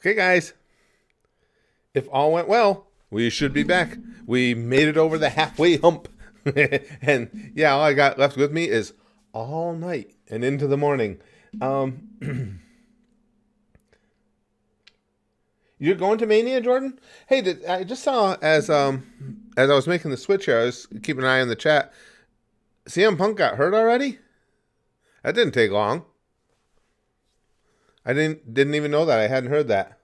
Okay, guys, if all went well, we should be back. We made it over the halfway hump. And yeah, all I got left with me is all night and into the morning. You're going to Mania, Jordan? Hey, I just saw as I was making the switch here, I was keeping an eye on the chat. CM Punk got hurt already? That didn't take long. I didn't even know that. I hadn't heard that.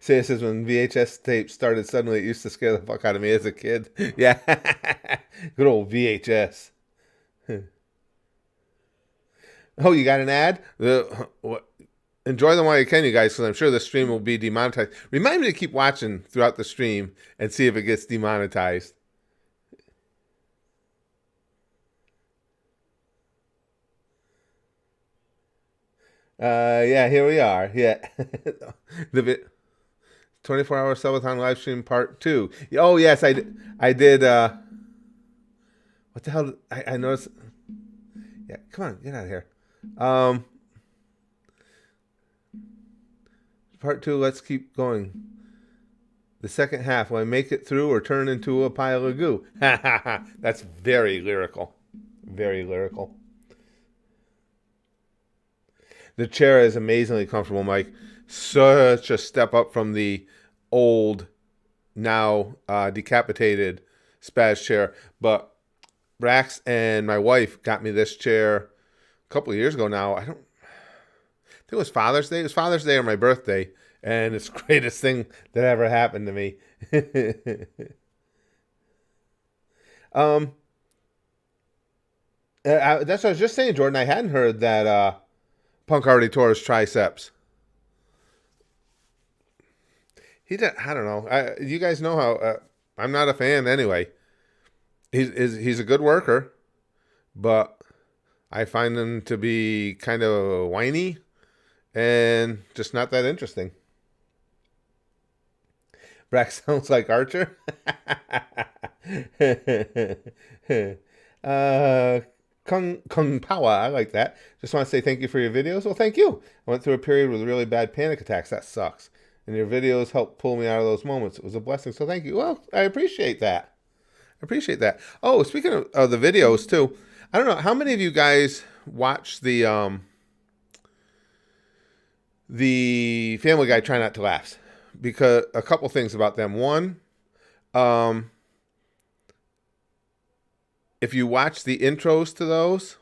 Say it says when VHS tapes started suddenly, it used to scare the fuck out of me as a kid. Yeah, good old VHS. Oh, you got an ad? Enjoy them while you can, you guys, because I'm sure the stream will be demonetized. Remind me to keep watching throughout the stream and see if it gets demonetized. Yeah, here we are. Yeah. The 24-hour subathon live stream part 2. Oh, yes, I did. What the hell? I noticed. Yeah, come on, get out of here. Part 2, let's keep going. The second half, will I make it through or turn into a pile of goo? That's very lyrical. Very lyrical. The chair is amazingly comfortable, Mike. Such a step up from the old, now decapitated Spaz chair. But Brax and my wife got me this chair a couple of years ago now. I think it was Father's Day. It was Father's Day or my birthday. And it's the greatest thing that ever happened to me. That's what I was just saying, Jordan. I hadn't heard that Punk already tore his triceps. I don't know. You guys know how I'm not a fan anyway. He's a good worker, but I find him to be kind of whiny and just not that interesting. Brack sounds like Archer. Kung Power, I like that. Just want to say thank you for your videos. Well, thank you. I went through a period with really bad panic attacks. That sucks. And your videos helped pull me out of those moments. It was a blessing, so thank you. Well, I appreciate that. Oh, speaking of the videos, too, I don't know, how many of you guys watch the Family Guy Try Not to Laugh? Because a couple things about them. One, if you watch the intros to those,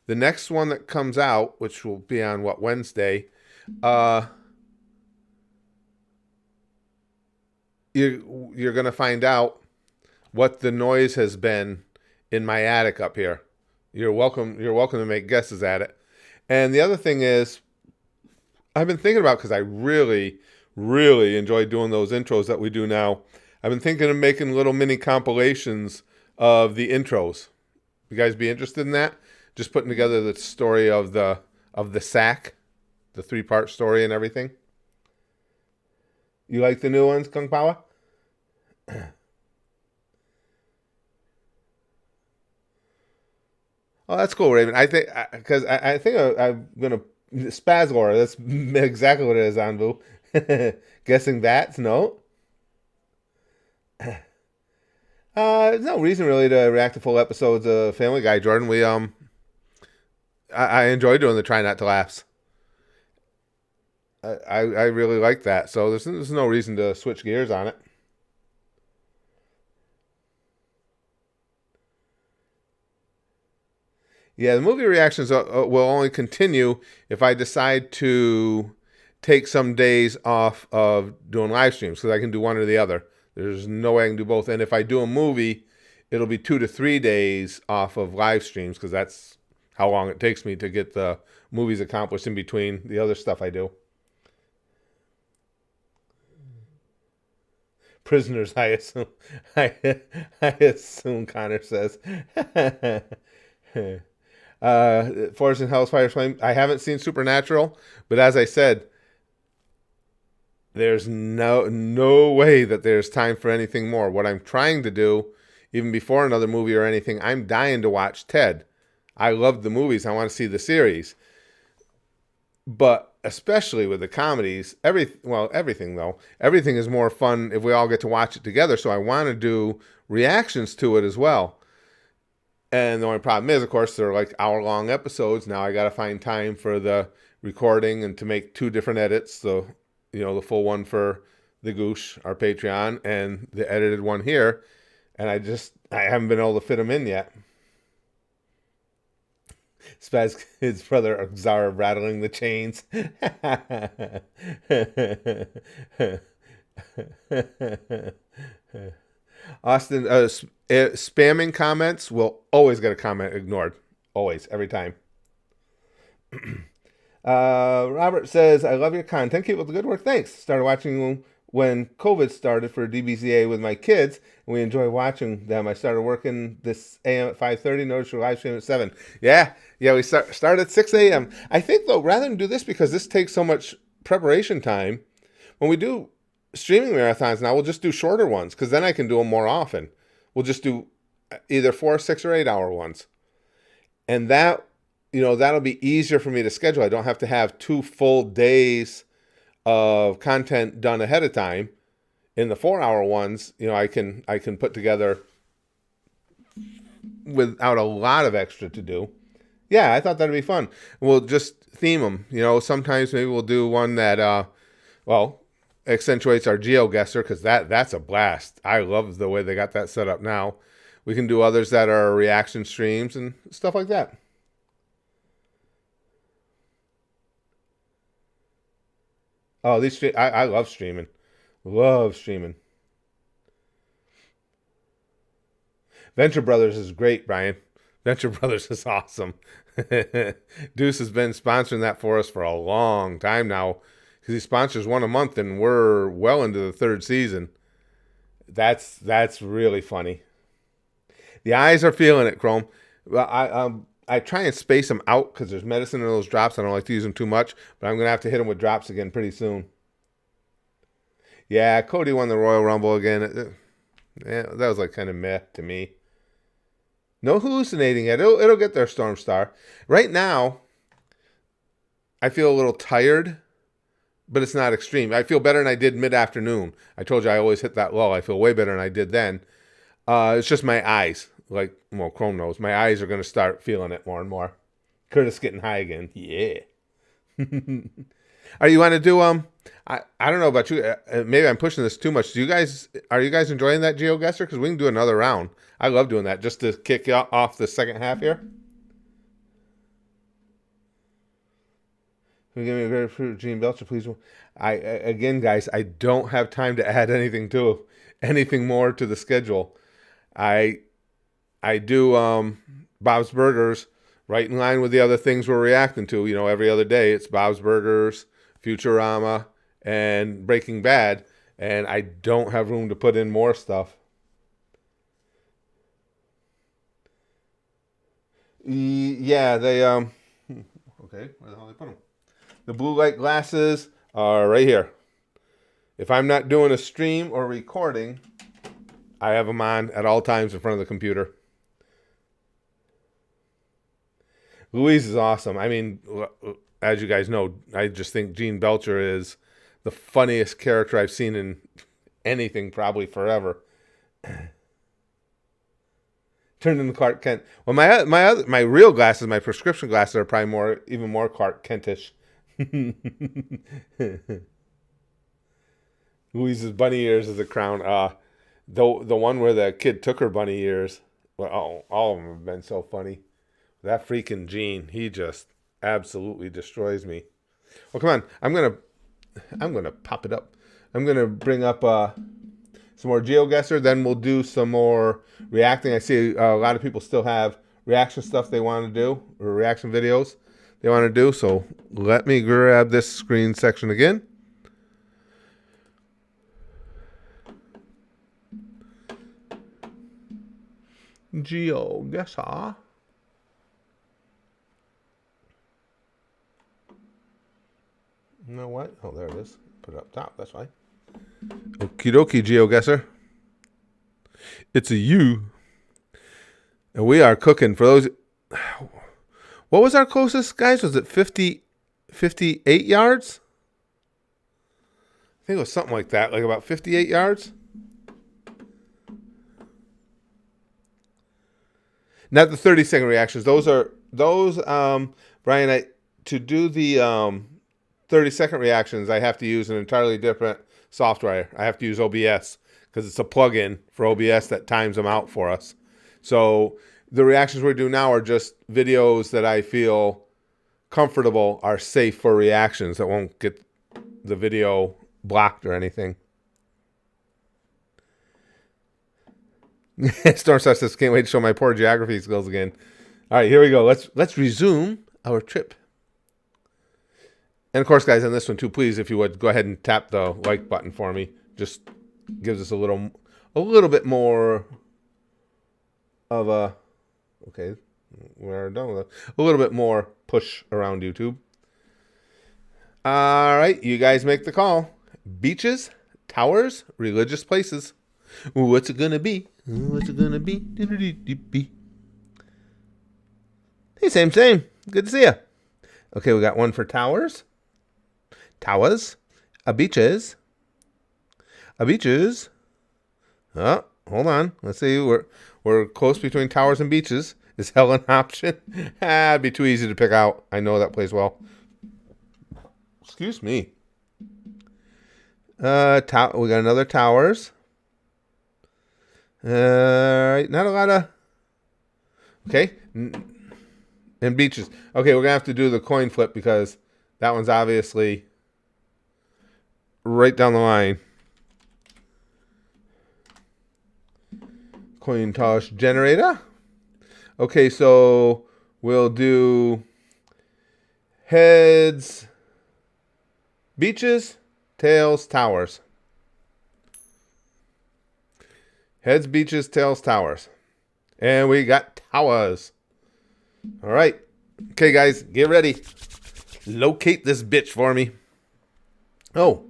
the next one that comes out, which will be on, Wednesday, you're going to find out what the noise has been in my attic up here. You're welcome to make guesses at it. And the other thing is, I've been thinking about, because I really, really enjoy doing those intros that we do now. I've been thinking of making little mini compilations of the intros. You guys be interested in that? Just putting together the story of the sack, the 3-part story and everything. You like the new ones, Kung Pao? Oh, that's cool, Raven. I think I'm gonna Spazlore. That's exactly what it is, Anvu. Guessing bats? No. There's no reason really to react to full episodes of Family Guy, Jordan. I enjoy doing the Try Not to Laughs. I really like that. So there's no reason to switch gears on it. Yeah, the movie reactions will only continue if I decide to take some days off of doing live streams, because I can do one or the other. There's no way I can do both. And if I do a movie, it'll be 2 to 3 days off of live streams, because that's how long it takes me to get the movies accomplished in between the other stuff I do. Prisoners, I assume. I assume, Connor says. Forest and Hellfire's Flame. I haven't seen Supernatural, but as I said, there's no way that there's time for anything more. What I'm trying to do, even before another movie or anything, I'm dying to watch Ted. I love the movies. I want to see the series. But especially with the comedies, everything though, everything is more fun if we all get to watch it together. So I want to do reactions to it as well. And the only problem is, of course, they're like hour-long episodes. Now I got to find time for the recording and to make 2 different edits. So, the full one for the Goosh, our Patreon, and the edited one here. And I haven't been able to fit them in yet. Spaz Kid's brother Zara rattling the chains. Austin, spamming comments will always get a comment ignored. Always, every time. Robert says, I love your content. Keep up the good work. Thanks. Started watching when COVID started for DBZA with my kids, and we enjoy watching them. I started working this AM at 5:30. Noticed your live stream at 7. Yeah, we start at 6 a.m. I think, though, rather than do this, because this takes so much preparation time, when we do streaming marathons now, we'll just do shorter ones, because then I can do them more often. We'll just do either 4, 6, or 8 hour ones. And that, that'll be easier for me to schedule. I don't have to have 2 full days of content done ahead of time. In the 4-hour ones, I can put together without a lot of extra to do. Yeah, I thought that'd be fun. We'll just theme them. Sometimes maybe we'll do one that, accentuates our GeoGuessr, because that's a blast. I love the way they got that set up now. We can do others that are reaction streams and stuff like that. Oh, I love streaming. Love streaming. Venture Brothers is great, Brian. Venture Brothers is awesome. Deuce has been sponsoring that for us for a long time now, because he sponsors one a month, and we're well into the 3rd season. That's really funny. The eyes are feeling it, Chrome. Well, I try and space them out because there's medicine in those drops. I don't like to use them too much, but I'm going to have to hit them with drops again pretty soon. Yeah, Cody won the Royal Rumble again. Yeah, that was like kind of meh to me. No hallucinating yet. It'll get there, Stormstar. Right now, I feel a little tired, but it's not extreme. I feel better than I did mid-afternoon. I told you I always hit that low. I feel way better than I did then. It's just my eyes. Chrome knows. My eyes are going to start feeling it more and more. Curtis getting high again. Yeah. Are you want to do, I don't know about you. Maybe I'm pushing this too much. Are you guys enjoying that GeoGuessr? Because we can do another round. I love doing that just to kick off the second half here. Can you give me a grapefruit, Gene Belcher, please? Again, guys, I don't have time to add anything more to the schedule. I do Bob's Burgers right in line with the other things we're reacting to. Every other day it's Bob's Burgers, Futurama, and Breaking Bad, and I don't have room to put in more stuff. Yeah, they okay, where the hell did I put them? The blue light glasses are right here. If I'm not doing a stream or recording, I have them on at all times in front of the computer. Louise is awesome. I mean, as you guys know, I just think Gene Belcher is the funniest character I've seen in anything probably forever. Turned into Clark Kent. Well, my real glasses, my prescription glasses, are probably even more Clark Kentish. Louise's bunny ears is a crown. The one where the kid took her bunny ears. Well, all of them have been so funny. That freaking Gene, he just absolutely destroys me. Well, come on, I'm gonna pop it up. I'm gonna bring up some more GeoGuessr. Then we'll do some more reacting. I see a lot of people still have reaction stuff they want to do, or reaction videos they want to do. So let me grab this screen section again. GeoGuessr. You know what? Oh, there it is. Put it up top. That's fine. Okie dokie, GeoGuessr. It's a U. And we are cooking. For those... What was our closest, guys? Was it 50 58 yards. I think it was something like that, like about 58 yards. Not the 30-second reactions. Those, Brian, to do the 30-second reactions, I have to use an entirely different software. I have to use OBS because it's a plugin for OBS that times them out for us. So the reactions we do now are just videos that I feel comfortable are safe for reactions that won't get the video blocked or anything. Storm Star says, can't wait to show my poor geography skills again. All right, here we go. Let's resume our trip. And of course, guys, on this one too, please, if you would, go ahead and tap the like button for me. Just gives us a little bit more of a, okay, we're done with it. A little bit more push around YouTube. All right, you guys make the call. Beaches, towers, religious places. What's it gonna be? What's it gonna be? Hey, same. Good to see you. Okay, we got one for towers. Towers. Beaches. Beaches. Oh, hold on. Let's see. We're close between towers and beaches. Is hell an option? It'd be too easy to pick out. I know that place well. Excuse me. We got another towers. Right, not a lot of. Okay, and beaches. Okay, we're gonna have to do the coin flip because that one's obviously right down the line. Coin toss generator. Okay, so we'll do heads, beaches, tails, towers. Heads, beaches, tails, towers. And we got towers. All right. Okay, guys, get ready. Locate this bitch for me. Oh,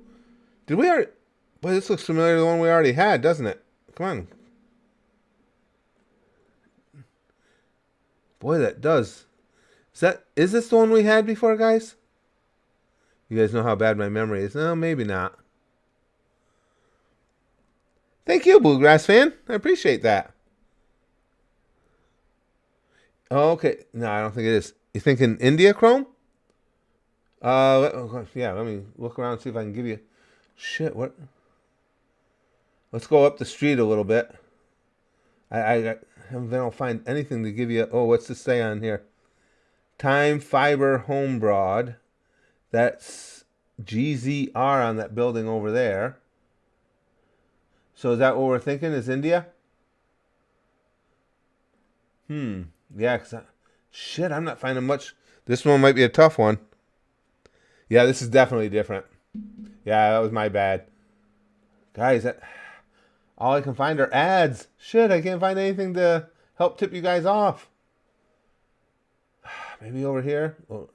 did we already? Boy, this looks familiar to the one we already had, doesn't it? Come on. Boy, that does. Is this the one we had before, guys? You guys know how bad my memory is. No, maybe not. Thank you, Bluegrass fan. I appreciate that. Okay. No, I don't think it is. You thinking India Chrome? Yeah, let me look around and see if I can give you... Shit, what? Let's go up the street a little bit. I don't find anything to give you... Oh, what's this say on here? Time Fiber Home Broad. That's GZR on that building over there. So is that what we're thinking? Is India? Yeah, shit, I'm not finding much. This one might be a tough one. Yeah, this is definitely different. Yeah, that was my bad. Guys, all I can find are ads. Shit, I can't find anything to help tip you guys off. Maybe over here. Well,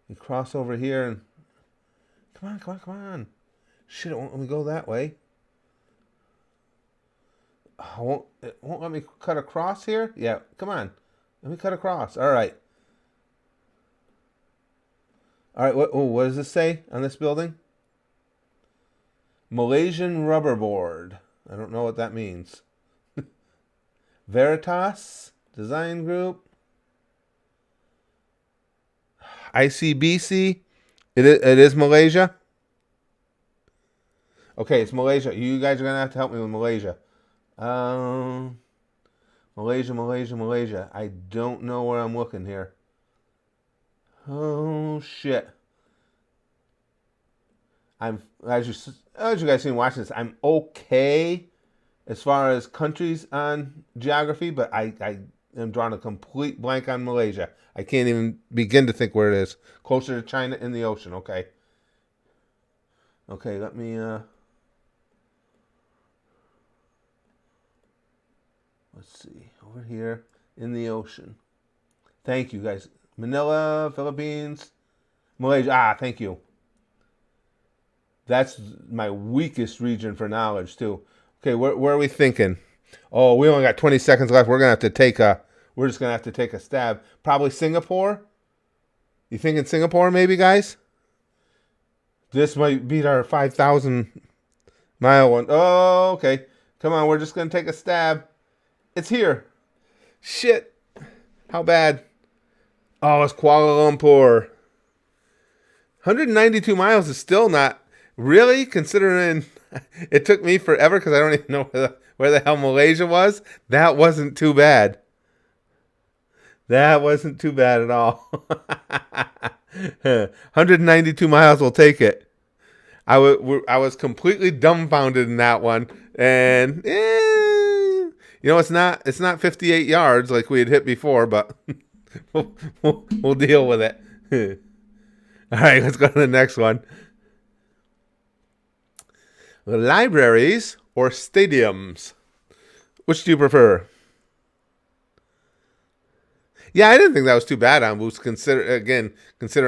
we cross over here and... Come on. Shit, it won't let me go that way. It won't let me cut across here? Yeah, come on. Let me cut across. All right. What does this say on this building? Malaysian Rubber Board. I don't know what that means. Veritas Design Group. ICBC. It is Malaysia. Okay, it's Malaysia. You guys are going to have to help me with Malaysia. Malaysia. I don't know where I'm looking here. Oh shit. As you guys seen watching this, I'm okay as far as countries on geography, but I am drawing a complete blank on Malaysia. I can't even begin to think where it is. Closer to China in the ocean. Okay. Okay, let me let's see, over here in the ocean. Thank you, guys. Manila, Philippines, Malaysia. Thank you. That's my weakest region for knowledge, too. Okay, where are we thinking? Oh, we only got 20 seconds left. We're just going to have to take a stab. Probably Singapore? You think in Singapore, maybe, guys? This might beat our 5,000-mile one. Oh, okay. Come on, we're just going to take a stab. It's here. Shit. How bad? Oh, it's Kuala Lumpur. 192 miles is still not... Really? Considering it took me forever because I don't even know where the hell Malaysia was. That wasn't too bad. That wasn't too bad at all. 192 miles will take it. I was completely dumbfounded in that one. And, it's not 58 yards like we had hit before, but we'll deal with it. All right, let's go to the next one. Libraries or stadiums? Which do you prefer? Yeah, I didn't think that was too bad on Boost. Considering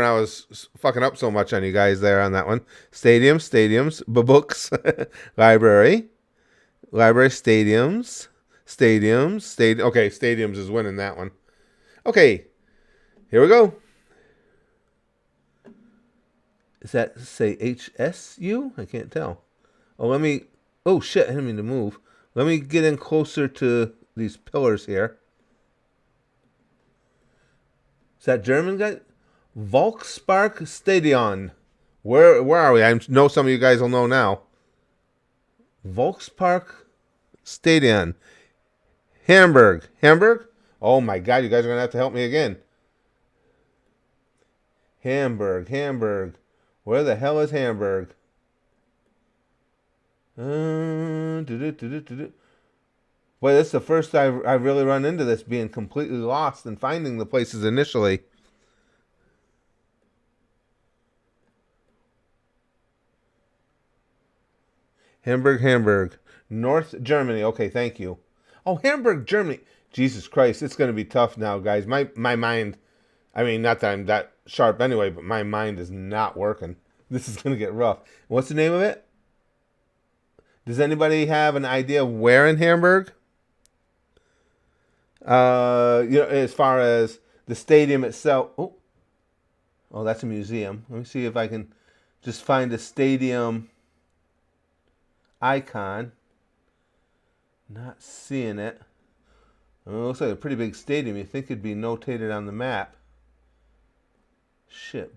I was fucking up so much on you guys there on that one. Stadiums, books, library, stadiums. Okay, stadiums is winning that one. Okay, here we go. Does that say HSU? I can't tell. Oh, shit, I didn't mean to move. Let me get in closer to these pillars here. Is that German guy? Volkspark Stadion. Where are we? I know some of you guys will know now. Volkspark Stadion. Hamburg. Oh my God, you guys are going to have to help me again. Hamburg. Where the hell is Hamburg? Boy, this is the first I've really run into this, being completely lost and finding the places initially. Hamburg. North Germany. Okay, thank you. Oh, Hamburg, Germany. Jesus Christ, it's going to be tough now, guys. My mind, I mean, not that I'm that sharp anyway, but my mind is not working. This is going to get rough. What's the name of it? Does anybody have an idea where in Hamburg? As far as the stadium itself. Oh, that's a museum. Let me see if I can just find a stadium icon. Not seeing it. It looks like a pretty big stadium. You'd think it'd be notated on the map. Shit.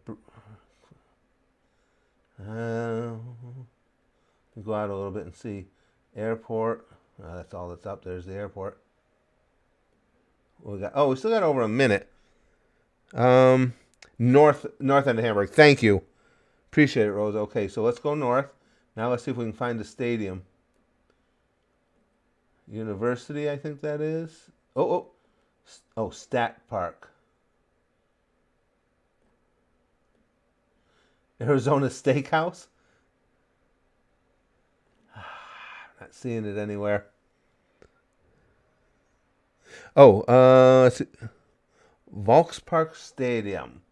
Go out a little bit and see. Airport. That's all that's up. There's the airport. We still got over a minute. North end of Hamburg. Thank you. Appreciate it, Rose. Okay, so let's go north. Now let's see if we can find a stadium. University, I think that is. Stat Park. Arizona Steakhouse. Not seeing it anywhere. Volkspark Stadium.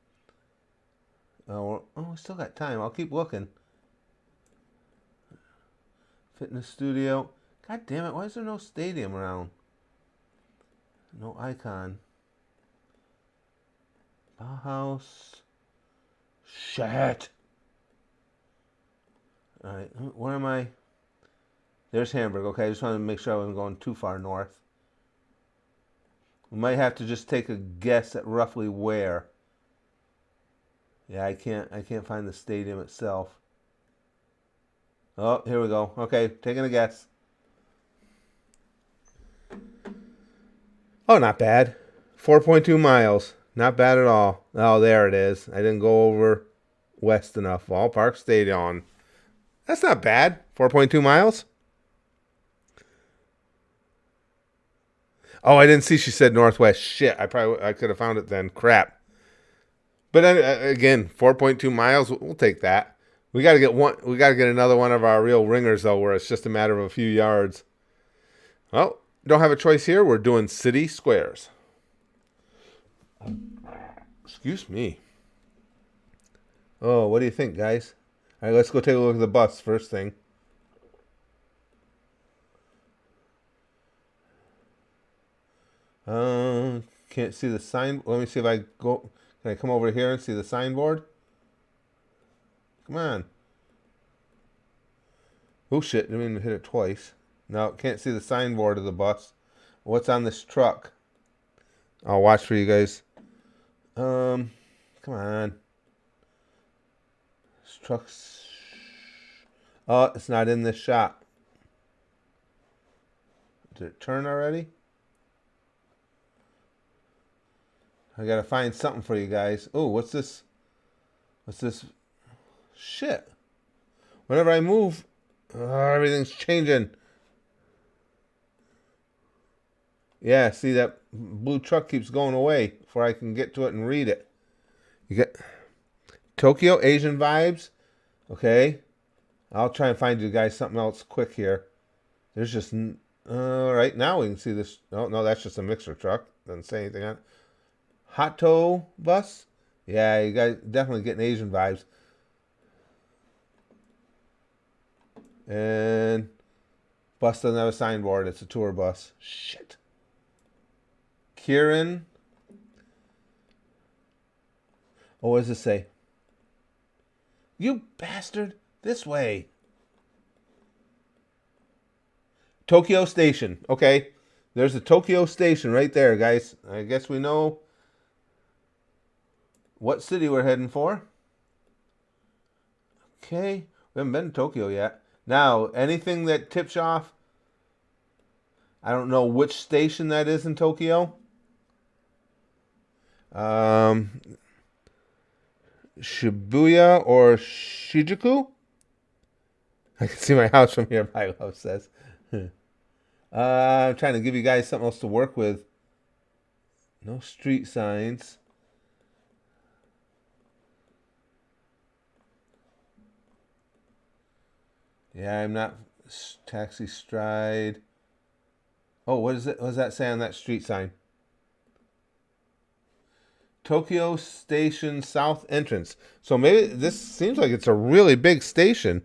We still got time. I'll keep looking. Fitness studio. God damn it, why is there no stadium around? No icon. Bauhaus. Shit. Alright, where am I? There's Hamburg. Okay, I just wanted to make sure I wasn't going too far north. We might have to just take a guess at roughly where. Yeah, I can't find the stadium itself. Oh, here we go. Okay, taking a guess. Oh, not bad. 4.2 miles. Not bad at all. Oh, there it is. I didn't go over west enough. Ballpark Stadion. That's not bad. 4.2 miles. Oh, I didn't see she said northwest. Shit, I could have found it then. Crap. But again, 4.2 miles. We'll take that. We got to get one. We got to get another one of our real ringers though, where it's just a matter of a few yards. Well, don't have a choice here. We're doing city squares. Excuse me. Oh, what do you think, guys? All right, let's go take a look at the bus first thing. Can't see the sign. Let me see if I Can I come over here and see the signboard? Come on. Oh shit, didn't mean to hit it twice. No, can't see the signboard of the bus. What's on this truck? I'll watch for you guys. Come on. This truck's... Oh, it's not in this shop. Did it turn already? I gotta find something for you guys. Oh, what's this? What's this? Shit. Whenever I move, everything's changing. Yeah, see that blue truck keeps going away before I can get to it and read it. You get Tokyo Asian vibes. Okay. I'll try and find you guys something else quick here. There's just... right now we can see this. Oh, no, that's just a mixer truck. Doesn't say anything on it. Hato bus. Yeah, you guys definitely getting Asian vibes. And bus doesn't have a signboard. It's a tour bus. Shit. Kieran. Oh, what does it say? You bastard. This way. Tokyo Station. Okay. There's a Tokyo Station right there, guys. I guess we know what city we're heading for. Okay. We haven't been to Tokyo yet. Now, anything that tips you off, I don't know which station that is in Tokyo. Shibuya or Shinjuku? I can see my house from here, my love says. I'm trying to give you guys something else to work with. No street signs. Yeah, I'm not... Taxi stride. Oh, what is it? What does that say on that street sign? Tokyo Station South Entrance. So maybe this seems like it's a really big station.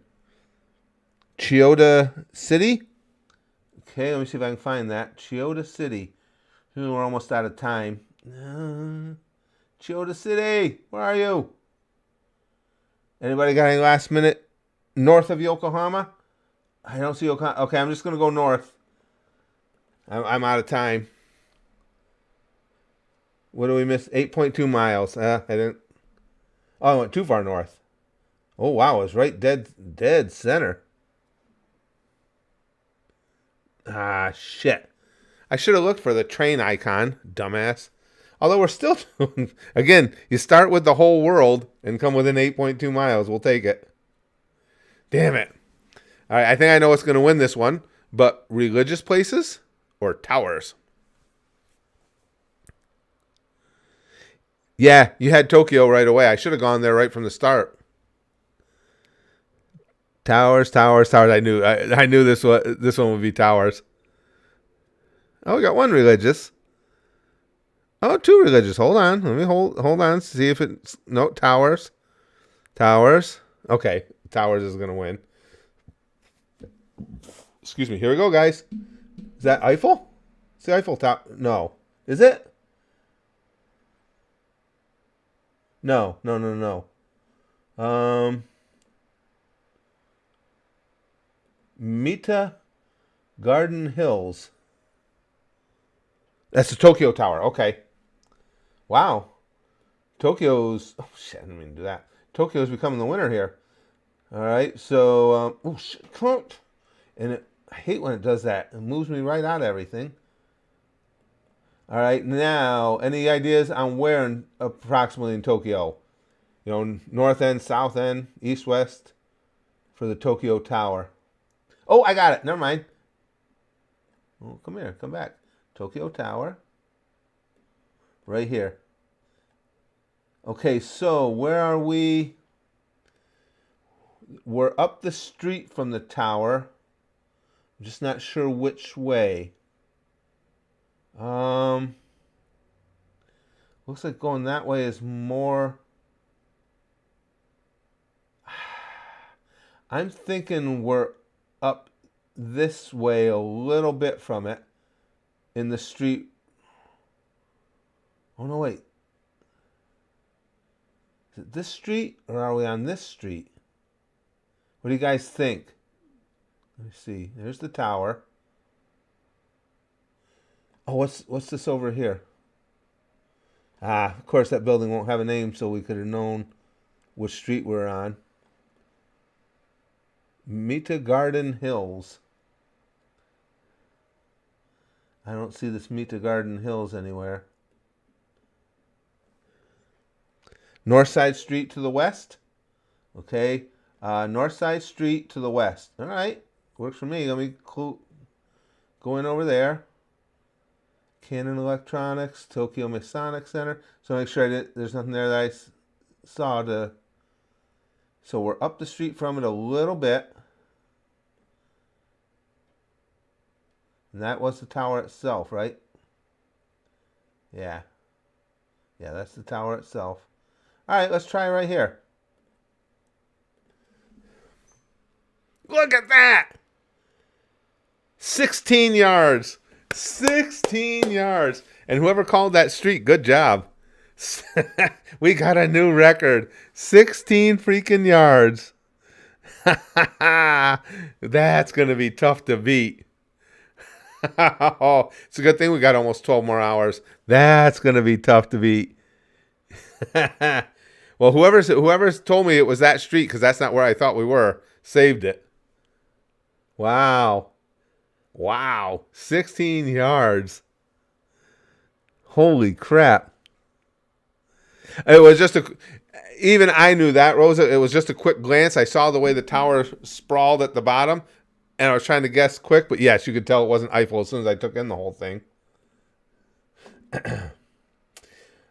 Chiyoda City? Okay, let me see if I can find that. Chiyoda City. We're almost out of time. Chiyoda City, where are you? Anybody got any last minute north of Yokohama? I don't see Yokohama. Okay, I'm just going to go north. I'm out of time. What do we miss? 8.2 miles. I didn't... Oh, I went too far north. Oh, wow. It was right dead center. Ah, shit. I should have looked for the train icon, dumbass. Although we're still doing... Again, you start with the whole world and come within 8.2 miles. We'll take it. Damn it. All right, I think I know what's going to win this one. But religious places or towers? Yeah, you had Tokyo right away. I should have gone there right from the start. Towers, towers, towers. I knew this one would be towers. Oh, we got one religious. Oh, two religious. Hold on. Let me hold on. See if it's... No, towers. Towers. Okay. Towers is going to win. Excuse me. Here we go, guys. Is that Eiffel? Is the Eiffel Tower? No. Is it? No. Mita Garden Hills. That's the Tokyo Tower. Okay. Wow. Tokyo's... Oh, shit. I didn't mean to do that. Tokyo's becoming the winner here. All right. So... oh, shit. Come on. And I hate when it does that. It moves me right out of everything. All right. Now, any ideas on where approximately in Tokyo? You know, north end, south end, east, west for the Tokyo Tower. Oh, I got it. Never mind. Oh, come here. Come back. Tokyo Tower. Right here. Okay, so where are we? We're up the street from the tower. I'm just not sure which way. Looks like going that way is more... I'm thinking we're up this way a little bit from it in the street. Oh, no, wait. Is it this street or are we on this street? What do you guys think? Let me see. There's the tower. Oh, what's this over here? Ah, of course that building won't have a name, so we could have known which street we're on. Mita Garden Hills. I don't see this Mita Garden Hills anywhere. Northside Street to the west. Okay. Northside Street to the west. All right. Works for me. Let me go in over there. Canon Electronics, Tokyo Masonic Center. So make sure there's nothing there that I saw to. So we're up the street from it a little bit. And that was the tower itself, right? Yeah. Yeah, that's the tower itself. All right, let's try right here. Look at that! 16 yards. 16 yards. And whoever called that street, good job. We got a new record. 16 freaking yards. That's going to be tough to beat. Oh, it's a good thing we got almost 12 more hours. That's going to be tough to beat. Well, whoever's told me it was that street, because that's not where I thought we were, saved it. Wow. Wow. 16 yards. Holy crap. It was just even I knew that, Rosa. It was just a quick glance. I saw the way the tower sprawled at the bottom, and I was trying to guess quick, but yes, you could tell it wasn't Eiffel as soon as I took in the whole thing.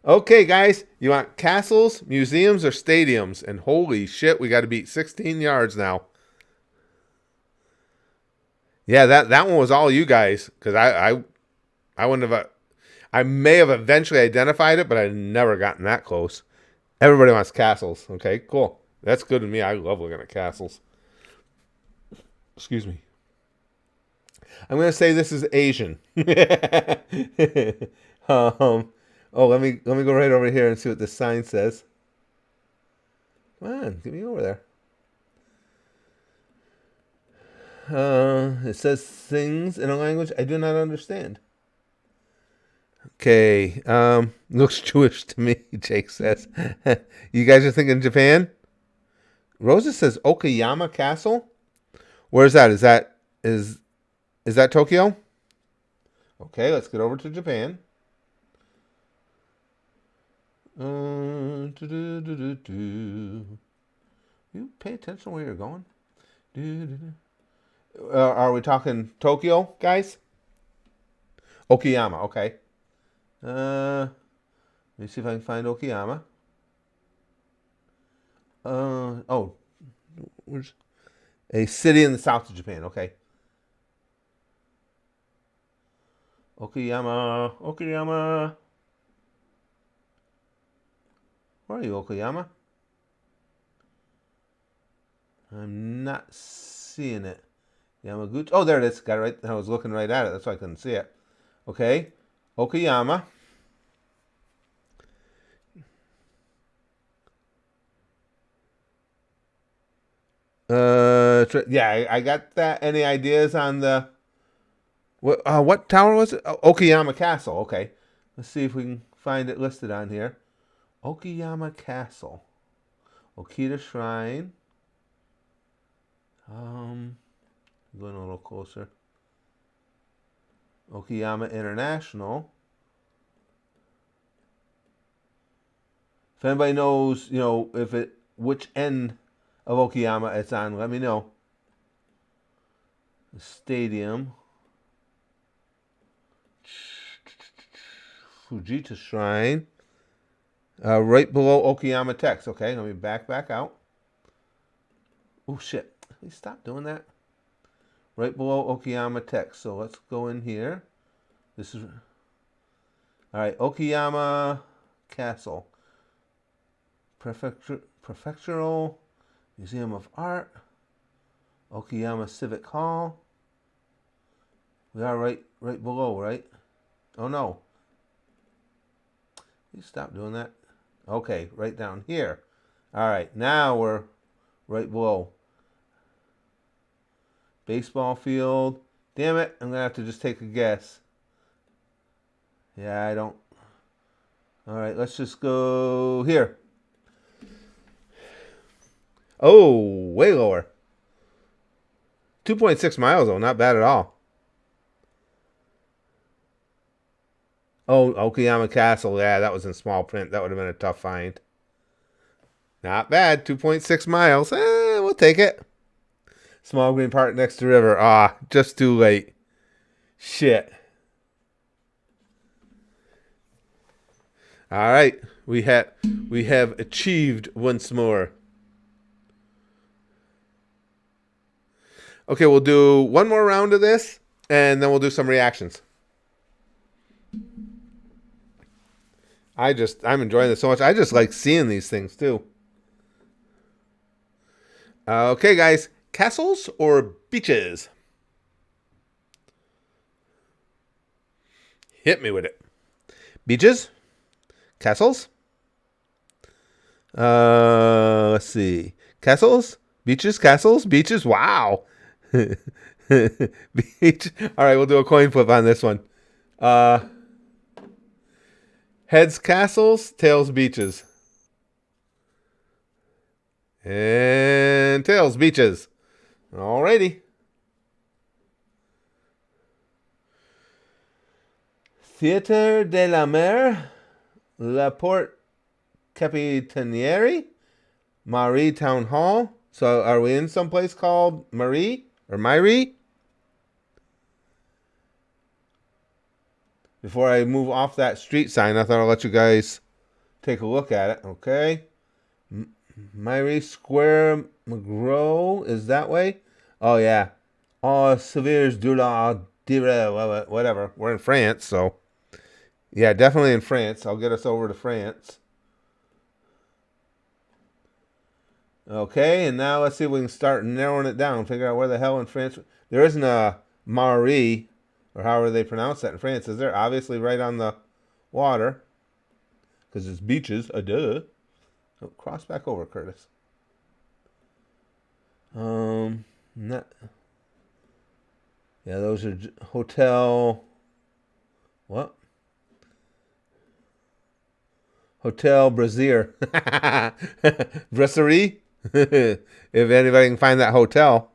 Okay, guys, you want castles, museums, or stadiums? And holy shit, we got to beat 16 yards now. Yeah, that one was all you guys, because I wouldn't have. I may have eventually identified it, but I've never gotten that close. Everybody wants castles. Okay, cool. That's good to me. I love looking at castles. Excuse me. I'm going to say this is Asian. Oh, let me go right over here and see what this sign says. Come on, get me over there. It says things in a language I do not understand. Okay, looks Jewish to me, Jake says. You guys are thinking Japan? Rosa says Okayama Castle? Where is that? Is that Tokyo? Okay, let's get over to Japan. You pay attention where you're going. Are we talking Tokyo, guys? Okayama, okay. Let me see if I can find Okayama. Oh, where's a city in the south of Japan? Okay. Okayama. Where are you, Okayama? I'm not seeing it. Yamaguchi. Oh, there it is. Got it right. I was looking right at it. That's why I couldn't see it. Okay. Okayama. Yeah, I got that. Any ideas on the what tower was it? Oh, Okayama Castle. Okay. Let's see if we can find it listed on here. Okayama Castle. Okita Shrine. Going a little closer. Okayama International. If anybody knows, which end of Okayama it's on, let me know. The stadium. Fujita Shrine. Right below Okayama Text. Okay, let me back out. Oh, shit. Please stop doing that. Right below Okayama Text. So let's go in here. This is... All right, Okayama Castle. Prefectural Museum of Art. Okayama Civic Hall. We are right below, right? Oh, no. Please stop doing that. Okay, right down here. All right, now we're right below. Baseball field. Damn it, I'm going to have to just take a guess. Yeah, I don't. All right, let's just go here. Oh, way lower. 2.6 miles, though. Not bad at all. Oh, Okayama Castle. Yeah, that was in small print. That would have been a tough find. Not bad. 2.6 miles. We'll take it. Small green park next to river. Ah, just too late. Shit. All right. We have achieved once more. Okay, we'll do one more round of this, and then we'll do some reactions. I'm enjoying this so much. I just like seeing these things too. Okay, guys, castles or beaches? Hit me with it. Beaches? Castles? Let's see. Castles? Beaches? Castles? Beaches? Wow. Beach. All right, we'll do a coin flip on this one. Heads castles, tails beaches. And tails beaches. Alrighty. Theatre de la Mer, La Porte Capitaniere, Marie Town Hall. So are we in some place called Marie or Myrie? Before I move off that street sign, I thought I'll let you guys take a look at it. Okay. Myrie Square, McGraw is that way? Oh, yeah. Oh, Severs de la Dire, whatever. We're in France, so. Yeah, definitely in France. I'll get us over to France. Okay, and now let's see if we can start narrowing it down. Figure out where the hell in France. There isn't a Marie, or however they pronounce that in France, is there? Obviously right on the water. Because it's beaches. Duh. Oh, cross back over, Curtis. Not. Yeah, those are hotel. What? Hotel Brazier. Brasserie? If anybody can find that hotel.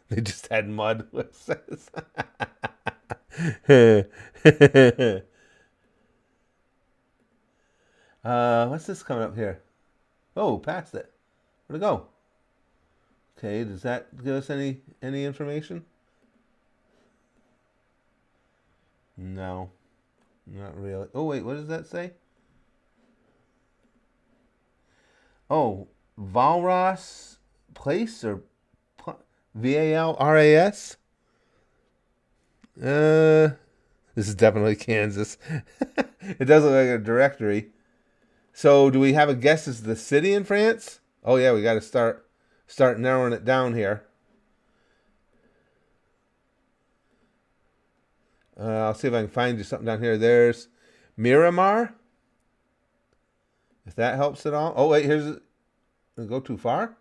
They just had mud. What says? What's this coming up here? Oh, past it. Where'd it go? Okay, does that give us any information? No, not really. Oh, wait, what does that say? Oh, Valras Place or Valras? This is definitely Kansas. It does look like a directory. So, do we have a guess as the city in France? Oh yeah, we got to start narrowing it down here. I'll see if I can find you something down here. There's Miramar. If that helps at all. Oh wait, here's. Did it go too far?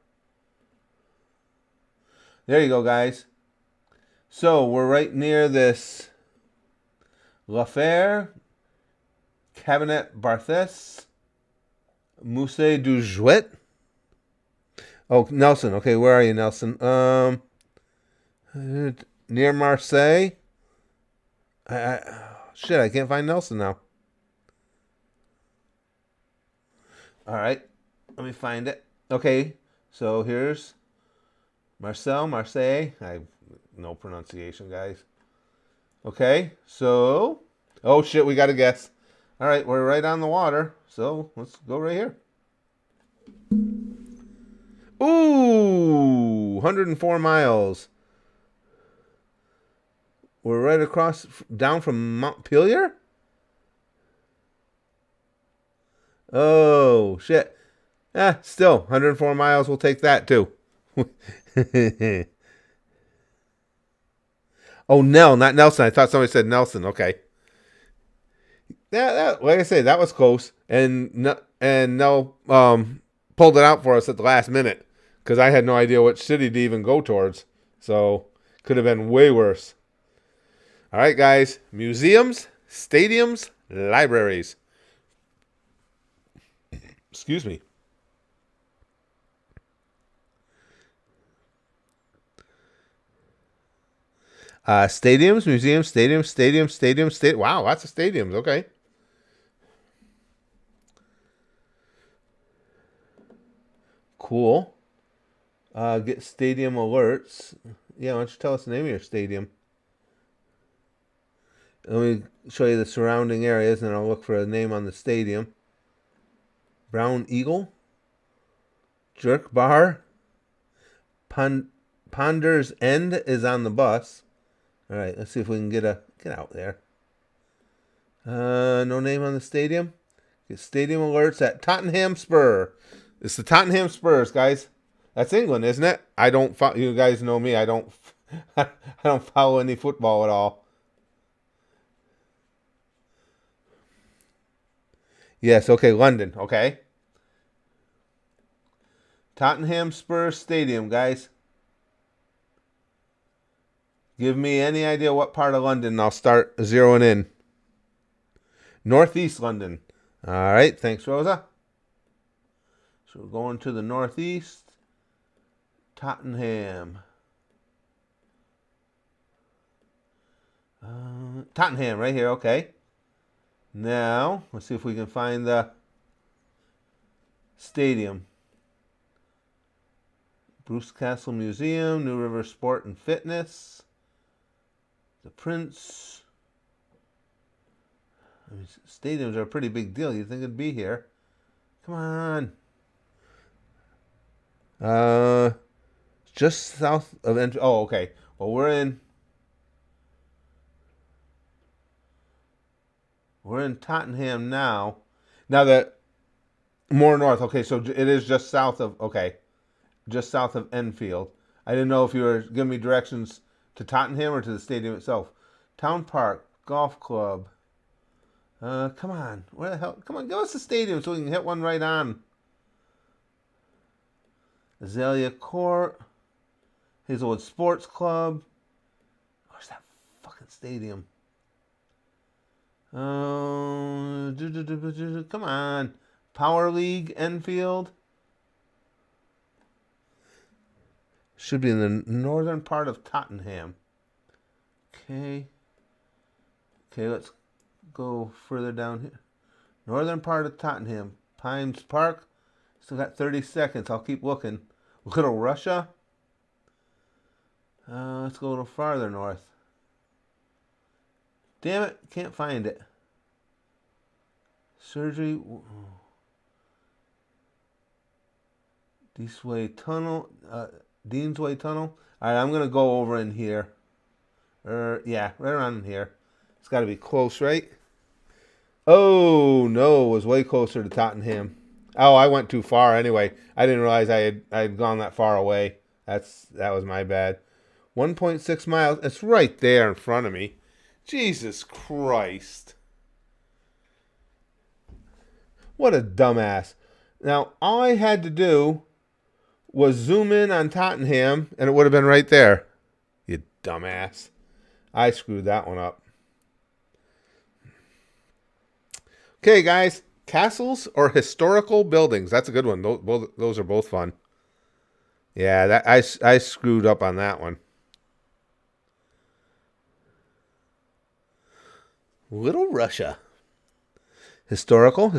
There you go, guys. So we're right near this La Fère, Cabinet Barthès, Musée du Jouet. Oh, Nelson. Okay, where are you, Nelson? Near Marseille. Shit, I can't find Nelson now. All right, let me find it. Okay, so here's Marseille. I have no pronunciation, guys. Okay, so oh shit, we got to guess. All right, we're right on the water, so let's go right here. Ooh, 104 miles. We're right across, down from Montpelier? Oh, shit. Still, 104 miles, we'll take that too. Oh, not Nelson. I thought somebody said Nelson. Okay. like I say, that was close, and no, pulled it out for us at the last minute because I had no idea which city to even go towards. So could have been way worse. All right, guys. Museums, stadiums, libraries. Excuse me. Stadiums, museums, stadiums. Wow, lots of stadiums. Okay. Cool. Get stadium alerts. Yeah, why don't you tell us the name of your stadium? Let me show you the surrounding areas, and then I'll look for a name on the stadium. Brown Eagle, Jerk Bar, Ponder's End is on the bus. All right, let's see if we can get out there. No name on the stadium. Get stadium alerts at Tottenham Spur. It's the Tottenham Spurs, guys. That's England, isn't it? I don't. You guys know me. I don't. I don't follow any football at all. Yes. Okay. London. Okay. Tottenham Spurs Stadium, guys. Give me any idea what part of London, and I'll start zeroing in. Northeast London. All right. Thanks, Rosa. So we're going to the northeast. Tottenham. Tottenham, right here. Okay. Now, let's see if we can find the stadium. Bruce Castle Museum, New River Sport and Fitness, the Prince. I mean, stadiums are a pretty big deal. You'd think it'd be here. Come on. Just south of oh, okay. Well, we're in Tottenham now. Now that more north. Okay, so it is just south of just south of Enfield. I didn't know if you were giving me directions to Tottenham or to the stadium itself. Town Park Golf Club. Come on. Where the hell? Come on, give us the stadium so we can hit one right on. Azalea Court. Hazelwood Sports Club. Where's that fucking stadium? Come on. Power League, Enfield. Should be in the northern part of Tottenham. Okay. Okay, let's go further down here. Northern part of Tottenham. Pines Park. Still got 30 seconds. I'll keep looking. Little Russia. Let's go a little farther north. Damn it, can't find it. Surgery. Deansway Tunnel. Deansway Tunnel. All right, I'm going to go over in here. Yeah, right around in here. It's got to be close, right? Oh, no, it was way closer to Tottenham. Oh, I went too far anyway. I didn't realize I had gone that far away. That was my bad. 1.6 miles. It's right there in front of me. Jesus Christ. What a dumbass. Now, all I had to do was zoom in on Tottenham, and it would have been right there. You dumbass. I screwed that one up. Okay, guys. Castles or historical buildings? That's a good one. Those are both fun. Yeah, I screwed up on that one. Little Russia. Historical,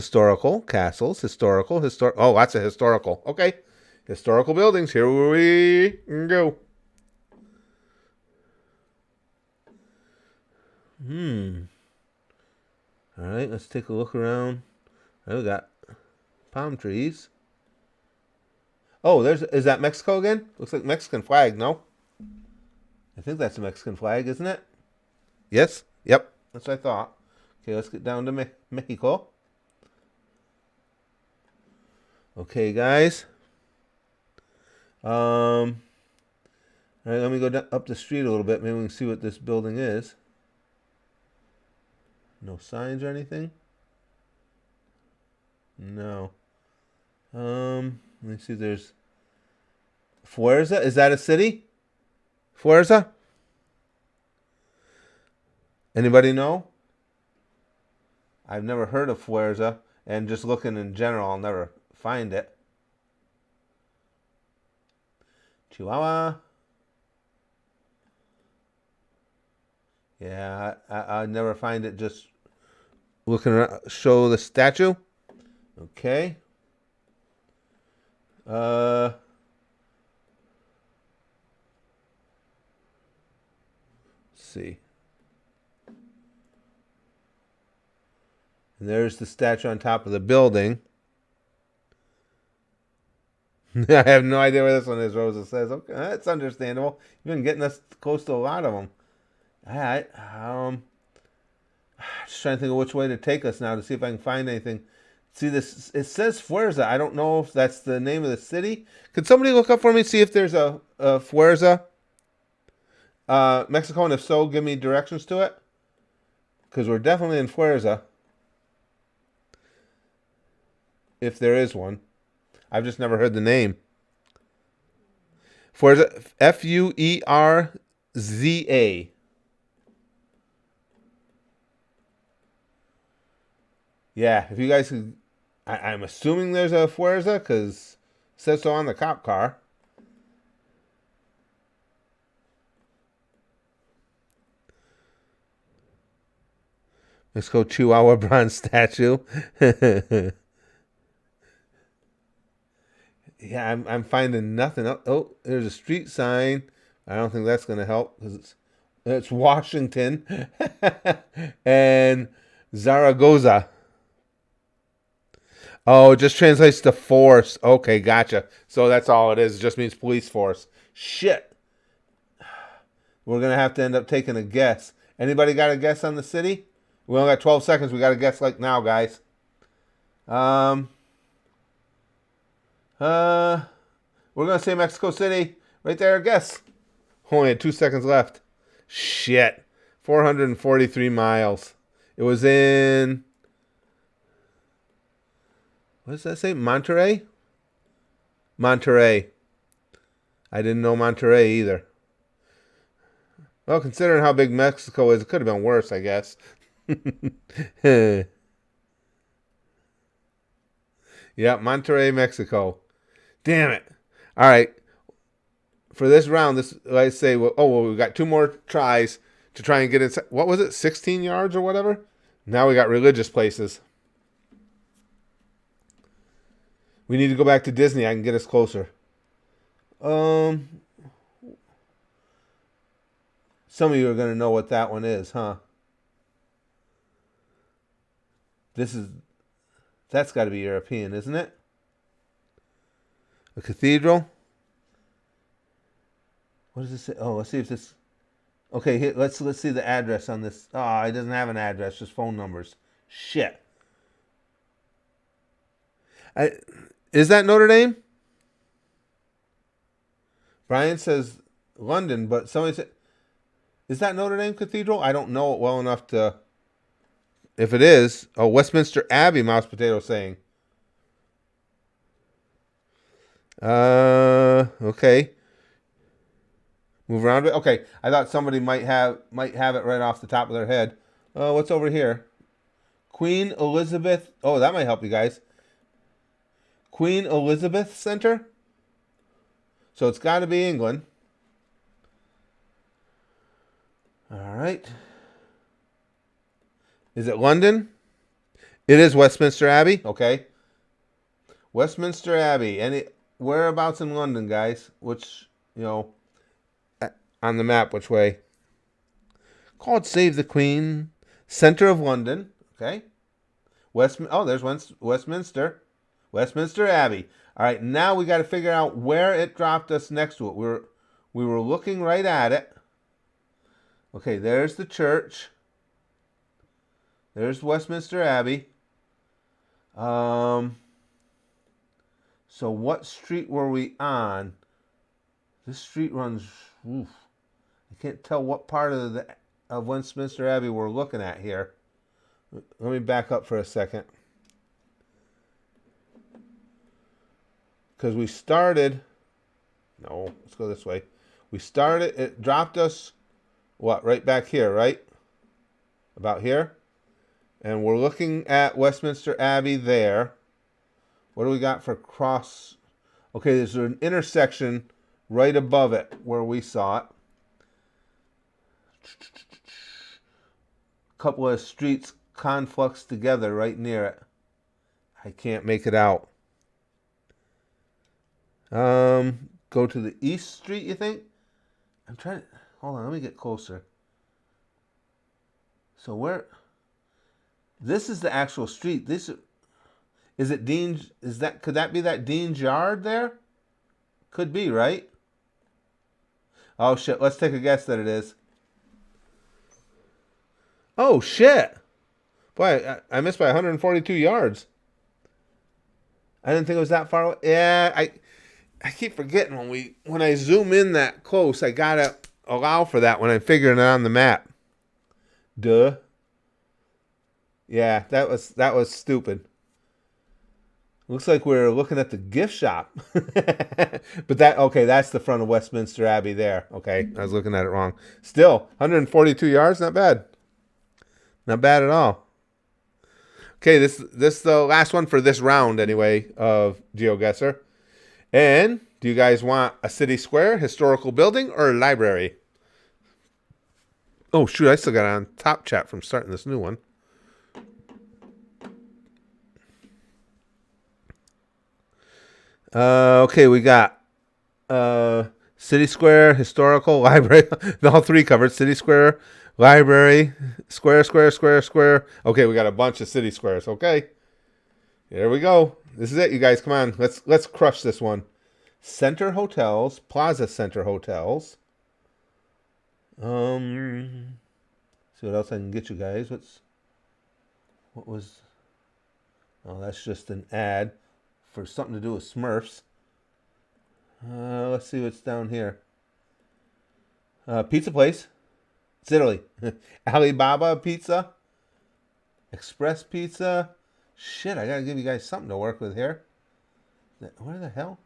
castles, oh, that's a historical. Okay. Historical buildings. Here we go. All right, let's take a look around. Right, we got palm trees. Oh, is that Mexico again? Looks like Mexican flag, no? I think that's a Mexican flag, isn't it? Yes? Yep. That's what I thought. Okay, let's get down to Mexico. Okay, guys. All right, let me go up the street a little bit. Maybe we can see what this building is. No signs or anything. No. Let me see. There's Fuerza. Is that a city? Fuerza? Anybody know? I've never heard of Fuerza, and just looking in general, I'll never find it. Chihuahua. Yeah, I never find it just looking around. Show the statue. Okay. Let's see. And there's the statue on top of the building. I have no idea where this one is, Rosa says. Okay, that's understandable. You've been getting us close to a lot of them. All right. Just trying to think of which way to take us now to see if I can find anything. See this? It says Fuerza. I don't know if that's the name of the city. Could somebody look up for me, see if there's a Fuerza, Mexico, and if so, give me directions to it. Because we're definitely in Fuerza. If there is one. I've just never heard the name. Fuerza, Fuerza. Yeah, if you guys could, I'm assuming there's a Fuerza because it says so on the cop car. Mexico Chihuahua bronze statue. Yeah, I'm finding nothing. Oh, there's a street sign. I don't think that's going to help because it's Washington and Zaragoza. Oh, it just translates to force. Okay, gotcha. So that's all it is. It just means police force. Shit. We're going to have to end up taking a guess. Anybody got a guess on the city? We only got 12 seconds. We got to guess like now, guys. We're going to say Mexico City. Right there, guess. Only had 2 seconds left. Shit. 443 miles. It was in... What does that say? Monterrey? Monterrey. I didn't know Monterrey either. Well, considering how big Mexico is, it could have been worse, I guess. Yeah, Monterrey, Mexico. Damn it. All right. For this round, let's say, we've got 2 more tries to try and get inside. What was it? 16 yards or whatever? Now we got religious places. We need to go back to Disney. I can get us closer. Some of you are going to know what that one is, huh? That's got to be European, isn't it? A cathedral? What does it say? Oh, let's see if this... Okay, here, let's see the address on this. Oh, it doesn't have an address, just phone numbers. Shit. Is that Notre Dame? Brian says London, but somebody said... Is that Notre Dame Cathedral? I don't know it well enough to... If it is... Oh, Westminster Abbey, Mouse Potato saying. Okay. Move around a bit. Okay, I thought somebody might have it right off the top of their head. What's over here? Queen Elizabeth. Oh, that might help you guys. Queen Elizabeth Center. So it's got to be England. All right. Is it London? It is Westminster Abbey. Okay. Westminster Abbey. Any whereabouts in London, guys? Which, on the map, which way? Called Save the Queen. Center of London. Okay. There's Westminster. Westminster Abbey. All right, now we got to figure out where it dropped us next to it. We were looking right at it. Okay, there's the church. There's Westminster Abbey. So what street were we on? This street runs... Oof. I can't tell what part of Westminster Abbey we're looking at here. Let me back up for a second. because we started. No, let's go this way. We started. It dropped us. What? Right back here, right? About here. And we're looking at Westminster Abbey there. What do we got for cross? Okay, there's an intersection right above it where we saw it. A couple of streets conflux together right near it. I can't make it out. Go to the East Street, you think? I'm trying to... Hold on, let me get closer. So where... This is the actual street. This... Is it Dean's... Could that be that Dean's Yard there? Could be, right? Oh, shit. Let's take a guess that it is. Oh, shit. Boy, I missed by 142 yards. I didn't think it was that far away. Yeah, I keep forgetting when I zoom in that close, I gotta allow for that when I'm figuring it on the map. Duh. Yeah, that was stupid. Looks like we're looking at the gift shop. But that's the front of Westminster Abbey there. Okay, I was looking at it wrong. Still, 142 yards, not bad. Not bad at all. Okay, this is the last one for this round anyway of GeoGuessr. And do you guys want a city square, historical building, or a library? Oh, shoot, I still got it on top chat from starting this new one. Okay, we got city square, historical, library. All three covered. City square, library, square. Okay, we got a bunch of city squares. Okay, here we go. This is it, you guys. Come on, let's crush this one. Center hotels, Plaza Center hotels. See what else I can get you guys. What was? Oh, that's just an ad for something to do with Smurfs. Let's see what's down here. Pizza place. It's Italy. Alibaba Pizza. Express Pizza. Shit, I gotta give you guys something to work with here. Where the hell?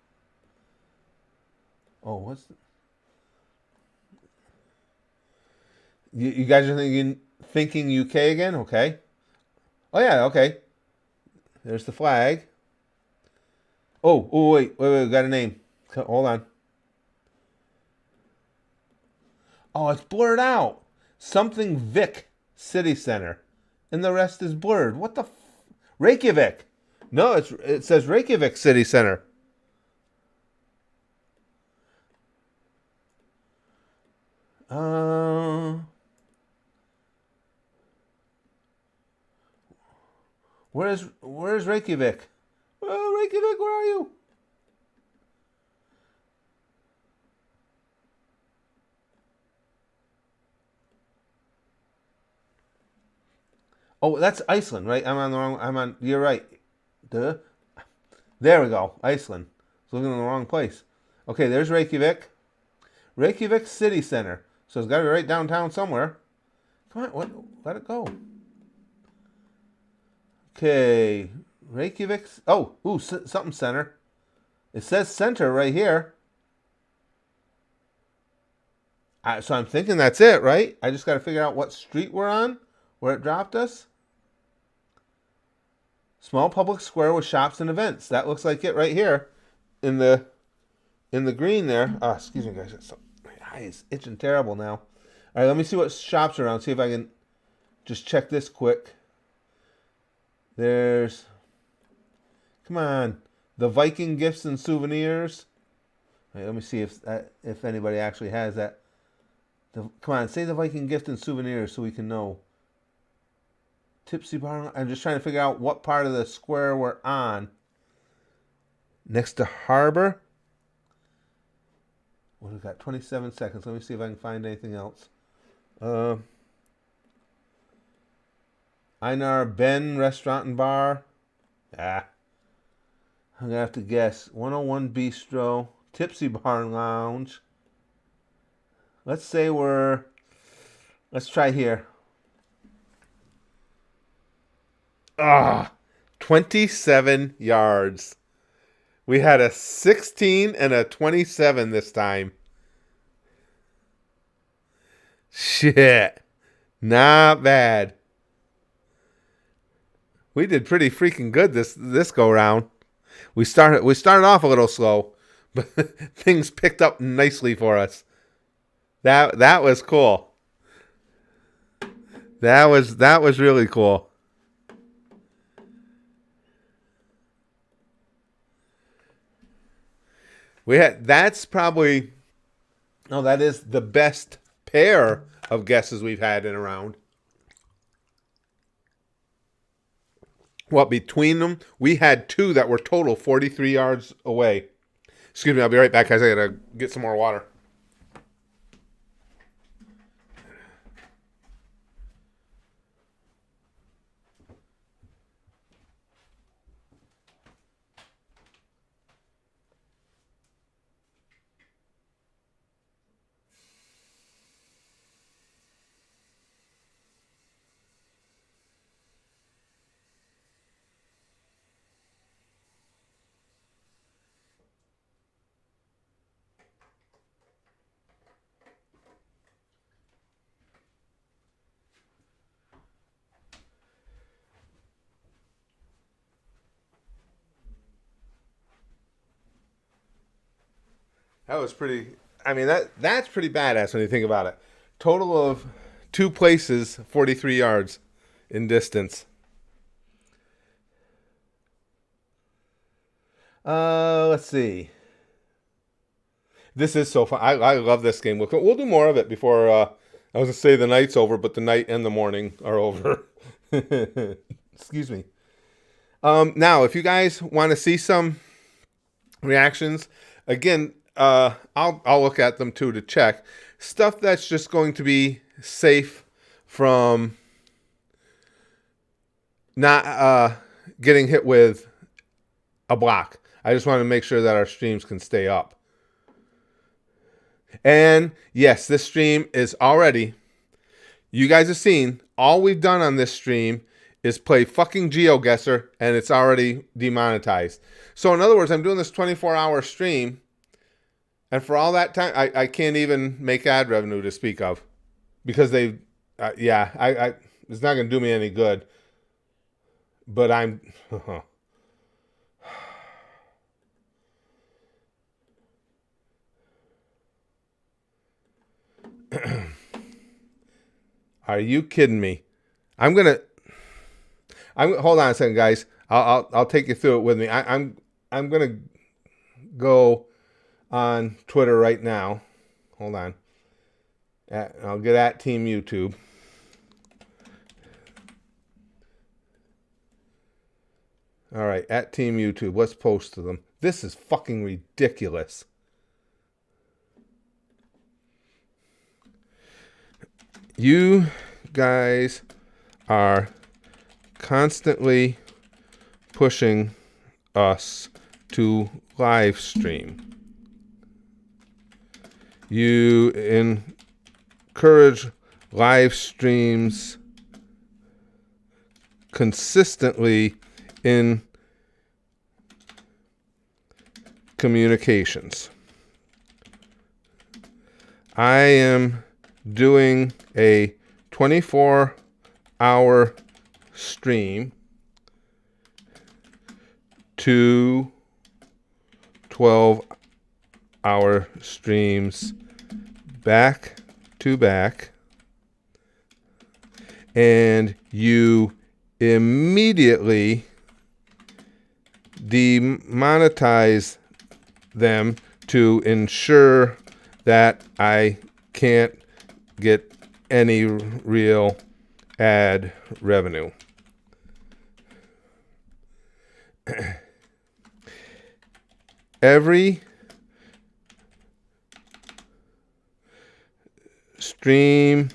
Oh, what's... You guys are thinking UK again? Okay. Oh, yeah, okay. There's the flag. Oh, wait, we got a name. Hold on. Oh, it's blurred out. Something Vic City Center. And the rest is blurred. What the... Reykjavik. No, it says Reykjavik City Center. Where's Reykjavik? Oh, Reykjavik, where are you? Oh, that's Iceland, right? You're right. Duh. There we go. Iceland. I was looking in the wrong place. Okay, there's Reykjavik. Reykjavik City Center. So it's got to be right downtown somewhere. Come on, let it go. Okay, Reykjavik. Something center. It says center right here. So I'm thinking that's it, right? I just got to figure out what street we're on, where it dropped us. Small public square with shops and events. That looks like it right here, in the green there. Excuse me, guys. My eye is itching terrible now. All right, let me see what shops are around. See if I can just check this quick. There's, come on, the Viking Gifts and Souvenirs. All right, let me see if anybody actually has that. Come on, say the Viking Gift and Souvenirs so we can know. Tipsy Bar. I'm just trying to figure out what part of the square we're on. Next to Harbor. What we got? 27 seconds. Let me see if I can find anything else. Einar Ben Restaurant and Bar. I'm going to have to guess. 101 Bistro. Tipsy Bar and Lounge. Let's try here. 27 yards. We had a 16 and a 27 this time. Shit. Not bad. We did pretty freaking good this go round. We started off a little slow, but things picked up nicely for us. That was cool. That was really cool. That's probably, no, that is the best pair of guesses we've had in a round. What, between them, we had two that were total 43 yards away. Excuse me, I'll be right back, guys. I gotta get some more water. That was pretty. I mean, that's pretty badass when you think about it. Total of 2 places, 43 yards in distance. Let's see. This is so fun. I love this game. We'll do more of it before. I was gonna say the night's over, but the night and the morning are over. Excuse me. Now, if you guys want to see some reactions, again, I'll look at them too to check stuff that's just going to be safe from not getting hit with a block. I just want to make sure that our streams can stay up. And yes, this stream is already, you guys have seen, all we've done on this stream is play fucking GeoGuessr, and it's already demonetized. So in other words, I'm doing this 24-hour stream, and for all that time, I can't even make ad revenue to speak of. Because they, it's not going to do me any good. But I'm... Are you kidding me? I'm hold on a second, guys. I'll take you through it with me. I'm gonna go on Twitter right now. Hold on. I'll get at Team YouTube. All right, at Team YouTube. Let's post to them. This is fucking ridiculous. You guys are constantly pushing us to live stream. You encourage live streams consistently in communications. I am doing a 24-hour stream, 2 12-hour streams back to back, and you immediately demonetize them to ensure that I can't get any real ad revenue. Every stream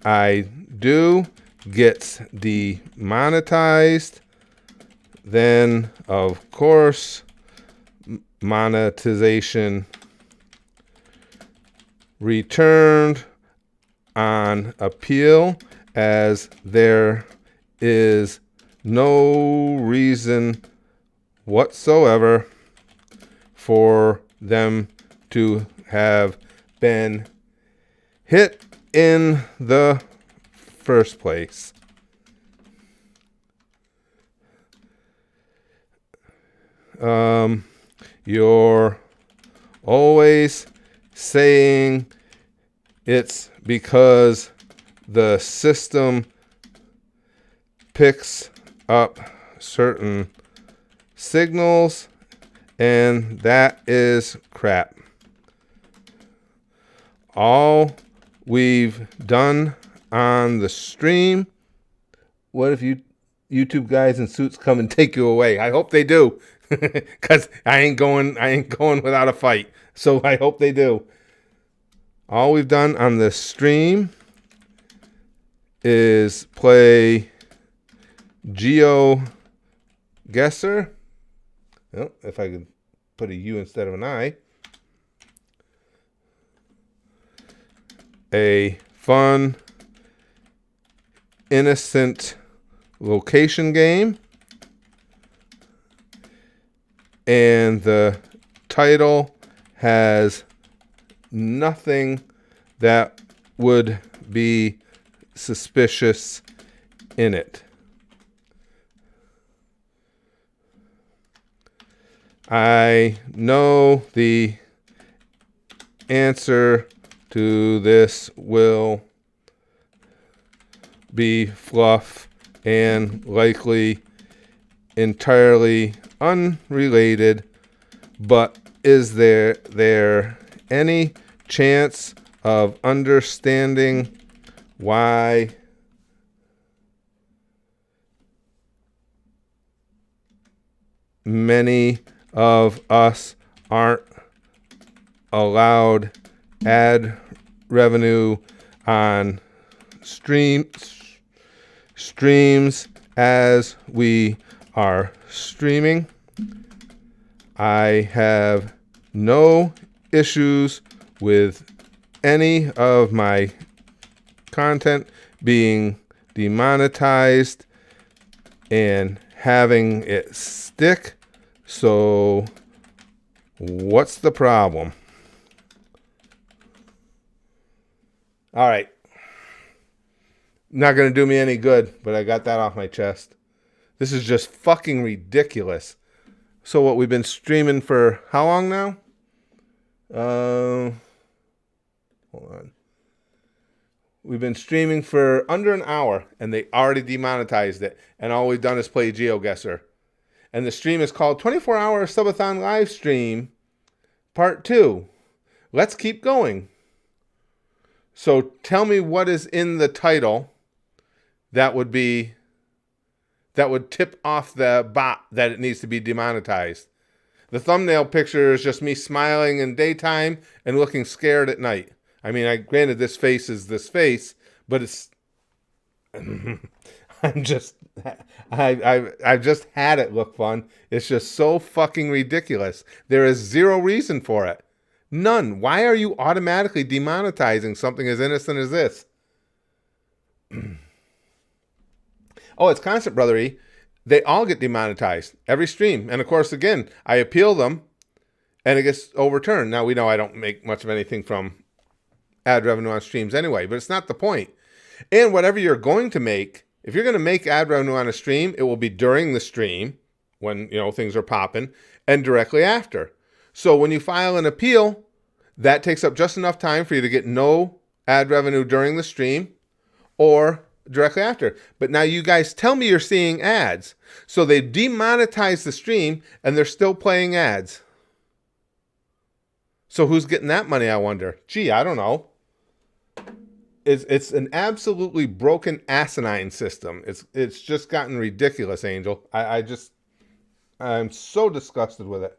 I do gets demonetized. Then, of course, monetization returned on appeal, as there is no reason whatsoever for them to have been hit in the first place. You're always saying it's because the system picks up certain signals, and that is crap. All we've done on the stream. What if you YouTube guys in suits come and take you away? I hope they do, because I ain't going without a fight. So I hope they do. All we've done on the stream is play Geo Guesser. Oh, if I could put a U instead of an I. A fun, innocent location game. And the title has nothing that would be suspicious in it. I know the answer to this will be fluff and likely entirely unrelated, but is there any chance of understanding why many of us aren't allowed ad revenue on streams as we are streaming? I have no issues with any of my content being demonetized and having it stick. So what's the problem? All right. Not going to do me any good, but I got that off my chest. This is just fucking ridiculous. So what, we've been streaming for how long now? Hold on. We've been streaming for under an hour, and they already demonetized it. And all we've done is play GeoGuessr. And the stream is called 24-Hour Subathon Live Stream Part 2. Let's keep going. So tell me what is in the title that would tip off the bot that it needs to be demonetized. The thumbnail picture is just me smiling in daytime and looking scared at night. I mean, granted this face is this face, but it's I've just had it look fun. It's just so fucking ridiculous. There is zero reason for it. None. Why are you automatically demonetizing something as innocent as this? Oh, it's Constant Brothery. They all get demonetized. Every stream. And of course, again, I appeal them and it gets overturned. Now, we know I don't make much of anything from ad revenue on streams anyway, but it's not the point. And whatever you're going to make, if you're going to make ad revenue on a stream, it will be during the stream when, things are popping, and directly after. So when you file an appeal, that takes up just enough time for you to get no ad revenue during the stream or directly after. But now you guys tell me you're seeing ads. So they demonetize the stream and they're still playing ads. So who's getting that money, I wonder? Gee, I don't know. It's an absolutely broken, asinine system. It's just gotten ridiculous, Angel. I'm so disgusted with it.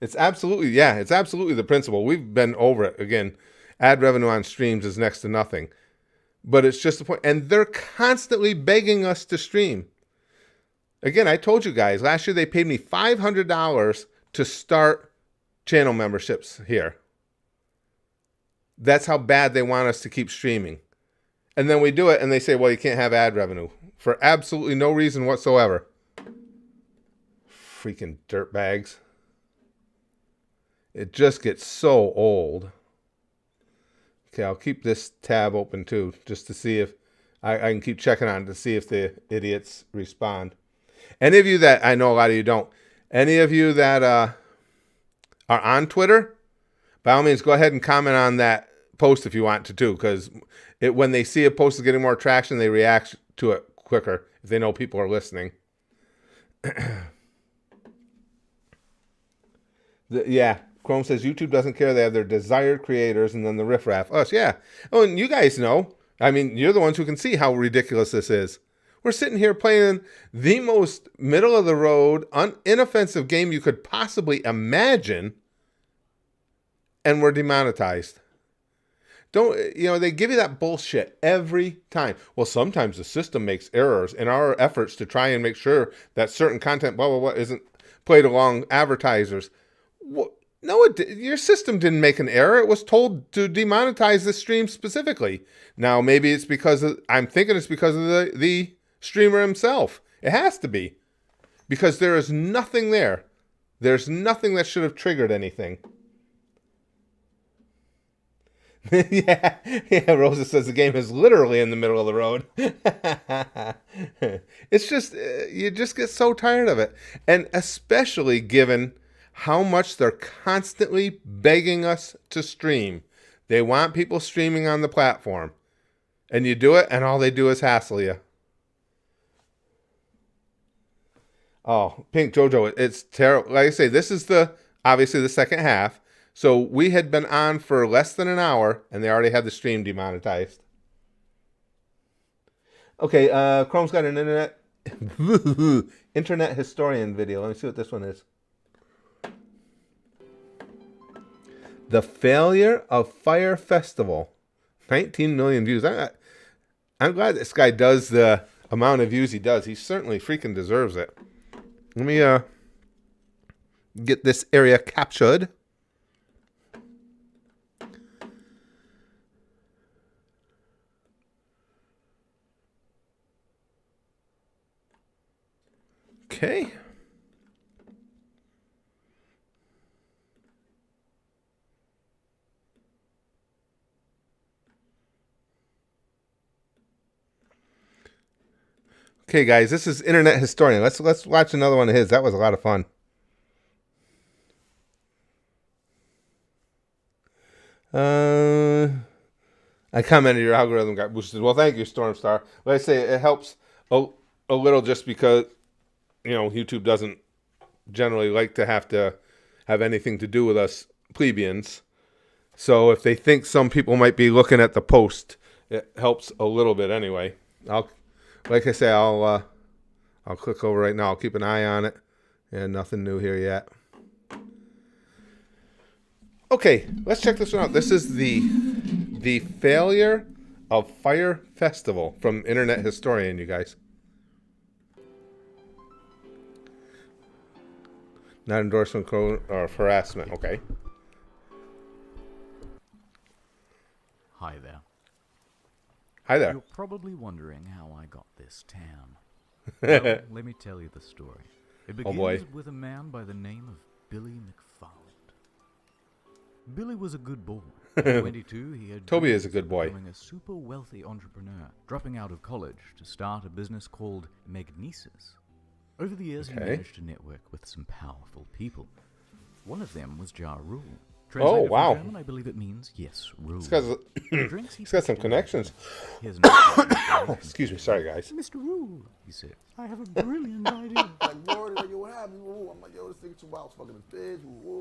It's absolutely the principle. We've been over it. Again, ad revenue on streams is next to nothing. But it's just the point. And they're constantly begging us to stream. Again, I told you guys, last year they paid me $500 to start channel memberships here. That's how bad they want us to keep streaming. And then we do it and they say, well, you can't have ad revenue for absolutely no reason whatsoever. Freaking dirtbags. It just gets so old. Okay, I'll keep this tab open too, just to see if I can keep checking on it to see if the idiots respond. Any of you that, I know a lot of you don't, any of you that are on Twitter, by all means, go ahead and comment on that post if you want to too, because when they see a post is getting more traction, they react to it quicker if they know people are listening. Yeah, Chrome says YouTube doesn't care. They have their desired creators and then the riffraff. Us, yeah. Oh, and you guys know. I mean, you're the ones who can see how ridiculous this is. We're sitting here playing the most middle-of-the-road, inoffensive game you could possibly imagine, and we're demonetized. They give you that bullshit every time. Well, sometimes the system makes errors in our efforts to try and make sure that certain content, blah, blah, blah, isn't played along advertisers. No, your system didn't make an error. It was told to demonetize the stream specifically. Now, maybe it's because I'm thinking it's because of the streamer himself. It has to be. Because there is nothing there. There's nothing that should have triggered anything. yeah, Rosa says the game is literally in the middle of the road. It's just, you just get so tired of it. And especially given how much they're constantly begging us to stream. They want people streaming on the platform. And you do it, and all they do is hassle you. Oh, Pink Jojo, it's terrible. Like I say, this is obviously the second half. So we had been on for less than an hour, and they already had the stream demonetized. Okay, Chrome's got an internet historian video. Let me see what this one is. The Failure of Fire Festival. 19 million views. I'm glad this guy does the amount of views he does. He certainly freaking deserves it. Let me get this area captured. Okay. Okay, guys, this is Internet Historian. Let's watch another one of his. That was a lot of fun. I commented your algorithm got boosted. Well, thank you, Stormstar. Like I say, it helps a little just because, YouTube doesn't generally like to have anything to do with us plebeians. So if they think some people might be looking at the post, it helps a little bit anyway. Like I say, I'll click over right now. I'll keep an eye on it. And nothing new here yet. Okay, let's check this one out. This is the Failure of Fire Festival from Internet Historian, you guys. Not endorsement or harassment. Okay. Hi there. Hi there. You're probably wondering how I got this tan. Well, let me tell you the story. It begins with a man by the name of Billy McFarland. Billy was a good boy. At 22, he had Toby is a good boy. Becoming a super wealthy entrepreneur, dropping out of college to start a business called Magnesis. Over the years, he managed to network with some powerful people. One of them was Ja Rule. Oh, wow. From German, I believe it means yes, rule. He's got some connections. Excuse me, sorry guys. Mr. Rule, he said, I have a brilliant idea.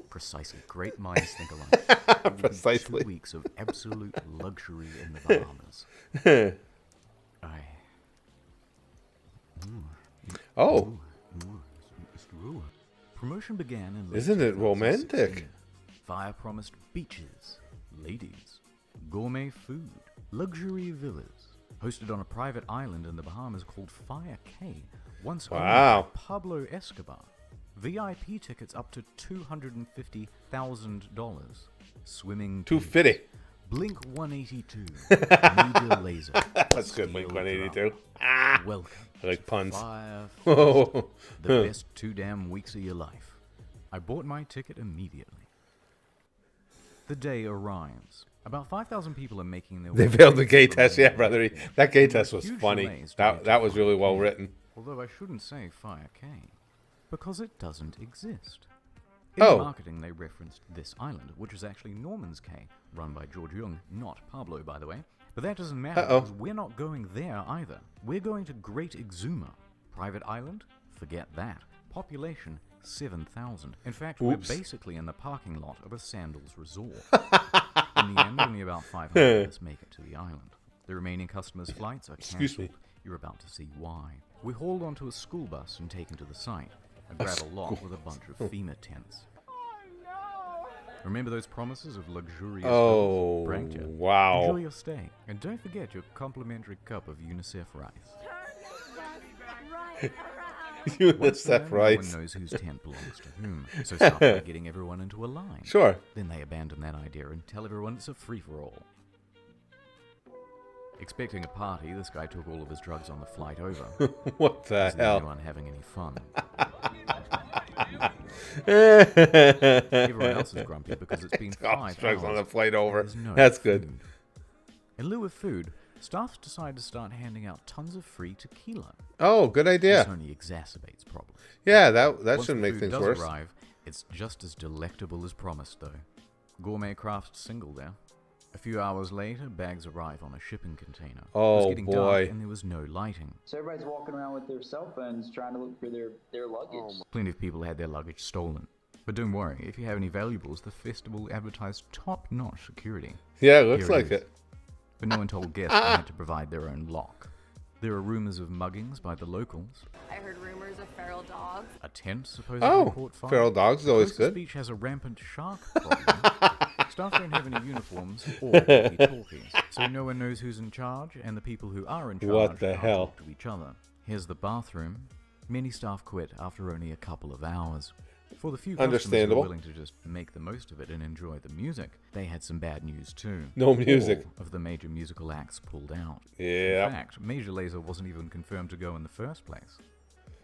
Precisely. Great minds think alike. Precisely. 2 weeks of absolute luxury in the Bahamas. Mr. Rule. Promotion began in Isn't it romantic? Fire promised beaches, ladies, gourmet food, luxury villas, hosted on a private island in the Bahamas called Fire Cay, once owned by Pablo Escobar. VIP tickets up to $250,000. Swimming. $250,000. Blink 182. Media laser. That's good, Blink 182. Welcome. I like puns. Fire Fest, the best 2 damn weeks of your life. I bought my ticket immediately. The day arrives. About 5,000 people are making their way. They failed the gay to test. Yeah, brother. That gay There test were was huge funny. delays to get That to was really Fire well K. written. Although I shouldn't say Fire K, because it doesn't exist. In the marketing, they referenced this island, which is actually Norman's Cay, run by George Jung, not Pablo, by the way. But that doesn't matter, because we're not going there either. We're going to Great Exuma. Private island? Forget that. Population, 7,000. In fact, we're basically in the parking lot of a sandals resort. In the end, only about 500 of us make it to the island. The remaining customers' flights are cancelled. You're about to see why. We're hauled onto a school bus and taken to the site. A gravel lot with a bunch of FEMA tents. Remember those promises of luxurious villas? Pranked you. Wow. Enjoy your stay. And don't forget your complimentary cup of UNICEF rice. UNICEF rice. No one knows whose tent belongs to whom, so start by getting everyone into a line. Sure. Then they abandon that idea and tell everyone it's a free-for-all. Expecting a party, this guy took all of his drugs on the flight over. What the Isn't hell? anyone having any fun? Everyone else is grumpy because it's been 5 drugs hours. on the flight over. There's no That's good. food. In lieu of food, staff decide to start handing out tons of free tequila. Oh, good idea. This only exacerbates problems. Yeah, that Once shouldn't the make food things does worse. arrive, it's just as delectable as promised, though. Gourmet craft single there. A few hours later, bags arrive on a shipping container. It was Oh, getting boy. dark and there was no lighting. So everybody's walking around with their cell phones trying to look for their luggage. Plenty of people had their luggage stolen. But don't worry, if you have any valuables, the festival advertised top-notch security. Yeah, it looks Here it like is. it. But no one told guests they had to provide their own lock. There are rumors of muggings by the locals. I heard rumors of feral dogs. A tent supposedly Oh, caught fire. feral dogs is always The good. beach has a rampant shark problem. Staff don't have any uniforms or walkie-talkies, so no one knows who's in charge, and the people who are in charge What the can't hell? talk to each other. Here's the bathroom. Many staff quit after only a couple of hours. For the few customers who Understandable. were willing to just make the most of it and enjoy the music, they had some bad news too. No music. All of the major musical acts pulled out. Yeah. In fact, Major Lazer wasn't even confirmed to go in the first place.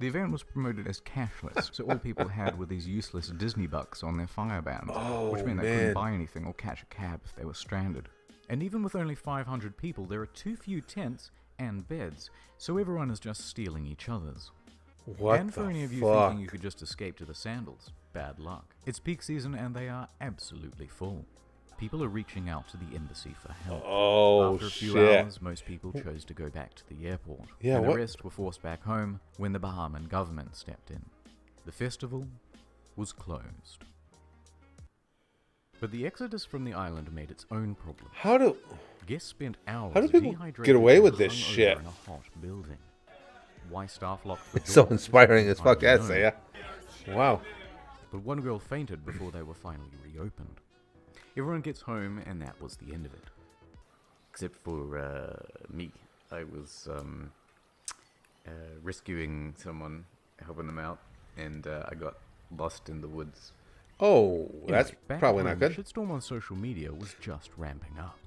The event was promoted as cashless, so all people had were these useless Disney bucks on their fire bands, which meant they man. couldn't buy anything or catch a cab if they were stranded. And even with only 500 people, there are too few tents and beds, so everyone is just stealing each other's. What And for the any of you fuck? thinking you could just escape to the sandals, bad luck. It's peak season and they are absolutely full. People are reaching out to the embassy for help. Oh, After a few shit. hours, most people chose to go back to the airport. Yeah, and what- the rest were forced back home when the Bahamian government stepped in. The festival was closed. But the exodus from the island made its own problem. How do... Guests spent hours How do people dehydrated get away and with this hung over shit? in a hot building. Why staff locked the It's so doors is inspiring as hard fuck to know. essay, yeah. Wow. But one girl fainted before they were finally reopened. Everyone gets home, and that was the end of it. Except for me. I was rescuing someone, helping them out, and I got lost in the woods. Oh, that's Anyway, back probably at not home, good. The shitstorm on social media was just ramping up.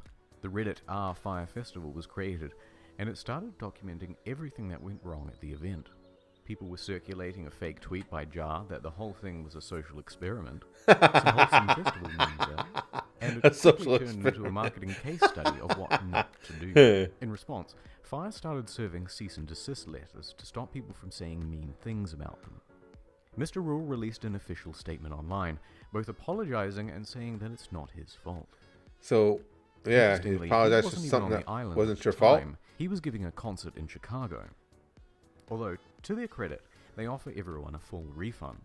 The Reddit R Fire Festival was created, and it started documenting everything that went wrong at the event. People were circulating a fake tweet by Jar that the whole thing was a social experiment. Some wholesome festival memes there. And A it quickly social turned into a marketing case study of what not to do. In response, Fire started serving cease and desist letters to stop people from saying mean things about them. Mr. Rule released an official statement online, both apologizing and saying that it's not his fault. So, yeah, he Interestingly, apologized for wasn't even something on that the island wasn't at your the fault. time. He was giving a concert in Chicago. Although, to their credit, they offer everyone a full refund.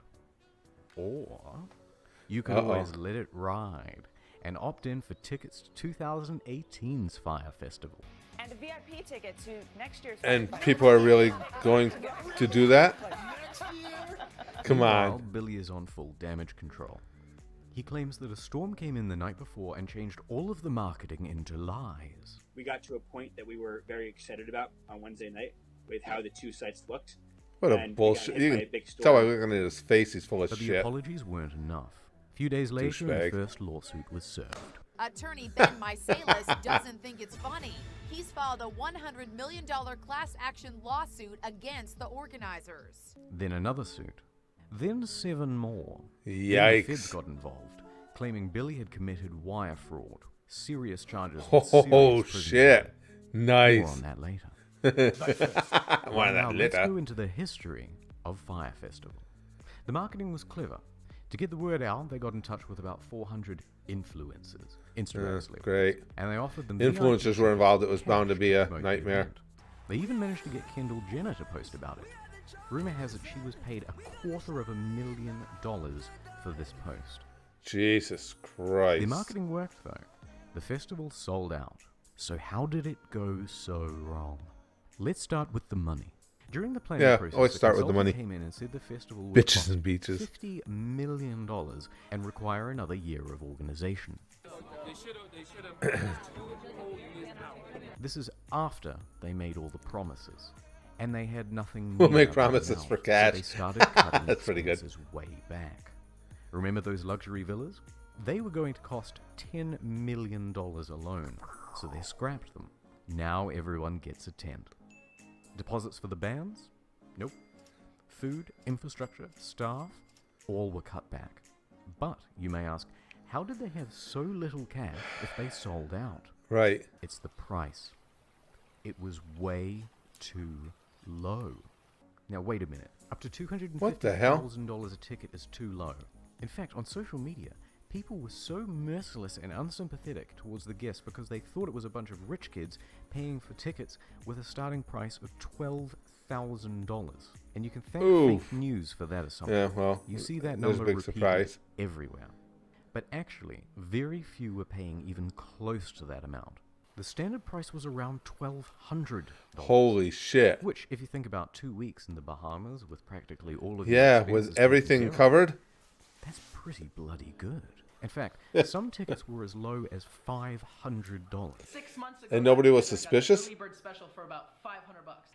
Or, you could always let it ride and opt in for tickets to 2018's Fire Festival. And a VIP ticket to next year's And Fire people are really going to do that? Come Meanwhile, on. Billy is on full damage control. He claims that a storm came in the night before and changed all of the marketing into lies. We got to a point that we were very excited about on Wednesday night with how the two sites looked. What a And we got bullshit. hit You by can a big tell by storm. looking at his face, he's full of But the shit. apologies weren't enough. A few days later, the Douchebag. first lawsuit was served. Attorney Ben Misalis doesn't think it's funny. He's filed a $100 million class action lawsuit against the organizers. Then another suit. Then 7 more. Then the Yikes. feds got involved, claiming Billy had committed wire fraud. Serious charges. With serious Oh, prison shit. time. More Nice. on that later. One Now, that let's later. go into the history of Fire Festival. The marketing was clever. To get the word out, they got in touch with about 400 influencers, Instagram celebrities, Great. and they offered them Influencers VIP were tickets involved. It and was bound to cash be a promote the nightmare. event. They even managed to get Kendall Jenner to post about it. Rumor has it she was paid $250,000 for this post. Jesus Christ. The marketing worked though. The festival sold out. So how did it go so wrong? Let's start with the money. During the planning Yeah, process, always the start with the consultant money. came in and said the festival would Bitches cost and beaches. $50 million and require another year of organization. This is after they made all the promises, and they had nothing. We'll near make that promises amount, for so cash. they started cutting That's pretty good. expenses way back. Remember those luxury villas? They were going to cost $10 million alone, so they scrapped them. Now everyone gets a tent. Deposits for the bands? Nope. Food, infrastructure, staff, all were cut back. But, you may ask, how did they have so little cash if they sold out? Right. It's the price. It was way too low. Now, wait a minute. Up to What the hell? $250,000 a ticket is too low. In fact, on social media, people were so merciless and unsympathetic towards the guests because they thought it was a bunch of rich kids paying for tickets with a starting price of $12,000. And you can thank Oof. fake news for that assumption. Yeah, well, You see that there's a number big repeated surprise. everywhere. But actually, very few were paying even close to that amount. The standard price was around $1,200. Holy shit. Which, if you think about 2 weeks in the Bahamas with practically all of Yeah, your was expenses taken everything care of, covered? that's pretty bloody good. In fact, some tickets were as low as $500. 6 months ago, And nobody was I got an suspicious? early bird special for about $500,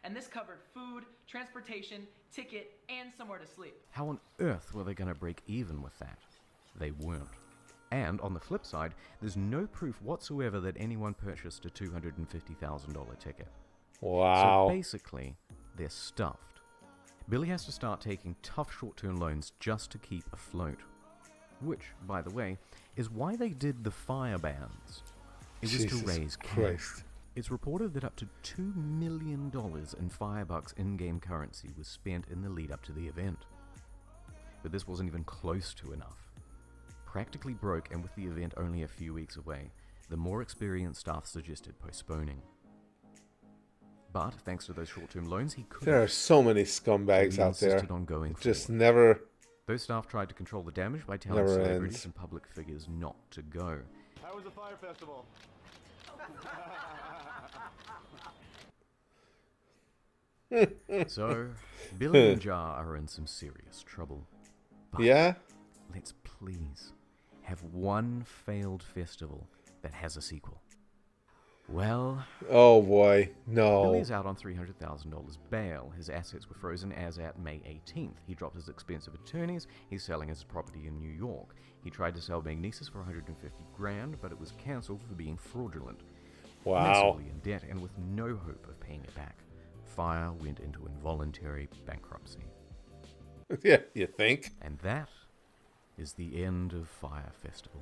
and this covered food, transportation, ticket, and somewhere to sleep. How on earth were they going to break even with that? They weren't. And on the flip side, there's no proof whatsoever that anyone purchased a $250,000 ticket. Wow. So basically, they're stuffed. Billy has to start taking tough short-term loans just to keep afloat. Which, by the way, is why they did the fire bans. It was Jesus to raise cash. Christ. It's reported that up to $2 million in Firebucks in-game currency was spent in the lead up to the event. But this wasn't even close to enough. Practically broke, and with the event only a few weeks away, the more experienced staff suggested postponing. But thanks to those short-term loans, he could. There are so many scumbags out there. On going Just forward. never. Those staff tried to control the damage by telling Never celebrities ends. and public figures not to go. How was the fire festival? So, Billy and Jar are in some serious trouble. But Yeah? let's please have one failed festival that has a sequel. Well, Oh boy. No. Billy is out on $300,000 bail. His assets were frozen as at May 18th. He dropped his expensive attorneys. He's selling his property in New York. He tried to sell Magnesis for $150,000, but it was cancelled for being fraudulent. Wow. Massively in debt and with no hope of paying it back. Fire went into involuntary bankruptcy. Yeah, you think? And that is the end of Fire Festival.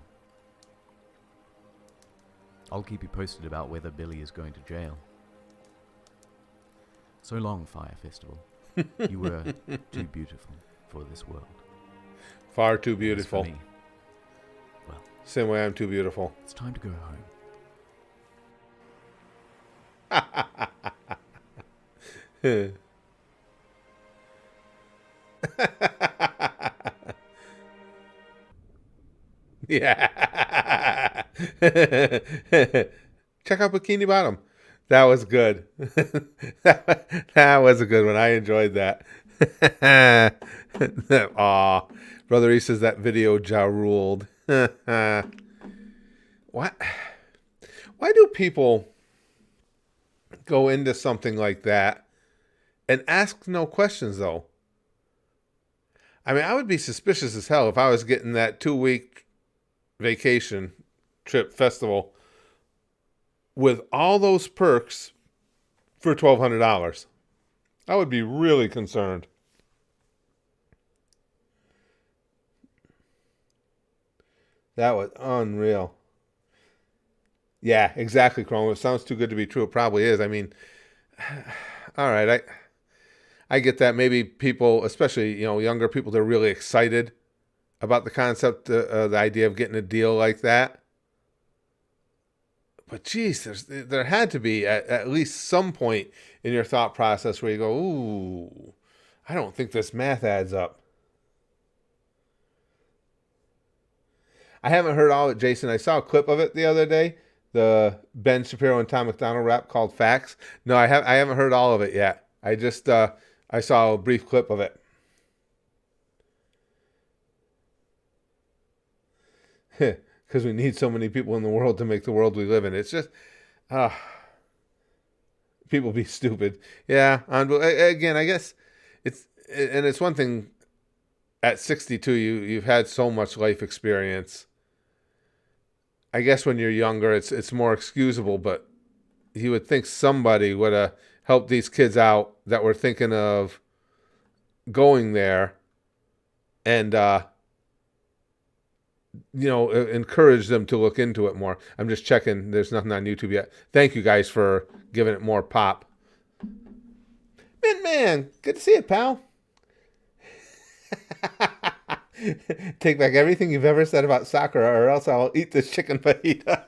I'll keep you posted about whether Billy is going to jail. So long, Fire Festival. You were too beautiful for this world. Far too As for beautiful. me, well, Same way I'm too beautiful. it's time to go home. Yeah. Check out Bikini Bottom. That was good. That was a good one. I enjoyed that. Aw. Brother E says that video ja ruled. What? Why do people go into something like that and ask no questions, though? I mean, I would be suspicious as hell if I was getting that 2-week vacation trip festival with all those perks for $1,200. I would be really concerned. That was unreal. Yeah, exactly, Chrome. If it sounds too good to be true, it probably is. I mean, all right, I get that. Maybe people, especially younger people, they're really excited about the concept, the idea of getting a deal like that. But geez, there had to be at least some point in your thought process where you go, ooh, I don't think this math adds up. I haven't heard all of it, Jason. I saw a clip of it the other day, the Ben Shapiro and Tom McDonald rap called Facts. No, I haven't heard all of it yet. I just I saw a brief clip of it. Because we need so many people in the world to make the world we live in. It's just, people be stupid. Yeah, again, I guess it's one thing. At 62, you've had so much life experience. I guess when you're younger, it's more excusable. But you would think somebody would have helped these kids out that were thinking of going there, and encourage them to look into it more. I'm just checking. There's nothing on YouTube yet. Thank you guys for giving it more pop. Man, good to see you, pal. Take back everything you've ever said about soccer, or else I'll eat this chicken fajita.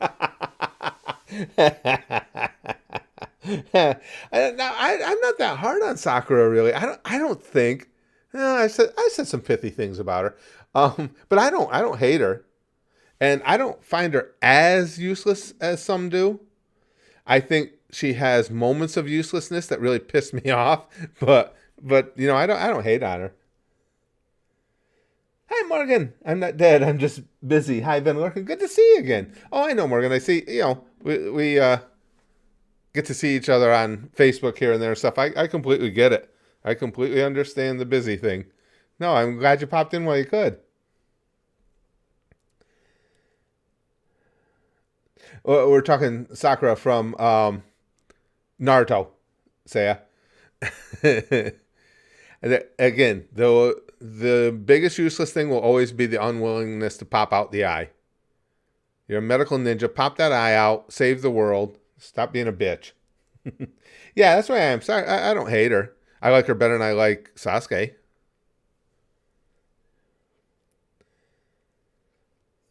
I'm not that hard on Sakura, really. I don't think. I said some pithy things about her, but I don't hate her, and I don't find her as useless as some do. I think she has moments of uselessness that really piss me off, but I don't hate on her. Hi, Morgan. I'm not dead. I'm just busy. Hi, Ben Lurkin. Good to see you again. Oh, I know, Morgan. I see, we get to see each other on Facebook here and there and stuff. I completely get it. I completely understand the busy thing. No, I'm glad you popped in while you could. We're talking Sakura from Naruto, Saya. Again, the biggest useless thing will always be the unwillingness to pop out the eye. You're a medical ninja. Pop that eye out. Save the world. Stop being a bitch. Yeah, that's why I am. Sorry, I don't hate her. I like her better than I like Sasuke.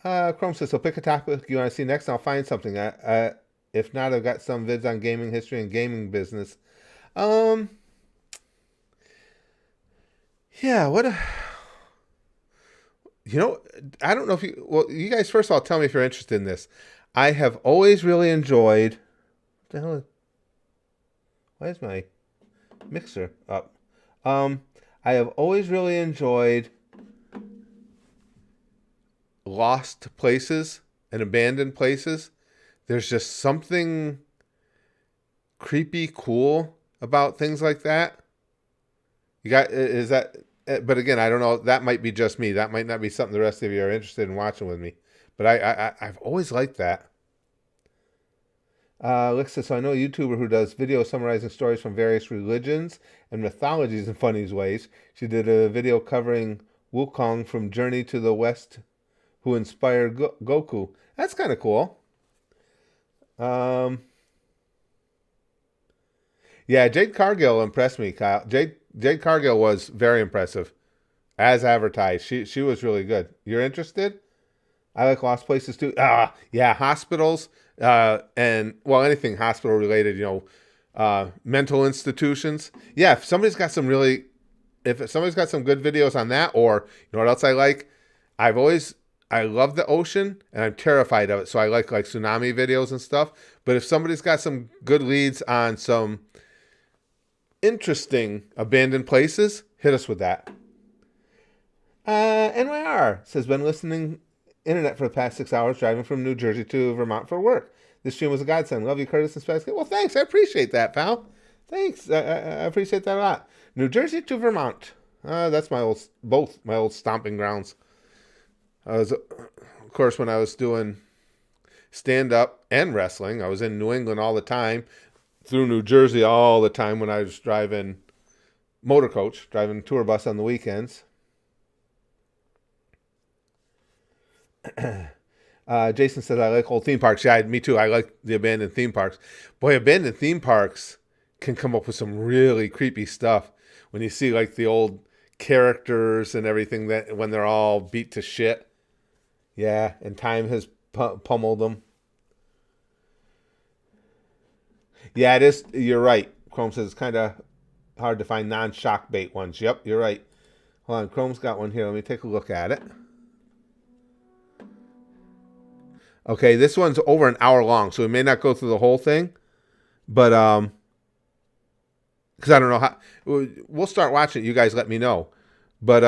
Chrome says, so pick a topic you want to see next and I'll find something. If not, I've got some vids on gaming history and gaming business. Yeah, I don't know if you guys, first of all, tell me if you're interested in this. I have always really enjoyed, what the hell, why is my mixer up? I have always really enjoyed lost places and abandoned places. There's just something creepy cool about things like that. But again, I don't know. That might be just me. That might not be something the rest of you are interested in watching with me. But I've always liked that. Alexa, so I know a YouTuber who does videos summarizing stories from various religions and mythologies in funny ways. She did a video covering Wukong from Journey to the West, who inspired Goku. That's kind of cool. Yeah, Jade Cargill impressed me, Kyle. Jade Cargill was very impressive, as advertised. She was really good. You're interested? I like Lost Places too. Yeah, hospitals and anything hospital related. Mental institutions. Yeah, if somebody's got some good videos on that, or what else I like? I love the ocean and I'm terrified of it, so I like tsunami videos and stuff. But if somebody's got some good leads on some interesting abandoned places, hit us with that. NYR says, been listening internet for the past 6 hours, driving from New Jersey to Vermont for work. This stream was a godsend. Love you, Curtis and Spassky. Well, thanks. I appreciate that, pal. Thanks. I appreciate that a lot. New Jersey to Vermont. That's both my old stomping grounds. Of course, when I was doing stand-up and wrestling, I was in New England all the time, through New Jersey all the time when I was driving motor coach, driving tour bus on the weekends. Jason says, I like old theme parks. Yeah, me too. I like the abandoned theme parks. Boy, abandoned theme parks can come up with some really creepy stuff. When you see like the old characters and everything that when they're all beat to shit. Yeah, and time has pummeled them. Yeah, it is. You're right. Chrome says it's kind of hard to find non-shock bait ones. Yep, you're right. Hold on, Chrome's got one here. Let me take a look at it. Okay, this one's over an hour long, so we may not go through the whole thing, but because I don't know how. We'll start watching it. You guys let me know, but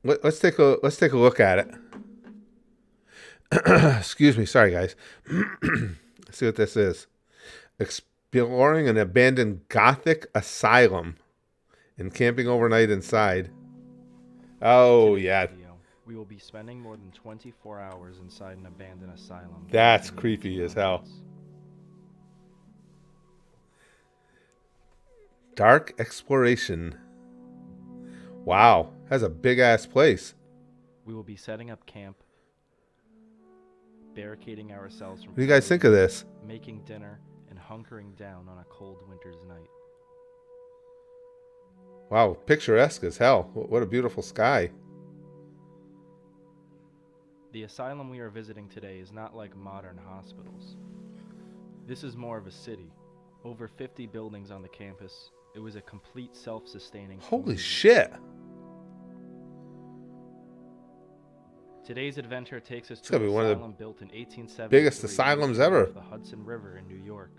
let's take a look at it. Excuse me, sorry guys. Let's see what this is. Exploring an abandoned Gothic asylum and camping overnight inside. Oh yeah. We will be spending more than 24 hours inside an abandoned asylum. That's creepy as hell. Dark exploration. Wow, that's a big ass place. We will be setting up camp, barricading ourselves from. What do you guys think of this? Making dinner and hunkering down on a cold winter's night. Wow, picturesque as hell. What a beautiful sky. The asylum we are visiting today is not like modern hospitals. This is more of a city. Over 50 buildings on the campus. It was a complete self-sustaining Holy community. shit. Today's adventure takes us It's to gonna an be one of the asylum built in 1870. biggest asylums ever. The Hudson River in New York.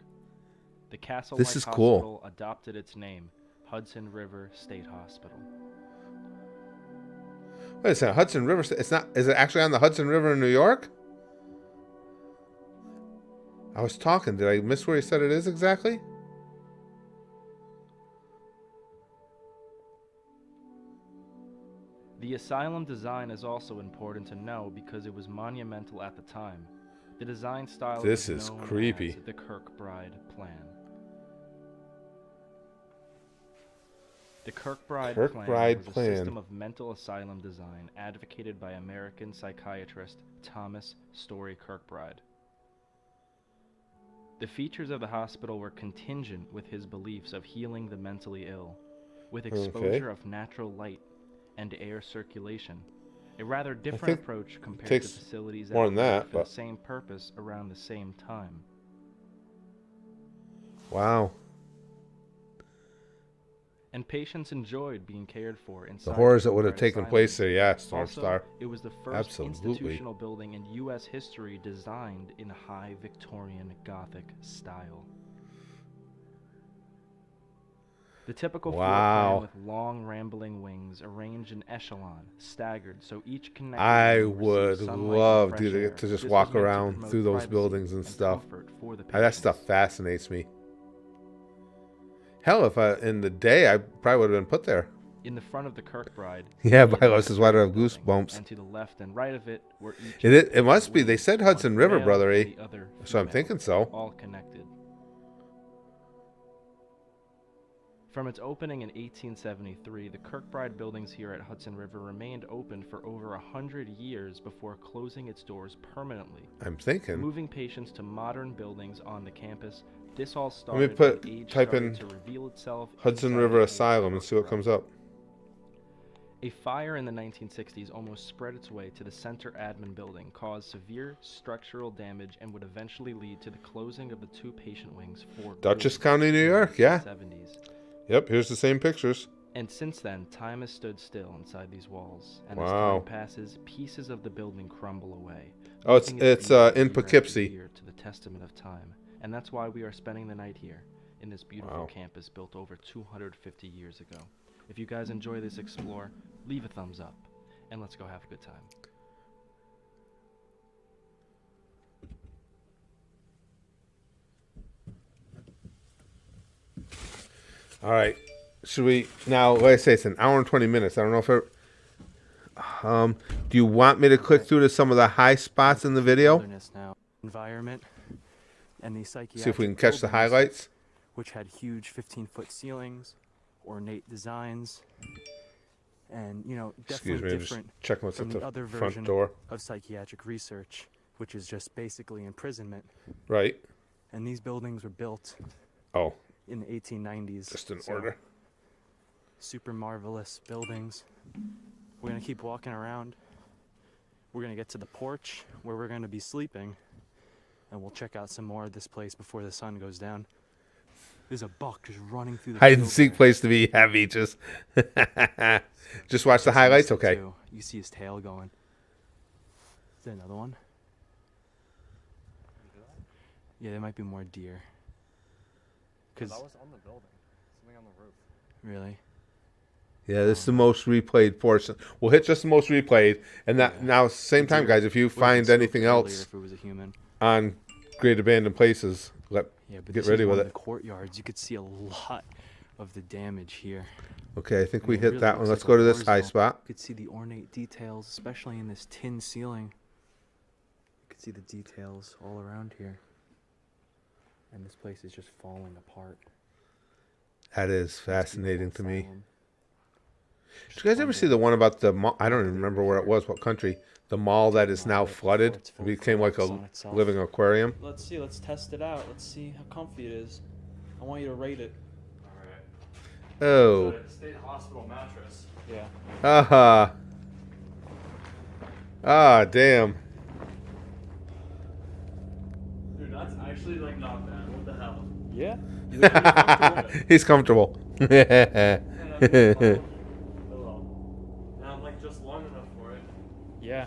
The castle This is hospital cool. adopted its name, Hudson River State Hospital. Wait a second, Hudson River. It's not. Is it actually on the Hudson River in New York? I was talking. Did I miss where he said it is exactly? The asylum design is also important to know because it was monumental at the time. The design style This is known creepy. as the Kirkbride Plan. The Kirkbride Plan was a system of mental asylum design advocated by American psychiatrist Thomas Story Kirkbride. The features of the hospital were contingent with his beliefs of healing the mentally ill, with exposure of natural light and air circulation. A rather different approach compared to facilities more than that, for the same purpose around the same time. Wow. And patients enjoyed being cared for inside The horrors that the would have Kirkbride taken Asylum. place there, yeah, Also, Stormstar. it was the first Absolutely. institutional building in U.S. history designed in high Victorian Gothic style. The typical floor plan with long rambling wings arranged in echelon, staggered, so each connected I room would received sunlight and love fresh to air. get to just This was walk meant to around promote through those privacy buildings and stuff. comfort for the That stuff patients. fascinates me. Hell, if in the day I probably would have been put there. In the front of the Kirkbride, Yeah, but this is why I have goosebumps. and to the left and right of it were each It must be. They said Hudson one River, male brother, eh? and the other So I'm female, thinking so. all connected. From its opening in 1873, the Kirkbride buildings here at Hudson River remained open for over 100 years before closing its doors permanently. I'm thinking. Moving patients to modern buildings on the campus, this all Let me started when age type started in to reveal itself Hudson inside River the Asylum and see what Kirkbride. comes up. A fire in the 1960s almost spread its way to the center admin building, caused severe structural damage, and would eventually lead to the closing of the two patient wings for Dutchess good County, New in the York, yeah. 1970s. Yep, here's the same pictures. And since then, time has stood still inside these walls, and as Wow. time passes, pieces of the building crumble away. Oh, it's leaving its in beauty year after Poughkeepsie. year to the testament of time, and that's why we are spending the night here in this beautiful Wow. campus built over 250 years ago. If you guys enjoy this explore, leave a thumbs up, and let's go have a good time. All right. Should we now? Like I say, it's an hour and 20 minutes. I don't know if it. Do you want me to click through to some of the high spots in the video? Now. Environment and the psychiatric See if we can catch the buildings, highlights. which had huge 15-foot ceilings, ornate designs, And, you know, Excuse definitely me, I'm just different checking what's from at the the other front version door. of psychiatric research, which is just basically imprisonment. Right. And these buildings were built Oh, in the 1890s. just in so order. Super marvelous buildings. We're going to keep walking around. We're going to get to the porch where we're going to be sleeping. And we'll check out some more of this place before the sun goes down. There's a buck just running through the Hide and field seek there. place to be heavy. Just watch the highlights. Okay. Too. You see his tail going. Is there another one? Yeah, there might be more deer. Cause that was on the building. Something on the roof. Really? Yeah, this is the most replayed portion. We'll hit just the most replayed, and that now same time, guys. If you find anything else if it was a human. on Great Abandoned Places, But get this ready is with one of it. the courtyards. You could see a lot of the damage here. Okay, I think I we mean, it hit really that one. looks Let's like go a to this war high zone. spot. You could see the ornate details, especially in this tin ceiling. You could see the details all around here. And this place is just falling apart. That is fascinating to me. Asylum. Did you guys ever see the one about the mall? I don't even remember where it was, what country. The mall that is now flooded. It became like a living aquarium. Let's see. Let's test it out. Let's see how comfy it is. I want you to rate it. Oh. It's a state hospital mattress. Yeah. Ah. Ah, damn. Dude, that's actually like not bad. What the hell? Yeah. He's comfortable. And I'm like just long enough for it. Yeah.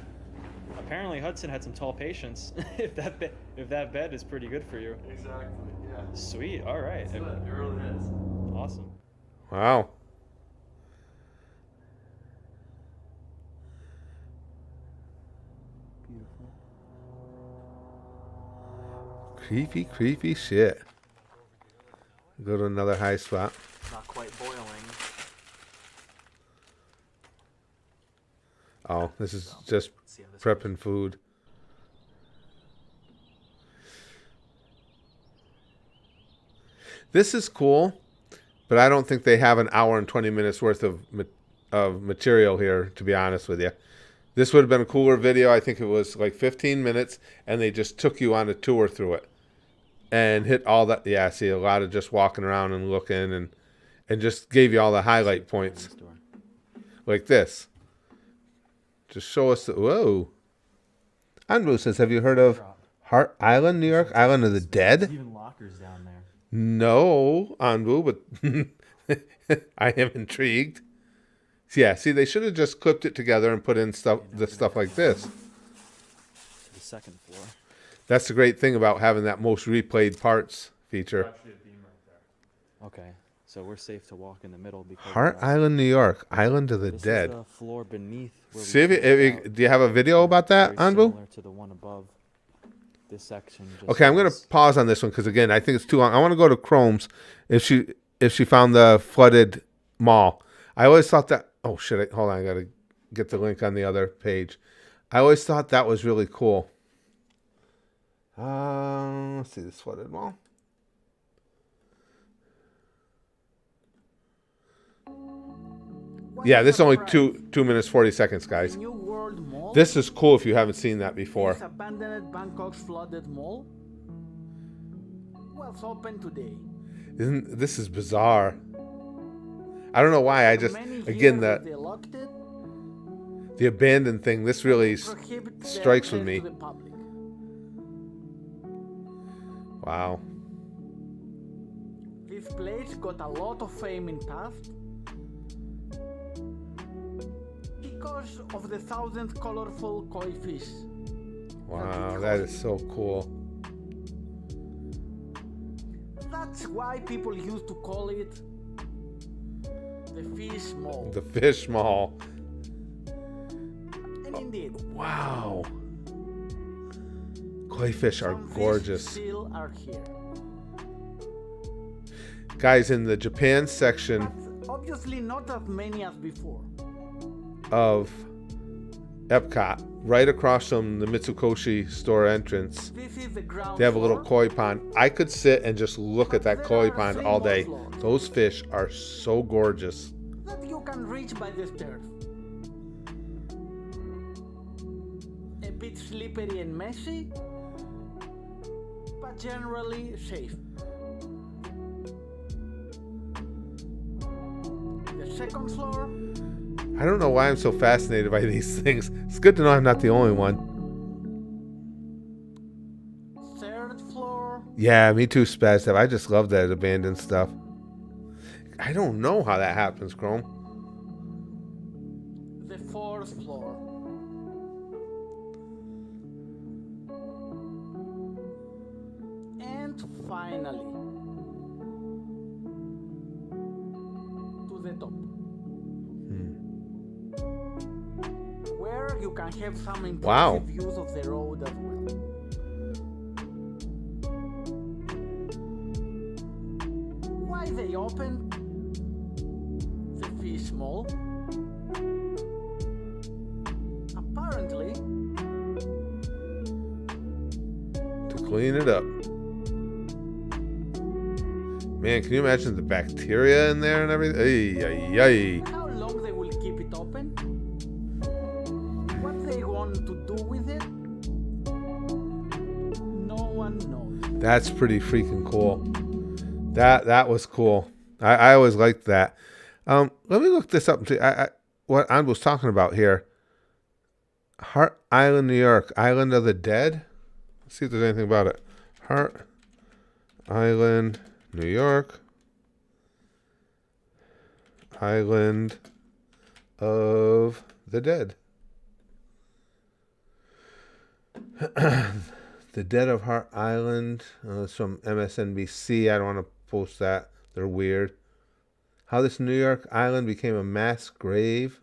Apparently Hudson had some tall patients. if that bed is pretty good for you. Exactly. Yeah. Sweet. All right. It really is. Awesome. Wow. Beautiful. Creepy, creepy shit. Go to another high spot. Not quite boiling. Oh, this is just prepping food. This is cool, but I don't think they have an hour and 20 minutes worth of material here, to be honest with you. This would have been a cooler video. I think it was like 15 minutes, and they just took you on a tour through it and hit all that. Yeah, I see a lot of just walking around and looking and just gave you all the highlight points like this. Just show us. Whoa. Andrew says, have you heard of Hart Island, New York? Island of the Dead? There's even lockers down there. No, Anbu, but I am intrigued. Yeah, see, they should have just clipped it together and put in stuff like this. To the second floor. That's the great thing about having that most replayed parts feature. Okay, so we're safe to walk in the middle because Hart Island, New York, Island of the this Dead. is the floor beneath. Where See, do you have a video about that, very Anbu? similar to the one above. This section. Just Okay, I'm gonna pause on this one because again, I think it's too long. I want to go to Chrome's if she found the flooded mall. I always thought that. Oh shit! Hold on, I gotta get the link on the other page. I always thought that was really cool. Let's see this flooded mall. Yeah, this is only 2 minutes 40 seconds, guys. This is cool if you haven't seen that before. This abandoned Bangkok's flooded mall was open today. This is bizarre? I don't know why. I just again the abandoned thing. This really strikes with me. Wow. This place got a lot of fame in past because of the 1,000 colorful koi fish. Wow, that is so cool. That's why people used to call it the fish mall. The fish mall. And indeed. Wow. Koi fish are gorgeous. Still are here. Guys, in the Japan section But obviously not as many as before. of Epcot, right across from the Mitsukoshi store entrance, This is the ground they have a little floor. koi pond. I could sit and just look at that koi pond all day. Those fish are so gorgeous. that you can reach by the stairs. A bit slippery and messy, but generally safe. The second floor. I don't know why I'm so fascinated by these things. It's good to know I'm not the only one. Third floor. Yeah, me too, Spaz. I just love that abandoned stuff. I don't know how that happens, Chrome. The fourth floor. And finally, to the top. Where you can have some impressive views of the road as well. Why they opened the fish small? Apparently, to clean it up. Man, can you imagine the bacteria in there and everything? Ay, ay, ay. How long they will keep it open? What they want to do with it? No one knows. That's pretty freaking cool. That was cool. I always liked that. Let me look this up and see what I was talking about here. Hart Island, New York, Island of the Dead. Let's see if there's anything about it. Hart Island, New York, Island of the Dead. The Dead of Hart Island. It's from MSNBC. I don't want to post that. They're weird. How this New York island became a mass grave.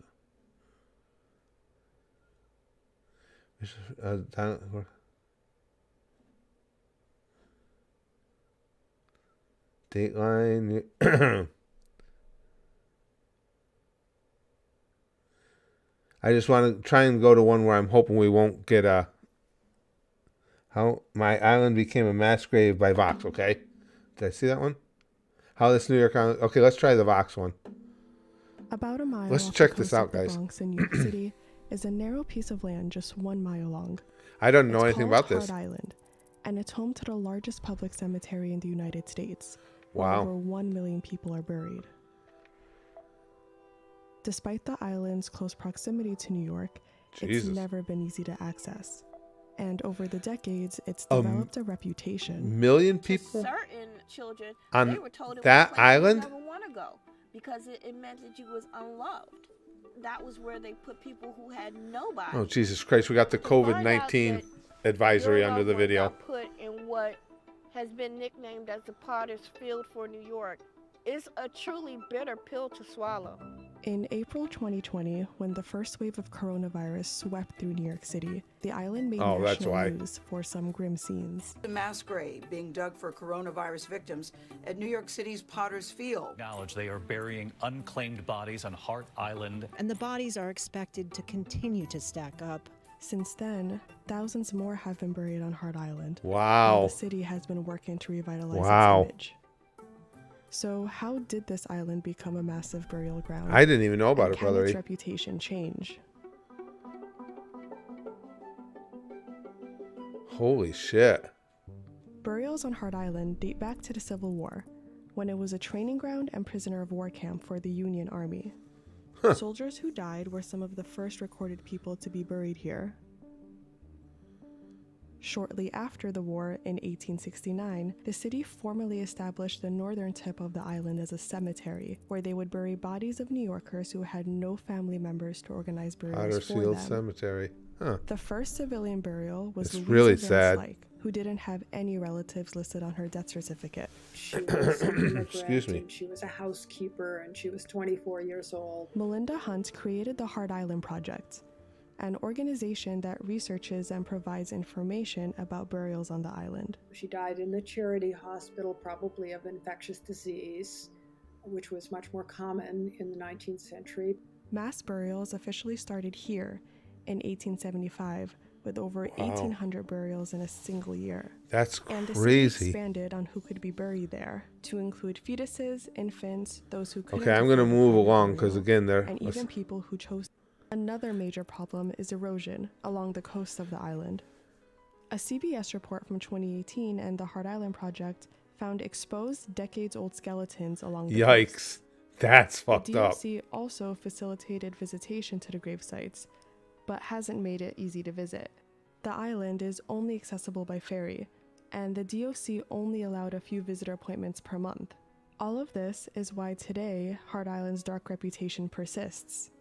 Dateline. I just want to try and go to one where I'm hoping we won't get a... How my island became a mass grave by Vox, okay? Did I see that one? How this New York island... Okay, let's try the Vox one. About a mile Let's off check the this coast out, of the guys. Bronx in New York City is a narrow piece of land just 1 mile long. I don't know anything called about this. Hart Island, and it's home to the largest public cemetery in the United States. Wow. Where over 1 million people are buried. Despite the island's close proximity to New York, Jesus. it's never been easy to access. And over the decades, it's developed a reputation. Million people Certain children, on they were told it that was a place island? you never want to go because it meant that you was unloved. That was where they put people who had nobody. Oh, Jesus Christ. We got the COVID-19 advisory under the video. Put in what has been nicknamed as the Potter's Field for New York is a truly bitter pill to swallow. In April 2020, when the first wave of coronavirus swept through New York City, the island made national news for some grim scenes. The mass grave being dug for coronavirus victims at New York City's Potter's Field. Acknowledge they are burying unclaimed bodies on Hart Island. And the bodies are expected to continue to stack up. Since then, thousands more have been buried on Hart Island. Wow. The city has been working to revitalize its image. So how did this island become a massive burial ground? I didn't even know about it, brother. Can its reputation change? Holy shit. Burials on Hart Island date back to the Civil War, when it was a training ground and prisoner of war camp for the Union Army. Soldiers who died were some of the first recorded people to be buried here. Shortly after the war, in 1869, the city formally established the northern tip of the island as a cemetery, where they would bury bodies of New Yorkers who had no family members to organize burials Potter's for Field them. Cemetery. Huh. The first civilian burial was It's Louisa really Van sad. Slyke, who didn't have any relatives listed on her death certificate. She was an immigrant, Excuse me. and she was a housekeeper, and she was 24 years old. Melinda Hunt created the Hart Island Project, an organization that researches and provides information about burials on the island. She died in a charity hospital, probably of infectious disease, which was much more common in the 19th century. Mass burials officially started here in 1875 with over 1,800 burials in a single year. That's And the city crazy. expanded on who could be buried there to include fetuses, infants, those who couldn't Okay, I'm going to afford a move private along because, burial, again, and even people who chose. Another major problem is erosion along the coast of the island. A CBS report from 2018 and the Hart Island Project found exposed decades-old skeletons along the Yikes. coast. That's fucked the up. DOC also facilitated visitation to the grave sites, but hasn't made it easy to visit. The island is only accessible by ferry, and the DOC only allowed a few visitor appointments per month. All of this is why today Hart Island's dark reputation persists.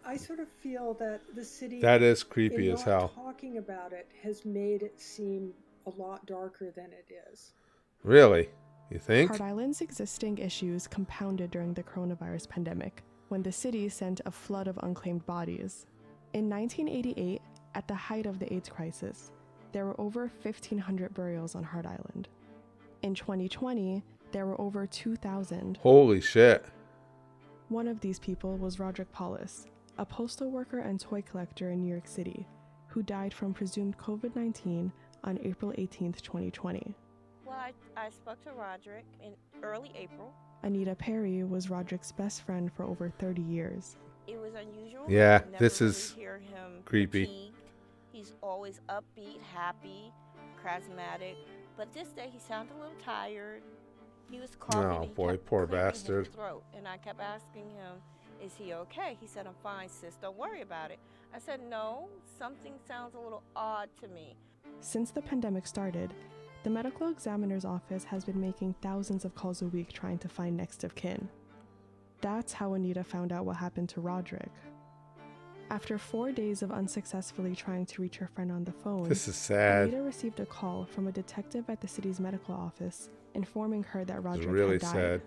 I sort of feel that the city, That is creepy in as not hell. talking about it, has made it seem a lot darker than it is. Really? You think? Hart Island's existing issues compounded during the coronavirus pandemic, when the city sent a flood of unclaimed bodies. In 1988, at the height of the AIDS crisis, there were over 1,500 burials on Hart Island. In 2020, there were over 2,000. Holy shit. One of these people was Roderick Paulus, a postal worker and toy collector in New York City, who died from presumed COVID-19 on April 18, 2020. Well, I spoke to Roderick in early April. Anita Perry was Roderick's best friend for over 30 years. It was unusual. Yeah, Never this really is hear him creepy. fatigued. He's always upbeat, happy, charismatic. But this day he sounded a little tired. He was coughing. Oh, and he boy, kept poor clearing bastard. His throat. And I kept asking him, is he okay? He said, I'm fine, sis. Don't worry about it. I said, no, something sounds a little odd to me. Since the pandemic started, the medical examiner's office has been making thousands of calls a week trying to find next of kin. That's how Anita found out what happened to Roderick. After 4 days of unsuccessfully trying to reach her friend on the phone, This is sad. Anita received a call from a detective at the city's medical office informing her that It's Roderick really had died. sad.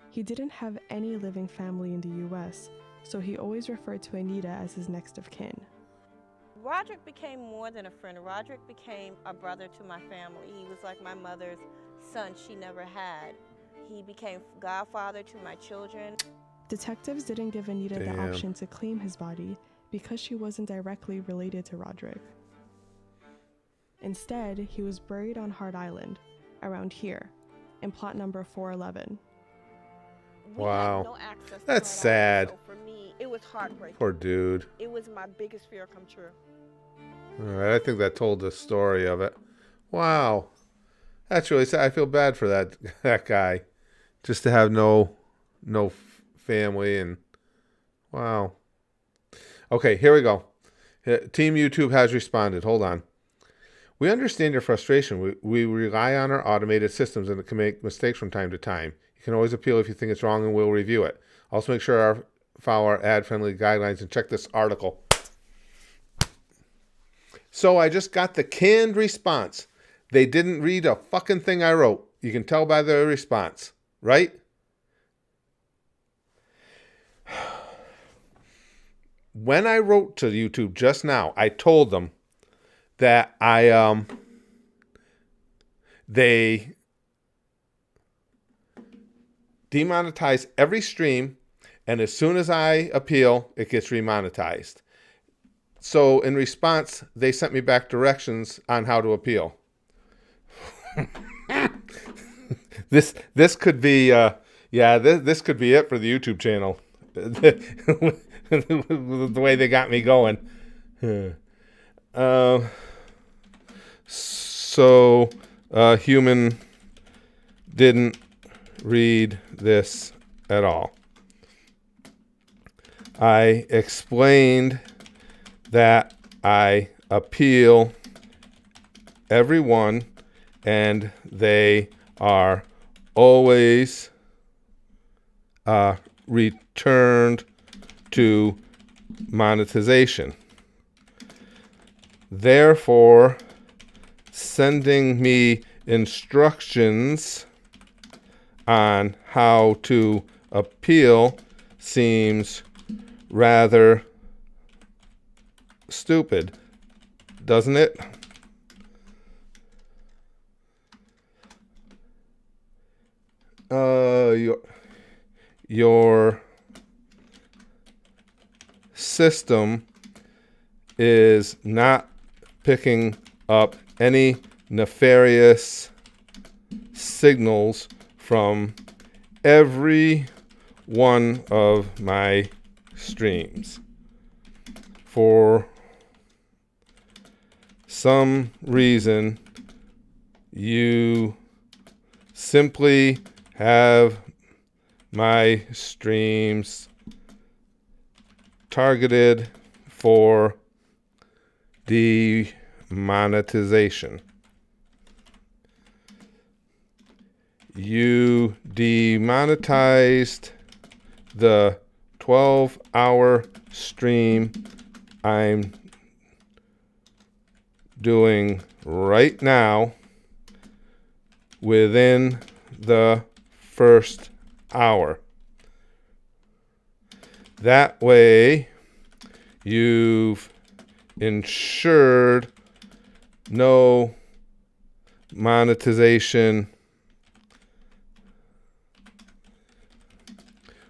He didn't have any living family in the US, so he always referred to Anita as his next of kin. Roderick became more than a friend. Roderick became a brother to my family. He was like my mother's son she never had. He became godfather to my children. Detectives didn't give Anita the Damn. option to claim his body because she wasn't directly related to Roderick. Instead, he was buried on Hart Island, around here, in plot number 411. Wow. No access to That's Hart sad. Island, so for me, it was heartbreaking. Poor dude. It was my biggest fear come true. All right, I think that told the story of it. Wow. That's really sad. I feel bad for that guy. Just to have no family and wow. Okay, here we go. Team YouTube has responded. Hold on. We understand your frustration. We rely on our automated systems and it can make mistakes from time to time. You can always appeal if you think it's wrong and we'll review it. Also make sure follow our ad-friendly guidelines and check this article. So I just got the canned response. They didn't read a fucking thing I wrote. You can tell by their response, right? When I wrote to YouTube just now, I told them that they demonetize every stream, and as soon as I appeal, it gets remonetized. So in response, they sent me back directions on how to appeal. This could be this could be it for the YouTube channel. The way they got me going. So human didn't read this at all. I explained that I appeal everyone and they are always returned to monetization. Therefore, sending me instructions on how to appeal seems rather stupid, doesn't it? Your system is not picking up any nefarious signals from every one of my streams. For some reason, you simply have my streams targeted for demonetization. You demonetized the 12-hour stream I'm doing right now within the first hour. That way, you've ensured no monetization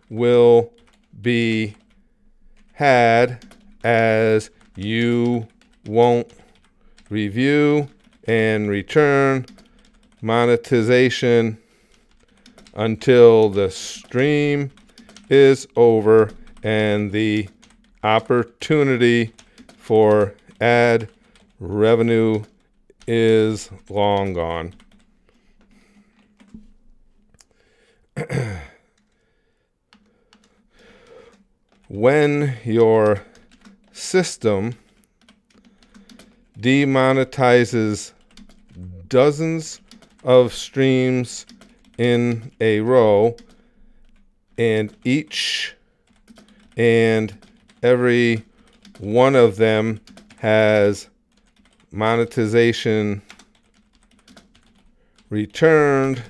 will be had, as you won't review and return monetization until the stream is over and the opportunity for ad revenue is long gone. When your system demonetizes dozens of streams in a row, and each and every one of them has monetization returned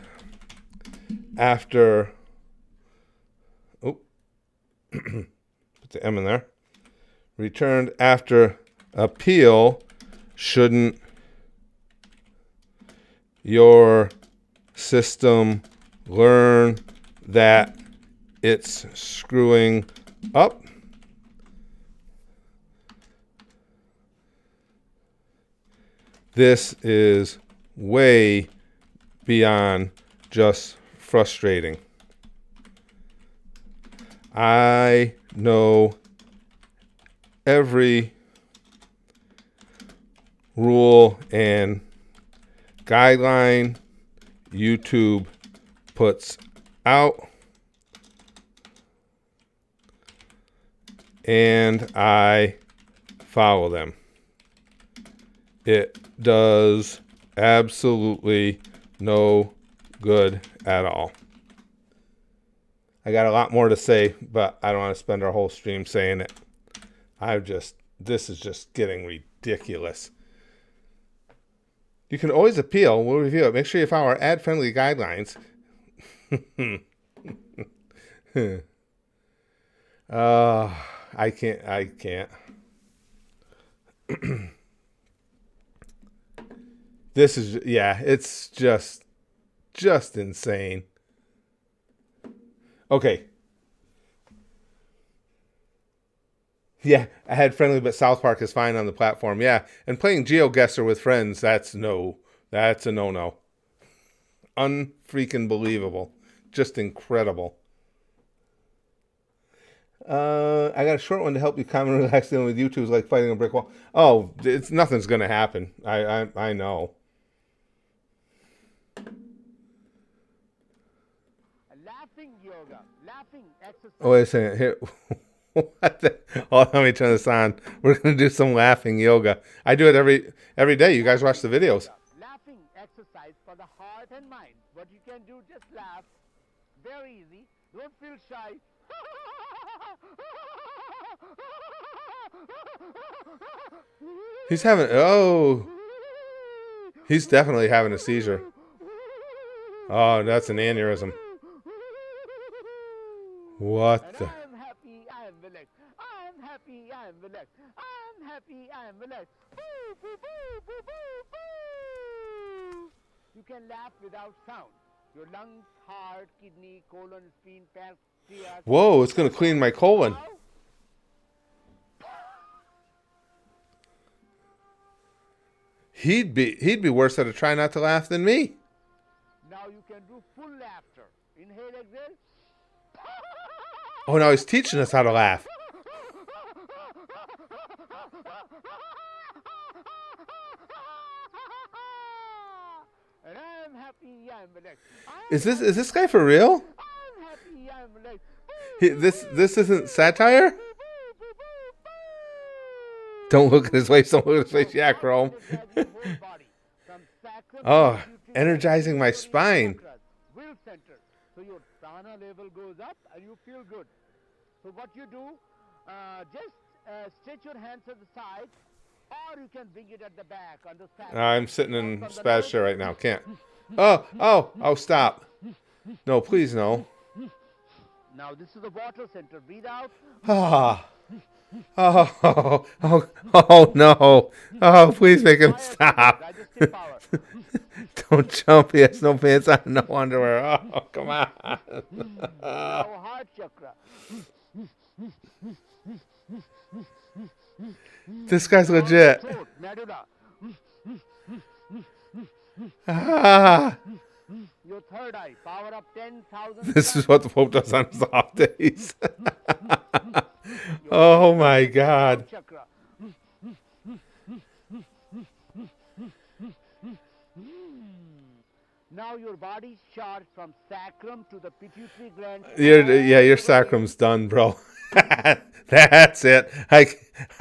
after put the M in there, returned after appeal, shouldn't your system learn that it's screwing up? This is way beyond just frustrating. I know every rule and guideline YouTube puts out, and I follow them. It does absolutely no good at all. I got a lot more to say, but I don't want to spend our whole stream saying it. This is just getting ridiculous. You can always appeal. We'll review it. Make sure you follow our ad-friendly guidelines. I can't. This is, it's just insane. Okay. Yeah, I had friendly, but South Park is fine on the platform. Yeah, and playing GeoGuessr with friends, that's a no-no. Unfreaking believable. Just incredible. I got a short one to help you calm and relax. Dealing with YouTube is like fighting a brick wall. Oh, nothing's going to happen. I know. Oh, wait a second. Here. What the? Oh, let me turn this on. We're going to do some laughing yoga. I do it every day. You guys watch the videos. Laughing exercise for the heart and mind. What you can do, just laugh. Very easy. Don't feel shy. He's definitely having a seizure. Oh, that's an aneurysm. What the? I am happy, I am relaxed. I am happy, I am relaxed. I am happy, I am relaxed. Boo, boo, boo, boo, boo, boo. You can laugh without sound. Your lungs, heart, kidney, colon, spleen, pancreas. Whoa, it's going to clean my colon. He'd be worse at a try not to laugh than me. Now you can do full laughter. Inhale, exhale. Oh, now he's teaching us how to laugh. And I'm happy, I'm relaxed. Is this guy for real? I'm happy, I'm relaxed. This isn't satire? Don't look at his face. Don't look at his face. Yeah, Chrome. Oh, energizing my spine. Will center. So your prana level goes up and you feel good. So what you do, just stretch your hands at the side, or you can bring it at the back on the side. I'm sitting in spaz chair right now. Can't. Oh, stop. No, please, no. Now this is the water center. Breathe out. Oh no. Oh, please make him stop. Don't jump. He has no pants on, no underwear. Oh, come on. Now heart chakra. This guy's legit. Your third eye. Power up 10,000. This is what the Pope does on his off days. Oh my God. Now your body's charged from sacrum to the pituitary gland. Your sacrum's done, bro. That's it. I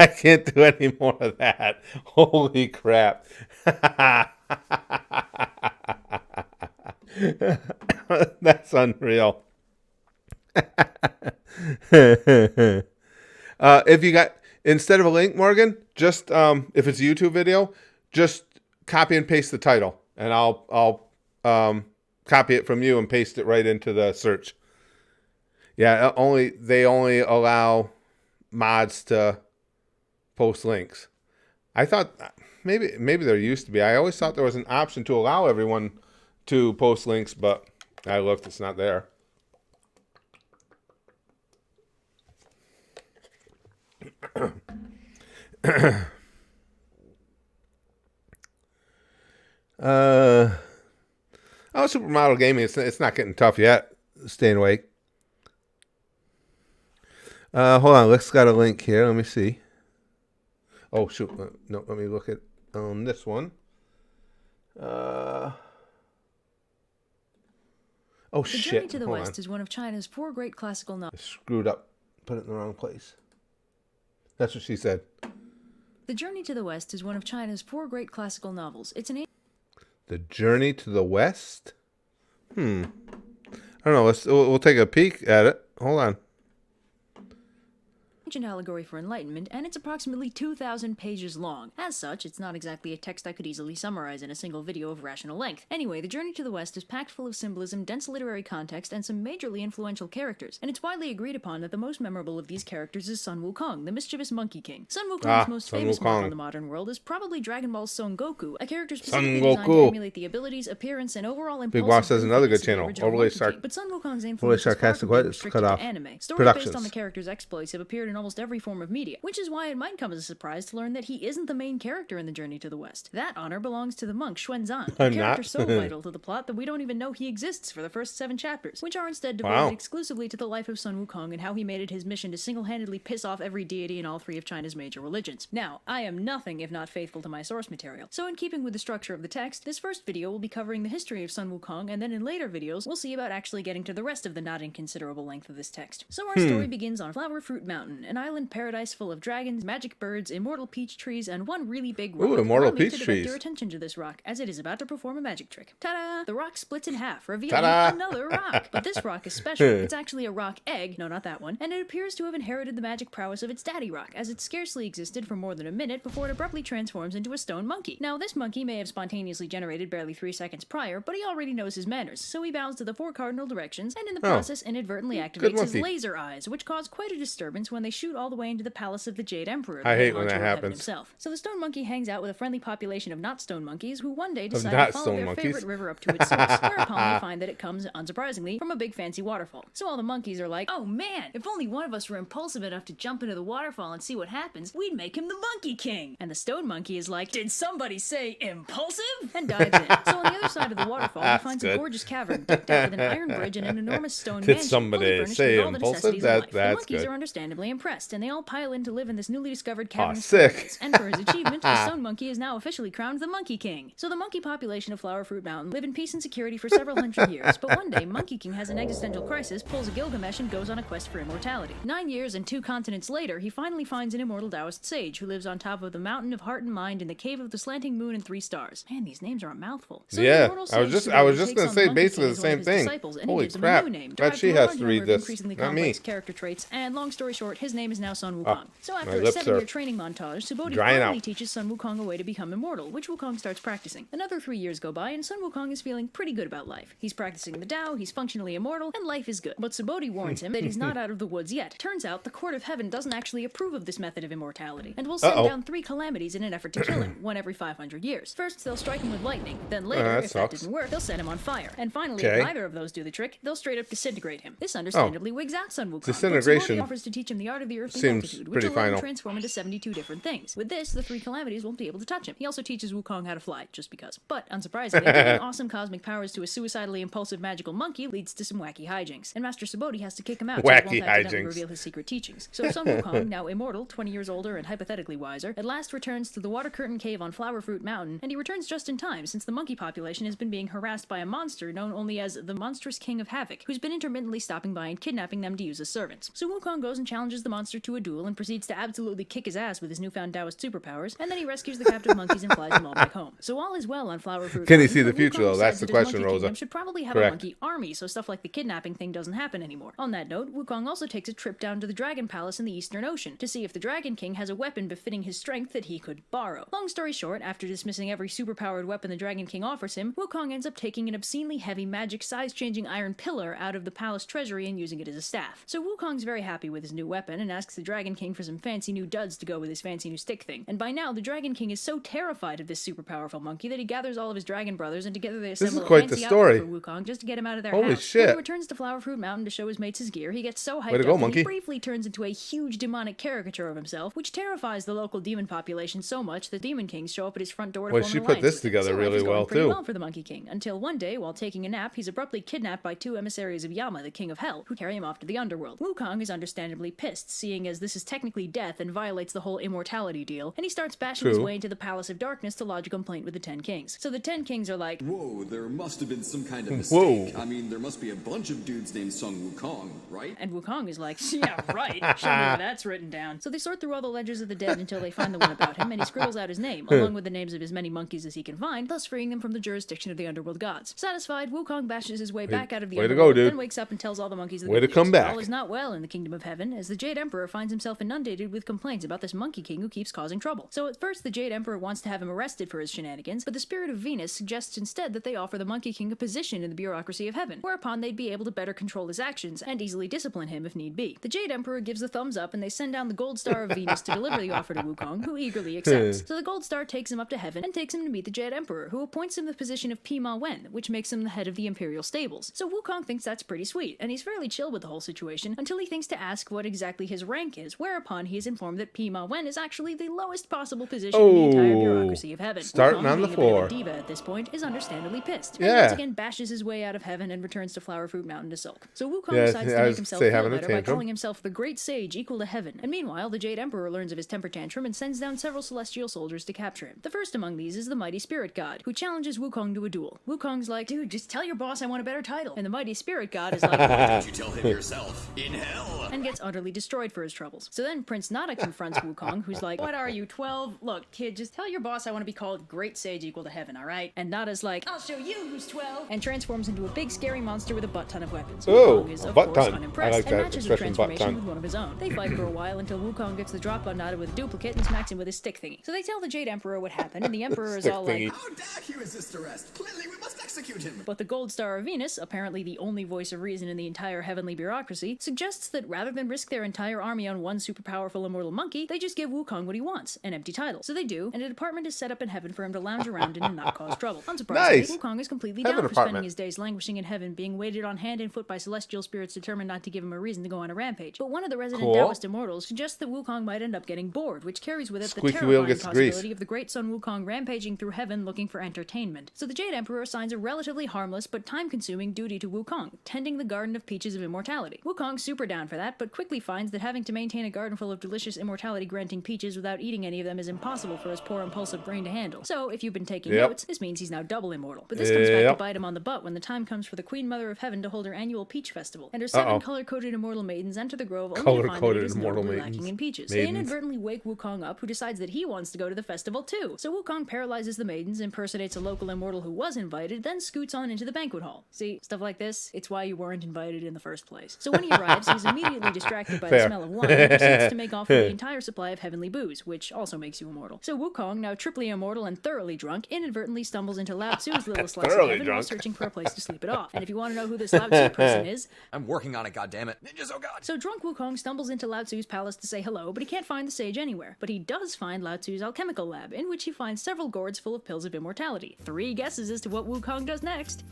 can't do any more of that. Holy crap. That's unreal. If you got, instead of a link, Morgan, just if it's a YouTube video, just copy and paste the title, and I'll copy it from you and paste it right into the search. Yeah, they only allow mods to post links. I thought maybe there used to be. I always thought there was an option to allow everyone to post links, but I looked, it's not there. Supermodel gaming, it's not getting tough yet. Staying awake. Hold on, Lex got a link here. Let me see. Oh shoot! No, let me look at this one. Oh shit! The Journey to the Hold West on. is one of China's 4 great classical novels. Screwed up. Put it in the wrong place. That's what she said. The Journey to the West is one of China's 4 great classical novels. It's an The Journey to the West? I don't know. We'll take a peek at it. Hold on. ancient allegory for enlightenment, and it's approximately 2,000 pages long. As such, it's not exactly a text I could easily summarize in a single video of rational length. Anyway, The Journey to the West is packed full of symbolism, dense literary context, and some majorly influential characters, and it's widely agreed upon that the most memorable of these characters is Sun Wukong, the mischievous Monkey King. Sun Wukong's most famous model in the modern world is probably Dragon Ball's Son Goku, a character specifically designed to emulate the abilities, appearance, and overall impulsive Big Boss has another good goofiness of the channel. original Overly Monkey King. But Sun Wukong's influence overly is far sarcastic. from What? being It's restricted cut to off. anime. Stories Productions. based on the character's exploits have appeared in almost every form of media, which is why it might come as a surprise to learn that he isn't the main character in The Journey to the West. That honor belongs to the monk Xuanzang, a I'm character not. so vital to the plot that we don't even know he exists for the first 7 chapters, which are instead devoted Wow. exclusively to the life of Sun Wukong and how he made it his mission to single-handedly piss off every deity in all 3 of China's major religions. Now, I am nothing if not faithful to my source material, so in keeping with the structure of the text, this first video will be covering the history of Sun Wukong, and then in later videos, we'll see about actually getting to the rest of the not inconsiderable length of this text. So our story begins on Flower Fruit Mountain, an island paradise full of dragons, magic birds, immortal peach trees, and one really big rock. Ooh, immortal Allow me peach to direct trees. your attention to this rock, as it is about to perform a magic trick. Ta-da! The rock splits in half, revealing Ta-da! another rock. But this rock is special. It's actually a rock egg, no, not that one, and it appears to have inherited the magic prowess of its daddy rock, as it scarcely existed for more than a minute before it abruptly transforms into a stone monkey. Now, this monkey may have spontaneously generated barely 3 seconds prior, but he already knows his manners, so he bows to the 4 cardinal directions, and in the Oh. process inadvertently Good activates his monkey. laser eyes, which cause quite a disturbance when they shoot all the way into the palace of the Jade Emperor. I hate when that Heaven happens. himself. So the stone monkey hangs out with a friendly population of not stone monkeys who one day decide to follow their favorite river up to its source, whereupon they find that it comes, unsurprisingly, from a big fancy waterfall. So all the monkeys are like, oh man, if only one of us were impulsive enough to jump into the waterfall and see what happens, we'd make him the Monkey King. And the stone monkey is like, did somebody say impulsive? And dives in. So on the other side of the waterfall, he finds a gorgeous cavern decked out with an iron bridge and an enormous stone Did mansion somebody fully furnished say with all the impulsive? necessities of life. The That's monkeys good. are understandably impressed, and they all pile in to live in this newly discovered cavernous sick. palace. And for his achievement, the stone monkey is now officially crowned the Monkey King. So the monkey population of Flower Fruit Mountain live in peace and security for several hundred years, but one day Monkey King has an existential crisis, pulls a Gilgamesh, and goes on a quest for immortality. 9 years and 2 continents later, he finally finds an immortal Taoist sage who lives on top of the mountain of heart and mind in the cave of the slanting moon and 3 stars. Man, these names are a mouthful. So yeah, the I was just going to say basically the same thing. Holy crap! Glad she has to read this, not me. Character traits, and long story short, his name is now Sun Wukong. So after a lips 7-year are training montage, Subodhi drying finally out. teaches Sun Wukong a way to become immortal, which Wukong starts practicing. Another 3 years go by, and Sun Wukong is feeling pretty good about life. He's practicing the Tao, he's functionally immortal, and life is good. But Subodhi warns him that he's not out of the woods yet. Turns out the court of heaven doesn't actually approve of this method of immortality, and will send down 3 calamities in an effort to kill him, one every 500 years. First, they'll strike him with lightning. Then later, if that didn't work, they'll set him on fire. And finally, if neither of those do the trick, they'll straight up disintegrate him. This understandably wigs out Sun Wukong. Disintegration But offers to teach him the art of the earthly seems multitude, which pretty will let him final. transform into 72 different things. With this, the 3 calamities won't be able to touch him. He also teaches Wukong how to fly, just because. But unsurprisingly, giving awesome cosmic powers to a suicidally impulsive magical monkey leads to some wacky hijinks, and Master Subodhi has to kick him out so he won't accidentally reveal his secret teachings. So Sun Wukong, now immortal, 20 years older and hypothetically wiser, at last returns to the Water Curtain Cave on Flower Fruit Mountain, and he returns just in time since the monkey population has been being harassed by a monster known only as the Monstrous King of Havoc, who's been intermittently stopping by and kidnapping them to use as servants. So Wukong goes and challenges the monster to a duel and proceeds to absolutely kick his ass with his newfound Taoist superpowers, and then he rescues the captive monkeys and flies them all back home. So all is well on Flower Fruit Can he Mountain, see the but future, Wukong though? That's decides the that his question, monkey Rosa. kingdom should probably have Correct. a monkey army, so stuff like the kidnapping thing doesn't happen anymore. On that note, Wukong also takes a trip down to the Dragon Palace in the Eastern Ocean to see if the Dragon King has a weapon befitting his strength that he could borrow. Long story short, after dismissing every superpowered weapon the Dragon King offers him, Wukong ends up taking an obscenely heavy magic size-changing iron pillar out of the palace treasury and using it as a staff. So Wukong's very happy with his new weapon and asks the Dragon King for some fancy new duds to go with his fancy new stick thing. And by now, the Dragon King is so terrified of this super powerful monkey that he gathers all of his dragon brothers and together they assemble is quite a the fancy story. outfit for Wukong just to get him out of their Holy house. shit. When he returns to Flower Fruit Mountain to show his mates his gear, he gets so hyped Way to up go, that monkey. he briefly turns into a huge demonic caricature of himself, which terrifies the local demon population so much that demon kings show up at his front door to Well, form she an put alliance this with him. together So life really is going well, pretty too. well for the Monkey King, until one day, while taking a nap, he's abruptly kidnapped by 2 emissaries of Yama, the king of hell, who carry him off to the underworld. Wukong is understandably pissed, seeing as this is technically death and violates the whole immortality deal, and he starts bashing his True. way into the Palace of Darkness to lodge a complaint with the 10 kings. So the 10 kings are like, Whoa, there must have been some kind of Whoa. mistake. I mean, there must be a bunch of dudes named Sun Wukong, right? and Wukong is like, yeah, right, show me where that's written down. So they sort through all the ledgers of the dead until they find the one about him, and he scribbles out his name, along with the names of as many monkeys as he can find, thus freeing them from the jurisdiction of the underworld gods. Satisfied, Wukong bashes his way back out of the way to underworld, go, dude. then wakes up and tells all the monkeys the Way good to come news. back. All is not well in the kingdom of heaven, as the Jade Emperor finds himself inundated with complaints about this Monkey King who keeps causing trouble. So at first, the Jade Emperor wants to have him arrested for his shenanigans, but the spirit of Venus suggests instead that they offer the Monkey King a position in the bureaucracy of heaven, whereupon they'd be able to better control his actions and easily discipline him if need be. The Jade Emperor gives the thumbs up, and they send down the Gold Star of Venus to deliver the offer to Wukong, who eagerly accepts. So the Gold Star takes him up to heaven and takes him to meet the Jade Emperor, who appoints him the position of Pima Wen, which makes him the head of the Imperial Stables. So Wukong thinks that's pretty sweet, and he's fairly chill with the whole situation until he thinks to ask what exactly his rank is, whereupon he is informed that Pima Wen is actually the lowest possible position in the entire bureaucracy of heaven. Starting Wukong, on the being a bit of floor. a diva at this point, is understandably pissed, and Yeah. once again bashes his way out of heaven and returns to Flower Fruit Mountain to sulk. So Wukong Yeah, decides I to was make himself say feel having a better by tantrum. calling himself the Great Sage equal to heaven, and meanwhile the Jade Emperor learns of his temper tantrum and sends down several celestial soldiers to capture him. The first among these is the Mighty Spirit God, who challenges Wukong to a duel. Wukong's like, dude, just tell your boss I want a better title. And the Mighty Spirit God is like, why don't you tell him yourself? In hell! and gets utterly destroyed for his troubles. So then Prince Nada confronts Wukong, who's like, what are you, 12? Look, kid, just tell your boss I want to be called Great Sage equal to heaven, alright? And Nada's like, I'll show you who's 12, and transforms into a big scary monster with a butt ton of weapons. Oh, Wukong is, a of butt course, ton. unimpressed I like and that matches the expression, butt transformation ton. with one of his own. They fight for a while until Wukong gets the drop on Nada with a duplicate and smacks him with his stick thingy. So they tell the Jade Emperor what happened, and the Emperor is Stick all thingy. like, How dare he resist arrest? Clearly we must execute him! but the Gold Star of Venus, apparently the only voice of reason in the entire heavenly bureaucracy, suggests that rather than risk their entire entire army on one super powerful immortal monkey, they just give Wukong what he wants, an empty title. So they do, and a department is set up in heaven for him to lounge around in and not cause trouble. Unsurprisingly, Nice. Wukong is completely Heaven down for spending apartment. his days languishing in heaven, being waited on hand and foot by celestial spirits determined not to give him a reason to go on a rampage. But one of the resident Cool. Taoist immortals suggests that Wukong might end up getting bored, which carries with it the Squeaky wheel terrifying gets the possibility grease. of the great Sun Wukong rampaging through heaven looking for entertainment. So the Jade Emperor assigns a relatively harmless but time-consuming duty to Wukong, tending the Garden of Peaches of Immortality. Wukong's super down for that, but quickly finds that having to maintain a garden full of delicious immortality-granting peaches without eating any of them is impossible for his poor impulsive brain to handle. So, if you've been taking notes, this means he's now double immortal. But this comes back to bite him on the butt when the time comes for the Queen Mother of Heaven to hold her annual Peach Festival, and her 7 color-coded immortal maidens enter the grove only to find that it is notably lacking in peaches. They inadvertently wake Wukong up, who decides that he wants to go to the festival too. So Wukong paralyzes the maidens, impersonates a local immortal who was invited, then scoots on into the banquet hall. See, stuff like this, it's why you weren't invited in the first place. So when he arrives, he's immediately distracted by the smell of wine and proceeds to make off with the entire supply of heavenly booze, which also makes you immortal. So Wukong, now triply immortal and thoroughly drunk, inadvertently stumbles into Lao Tzu's little slice of heaven while searching for a place to sleep it off. And if you want to know who this Lao Tzu person is, I'm working on it, goddammit. Ninjas, oh god! So drunk Wukong stumbles into Lao Tzu's palace to say hello, but he can't find the sage anywhere. But he does find Lao Tzu's alchemical lab, in which he finds several gourds full of pills of immortality. 3 guesses as to what Wukong does next.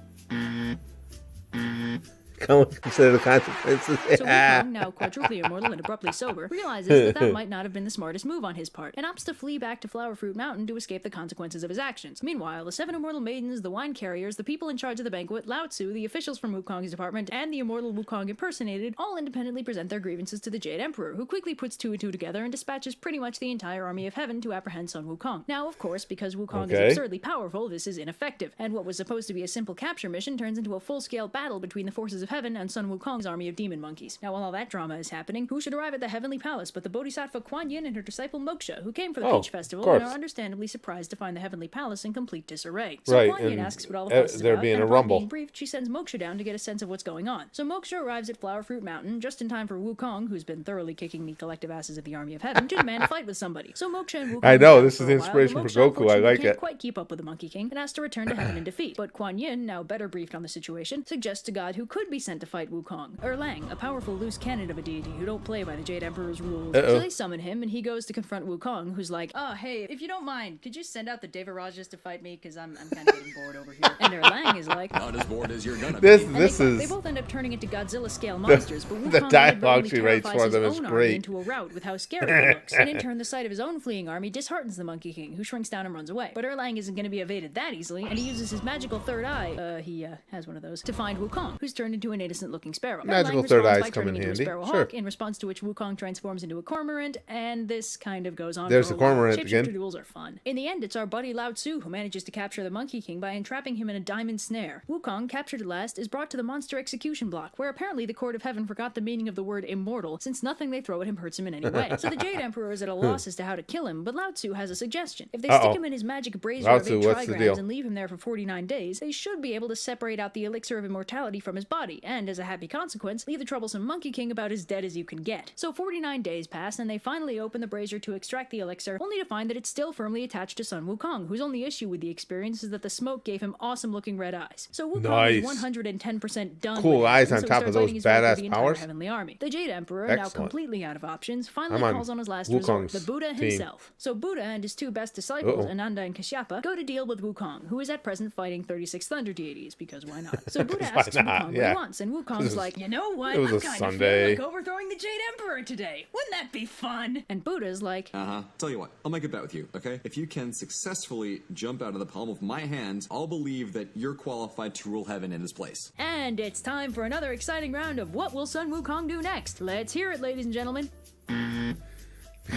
Consider the consequences. So Wukong, now quadruply immortal and abruptly sober, realizes that might not have been the smartest move on his part, and opts to flee back to Flower Fruit Mountain to escape the consequences of his actions. Meanwhile, the 7 immortal maidens, the wine carriers, the people in charge of the banquet, Lao Tzu, the officials from Wukong's department, and the immortal Wukong impersonated, all independently present their grievances to the Jade Emperor, who quickly puts 2 and 2 together and dispatches pretty much the entire army of heaven to apprehend Sun Wukong. Now, of course, because Wukong is absurdly powerful, this is ineffective, and what was supposed to be a simple capture mission turns into a full-scale battle between the forces of heaven and Sun Wukong's army of demon monkeys. Now, while all that drama is happening, who should arrive at the heavenly palace but the Bodhisattva Kuan Yin and her disciple Moksha, who came for the Peach Festival and are understandably surprised to find the heavenly palace in complete disarray. So Kuan Yin asks what all the fuss is about, and upon being briefed, she sends Moksha down to get a sense of what's going on. So Moksha arrives at Flower Fruit Mountain just in time for Wukong, who's been thoroughly kicking the collective asses of the army of heaven, to demand a fight with somebody. So Moksha and Wukong I know, this is inspiration for Goku. I like can't it. quite keep up with the Monkey King and has to return to heaven in defeat. But Kuan Yin, now better briefed on the situation, suggests a god who could be sent to fight Wukong, Erlang, a powerful loose cannon of a deity who don't play by the Jade Emperor's rules. So they summon him, and he goes to confront Wukong, who's like, "Oh, hey, if you don't mind, could you send out the Devarajas to fight me? Because I'm kind of getting bored over here." And Erlang is like, "Not as bored as you're gonna be." They both end up turning into Godzilla-scale monsters, but Wukong the dialogue she terrifies writes for his them is own army great. into a rout with how scary it looks. And in turn, the sight of his own fleeing army disheartens the Monkey King, who shrinks down and runs away. But Erlang isn't going to be evaded that easily, and he uses his magical third eye, he has one of those, to find Wukong, who's turned into an innocent-looking sparrow. Magical Erlang third responds eyes by come in turning into a handy. sparrowhawk, in response to which Wukong transforms into a cormorant, and this kind of goes on There's for a the cormorant while. again. Shapeshifter duels are fun. In the end, it's our buddy Lao Tzu who manages to capture the Monkey King by entrapping him in a diamond snare. Wukong, captured at last, is brought to the monster execution block, where apparently the Court of Heaven forgot the meaning of the word immortal, since nothing they throw at him hurts him in any way. So the Jade Emperor is at a loss as to how to kill him, but Lao Tzu has a suggestion. If they stick him in his magic brazier of 8 trigrams and leave him there for 49 days, they should be able to separate out the elixir of immortality from his body, and as a happy consequence, leave the troublesome Monkey King about as dead as you can get. So 49 days pass, and they finally open the brazier to extract the elixir, only to find that it's still firmly attached to Sun Wukong, whose only issue with the experience is that the smoke gave him awesome-looking red eyes. So Wukong is 110% done. Cool with eyes him, on so top he of starts those fighting his way through badass the entire powers. Heavenly army. The Jade Emperor, Excellent. now completely out of options, finally I'm on calls on his last resort, Wukong's the Buddha team. himself. So Buddha and his 2 best disciples, Ananda and Kashyapa, go to deal with Wukong, who is at present fighting 36 thunder deities, because why not? So Buddha asks Wukong what he wants, and Wukong's like, "You know what? It was I'm a kind of Sunday. feeling like overthrowing the Jade Emperor today. Wouldn't that be fun?" And Buddha's like, Tell you what, I'll make a bet with you, okay? If you can successfully jump out of the palm of my hand, I'll believe that you're qualified to rule heaven in this place. and it's time for another exciting round of What Will Sun Wukong Do Next? Let's hear it, ladies and gentlemen.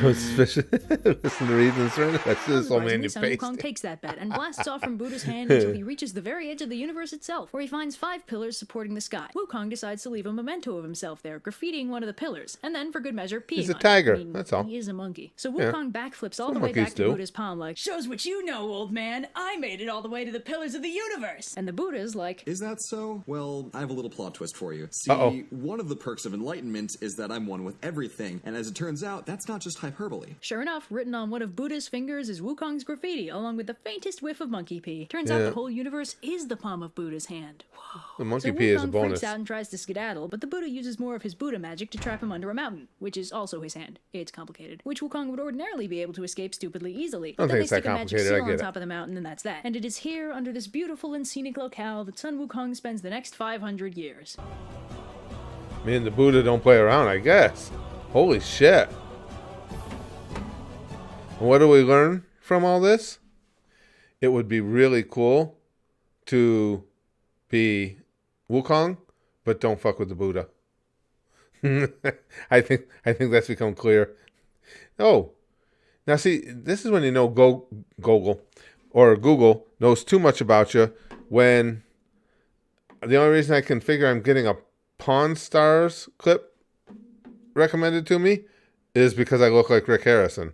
Listen to reasons. That's just so many Sun paste. Wukong takes that bet and blasts off from Buddha's hand until he reaches the very edge of the universe itself, where he finds 5 pillars supporting the sky. Wukong decides to leave a memento of himself there, graffitiing one of the pillars, and then, for good measure, peeing He's a on it. tiger, I mean, that's all. He is a monkey. So Yeah. Wukong backflips all Some the way monkeys back to do. Buddha's palm like, "Shows what you know, old man. I made it all the way to the pillars of the universe." And the Buddha's like, Is that so? Well, I have a little plot twist for you. See, one of the perks of enlightenment is that I'm one with everything, and as it turns out, that's not just hypothetical. hyperbole. Sure enough, written on one of Buddha's fingers is Wukong's graffiti, along with the faintest whiff of monkey pee. Turns out the whole universe is the palm of Buddha's hand. Whoa. The monkey So pee is a Wukong bonus. freaks out and tries to skedaddle, but the Buddha uses more of his Buddha magic to trap him under a mountain, which is also his hand. It's complicated. Which Wukong would ordinarily be able to escape stupidly easily. But then they stick a magic seal on top of the mountain, and that's that. And it is here, under this beautiful and scenic locale, that Sun Wukong spends the next 500 years. Me and the Buddha don't play around, I guess. Holy shit. What do we learn from all this? It would be really cool to be Wukong, but don't fuck with the Buddha. I think that's become clear. Oh, now see, this is when you know Google knows too much about you. When the only reason I can figure I'm getting a Pawn Stars clip recommended to me is because I look like Rick Harrison.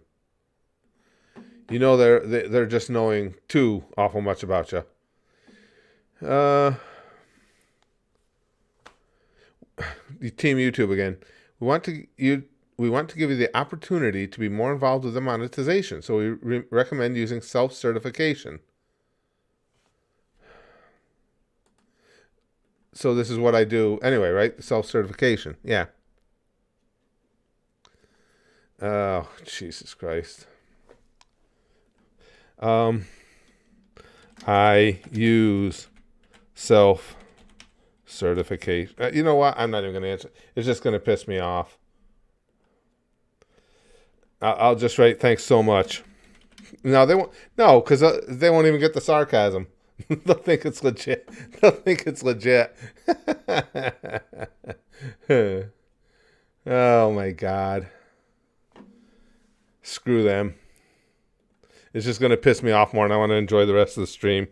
You know, they're just knowing too awful much about you. Team YouTube again. We want to give you the opportunity to be more involved with the monetization, so we recommend using self-certification. So this is what I do anyway, right? Self-certification, yeah. Oh, Jesus Christ. I use self-certification. You know what? I'm not even going to answer. It's just going to piss me off. I'll just write, thanks so much. No, they won't. No, because they won't even get the sarcasm. They'll think it's legit. Oh, my God. Screw them. It's just going to piss me off more, and I want to enjoy the rest of the stream.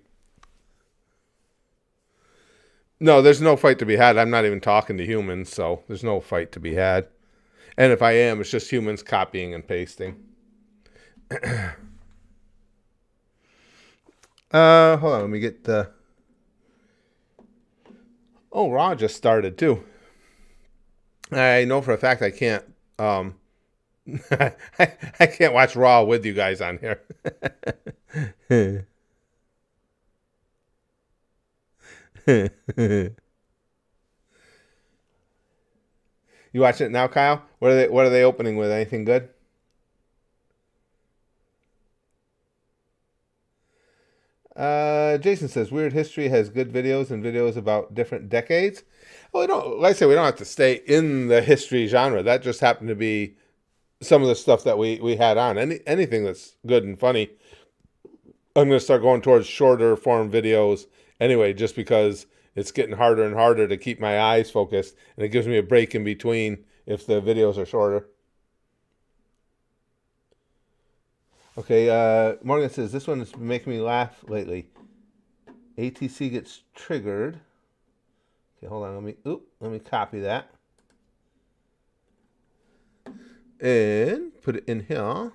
No, there's no fight to be had. I'm not even talking to humans, so there's no fight to be had. And if I am, it's just humans copying and pasting. Hold on, let me get the... Oh, Raw just started, too. I know for a fact I can't... I can't watch Raw with you guys on here. You watching it now, Kyle? What are they opening with? Anything good? Jason says Weird History has good videos and videos about different decades. Well, like I say, we don't have to stay in the history genre. That just happened to be some of the stuff that we had on. Anything that's good and funny. I'm going to start going towards shorter form videos anyway, just because it's getting harder and harder to keep my eyes focused, and it gives me a break in between if the videos are shorter. Okay, Morgan says, this one is making me laugh lately. ATC gets triggered. Okay, hold on, let me copy that. And put it in here.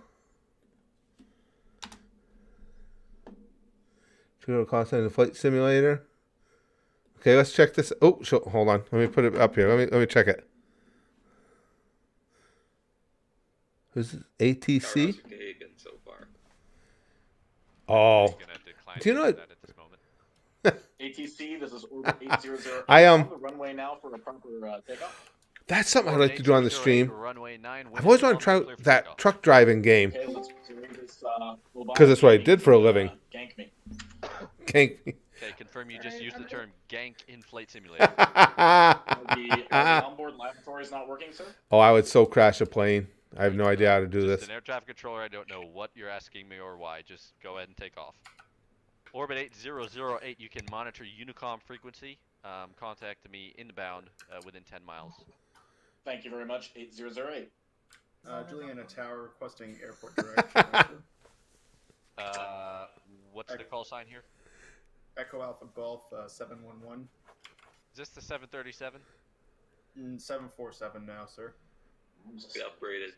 Trigger cost in the flight simulator. Okay, let's check this. Oh, hold on. Let me put it up here. Let me check it. Who's this? ATC? So far. Oh. Do you know what? ATC, this is Orbit 800. I on the runway now for a proper takeoff. That's something I'd like to do on the stream. I've always wanted to try that truck driving game. Okay, let's this, because that's what I did for a living. Gank me. Gank me. Okay, confirm you just used the term gank in Flight Simulator. the onboard lavatory is not working, sir? Oh, I would so crash a plane. I have no idea how to do this. An air traffic controller, I don't know what you're asking me or why. Just go ahead and take off. Orbit 8008, you can monitor Unicom frequency. Contact me inbound within 10 miles. Thank you very much, 8008. Juliana Tower requesting airport direction. What's the call sign here? Echo Alpha Golf 711. Is this the 737? 747 now, sir. Just be upgraded.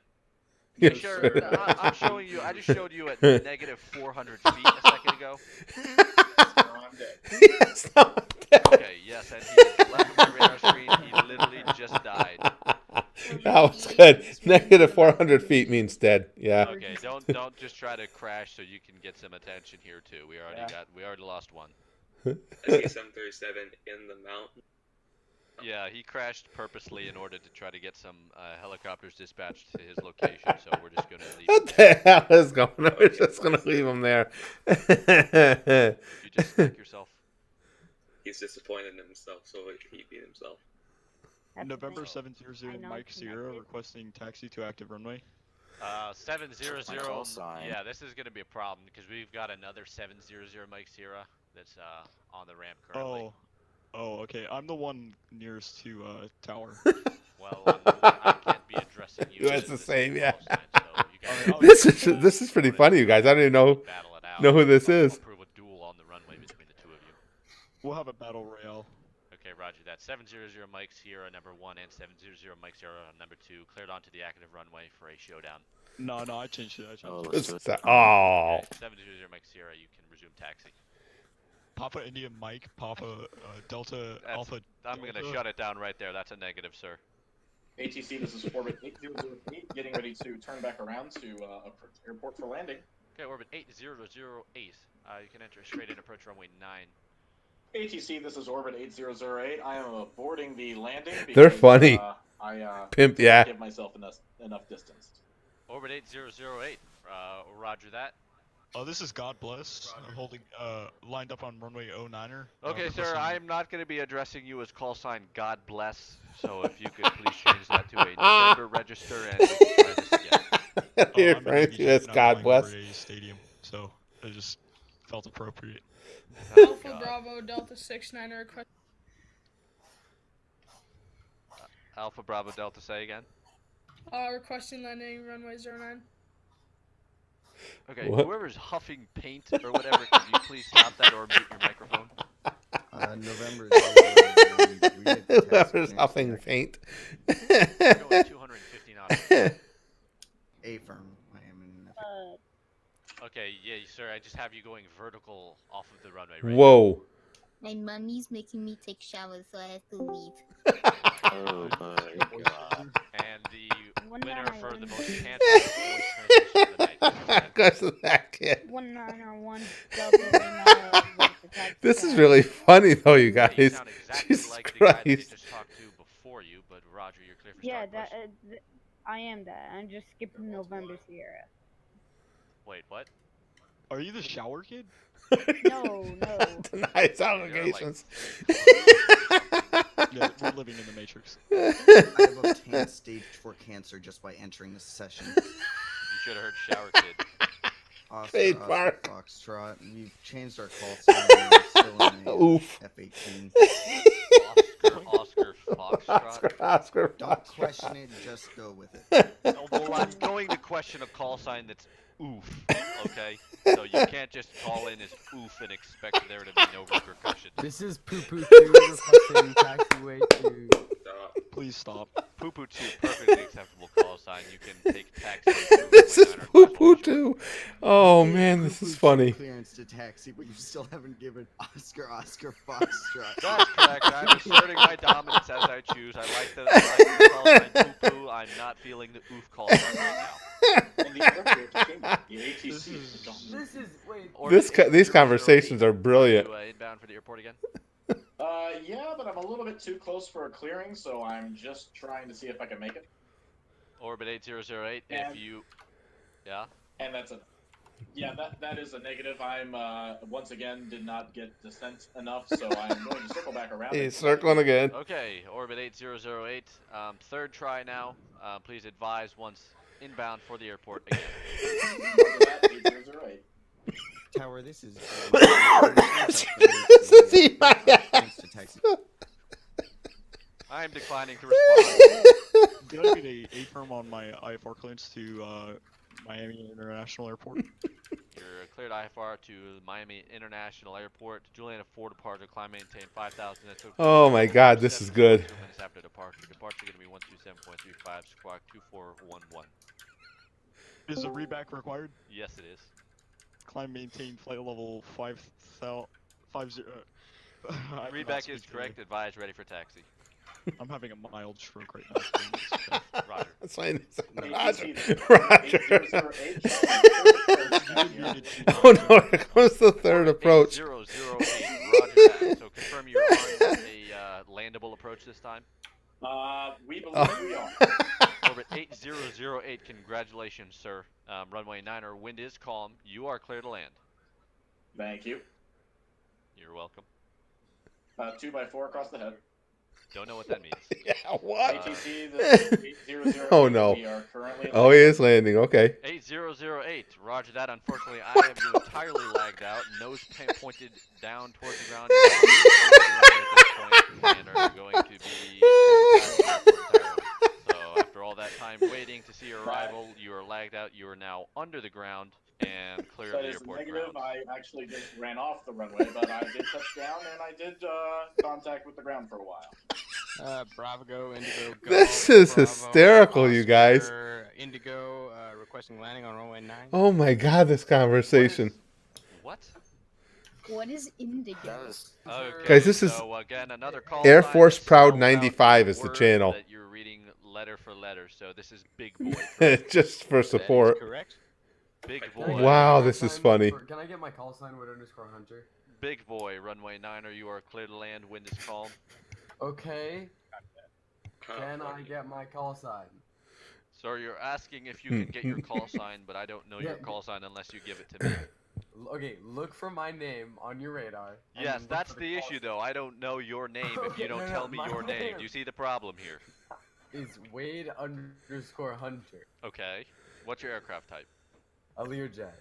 Yes, sure, I'm showing you. I just showed you at negative 400 feet a second ago. Yes, no, I'm dead. Okay, yes, and he left my radar screen. He literally just died. That was good. Negative 400 feet means dead. Yeah. Okay, don't just try to crash so you can get some attention here too. We already lost one. I see 737 in the mountain. Yeah, he crashed purposely in order to try to get some helicopters dispatched to his location. So we're just gonna leave. What the hell is going on? We're just gonna leave him there. You just stick yourself. He's disappointed in himself, so he beat himself. November 700 Mike Sierra requesting taxi to active runway. 700. Yeah, this is gonna be a problem because we've got another 700 Mike Sierra that's on the ramp currently. Oh, okay. I'm the one nearest to tower. Well, I can't be addressing you. It's the same, yeah. Sign, so This is pretty funny, you guys. I don't even know who this is. Prove a duel on the runway between the two of you. We'll have a battle royale. Okay, roger that. 700 Mike Sierra number 1 and 700 Mike Sierra number 2 cleared onto the active runway for a showdown. No, I changed it. Okay, 700 Mike Sierra, you can resume taxi. Papa India Mike, Papa Delta Alpha. I'm going to shut it down right there. That's a negative, sir. ATC, this is Orbit 8008, getting ready to turn back around to airport for landing. Okay, Orbit 8008. You can enter straight in approach runway 9. ATC, this is Orbit 8008. I am boarding the landing. Because, They're funny. I Pimp, yeah. give myself enough distance. Orbit 8008. Roger that. Oh, this is God Bless, holding, lined up on runway 09er. Okay, sir, I am not going to be addressing you as call sign God Bless, so if you could please change that to a November register and try this again. You're referring to as God Bless. Stadium, so it just felt appropriate. Alpha Bravo Delta 69 request. Alpha Bravo Delta, say again. Requesting landing runway 09. Okay, What? whoever's huffing paint or whatever, could you please stop that or mute your microphone? November. Whoever's huffing paint. Going 250 knots. A firm. I am in. Okay, yeah, sir, I just have you going vertical off of the runway right Whoa. My mommy's making me take showers, so I have to leave. Oh my god. And the winner for the most handsome voice transmission of the night. Goes to that kid. 1901 This is really funny, though, you guys. You sound exactly Jesus like the Christ. guy that you just talked to before you, but Roger, you're clear for Yeah, start. I am that. I'm just skipping November Sierra. Wait, what? Are you the shower kid? No. Denies allegations. Yeah, we're living in the Matrix. I have obtained stage 4 cancer just by entering this session. You should have heard shower kid. Fade Oscar bar. Foxtrot. We've changed our call sign. We're still in a Oof. F-18. Oscar Foxtrot. Oscar Don't question it, just go with it. Well, I'm going to question a call sign that's oof, okay? So you can't just call in as oof and expect there to be no repercussions. This is Poo Poo 2 requesting taxiway to... Please stop. Poo Poo 2, perfectly acceptable call sign. You can take taxi. This is Poo Poo 2. Oh, man, this is funny. Clearance to taxi, but you still haven't given Oscar Foxtrot. That's correct. I'm asserting my dominance as I choose. I like the call sign Poo Poo. I'm not feeling the oof call sign right now. These conversations are brilliant. Inbound for the airport again? Yeah, but I'm a little bit too close for a clearing, so I'm just trying to see if I can make it. Orbit 8008, if you... Yeah? And that's a... Yeah, that is a negative. I'm, once again, did not get descent enough, so I'm going to circle back around. He's circling again. Okay, Orbit 8008, third try now. Please advise once inbound for the airport again. 8008. Tower, this is... I'm declining to respond. Did I get a firm on my IFR clearance to Miami International Airport? You're cleared IFR to Miami International Airport. Juliana 4 departure, climb maintain 5,000. Oh my god, this is good. 2 minutes after departure. Departure going to be 127.35, squawk 2411. Is a reback required? Yes, it is. Climb maintain flight level 50. Reback is correct. Advise ready for taxi. I'm having a mild stroke right now. Roger. That's fine. ATT, Roger. 8008. Oh no, here comes the third approach. 8008. Roger that. So confirm you're on a landable approach this time. We believe we are. Orbit 8008. Congratulations, sir. Runway 9er. Wind is calm. You are clear to land. Thank you. You're welcome. 2x4 across the head. Don't know what that means. Yeah, what? ATT, this is 8008. Oh no. We are currently Oh, he is landing. Okay. 8008. Roger that. Unfortunately, I have you entirely lagged out. Nose pointed down towards the ground. You're going to be entirely. So after all that time waiting to see your arrival, you are lagged out. You are now under the ground and clear of That the is airport negative. grounds. I actually just ran off the runway, but I did touch down and I did contact with the ground for a while. Bravo, Indigo. This is hysterical, you guys. Indigo requesting landing on runway 9. Oh my God, this conversation. What? What is Indigo? Okay, Guys, this is so again, another call Air sign. Force Spell Proud out 95 is the word channel. That you're reading letter for letter, so this is Big Boy. Just for support. Correct. Big Can Boy. I get Wow, my this call is sign funny. Can I get my call sign with _Hunter? Big Boy, runway 9er, you are clear to land. Wind is calm. Okay. Can I get my call sign? So you're asking if you can get your call sign, but I don't know your call sign unless you give it to me. Okay, look for my name on your radar. and Yes, then look that's for the call issue though. I don't know your name if you don't No, no, tell me my your name. name. Do you see the problem here? Is Wade_Hunter. Okay. What's your aircraft type? A Learjet.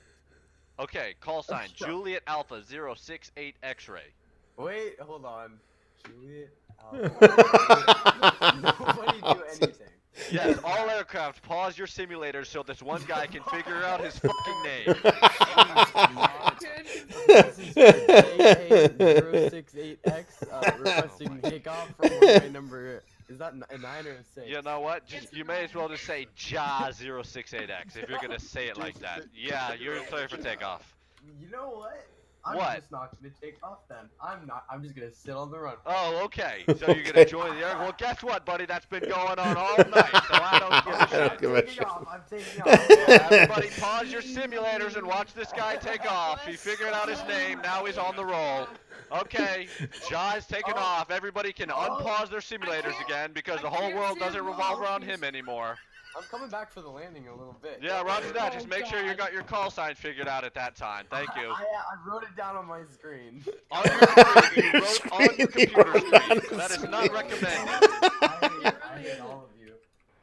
Okay, call sign Juliet Alpha 068 X-ray. Wait, hold on. Juliet Alpha. Nobody do anything. Yes, all aircraft, pause your simulators so this one guy can figure out his fucking name. This is JA068X requesting takeoff from runway number. Is that a 9 or a 6? You know what? You may as well just say JA068X if you're gonna say it like that. Yeah, you're clear for takeoff. You know what? I'm What? just not gonna take off then. I'm not. I'm just gonna sit on the runway. Oh, okay. So you're gonna join the air. Well, guess what, buddy? That's been going on all night, so I don't give a shit. Give a shit. I'm taking off. Yeah, everybody pause your simulators and watch this guy take off. He figured out his name, now he's on the roll. Okay, Jai's taking off. Everybody can unpause their simulators again because the whole world doesn't revolve around him anymore. I'm coming back for the landing a little bit. Yeah, roger that. Just make sure you got your call sign figured out at that time. Thank you. I wrote it down on my screen. On your screen, you wrote on your computer screen. That is not recommended. I hate all of you.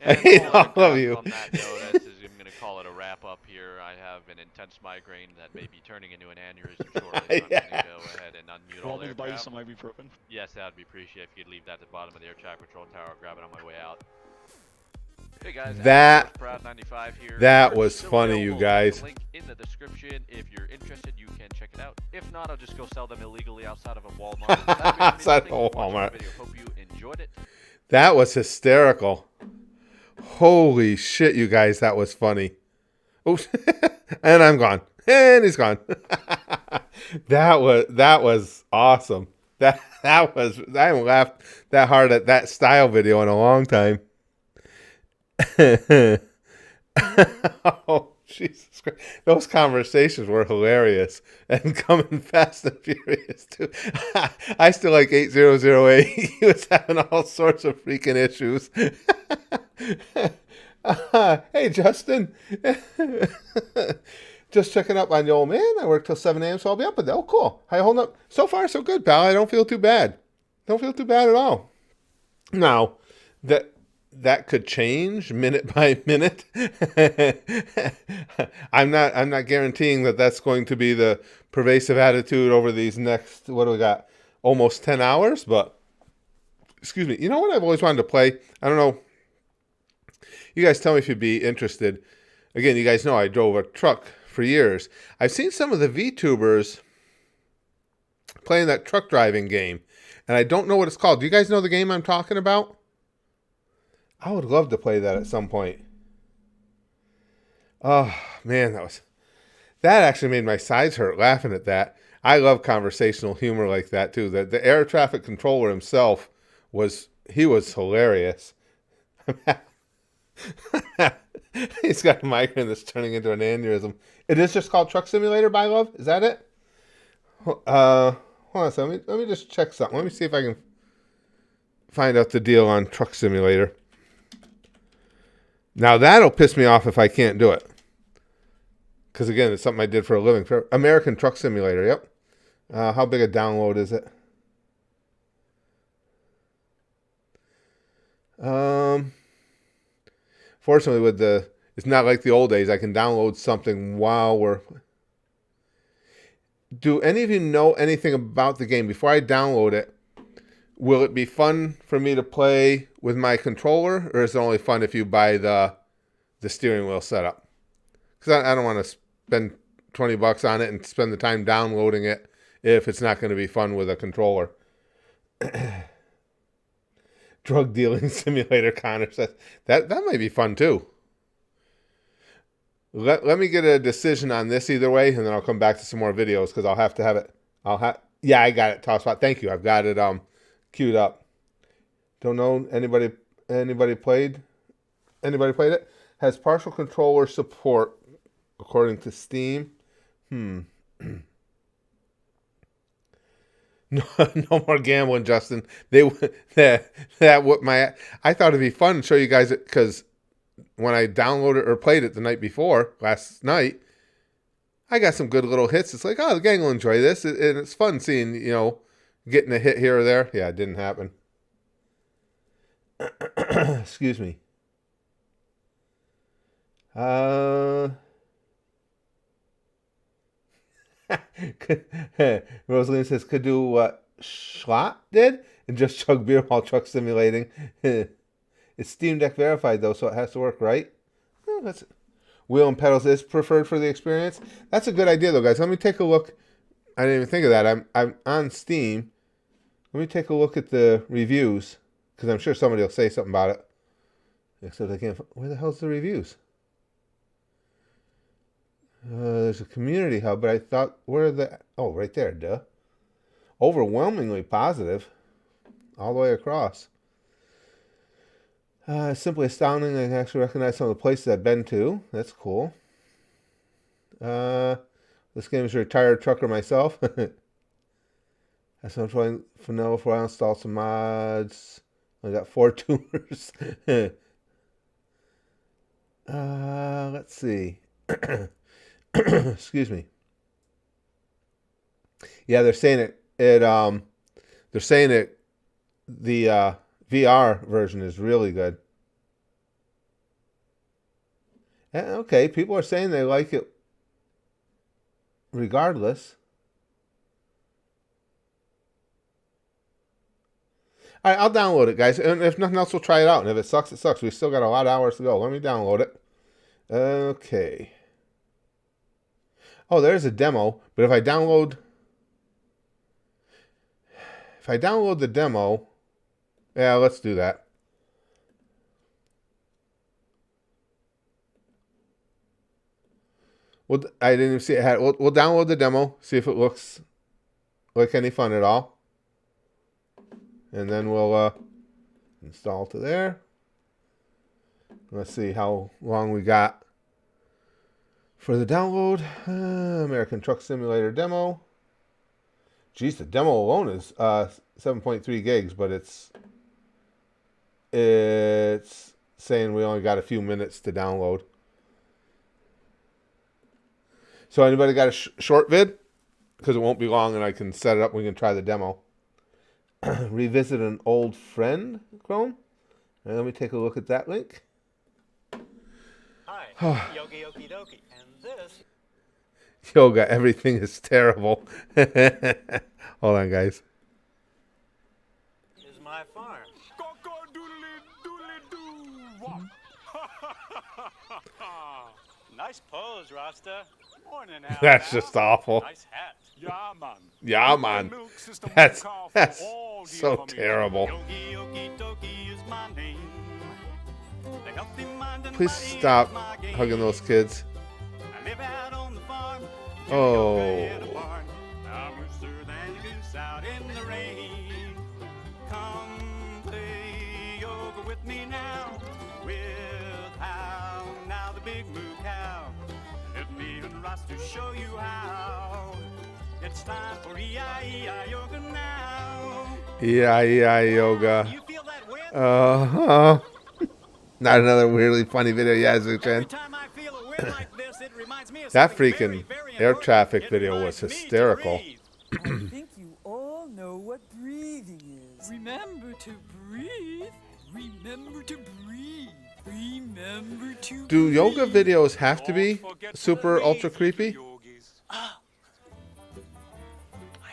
I hate all of you. On that note, this is, I'm going to call it a wrap up here. I have an intense migraine that may be turning into an aneurysm shortly. So I'm going to go ahead and unmute all Probably buy you aircraft. some ibuprofen. Yes, that would be appreciated if you could leave that at the bottom of the air traffic control tower. I'll grab it on my way out. Hey guys, That- Proud 95 here. that Merch was still funny, you available. guys. Link in the description. If you're interested, you can check it out. If not, I'll just go sell them illegally outside of a Walmart. Outside of a Walmart. Video. Hope you enjoyed it. That was hysterical. Holy shit, you guys, that was funny. Oops. And I'm gone. And he's gone. That was awesome. That was, I haven't laughed that hard at that style video in a long time. Oh, Jesus Christ. Those conversations were hilarious and coming fast and furious too. I still like 8008. He was having all sorts of freaking issues. Hey, Justin. Just checking up on you, old man. I work till 7 a.m., so I'll be up with that. Oh, cool. How you holding up? So far, so good, pal. I don't feel too bad. Don't feel too bad at all. Now, that could change minute by minute. I'm not guaranteeing that that's going to be the pervasive attitude over these next, what do we got, almost 10 hours, but excuse me. You know what I've always wanted to play? I don't know. You guys tell me if you'd be interested. Again, you guys know I drove a truck for years. I've seen some of the VTubers playing that truck driving game, and I don't know what it's called. Do you guys know the game I'm talking about? I would love to play that at some point. Oh, man, that actually made my sides hurt laughing at that. I love conversational humor like that, too. The air traffic controller himself was he was hilarious. He's got a migraine that's turning into an aneurysm. It is just called Truck Simulator, by love? Is that it? Hold on a second. Let me just check something. Let me see if I can find out the deal on Truck Simulator. Now, that'll piss me off if I can't do it. Because, again, it's something I did for a living. For American Truck Simulator, yep. How big a download is it? Fortunately, with it's not like the old days. I can download something while we're... Do any of you know anything about the game? Before I download it, will it be fun for me to play with my controller, or is it only fun if you buy the steering wheel setup? Because I don't want to spend $20 on it and spend the time downloading it if it's not going to be fun with a controller. Drug dealing simulator, Connor says. That might be fun too. Let me get a decision on this either way, and then I'll come back to some more videos because I'll have to have it. Yeah, I got it. Top spot. Thank you. I've got it queued up. Don't know anybody played it? Has partial controller support according to Steam. No more gambling, Justin. I thought it'd be fun to show you guys it because when I downloaded or played it the night before, last night, I got some good little hits. It's like, oh, the gang will enjoy this. And it's fun seeing, getting a hit here or there. Yeah, it didn't happen. Excuse me. Rosaline says, could do what Schlott did and just chug beer while truck simulating. It's Steam Deck verified, though, so it has to work, right? Wheel and pedals is preferred for the experience. That's a good idea, though, guys. Let me take a look. I didn't even think of that. I'm on Steam. Let me take a look at the reviews, because I'm sure somebody will say something about it. Except I can't. Where the hell's the reviews? There's a community hub, but I thought, where are the... Oh, right there, duh. Overwhelmingly positive. All the way across. Simply astounding. I can actually recognize some of the places I've been to. That's cool. This game is a retired trucker myself. That's what I'm trying for now before I install some mods. I got 4 tumors. Let's see. Excuse me. Yeah, they're saying the VR version is really good. Okay, people are saying they like it regardless. All right, I'll download it, guys. And if nothing else, we'll try it out. And if it sucks, it sucks. We still got a lot of hours to go. Let me download it. Okay. Oh, there's a demo. But if I download the demo, yeah, let's do that. Well, I didn't even see it had. We'll download the demo, see if it looks like any fun at all, and then we'll install to there. Let's see how long we got for the download. American Truck Simulator demo. Geez, the demo alone is 7.3 gigs, but it's saying we only got a few minutes to download. So anybody got a short vid? Because it won't be long and I can set it up and we can try the demo. Revisit an old friend, Chrome. And let me take a look at that link. Hi, Yogi Okie Dokie, and this... Yoga, everything is terrible. Hold on, guys. is my farm. Nice pose, Rasta. Morning, Al. That's just awful. Nice hat. Yeah, man. Yeah, man. That's so terrible. Please stop hugging those kids. Oh. me now with how now the big moo cow. Let me and Ross to show you how. It's time for E-I-E-I yoga now. E-I-E-I yoga. Not another weirdly funny video. Yeah, Zuchan. That freaking air traffic video was hysterical. I think you all know what breathing is. Remember to breathe. Remember to breathe. Remember to Do yoga videos have to be super ultra creepy? Are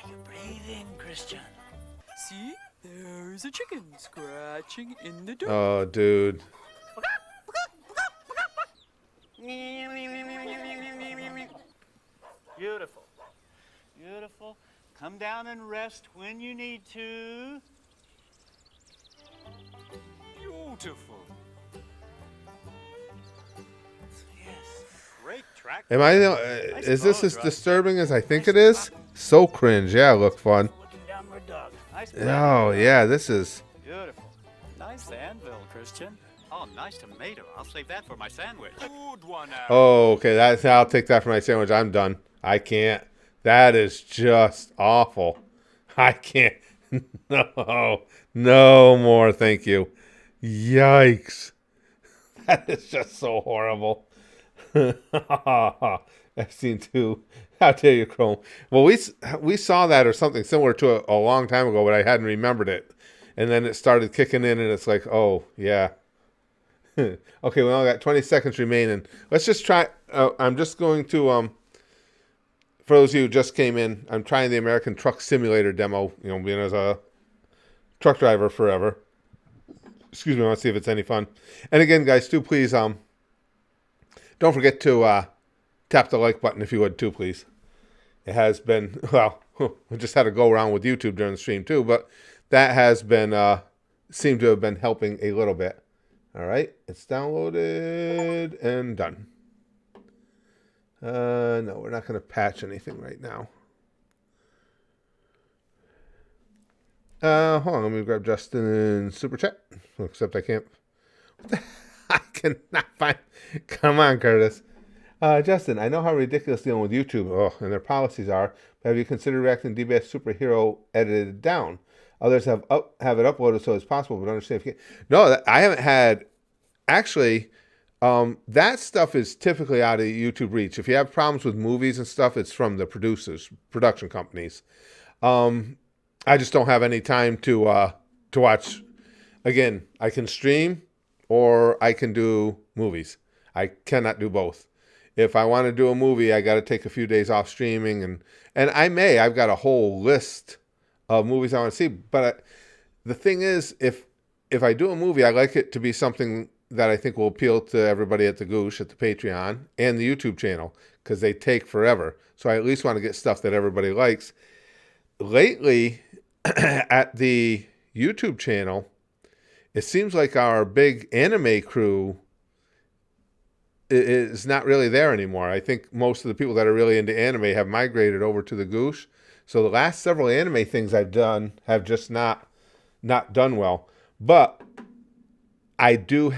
you breathing, Christian? See? There's a chicken scratching in the door. Oh, dude. Beautiful. Beautiful. Come down and rest when you need to. Beautiful. Yes. Great track. Am I? Is this as disturbing as I think it is? So cringe. Yeah, look fun. Oh yeah, this is. Beautiful. Nice anvil, Christian. Oh, nice tomato. I'll save that for my sandwich. Good one, Aaron. Oh, okay. I'll take that for my sandwich. I'm done. I can't. That is just awful. I can't. No. No more. Thank you. Yikes. That is just so horrible. I've seen two. How dare you, Chrome? Well, we saw that or something similar to it a long time ago, but I hadn't remembered it. And then it started kicking in, and it's like, oh, yeah. Okay, we only got 20 seconds remaining. Let's just try. I'm just going to, for those of you who just came in, I'm trying the American Truck Simulator demo, you know, being as a truck driver forever. Excuse me, I want to see if it's any fun. And again, guys, too, please, don't forget to tap the like button if you would, too, please. It has been, well, we just had to go around with YouTube during the stream, too, but that has been, seemed to have been helping a little bit. All right, it's downloaded and done. No, we're not going to patch anything right now. Hold on, let me grab Justin's super chat. Except I can't. What the? I cannot find. Come on, Curtis. Justin, I know how ridiculous dealing with YouTube and their policies are, but have you considered reacting to DBS Superhero edited down? Others have it uploaded so it's possible, but understand if you can't. No, I haven't had. Actually, that stuff is typically out of YouTube reach. If you have problems with movies and stuff, it's from the production companies. I just don't have any time to watch. Again, I can stream or I can do movies. I cannot do both. If I want to do a movie, I got to take a few days off streaming, and I've got a whole list of movies I want to see. But the thing is, if I do a movie, I like it to be something that I think will appeal to everybody at the Goosh, at the Patreon, and the YouTube channel, because they take forever. So I at least want to get stuff that everybody likes. Lately, at the YouTube channel, it seems like our big anime crew is not really there anymore. I think most of the people that are really into anime have migrated over to the Goosh. So the last several anime things I've done have just not done well. But I do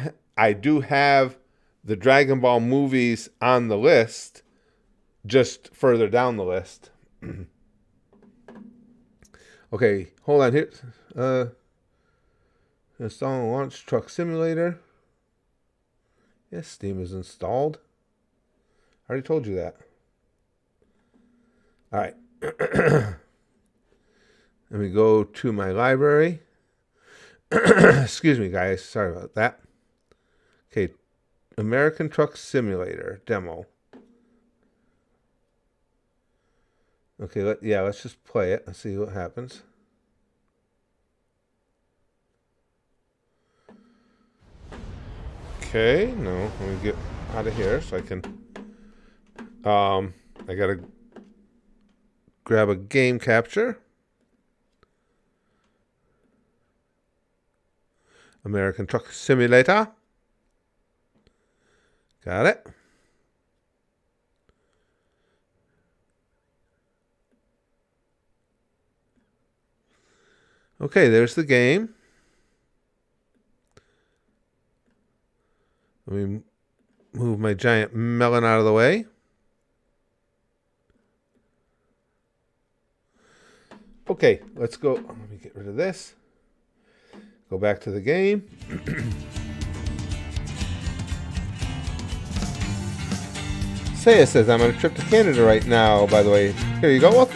have the Dragon Ball movies on the list, just further down the list. Okay, hold on here. Install and launch Truck Simulator. Yes, Steam is installed. I already told you that. All right. Let me go to my library. Excuse me, guys. Sorry about that. Okay. American Truck Simulator demo. Okay, let's just play it. Let's see what happens. Okay, no, let me get out of here so I can, I gotta grab a game capture. American Truck Simulator. Got it. Okay, there's the game. Let me move my giant melon out of the way. Okay, let's go. Let me get rid of this. Go back to the game. Saya says, I'm on a trip to Canada right now, by the way. Here you go. Well,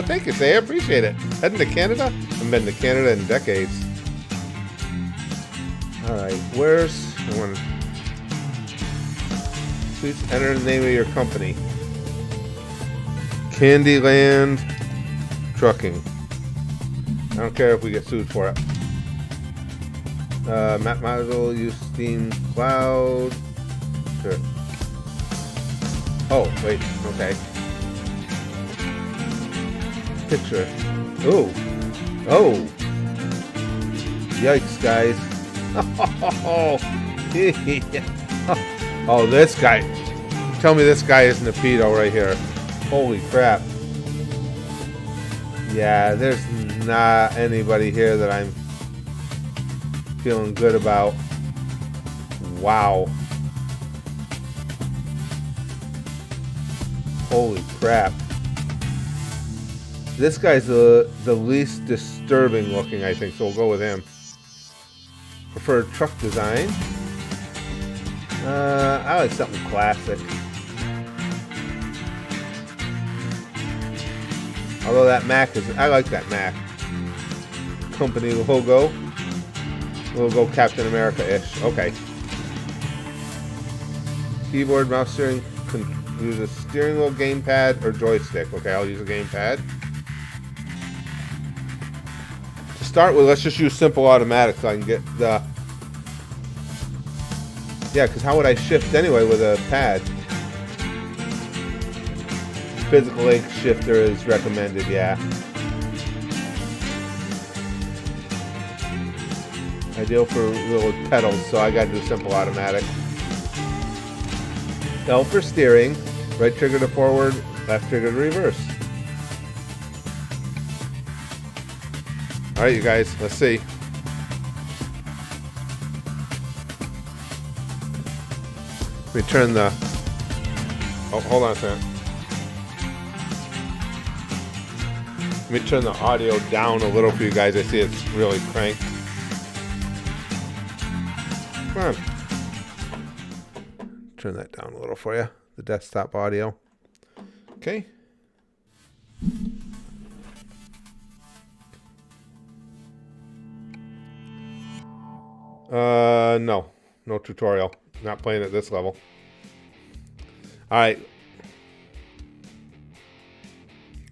thank you, Saya. Appreciate it. Heading to Canada? I haven't been to Canada in decades. Alright, where's... Please enter the name of your company. Candyland Trucking. I don't care if we get sued for it. Map module, use Steam Cloud. Sure. Oh, wait, okay. Picture. Oh. Oh. Yikes, guys. Oh, this guy. Tell me this guy isn't a pedo right here. Holy crap. Yeah, there's not anybody here that I'm feeling good about. Wow. Holy crap. This guy's the least disturbing looking, I think, so we'll go with him. Preferred truck design. I like something classic. Although that Mac is, I like that Mac. Company logo. Logo Captain America-ish. Okay. Keyboard, mouse, steering. Use a steering wheel, gamepad, or joystick. Okay, I'll use a gamepad. To start with, let's just use simple automatic so I can get the... Yeah, because how would I shift anyway with a pad? Physical link shifter is recommended, yeah. Ideal for little pedals, so I gotta do simple automatic. L for steering, right trigger to forward, left trigger to reverse. Alright, you guys, let's see. Let me turn the... Oh, hold on a second. Let me turn the audio down a little for you guys. I see it's really cranked. Come on. Turn that down a little for you. The desktop audio. Okay. No. No tutorial. Not playing at this level. Alright.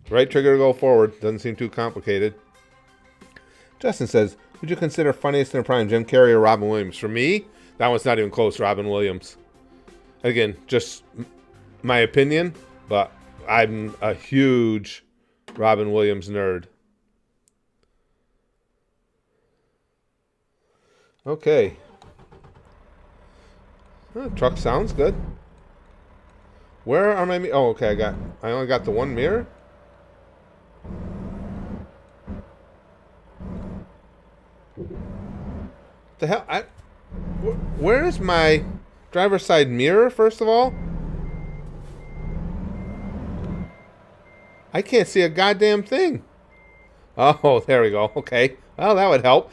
Right trigger to go forward. Doesn't seem too complicated. Justin says, would you consider funniest in a prime, Jim Carrey or Robin Williams? For me, that one's not even close, Robin Williams. Again, just my opinion, but I'm a huge Robin Williams nerd. Okay. Truck sounds good. Where are my... Oh, okay, I only got the one mirror? The hell? Where is my driver's side mirror, first of all? I can't see a goddamn thing. Oh, there we go. Okay. Well, that would help.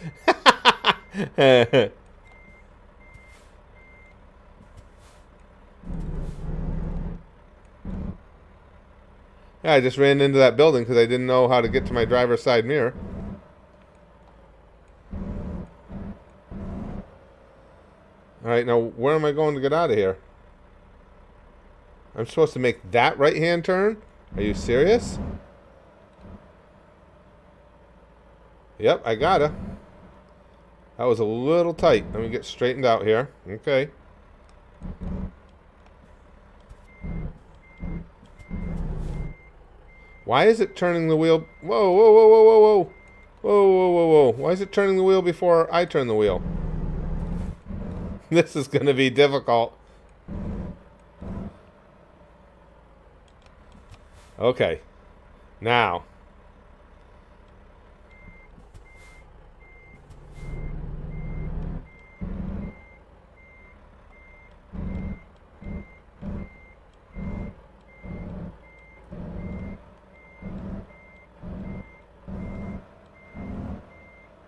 Yeah, I just ran into that building because I didn't know how to get to my driver's side mirror. Alright, now where am I going to get out of here? I'm supposed to make that right-hand turn? Are you serious? Yep, I gotta. That was a little tight. Let me get straightened out here. Okay. Why is it turning the wheel? Whoa, whoa, whoa, whoa, whoa, whoa. Whoa, whoa, whoa, whoa. Why is it turning the wheel before I turn the wheel? This is going to be difficult. Okay. Now.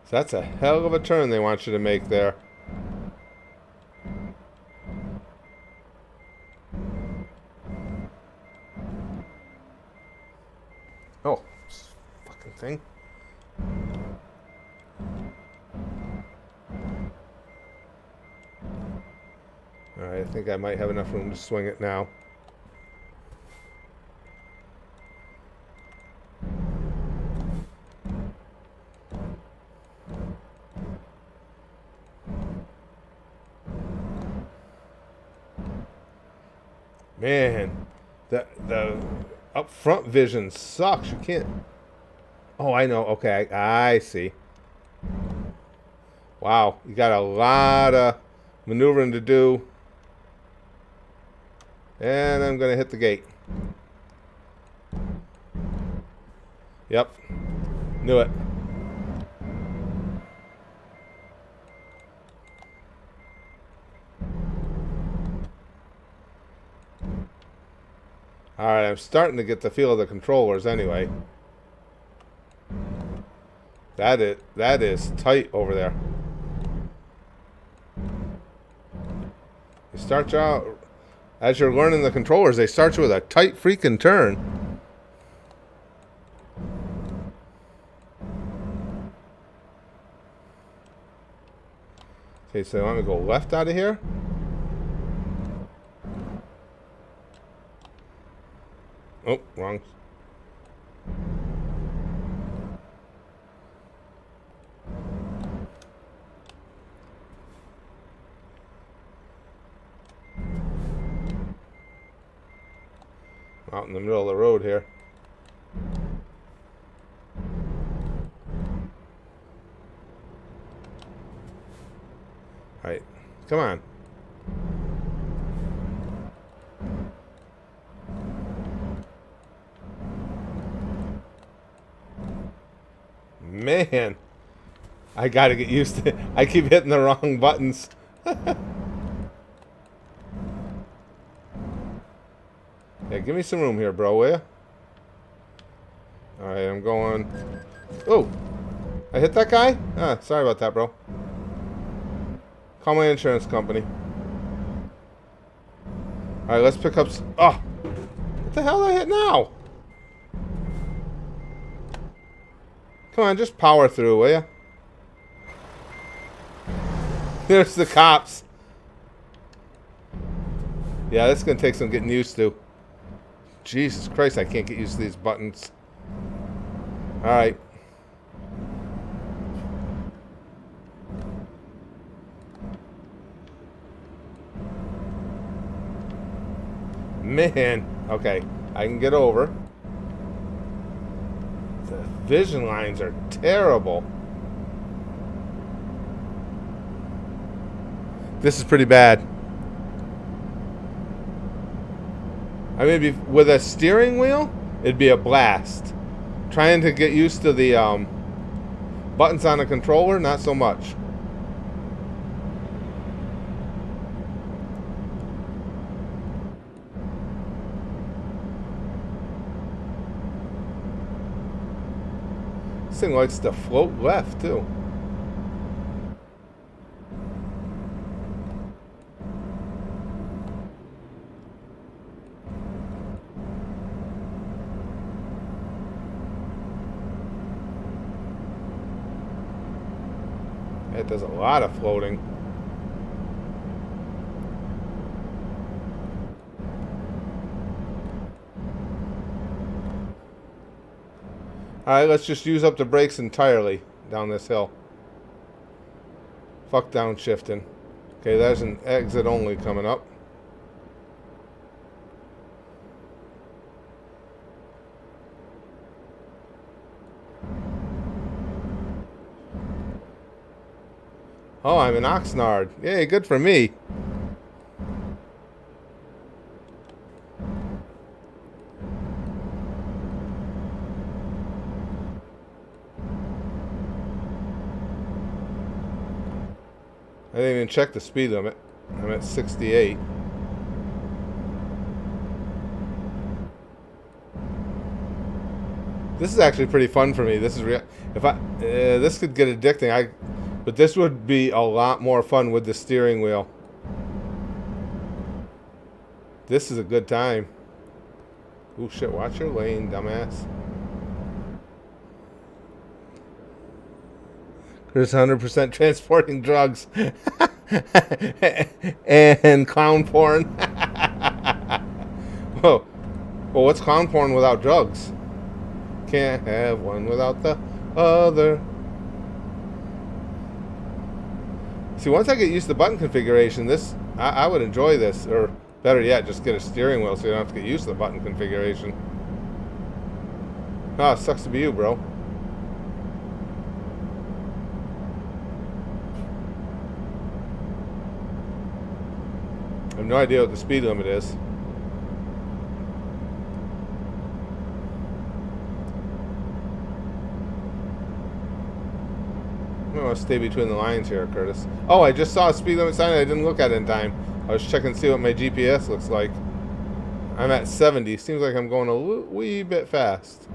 So that's a hell of a turn they want you to make there. Oh, fucking thing. Alright, I think I might have enough room to swing it now. Man, the up front vision sucks. You can't. Oh, I know. Okay, I see. Wow, you got a lot of maneuvering to do. And I'm gonna hit the gate. Yep, knew it. Alright, I'm starting to get the feel of the controllers anyway. That is tight over there. You start you out, as you're learning the controllers, they start you with a tight freaking turn. Okay, so I want to go left out of here. Oh, wrong. Out in the middle of the road here. Alright, come on. Man, I gotta get used to it. I keep hitting the wrong buttons. Yeah, give me some room here, bro, will ya? Alright, I'm going... Oh! I hit that guy? Ah, sorry about that, bro. Call my insurance company. Alright, let's pick up... Oh! What the hell did I hit now? Come on, just power through, will ya? There's the cops. Yeah, this is going to take some getting used to. Jesus Christ, I can't get used to these buttons. Alright. Man. Okay, I can get over. The vision lines are terrible. This is pretty bad. I mean, with a steering wheel, it'd be a blast. Trying to get used to the buttons on a controller, not so much. This thing likes to float left, too. It does a lot of floating. Alright, let's just use up the brakes entirely down this hill. Fuck downshifting. Okay, there's an exit only coming up. Oh, I'm in Oxnard. Yay, good for me. I didn't even check the speed limit. I'm at 68. This is actually pretty fun for me. This is real. If I this could get addicting. But this would be a lot more fun with the steering wheel. This is a good time. Oh shit! Watch your lane, dumbass. There's 100% transporting drugs and clown porn. Whoa. Well, what's clown porn without drugs? Can't have one without the other. See, once I get used to the button configuration, I would enjoy this. Or better yet, just get a steering wheel so you don't have to get used to the button configuration. Oh, it sucks to be you, bro. I have no idea what the speed limit is. I'm going to stay between the lines here, Curtis. Oh, I just saw a speed limit sign and I didn't look at it in time. I was checking to see what my GPS looks like. I'm at 70. Seems like I'm going a wee bit fast.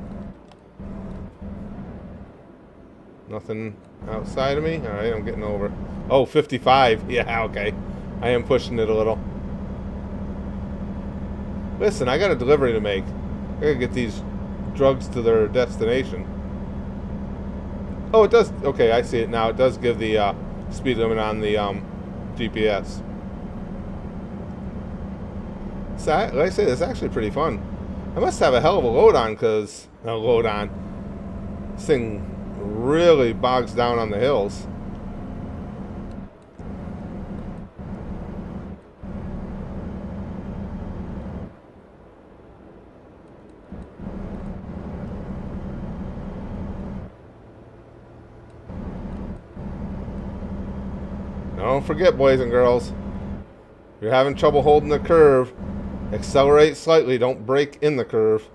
Nothing outside of me? Alright, I'm getting over. Oh, 55. Yeah, okay. I am pushing it a little. Listen, I got a delivery to make. I gotta get these drugs to their destination. Oh, it does. Okay, I see it now. It does give the speed limit on the GPS. So, like I say, it's actually pretty fun. I must have a hell of a load on, because... This thing really bogs down on the hills. Don't forget, boys and girls, if you're having trouble holding the curve, accelerate slightly, don't brake in the curve.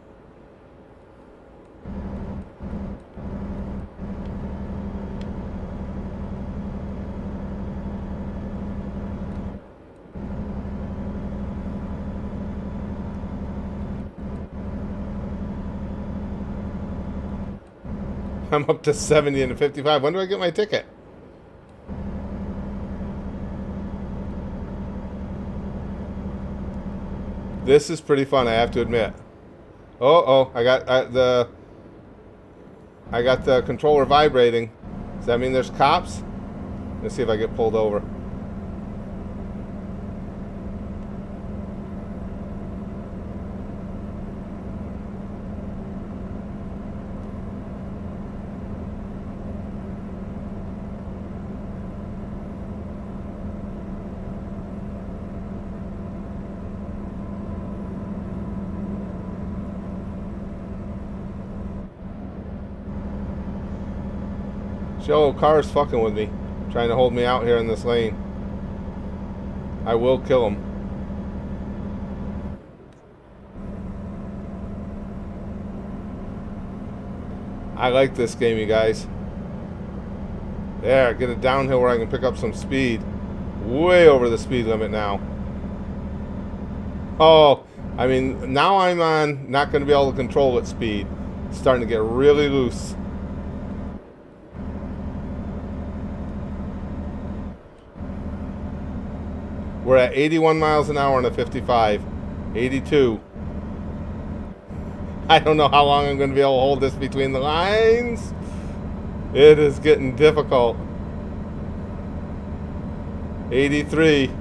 I'm up to 70 and 55. When do I get my ticket? This is pretty fun, I have to admit. Oh, I got the controller vibrating. Does that mean there's cops? Let's see if I get pulled over. Joe, car's fucking with me, trying to hold me out here in this lane. I will kill him. I like this game, you guys. There, get it downhill where I can pick up some speed. Way over the speed limit now. Oh, I mean, now I'm on, not going to be able to control its speed. It's starting to get really loose. We're at 81 miles an hour on a 55. 82. I don't know how long I'm going to be able to hold this between the lines. It is getting difficult. 83.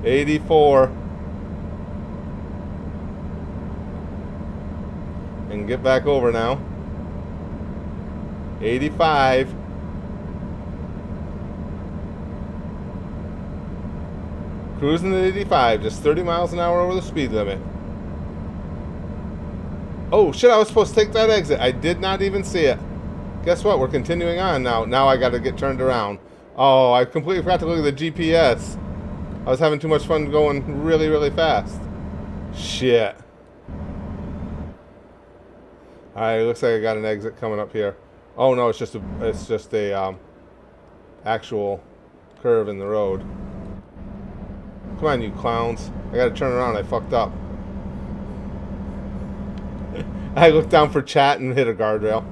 84. And get back over now. 85. Cruising at 85, just 30 miles an hour over the speed limit. Oh shit, I was supposed to take that exit. I did not even see it. Guess what? We're continuing on now. Now I got to get turned around. Oh, I completely forgot to look at the GPS. I was having too much fun going really, really fast. Shit. Alright, looks like I got an exit coming up here. Oh no, it's just a actual curve in the road. Come on, you clowns. I gotta turn around. I fucked up. I looked down for chat and hit a guardrail.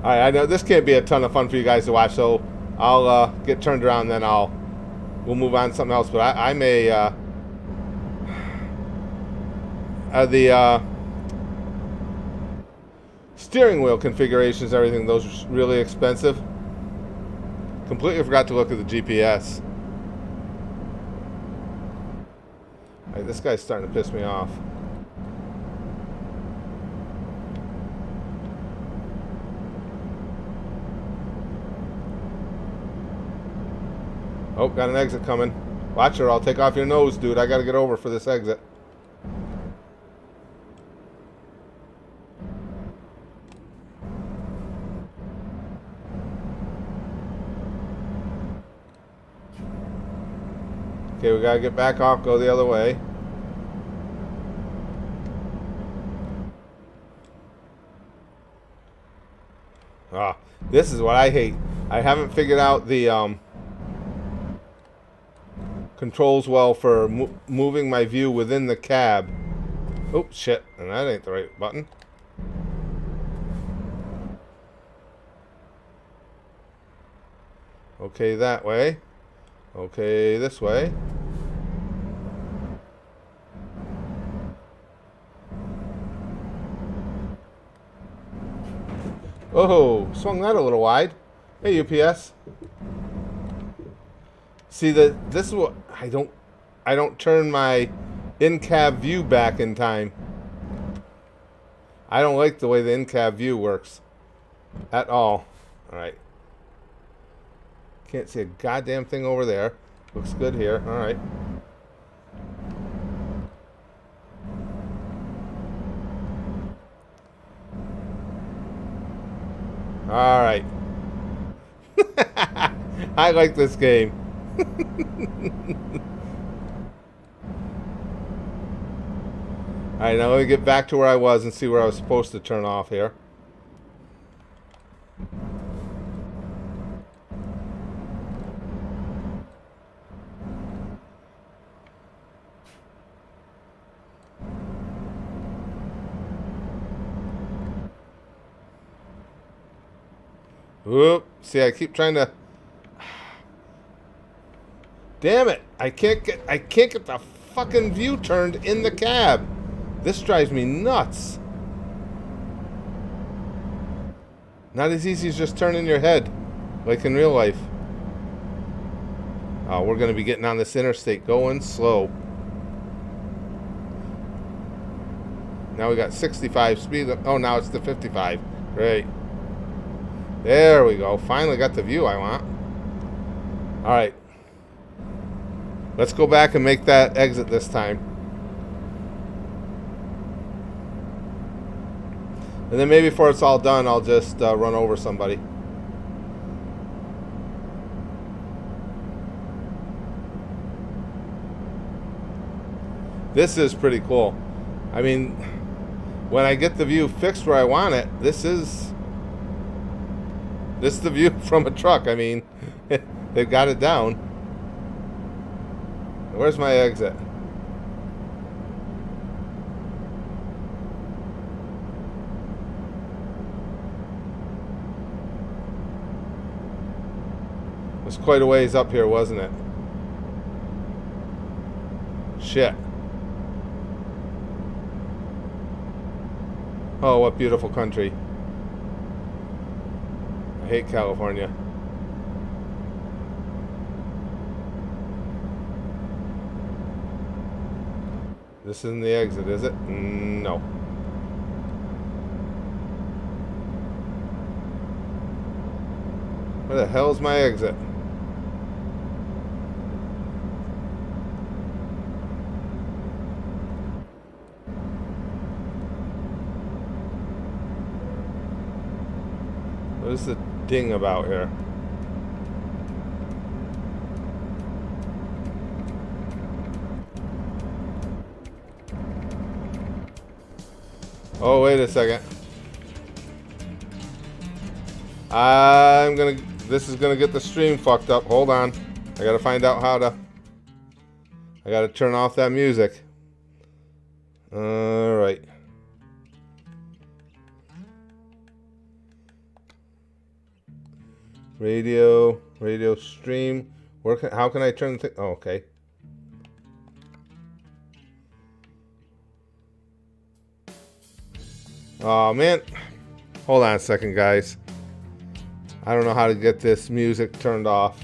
Alright, I know this can't be a ton of fun for you guys to watch, so I'll get turned around, then we'll move on to something else. But I may the steering wheel configurations, everything, those are really expensive. Completely forgot to look at the GPS. Alright, this guy's starting to piss me off. Oh, got an exit coming. Watch her, I'll take off your nose, dude. I gotta get over for this exit. Okay, we gotta get back off, go the other way. Ah, this is what I hate. I haven't figured out the controls well for moving my view within the cab. Oh, shit. And that ain't the right button. Okay, that way. Okay, this way. Oh, swung that a little wide. Hey, UPS. See, this is what I don't turn my in-cab view back in time. I don't like the way the in-cab view works at all. All right. Can't see a goddamn thing over there. Looks good here. All right. All right. I like this game. Alright, now let me get back to where I was and see where I was supposed to turn off here. Whoop. See, I keep trying to... Damn it! I can't get the fucking view turned in the cab. This drives me nuts. Not as easy as just turning your head, like in real life. Oh, we're gonna be getting on this interstate going slow. Now we got 65 speed. Oh, now it's the 55. Great. There we go. Finally got the view I want. All right. Let's go back and make that exit this time. And then maybe before it's all done, I'll just run over somebody. This is pretty cool. I mean, when I get the view fixed where I want it, this is the view from a truck. I mean, they've got it down. Where's my exit? It was quite a ways up here, wasn't it? Shit. Oh, what beautiful country. I hate California. This isn't the exit, is it? No. Where the hell's my exit? What is the ding about here? Oh, wait a second. This is gonna get the stream fucked up. Hold on. I gotta find out how to... I gotta turn off that music. All right. Radio stream. How can I turn the thing? Oh, okay. Oh, man. Hold on a second, guys. I don't know how to get this music turned off.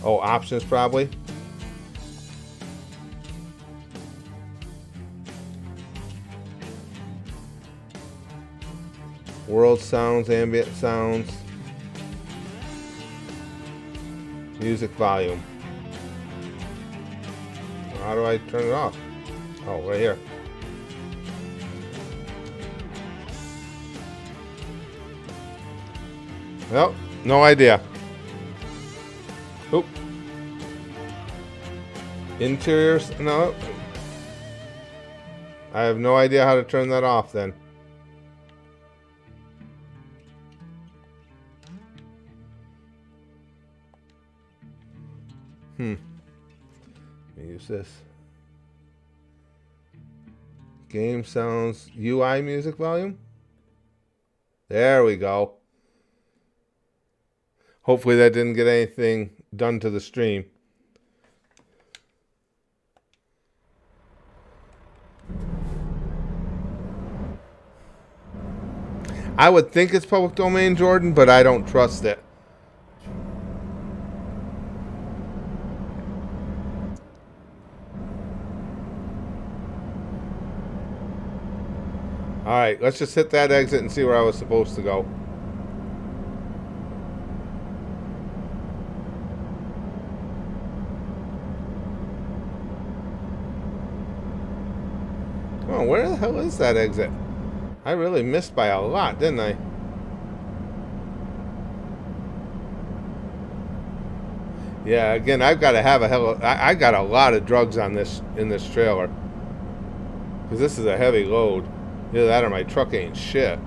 Oh, options probably. World sounds, ambient sounds. Music volume. How do I turn it off? Oh, right here. Well, no idea. Oop. Interiors? No. I have no idea how to turn that off then. Let me use this. Game sounds, UI music volume. There we go. Hopefully that didn't get anything done to the stream. I would think it's public domain, Jordan, but I don't trust it. Alright, let's just hit that exit and see where I was supposed to go. Oh, where the hell is that exit? I really missed by a lot, didn't I? Yeah, again, I've got to have I got a lot of drugs on this in this trailer. Because this is a heavy load. Either that or my truck ain't shit.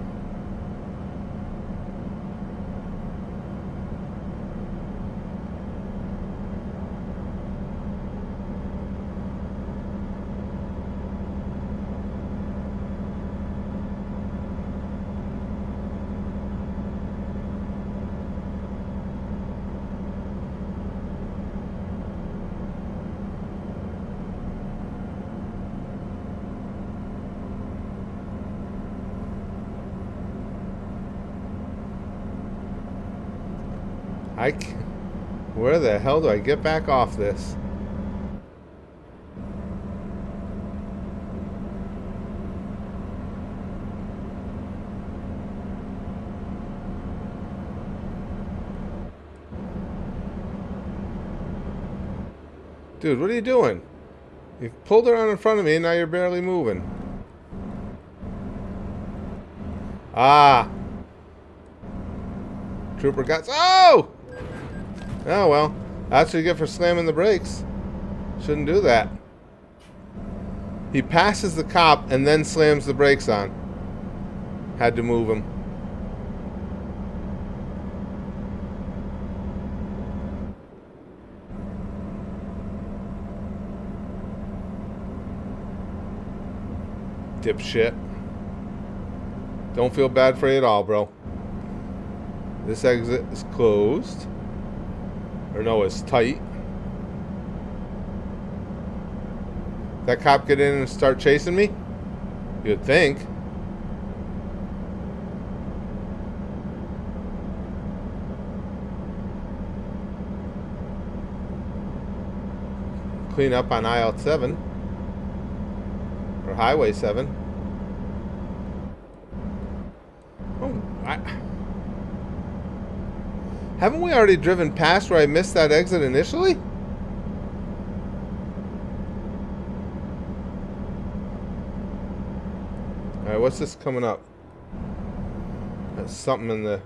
Where the hell do I get back off this? Dude, what are you doing? You pulled around in front of me and now you're barely moving. Ah. Trooper got... Oh! Oh, well. That's what you get for slamming the brakes. Shouldn't do that. He passes the cop and then slams the brakes on. Had to move him. Dipshit. Don't feel bad for you at all, bro. This exit is closed. Or no, it's tight. That cop get in and start chasing me? You'd think. Clean up on aisle 7. Or highway 7. Oh, haven't we already driven past where I missed that exit initially? Alright, what's this coming up? That's something in the...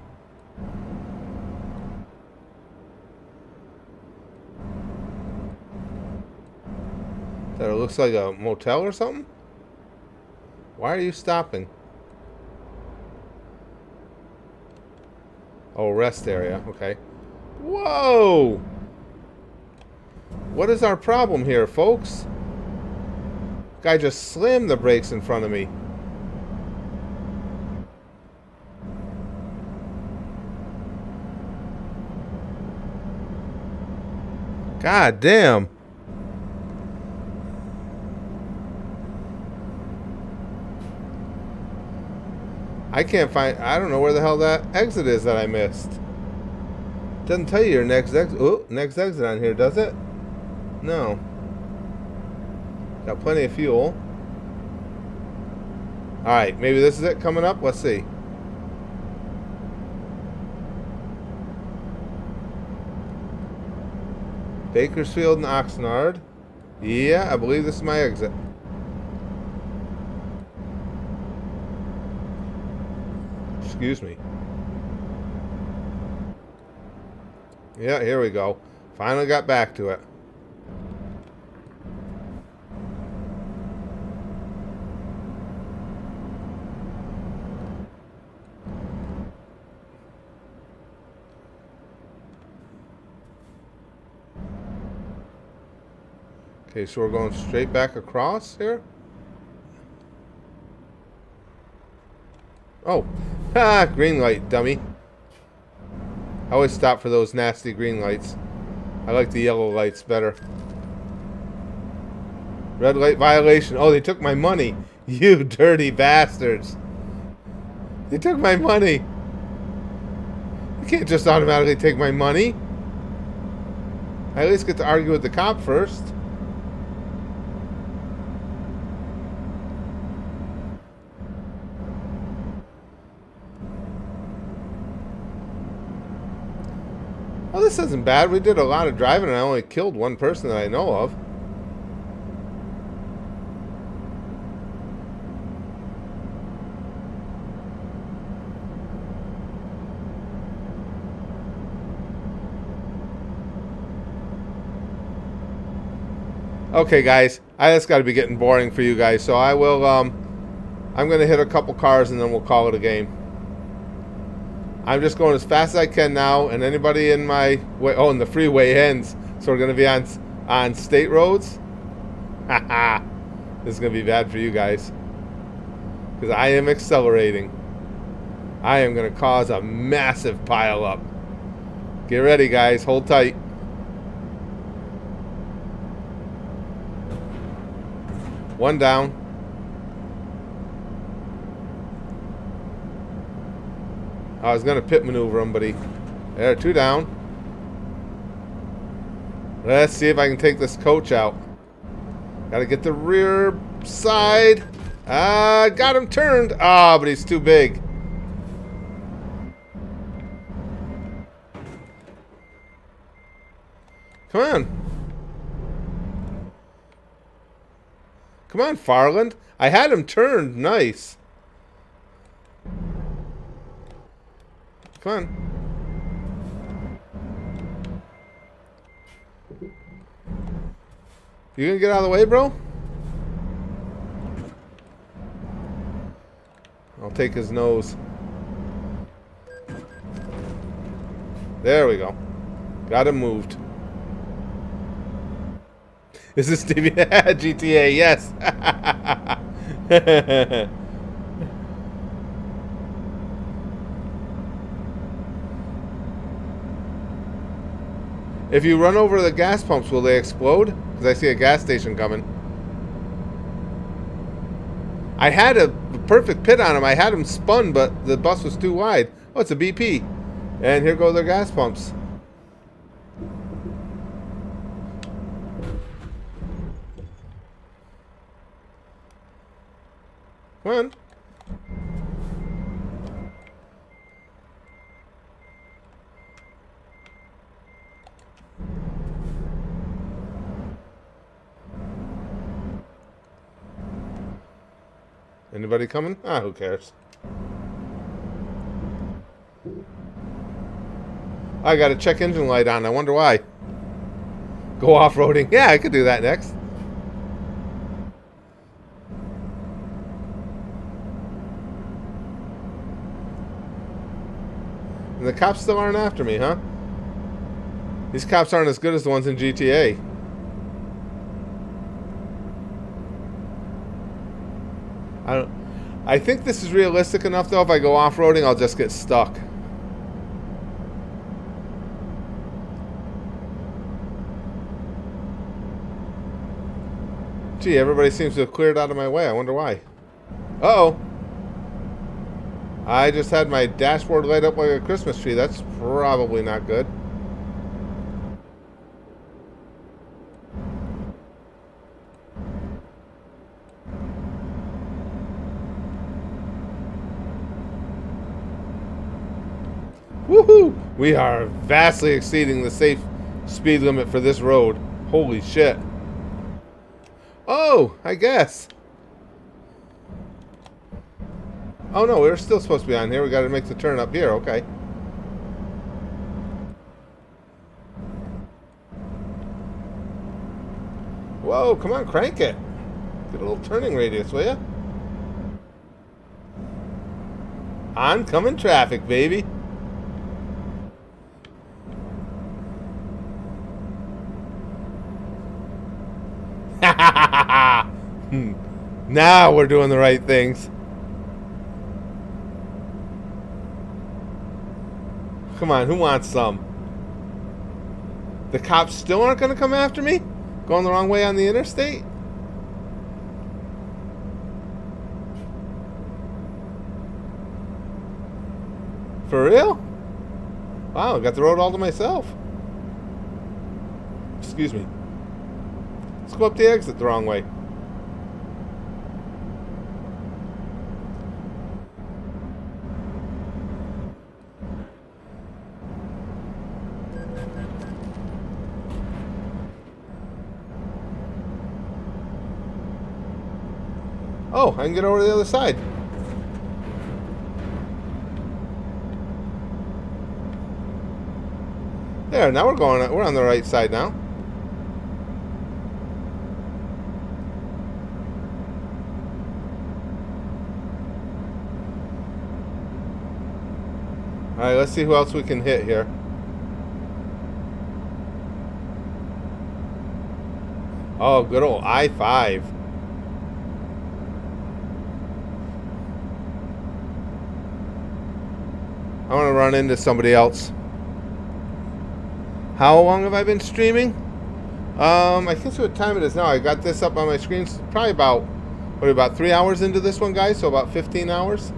That it looks like a motel or something? Why are you stopping? Oh, rest area. Okay. Whoa! What is our problem here, folks? Guy just slammed the brakes in front of me. God damn. I can't find... I don't know where the hell that exit is that I missed. Doesn't tell you your next exit. Oh, next exit on here, does it? No. Got plenty of fuel. Alright, maybe this is it coming up. Let's see. Bakersfield and Oxnard. Yeah, I believe this is my exit. Excuse me. Yeah, here we go. Finally got back to it. Okay, so we're going straight back across here. Oh, ha! Green light, dummy. I always stop for those nasty green lights. I like the yellow lights better. Red light violation. Oh, they took my money. You dirty bastards. They took my money. You can't just automatically take my money. I at least get to argue with the cop first. Oh, this isn't bad. We did a lot of driving and I only killed one person that I know of. Okay, guys. That's got to be getting boring for you guys. So I will, I'm going to hit a couple cars and then we'll call it a game. I'm just going as fast as I can now, and anybody in my way... Oh, and the freeway ends, so we're going to be on state roads? Haha. This is going to be bad for you guys. Because I am accelerating. I am going to cause a massive pile up. Get ready, guys. Hold tight. One down. I was going to pit maneuver him, but there, two down. Let's see if I can take this coach out. Got to get the rear side. Got him turned. Ah, but he's too big. Come on. Come on, Farland. I had him turned. Nice. Come on. You gonna get out of the way, bro? I'll take his nose. There we go. Got him moved. Is this GTA? Yes. If you run over the gas pumps, will they explode? Because I see a gas station coming. I had a perfect pit on him. I had him spun, but the bus was too wide. Oh, it's a BP. And here go their gas pumps. Come on. Anybody coming? Ah, who cares? I got a check engine light on. I wonder why. Go off-roading. Yeah, I could do that next. And the cops still aren't after me, huh? These cops aren't as good as the ones in GTA. I think this is realistic enough, though. If I go off-roading, I'll just get stuck. Gee, everybody seems to have cleared out of my way. I wonder why. Uh-oh. I just had my dashboard light up like a Christmas tree. That's probably not good. Woohoo! We are vastly exceeding the safe speed limit for this road. Holy shit. Oh, I guess. Oh no, we're still supposed to be on here. We got to make the turn up here. Okay. Whoa, come on, crank it. Get a little turning radius, will ya? Oncoming traffic, baby. Now we're doing the right things. Come on, who wants some? The cops still aren't going to come after me? Going the wrong way on the interstate? For real? Wow, I got the road all to myself. Excuse me. Let's go up the exit the wrong way. Oh, I can get over to the other side. There, now we're on the right side now. Alright, let's see who else we can hit here. Oh, good old I-5. I want to run into somebody else. How long have I been streaming? I guess what time it is now. I got this up on my screen. Probably about 3 hours into this one, guys. So about 15 hours.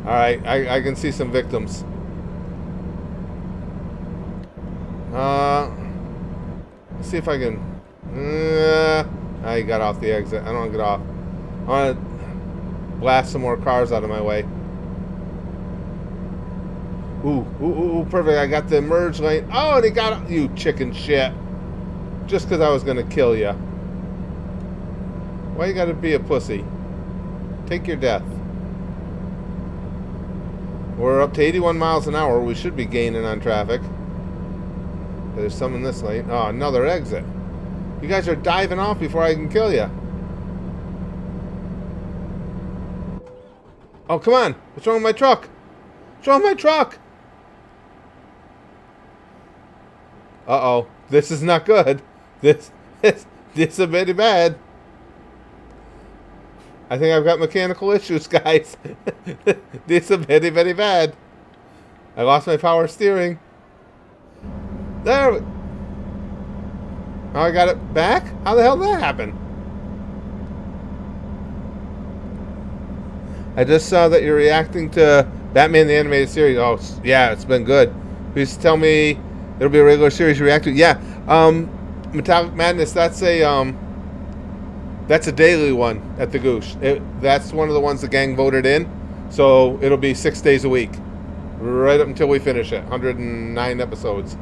Alright, I can see some victims. Let's see if I can... I got off the exit. I don't want to get off. I want to blast some more cars out of my way. Ooh, perfect. I got the merge lane. Oh, and he got... You chicken shit. Just because I was going to kill you. Why you got to be a pussy? Take your death. We're up to 81 miles an hour. We should be gaining on traffic. There's some in this lane. Oh, another exit. You guys are diving off before I can kill you. Oh, come on. What's wrong with my truck? What's wrong with my truck? Uh-oh. This is not good. This is very bad. I think I've got mechanical issues, guys. This is very, very bad. I lost my power steering. There. Oh, I got it back? How the hell did that happen? I just saw that you're reacting to Batman the Animated Series. Oh, yeah, it's been good. Please tell me it'll be a regular series you react to. Yeah. Metallic Madness, that's a daily one at the Goosh. That's one of the ones the gang voted in. So it'll be 6 days a week. Right up until we finish it. 109 episodes.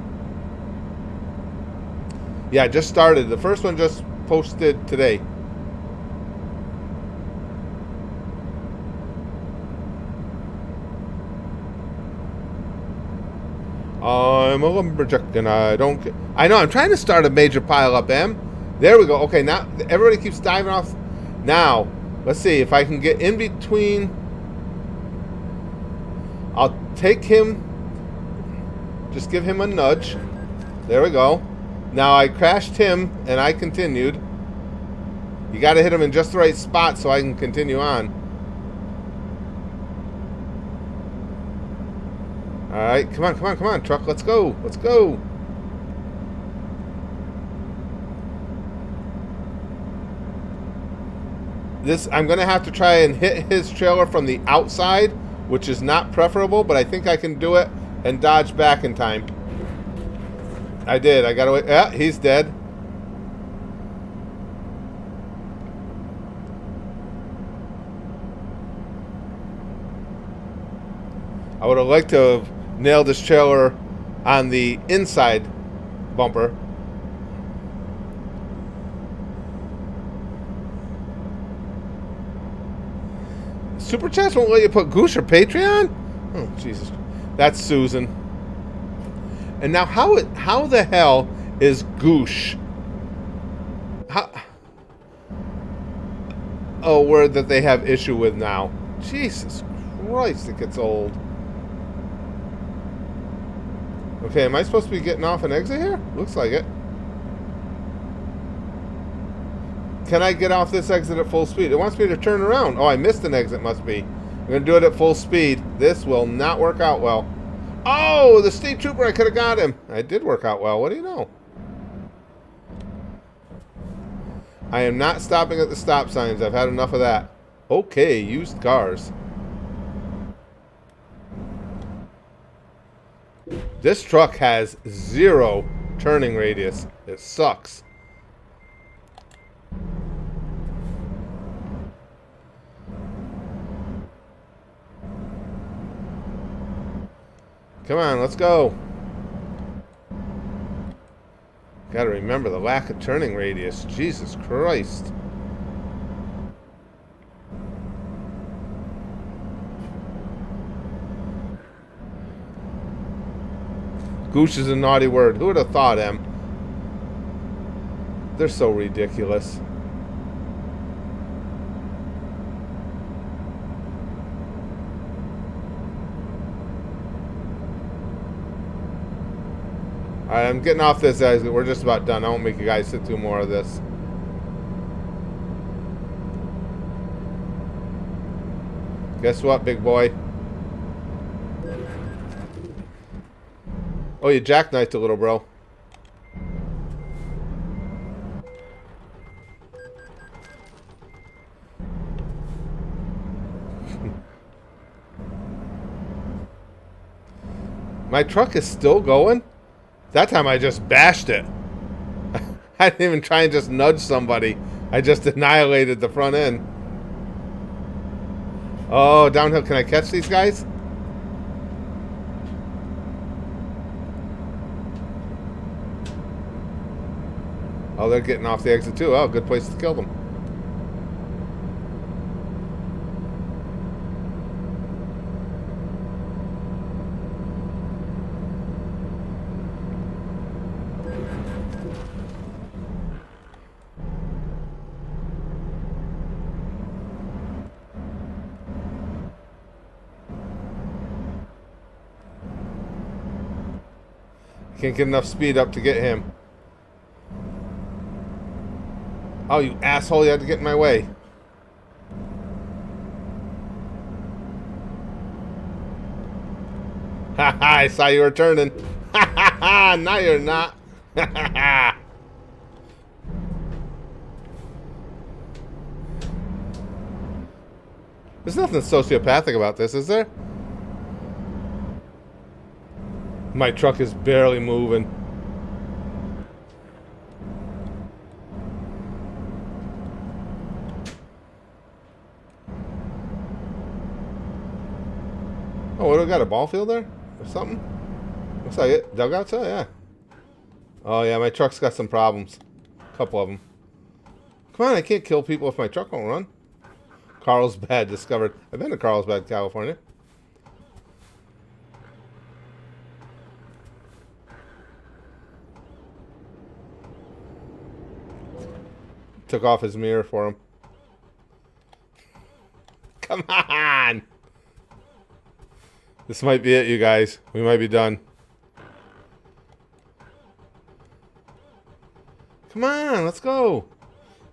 Yeah, just started. The first one just posted today. I'm a lumberjack and I don't... I know, I'm trying to start a major pile up, Em. There we go. Okay, now everybody keeps diving off. Now, let's see if I can get in between. I'll take him. Just give him a nudge. There we go. Now I crashed him and I continued. You got to hit him in just the right spot so I can continue on. All right, come on, truck. Let's go. Let's go. I'm going to have to try and hit his trailer from the outside, which is not preferable, but I think I can do it and dodge back in time. I did. I got away. Yeah, he's dead. I would have liked to have nailed this trailer on the inside bumper. Super Chats won't let you put Goosh or Patreon? Oh, Jesus. That's Susan. And now how the hell is Goosh? A word that they have issue with now. Jesus Christ, it gets old. Okay, am I supposed to be getting off an exit here? Looks like it. Can I get off this exit at full speed? It wants me to turn around. Oh, I missed an exit, must be. I'm going to do it at full speed. This will not work out well. Oh, the state trooper, I could have got him. I did work out well. What do you know? I am not stopping at the stop signs. I've had enough of that. Okay, used cars. This truck has 0 turning radius. It sucks. Come on, let's go. Gotta remember the lack of turning radius. Jesus Christ. Goosh is a naughty word. Who would have thought, Em? They're so ridiculous. Alright, I'm getting off this exit. We're just about done. I won't make you guys sit through more of this. Guess what, big boy? Oh, you jackknifed a little, bro. My truck is still going? That time I just bashed it. I didn't even try and just nudge somebody. I just annihilated the front end. Oh, downhill. Can I catch these guys? Oh, they're getting off the exit too. Oh, good place to kill them. Can't get enough speed up to get him. Oh, you asshole, you had to get in my way. Ha ha, I saw you were turning. Ha ha ha, now you're not. Ha ha ha. There's nothing sociopathic about this, is there? My truck is barely moving. Oh, what do we got? A ball field there? Or something? Looks like it. Dugouts? Oh, yeah. Oh, yeah, my truck's got some problems. A couple of them. Come on, I can't kill people if my truck won't run. Carlsbad discovered. I've been to Carlsbad, California. Took off his mirror for him. Come on! This might be it, you guys. We might be done. Come on, let's go.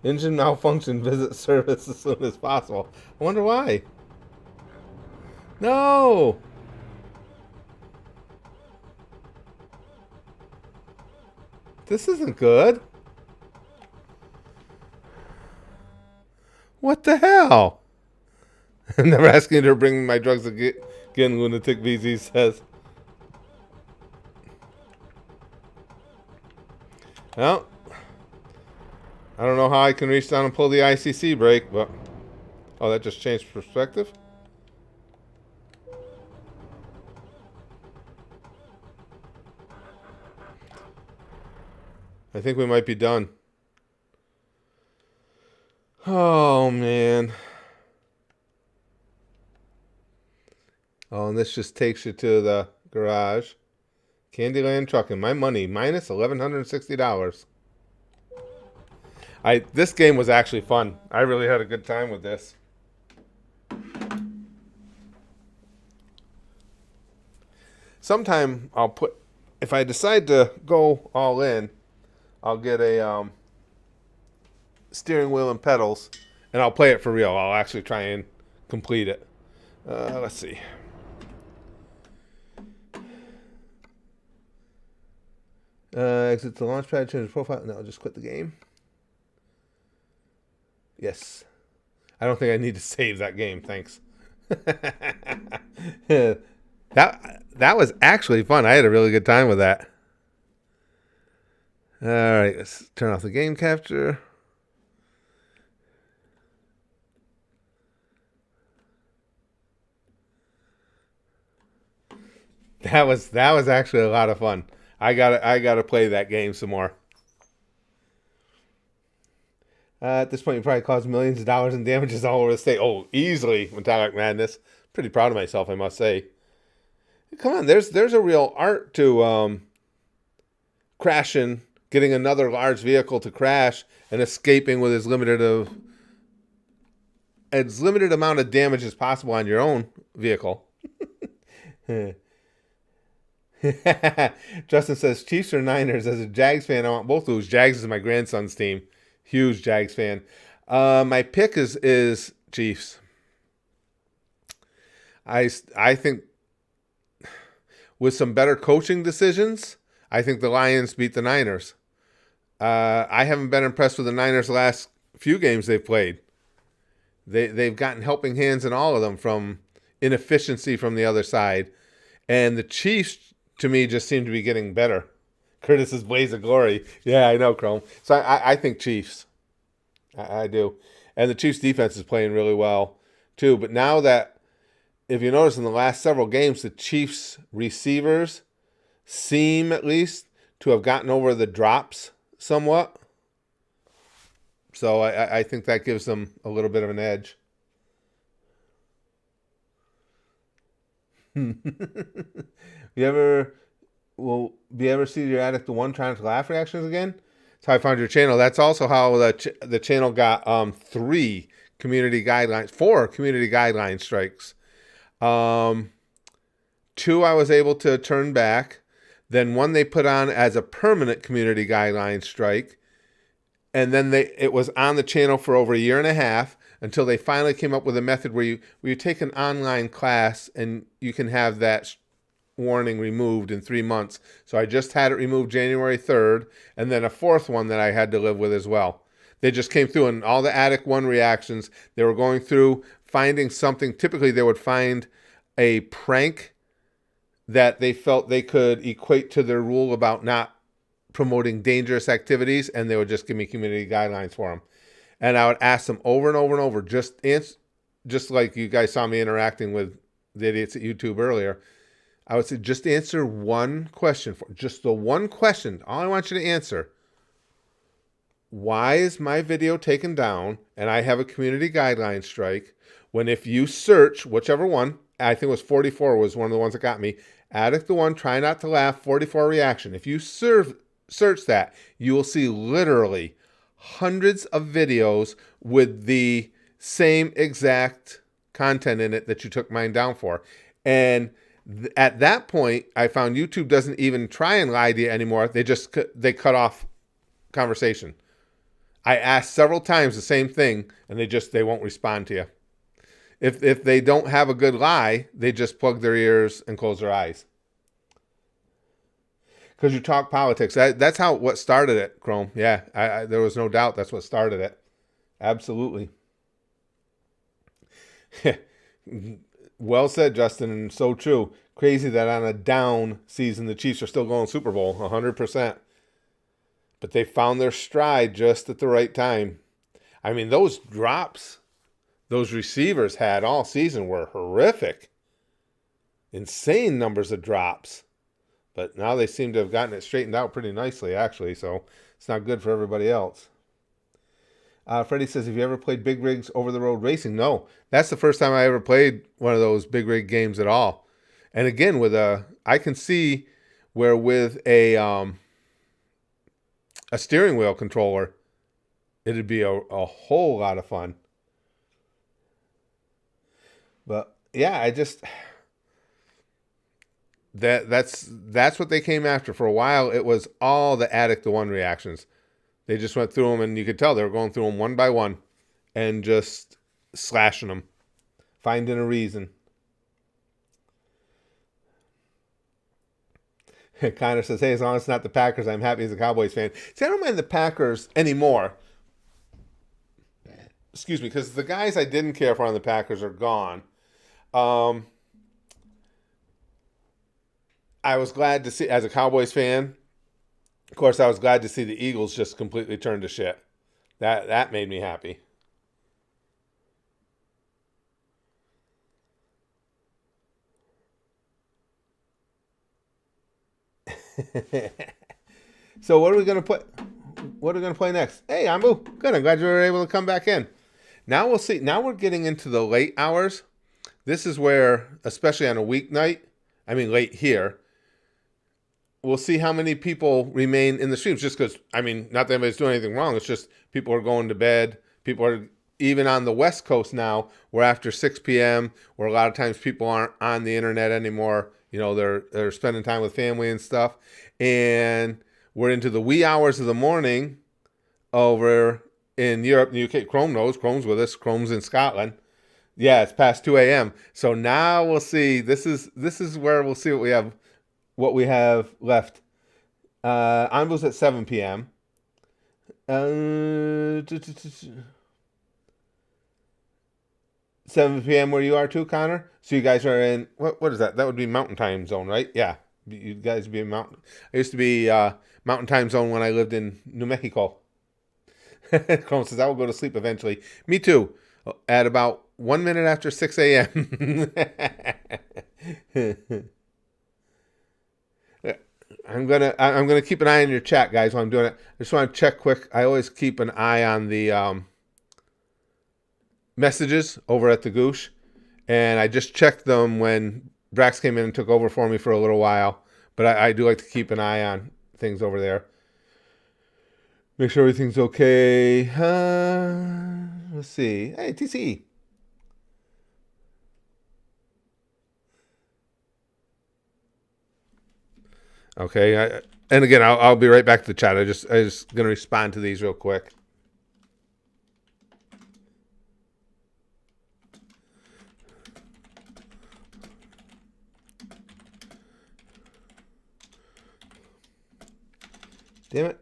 Engine malfunction, visit service as soon as possible. I wonder why. No! This isn't good. What the hell? I'm never asking her to bring me my drugs again, Lunatic VZ says. Well, I don't know how I can reach down and pull the ICC brake, but... Oh, that just changed perspective? I think we might be done. Oh, man. Oh, and this just takes you to the garage. Candyland Trucking. My money, minus $1,160. This game was actually fun. I really had a good time with this. Sometime I'll put... If I decide to go all in, I'll get a steering wheel and pedals, and I'll play it for real. I'll actually try and complete it. Let's see. Exit the launch pad, change the profile. No, I'll just quit the game. Yes. I don't think I need to save that game, thanks. That was actually fun. I had a really good time with that. All right, let's turn off the game capture. That was actually a lot of fun. I gotta play that game some more. At this point, you probably caused millions of dollars in damages all over the state. Oh, easily, Metallic Madness. Pretty proud of myself, I must say. Come on, there's a real art to crashing, getting another large vehicle to crash, and escaping with as limited amount of damage as possible on your own vehicle. Justin says, Chiefs or Niners? As a Jags fan, I want both of those. Jags is my grandson's team. Huge Jags fan. My pick is Chiefs. I think with some better coaching decisions, I think the Lions beat the Niners. I haven't been impressed with the Niners the last few games they've played. They've gotten helping hands in all of them from inefficiency from the other side. And the Chiefs, to me, just seem to be getting better. Curtis's blaze of glory. Yeah, I know, Chrome. So I think Chiefs. I do. And the Chiefs' defense is playing really well, too. But now that, if you notice in the last several games, the Chiefs' receivers seem, at least, to have gotten over the drops somewhat. So I think that gives them a little bit of an edge. You ever see your Addict to One trying to laugh reactions again? That's how I found your channel. That's also how the channel got 4 community guideline strikes. 2 I was able to turn back. Then 1 they put on as a permanent community guideline strike. And then it was on the channel for over 1.5 years until they finally came up with a method where you take an online class and you can have that warning removed in 3 months. So I just had it removed January 3rd, and then a 4th one that I had to live with as well. They just came through, and all the Addict 1 reactions, they were going through, finding something. Typically, they would find a prank that they felt they could equate to their rule about not promoting dangerous activities, and they would just give me community guidelines for them. And I would ask them over and over and over, just like you guys saw me interacting with the idiots at YouTube earlier. I would say, just answer one question. Just the one question. All I want you to answer. Why is my video taken down and I have a community guideline strike when if you search, whichever one, I think it was 44 was one of the ones that got me, Addict the One, Try Not to Laugh, 44 reaction. If you search that, you will see literally hundreds of videos with the same exact content in it that you took mine down for. And at that point, I found YouTube doesn't even try and lie to you anymore. They cut off conversation. I asked several times the same thing, and they won't respond to you. If they don't have a good lie, they just plug their ears and close their eyes. Because you talk politics. That's what started it, Chrome. Yeah, there was no doubt that's what started it. Absolutely. Well said, Justin, and so true. Crazy that on a down season, the Chiefs are still going Super Bowl, 100%. But they found their stride just at the right time. I mean, those drops those receivers had all season were horrific. Insane numbers of drops. But now they seem to have gotten it straightened out pretty nicely, actually, so it's not good for everybody else. Freddie says, have you ever played big rigs over-the-road racing? No. That's the first time I ever played one of those big rig games at all. And again, I can see where with a steering wheel controller, it'd be a whole lot of fun. But yeah, that's what they came after. For a while, it was all the Addict to One reactions. They just went through them, and you could tell they were going through them one by one and just slashing them, finding a reason. Connor says, hey, as long as it's not the Packers, I'm happy as a Cowboys fan. See, I don't mind the Packers anymore. Excuse me, because the guys I didn't care for on the Packers are gone. I was glad to see, as a Cowboys fan, of course, I was glad to see the Eagles just completely turn to shit. That made me happy. So what are we going to play? What are we going to play next? Hey, Ambu. Good. I'm glad you were able to come back in. Now we'll see. Now we're getting into the late hours. This is where, especially on a weeknight, I mean late here, we'll see how many people remain in the streams. Just because, I mean, not that anybody's doing anything wrong. It's just people are going to bed. People are, even on the West Coast now, we're after 6 p.m., where a lot of times people aren't on the internet anymore. You know, they're spending time with family and stuff. And we're into the wee hours of the morning over in Europe and the UK. Chrome knows. Chrome's with us. Chrome's in Scotland. Yeah, it's past 2 a.m. So now we'll see. This is where we'll see what we have left. Anvu's at 7 p.m. 7 p.m. where you are too, Connor? So you guys are in, what is that? That would be Mountain Time Zone, right? Yeah. You guys be in Mountain. I used to be Mountain Time Zone when I lived in New Mexico. Chrome says, I will go to sleep eventually. Me too. At about 1 minute after 6 a.m. I'm gonna keep an eye on your chat, guys, while I'm doing it. I just want to check quick. I always keep an eye on the messages over at the Goosh, and I just checked them when Brax came in and took over for me for a little while. But I do like to keep an eye on things over there. Make sure everything's okay. Let's see. Hey, TC. Okay, and again, I'll be right back to the chat. I just gonna respond to these real quick. Damn it.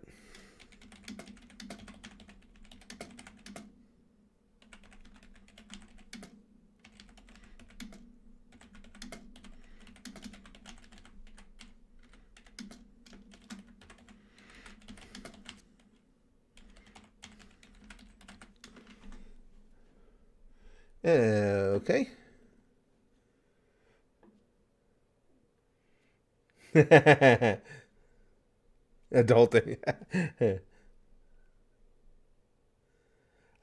Okay. Adulting.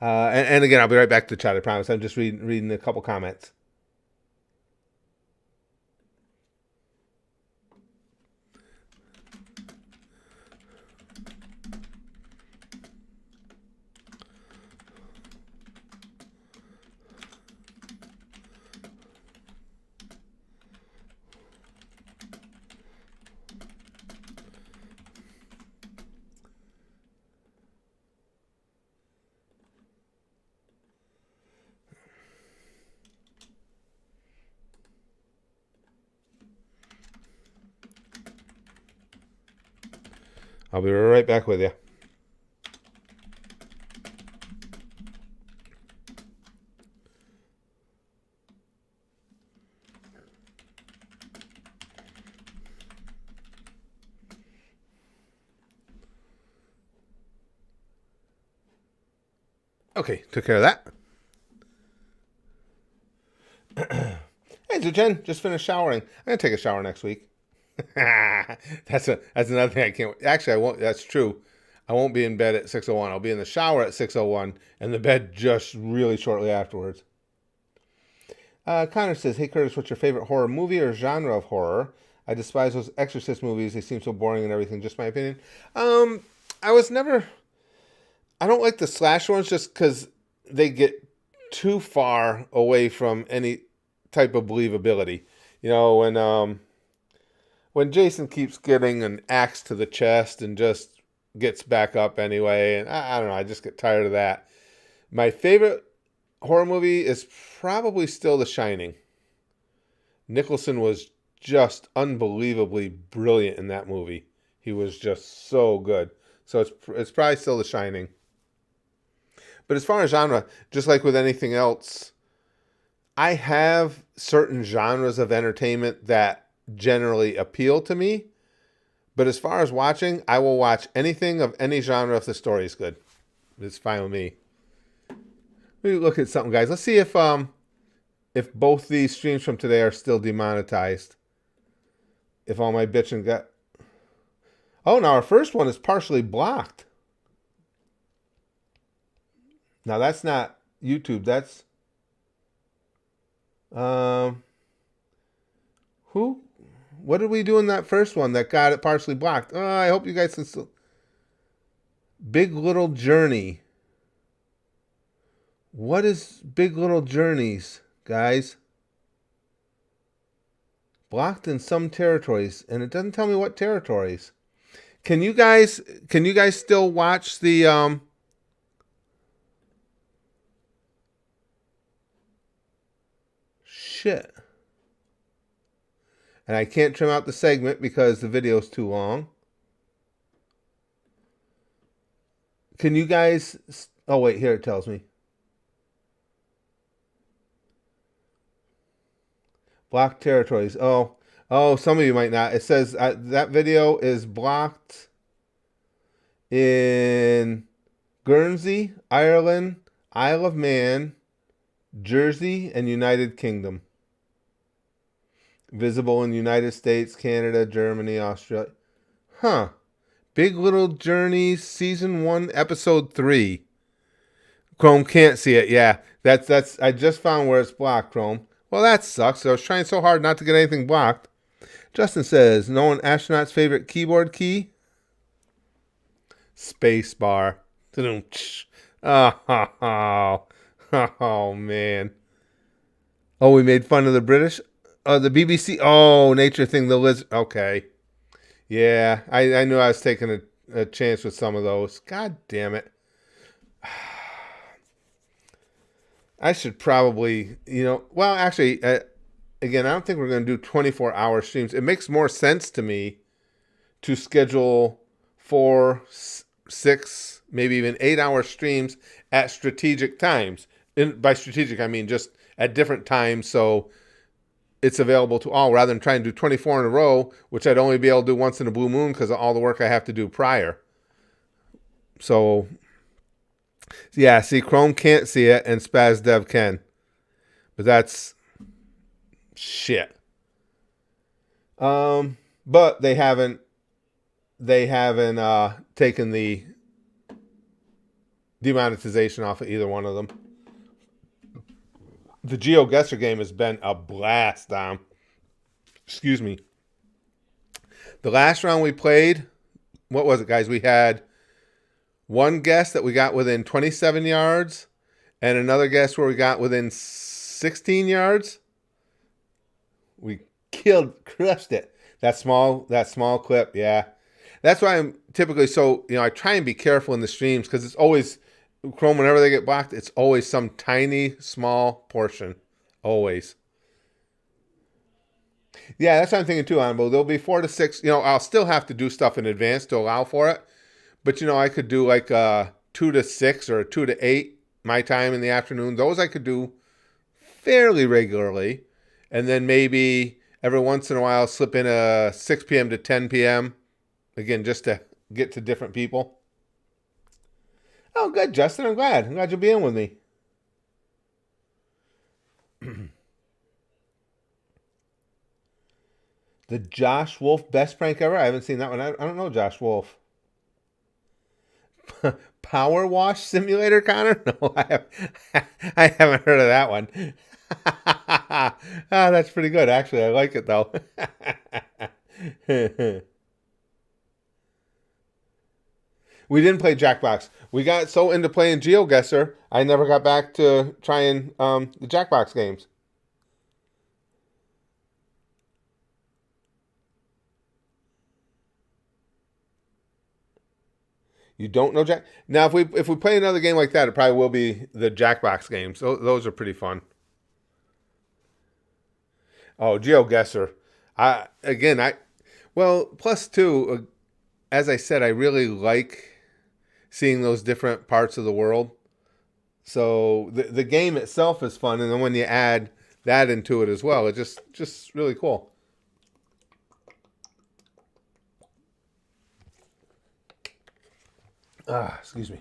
And again, I'll be right back to the chat, I promise. I'm just reading a couple comments. I'll be right back with you. Okay, took care of that. Hey, so Jen, just finished showering. I'm gonna take a shower next week. That's another thing I can't. Actually, I won't. That's true. I won't be in bed at 6:01. I'll be in the shower at 6:01, and the bed just really shortly afterwards. Connor says, "Hey Curtis, what's your favorite horror movie or genre of horror? I despise those Exorcist movies. They seem so boring and everything. Just my opinion. I was never. I don't like the slasher ones just because they get too far away from any type of believability. You know, when Jason keeps getting an axe to the chest and just gets back up anyway, and I don't know, I just get tired of that. My favorite horror movie is probably still The Shining. Nicholson was just unbelievably brilliant in that movie. He was just so good. So it's probably still The Shining. But as far as genre, just like with anything else, I have certain genres of entertainment that generally appeal to me. But as far as watching, I will watch anything of any genre if the story is good. It's fine with me. Let me look at something, guys. Let's see if both these streams from today are still demonetized. If all my bitching got... Oh, now our first one is partially blocked. Now that's not YouTube. That's who? What did we do in that first one that got it partially blocked? Oh, I hope you guys can still. Big Little Journey. What is Big Little Journeys, guys? Blocked in some territories, and it doesn't tell me what territories. Can you guys still watch the shit? And I can't trim out the segment because the video's too long. Can you guys... Oh, wait, here it tells me. Blocked territories. Oh, some of you might not. It says that video is blocked in Guernsey, Ireland, Isle of Man, Jersey, and United Kingdom. Visible in United States, Canada, Germany, Australia. Huh. Big Little Journeys, Season 1, Episode 3. Chrome can't see it. Yeah, that's. I just found where it's blocked, Chrome. Well, that sucks. I was trying so hard not to get anything blocked. Justin says, know an astronaut's favorite keyboard key? Space bar. Oh, man. Oh, we made fun of the British? The BBC. Oh, nature thing, the lizard. Okay. Yeah, I knew I was taking a chance with some of those. God damn it. I should probably, well, actually, again, I don't think we're going to do 24-hour streams. It makes more sense to me to schedule 4, 6, maybe even 8-hour streams at strategic times. By strategic, I mean just at different times, so it's available to all, rather than trying to do 24 in a row, which I'd only be able to do once in a blue moon because of all the work I have to do prior. So, yeah, see, Chrome can't see it, and SpazDev can. But that's shit. But they haven't taken the demonetization off of either one of them. The GeoGuessr game has been a blast, Dom. Excuse me. The last round we played, what was it, guys? We had one guess that we got within 27 yards and another guess where we got within 16 yards. We crushed it. That small clip, yeah. That's why I'm typically I try and be careful in the streams because it's always... Chrome, whenever they get blocked, it's always some tiny, small portion. Always. Yeah, that's what I'm thinking too, Honorable. There'll be 4 to 6. I'll still have to do stuff in advance to allow for it. But, I could do like 2 to 6 or 2 to 8 my time in the afternoon. Those I could do fairly regularly. And then maybe every once in a while slip in a 6 p.m. to 10 p.m. Again, just to get to different people. Oh, good, Justin. I'm glad. I'm glad you'll be in with me. The Josh Wolf best prank ever? I haven't seen that one. I don't know Josh Wolf. Power wash simulator, Connor? No, I haven't heard of that one. That's pretty good, actually. I like it, though. We didn't play Jackbox. We got so into playing GeoGuessr, I never got back to trying the Jackbox games. You don't know Jack? Now, if we play another game like that, it probably will be the Jackbox games. Those are pretty fun. Oh, GeoGuessr. Plus two, as I said, I really like seeing those different parts of the world. So the game itself is fun, and then when you add that into it as well, it's just really cool. Excuse me.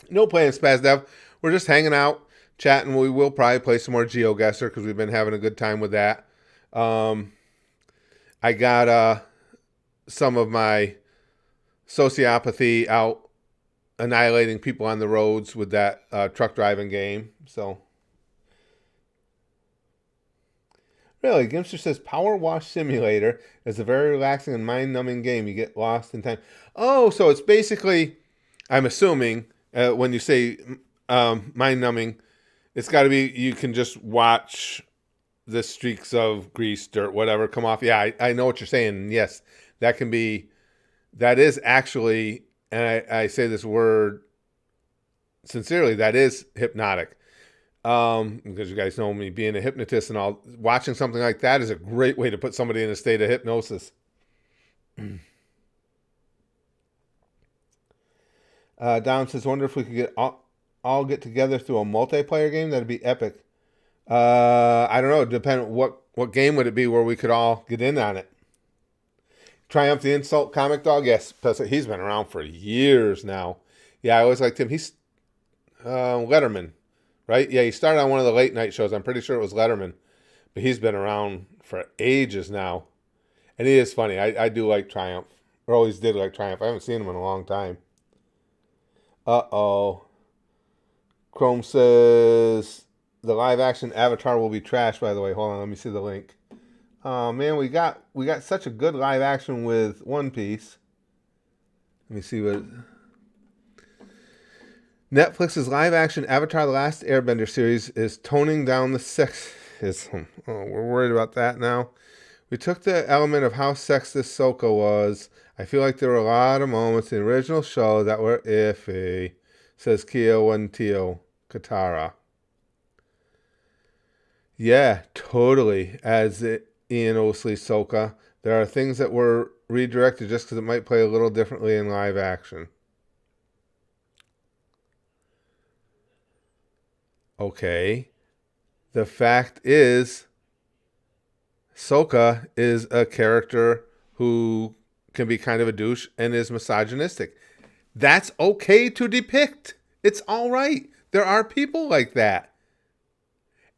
No plans, Spaz Dev. We're just hanging out, chatting. We will probably play some more GeoGuessr because we've been having a good time with that. I got some of my sociopathy out annihilating people on the roads with that truck driving game. So, really, Gimster says Power Wash Simulator is a very relaxing and mind-numbing game. You get lost in time. Oh, so it's basically, I'm assuming, when you say mind-numbing, it's got to be, you can just watch the streaks of grease, dirt, whatever come off. Yeah, I know what you're saying. Yes, that is actually, and I say this word sincerely, that is hypnotic. Because you guys know me being a hypnotist and all, watching something like that is a great way to put somebody in a state of hypnosis. Dom says, wonder if we could all get together through a multiplayer game. That'd be epic. I don't know. Depending what game would it be where we could all get in on it. Triumph the Insult Comic Dog. Yes, he's been around for years now. Yeah, I always liked him. He's Letterman, right? Yeah, he started on one of the late night shows. I'm pretty sure it was Letterman, but he's been around for ages now, and he is funny. I do like Triumph, or always did like Triumph. I haven't seen him in a long time. Chrome says the live action Avatar will be trash. By the way, hold on, let me see the link. Oh man, we got such a good live action with One Piece. Let me see what Netflix's live action Avatar: The Last Airbender series is toning down the sexism. Oh, we're worried about that now. We took the element of how sexist Sokka was. I feel like there were a lot of moments in the original show that were iffy, says Kyo and Tio Katara. Yeah, totally. As Ian Osley Sokka, there are things that were redirected just because it might play a little differently in live action. Okay. The fact is, Sokka is a character who can be kind of a douche and is misogynistic. That's okay to depict. It's all right. There are people like that.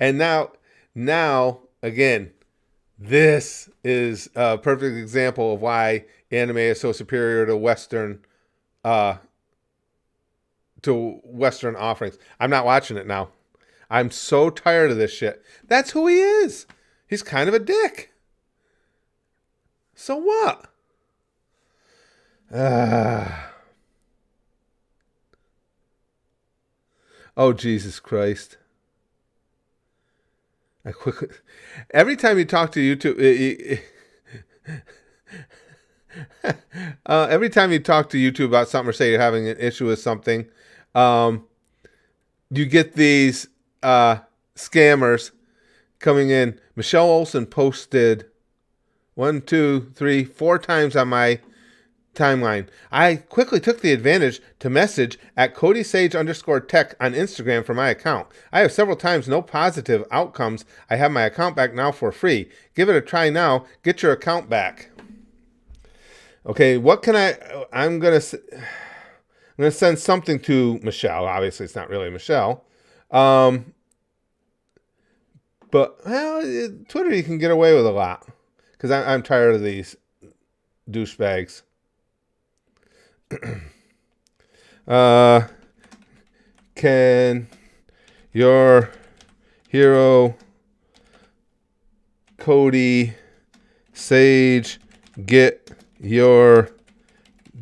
And now again, this is a perfect example of why anime is so superior to Western offerings. I'm not watching it now. I'm so tired of this shit. That's who he is. He's kind of a dick. So what? Oh, Jesus Christ. Every time you talk to YouTube, every time you talk to YouTube about something or say you're having an issue with something, you get these scammers coming in. Michelle Olsen posted 1, 2, 3, 4 times on my timeline. I quickly took the advantage to message at CodySage_tech on Instagram for my account. I have several times no positive outcomes. I have my account back now for free. Give it a try now. Get your account back. Okay, what can I'm going to send something to Michelle. Obviously, it's not really Michelle. But, well, Twitter, you can get away with a lot. Because I'm tired of these douchebags. Can your hero Cody Sage get your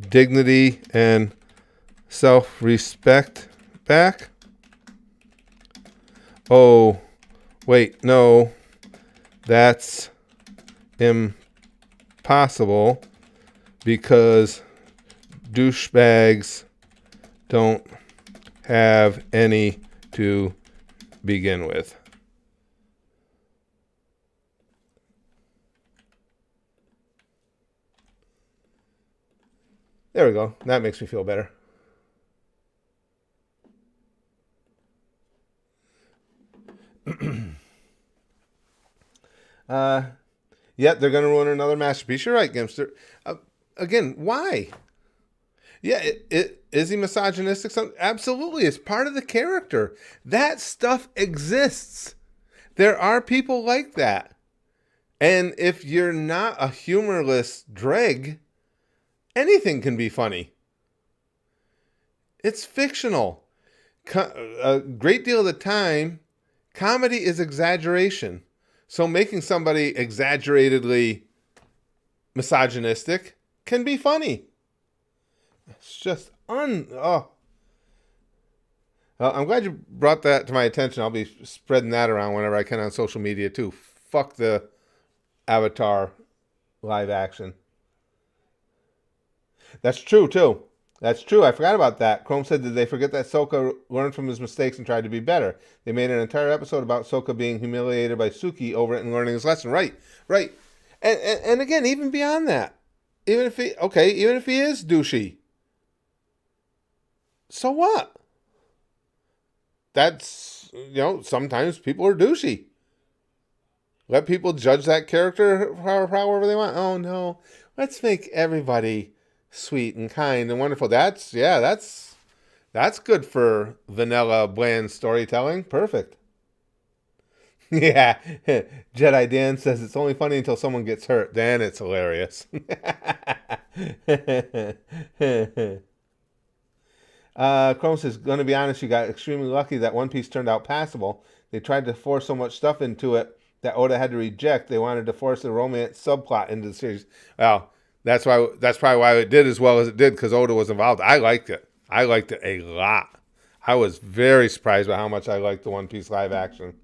dignity and self-respect back? Oh, wait, no, that's impossible because douchebags don't have any to begin with. There we go. That makes me feel better. Yet they're going to ruin another masterpiece. You're right, Gimster. Again, why? Yeah, is he misogynistic? Absolutely. It's part of the character. That stuff exists. There are people like that. And if you're not a humorless dreg, anything can be funny. It's fictional. A great deal of the time, comedy is exaggeration. So making somebody exaggeratedly misogynistic can be funny. It's just I'm glad you brought that to my attention. I'll be spreading that around whenever I can on social media too. Fuck the Avatar live action. That's true too. That's true. I forgot about that. Chrome said, did they forget that Sokka learned from his mistakes and tried to be better? They made an entire episode about Sokka being humiliated by Suki over it and learning his lesson. Right. And again, even beyond that, even if he is douchey, so what? That's, sometimes people are douchey. Let people judge that character however they want. Oh no, let's make everybody sweet and kind and wonderful. That's good for vanilla bland storytelling. Perfect. Yeah. Jedi Dan says it's only funny until someone gets hurt. Then it's hilarious. Chrome says, gonna be honest, you got extremely lucky that One Piece turned out passable. They tried to force so much stuff into it that Oda had to reject. They wanted to force a romance subplot into the series. Well, that's probably why it did as well as it did, because Oda was involved. I liked it. I liked it a lot. I was very surprised by how much I liked the One Piece live action.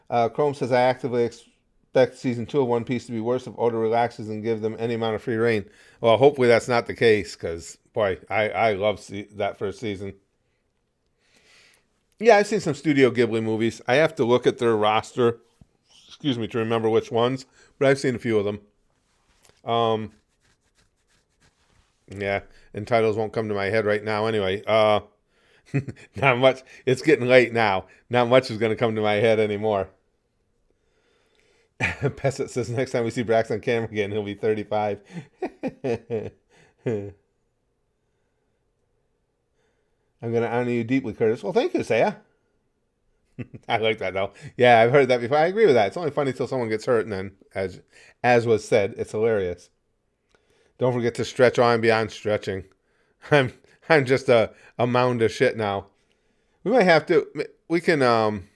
Chrome says, I actively expect season 2 of One Piece to be worse if Oda relaxes and give them any amount of free reign. Well, hopefully that's not the case, because, boy, I love that first season. Yeah, I've seen some Studio Ghibli movies. I have to look at their roster, to remember which ones, but I've seen a few of them. Yeah, and titles won't come to my head right now anyway. Not much. It's getting late now. Not much is going to come to my head anymore. Pesset says, next time we see Brax on camera again, he'll be 35. I'm going to honor you deeply, Curtis. Well, thank you, Saya. I like that, though. Yeah, I've heard that before. I agree with that. It's only funny till someone gets hurt, and then, as was said, it's hilarious. Don't forget to stretch on beyond stretching. I'm just a mound of shit now. We might have to. We can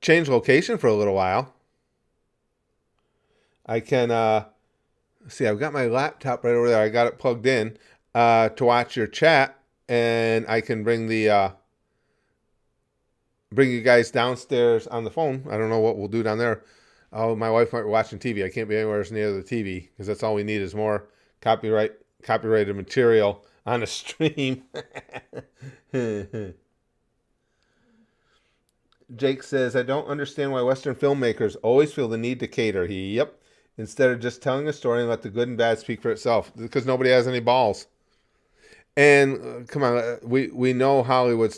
change location for a little while. I can see. I've got my laptop right over there. I got it plugged in to watch your chat, and I can bring you guys downstairs on the phone. I don't know what we'll do down there. Oh, my wife might be watching TV. I can't be anywhere near the TV because that's all we need is more copyrighted material on a stream. Jake says, I don't understand why Western filmmakers always feel the need to cater. Yep. Instead of just telling a story and let the good and bad speak for itself. Because nobody has any balls. And come on, we know Hollywood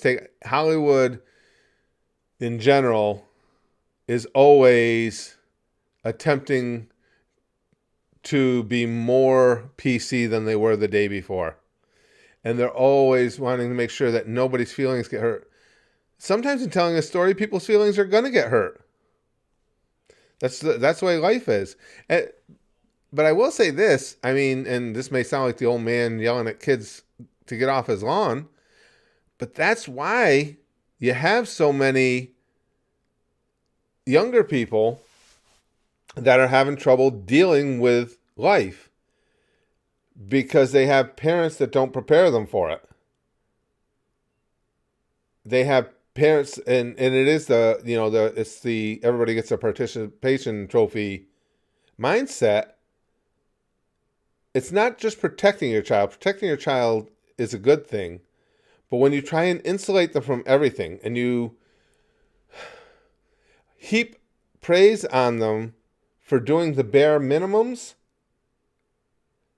in general is always attempting to be more PC than they were the day before. And they're always wanting to make sure that nobody's feelings get hurt. Sometimes in telling a story, people's feelings are going to get hurt. That's the way life is. But I will say this, I mean, and this may sound like the old man yelling at kids to get off his lawn, but that's why you have so many younger people that are having trouble dealing with life because they have parents that don't prepare them for it. They have parents, and it is it's the everybody gets a participation trophy mindset. It's not just protecting your child. Protecting your child is a good thing, but when you try and insulate them from everything and you heap praise on them for doing the bare minimums,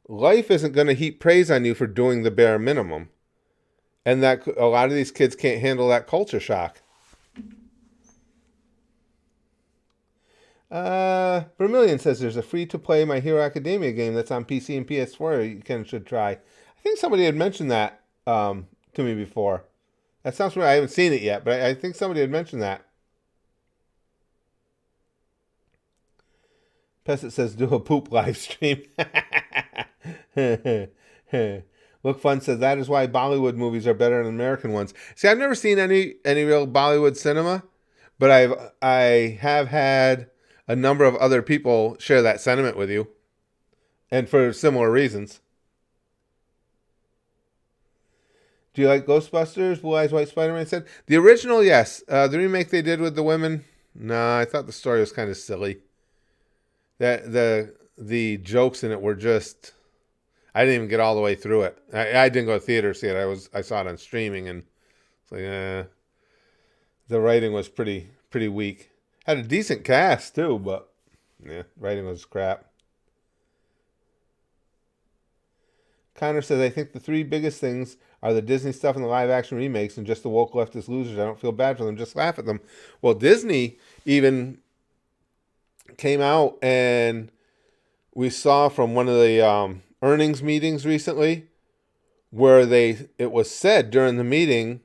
life isn't going to heap praise on you for doing the bare minimum. And that a lot of these kids can't handle that culture shock. Vermilion says there's a free-to-play My Hero Academia game that's on PC and PS4 you should try. I think somebody had mentioned that to me before. That sounds familiar. I haven't seen it yet, but I think somebody had mentioned that. Pesset says do a poop live stream. Look Fun says that is why Bollywood movies are better than American ones. See, I've never seen any real Bollywood cinema, but I have had a number of other people share that sentiment with you, and for similar reasons. Do you like Ghostbusters? Blue Eyes White Spider-Man said the original, yes. The remake they did with the women, no, I thought the story was kind of silly. That the jokes in it were just. I didn't even get all the way through it. I didn't go to theater to see it. I saw it on streaming, and it's like, the writing was pretty weak. Had a decent cast too, but writing was crap. Connor says, I think the three biggest things are the Disney stuff and the live action remakes, and just the woke leftist losers. I don't feel bad for them. Just laugh at them. Well, Disney even came out, and we saw from one of the earnings meetings recently where it was said during the meeting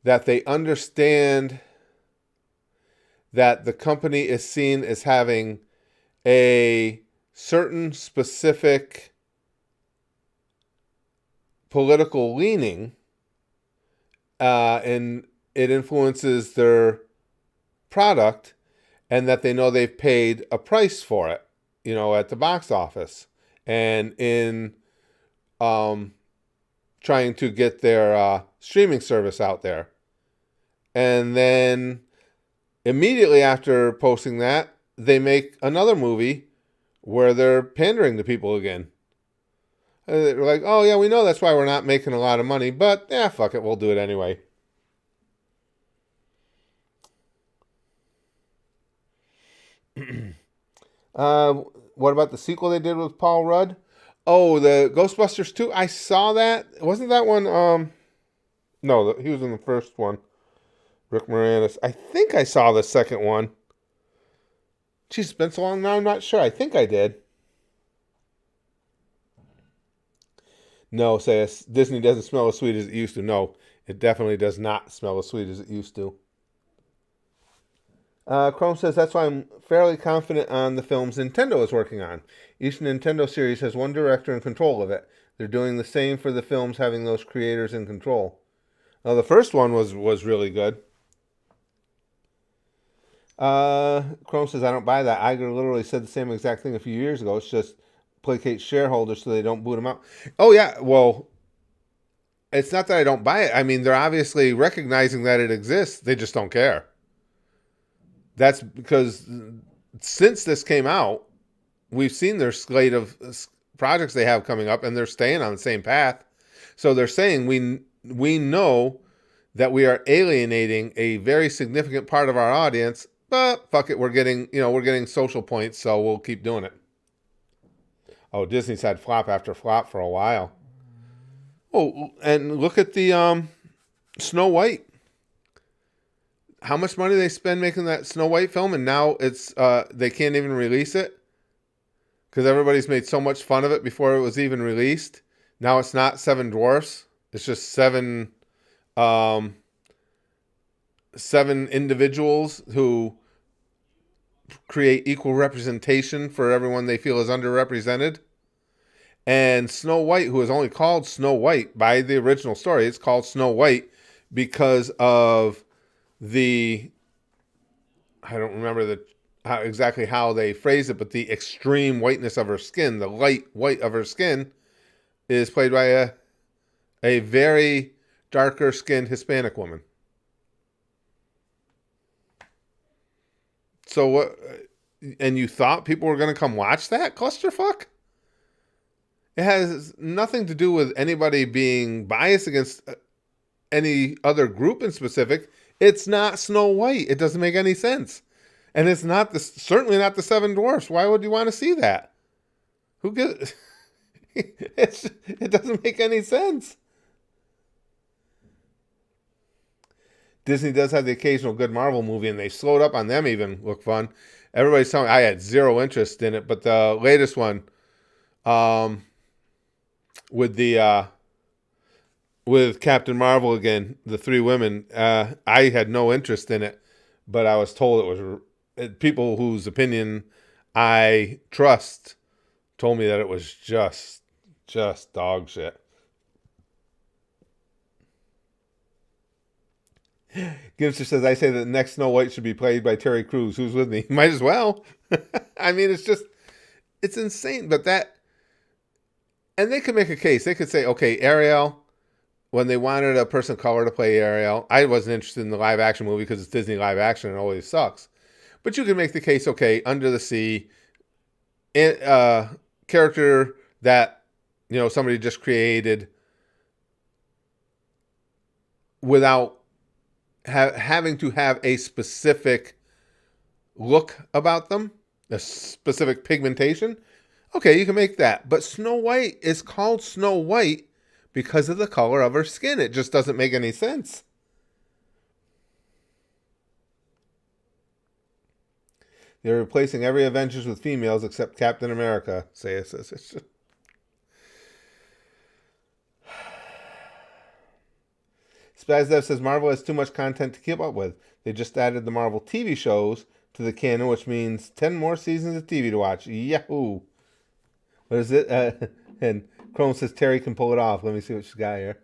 that they understand that the company is seen as having a certain specific political leaning, and it influences their product, and that they know they've paid a price for it, at the box office. And in trying to get their streaming service out there. And then immediately after posting that, they make another movie where they're pandering to people again. And they're like, oh yeah, we know that's why we're not making a lot of money, but fuck it, we'll do it anyway. What about the sequel they did with Paul Rudd? Oh, the Ghostbusters 2. I saw that. Wasn't that one? No, he was in the first one. Rick Moranis. I think I saw the second one. Geez, it's been so long now, I'm not sure. I think I did. No, says Disney doesn't smell as sweet as it used to. No, it definitely does not smell as sweet as it used to. Chrome says, that's why I'm fairly confident on the films Nintendo is working on. Each Nintendo series has one director in control of it. They're doing the same for the films, having those creators in control. Now, the first one was really good. Chrome says, I don't buy that. Iger literally said the same exact thing a few years ago. It's just placate shareholders so they don't boot them out. Oh, yeah. Well, it's not that I don't buy it. I mean, they're obviously recognizing that it exists. They just don't care. That's because since this came out, we've seen their slate of projects they have coming up, and they're staying on the same path. So they're saying we know that we are alienating a very significant part of our audience, but fuck it, we're getting social points, so we'll keep doing it. Oh, Disney's had flop after flop for a while. Oh, and look at the Snow White. How much money they spend making that Snow White film, and now it's they can't even release it because everybody's made so much fun of it before it was even released. Now it's not Seven Dwarfs; it's just seven individuals who create equal representation for everyone they feel is underrepresented. And Snow White, who is only called Snow White by the original story, it's called Snow White because of I don't remember exactly how they phrase it, but the extreme whiteness of her skin, the light white of her skin, is played by a very darker skinned Hispanic woman. So what? And you thought people were going to come watch that clusterfuck? It has nothing to do with anybody being biased against any other group in specific. It's not Snow White. It doesn't make any sense. And it's certainly not the Seven Dwarfs. Why would you want to see that? Who gives? It doesn't make any sense. Disney does have the occasional good Marvel movie, and they slowed up on them even look fun. Everybody's telling me I had zero interest in it, but the latest one, with Captain Marvel again, the three women, I had no interest in it, but I was told it was people whose opinion I trust told me that it was just dog shit. Gibster says, I say that the next Snow White should be played by Terry Crews. Who's with me? Might as well. I mean, it's insane. But and they could make a case. They could say, okay, Ariel, when they wanted a person of color to play Ariel, I wasn't interested in the live action movie because it's Disney live action and it always sucks. But you can make the case, okay, Under the Sea, character that, somebody just created without having to have a specific look about them, a specific pigmentation. Okay, you can make that. But Snow White is called Snow White because of the color of her skin. It just doesn't make any sense. They're replacing every Avengers with females except Captain America, says. Spazdev says Marvel has too much content to keep up with. They just added the Marvel TV shows to the canon, which means 10 more seasons of TV to watch. Yahoo! What is it? And Chrome says Terry can pull it off. Let me see what she's got here.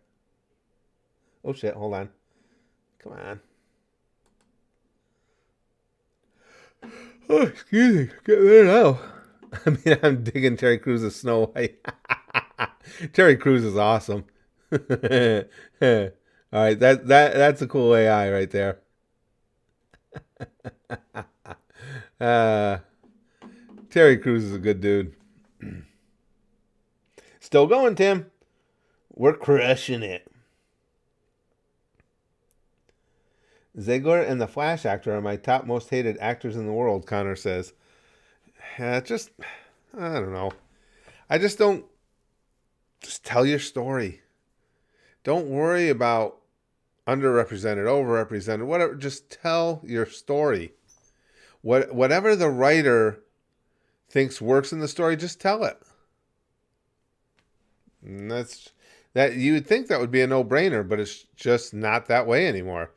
Oh shit, hold on. Come on. Oh, excuse me. Get there now. I mean, I'm digging Terry Crews' Snow White. Terry Crews is awesome. All right, that's a cool AI right there. Terry Crews is a good dude. Still going, Tim. We're crushing it. Zegler and the Flash actor are my top most hated actors in the world, Connor says. I don't know. Just tell your story. Don't worry about underrepresented, overrepresented, whatever. Just tell your story. Whatever the writer thinks works in the story, just tell it. And you would think that would be a no-brainer, but it's just not that way anymore.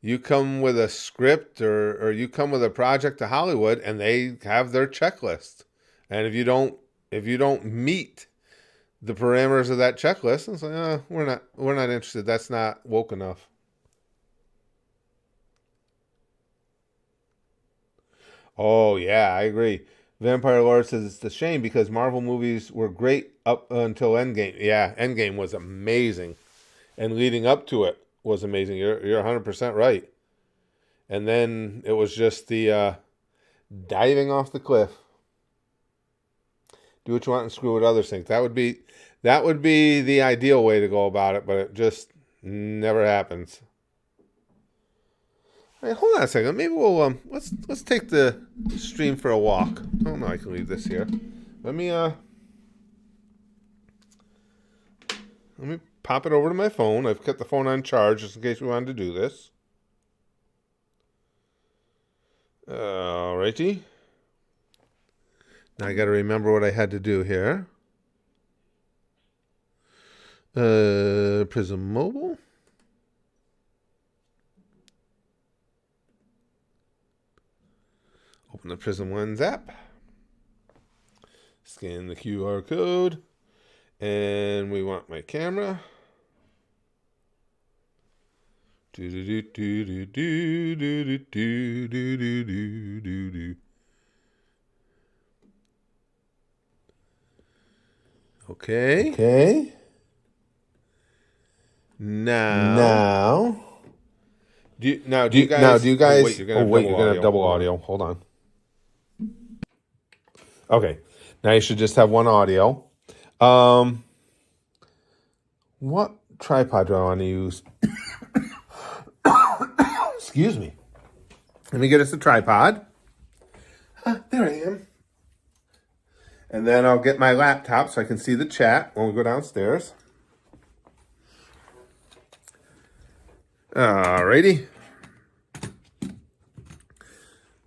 You come with a script or you come with a project to Hollywood and they have their checklist. And if you don't meet the parameters of that checklist, it's like, we're not interested. That's not woke enough. Oh yeah, I agree. Vampire Lord says it's a shame because Marvel movies were great up until Endgame. Yeah, Endgame was amazing. And leading up to it was amazing. You're 100% right. And then it was just the diving off the cliff. Do what you want and screw what others think. That would be That would be the ideal way to go about it, but it just never happens. All right, hold on a second. Maybe we'll let's take the stream for a walk. Oh no, I can leave this here. Let me pop it over to my phone. I've kept the phone on charge just in case we wanted to do this. Alrighty. Now I got to remember what I had to do here. Prism Mobile. Open the Prism Lens app. Scan the QR code. And we want my camera. Okay. Okay. Now. Do you guys? Wait, you're gonna have double audio. Hold on. Okay. Now you should just have one audio. What tripod do I want to use? Excuse me. Let me get us a tripod. There I am. And then I'll get my laptop so I can see the chat when we go downstairs. Alrighty.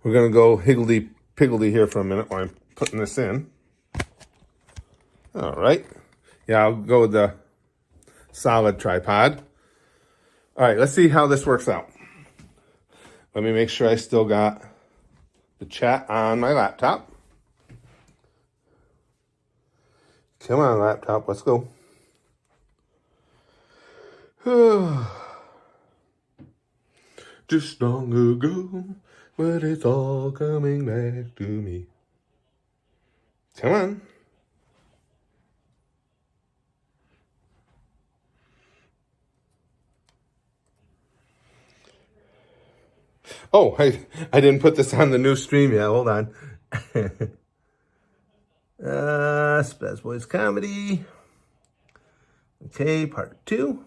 We're going to go higgledy-piggledy here for a minute while I'm putting this in. All right. Yeah, I'll go with the solid tripod. All right, let's see how this works out. Let me make sure I still got the chat on my laptop. Come on, laptop, let's go. Just long ago, but it's all coming back to me. Come on. Oh, I didn't put this on the new stream yet. Hold on. Spaz Boys Comedy. Okay, part 2.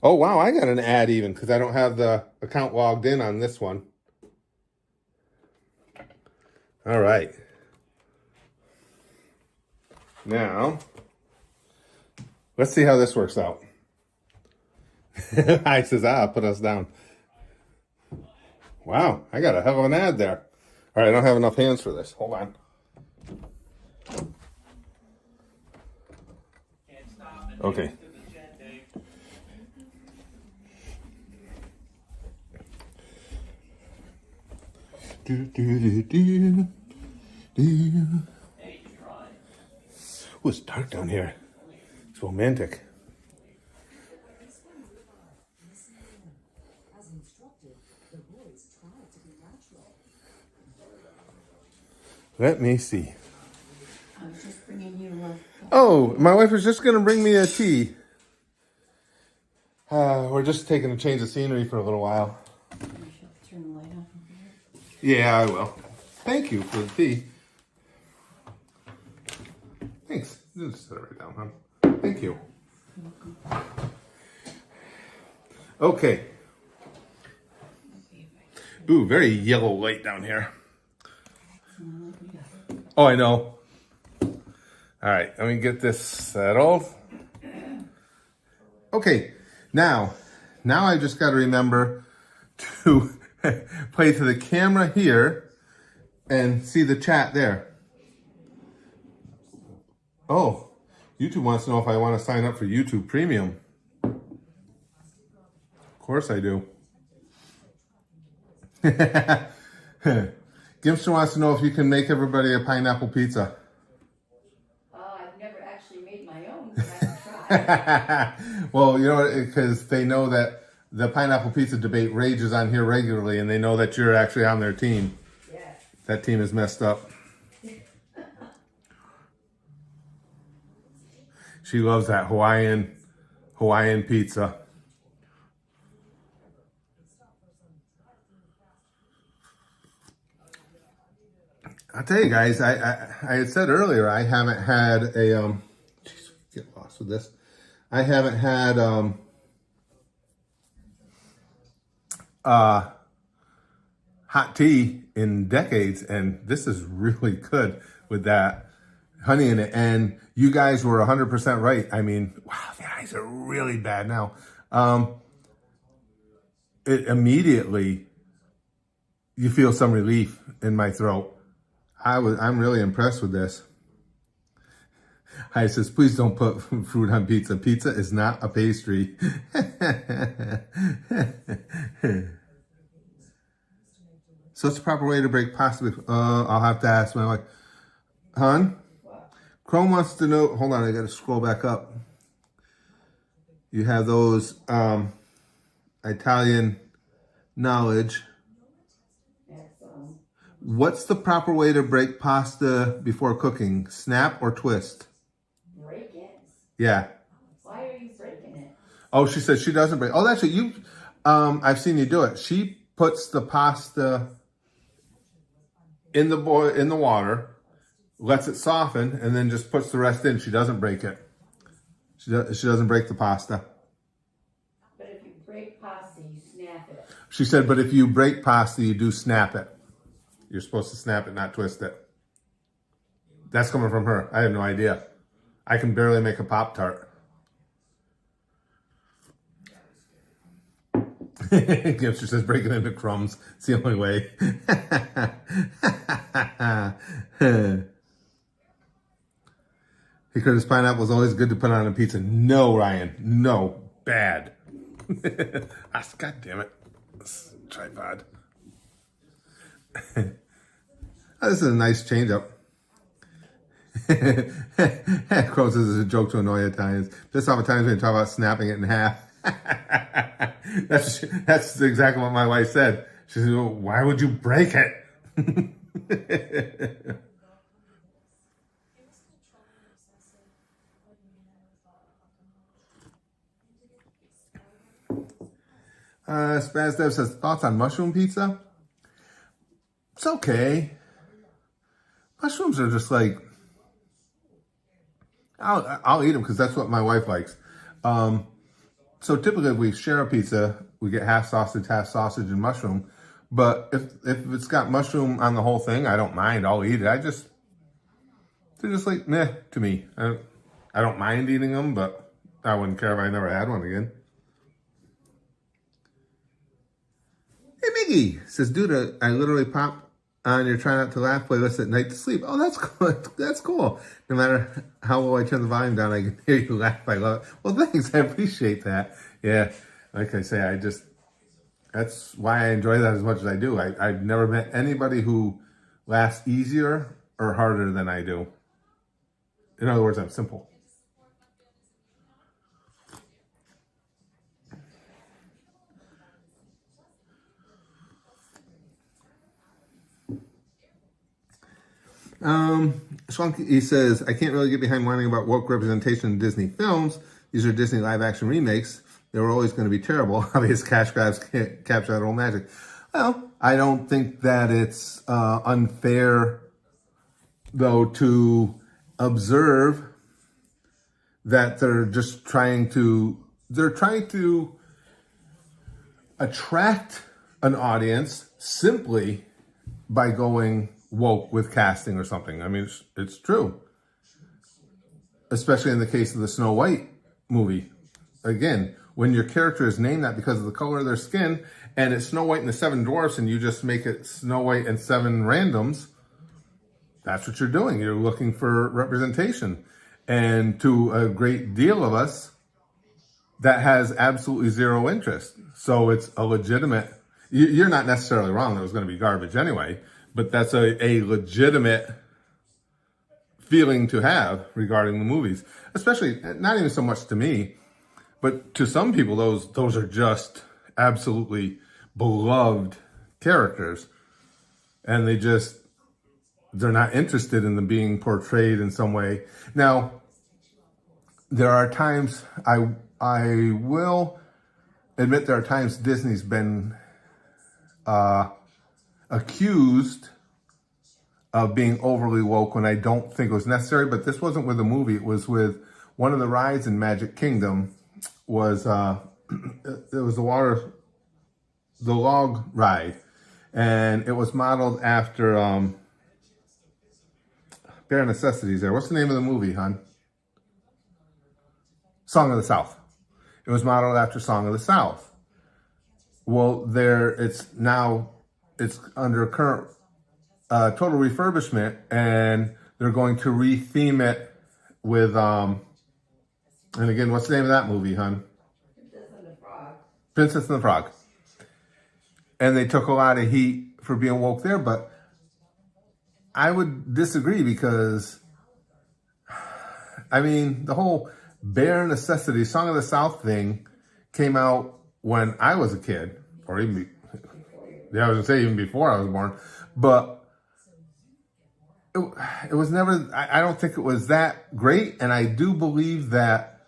Oh, wow, I got an ad even because I don't have the account logged in on this one. All right. Now, let's see how this works out. I says, put us down. Wow, I got a hell of an ad there. All right, I don't have enough hands for this. Hold on. Okay. Oh, it's dark down here. It's romantic. Let me see. I was just bringing you Oh, my wife was just going to bring me a tea. We're just taking a change of scenery for a little while. turn the light off over here. Yeah, I will. Thank you for the tea. Thanks. Just set it right down, huh? Thank you. Okay. Ooh, very yellow light down here. Oh, I know. All right, let me get this settled. Okay, now I just got to remember to play to the camera here and see the chat there. Oh, YouTube wants to know if I want to sign up for YouTube Premium. Of course I do. Gimster wants to know if you can make everybody a pineapple pizza. I've never actually made my own, but I can try. Well, you know, because they know that the pineapple pizza debate rages on here regularly, and they know that you're actually on their team. Yes. That team is messed up. She loves that Hawaiian pizza. I'll tell you guys, I had said earlier, I haven't had a, geez, get lost with this. I haven't had, hot tea in decades, and this is really good with that honey in it. And you guys were 100% right. I mean, wow, the eyes are really bad now. It immediately, you feel some relief in my throat. I'm really impressed with this. Hi, it says, please don't put fruit on pizza. Pizza is not a pastry. So what's the proper way to break pasta? I'll have to ask my wife. Hon? Chrome wants to know, hold on, I gotta scroll back up. You have those Italian knowledge. What's the proper way to break pasta before cooking? Snap or twist? Break it? Yeah. Why are you breaking it? Oh, she says she doesn't break. Oh, that's what you, I've seen you do it. She puts the pasta in the water, lets it soften, and then just puts the rest in. She doesn't break it. She doesn't break the pasta. But if you break pasta, you snap it. She said, but if you break pasta, you do snap it. You're supposed to snap it, not twist it. That's coming from her. I have no idea. I can barely make a Pop-Tart. Gipster says, break it into crumbs. It's the only way. Hey, Curtis, pineapple is always good to put on a pizza. No, Ryan. No. Bad. God damn it. This tripod. Oh, this is a nice change up. Crow says it's a joke to annoy Italians. Just off Italians when you talk about snapping it in half. That's exactly what my wife said. She said, well, why would you break it? Spaz Dev says, thoughts on mushroom pizza? It's okay. Mushrooms are just like, I'll eat them because that's what my wife likes. So typically we share a pizza, we get half sausage and mushroom. But if it's got mushroom on the whole thing, I don't mind. I'll eat it. They're just like, meh to me. I don't mind eating them, but I wouldn't care if I never had one again. Hey, Miggy says, dude, I literally pop on your Try Not to Laugh playlist at night to sleep. Oh, that's cool. That's cool. No matter how low I turn the volume down, I can hear you laugh. I love it. Well, thanks. I appreciate that. Yeah. Like I say, that's why I enjoy that as much as I do. I've never met anybody who laughs easier or harder than I do. In other words, I'm simple. Schwank, he says, I can't really get behind whining about woke representation in Disney films. These are Disney live action remakes. They were always going to be terrible. Obvious cash grabs can't capture that old magic. Well, I don't think that it's unfair, though, to observe that they're trying to attract an audience simply by going woke with casting or something. I mean, it's true. Especially in the case of the Snow White movie. Again, when your character is named that because of the color of their skin, and it's Snow White and the Seven Dwarfs, and you just make it Snow White and Seven Randoms, that's what you're doing. You're looking for representation. And to a great deal of us, that has absolutely zero interest. So it's a legitimate, you're not necessarily wrong, that it was going to be garbage anyway, but that's a legitimate feeling to have regarding the movies. Especially, not even so much to me, but to some people, those are just absolutely beloved characters. And they're not interested in them being portrayed in some way. Now, there are times, I will admit there are times Disney's been accused of being overly woke when I don't think it was necessary. But this wasn't with a movie. It was with one of the rides in Magic Kingdom. Was it was the log ride, and it was modeled after Bare Necessities. There, what's the name of the movie, hon? Song of the South. It was modeled after Song of the South. Well, it's under current total refurbishment, and they're going to re-theme it with and again, what's the name of that movie, hon? Princess and the Frog. And they took a lot of heat for being woke there, but I would disagree because, I mean, the whole Bare Necessity Song of the South thing came out when I was a kid, or even, I was going to say even before I was born, but it was never, I don't think it was that great, and I do believe that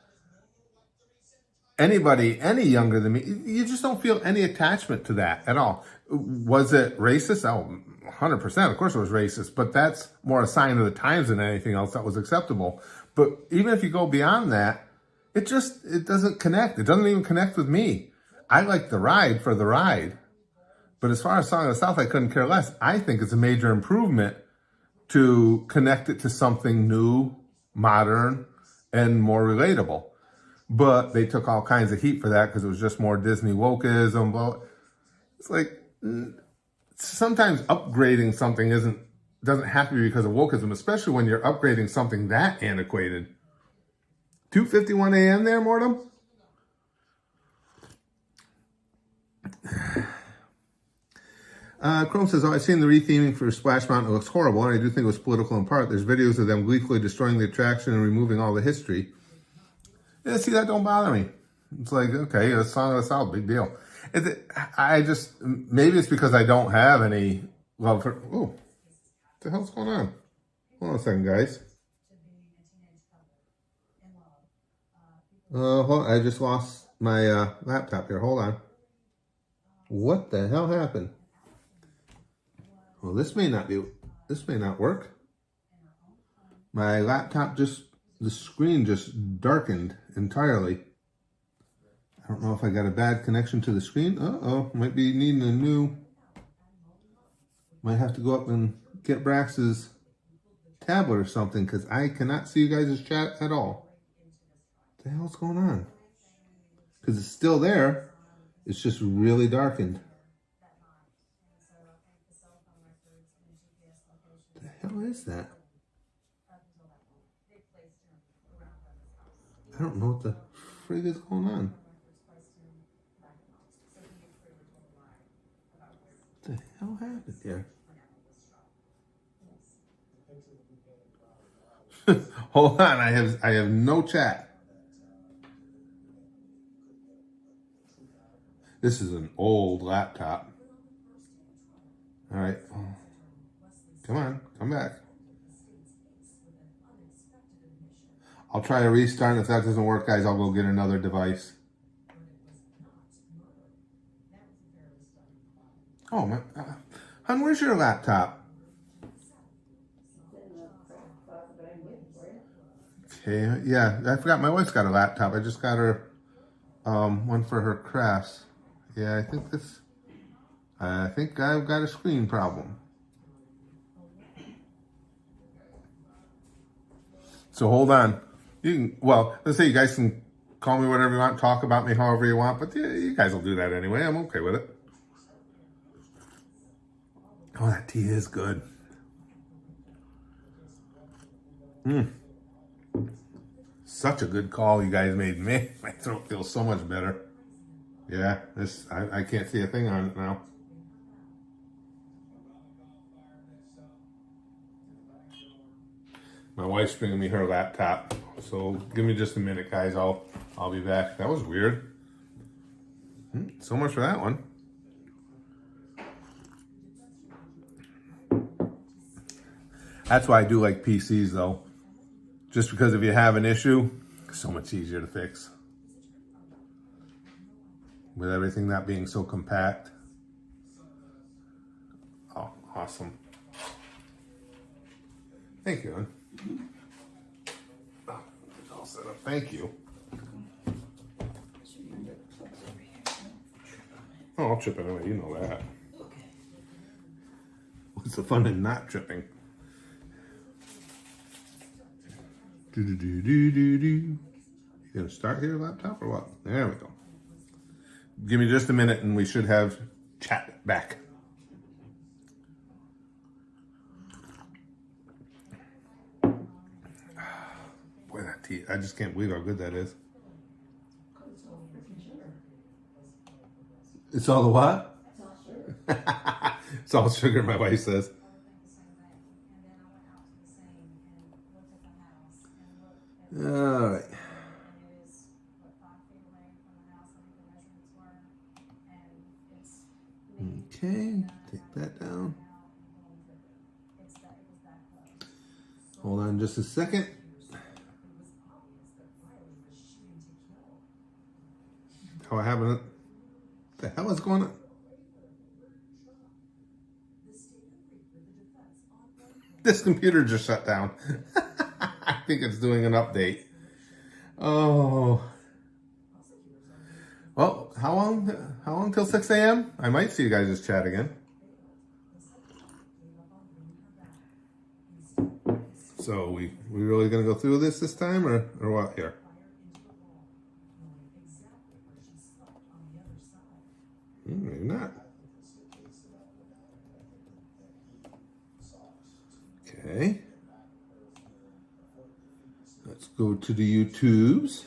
anybody any younger than me, you just don't feel any attachment to that at all. Was it racist? Oh, 100%. Of course it was racist, but that's more a sign of the times than anything else that was acceptable. But even if you go beyond that, it doesn't connect. It doesn't even connect with me. I like the ride for the ride. But as far as Song of the South, I couldn't care less. I think it's a major improvement to connect it to something new, modern, and more relatable. But they took all kinds of heat for that because it was just more Disney wokeism. Well, it's like sometimes upgrading something doesn't have to be because of wokeism, especially when you're upgrading something that antiquated. 2:51 a.m. there, Mortem? Chrome says, I've seen the retheming for Splash Mountain. It looks horrible, and I do think it was political in part. There's videos of them gleefully destroying the attraction and removing all the history. Yeah, see, that don't bother me. It's like, okay, a Song of the South, big deal. Maybe it's because I don't have any love for, what the hell's going on? Hold on a second, guys. I just lost my laptop here. Hold on. What the hell happened? Well, this may not work. My laptop the screen just darkened entirely. I don't know if I got a bad connection to the screen. Might be needing a new. Might have to go up and get Brax's tablet or something because I cannot see you guys' chat at all. What the hell's going on? Because it's still there. It's just really darkened. What the hell is that? I don't know what the frig is going on. What the hell happened here? Hold on, I have no chat. This is an old laptop. All right. Come on, come back. I'll try a restart, and if that doesn't work, guys, I'll go get another device. Oh, my. Hon, where's your laptop? Okay, yeah, I forgot my wife's got a laptop. I just got her one for her crafts. Yeah, I think I've got a screen problem. So hold on. Let's say you guys can call me whatever you want, talk about me however you want, but yeah, you guys will do that anyway. I'm okay with it. Oh, that tea is good. Such a good call you guys made. Man, my throat feels so much better. Yeah, I can't see a thing on it now. My wife's bringing me her laptop, so give me just a minute, guys. I'll be back. That was weird. So much for that one. That's why I do like PCs, though. Just because if you have an issue, it's so much easier to fix. With everything not being so compact. Oh, awesome. Thank you, hon. Oh, it's all set up. Thank you. Oh, I'll trip anyway. You know that. What's the fun in not tripping? You gonna start here, laptop, or what? There we go. Give me just a minute and we should have chat back. Boy, that tea, I just can't believe how good that is. It's all the what? It's all sugar, my wife says. All right. Okay, take that down. Hold on just a second. Oh, I haven't. What the hell is going on? This computer just shut down. I think it's doing an update. Oh. Well, how long till 6 a.m.? I might see you guys just chat again. So we really gonna go through this time or what here? Maybe not. Okay. Let's go to the YouTubes.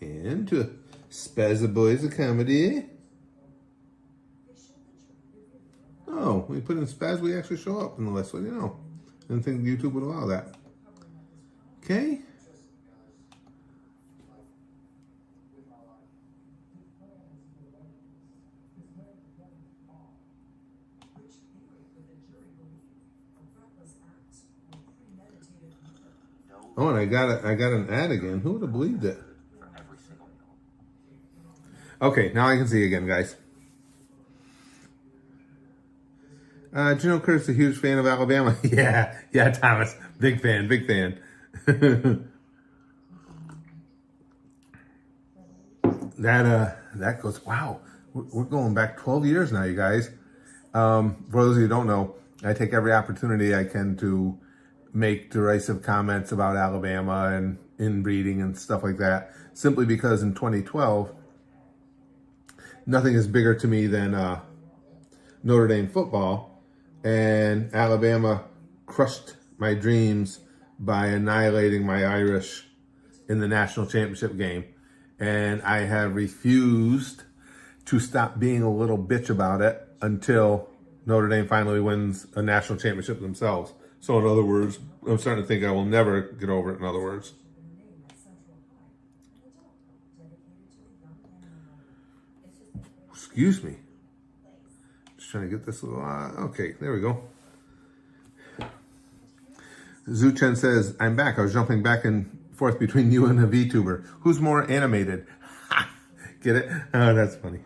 And to Spazza Boys of Comedy. Oh, we put in Spaz, we actually show up in the list. What do you know? I didn't think YouTube would allow that. Okay. Oh, and I got an ad again. Who would have believed it? Okay, now I can see again, guys. Do you know Kurt's a huge fan of Alabama? yeah, Thomas. Big fan. That goes, wow. We're going back 12 years now, you guys. For those of you who don't know, I take every opportunity I can to make derisive comments about Alabama and inbreeding and stuff like that, simply because in 2012, nothing is bigger to me than Notre Dame football, and Alabama crushed my dreams by annihilating my Irish in the national championship game. And I have refused to stop being a little bitch about it until Notre Dame finally wins a national championship themselves. So in other words, I'm starting to think I will never get over it, in other words. Excuse me. Just trying to get this little... okay, there we go. Zuchen says, I'm back. I was jumping back and forth between you and a VTuber. Who's more animated? Get it? Oh, that's funny.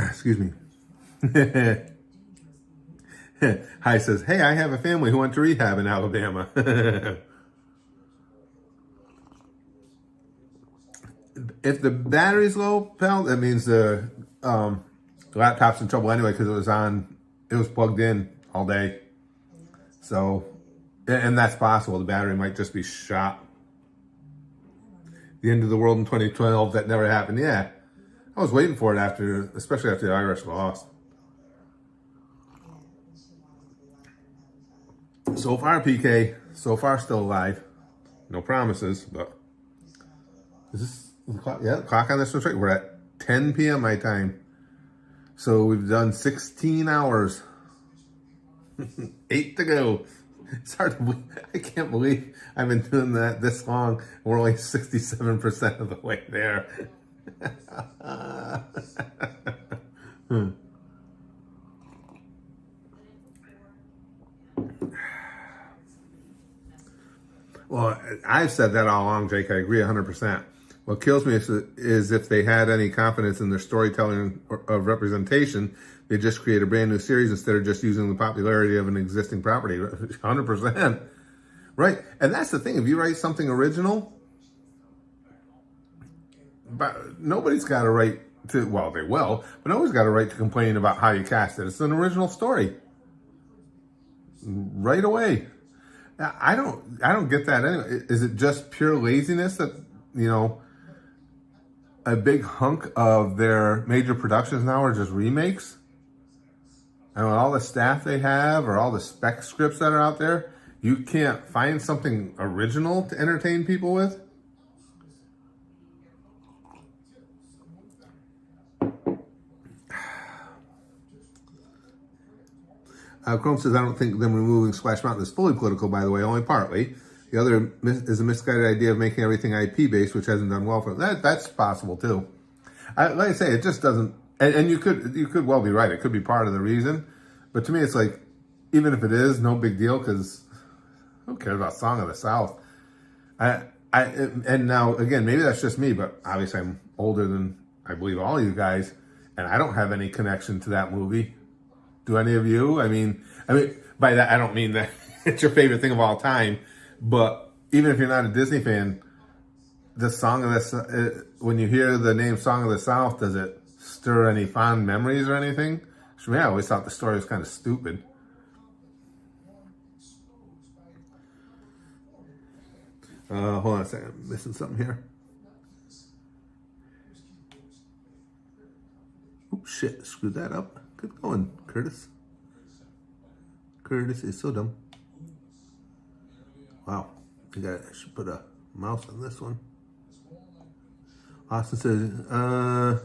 Excuse me. Hi says, hey, I have a family who went to rehab in Alabama. If the battery's low, pal, that means the laptop's in trouble anyway because it was plugged in all day. So, and that's possible. The battery might just be shot. The end of the world in 2012, that never happened. Yeah, I was waiting for it especially after the Irish lost. So far, PK, still alive. No promises, but is this the clock? Yeah, the clock on this one's right. We're at 10 p.m. my time. So we've done 16 hours. 8 to go. It's hard to believe. I can't believe I've been doing that this long. We're only 67% of the way there. Well, I've said that all along, Jake. I agree 100%. What kills me is if they had any confidence in their storytelling of representation, they just create a brand new series instead of just using the popularity of an existing property. 100%. Right. And that's the thing. If you write something original, but nobody's got a right to, well, they will, but nobody's got a right to complain about how you cast it. It's an original story. Right away. I don't get that anyway. Is it just pure laziness that, you know, a big hunk of their major productions now are just remakes? And with all the staff they have or all the spec scripts that are out there, you can't find something original to entertain people with? Chrome says, I don't think them removing Splash Mountain is fully political, by the way, only partly. The other is a misguided idea of making everything IP-based, which hasn't done well for them. That's possible, too. Like I say, it just doesn't... And you could well be right. It could be part of the reason. But to me, it's like, even if it is, no big deal, because who cares about Song of the South? And now, again, maybe that's just me, but obviously I'm older than, I believe, all you guys, and I don't have any connection to that movie. Do any of you? I mean, by that, I don't mean that it's your favorite thing of all time, but even if you're not a Disney fan, the Song of the, when you hear the name Song of the South, does it stir any fond memories or anything? For me, I always thought the story was kind of stupid. Hold on a second, I'm missing something here. Oops, shit, screwed that up. Good going, Curtis. Curtis is so dumb. Wow, I should put a mouse on this one. Austin says,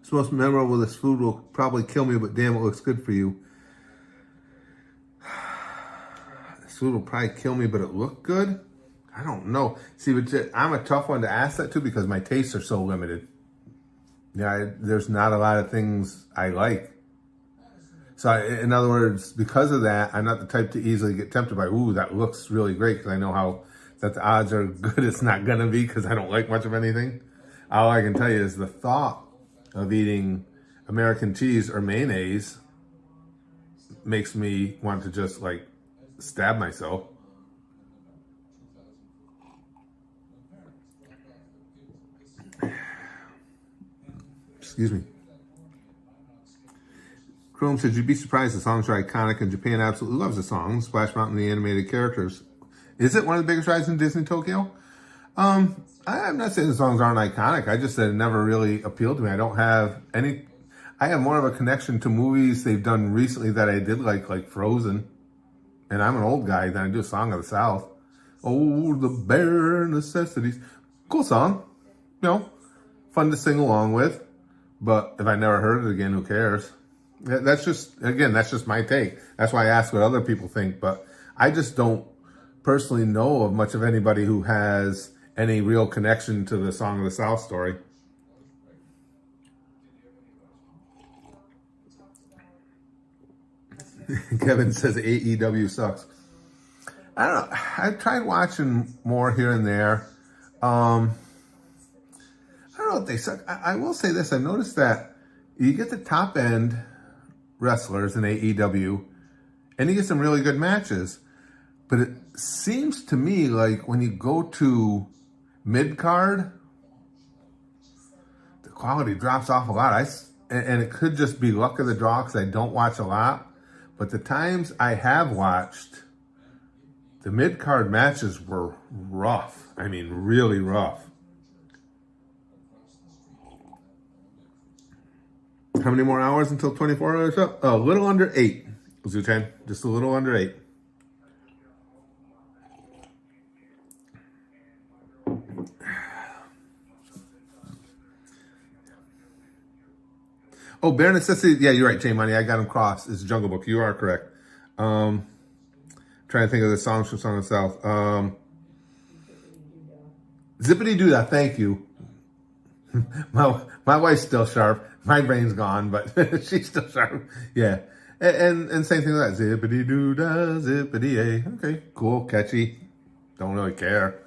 it's most memorable. This food will probably kill me, but damn, it looks good for you. This food will probably kill me, but it looked good? I don't know. See, but I'm a tough one to ask that to because my tastes are so limited. Yeah, there's not a lot of things I like. So, in other words, because of that, I'm not the type to easily get tempted by, ooh, that looks really great, because I know how that the odds are good it's not going to be because I don't like much of anything. All I can tell you is the thought of eating American cheese or mayonnaise makes me want to just, like, stab myself. Excuse me. Chrome says, you'd be surprised the songs are iconic and Japan absolutely loves the songs. Splash Mountain, the animated characters. Is it one of the biggest rides in Disney Tokyo? I'm not saying the songs aren't iconic. I just said it never really appealed to me. I don't have any... I have more of a connection to movies they've done recently that I did like Frozen. And I'm an old guy, then I do Song of the South. Oh, the bare necessities. Cool song. You know, fun to sing along with. But if I never heard it again, who cares? That's just my take. That's why I ask what other people think. But I just don't personally know of much of anybody who has any real connection to the Song of the South story. Kevin says AEW sucks. I don't know. I've tried watching more here and there. I don't know if they suck. I will say this. I noticed that you get the top end wrestlers in AEW and you get some really good matches. But it seems to me like when you go to mid-card, the quality drops off a lot. And it could just be luck of the draw because I don't watch a lot. But the times I have watched, the mid-card matches were rough. I mean, really rough. How many more hours until 24 hours up? Oh, a little under 8, Zutan. Just a little under 8. Oh, Bare Necessity. Yeah, you're right, J Money. I got him crossed. It's Jungle Book. You are correct. Trying to think of the songs from Song of the South. Zippity Doo Dah. Thank you. My wife's still sharp. My brain's gone, but she's still sharp. Yeah. And same thing with that. Zippity Doo Dah, Zippity A. Okay, cool, catchy. don't really care.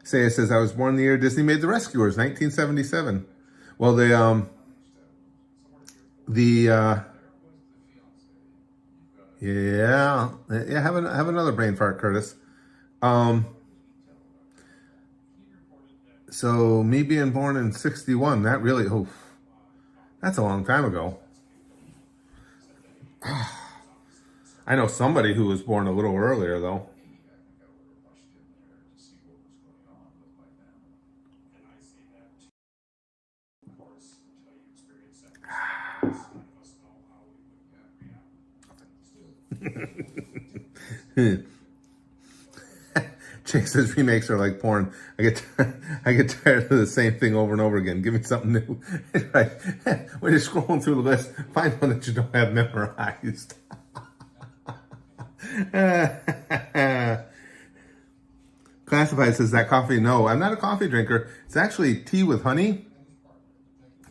Saya says, I was born the year Disney made The Rescuers, 1977. Well, yeah, have another brain fart, Curtis. So me being born in 61, that really, that's a long time ago. I know somebody who was born a little earlier, though. Jake says remakes are like porn. I get tired of the same thing over and over again. Give me something new. Right. When you're scrolling through the list, find one that you don't have memorized. Classified says that coffee. No, I'm not a coffee drinker. It's actually tea with honey.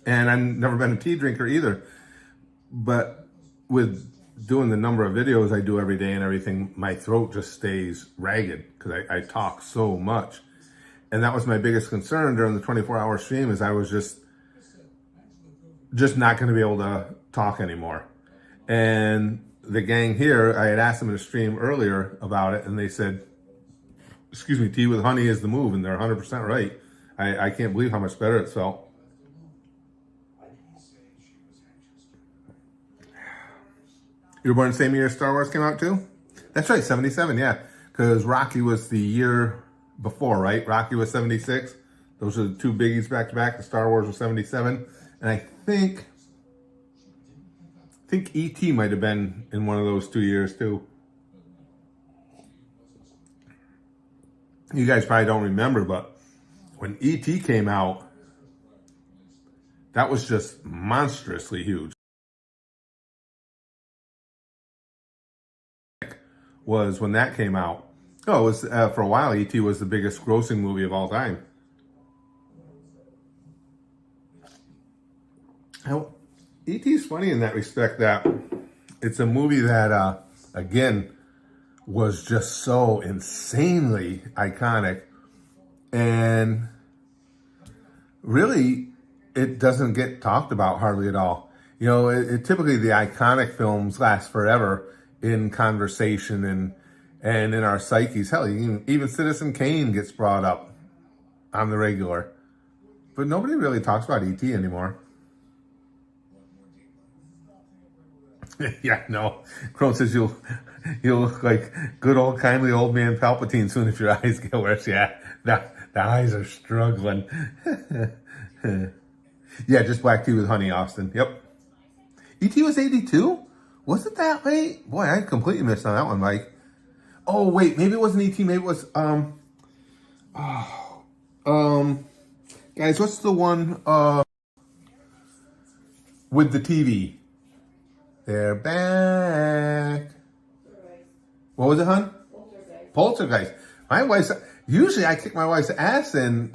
And I've never been a tea drinker either. But with doing the number of videos I do every day and everything, my throat just stays ragged because I talk so much. And that was my biggest concern during the 24-hour stream, is I was just not going to be able to talk anymore. And the gang here, I had asked them in a stream earlier about it, and they said, excuse me, tea with honey is the move, and they're 100% right. I can't believe how much better it felt. You were born the same year Star Wars came out too? That's right, 77, yeah. Because Rocky was the year before, right? Rocky was 76. Those are the two biggies back to back. The Star Wars was 77. And I think E.T. might have been in one of those 2 years too. You guys probably don't remember, but when E.T. came out, that was just monstrously huge. Was when that came out. Oh, it was for a while. E.T. was the biggest grossing movie of all time. Now, E.T. is funny in that respect that it's a movie that, again, was just so insanely iconic, and really, it doesn't get talked about hardly at all. You know, typically the iconic films last forever in conversation and in our psyches. Hell, even Citizen Kane gets brought up on the regular. But nobody really talks about E.T. anymore. Yeah, no. Crone says you'll look like good old kindly old man Palpatine soon if your eyes get worse. Yeah, the eyes are struggling. Yeah, just black tea with honey, Austin. Yep. E.T. was 82? Was it that late? Boy, I completely missed on that one, Mike. Oh, wait, maybe it wasn't E.T., maybe it was, guys, what's the one, with the TV? They're back. What was it, hon? Poltergeist. My wife's, usually I kick my wife's ass in,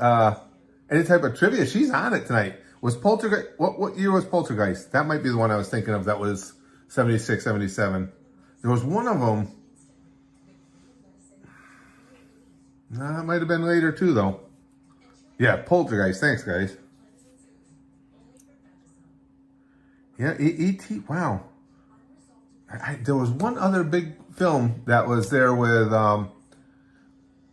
any type of trivia. She's on it tonight. Was Poltergeist, what year was Poltergeist? That might be the one I was thinking of that was 76, 77. There was one of them. Nah, it might have been later too, though. Yeah, Poltergeist. Thanks, guys. Yeah, E.T. Wow. There was one other big film that was there with, and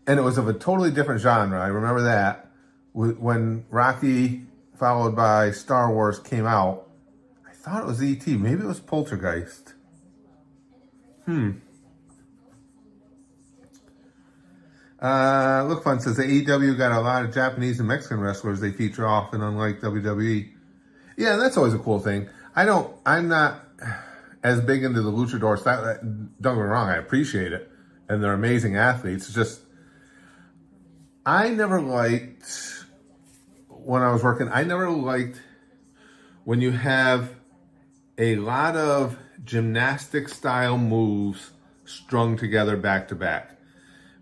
it was of a totally different genre. I remember that. When Rocky, followed by Star Wars, came out. I thought it was E.T. Maybe it was Poltergeist. Look Fun says the AEW got a lot of Japanese and Mexican wrestlers they feature often, unlike WWE. Yeah, that's always a cool thing. I'm not as big into the luchador style. Don't get me wrong, I appreciate it. And they're amazing athletes. It's just, I never liked, when I was working, I never liked when you have a lot of gymnastic style moves strung together back to back.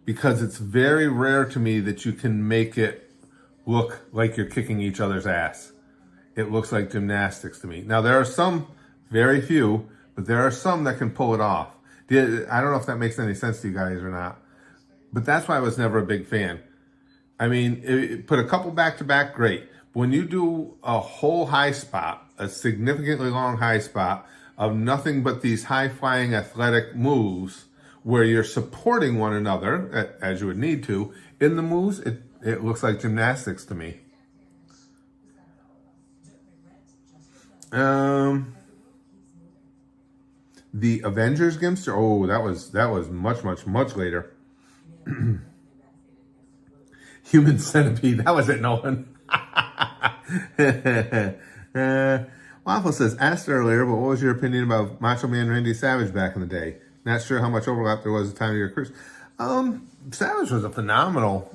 Because it's very rare to me that you can make it look like you're kicking each other's ass. It looks like gymnastics to me. Now, there are some, very few, but there are some that can pull it off. I don't know if that makes any sense to you guys or not, but that's why I was never a big fan. I mean, put a couple back-to-back, great. But when you do a whole high spot, a significantly long high spot of nothing but these high-flying athletic moves where you're supporting one another, as you would need to, in the moves, it looks like gymnastics to me. The Avengers Gimster, oh, that was much later. Human Centipede, that was it, Nolan. Waffle says, asked earlier, but what was your opinion about Macho Man Randy Savage back in the day? Not sure how much overlap there was at the time of your careers. Savage was a phenomenal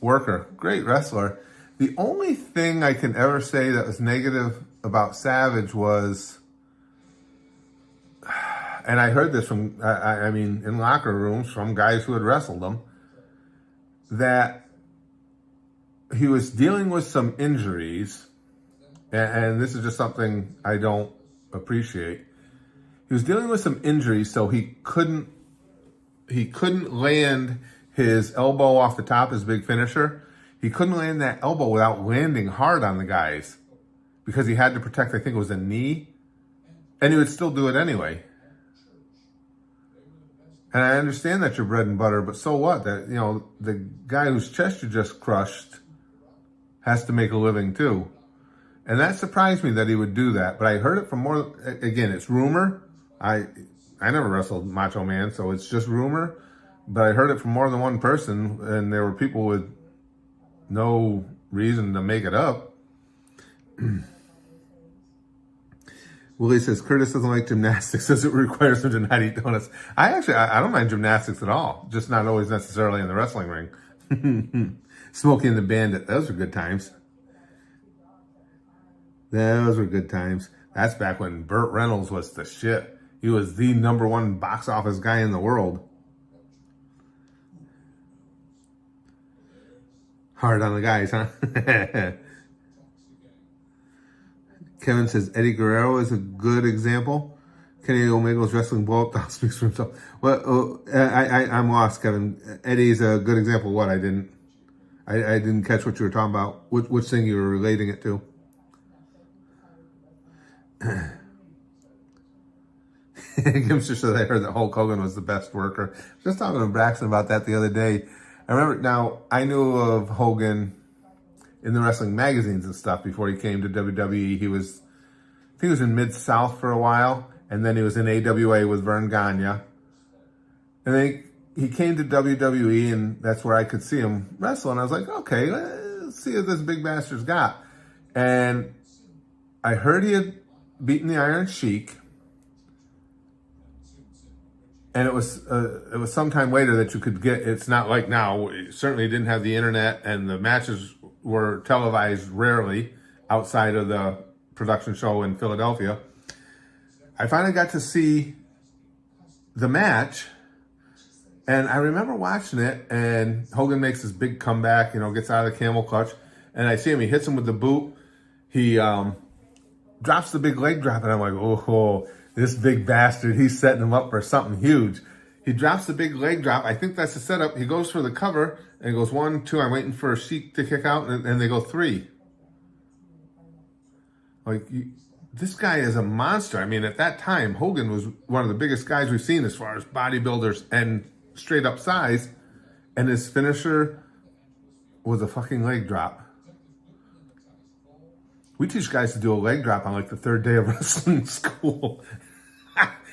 worker, great wrestler. The only thing I can ever say that was negative about Savage was, and I heard this from, I mean, in locker rooms from guys who had wrestled him, that he was dealing with some injuries, and this is just something I don't appreciate. He was dealing with some injuries, so he couldn't land his elbow off the top, his big finisher. He couldn't land that elbow without landing hard on the guys because he had to protect, I think it was a knee, and he would still do it anyway. And I understand that's your bread and butter, but so what? That, you know, the guy whose chest you just crushed has to make a living too. And that surprised me that he would do that. But I heard it from more, again, it's rumor. I never wrestled Macho Man, so it's just rumor. But I heard it from more than one person, and there were people with no reason to make it up. Willie says, Curtis doesn't like gymnastics as it requires him to not eat donuts. I don't mind gymnastics at all, just not always necessarily in the wrestling ring. Smokey and the Bandit, those were good times. Those were good times. That's back when Burt Reynolds was the shit. He was the #1 box office guy in the world. Hard on the guys, huh? Kevin says Eddie Guerrero is a good example. Kenny Omega's wrestling blow-up doll speaks for himself. Well, I'm lost, Kevin. Eddie's a good example of what? I didn't catch what you were talking about. Which thing you were relating it to? Gimster said, I heard that Hulk Hogan was the best worker. Just talking to Braxton about that the other day. I remember, now, I knew of Hogan in the wrestling magazines and stuff before he came to WWE. I think he was in Mid-South for a while, and then he was in AWA with Vern Gagne. And then he came to WWE, and that's where I could see him wrestle. And I was like, okay, let's see what this big bastard's got. And I heard he had beaten the Iron Sheik. And it was sometime later that you could get, it's not like now, it certainly didn't have the internet, and the matches were televised rarely outside of the production show in Philadelphia. I finally got to see the match, and I remember watching it, and Hogan makes this big comeback, gets out of the camel clutch, and I see him, he hits him with the boot, he drops the big leg drop, and I'm like, oh, this big bastard, he's setting him up for something huge. He drops the big leg drop. I think that's the setup. He goes for the cover and goes 1, 2. I'm waiting for a Sheik to kick out, and they go 3. Like, this guy is a monster. I mean, at that time, Hogan was one of the biggest guys we've seen as far as bodybuilders and straight up size. And his finisher was a fucking leg drop. We teach guys to do a leg drop on like the 3rd day of wrestling school.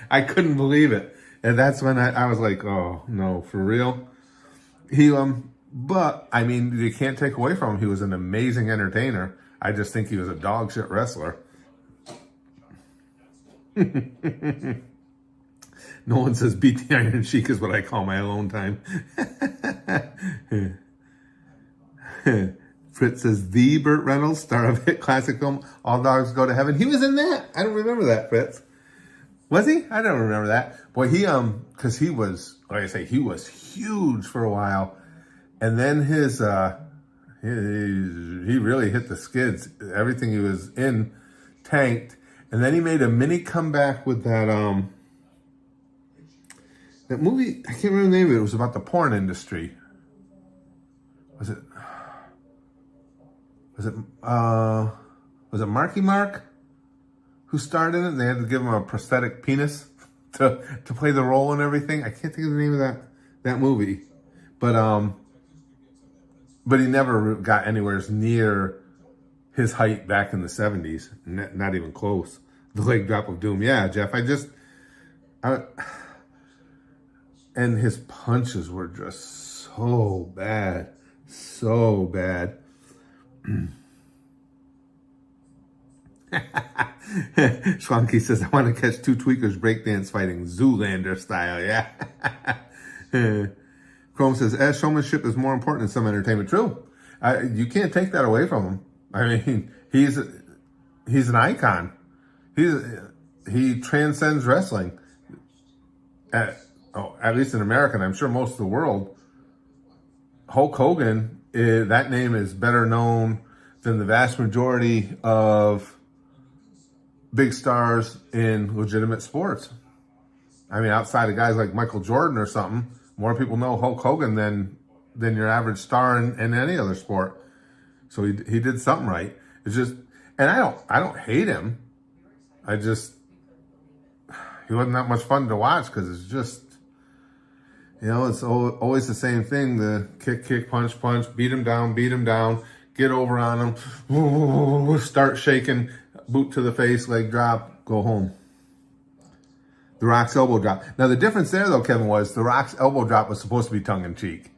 I couldn't believe it. And that's when I was like, oh, no, for real? But, I mean, you can't take away from him. He was an amazing entertainer. I just think he was a dog shit wrestler. No one says beat the Iron Sheik is what I call my alone time. Fritz says, the Burt Reynolds, star of hit classic film, All Dogs Go to Heaven. He was in that. I don't remember that, Fritz. Was he? I don't remember that. Boy, because he was, like I say, he was huge for a while. And then he really hit the skids. Everything he was in tanked. And then he made a mini comeback with that, That movie, I can't remember the name of it. It was about the porn industry. Was it Marky Mark who starred in it? And they had to give him a prosthetic penis to play the role and everything. I can't think of the name of that movie, but he never got anywhere near his height back in the 70s. Not even close. The Leg Drop of Doom. Yeah, Jeff. And his punches were just so bad. So bad. Schlunky says, I want to catch two tweakers breakdance fighting Zoolander style. Yeah. Chrome says, as showmanship is more important than some entertainment. True. You can't take that away from him. I mean, he's an icon. He transcends wrestling. At least in America, and I'm sure most of the world. Hulk Hogan, that name is better known than the vast majority of big stars in legitimate sports. I mean, outside of guys like Michael Jordan or something, more people know Hulk Hogan than your average star in any other sport. So he did something right. It's just, and I don't hate him. He wasn't that much fun to watch because it's just, it's always the same thing. The kick, punch, beat him down, get over on him, start shaking, boot to the face, leg drop, go home. The Rock's elbow drop. Now, the difference there, though, Kevin, was the Rock's elbow drop was supposed to be tongue-in-cheek.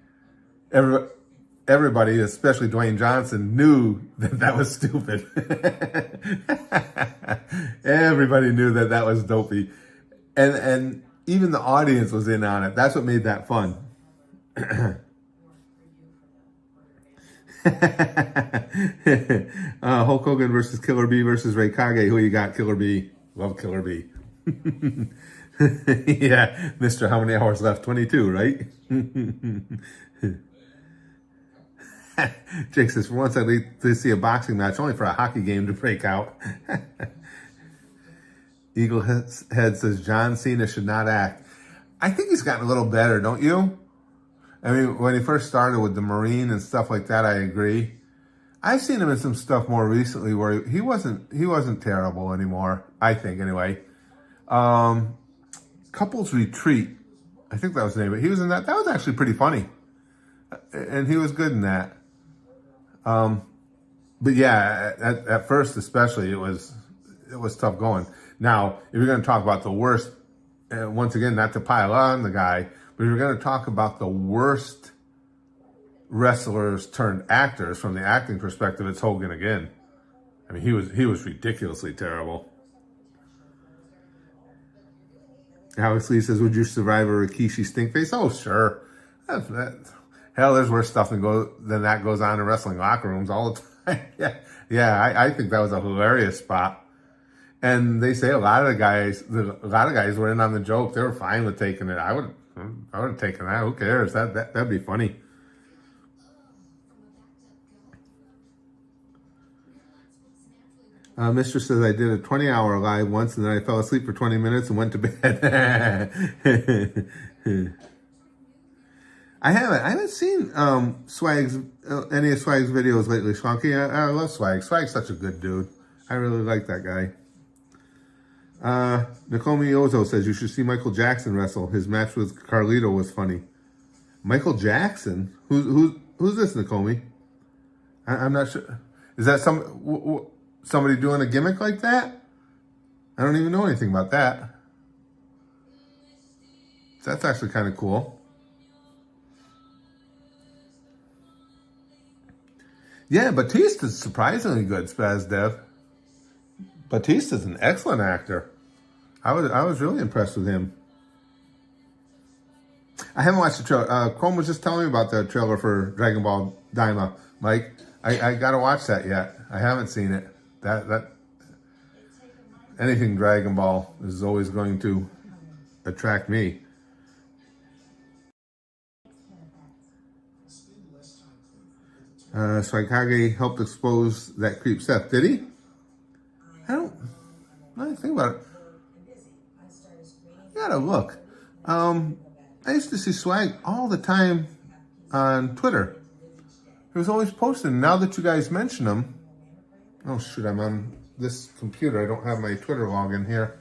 Everybody, especially Dwayne Johnson, knew that was stupid. Everybody knew that was dopey. And even the audience was in on it. That's what made that fun. Hulk Hogan versus Killer B versus Ray Kage. Who you got, Killer B? Love Killer B. Yeah, Mr. How many hours left? 22, right? Jake says, for once I'd like to see a boxing match, only for a hockey game to break out. Eagle Head says, John Cena should not act. I think he's gotten a little better, don't you? I mean, when he first started with the Marine and stuff like that, I agree. I've seen him in some stuff more recently where he wasn't terrible anymore, I think, anyway. Couples Retreat, I think that was the name of it. He was in that. That was actually pretty funny. And he was good in that. But yeah, at first especially, it was tough going. Now, if you're going to talk about the worst, once again, not to pile on the guy, but if you're going to talk about the worst wrestlers turned actors from the acting perspective, it's Hogan again. I mean, he was ridiculously terrible. Alex Lee says, would you survive a Rikishi stink face? Oh, sure. Hell, there's worse stuff than that goes on in wrestling locker rooms all the time. Yeah. I think that was a hilarious spot. And they say a lot of guys were in on the joke. They were fine with taking it. I would have taken that. Who cares? That'd be funny. Mistress says, I did a 20-hour live once and then I fell asleep for 20 minutes and went to bed. I haven't seen Swag's any of Swag's videos lately, Schwanky. I love Swag. Swag's such a good dude. I really like that guy. Nakomi Ozo says, you should see Michael Jackson wrestle. His match with Carlito was funny. Michael Jackson? Who's this, Nakomi? I'm not sure. Is that somebody doing a gimmick like that? I don't even know anything about that. So that's actually kind of cool. Yeah, Batista's surprisingly good, Spaz Dev. Batista's an excellent actor. I was really impressed with him. I haven't watched the trailer. Chrome was just telling me about the trailer for Dragon Ball Daima. Mike, I gotta watch that yet. I haven't seen it. That anything Dragon Ball is always going to attract me. Swaikage helped expose that creep Seth. Did he? I don't think about it. I gotta look. I used to see Swag all the time on Twitter. He was always posting. Now that you guys mention him, oh shoot, I'm on this computer. I don't have my Twitter login here.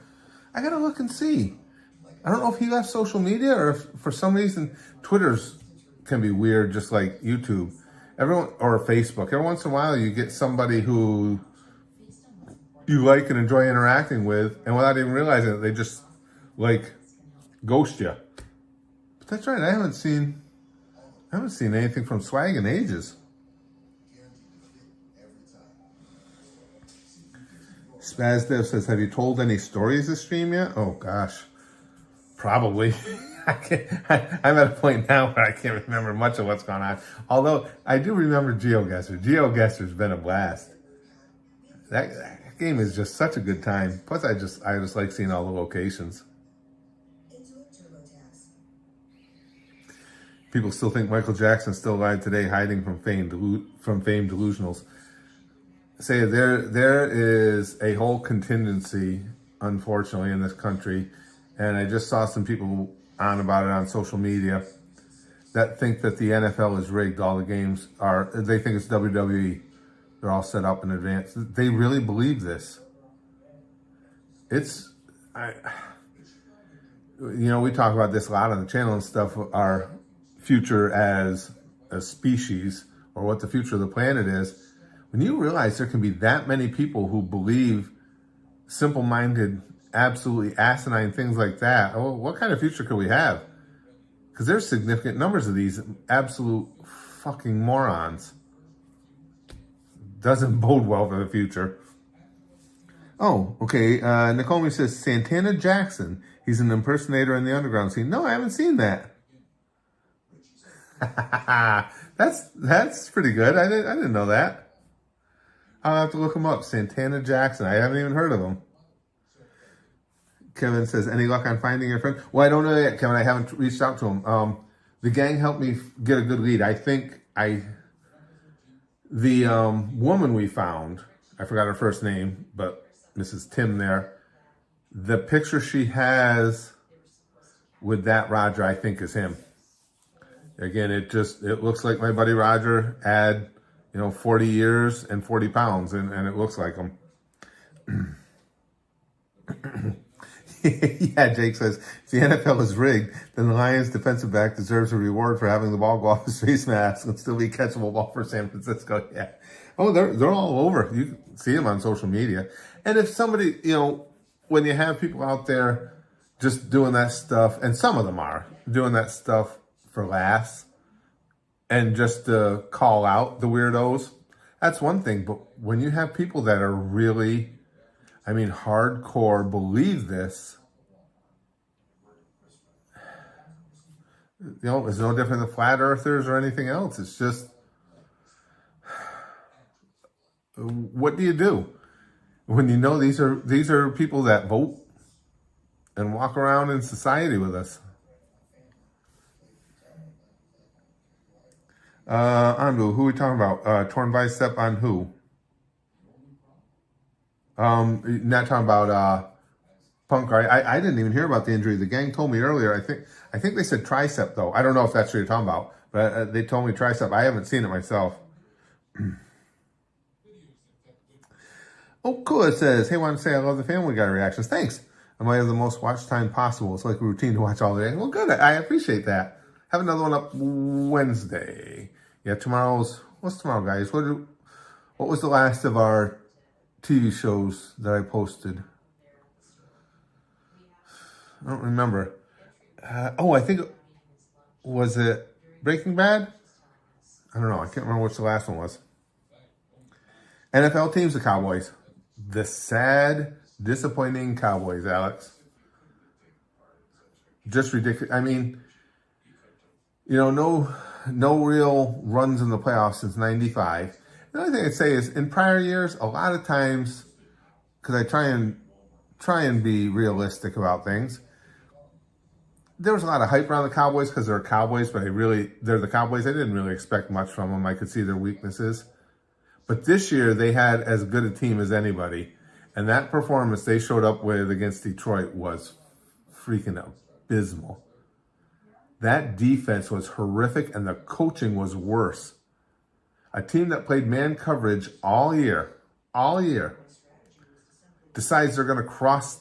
I gotta look and see. I don't know if he left social media or if for some reason Twitter's can be weird, just like YouTube. Or Facebook. Every once in a while you get somebody who you like and enjoy interacting with, and without even realizing it, they just like ghost you. But that's right, I haven't seen anything from Swag in ages. Spazdev says, have you told any stories this stream yet? Oh gosh, probably. I'm at a point now where I can't remember much of what's going on. Although I do remember GeoGuessr. GeoGuessr's been a blast. That game is just such a good time. Plus, I just like seeing all the locations. People still think Michael Jackson's still alive today, hiding from fame delusionals. Say there is a whole contingency, unfortunately, in this country, and I just saw some people on about it on social media that think that the NFL is rigged. All the games are. They think it's WWE. They're all set up in advance. They really believe this. We talk about this a lot on the channel and stuff. Our future as a species, or what the future of the planet is. When you realize there can be that many people who believe simple-minded, absolutely asinine things like that, oh, what kind of future could we have? Because there's significant numbers of these absolute fucking morons. Doesn't bode well for the future. Oh, okay. Nakomi says, Santana Jackson. He's an impersonator in the underground scene. No, I haven't seen that. That's pretty good. I didn't know that. I'll have to look him up. Santana Jackson. I haven't even heard of him. Kevin says, any luck on finding your friend? Well, I don't know yet, Kevin. I haven't reached out to him. The gang helped me get a good lead. I think the woman we found, I forgot her first name, but Mrs. Tim there, the picture she has with that Roger, I think is him. Again, it looks like my buddy Roger had, 40 years and 40 pounds, and it looks like him. Yeah, Jake says, if the NFL is rigged, then the Lions defensive back deserves a reward for having the ball go off his face mask and still be a catchable ball for San Francisco. Yeah. Oh, they're all over. You can see them on social media. And if somebody, when you have people out there just doing that stuff, and some of them are doing that stuff for laughs, and just to call out the weirdos, that's one thing. But when you have people that are really, hardcore believe this, it's no different than flat earthers or anything else. It's just, what do you do when you know these are people that vote and walk around in society with us? Anbu, who are we talking about? Torn bicep on who? Not talking about Punk, right? I didn't even hear about the injury. The gang told me earlier. I think they said tricep though. I don't know if that's what you're talking about, but they told me tricep. I haven't seen it myself. Oh, cool. It says, hey, want to say I love the Family Guy reactions. Thanks. I might have the most watch time possible. It's like a routine to watch all day. Well, good. I appreciate that. Have another one up Wednesday. Yeah, what's tomorrow, guys? What was the last of our TV shows that I posted? I don't remember. I think was it Breaking Bad? I don't know. I can't remember which the last one was. NFL teams, the Cowboys. The sad, disappointing Cowboys, Alex. Just ridiculous. No real runs in the playoffs since '95. The only thing I'd say is in prior years, a lot of times, because I try and be realistic about things, there was a lot of hype around the Cowboys because they're Cowboys, but they're the Cowboys. I didn't really expect much from them. I could see their weaknesses. But this year, they had as good a team as anybody. And that performance they showed up with against Detroit was freaking abysmal. That defense was horrific and the coaching was worse. A team that played man coverage all year, decides they're going to cross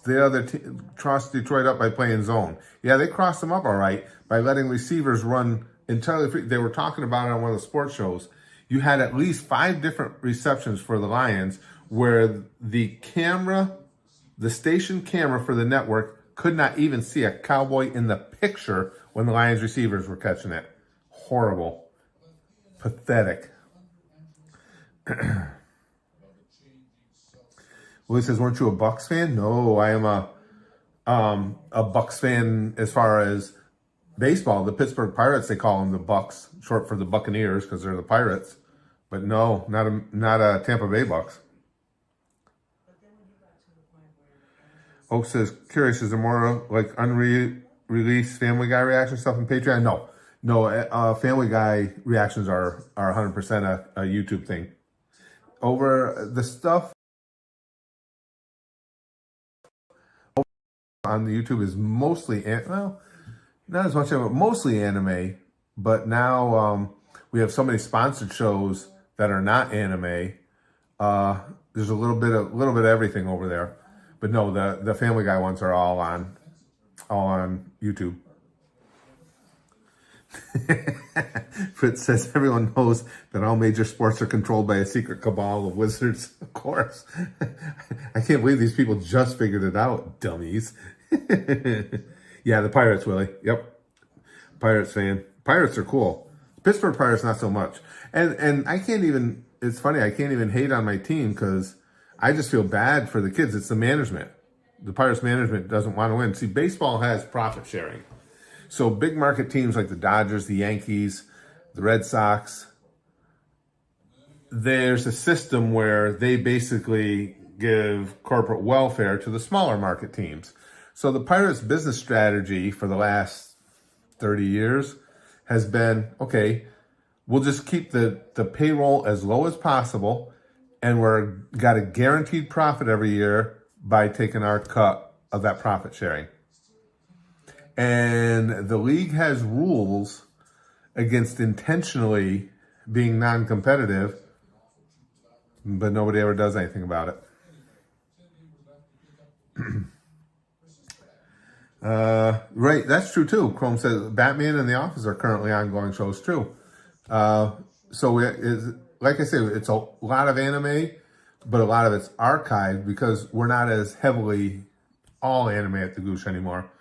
cross Detroit up by playing zone. Yeah, they crossed them up all right by letting receivers run entirely free. They were talking about it on one of the sports shows. You had at least 5 different receptions for the Lions where the station camera for the network could not even see a Cowboy in the picture when the Lions receivers were catching it. Horrible. Pathetic. Willie says, weren't you a Bucks fan? No, I am a Bucks fan as far as baseball. The Pittsburgh Pirates, they call them the Bucks, short for the Buccaneers because they're the Pirates. But no, not a Tampa Bay Bucks. Oak says, curious, is there more like unreleased Family Guy reaction stuff on Patreon? No, Family Guy reactions are 100% a YouTube thing. Over the stuff on the YouTube is mostly, well, not as much of it, mostly anime, but now we have so many sponsored shows that are not anime. There's a little bit of everything over there. But no, the Family Guy ones are all on YouTube. Fritz says everyone knows that all major sports are controlled by a secret cabal of wizards. Of course. I can't believe these people just figured it out, dummies. Yeah, the Pirates, Willie. Yep. Pirates fan. Pirates are cool. Pittsburgh Pirates, not so much. And I can't even, it's funny, I can't even hate on my team because I just feel bad for the kids. It's the management. The Pirates management doesn't want to win. See, baseball has profit sharing. So big market teams like the Dodgers, the Yankees, the Red Sox, there's a system where they basically give corporate welfare to the smaller market teams. So the Pirates' business strategy for the last 30 years has been, okay, we'll just keep the payroll as low as possible, and we're got a guaranteed profit every year by taking our cut of that profit sharing. And the league has rules against intentionally being non-competitive, but nobody ever does anything about it. Right, that's true too. Chrome says Batman and The Office are currently ongoing shows. True. Like I say, it's a lot of anime, but a lot of it's archived because we're not as heavily all anime at the Goosh anymore.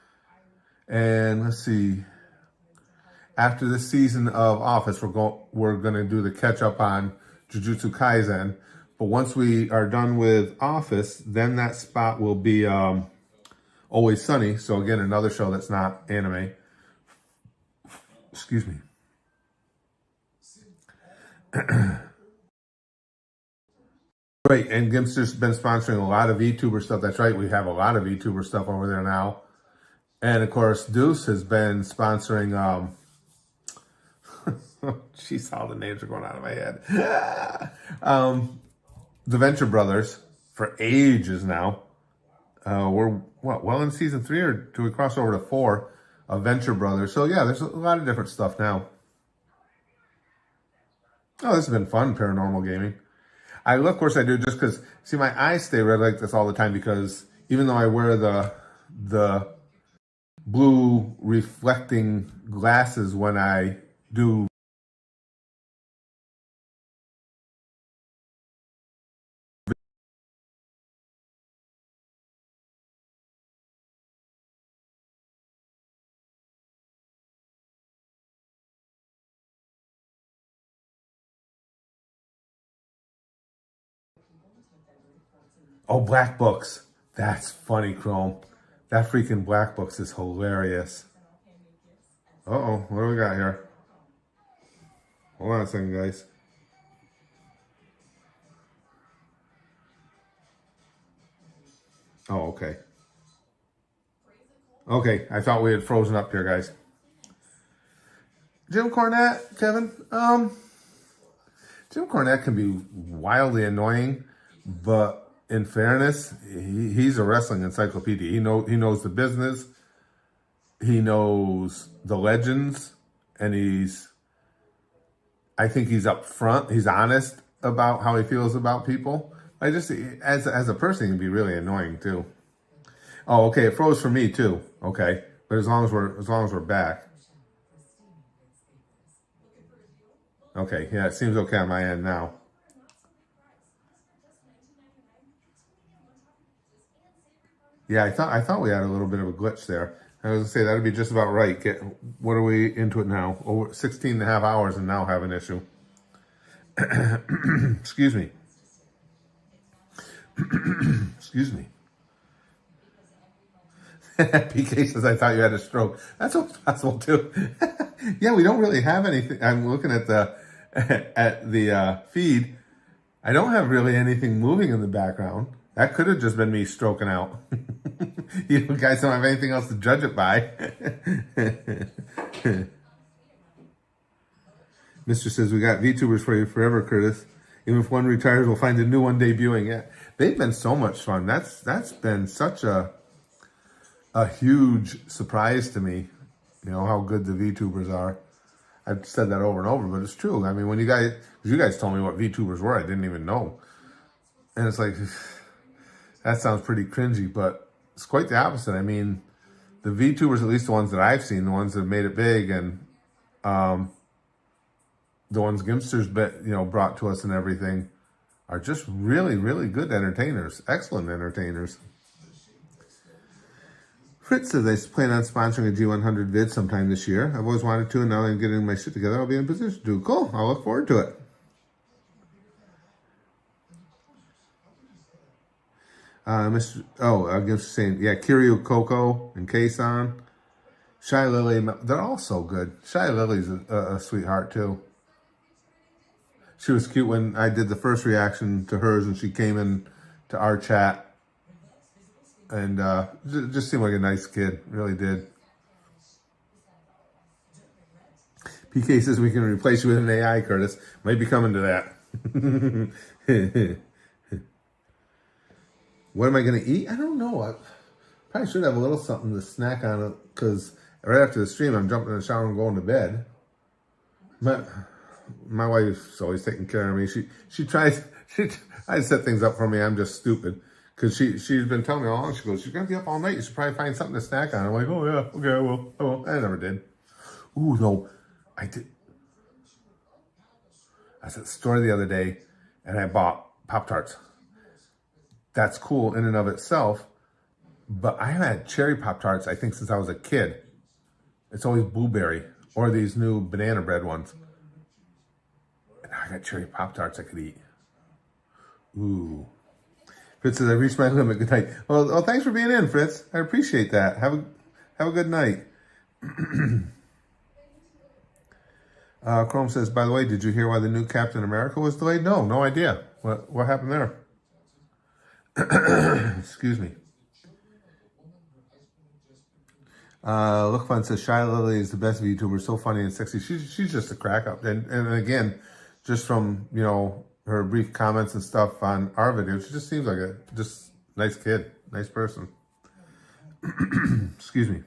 And let's see. After this season of Office, we're going to do the catch up on Jujutsu Kaisen. But once we are done with Office, then that spot will be Always Sunny. So again, another show that's not anime. Excuse me. Right, and Gimster's been sponsoring a lot of VTuber stuff. That's right, we have a lot of VTuber stuff over there now. And of course, Deuce has been sponsoring, jeez, all the names are going out of my head. The Venture Brothers for ages now. We're, well in season 3, or do we cross over to 4 of Venture Brothers? So yeah, there's a lot of different stuff now. Oh, this has been fun, paranormal gaming. Of course I do, just because, see, my eyes stay red like this all the time because even though I wear the blue reflecting glasses when I do Oh, Black Books. That's funny, Chrome. That freaking Black Books is hilarious. Uh-oh, what do we got here? Hold on a second, guys. Oh, okay. Okay, I thought we had frozen up here, guys. Jim Cornette, Kevin. Jim Cornette can be wildly annoying, but in fairness, he's a wrestling encyclopedia. He knows the business. he knows the legends, and I think he's upfront. He's honest about how he feels about people. I just, as a person, he can be really annoying too. Oh, okay, it froze for me too. Okay, but as long as we're back. Okay, yeah, it seems okay on my end now. Yeah, I thought we had a little bit of a glitch there. I was gonna say that'd be just about right. What are we into it now? Over 16 and a half hours and now have an issue. Excuse me. Excuse me. PK says, I thought you had a stroke. That's what's possible too. Yeah, we don't really have anything. I'm looking at the feed. I don't have really anything moving in the background. That could have just been me stroking out. You guys don't have anything else to judge it by. Mr. says, we got VTubers for you forever, Curtis. Even if one retires, we'll find a new one debuting. Yeah, they've been so much fun. That's been such a huge surprise to me. You know, how good the VTubers are. I've said that over and over, but it's true. I mean, when you guys told me what VTubers were, I didn't even know. And it's like, that sounds pretty cringy, but it's quite the opposite. I mean, the VTubers, at least the ones that I've seen, the ones that have made it big, and the ones Gimster's brought to us and everything, are just really, really good entertainers. Excellent entertainers. Fritz says, I plan on sponsoring a G100 vid sometime this year. I've always wanted to, and now that I'm getting my shit together, I'll be in a position to. Cool. I'll look forward to it. Gimster saying, yeah, Kiryu, Coco, and Kason. Shy Lily, they're all so good. Shy Lily's a sweetheart, too. She was cute when I did the first reaction to hers, and she came in to our chat. And just seemed like a nice kid. Really did. PK says we can replace you with an AI, Curtis. Might be coming to that. What am I going to eat? I don't know. I probably should have a little something to snack on it, because right after the stream, I'm jumping in the shower and going to bed. My wife's always taking care of me. She tries to set things up for me. I'm just stupid. Because she's been telling me all along, she goes, you're going to be up all night. You should probably find something to snack on. I'm like, oh, yeah, okay, I will. I never did. Ooh, no, I did. I was at the store the other day, and I bought Pop-Tarts. That's cool in and of itself, but I haven't had cherry Pop-Tarts, I think, since I was a kid. It's always blueberry, or these new banana bread ones. And now I got cherry Pop-Tarts I could eat. Ooh. Fritz says, I reached my limit. Good night. Well, thanks for being in, Fritz. I appreciate that. Have a good night. Chrome says, by the way, did you hear why the new Captain America was delayed? No idea. What happened there? Excuse me. Look Fun says, Shy Lily is the best VTuber. So funny and sexy. She's just a crack up. And again, just from, her brief comments and stuff on our videos, she just seems like a just nice kid, nice person. Excuse me.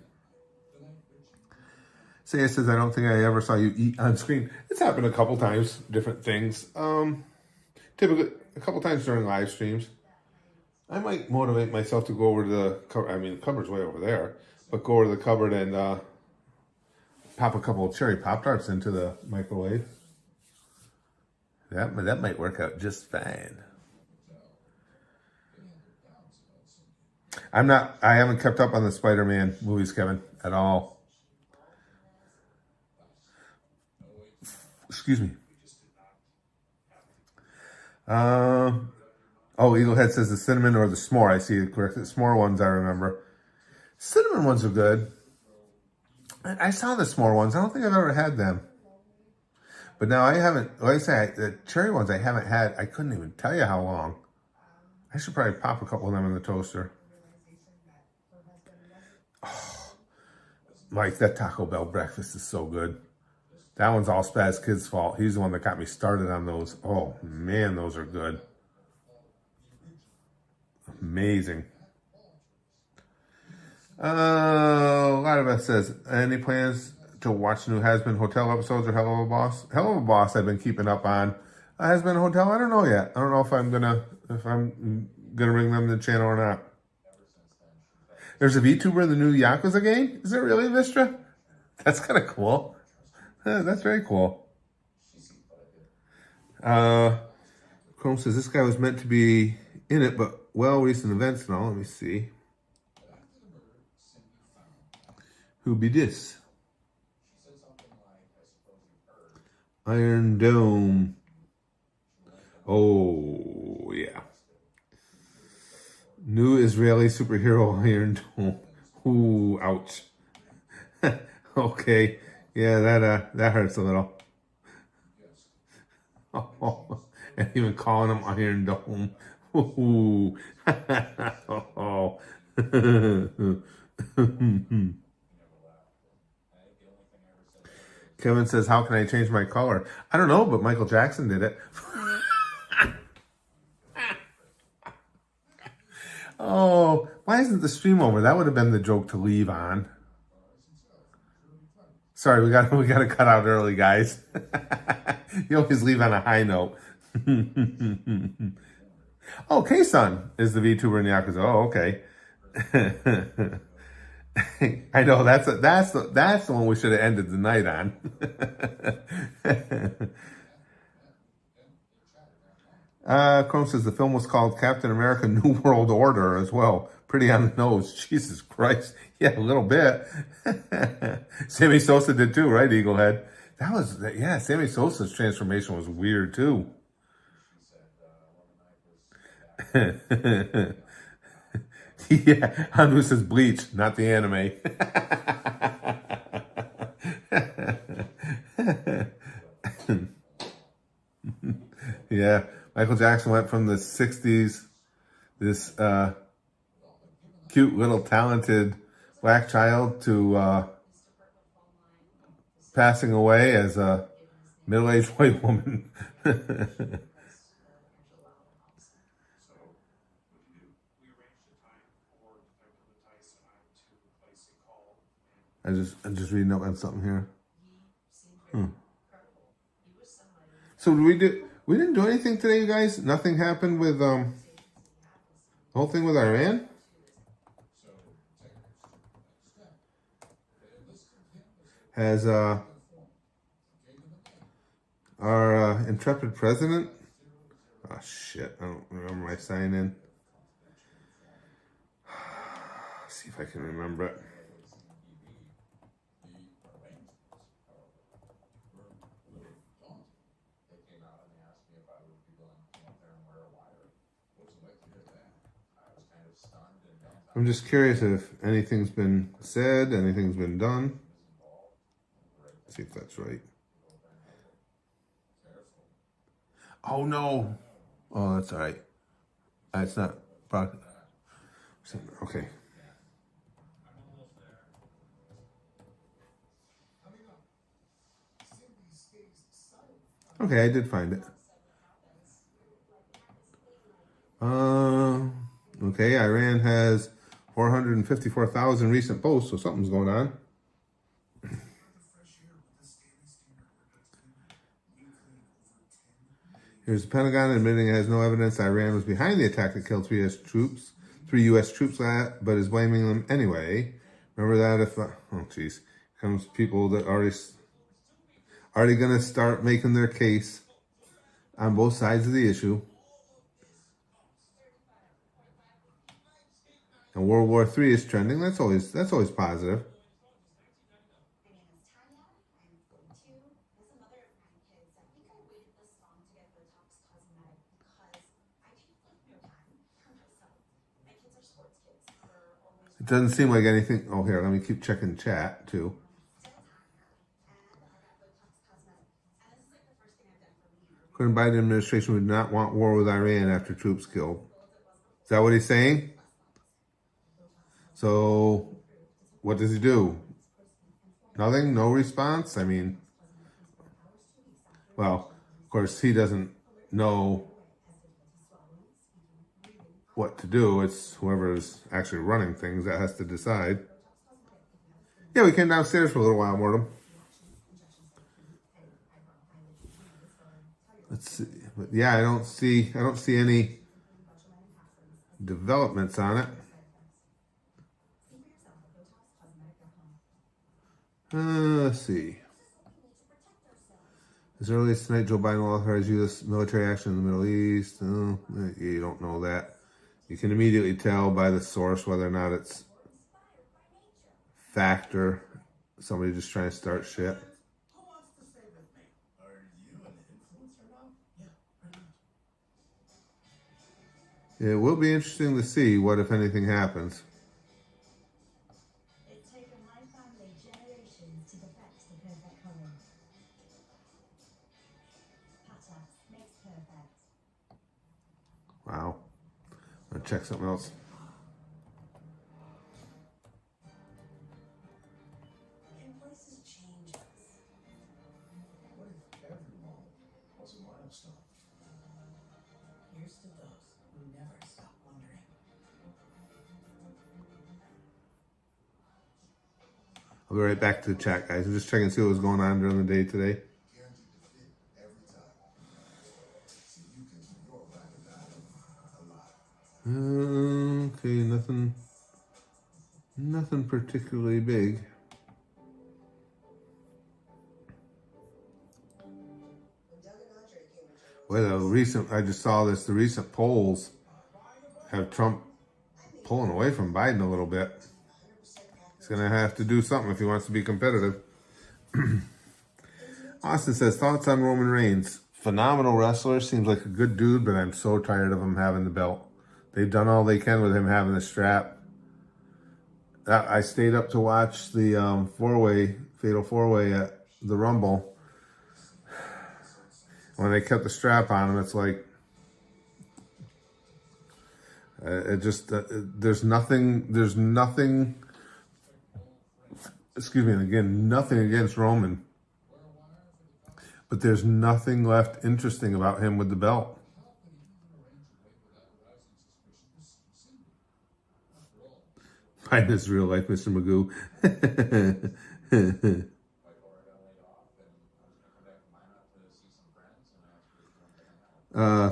Saya says, I don't think I ever saw you eat on screen. It's happened a couple times, different things. Typically, a couple times during live streams. I might motivate myself to go over to the cupboard. I mean, the cupboard's way over there, but go over to the cupboard and pop a couple of cherry Pop-Tarts into the microwave. That might work out just fine. I haven't kept up on the Spider-Man movies, Kevin, at all. Excuse me. Eaglehead says the cinnamon or the s'more. I see it correctly. The s'more ones I remember. Cinnamon ones are good. I saw the s'more ones. I don't think I've ever had them. But now I haven't, like I say, the cherry ones I haven't had, I couldn't even tell you how long. I should probably pop a couple of them in the toaster. Oh, Mike, that Taco Bell breakfast is so good. That one's all Spaz Kid's fault. He's the one that got me started on those. Oh, man, those are good. Amazing. A lot Annabeth says, any plans to watch new Has Been Hotel episodes or Hell of a Boss? Hell of a Boss I've been keeping up on. Has Been Hotel, I don't know yet. I don't know if I'm gonna bring them to the channel or not. There's a VTuber in the new Yakuza game? Is it really, Vistra? That's kind of cool. That's very cool. Chrome says, this guy was meant to be in it, but well, recent events and all. Let me see. Who be this? Iron Dome. Oh, yeah. New Israeli superhero Iron Dome. Ooh, ouch. Okay. Yeah, that hurts a little. Oh, and even calling him Iron Dome. Ooh. Oh. Kevin says, how can I change my color? I don't know, but Michael Jackson did it. Oh, why isn't the stream over? That would have been the joke to leave on. Sorry, we got to cut out early, guys. You always leave on a high note. Oh, K-Sun is the VTuber in Yakuza. Oh, okay. I know that's the one we should have ended the night on. Chrome says the film was called Captain America: New World Order as well. Pretty on the nose. Jesus Christ. Yeah, a little bit. Sammy Sosa did too, right, Eaglehead? Sammy Sosa's transformation was weird too. Yeah, Handu says Bleach, not the anime. Yeah, Michael Jackson went from the 60s, this cute little talented black child, to passing away as a middle-aged white woman. I'm just reading up on something here. So we didn't do anything today, you guys? Nothing happened with the whole thing with Iran? Has our intrepid president, oh shit, I don't remember my sign in. See if I can remember it. I'm just curious if anything's been said, anything's been done. Let's see if that's right. Oh no. Oh, that's all right. It's not. Okay. Okay, I did find it. Okay, Iran has 454,000 recent posts, so something's going on. Here's the Pentagon admitting it has no evidence Iran was behind the attack that killed three U.S. troops, but is blaming them anyway. Remember that? Oh, geez, comes people that already going to start making their case on both sides of the issue. And World War III is trending. That's always positive. It doesn't seem like anything. Oh, here, let me keep checking chat too. Current Biden administration would not want war with Iran after troops killed. Is that what he's saying? So, what does he do? Nothing? No response? I mean, well, of course, he doesn't know what to do. It's whoever is actually running things that has to decide. Yeah, we came downstairs for a little while, Mortem. Let's see. But yeah, I don't see any developments on it. Let's see. As early as tonight, Joe Biden will authorize U.S. military action in the Middle East. Oh, you don't know that. You can immediately tell by the source whether or not it's fact or somebody just trying to start shit. It will be interesting to see what, if anything, happens. Wow. I'm going to check something else. I'll be right back to the chat, guys. I'm just checking to see what was going on during the day today. Okay, nothing particularly big. Well, I just saw this, the recent polls have Trump pulling away from Biden a little bit. He's going to have to do something if he wants to be competitive. Austin says, thoughts on Roman Reigns? Phenomenal wrestler, seems like a good dude, but I'm so tired of him having the belt. They've done all they can with him having the strap. I stayed up to watch the fatal four-way at the Rumble. When they kept the strap on him, it's like, there's nothing, excuse me, and again, nothing against Roman, but there's nothing left interesting about him with the belt. Find this real life, Mr. Magoo.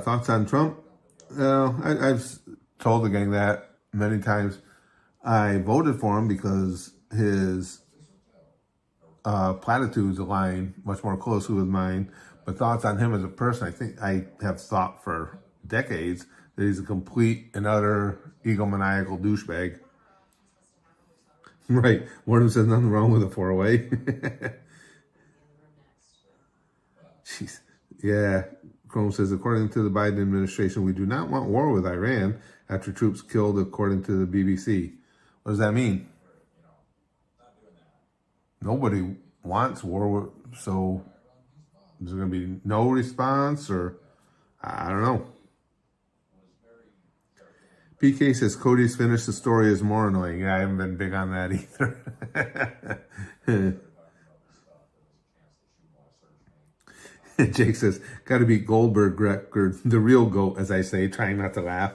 Thoughts on Trump? I've told the gang that many times. I voted for him because his platitudes align much more closely with mine. But thoughts on him as a person, I think I have thought for decades that he's a complete and utter egomaniacal douchebag. Right. Morton says nothing wrong with a four-way. Jeez. Yeah. Chrome says, according to the Biden administration, we do not want war with Iran after troops killed, according to the BBC. What does that mean? Nobody wants war, so is there going to be no response, or I don't know. PK says, Cody's finished the story is more annoying. Yeah, I haven't been big on that either. Jake says, got to beat Goldberg record, the real GOAT, as I say, trying not to laugh.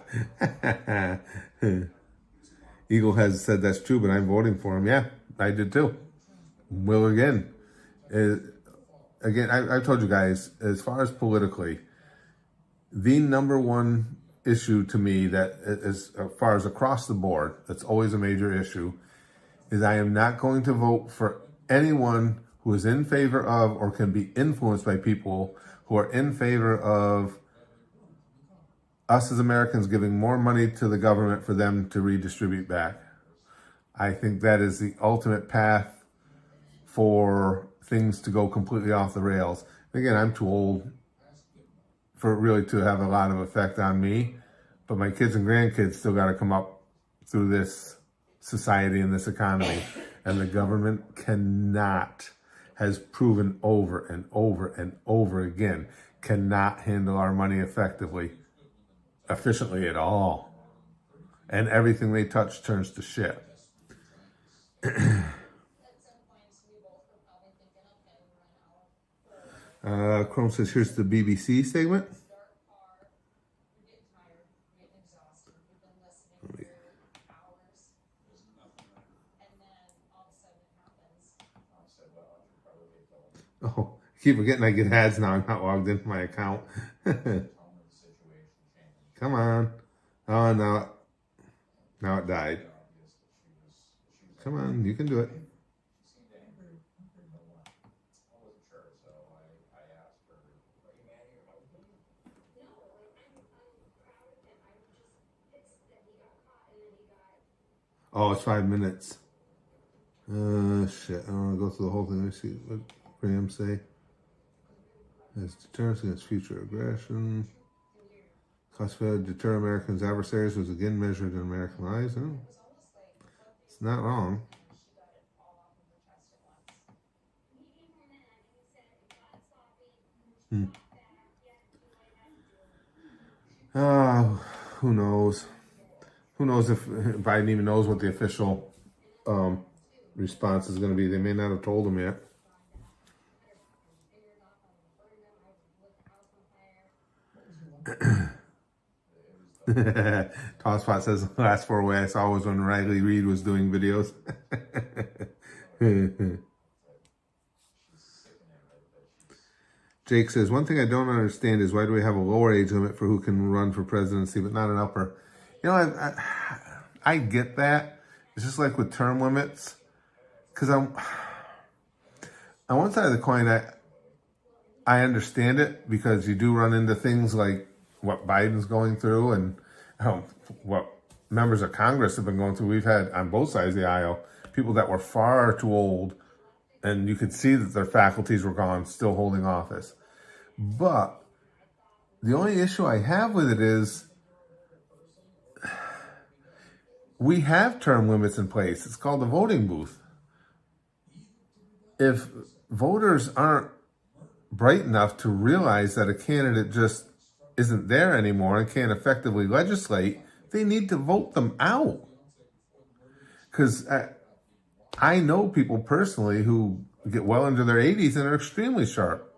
Eagle has said that's true, but I'm voting for him. Yeah, I did too. Will again. Again, I've told you guys, as far as politically, the number one issue to me that is, as far as across the board, that's always a major issue, is I am not going to vote for anyone who is in favor of or can be influenced by people who are in favor of us as Americans giving more money to the government for them to redistribute back. I think that is the ultimate path for things to go completely off the rails. Again, I'm too old for it really to have a lot of effect on me, but my kids and grandkids still got to come up through this society and this economy, and the government has proven over and over and over again, cannot handle our money efficiently at all. And everything they touch turns to shit. Chrome says, here's the BBC segment. Oh, I keep forgetting I get ads now. I'm not logged into my account. Come on. Oh, now it died. Come on, you can do it. Oh, it's 5 minutes. Shit. I don't want to go through the whole thing. Let's see what Graham say. As deterrence against future aggression. Classified deter Americans' adversaries was again measured in American lives. Oh, it's not wrong. Who knows? Who knows if Biden even knows what the official response is going to be. They may not have told him yet. Tosspot says the last 4 way I saw was when Riley Reid was doing videos. Jake says, one thing I don't understand is why do we have a lower age limit for who can run for presidency, but not an upper? You know, I get that. It's just like with term limits. Because on one side of the coin, I understand it because you do run into things like what Biden's going through and what members of Congress have been going through. We've had on both sides of the aisle people that were far too old, and you could see that their faculties were gone, still holding office. But the only issue I have with it is we have term limits in place. It's called the voting booth. If voters aren't bright enough to realize that a candidate just isn't there anymore and can't effectively legislate, they need to vote them out. Because I know people personally who get well into their 80s and are extremely sharp.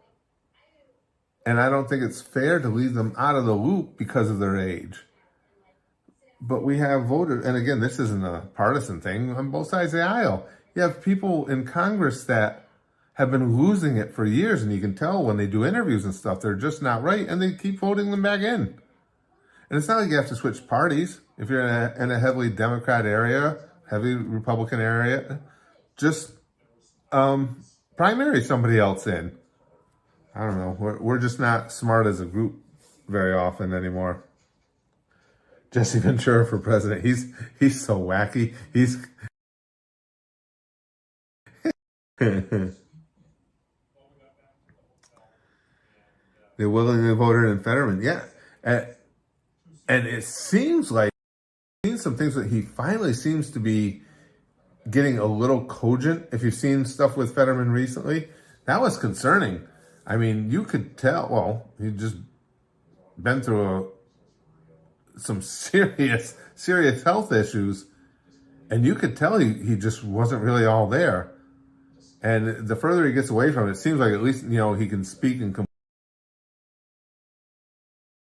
And I don't think it's fair to leave them out of the loop because of their age. But we have voters, and again, this isn't a partisan thing, on both sides of the aisle. You have people in Congress that have been losing it for years, and you can tell when they do interviews and stuff, they're just not right, and they keep voting them back in. And it's not like you have to switch parties. If you're in a heavily Democrat area, heavy Republican area, just primary somebody else in. I don't know. We're just not smart as a group very often anymore. Jesse Ventura for president. He's so wacky. They willingly voted in Fetterman. Yeah. And it seems like I've seen some things that he finally seems to be getting a little cogent. If you've seen stuff with Fetterman recently, that was concerning. I mean, you could tell, well, he'd just been through some serious health issues, and you could tell he just wasn't really all there. And the further he gets away from it, it seems like at least, you know, he can speak in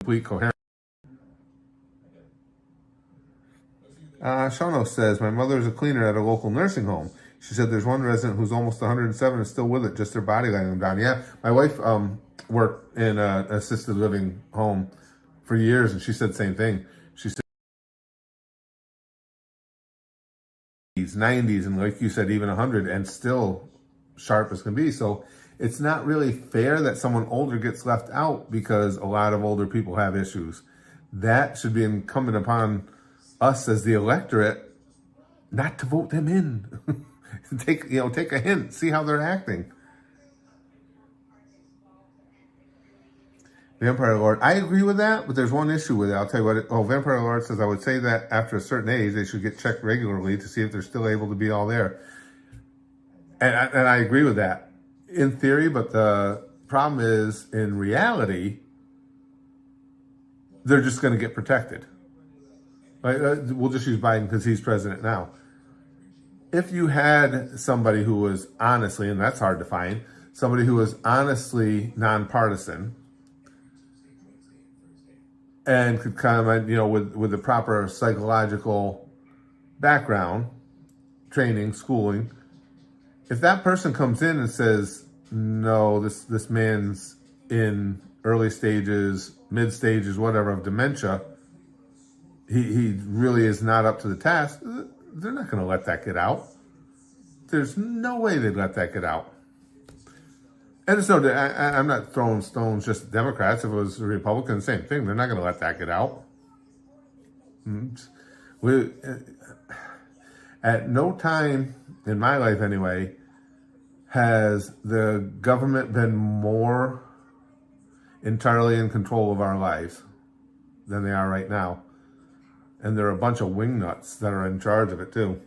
complete coherence. Shano says, my mother is a cleaner at a local nursing home. She said there's one resident who's almost 107 and still with it, just their body laying them down. Yeah, my wife worked in an assisted living home for years, and she said the same thing. She said 90s, and like you said, even 100, and still sharp as can be. So it's not really fair that someone older gets left out because a lot of older people have issues. That should be incumbent upon us as the electorate not to vote them in. Take a hint, see how they're acting. Vampire Lord, I agree with that, but there's one issue with it. I'll tell you what. Vampire Lord says, I would say that after a certain age, they should get checked regularly to see if they're still able to be all there. And I agree with that in theory, but the problem is in reality, they're just going to get protected. We'll just use Biden because he's president now. If you had somebody who was honestly, and that's hard to find, somebody who was honestly nonpartisan and could comment, with the proper psychological background, training, schooling, if that person comes in and says, no, this man's in early stages, mid stages, whatever, of dementia. He really is not up to the task. They're not going to let that get out. There's no way they'd let that get out. And it's no, I'm not throwing stones just at Democrats. If it was a Republican, same thing. They're not going to let that get out. At no time in my life, anyway, has the government been more entirely in control of our lives than they are right now. And there are a bunch of wingnuts that are in charge of it, too.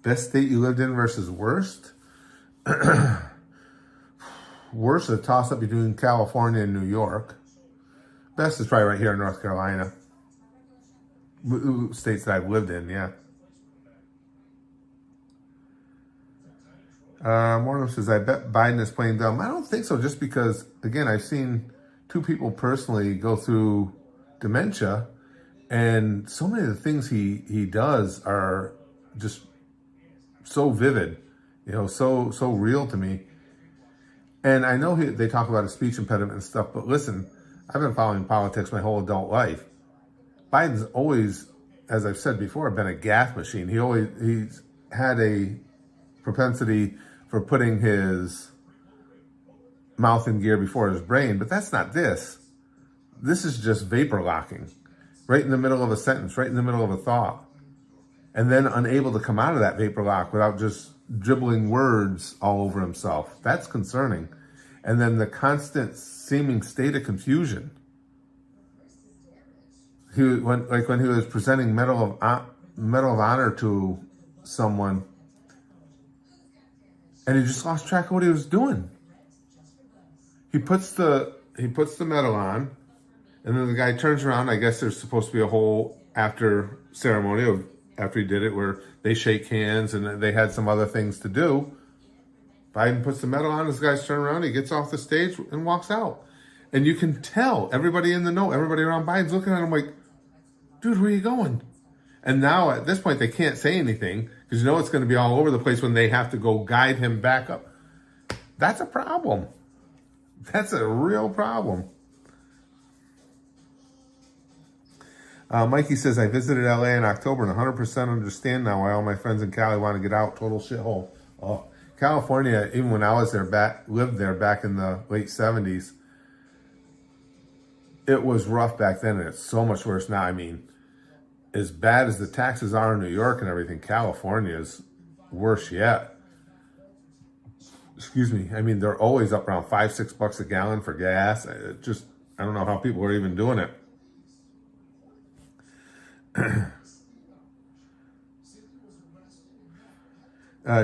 Best state you lived in versus worst? Worst is a toss-up between California and New York. Best is probably right here in North Carolina. States that I've lived in, yeah. Morgan says, I bet Biden is playing dumb. I don't think so, just because, again, I've seen 2 people personally go through dementia, and so many of the things he does are just so vivid, so real to me. And I know they talk about a speech impediment and stuff, but listen, I've been following politics my whole adult life. Biden's always, as I've said before, been a gaffe machine. He's had a propensity for putting his mouth in gear before his brain, but that's not this. This is just vapor locking, right in the middle of a sentence, right in the middle of a thought, and then unable to come out of that vapor lock without just dribbling words all over himself. That's concerning. And then the constant seeming state of confusion. When he was presenting Medal of Honor to someone, and he just lost track of what he was doing. He puts the medal on, and then the guy turns around. I guess there's supposed to be a whole after ceremony of after he did it where they shake hands and they had some other things to do. Biden puts the medal on, this guy's turn around, he gets off the stage and walks out. And you can tell everybody in the know, everybody around Biden's looking at him like, dude, where are you going? And now at this point, they can't say anything because it's going to be all over the place when they have to go guide him back up. That's a problem. That's a real problem. Mikey says, I visited LA in October and 100% understand now why all my friends in Cali want to get out. Total shithole. Oh, California, even when I was there, lived there back in the late 70s, it was rough back then, and it's so much worse now. I mean, as bad as the taxes are in New York and everything, California is worse yet. Excuse me. I mean, they're always up around $5-6 a gallon for gas. I don't know how people are even doing it.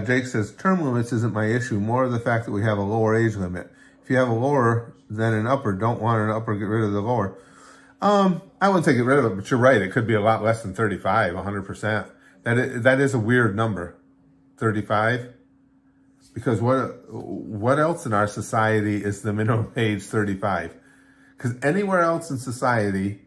Jake says, term limits isn't my issue. More of the fact that we have a lower age limit. If you have a lower than an upper, don't want an upper, get rid of the lower. I wouldn't say get rid of it, but you're right. It could be a lot less than 35, 100%. That is a weird number, 35. Because what else in our society is the minimum age 35? Because anywhere else in society,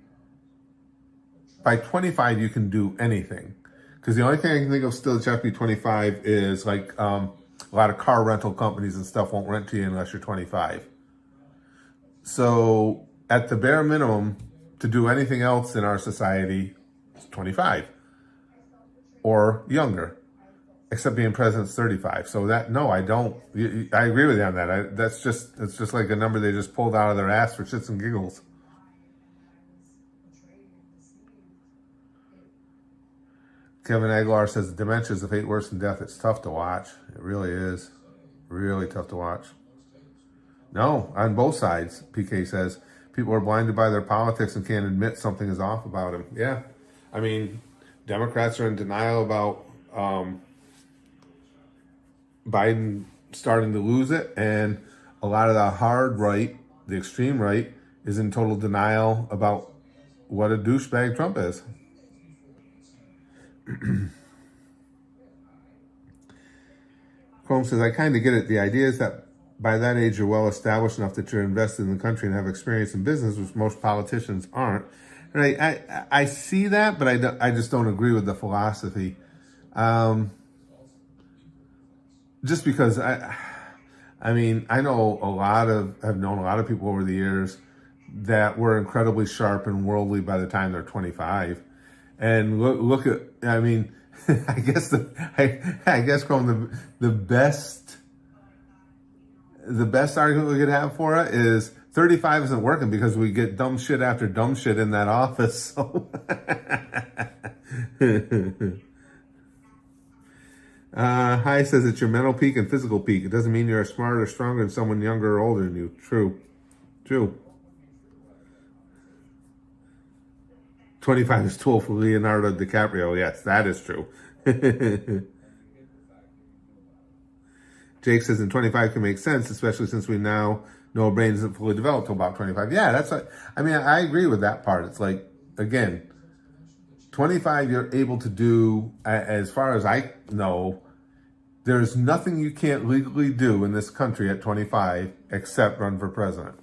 by 25, you can do anything. Because the only thing I can think of still that you have to be 25 is like a lot of car rental companies and stuff won't rent to you unless you're 25. So at the bare minimum, to do anything else in our society, it's 25 or younger, except being president's 35. So I don't. I agree with you on that. It's just like a number they just pulled out of their ass for shits and giggles. Kevin Aguilar says dementia is the fate worse than death. It's tough to watch. It really is. Really tough to watch. No, on both sides, PK says. People are blinded by their politics and can't admit something is off about them. Yeah. I mean, Democrats are in denial about Biden starting to lose it. And a lot of the hard right, the extreme right, is in total denial about what a douchebag Trump is. Chrome says, I kind of get it. The idea is that by that age, you're well established enough that you're invested in the country and have experience in business, which most politicians aren't. And I see that, but I just don't agree with the philosophy. just because I mean, I've known a lot of people over the years that were incredibly sharp and worldly by the time they're 25. And look at, I mean, I guess from the best argument we could have for it is 35 isn't working because we get dumb shit after dumb shit in that office. So. Hi says it's your mental peak and physical peak. It doesn't mean you're smarter or stronger than someone younger or older than you. True. 25 is too old for Leonardo DiCaprio. Yes, that is true. Jake says in 25 can make sense, especially since we now know our brain isn't fully developed till about 25. Yeah, that's what, I mean, I agree with that part. It's like, again, 25 you're able to do, as far as I know, there's nothing you can't legally do in this country at 25 except run for president.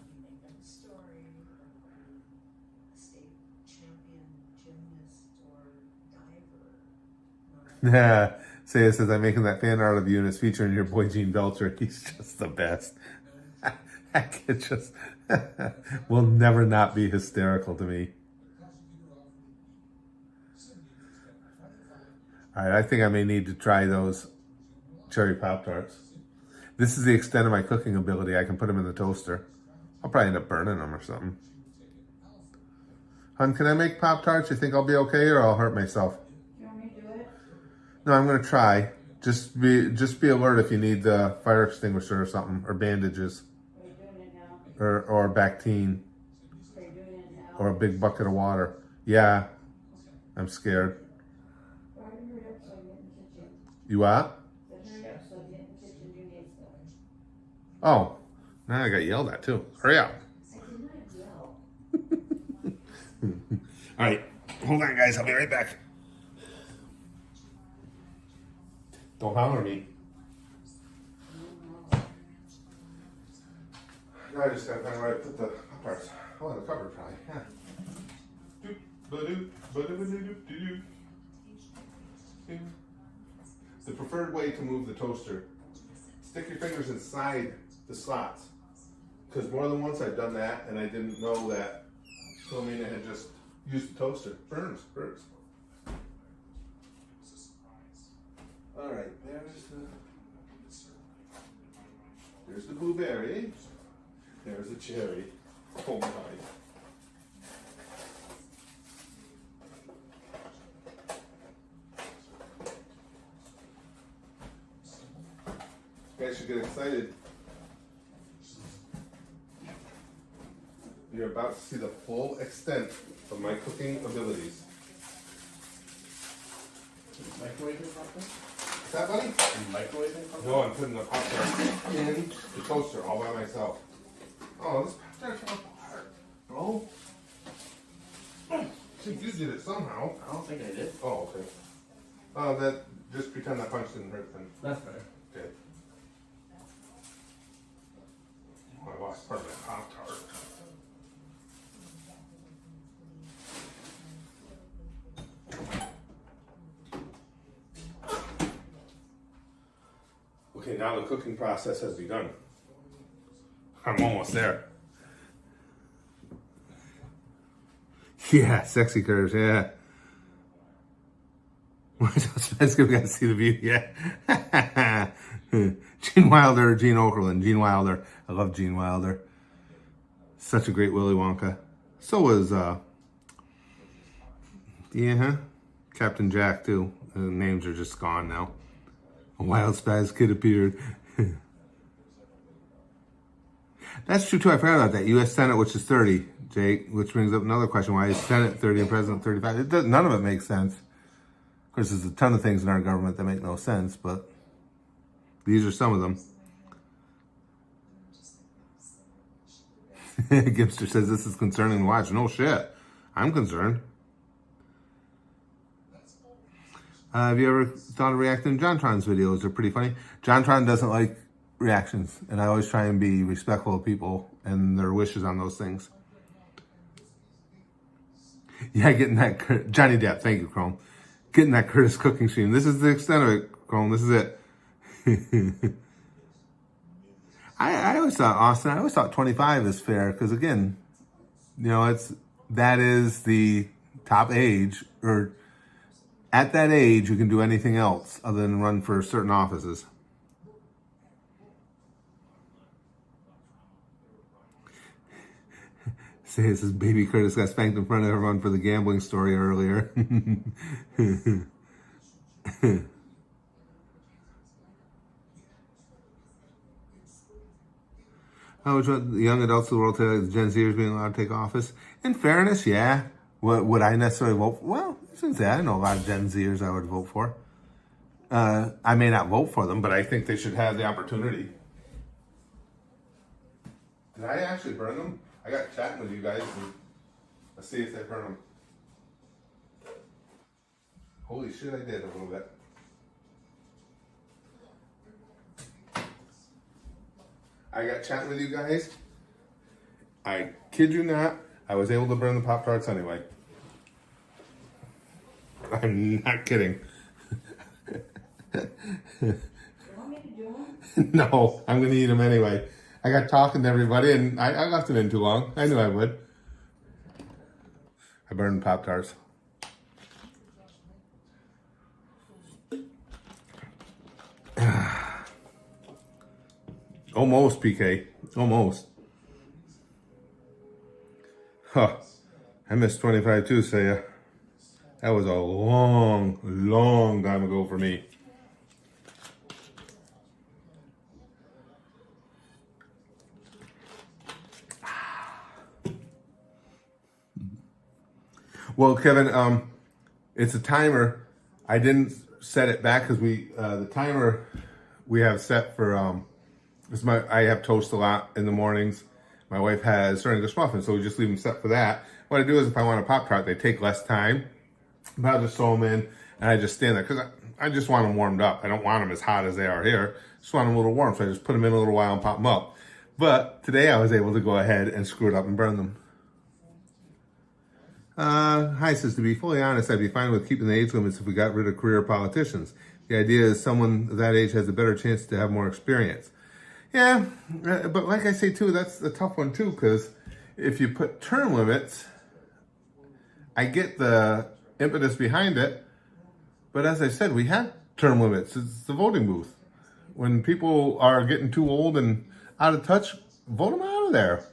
Yeah, Saya says, I'm making that fan art of you and it's featuring your boy Gene Belcher. He's just the best. That kid just will never not be hysterical to me. All right, I think I may need to try those cherry Pop-Tarts. This is the extent of my cooking ability. I can put them in the toaster. I'll probably end up burning them or something. Hun, can I make Pop-Tarts? You think I'll be okay or I'll hurt myself? You want me to do it? No, I'm going to try. Just be alert if you need the fire extinguisher or something, or bandages. Are you doing it now? Or Bactine. Are you doing it now? Or a big bucket of water. Yeah, I'm scared. Hurry up so I get in the kitchen. You what? Hurry up so I get in the kitchen and do stuff. Oh, now I got yelled at too. Hurry up. I did not yell. All right, hold on, guys. I'll be right back. Don't holler at me. I just got to find where I put the Pop-Tarts. Oh, in the cupboard, probably. Yeah. The preferred way to move the toaster: stick your fingers inside the slots. Because more than once I've done that, and I didn't know that Philomena had just used the toaster. Burns. All right, there's the blueberry. There's the cherry. Oh my. You guys should get excited. You're about to see the full extent of my cooking abilities. Microwaving something? What's that, buddy? Microwaving something? No, I'm putting the Pop-Tart in the toaster all by myself. Oh, this Pop-Tart's fell apart, bro. I think you did it somehow. I don't think I did. Oh, okay. Oh, that, just pretend that punch didn't hurt then. That's better. Okay. Oh, I lost part of my Pop-Tart. Okay, now the cooking process has begun. I'm almost there. Yeah, sexy curves, yeah. We gotta see the view, yeah. Gene Wilder or Gene Okerlund? Gene Wilder. I love Gene Wilder. Such a great Willy Wonka. So was, Captain Jack, too. The names are just gone now. A wild spaz kid appeared. That's true, too. I forgot about that. U.S. Senate, which is 30, Jake, which brings up another question. Why is Senate 30 and President 35? None of it makes sense. Of course, there's a ton of things in our government that make no sense, but these are some of them. Gipster says this is concerning to watch. No shit. I'm concerned. Have you ever thought of reacting to JonTron's videos? They're pretty funny. JonTron doesn't like reactions, and I always try and be respectful of people and their wishes on those things. Yeah, getting that Johnny Depp. Thank you, Chrome. Getting that Curtis cooking stream. This is the extent of it, Chrome. This is it. I always thought, Austin, I always thought 25 is fair because, again, you know, that is the top age, or at that age, you can do anything else other than run for certain offices. Say this is baby Curtis got spanked in front of everyone for the gambling story earlier. Oh, which one, the young adults of the world today, the Gen Zers being allowed to take office? In fairness, yeah. Would I necessarily vote for? Well, since I know a lot of Gen Zers I would vote for. I may not vote for them, but I think they should have the opportunity. Did I actually burn them? I got chatting with you guys, and let's see if they burn them. Holy shit, I did a little bit. I got chatting with you guys. I kid you not, I was able to burn the Pop-Tarts anyway. I'm not kidding. You want me to do them? No, I'm going to eat them anyway. I got talking to everybody, and I left them in too long. I knew I would. I burned Pop-Tarts. Almost, PK. Almost. Huh. I missed 25 too, Saya. That was a long, long time ago for me. Well, Kevin, it's a timer. I didn't set it back because the timer we have set for, I have toast a lot in the mornings. My wife has certain English muffins, so we just leave them set for that. What I do is if I want a Pop-Tart, they take less time. But I'll just throw them in, and I just stand there because I just want them warmed up. I don't want them as hot as they are here. Just want them a little warm, so I just put them in a little while and pop them up. But today I was able to go ahead and screw it up and burn them. Hi, says, to be fully honest, I'd be fine with keeping the age limits if we got rid of career politicians. The idea is someone of that age has a better chance to have more experience. Yeah, but like I say too, that's a tough one too, because if you put term limits, I get the impetus behind it, but as I said, we have term limits. It's the voting booth. When people are getting too old and out of touch, vote them out of there.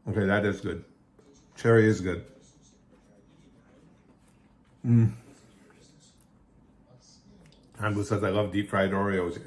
Okay, that is good. Cherry is good. Andrew says, I love deep fried Oreos.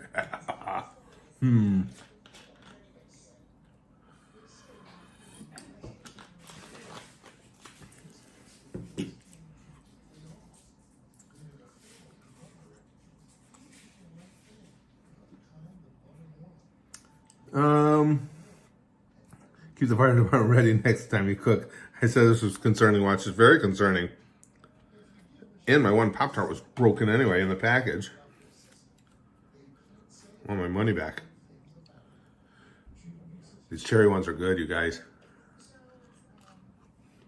Keep the fire department ready next time you cook. I said this was concerning. Watch, it's very concerning. And my one Pop-Tart was broken anyway in the package. I want my money back. These cherry ones are good, you guys.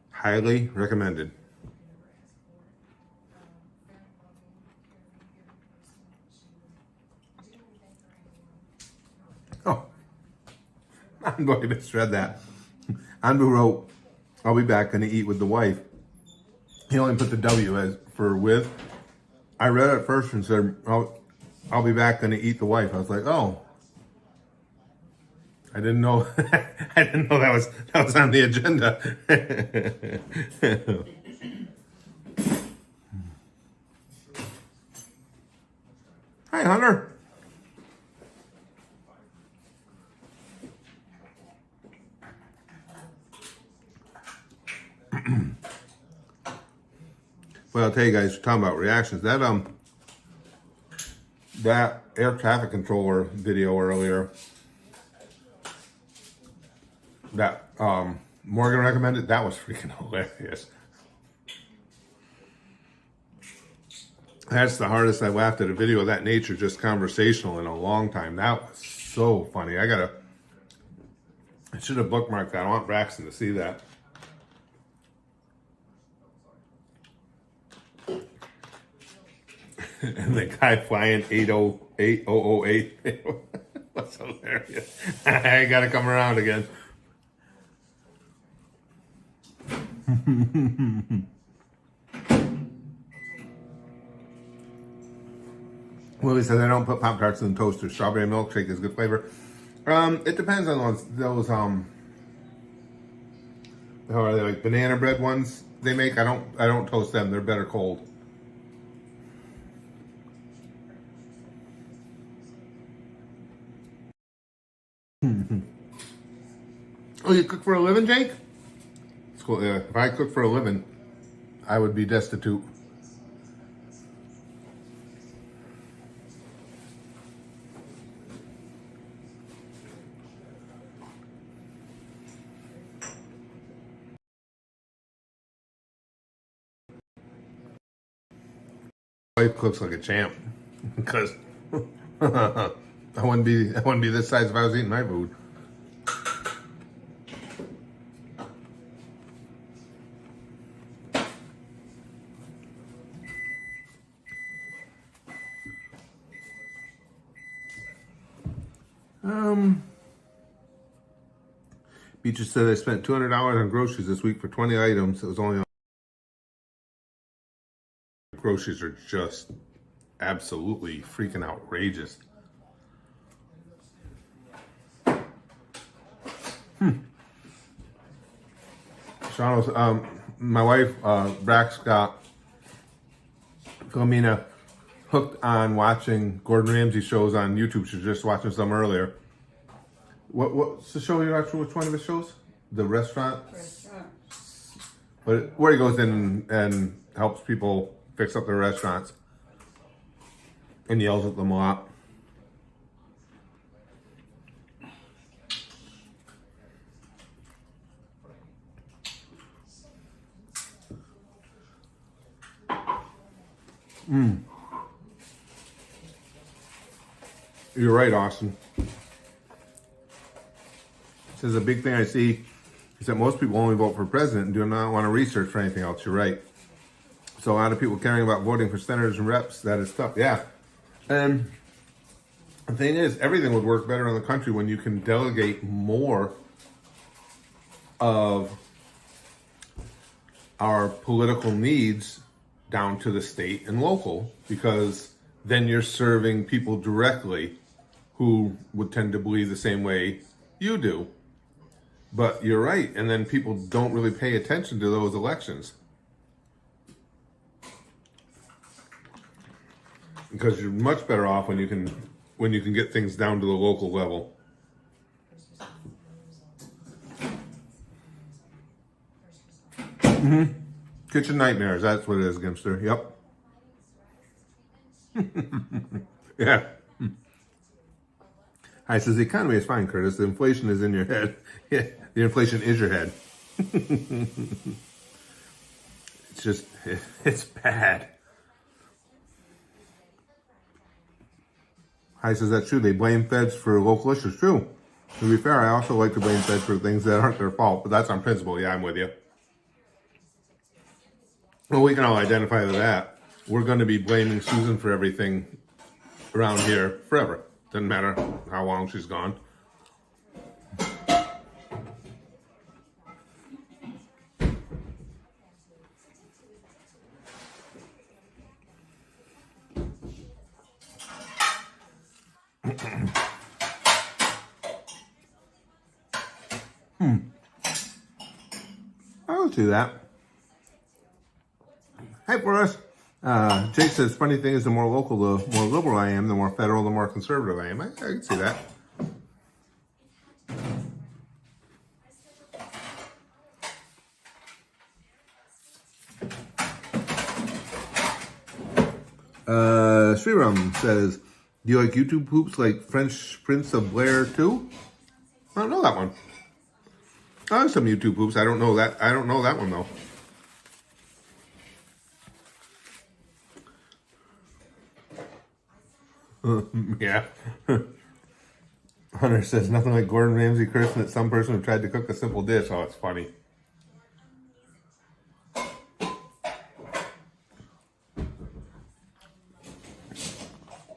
Highly recommended. Oh, I'm going to misread that. Andrew wrote, I'll be back, gonna eat with the wife. He only put the W as for with. I read it first and said, I'll be back, gonna eat the wife. I was like, oh. I didn't know I didn't know that was on the agenda. Hi, Hunter. Well, I'll tell you guys, we're talking about reactions. That air traffic controller video earlier that Morgan recommended, that was freaking hilarious. That's the hardest I've laughed at a video of that nature, just conversational, in a long time. That was so funny. I should have bookmarked that. I want Braxton to see that. And the guy flying 808. That's hilarious. I gotta come around again. Willie says I don't put Pop-Tarts in the toaster. Strawberry milkshake is good flavor. It depends on those how are they, like banana bread ones they make? I don't toast them. They're better cold. Oh, you cook for a living, Jake? It's cool. Yeah, if I cook for a living, I would be destitute. My wife cooks like a champ because I wouldn't be this size if I was eating my food. Beatrice said I spent $200 on groceries this week for 20 items. It was only on groceries are just absolutely freaking outrageous. Sean was, my wife, Brax got Philomena hooked on watching Gordon Ramsay shows on YouTube. She was just watching some earlier. What's the show you watch? Which one of his shows? The restaurant? But where he goes in and helps people fix up their restaurants and yells at them a lot. You're right, Austin. Says a big thing I see is that most people only vote for president and do not want to research for anything else. You're right. So a lot of people caring about voting for senators and reps, that is tough. Yeah. And the thing is, everything would work better in the country when you can delegate more of our political needs down to the state and local, because then you're serving people directly who would tend to believe the same way you do. But you're right, and then people don't really pay attention to those elections. Because you're much better off when you can get things down to the local level. Kitchen nightmares, that's what it is, Gimster. Yep. Yeah. Hi, says the economy is fine, Curtis. The inflation is in your head. Yeah, the inflation is your head. It's just, it's bad. Hi, says that's true. They blame feds for local issues. True. To be fair, I also like to blame feds for things that aren't their fault, but that's on principle. Yeah, I'm with you. Well, we can all identify with that. We're going to be blaming Susan for everything around here forever. Doesn't matter how long she's gone. I'll do that. Hey, Boris. Jake says, funny thing is, the more local, the more liberal I am, the more federal, the more conservative I am. I can see that. Sriram says, do you like YouTube poops like French Prince of Blair too? I don't know that one. I have some YouTube poops. I don't know that one though. Yeah. Hunter says nothing like Gordon Ramsay cursing at some person who tried to cook a simple dish. Oh, it's funny.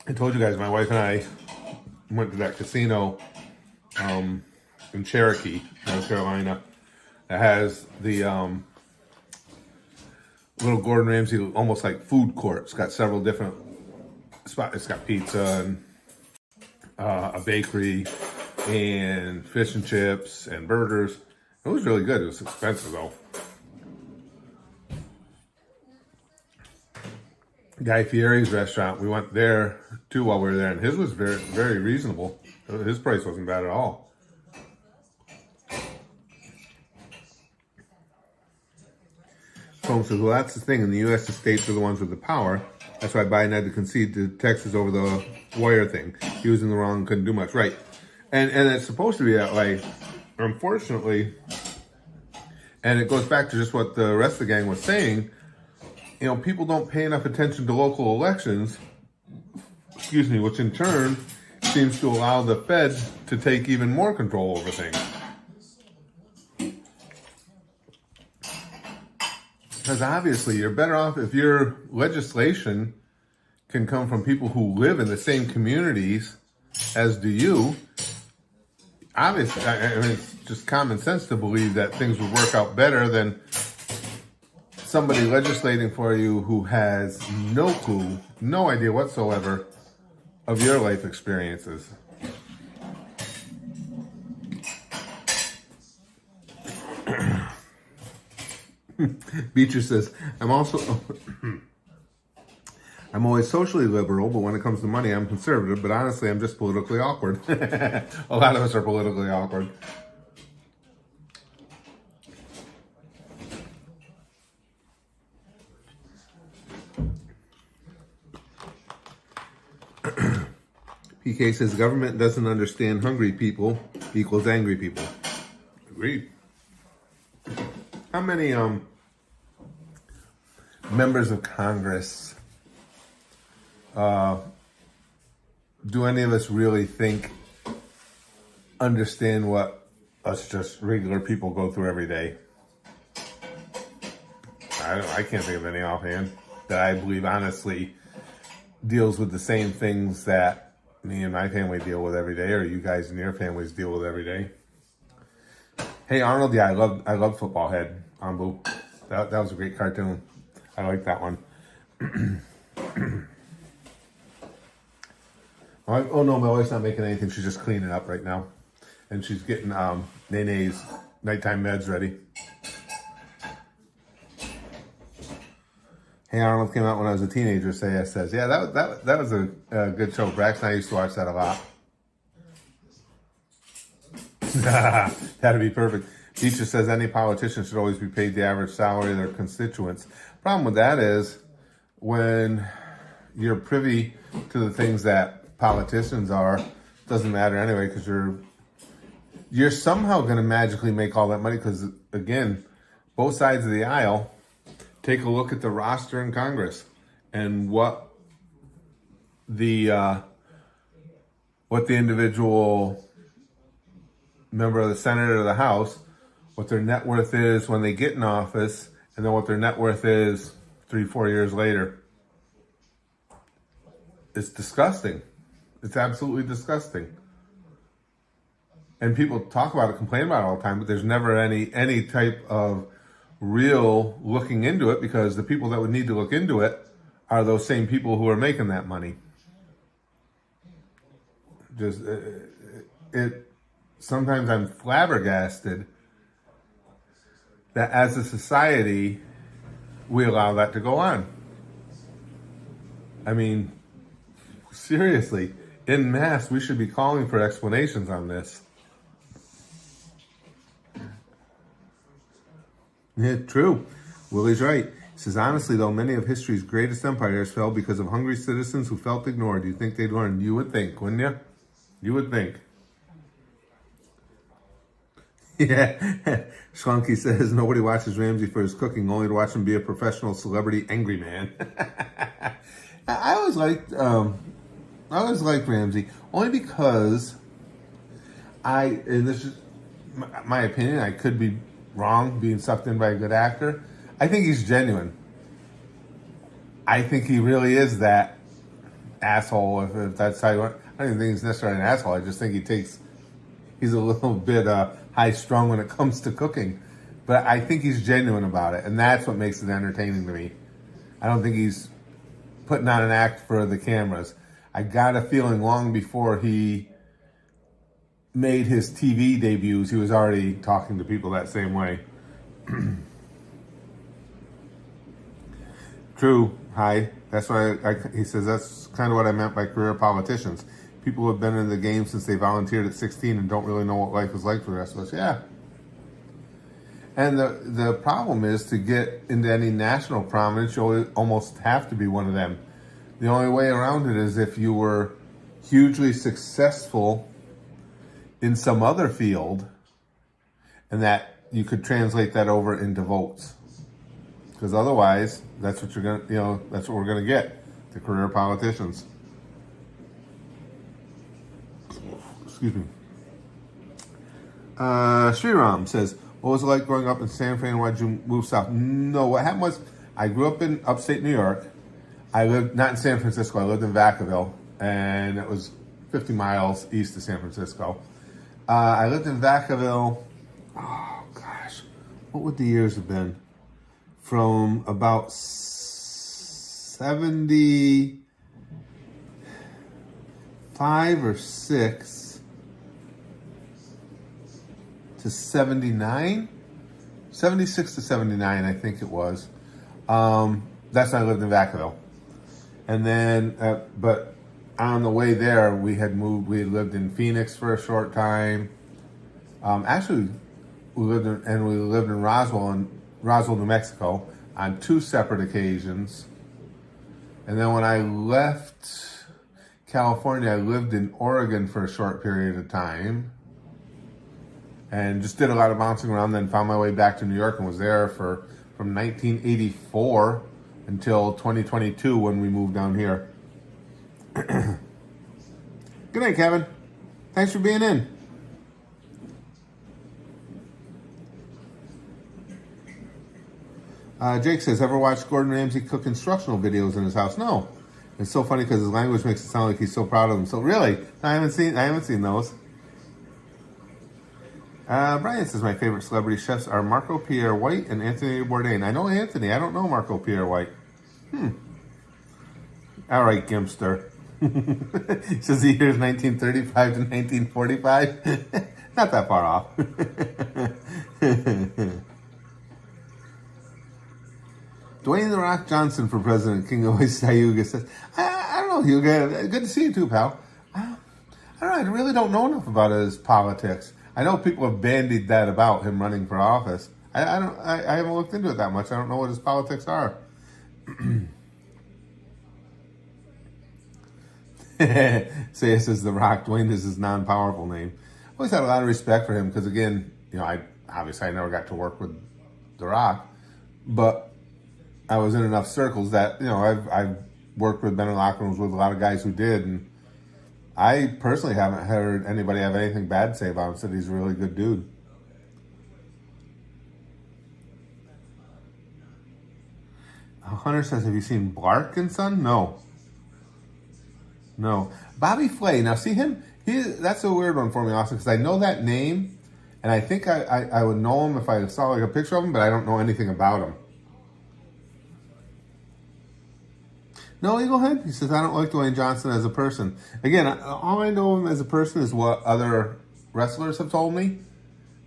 I told you guys, my wife and I went to that casino in Cherokee, North Carolina. It has the little Gordon Ramsay, almost like food court. It's got several different spots. It's got pizza and a bakery and fish and chips and burgers. It was really good. It was expensive though. Guy Fieri's restaurant, we went there too while we were there, and his was very, very reasonable. His price wasn't bad at all. Holmes says, well, that's the thing. In the U.S., the states are the ones with the power. That's why Biden had to concede to Texas over the wire thing. He was in the wrong, couldn't do much. Right. And it's supposed to be that way. Unfortunately, and it goes back to just what the rest of the gang was saying, you know, people don't pay enough attention to local elections, which in turn seems to allow the Fed to take even more control over things. Because obviously you're better off if your legislation can come from people who live in the same communities as do you. Obviously, I mean, it's just common sense to believe that things would work out better than somebody legislating for you who has no clue, no idea whatsoever of your life experiences. Beecher says, I'm always socially liberal, but when it comes to money, I'm conservative. But honestly, I'm just politically awkward. A lot of us are politically awkward. PK says, government doesn't understand hungry people equals angry people. Agreed. How many members of Congress do any of us really think understand what us just regular people go through every day? I can't think of any offhand that I believe honestly deals with the same things that me and my family deal with every day, or you guys and your families deal with every day. Hey Arnold, yeah, I love Football Head, Ambu. That was a great cartoon. I like that one. Oh no, my wife's not making anything. She's just cleaning up right now, and she's getting Nene's nighttime meds ready. Hey Arnold came out when I was a teenager. Says, yeah, that was a good show. Brax and I used to watch that a lot. That'd be perfect. Teacher says any politician should always be paid the average salary of their constituents. Problem with that is when you're privy to the things that politicians are, it doesn't matter anyway, because you're somehow going to magically make all that money. Because again, both sides of the aisle, take a look at the roster in Congress and what the individual member of the Senate or the House, what their net worth is when they get in office, and then what their net worth is 3-4 years later. It's disgusting. It's absolutely disgusting. And people talk about it, complain about it all the time, but there's never any type of real looking into it, because the people that would need to look into it are those same people who are making that money. Just sometimes I'm flabbergasted that as a society, we allow that to go on. I mean, seriously, en masse, we should be calling for explanations on this. Yeah, true. Willie's right. He says, honestly, though, many of history's greatest empires fell because of hungry citizens who felt ignored. Do you think they'd learn? You would think, wouldn't you? You would think. Yeah. Schlunky says, nobody watches Ramsay for his cooking, only to watch him be a professional celebrity angry man. I always liked Ramsay, only because and this is my opinion, I could be wrong, being sucked in by a good actor. I think he's genuine. I think he really is that asshole, if that's how you want. I don't even think he's necessarily an asshole. I just think he's a little bit high strung when it comes to cooking. But I think he's genuine about it, and that's what makes it entertaining to me. I don't think he's putting on an act for the cameras. I got a feeling long before he made his TV debuts, he was already talking to people that same way. True. Hi. That's why he says that's kind of what I meant by career politicians. People who have been in the game since they volunteered at 16 and don't really know what life is like for the rest of us. Yeah. And the problem is, to get into any national prominence, you almost have to be one of them. The only way around it is if you were hugely successful in some other field, and that you could translate that over into votes. Because otherwise, that's what you're gonna, that's what we're gonna get, the career politicians. Excuse me. Sriram says, what was it like growing up in San Fran? Why'd you move south? No, what happened was I grew up in upstate New York. I lived not in San Francisco. I lived in Vacaville, and it was 50 miles east of San Francisco. I lived in Vacaville. Oh gosh, what would the years have been? From about 75 or 6 to 79, 76 to 79, I think it was. That's when I lived in Vacaville. And then, but on the way there, we had lived in Phoenix for a short time. Actually, we lived in Roswell, New Mexico, on 2 separate occasions. And then when I left California, I lived in Oregon for a short period of time. And just did a lot of bouncing around, then found my way back to New York and was there from 1984 until 2022 when we moved down here. Good night, Kevin. Thanks for being in. Jake says, ever watch Gordon Ramsay cook instructional videos in his house? No. It's so funny because his language makes it sound like he's so proud of him. So really, I haven't seen those. Brian says, my favorite celebrity chefs are Marco Pierre White and Anthony Bourdain. I know Anthony. I don't know Marco Pierre White. All right, Gimpster. Says the years 1935 to 1945. Not that far off. Dwayne The Rock Johnson for president. King of Sayuga says, I don't know, Hugo. Good to see you too, pal. I don't know. I really don't know enough about his politics. I know people have bandied that about him running for office. I haven't looked into it that much. I don't know what his politics are. Say says The Rock. Dwayne is his non-powerful name. I always had a lot of respect for him because, again, I never got to work with The Rock, but I was in enough circles that I've worked with Ben and Locker rooms with a lot of guys who did, and I personally haven't heard anybody have anything bad to say about him. Said he's a really good dude. Hunter says, have you seen Blark and Son? No. Bobby Flay. Now, see him? That's a weird one for me also because I know that name, and I think I would know him if I saw like a picture of him, but I don't know anything about him. No, Eaglehead? He says, I don't like Dwayne Johnson as a person. Again, all I know of him as a person is what other wrestlers have told me.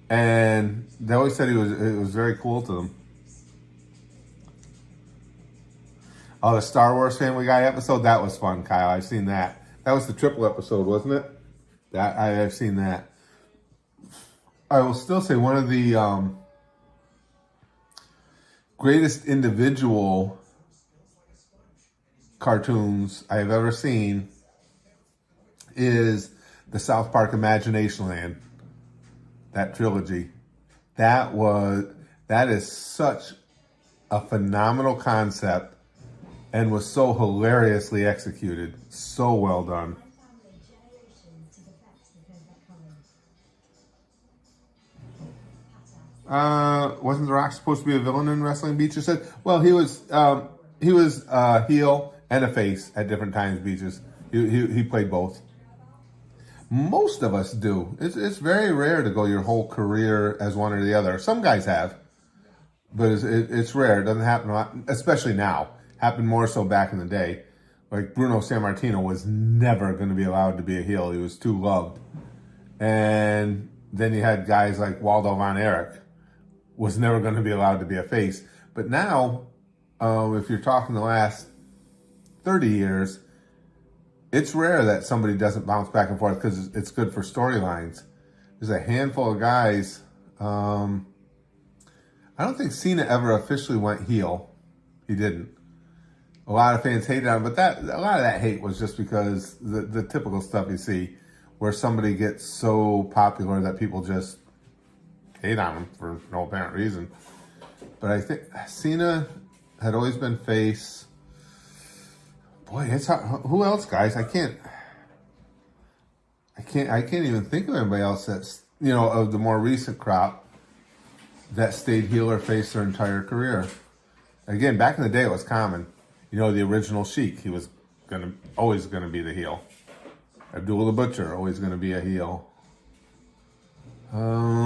And they always said it was very cool to them. Oh, the Star Wars Family Guy episode? That was fun, Kyle. I've seen that. That was the triple episode, wasn't it? I've seen that. I will still say one of the greatest individual cartoons I have ever seen is the South Park Imagination Land. That trilogy. That is such a phenomenal concept and was so hilariously executed. So well done. Wasn't The Rock supposed to be a villain in Wrestling Beach? You said, well, he was heel and a face at different times, Beaches. He played both. Most of us do. It's very rare to go your whole career as one or the other. Some guys have, but it's rare. It doesn't happen a lot, especially now. Happened more so back in the day. Like Bruno Sammartino was never going to be allowed to be a heel. He was too loved. And then you had guys like Waldo Von Erich was never going to be allowed to be a face. But now, if you're talking the last 30 years, it's rare that somebody doesn't bounce back and forth because it's good for storylines. There's a handful of guys. I don't think Cena ever officially went heel. He didn't. A lot of fans hated on him, but a lot of that hate was just because the typical stuff you see where somebody gets so popular that people just hate on him for no apparent reason. But I think Cena had always been face. Boy, it's hard. Who else, guys? I can't even think of anybody else that's, of the more recent crop that stayed heel or face their entire career. Again, back in the day, it was common. The original Sheik, he was always gonna be the heel. Abdullah the Butcher, always gonna be a heel. I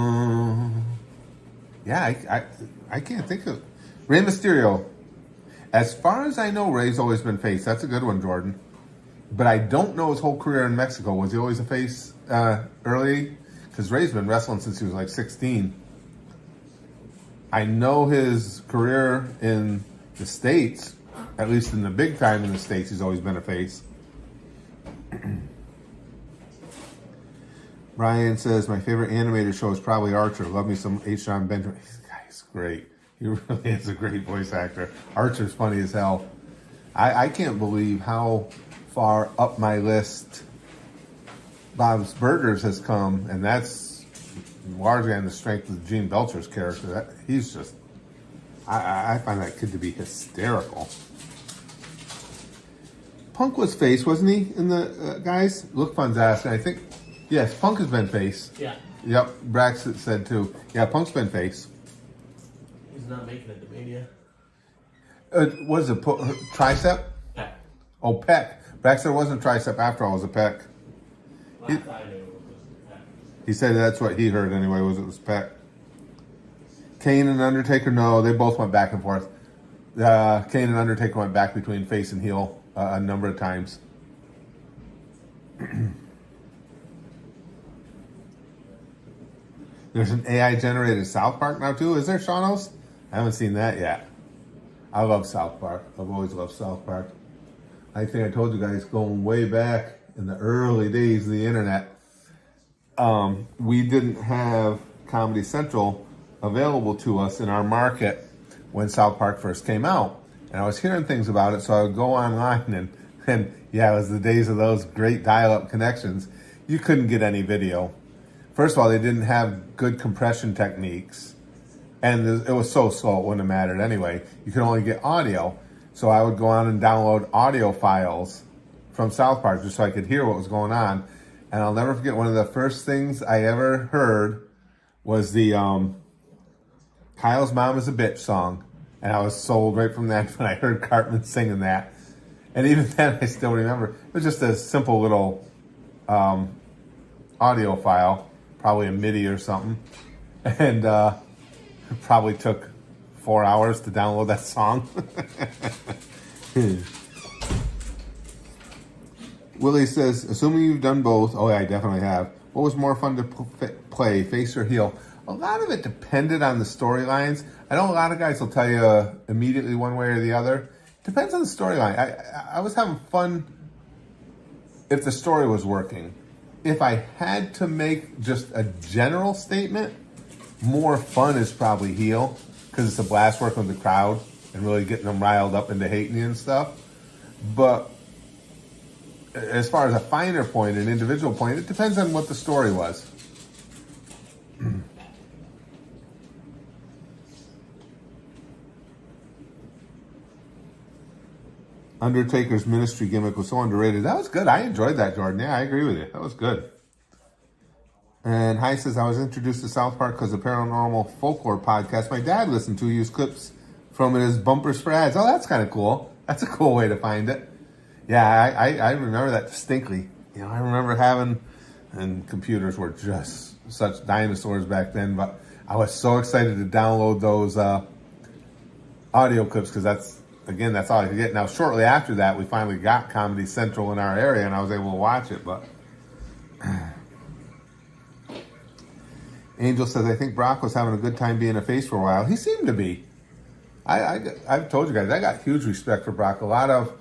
can't think of Rey Mysterio. As far as I know, Rey's always been face. That's a good one, Jordan. But I don't know his whole career in Mexico. Was he always a face early? Because Rey's been wrestling since he was like 16. I know his career in the States, at least in the big time in the States, he's always been a face. Brian says, my favorite animated show is probably Archer. Love me some H. John Benjamin. This guy's great. He really is a great voice actor. Archer's funny as hell. I can't believe how far up my list Bob's Burgers has come, and that's largely on the strength of Gene Belcher's character. He's just, I find that kid to be hysterical. Punk was face, wasn't he, in the guys? Look Fun's asking. I think, yes, Punk has been face. Yeah. Yep, Brax said too. Yeah, Punk's been face. He's not making it to Mania. What is it, tricep? Pec. Oh, pec. Brax said it wasn't tricep after all, it was a pec. He said that's what he heard anyway, was it was pec. Kane and Undertaker, no, they both went back and forth. Kane and Undertaker went back between face and heel a number of times. There's an AI-generated South Park now, too. Is there, Shaunos? I haven't seen that yet. I love South Park. I've always loved South Park. I think I told you guys, going way back in the early days of the internet, we didn't have Comedy Central available to us in our market when South Park first came out. And I was hearing things about it, so I would go online and yeah, it was the days of those great dial-up connections. You couldn't get any video. First of all, they didn't have good compression techniques. And it was so slow, it wouldn't have mattered anyway. You could only get audio. So I would go on and download audio files from South Park just so I could hear what was going on. And I'll never forget, one of the first things I ever heard was the Kyle's Mom is a Bitch song. And I was sold right from that when I heard Cartman singing that. And even then, I still remember. It was just a simple little audio file, probably a MIDI or something. And it probably took 4 hours to download that song. Willie says, assuming you've done both, oh yeah, I definitely have. What was more fun to play, face or heel? A lot of it depended on the storylines. I know a lot of guys will tell you immediately one way or the other. Depends on the storyline. I was having fun if the story was working. If I had to make just a general statement, more fun is probably heel, because it's a blast working with the crowd and really getting them riled up into hating you and stuff. But as far as a finer point, an individual point, it depends on what the story was. Undertaker's ministry gimmick was so underrated. That was good. I enjoyed that, Jordan. Yeah, I agree with you. That was good. And Hi says, I was introduced to South Park because the Paranormal Folklore podcast my dad listened to used clips from it as bumpers for ads. Oh, that's kind of cool. That's a cool way to find it. Yeah, I remember that distinctly. You know, I remember having, and computers were just such dinosaurs back then, but I was so excited to download those audio clips because that's all I could get. Now, shortly after that, we finally got Comedy Central in our area, and I was able to watch it, but... Angel says, I think Brock was having a good time being a face for a while. He seemed to be. I've told you guys, I got huge respect for Brock. A lot of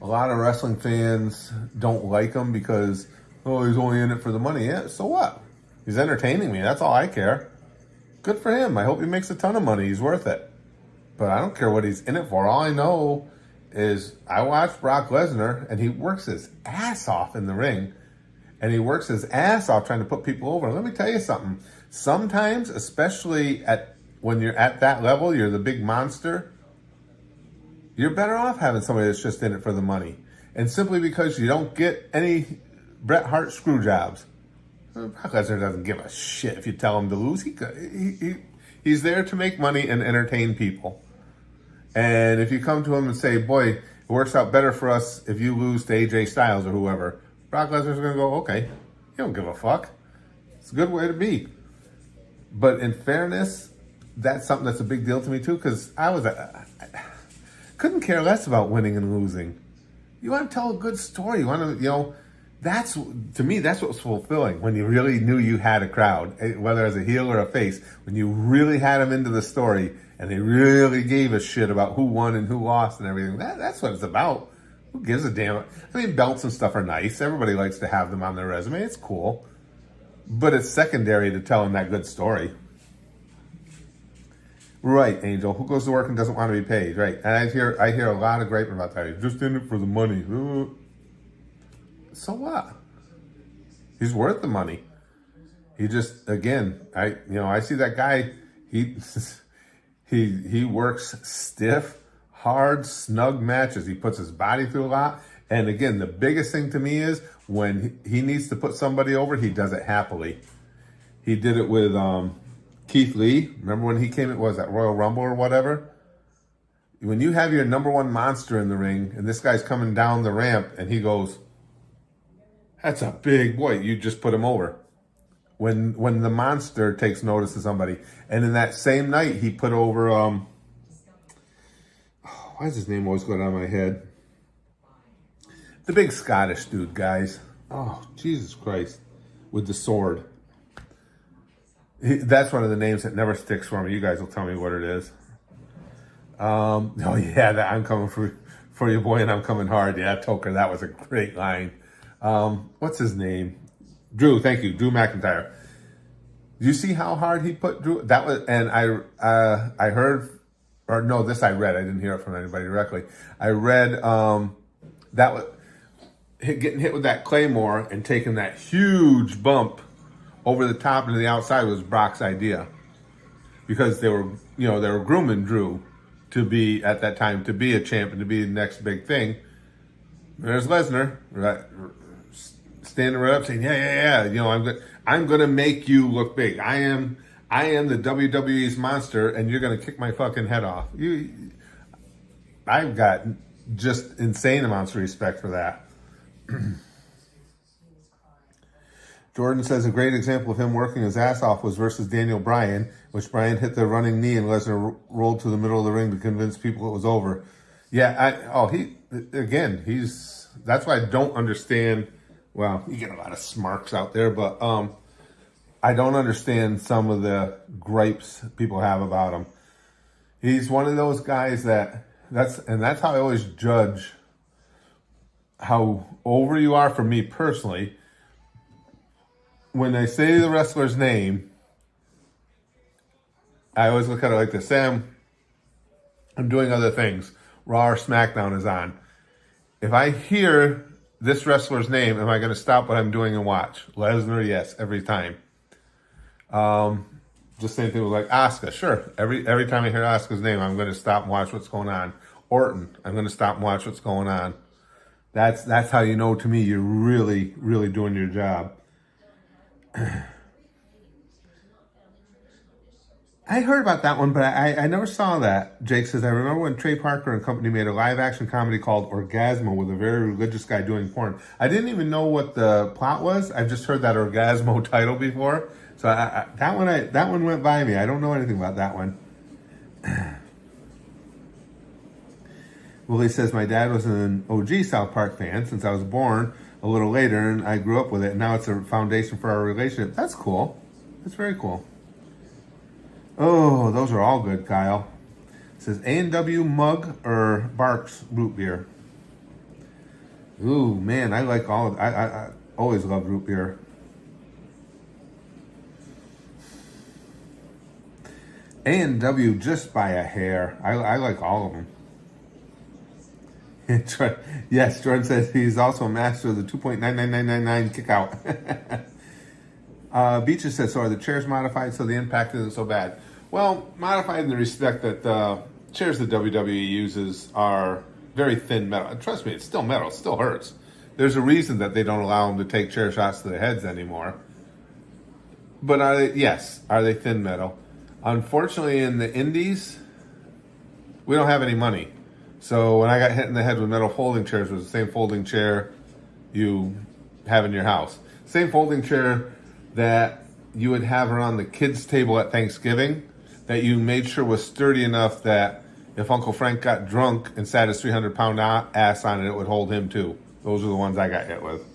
wrestling fans don't like him because, oh, he's only in it for the money. Yeah, so what? He's entertaining me. That's all I care. Good for him. I hope he makes a ton of money. He's worth it. But I don't care what he's in it for. All I know is I watch Brock Lesnar, and he works his ass off in the ring. And he works his ass off trying to put people over. Let me tell you something. Sometimes, especially when you're at that level, you're the big monster, you're better off having somebody that's just in it for the money. And simply because you don't get any Bret Hart screw jobs. Brock Lesnar doesn't give a shit if you tell him to lose. He's there to make money and entertain people. And if you come to him and say, boy, it works out better for us if you lose to AJ Styles or whoever, Brock Lesnar's going to go, okay, you don't give a fuck. It's a good way to be. But in fairness, that's something that's a big deal to me too, because I couldn't care less about winning and losing. You want to tell a good story. You want to, to me, that's what was fulfilling, when you really knew you had a crowd, whether as a heel or a face, when you really had them into the story and they really gave a shit about who won and who lost and everything. That's what it's about. Who gives a damn? I mean, belts and stuff are nice. Everybody likes to have them on their resume. It's cool. But it's secondary to telling that good story. Right, Angel. Who goes to work and doesn't want to be paid? Right. And I hear a lot of griping about that. He's just in it for the money. So what? He's worth the money. He just, again, I see that guy, he works stiff, hard, snug matches. He puts his body through a lot. And again, the biggest thing to me is when he needs to put somebody over, he does it happily. He did it with Keith Lee. Remember when he came, was that Royal Rumble or whatever? When you have your number one monster in the ring and this guy's coming down the ramp and he goes, that's a big boy, you just put him over. When the monster takes notice of somebody. And in that same night, he put over, why does his name always go down my head? The big Scottish dude, guys. Oh, Jesus Christ. With the sword. That's one of the names that never sticks for me. You guys will tell me what it is. Oh, yeah, I'm coming for you, boy, and I'm coming hard. Yeah, Toker, that was a great line. What's his name? Drew, thank you. Drew McIntyre. Do you see how hard he put Drew? That was, and I heard, or no, this I read. I didn't hear it from anybody directly. I read that was getting hit with that Claymore and taking that huge bump over the top and to the outside was Brock's idea, because they were grooming Drew to be, at that time, to be a champ and to be the next big thing. There's Lesnar, right, standing right up saying, yeah, I'm gonna make you look big. I am the WWE's monster, and you're gonna kick my fucking head off. I've got just insane amounts of respect for that. Jordan says a great example of him working his ass off was versus Daniel Bryan, which Bryan hit the running knee and Lesnar rolled to the middle of the ring to convince people it was over. Yeah, that's why I don't understand. Well, you get a lot of smarks out there, but I don't understand some of the gripes people have about him. He's one of those guys that's how I always judge how over you are for me personally. When I say the wrestler's name, I always look at it like this. Sam, I'm doing other things. Raw or SmackDown is on. If I hear this wrestler's name, am I going to stop what I'm doing and watch? Lesnar, yes, every time. Just same thing with like Asuka. Sure, every time I hear Asuka's name, I'm going to stop and watch what's going on. Orton, I'm going to stop and watch what's going on. That's how you know, to me, you're really, really doing your job. I heard about that one, but I never saw that. Jake says, I remember when Trey Parker and company made a live-action comedy called Orgasmo with a very religious guy doing porn. I didn't even know what the plot was. I've just heard that Orgasmo title before. So that one went by me. I don't know anything about that one. Willie says, my dad was an OG South Park fan since I was born a little later, and I grew up with it. And now it's a foundation for our relationship. That's cool. That's very cool. Oh, those are all good, Kyle. It says A&W mug or Barks root beer. Ooh, man, I like all of it. I always loved root beer. A&W just by a hair. I like all of them. Yes, Jordan says he's also a master of the 2.99999 kick out. Beaches says, so are the chairs modified so the impact isn't so bad? Well, modified in the respect that the chairs that WWE uses are very thin metal. And trust me, it's still metal. It still hurts. There's a reason that they don't allow them to take chair shots to the heads anymore. But are they thin metal? Unfortunately, in the indies, we don't have any money. So when I got hit in the head with metal folding chairs, it was the same folding chair you have in your house. Same folding chair that you would have around the kids' table at Thanksgiving that you made sure was sturdy enough that if Uncle Frank got drunk and sat his 300-pound ass on it, it would hold him too. Those are the ones I got hit with.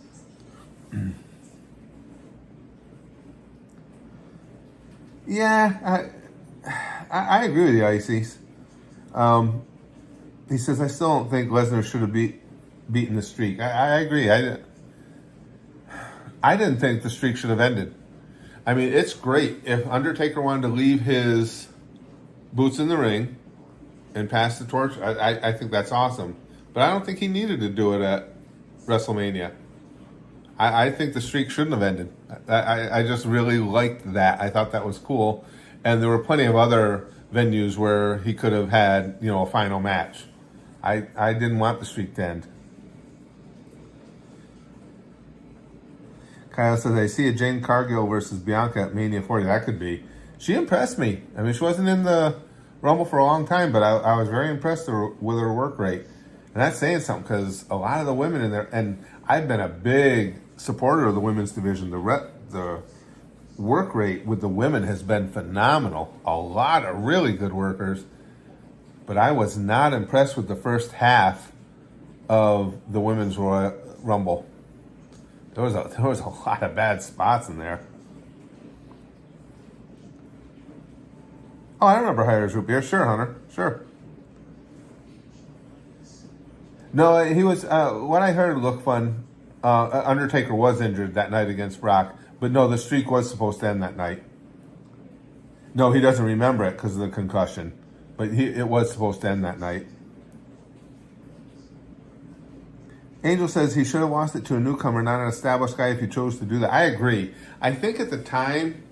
Yeah, I agree with you, Ices. He says, I still don't think Lesnar should have beaten the streak. I agree. I didn't think the streak should have ended. I mean, it's great. If Undertaker wanted to leave his boots in the ring and pass the torch, I think that's awesome. But I don't think he needed to do it at WrestleMania. I think the streak shouldn't have ended. I just really liked that. I thought that was cool. And there were plenty of other venues where he could have had, a final match. I didn't want the streak to end. Kyle says, I see a Jane Cargill versus Bianca at Mania 40. That could be. She impressed me. I mean, she wasn't in the Rumble for a long time, but I was very impressed with her work rate. And that's saying something because a lot of the women in there, and I've been a big supporter of the women's division. The work rate with the women has been phenomenal. A lot of really good workers. But I was not impressed with the first half of the women's Royal Rumble. There was a lot of bad spots in there. Oh, I remember Hyder's root beer. Sure, Hunter. Sure. No, he was. What I heard looked fun. Undertaker was injured that night against Brock, but no, the streak was supposed to end that night. No, he doesn't remember it because of the concussion, but it was supposed to end that night. Angel says he should have lost it to a newcomer, not an established guy, if he chose to do that. I agree. I think at the time,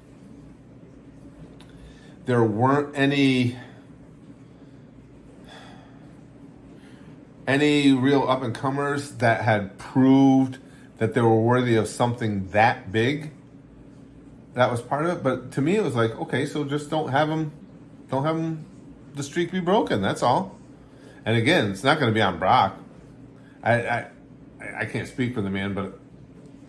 there weren't any real up-and-comers that had proved that they were worthy of something that big. That was part of it. But to me, it was like, okay, so just don't have the streak be broken. That's all. And again, it's not going to be on Brock. I can't speak for the man, but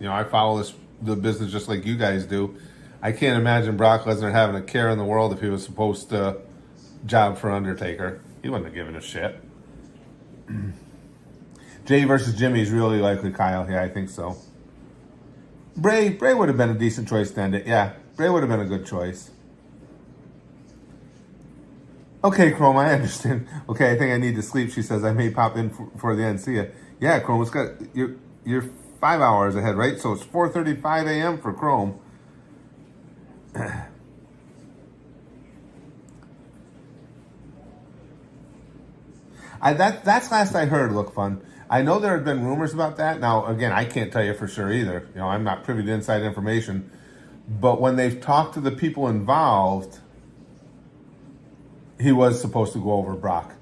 I follow the business just like you guys do. I can't imagine Brock Lesnar having a care in the world if he was supposed to job for Undertaker. He wouldn't have given a shit. Jay versus Jimmy is really likely, Kyle. Yeah, I think so. Bray would have been a decent choice to end it. Yeah, Bray would have been a good choice. Okay, Chrome, I understand. Okay, I think I need to sleep. She says I may pop in for the end. See ya. Yeah, Chrome, it's got you're 5 hours ahead, right? So it's 4:35 a.m. for Chrome. That's last I heard. Look fun. I know there have been rumors about that. Now, again, I can't tell you for sure either. I'm not privy to inside information. But when they've talked to the people involved, he was supposed to go over Brock.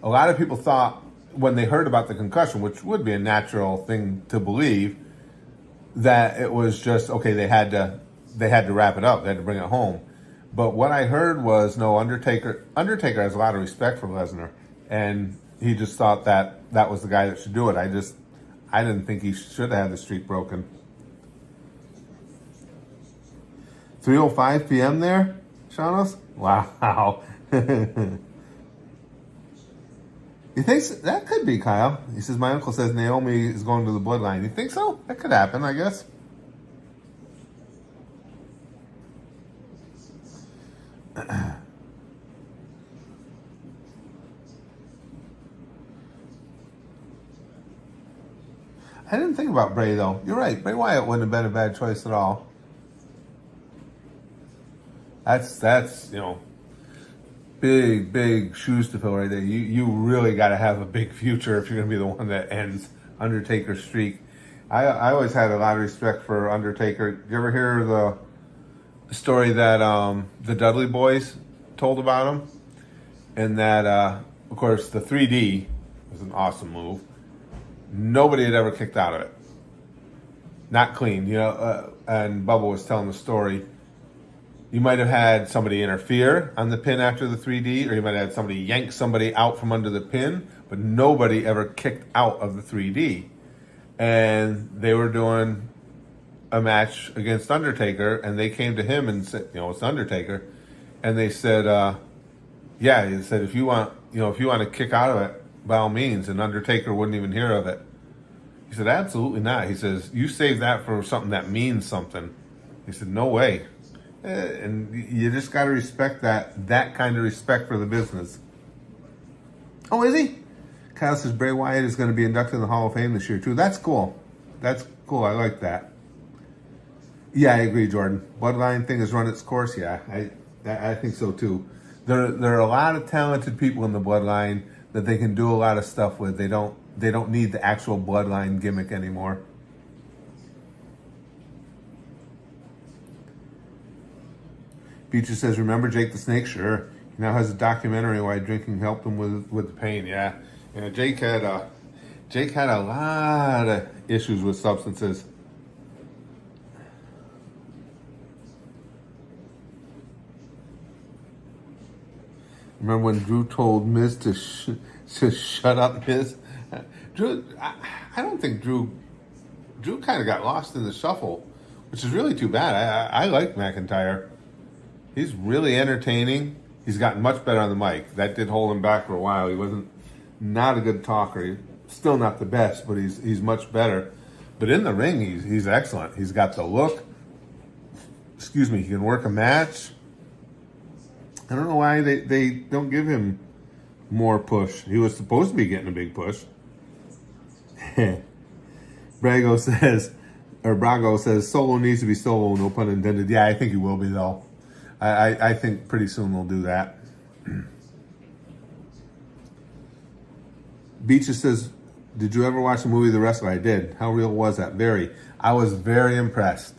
A lot of people thought when they heard about the concussion, which would be a natural thing to believe, that it was just, okay, they had to wrap it up. They had to bring it home. But what I heard was, no, Undertaker has a lot of respect for Lesnar, and he just thought that was the guy that should do it. I didn't think he should have had the streak broken. 3:05 p.m. there, Shanos? Wow. You think so? That could be, Kyle? He says, my uncle says Naomi is going to the bloodline. You think so? That could happen, I guess. I didn't think about Bray, though. You're right. Bray Wyatt wouldn't have been a bad choice at all. That's big shoes to fill right there. You really got to have a big future if you're going to be the one that ends Undertaker's streak. I always had a lot of respect for Undertaker. Did you ever hear the story that the Dudley Boys told about him? And that, of course, the 3D was an awesome move. Nobody had ever kicked out of it. Not clean, and Bubba was telling the story. You might have had somebody interfere on the pin after the 3D, or you might have had somebody yank somebody out from under the pin, but nobody ever kicked out of the 3D. And they were doing a match against Undertaker, and they came to him and said, it's Undertaker, and they said, he said, if you want to kick out of it, by all means, and Undertaker wouldn't even hear of it. He said, absolutely not. He says, you save that for something that means something. He said, no way. And you just got to respect that kind of respect for the business. Oh, is he? Kyle says Bray Wyatt is going to be inducted in the Hall of Fame this year, too. That's cool. That's cool. I like that. Yeah, I agree, Jordan. Bloodline thing has run its course. Yeah, I think so, too. There are a lot of talented people in the Bloodline that they can do a lot of stuff with. They don't need the actual Bloodline gimmick anymore. Beecher says, remember Jake the Snake? Sure. He now has a documentary why drinking helped him with the pain. Yeah. Jake had a lot of issues with substances. Remember when Drew told Miz to shut up, Miz? Drew, I don't think Drew kind of got lost in the shuffle, which is really too bad. I like McIntyre. He's really entertaining. He's gotten much better on the mic. That did hold him back for a while. He wasn't not a good talker. He's still not the best, but he's much better. But in the ring, he's excellent. He's got the look. Excuse me. He can work a match. I don't know why they don't give him more push. He was supposed to be getting a big push. Brago says, Solo needs to be Solo, no pun intended. Yeah, I think he will be, though. I think pretty soon they'll do that. Beaches says, did you ever watch the movie The Wrestler? I did. How real was that? Very. I was very impressed.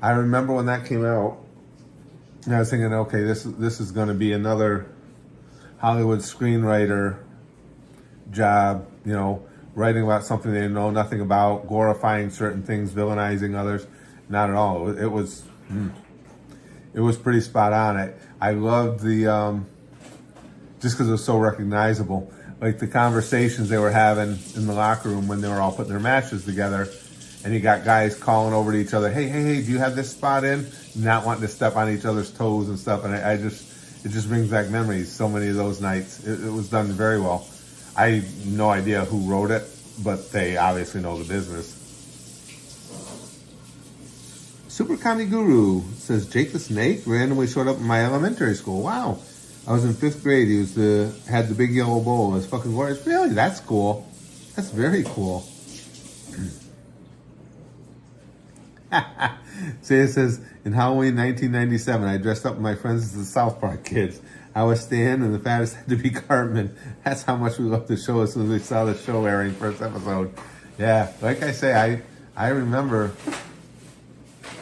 I remember when that came out, and I was thinking, okay, this is going to be another Hollywood screenwriter job, writing about something they know nothing about, glorifying certain things, villainizing others. Not at all. It was pretty spot on. I loved the, just because it was so recognizable, like the conversations they were having in the locker room when they were all putting their matches together, and you got guys calling over to each other, hey, do you have this spot in? Not wanting to step on each other's toes and stuff, and it just brings back memories, so many of those nights. It was done very well. I have no idea who wrote it, but they obviously know the business. Super Kami Guru says, Jake the Snake randomly showed up in my elementary school. Wow. I was in 5th grade. He had the big yellow bowl. It was fucking glorious. Really? That's cool. That's very cool. Saya says, in Halloween 1997, I dressed up with my friends as the South Park kids. I was Stan, and the fattest had to be Cartman. That's how much we loved the show as soon as we saw the show airing first episode. Yeah, like I say, I remember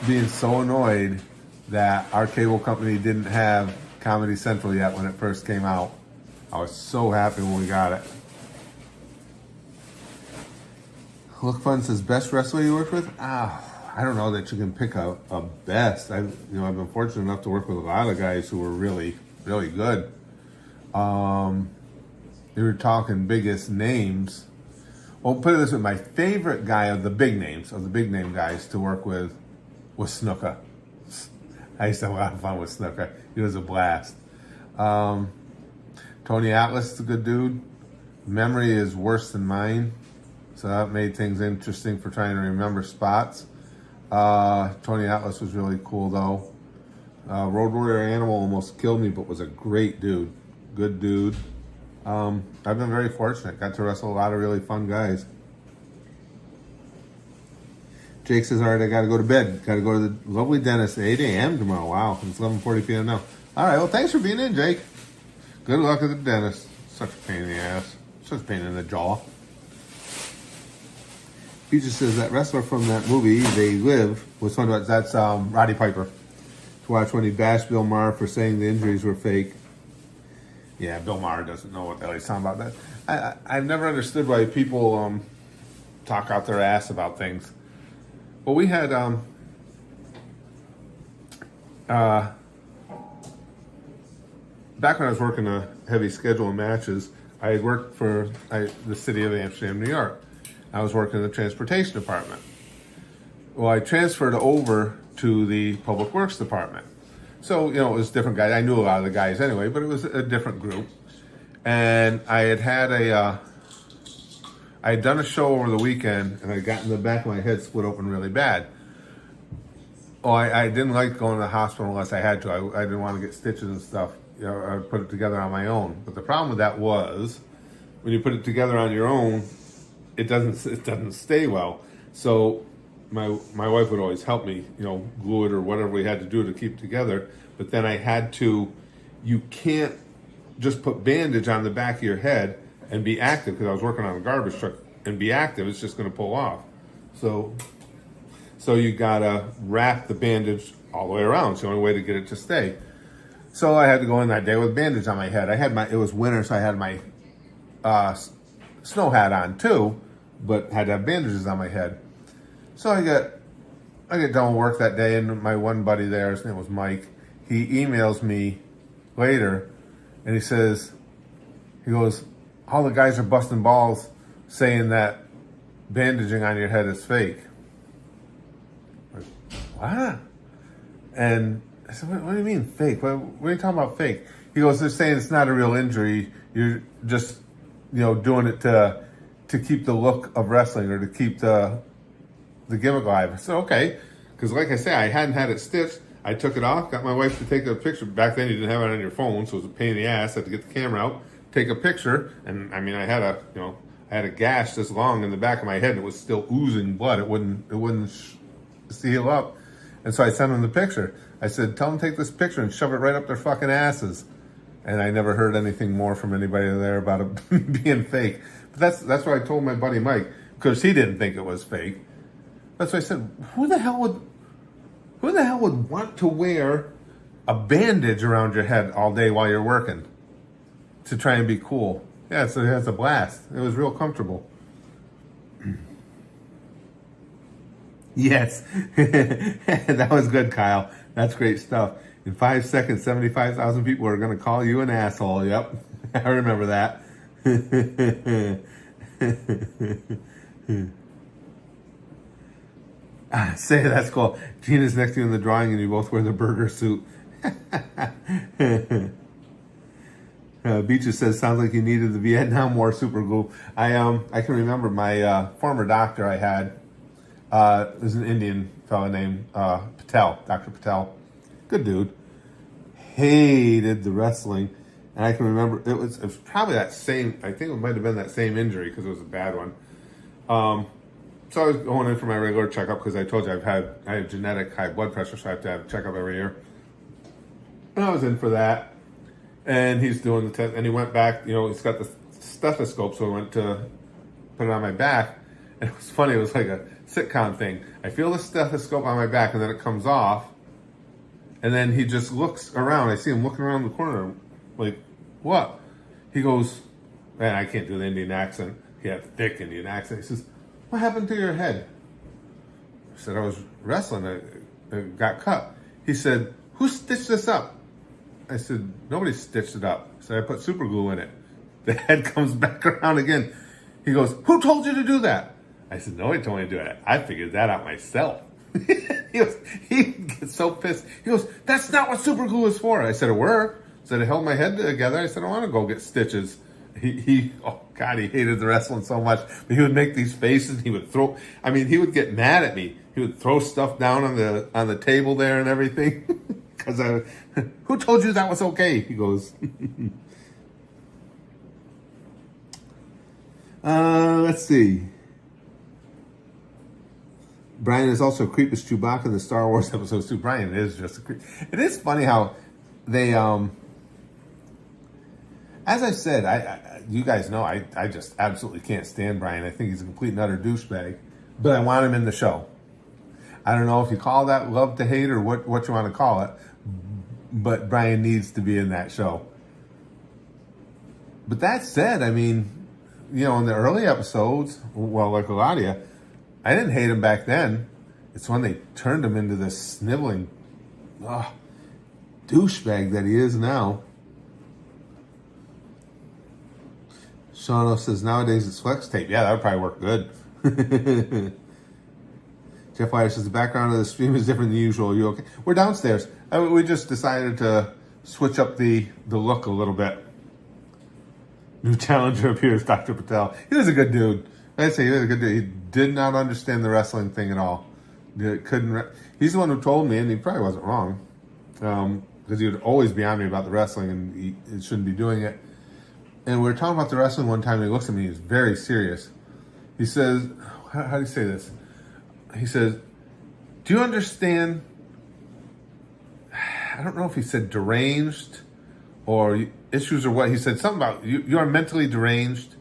being so annoyed that our cable company didn't have Comedy Central yet when it first came out. I was so happy when we got it. Look Fun says, best wrestler you worked with? I don't know that you can pick a best. I've been fortunate enough to work with a lot of guys who were really, really good. You were talking biggest names. Well, put it this way: my favorite guy of the big names, of the big name guys to work with, was Snuka. I used to have a lot of fun with Snuka. He was a blast. Tony Atlas is a good dude. Memory is worse than mine, so that made things interesting for trying to remember spots. Tony Atlas was really cool though. Road Warrior Animal almost killed me, but was a great dude. Good dude. I've been very fortunate. Got to wrestle a lot of really fun guys. Jake says, all right, I got to go to bed. Got to go to the lovely dentist at 8 a.m. tomorrow. Wow, it's 11:40 p.m. now. All right, well, thanks for being in, Jake. Good luck at the dentist. Such a pain in the ass. Such a pain in the jaw. He just says that wrestler from that movie, They Live, was fun to watch. That's Roddy Piper. To watch when he bashed Bill Maher for saying the injuries were fake. Yeah, Bill Maher doesn't know what the hell he's talking about. That I've never understood why people talk out their ass about things. Well, we had back when I was working a heavy schedule of matches, I had worked for the city of Amsterdam, New York. I was working in the transportation department. Well, I transferred over to the public works department. So, it was different guys. I knew a lot of the guys anyway, but it was a different group. And I had done a show over the weekend, and I got in the back of my head split open really bad. Oh, I didn't like going to the hospital unless I had to. I didn't want to get stitches and stuff. I put it together on my own. But the problem with that was, when you put it together on your own, it doesn't stay well. So my wife would always help me, glue it or whatever we had to do to keep it together. But then I had to. You can't just put bandage on the back of your head and be active, because I was working on a garbage truck, and be active. It's just going to pull off. So you gotta wrap the bandage all the way around. It's the only way to get it to stay. So I had to go in that day with bandage on my head. It was winter, so I had my snow hat on too, but had to have bandages on my head. So I get done with work that day, and my one buddy there, his name was Mike, he emails me later, and he goes, all the guys are busting balls saying that bandaging on your head is fake. Like, what? And I said, what do you mean fake? What are you talking about fake? He goes, they're saying it's not a real injury. You're just, doing it to keep the look of wrestling, or to keep the gimmick alive. I said, okay. Because like I say, I hadn't had it stitched. I took it off, got my wife to take a picture. Back then you didn't have it on your phone, so it was a pain in the ass. I had to get the camera out, take a picture, and I had a gash this long in the back of my head, and it was still oozing blood. It wouldn't seal up. And so I sent them the picture. I said, tell them to take this picture and shove it right up their fucking asses. And I never heard anything more from anybody there about it being fake. But that's what I told my buddy Mike, because he didn't think it was fake. That's why I said, who the hell would want to wear a bandage around your head all day while you're working to try and be cool? Yeah, so it's a blast. It was real comfortable. Yes. That was good, Kyle. That's great stuff. In 5 seconds, 75,000 people are going to call you an asshole. Yep. I remember that. Say that's cool. Gina's next to you in the drawing, and you both wear the burger suit. Beaches says, sounds like you needed the Vietnam War super glue. I can remember my former doctor I had. There's an Indian fellow named Patel, Dr. Patel. Good dude. Hated the wrestling. And I can remember, it was probably that same, I think it might have been that same injury, because it was a bad one. So I was going in for my regular checkup, because I told you I have genetic high blood pressure, so I have to have a checkup every year. And I was in for that. And he's doing the test, and he went back, he's got the stethoscope, so I went to put it on my back. And it was funny, it was like a sitcom thing. I feel the stethoscope on my back, and then it comes off. And then he just looks around. I see him looking around the corner, like, what? He goes, man, I can't do the Indian accent. He had a thick Indian accent. He says, what happened to your head? I said, I was wrestling. I got cut. He said, who stitched this up? I said, nobody stitched it up. I said, I put super glue in it. The head comes back around again. He goes, who told you to do that? I said, nobody told me to do that. I figured that out myself. He gets so pissed. He goes, that's not what super glue is for. I said, it worked. I said, it held my head together. I said, I want to go get stitches. Oh God, he hated the wrestling so much. But he would make these faces. He would throw, he would get mad at me. He would throw stuff down on the table there and everything. Because who told you that was okay? He goes, let's see. Brian is also a creep as Chewbacca in the Star Wars episodes too. Brian is just a creep. It is funny how they, as I said, you guys know I just absolutely can't stand Brian. I think he's a complete and utter douchebag. But I want him in the show. I don't know if you call that love to hate or what you want to call it. But Brian needs to be in that show. But that said, in the early episodes, well, like a lot of you, I didn't hate him back then. It's when they turned him into this sniveling douchebag that he is now. Shauno says, nowadays it's flex tape. Yeah, that would probably work good. Jeff Wire says, the background of the stream is different than usual. Are you okay? We're downstairs. We just decided to switch up the look a little bit. New challenger appears, Dr. Patel. He was a good dude. I'd say he was a good dude. He did not understand the wrestling thing at all. He's the one who told me, and he probably wasn't wrong, because he would always be on me about the wrestling, and he shouldn't be doing it. And we were talking about the wrestling one time, and he looks at me, he's very serious. He says, how do you say this? He says, do you understand, I don't know if he said deranged or issues or what. He said something about, you are mentally deranged.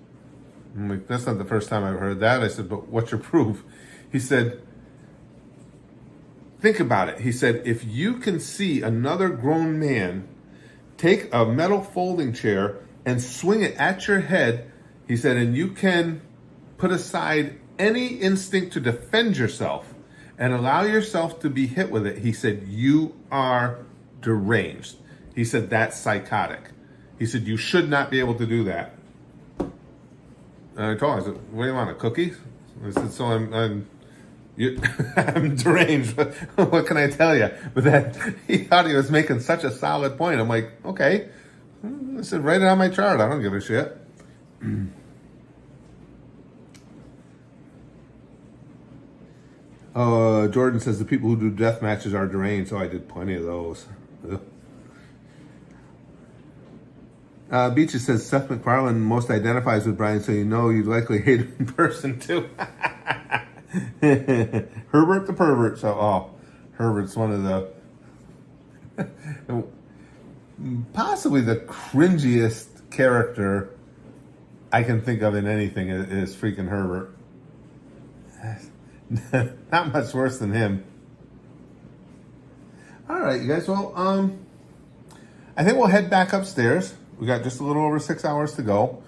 I'm like, that's not the first time I've heard that. I said, but what's your proof? He said, think about it. He said, if you can see another grown man take a metal folding chair and swing it at your head, he said, and you can put aside any instinct to defend yourself and allow yourself to be hit with it, he said, you are deranged. He said, that's psychotic. He said, you should not be able to do that. And I told him, I said, what do you want, a cookie? I said, so I'm deranged. What can I tell you? But then he thought he was making such a solid point. I'm like, okay. I said, write it on my chart. I don't give a shit. Jordan says the people who do death matches are deranged. So I did plenty of those. Beaches says Seth MacFarlane most identifies with Brian, so you know you'd likely hate him in person too. Herbert the pervert. So, Herbert's one of the possibly the cringiest character I can think of in anything is freaking Herbert. Not much worse than him. All right, you guys. Well, I think we'll head back upstairs. We got just a little over 6 hours to go.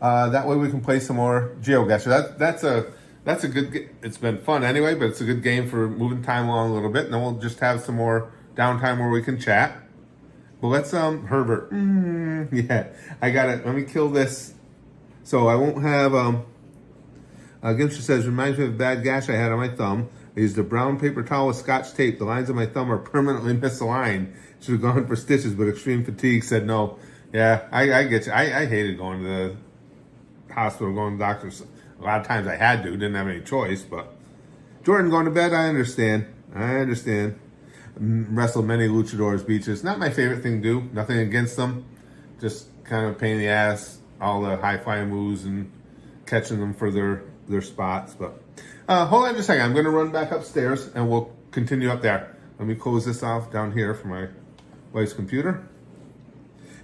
That way we can play some more GeoGuessr. That's a good. It's been fun anyway, but it's a good game for moving time along a little bit. And then we'll just have some more downtime where we can chat. But let's Herbert. Yeah, I got it. Let me kill this, so I won't have Gimster says, reminds me of a bad gash I had on my thumb. I used a brown paper towel with scotch tape. The lines of my thumb are permanently misaligned. Should have gone for stitches, but extreme fatigue said no. Yeah, I get you. I hated going to the hospital, going to the doctors. A lot of times I had to, didn't have any choice. But Jordan going to bed, I understand. Wrestled many luchadors, Beaches. Not my favorite thing to do. Nothing against them. Just kind of a pain in the ass. All the high-flying moves and catching them for their spots. But hold on just a second. I'm going to run back upstairs and we'll continue up there. Let me close this off down here for my wife's computer.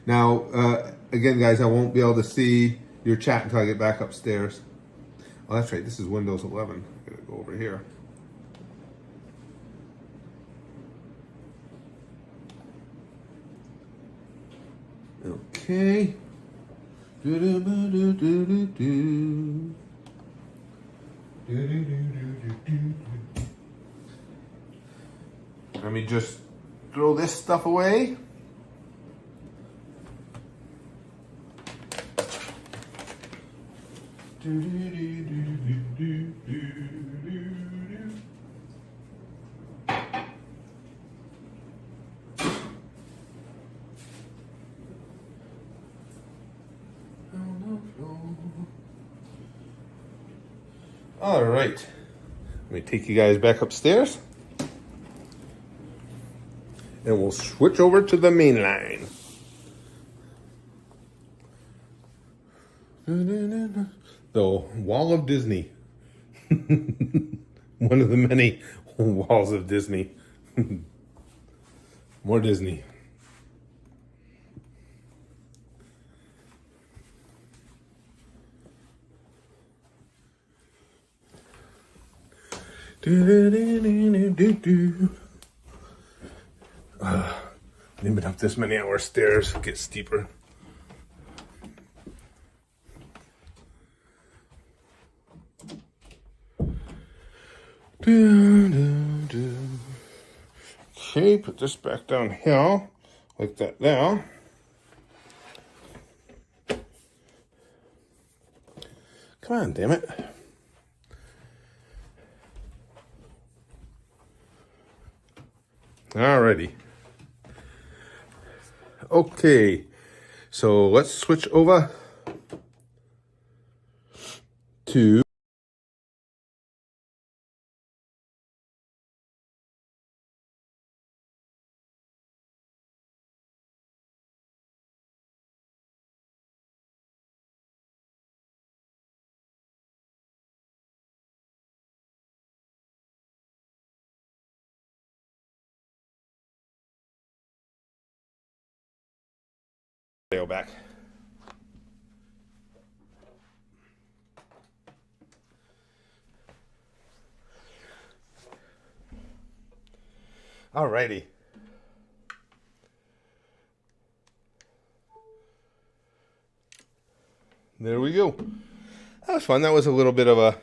Now, again, guys, I won't be able to see your chat until I get back upstairs. Oh, that's right. This is Windows 11. I'm going to go over here. Okay. me just throw this stuff away. All right, let me take you guys back upstairs and we'll switch over to the main line. The Wall of Disney. One of the many walls of Disney. More Disney. Limit up this many hour stairs, get steeper. Okay, put this back down here, like that there. Come on, damn it. Alrighty. Okay, so let's switch over to go back. Alrighty. There we go. That was fun. That was a little bit of a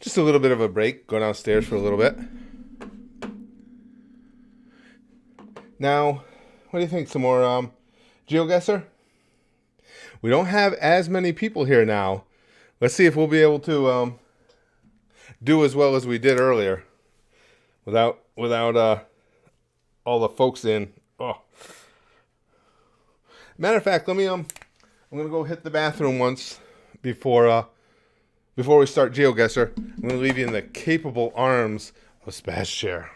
just a little bit of a break. Go downstairs for a little bit. Now, what do you think? Some more GeoGuessr? We don't have as many people here now. Let's see if we'll be able to do as well as we did earlier without all the folks in. Oh. Matter of fact, let me I'm gonna go hit the bathroom once before we start GeoGuessr. I'm gonna leave you in the capable arms of Spaz Chair.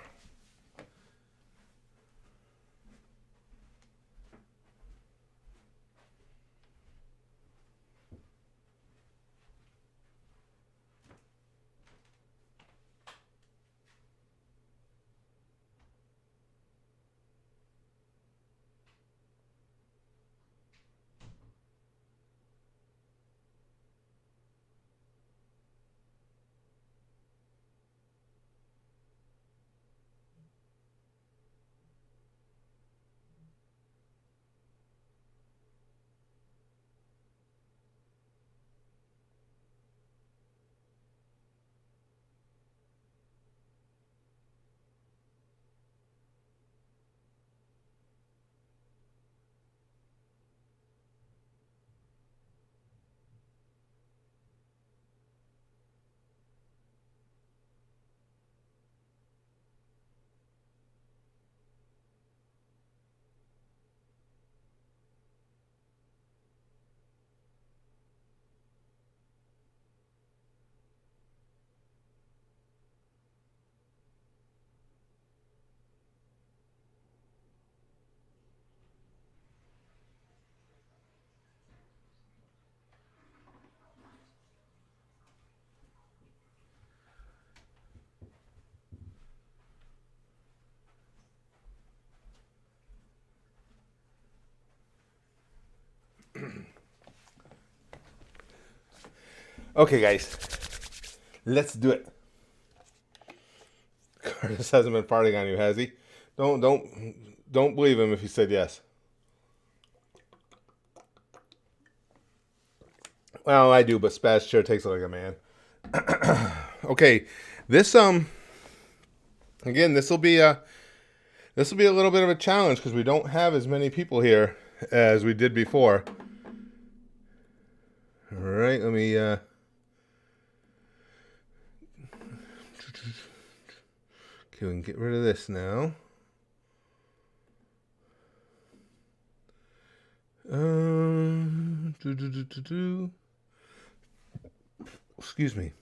Okay, guys, let's do it. Curtis hasn't been farting on you, has he? Don't believe him if he said yes. Well, I do, but Spaz Chair takes it like a man. Okay, this Again, this will be a little bit of a challenge because we don't have as many people here as we did before. All right, let me okay, we can get rid of this now. Excuse me.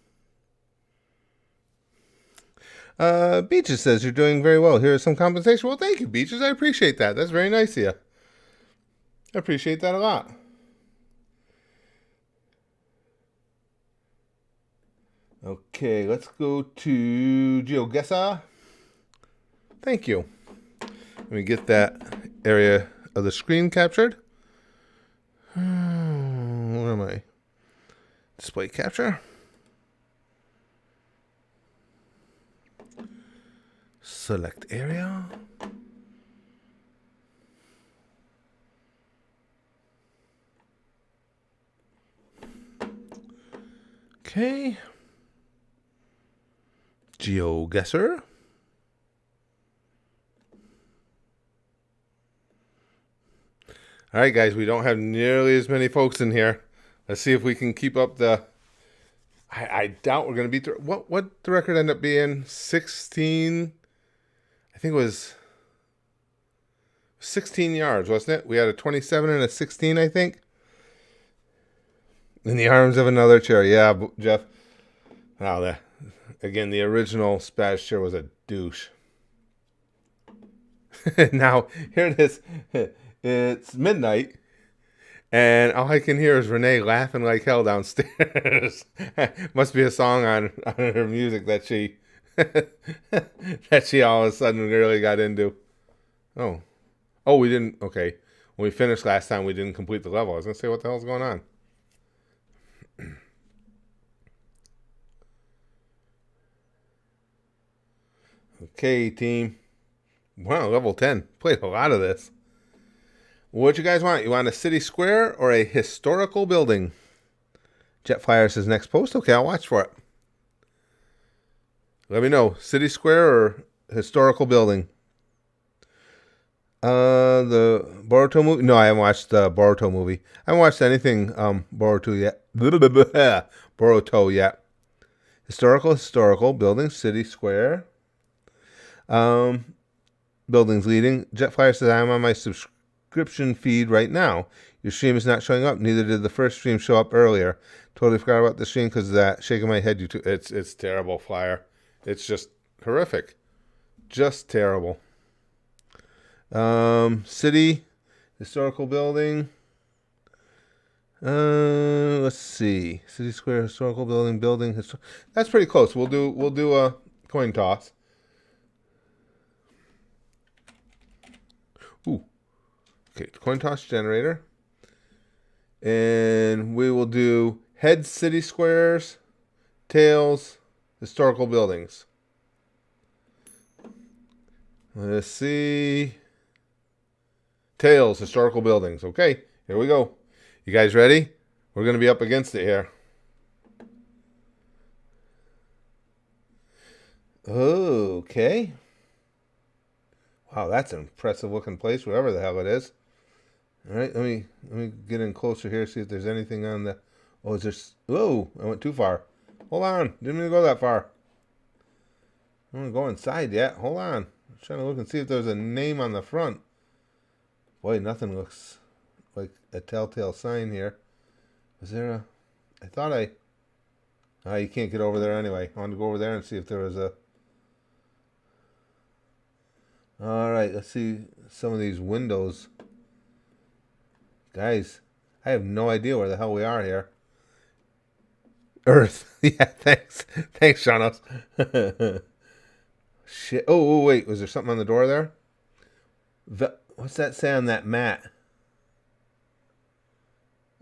Beaches says you're doing very well. Here is some compensation. Well, thank you, Beaches. I appreciate that. That's very nice of you. I appreciate that a lot. Okay, let's go to GeoGuessr. Thank you. Let me get that area of the screen captured. Where am I? Display capture. Select area. Okay. GeoGuessr. All right, guys, we don't have nearly as many folks in here. Let's see if we can keep up the... I doubt we're going to beat the... What the record end up being? 16... I think it was 16 yards, wasn't it? We had a 27 and a 16, I think. In the arms of another chair. Yeah, Jeff. Wow, again, the original Spaz chair was a douche. Now, here it is. It's midnight. And all I can hear is Renee laughing like hell downstairs. Must be a song on her music that she... that she all of a sudden really got into. Oh, we didn't. Okay, when we finished last time, we didn't complete the level. I was gonna say, what the hell's going on? Okay, team. Wow, level 10. Played a lot of this. What you guys want? You want a city square or a historical building? Jet Flyer says next post. Okay, I'll watch for it. Let me know. City square or historical building? The Boruto movie? No, I haven't watched the Boruto movie. I haven't watched anything Boruto yet. Boruto yet. Historical building, city square. Buildings leading. Jetflyer says I'm on my subscription feed right now. Your stream is not showing up. Neither did the first stream show up earlier. Totally forgot about the stream because of that. Shaking my head. It's terrible, Flyer. It's just horrific. Just terrible. City, historical building. Let's see. City square, historical building. That's pretty close. We'll do a coin toss. Ooh. Okay, coin toss generator. And we will do heads, city squares, tails, historical buildings. Let's see. Tails, historical buildings. Okay, here we go. You guys ready? We're going to be up against it here. Okay. Wow, that's an impressive looking place, wherever the hell it is. All right, let me get in closer here, see if there's anything on the... Oh, is there... Whoa, I went too far. Hold on, didn't even go that far. I don't want to go inside yet. Hold on. I'm trying to look and see if there's a name on the front. Boy, nothing looks like a telltale sign here. Is there a... I thought I... Oh, you can't get over there anyway. I wanted to go over there and see if there was a... Alright, let's see some of these windows. Guys, I have no idea where the hell we are here. Earth. Yeah, thanks. Thanks, Shanos. Shit. Oh, wait. Was there something on the door there? What's that say on that mat?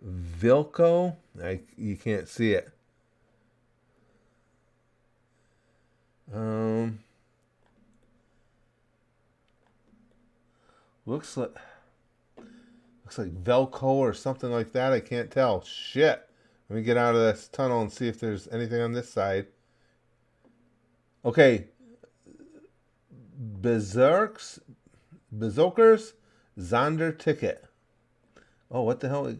Vilco? You can't see it. Looks like Velcro or something like that. I can't tell. Shit. Let me get out of this tunnel and see if there's anything on this side. Okay. Bezokers Zonder ticket. Oh, what the hell?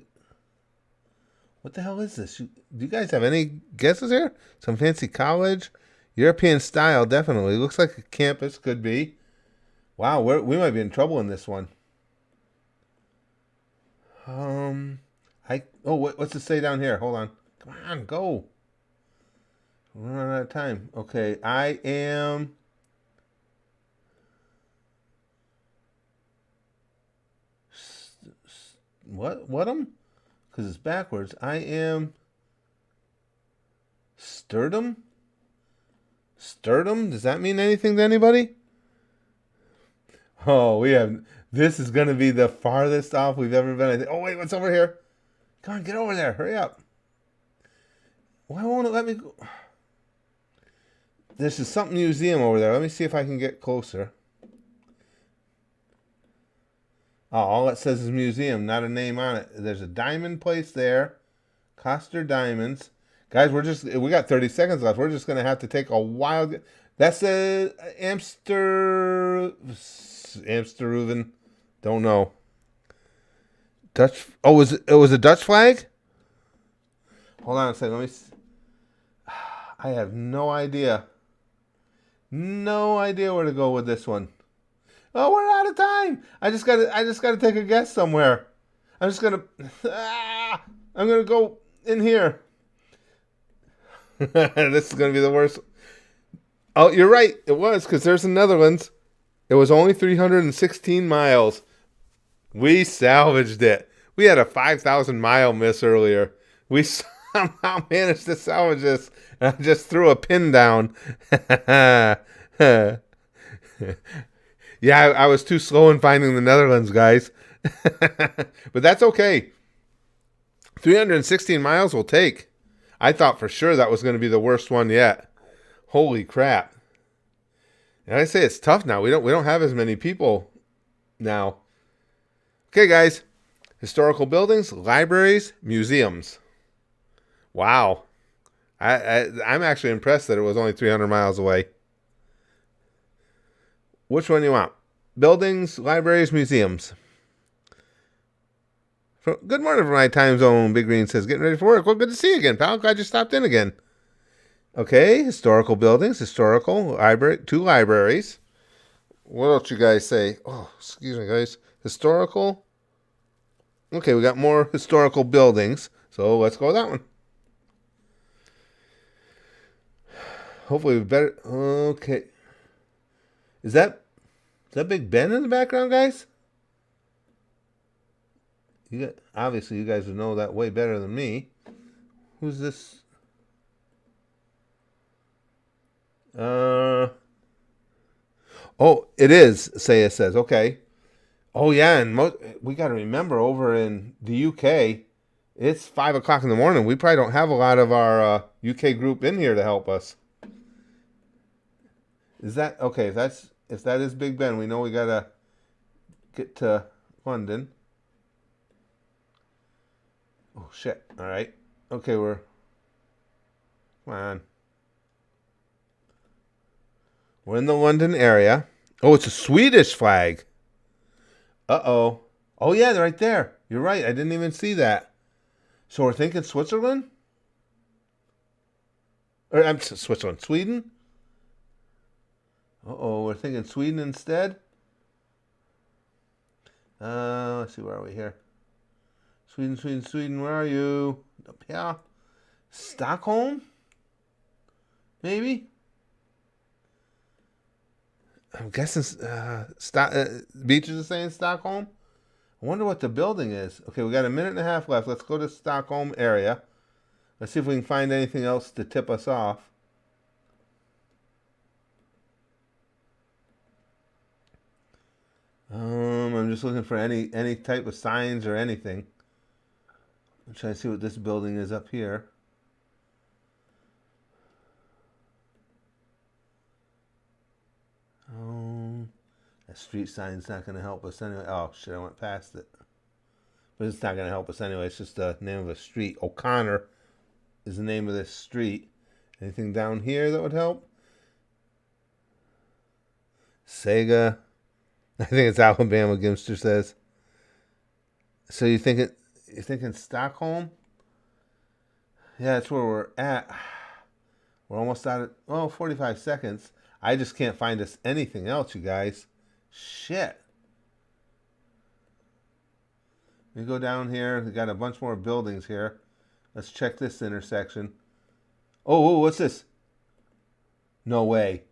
What the hell is this? Do you guys have any guesses here? Some fancy college? European style, definitely. Looks like a campus, could be. Wow, we might be in trouble in this one. What's it say down here? Hold on. Come on, go. We're running out of time. Okay, I am... What? Because it's backwards. I am... Sturdom? Sturdom? Does that mean anything to anybody? Oh, we have... This is going to be the farthest off we've ever been. Oh, wait, what's over here? Come on, get over there. Hurry up. Why won't it let me go? This is something museum over there. Let me see if I can get closer. Oh, all it says is museum, not a name on it. There's a diamond place there. Coster Diamonds. Guys, we got 30 seconds left. We're just going to have to take a wild... That's the Amsteruven. Don't know. Dutch... Oh, it was a Dutch flag? Hold on a second. Let me... I have no idea. No idea where to go with this one. Oh, we're out of time. I just gotta take a guess somewhere. I'm gonna go in here. This is gonna be the worst. Oh, you're right. It was, because there's the Netherlands. It was only 316 miles. We salvaged it. We had a 5,000 mile miss earlier. We somehow managed to salvage this. I just threw a pin down. Yeah, I was too slow in finding the Netherlands, guys. But that's okay. 316 miles will take. I thought for sure that was going to be the worst one yet. Holy crap. And I say it's tough now. We don't have as many people now. Okay, guys. Historical buildings, libraries, museums. Wow. I'm actually impressed that it was only 300 miles away. Which one do you want? Buildings, libraries, museums. Good morning from my time zone. Big Green says, getting ready for work. Well, good to see you again, pal. Glad you stopped in again. Okay, historical buildings, historical, library, 2 libraries. What else you guys say? Oh, excuse me, guys. Historical. Okay, we got more historical buildings. So let's go with that one. Hopefully we better... Okay. Is that Big Ben in the background, guys? Obviously, you guys would know that way better than me. Who's this? Oh, it is. It says. Okay. Oh yeah, and we got to remember over in the UK, it's 5 o'clock in the morning. We probably don't have a lot of our UK group in here to help us. Is that okay? If that is Big Ben, we know we gotta get to London. Oh shit! All right. Okay, come on. We're in the London area. Oh, it's a Swedish flag. Uh-oh. Oh yeah, they're right there. You're right. I didn't even see that. So we're thinking Switzerland? Or I'm Switzerland. Sweden? Uh-oh, we're thinking Sweden instead. Let's see, where are we here? Sweden, where are you? Up here. Stockholm? Maybe? I'm guessing beaches are saying Stockholm. I wonder what the building is. Okay, we got a minute and a half left. Let's go to Stockholm area. Let's see if we can find anything else to tip us off. I'm just looking for any type of signs or anything. I'm trying to see what this building is up here. That street sign's not going to help us anyway. Oh shit, I went past it. But it's not going to help us anyway. It's just the name of a street. O'Connor is the name of this street. Anything down here that would help? Sega. I think it's Alabama, Gimster says. So you're thinking Stockholm? Yeah, that's where we're at. We're almost out of 45 seconds. I just can't find us anything else, you guys. Shit. We go down here. We got a bunch more buildings here. Let's check this intersection. Oh, what's this? No way.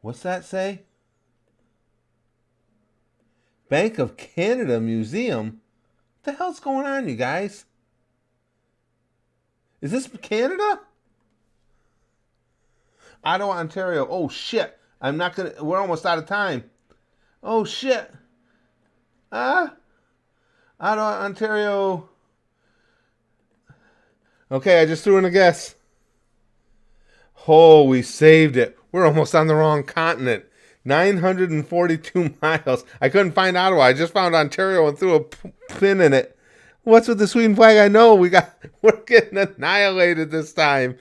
What's that say? Bank of Canada Museum? What the hell's going on, you guys? Is this Canada? Ottawa, Ontario. Oh, shit. We're almost out of time. Oh, shit. Ottawa, Ontario. Okay, I just threw in a guess. Oh, we saved it. We're almost on the wrong continent. 942 miles. I couldn't find Ottawa. I just found Ontario and threw a pin in it. What's with the Sweden flag? I know we're getting annihilated this time.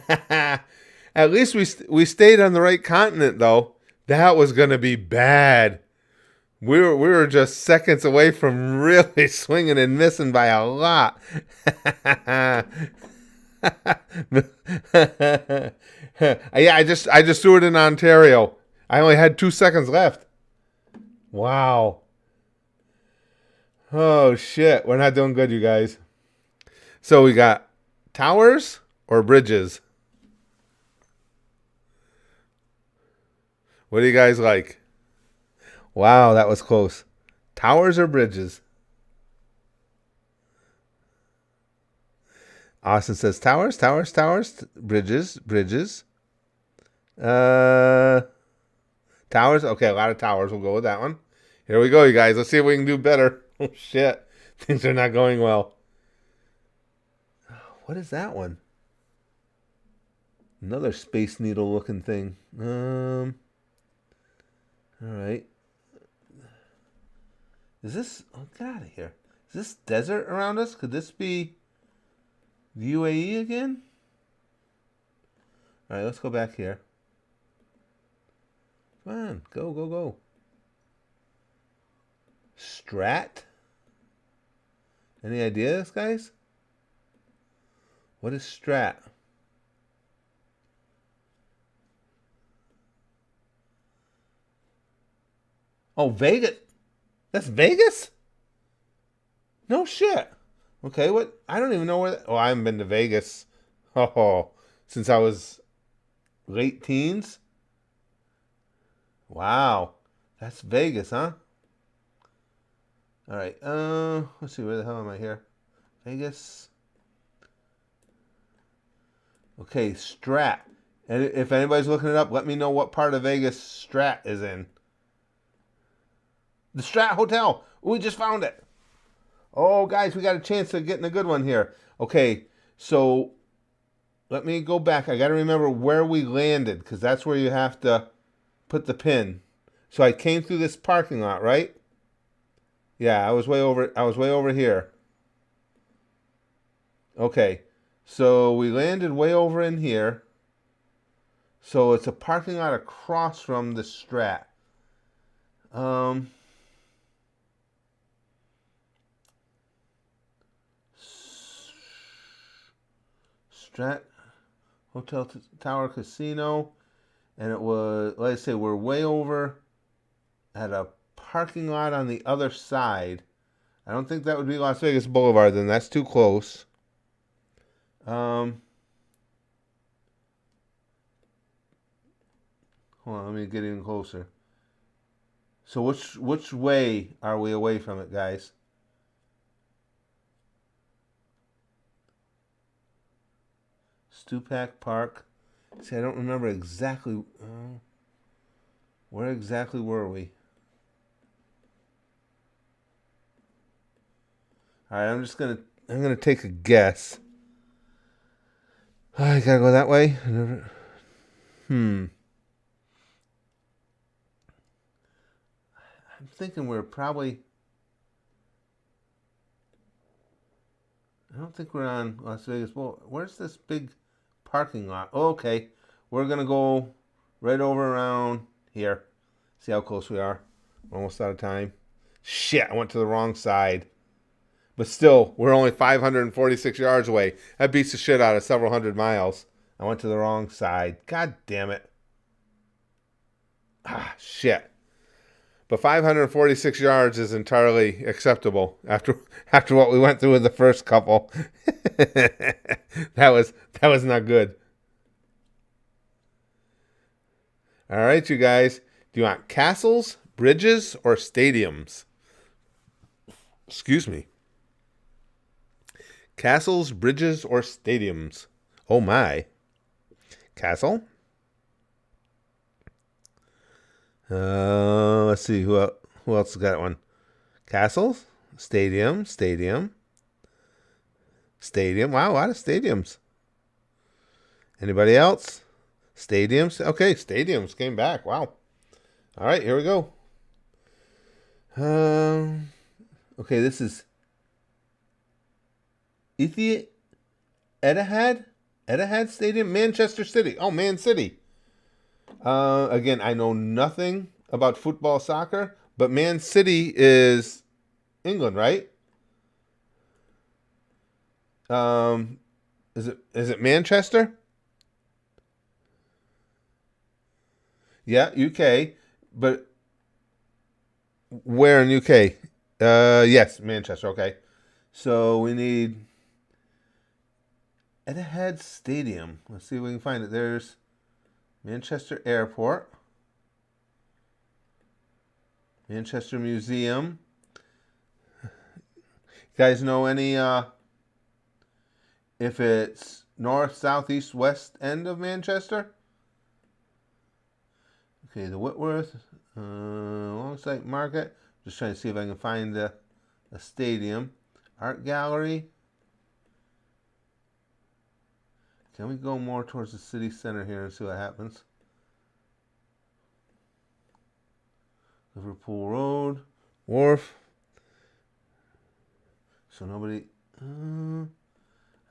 At least we stayed on the right continent, though. That was going to be bad. We were just seconds away from really swinging and missing by a lot. Yeah, I just threw it in Ontario. I only had 2 seconds left. Wow. Oh shit, we're not doing good, you guys. So we got towers or bridges? What do you guys like? Wow, that was close. Towers or bridges? Austin says towers. Bridges. Towers. Okay, a lot of towers. We'll go with that one. Here we go, you guys. Let's see if we can do better. Oh, shit. Things are not going well. What is that one? Another Space Needle looking thing. All right. Is this... Oh, get out of here. Is this desert around us? Could this be the UAE again? All right, let's go back here. Come on. Go. Strat? Any ideas, guys? What is Strat? Oh, Vegas. That's Vegas? No shit. Okay, what? I don't even know where... I haven't been to Vegas. Since I was late teens? Wow. That's Vegas, huh? All right. Let's see. Where the hell am I here? Vegas. Okay, Strat. And if anybody's looking it up, let me know what part of Vegas Strat is in. The Strat Hotel. We just found it. Oh, guys, we got a chance of getting a good one here. Okay, so let me go back. I got to remember where we landed because that's where you have to put the pin. So I came through this parking lot, right? Yeah, I was way over here. Okay. So we landed way over in here. So it's a parking lot across from the Strat. Strat Hotel Tower Casino. And it was, like I say, we're way over at a parking lot on the other side. I don't think that would be Las Vegas Boulevard, then that's too close. Hold on, let me get even closer. So which way are we away from it, guys? Stupak Park. See, I don't remember exactly. Where exactly were we? All right, I'm gonna take a guess. I gotta go that way. I'm thinking we're probably. I don't think we're on Las Vegas. Well, where's this big parking lot? Oh, okay, we're gonna go right over around here. See how close we are? We're almost out of time. Shit, I went to the wrong side. But still, we're only 546 yards away. That beats the shit out of several hundred miles. I went to the wrong side. God damn it. Ah, shit. But 546 yards is entirely acceptable after what we went through with the first couple. That was not good. All right, you guys. Do you want castles, bridges, or stadiums? Excuse me. Castles, bridges, or stadiums? Oh my. Castle? Let's see who else got one. Castles, stadium. Wow, a lot of stadiums. Anybody else? Stadiums. Okay, stadiums came back. Wow. All right, here we go. Okay, this is Etihad Stadium, Manchester City. Oh, Man City. Again, I know nothing about football, soccer, but Man City is England, right? Is it Manchester? Yeah, UK, but where in UK? Yes, Manchester. Okay, so we need Etihad Stadium. Let's see if we can find it. There's Manchester Airport, Manchester Museum. You guys know any if it's north, south, east, west end of Manchester? Okay, the Whitworth, Longside Market. Just trying to see if I can find a stadium. Art Gallery. Can we go more towards the city center here and see what happens? Liverpool Road, Wharf. So nobody. I'm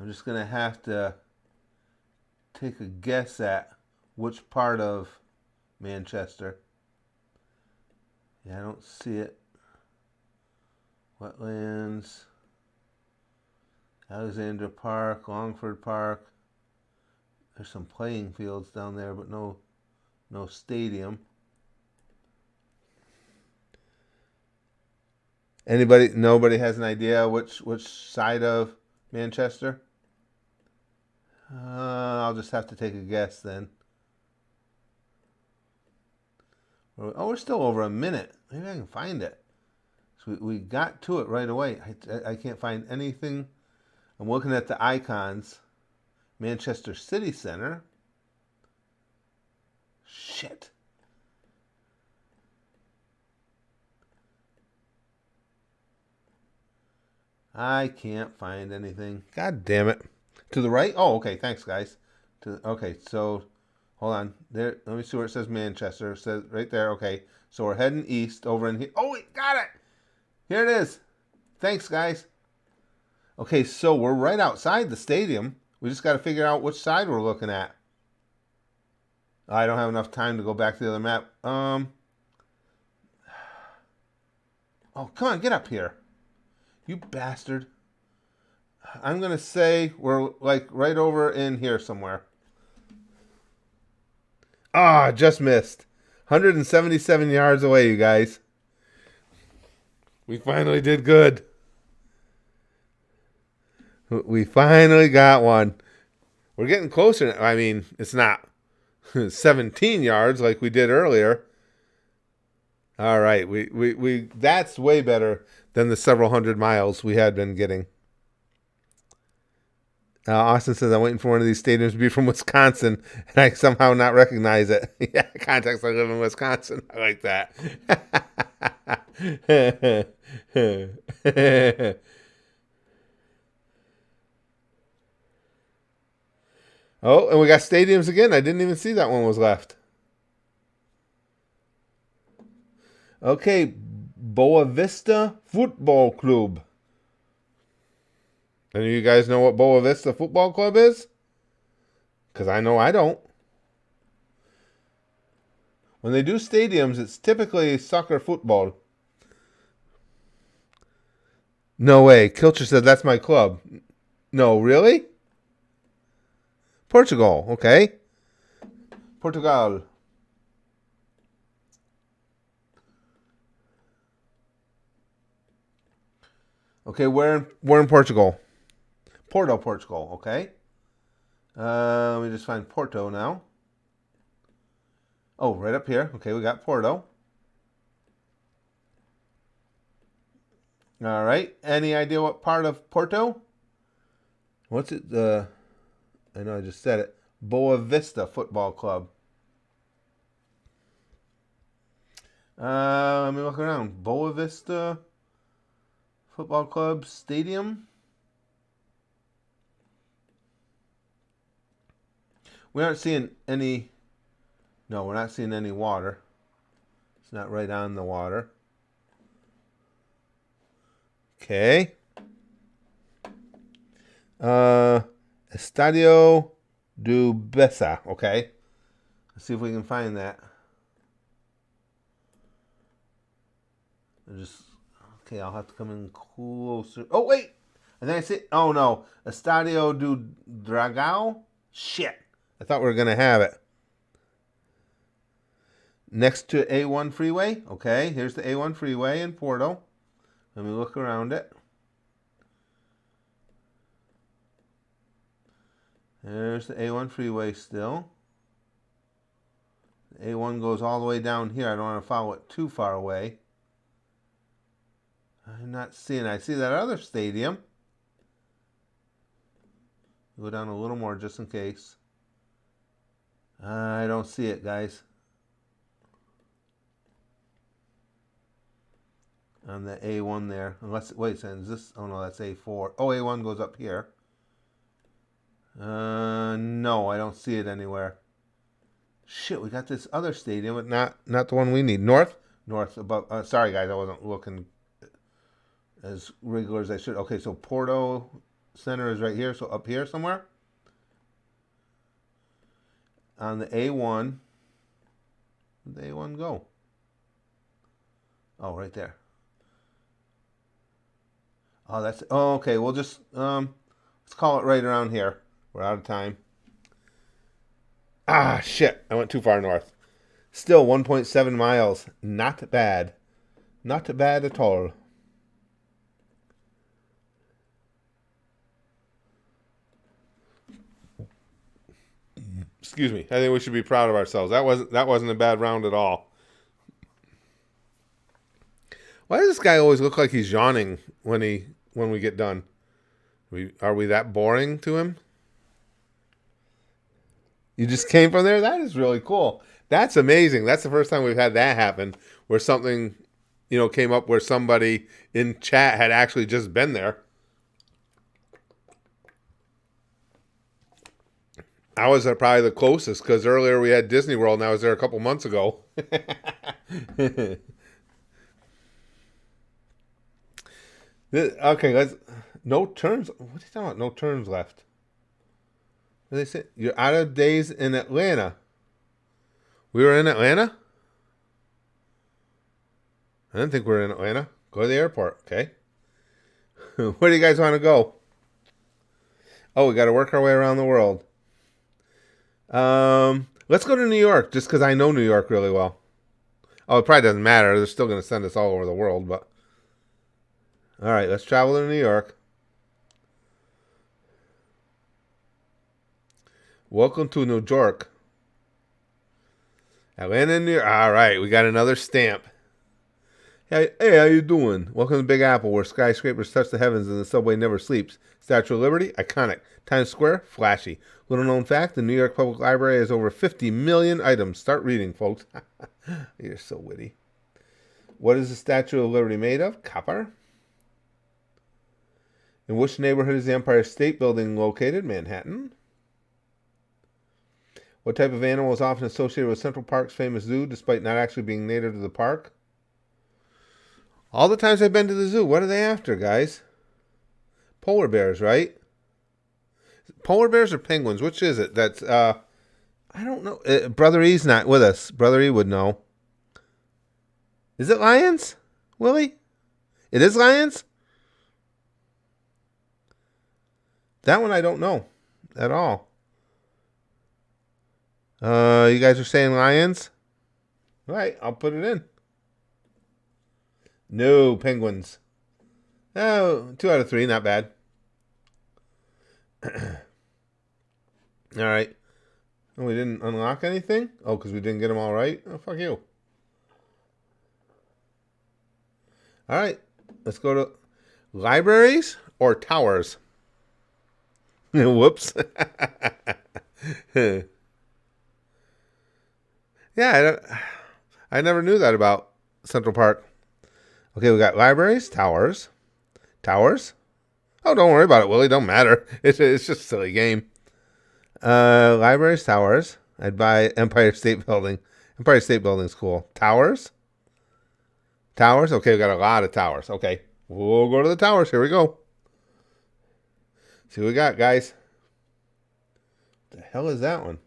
just gonna have to take a guess at which part of Manchester. Yeah, I don't see it. Wetlands, Alexandra Park, Longford Park. There's some playing fields down there, but no stadium. Nobody has an idea which side of Manchester? I'll just have to take a guess then. Oh, we're still over a minute. Maybe I can find it. So we got to it right away. I can't find anything. I'm looking at the icons. Manchester City Center. Shit. I can't find anything. God damn it. To the right? Oh, okay. Thanks, guys. Okay, so hold on. There. Let me see where it says Manchester. It says right there. Okay, so we're heading east over in here. Oh, we got it. Here it is. Thanks, guys. Okay, so we're right outside the stadium. We just got to figure out which side we're looking at. I don't have enough time to go back to the other map. Oh, come on, get up here. You bastard. I'm going to say we're like right over in here somewhere. Ah, just missed. 177 yards away, you guys. We finally did good. We finally got one. We're getting closer. I mean, it's not 17 yards like we did earlier. All right, we that's way better than the several hundred miles we had been getting. Austin says, I'm waiting for one of these stadiums to be from Wisconsin, and I somehow not recognize it. Yeah, context, I live in Wisconsin. I like that. Oh, and we got stadiums again. I didn't even see that one was left. Okay, Boa Vista Football Club. Any of you guys know what Boa Vista Football Club is? Because I know I don't. When they do stadiums, it's typically soccer football. No way. Kilcher said that's my club. No, really? Portugal. Okay. Portugal. Okay, we're in Portugal. Porto, Portugal. Okay. Let me just find Porto now. Oh, right up here. Okay, we got Porto. All right. Any idea what part of Porto? What's it? I know I just said it. Boa Vista Football Club. Let me look around. Boa Vista Football Club Stadium. We aren't seeing any. No, we're not seeing any water. It's not right on the water. Okay. Estadio do Bessa. Okay. Let's see if we can find that. Okay, I'll have to come in closer. Oh, wait. And then I see. Oh, no. Estadio do Dragão. Shit. I thought we were going to have it. Next to A1 freeway. Okay, here's the A1 freeway in Porto. Let me look around it. There's the A1 freeway still. The A1 goes all the way down here. I don't want to follow it too far away. I'm not seeing. I see that other stadium. Go down a little more just in case. I don't see it, guys. On the A1 there. Unless, wait a second, is this? Oh no, that's A4. Oh, A1 goes up here. No, I don't see it anywhere. Shit, we got this other stadium, but not the one we need. North above. Sorry, guys, I wasn't looking as regular as I should. Okay, so Porto Center is right here, so up here somewhere. On the A1. Where'd the A1 go? Oh, right there. Oh, that's... Oh, okay, we'll just... let's call it right around here. We're out of time. Ah, shit. I went too far north. Still 1.7 miles. Not bad. Not bad at all. Excuse me. I think we should be proud of ourselves. That wasn't a bad round at all. Why does this guy always look like he's yawning when we get done? Are we that boring to him? You just came from there? That is really cool. That's amazing. That's the first time we've had that happen, where something, came up where somebody in chat had actually just been there. I was probably the closest, because earlier we had Disney World, and I was there a couple months ago. Okay, let's... No turns... What are you talking about? No turns left. What did they say? You're out of days in Atlanta. We were in Atlanta? I didn't think we were in Atlanta. Go to the airport, okay? Where do you guys want to go? Oh, we got to work our way around the world. Let's go to New York, just because I know New York really well. Oh, it probably doesn't matter. They're still going to send us all over the world, but... All right, let's travel to New York. Welcome to New York. Atlanta, New York. All right, we got another stamp. Hey, how you doing? Welcome to Big Apple, where skyscrapers touch the heavens and the subway never sleeps. Statue of Liberty, iconic. Times Square, flashy. Little known fact, the New York Public Library has over 50 million items. Start reading, folks. You're so witty. What is the Statue of Liberty made of? Copper. In which neighborhood is the Empire State Building located? Manhattan. What type of animal is often associated with Central Park's famous zoo, despite not actually being native to the park? All the times I've been to the zoo, what are they after, guys? Polar bears, right? Polar bears or penguins? Which is it? That's I don't know. Brother E's not with us. Brother E would know. Is it lions, Willie? It is lions? That one I don't know at all. You guys are saying lions? All right, I'll put it in. No, penguins. Oh, 2 out of 3, not bad. All right. Oh, we didn't unlock anything? Oh, because we didn't get them all right? Oh, fuck you. All right. Let's go to libraries or towers. Whoops. Yeah, I never knew that about Central Park. Okay, we got libraries, towers. Towers? Oh, don't worry about it, Willie. Don't matter. It's just a silly game. Libraries, towers. I'd buy Empire State Building. Empire State Building's cool. Towers? Towers? Okay, we got a lot of towers. Okay, we'll go to the towers. Here we go. See what we got, guys. What the hell is that one?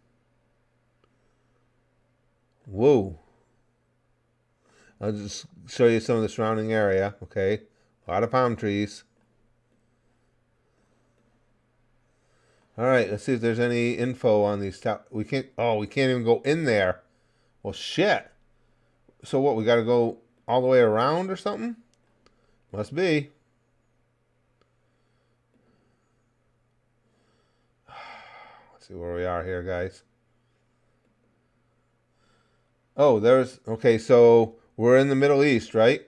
Whoa. I'll just show you some of the surrounding area. Okay, a lot of palm trees. All right, let's see if there's any info on these towers. We can't even go in there. Well, shit. So what, we got to go all the way around or something? Must be. Let's see where we are here, guys. Oh, okay, so we're in the Middle East, right?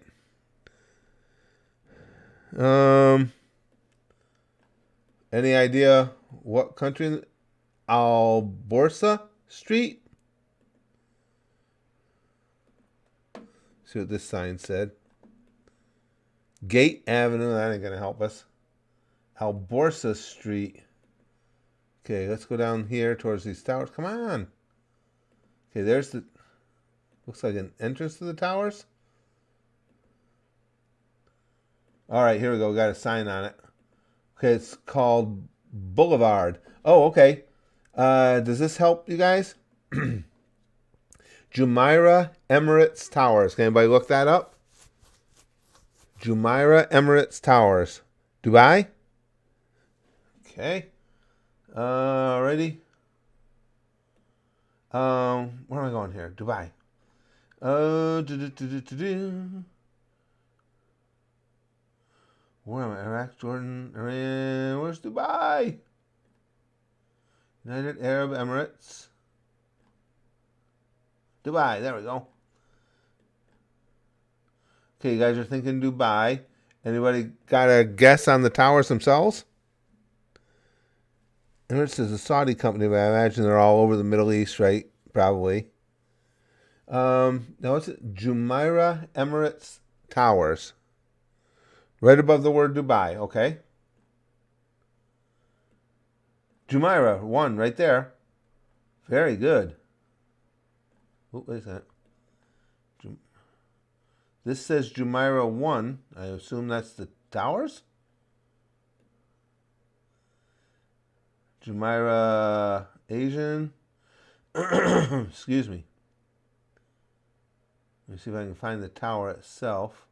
Any idea what country? Alborsa Street? See what this sign said. Gate Avenue, that ain't gonna help us. Alborsa Street. Okay, let's go down here towards these towers. Come on. Okay, there's the... Looks like an entrance to the towers. All right, here we go. We got a sign on it. Okay, it's called Boulevard. Oh, okay. Does this help you guys? Jumeirah Emirates Towers. Can anybody look that up? Jumeirah Emirates Towers. Dubai? Okay. Ready? Where am I going here? Dubai. Where am I? Iraq, Jordan, Iran. Where's Dubai? United Arab Emirates. Dubai. There we go. Okay, you guys are thinking Dubai. Anybody got a guess on the towers themselves? Emirates is a Saudi company, but I imagine they're all over the Middle East, right? Probably. No, it's Jumeirah Emirates Towers. Right above the word Dubai, okay? Jumeirah, 1 right there. Very good. What is that? This says Jumeirah 1. I assume that's the towers? Jumeirah Asian. Excuse me. Let me see if I can find the tower itself.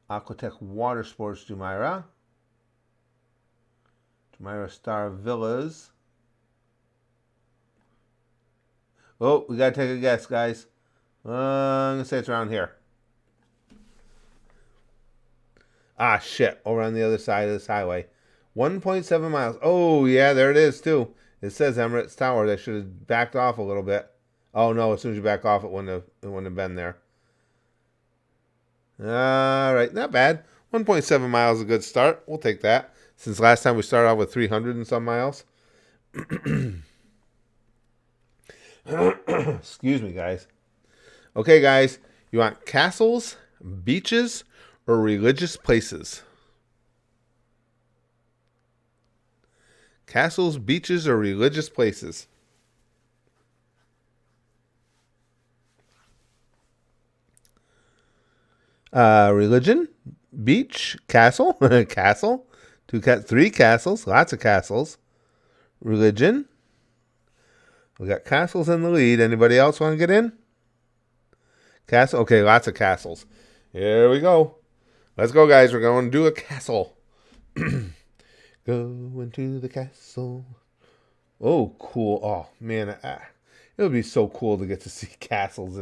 Aquatech Water Sports Jumeirah. Jumeirah Star Villas. Oh, we gotta take a guess, guys. I'm gonna say it's around here. Ah, shit. Over on the other side of this highway. 1.7 miles. Oh, yeah, there it is, too. It says Emirates Tower. I should have backed off a little bit. Oh, no, as soon as you back off, it wouldn't have been there. All right, not bad. 1.7 miles is a good start. We'll take that. Since last time we started off with 300 and some miles. Excuse me, guys. Okay, guys. You want castles, beaches, or religious places? Castles, beaches, or religious places? Religion, beach, castle, castle, 3 castles, lots of castles. Religion, We got castles in the lead. Anybody else want to get in? Castle? Okay, lots of castles. Here we go. Let's go, guys. We're going to do a castle. Going to the castle. Oh, cool. Oh, man. It would be so cool to get to see castles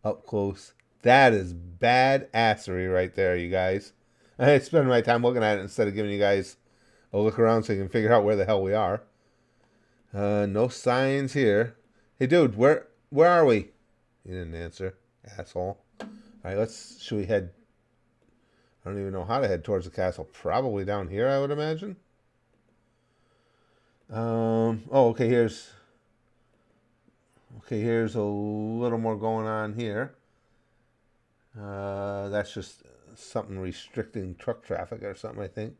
up close. That is badassery right there, you guys. I spend my time looking at it instead of giving you guys a look around so you can figure out where the hell we are. No signs here. Hey, dude, where are we? He didn't answer. Asshole. All right, should we head? I don't even know how to head towards the castle. Probably down here, I would imagine. Oh, okay, here's a little more going on here. That's just something restricting truck traffic or something, I think.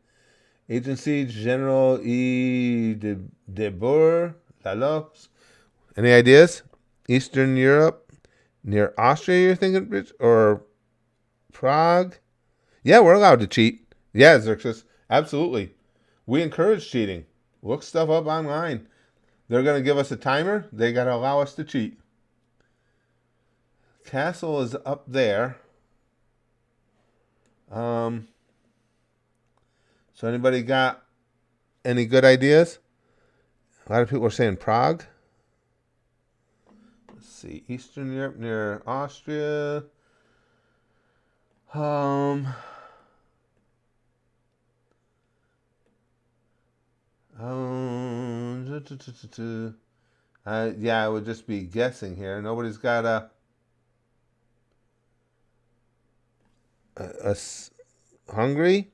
Agency General E. de Boer, Lalos. Any ideas? Eastern Europe, near Austria, you're thinking, Rich? Or Prague? Yeah, we're allowed to cheat. Yeah, Xerxes, absolutely. We encourage cheating. Look stuff up online. They're going to give us a timer. They got to allow us to cheat. Castle is up there. So anybody got any good ideas? A lot of people are saying Prague. Let's see. Eastern Europe near Austria. Yeah, I would just be guessing here. Nobody's got a Hungary?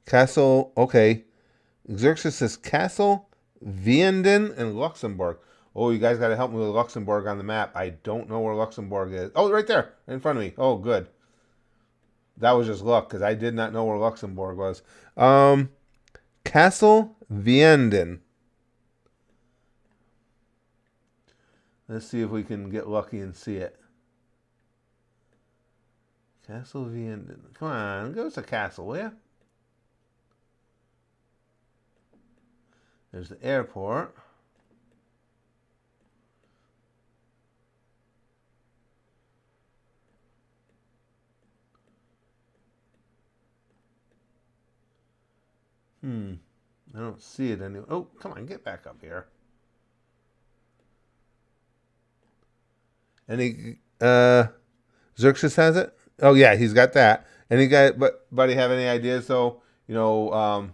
Castle, okay. Xerxes says Castle, Vianden, and Luxembourg. Oh, you guys got to help me with Luxembourg on the map. I don't know where Luxembourg is. Oh, right there, in front of me. Oh, good. That was just luck, because I did not know where Luxembourg was. Castle, Vianden. Let's see if we can get lucky and see it. Castle Vianden. Come on, give us a castle, will ya? There's the airport. I don't see it anywhere. Oh, come on, get back up here. Any Xerxes has it? Oh yeah, he's got that. Any guy buddy have any ideas though? You know,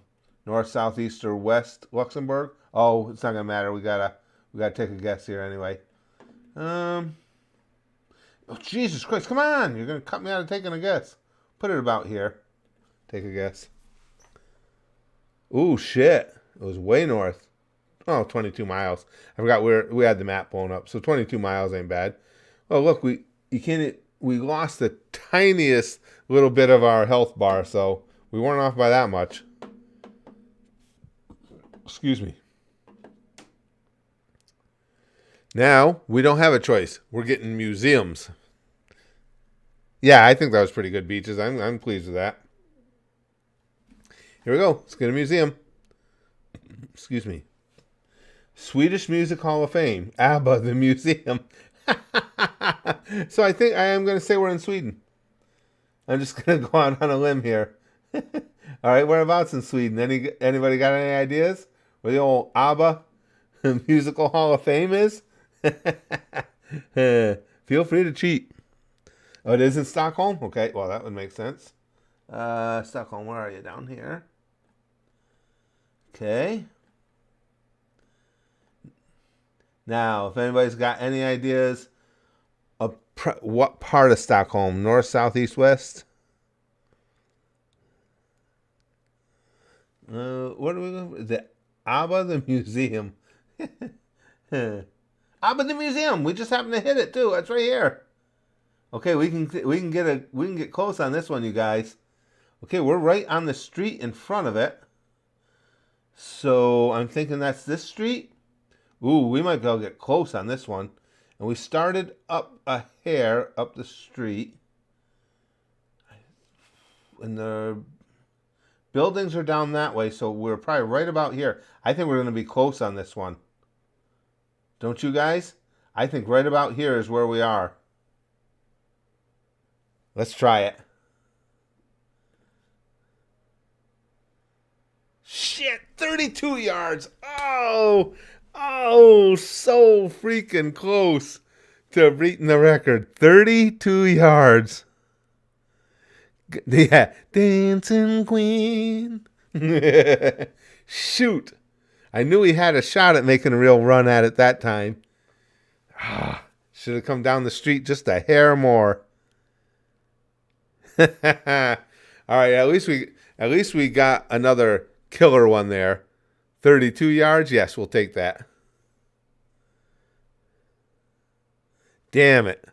north, south, east, or west Luxembourg? Oh, it's not gonna matter. We gotta take a guess here anyway. Oh Jesus Christ, come on! You're gonna cut me out of taking a guess. Put it about here. Take a guess. Ooh, shit. It was way north. Oh, 22 miles. I forgot we had the map blown up. So 22 miles ain't bad. Oh, look, we lost the tiniest little bit of our health bar, so we weren't off by that much. Excuse me. Now, we don't have a choice. We're getting museums. Yeah, I think that was pretty good, Beaches. I'm pleased with that. Here we go. Let's get a museum. Excuse me. Swedish Music Hall of Fame. ABBA, the museum. So I think I am going to say we're in Sweden. I'm just going to go out on a limb here. All right, whereabouts in Sweden? Anybody got any ideas? Where the old ABBA Musical Hall of Fame is? Feel free to cheat. Oh, it is in Stockholm? Okay, well, that would make sense. Stockholm, where are you? Down here. Okay. Now, if anybody's got any ideas of what part of Stockholm, north, south, east, west? What do we go for? The ABBA the museum. ABBA the museum. We just happened to hit it too. That's right here. Okay, we can get close on this one, you guys. Okay, we're right on the street in front of it. So I'm thinking that's this street. Ooh, we might be able to get close on this one. And we started up a hair up the street. And the buildings are down that way, so we're probably right about here. I think we're going to be close on this one. Don't you guys? I think right about here is where we are. Let's try it. Shit, 32 yards. Oh, so freaking close to beating the record. 32 yards. Yeah, Dancing Queen. Shoot. I knew he had a shot at making a real run at it that time. Should have come down the street just a hair more. All right, at least we got another killer one there. 32 yards? Yes, we'll take that. Damn it.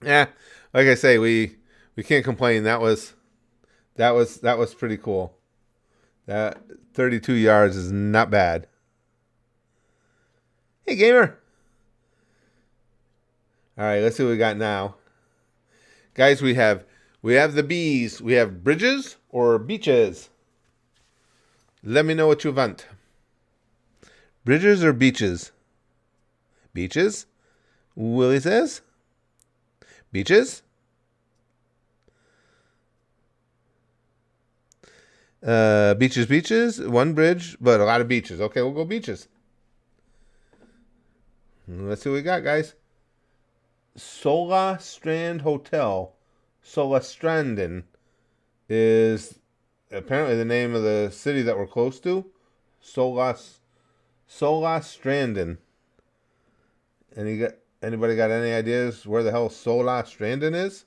Yeah, like I say, we can't complain. That was pretty cool. That 32 yards is not bad. Hey, gamer. All right, let's see what we got now. Guys, we have the bees. We have bridges or beaches. Let me know what you want. Bridges or beaches? Beaches? Willie says. Beaches? Beaches. One bridge, but a lot of beaches. Okay, we'll go beaches. Let's see what we got, guys. Sola Strand Hotel. Sola Stranden is apparently the name of the city that we're close to. Sola Stranden. Anybody got any ideas where the hell Sola Stranden is?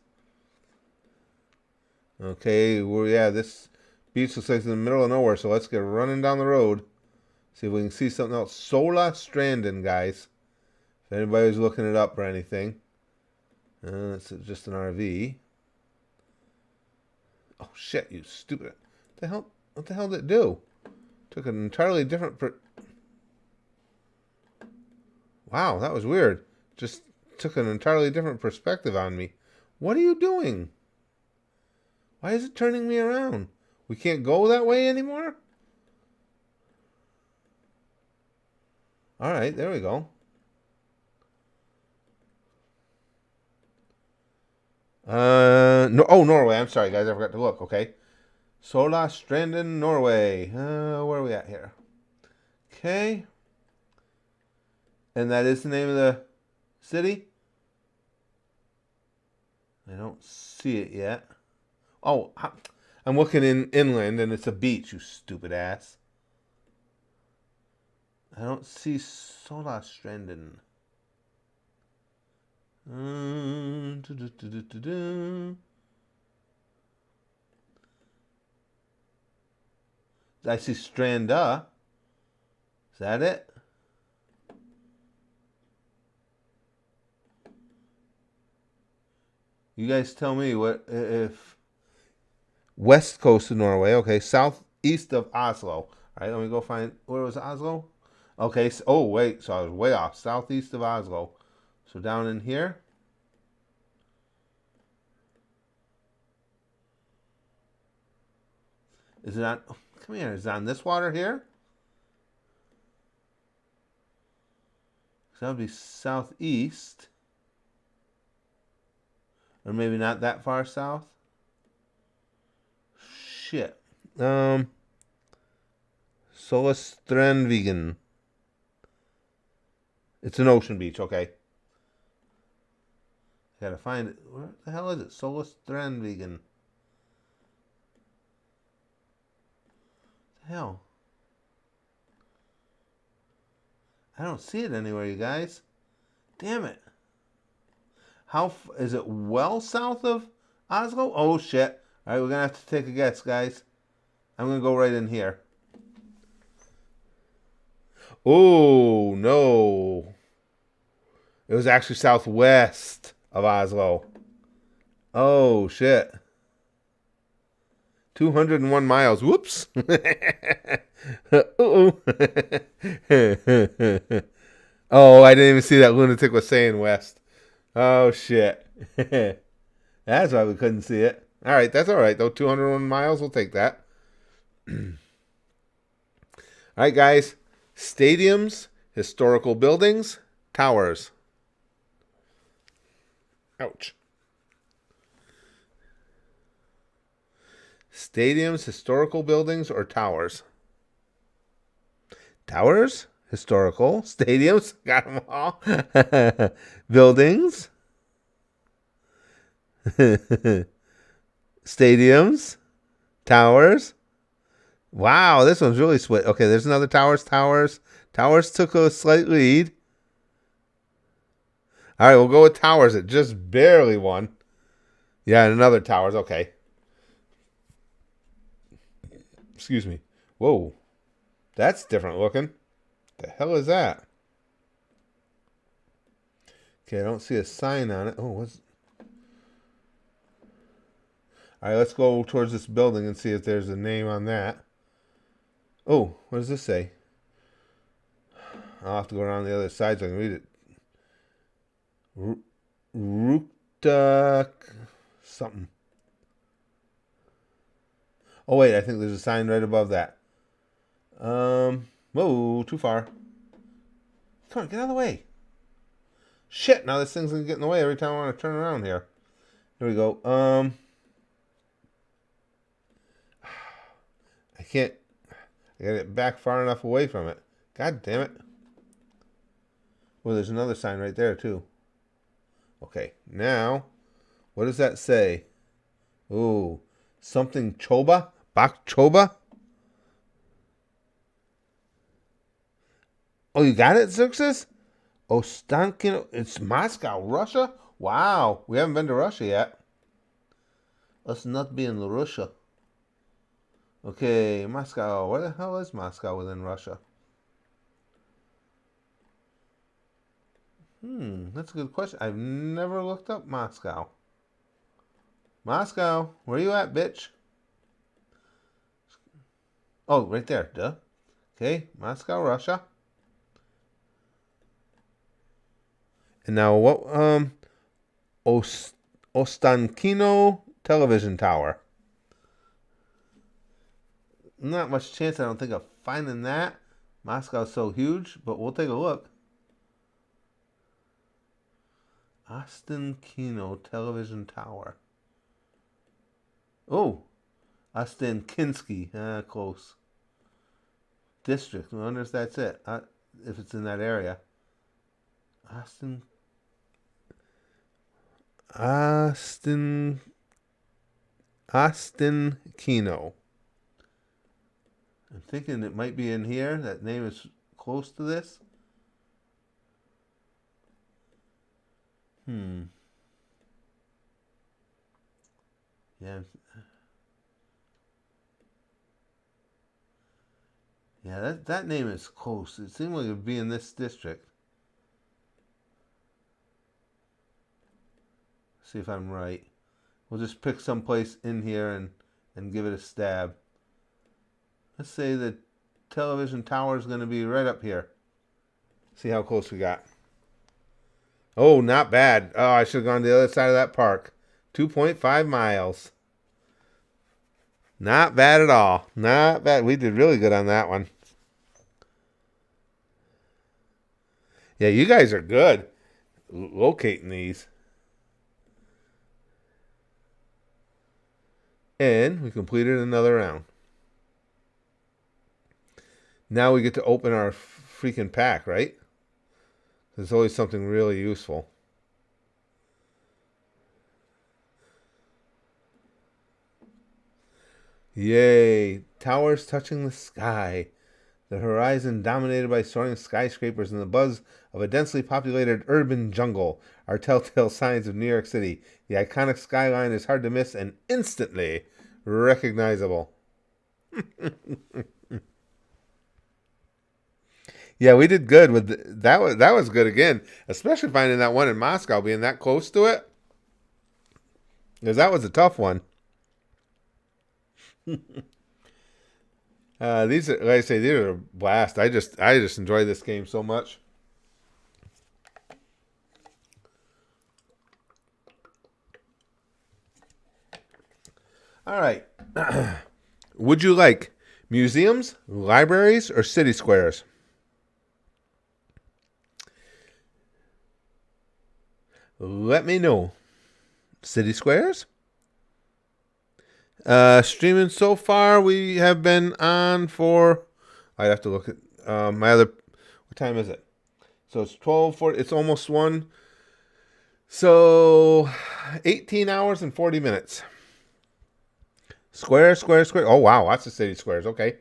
Okay, well, yeah, this beach looks like it's in the middle of nowhere, so let's get running down the road. See if we can see something else. Sola Stranden, guys. If anybody's looking it up or anything. It's just an RV. Oh, shit, you stupid. What the hell did it do? Took an entirely different... Wow, that was weird. Just took an entirely different perspective on me. What are you doing? Why is it turning me around? We can't go that way anymore? Alright, there we go. Norway. I'm sorry, guys. I forgot to look. Okay. Sola Stranden, Norway. Where are we at here? Okay. And that is the name of the city? I don't see it yet. Oh, I'm looking inland and it's a beach, you stupid ass. I don't see Sola Stranden. I see Stranda. Is that it? You guys tell me what if west coast of Norway. Okay, southeast of Oslo. All right, let me go find where was Oslo. Okay. Oh wait, so I was way off. Southeast of Oslo. So down in here. Is it on? Come here. Is it on this water here? So that would be southeast. Or maybe not that far south. Shit. Solastrandviken. It's an ocean beach, okay. Gotta find it. Where the hell is it? Solastrandviken. What the hell? I don't see it anywhere, you guys. Damn it. How is it? Well south of Oslo? Oh shit! All right, we're gonna have to take a guess, guys. I'm gonna go right in here. Oh no! It was actually southwest of Oslo. Oh shit! 201 miles. Whoops! Uh-oh. Oh, I didn't even see that lunatic was saying west. Oh, shit. That's why we couldn't see it. All right, that's all right, though. 201 miles, we'll take that. All right, guys. Stadiums, historical buildings, towers. Ouch. Stadiums, historical buildings, or towers? Towers, historical, stadiums, got them all. Buildings, stadiums, towers. Wow, this one's really split. Okay, there's another towers. Towers took a slight lead. All right, we'll go with towers. It just barely won. Yeah, and another towers. Okay. Excuse me. Whoa. That's different looking. The hell is that? Okay, I don't see a sign on it. Oh, what's... All right, let's go towards this building and see if there's a name on that. Oh, what does this say? I'll have to go around the other side so I can read it. Rukta something. Oh, wait, I think there's a sign right above that. Whoa, too far. Come on, get out of the way. Shit, now this thing's going to get in the way every time I want to turn around here. Here we go. I can't. I gotta get back far enough away from it. God damn it. Well, there's another sign right there, too. Okay, now, what does that say? Ooh, something Choba? Bak Choba? Oh, you got it, Xerxes? Ostankino. It's Moscow, Russia? Wow, we haven't been to Russia yet. Let's not be in Russia. Okay, Moscow. Where the hell is Moscow within Russia? That's a good question. I've never looked up Moscow. Moscow, where you at, bitch? Oh, right there, duh. Okay, Moscow, Russia. And now what, Ostankino television tower. Not much chance, I don't think, of finding that. Moscow's so huge, but we'll take a look. Ostankino television tower. Oh, Ostankinsky. Close. District. I wonder if that's it. If it's in that area. Ostankino. I'm thinking it might be in here. That name is close to this. Yeah. Yeah, that name is close. It seemed like it would be in this district. See if I'm right. We'll just pick some place in here and give it a stab. Let's say the television tower is going to be right up here. See how close we got. Oh, not bad. Oh, I should have gone to the other side of that park. 2.5 miles. Not bad at all. Not bad. We did really good on that one. Yeah, you guys are good locating these. And we completed another round. Now we get to open our freaking pack, right? There's always something really useful. Yay! Towers touching the sky. The horizon dominated by soaring skyscrapers and the buzz of a densely populated urban jungle are telltale signs of New York City. The iconic skyline is hard to miss and instantly recognizable. Yeah, we did good with that. Was good again, especially finding that one in Moscow, being that close to it, because that was a tough one. These are, like I say, these are a blast. I just enjoy this game so much. All right. Would you like museums, libraries, or city squares? let me know. City Squares. Streaming so far, we have been on for. I'd have to look at my other. What time is it? So it's 12:40. It's almost 1. So 18 hours and 40 minutes. Square. Oh wow, lots of City Squares. Okay,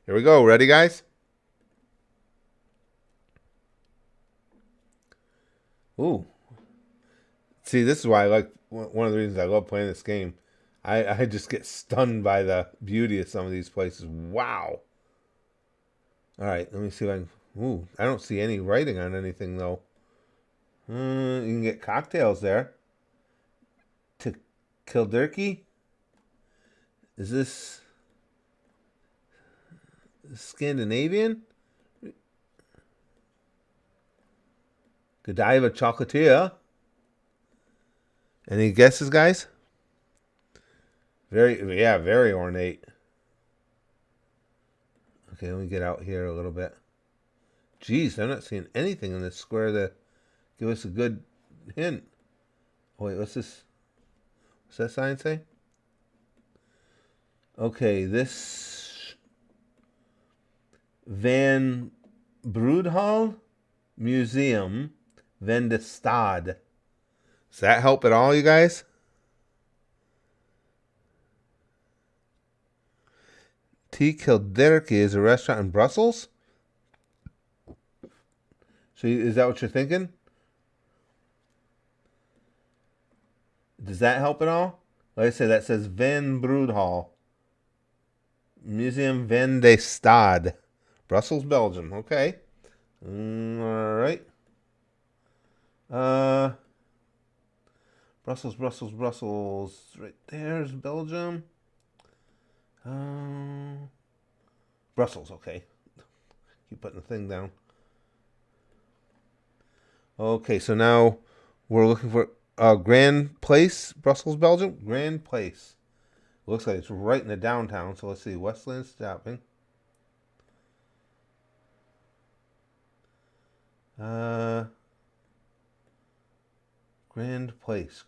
here we go. Ready, guys? Ooh. See, this is why I like. One of the reasons I love playing this game. I just get stunned by the beauty of some of these places. Wow. All right, let me see if I can. Ooh, I don't see any writing on anything, though. You can get cocktails there. To Kildurkey? Is this Scandinavian? Godiva Chocolatier. Any guesses, guys? Very ornate. Okay, let me get out here a little bit. Jeez, I'm not seeing anything in this square that give us a good hint. Oh, wait, what's this? What's that sign say? Okay, this Van Broodhal Museum Vendestad. Does that help at all, you guys? T. Kildurkey is a restaurant in Brussels? So is that what you're thinking? Does that help at all? Like I said, that says Van Broodhal Museum Van de Stad, Brussels, Belgium. Okay. All right. Brussels. Right there's Belgium. Brussels. Okay. Keep putting the thing down. Okay, so now we're looking for Grand Place, Brussels, Belgium. Grand Place. Looks like it's right in the downtown. So let's see. Westland Shopping. Grand Place.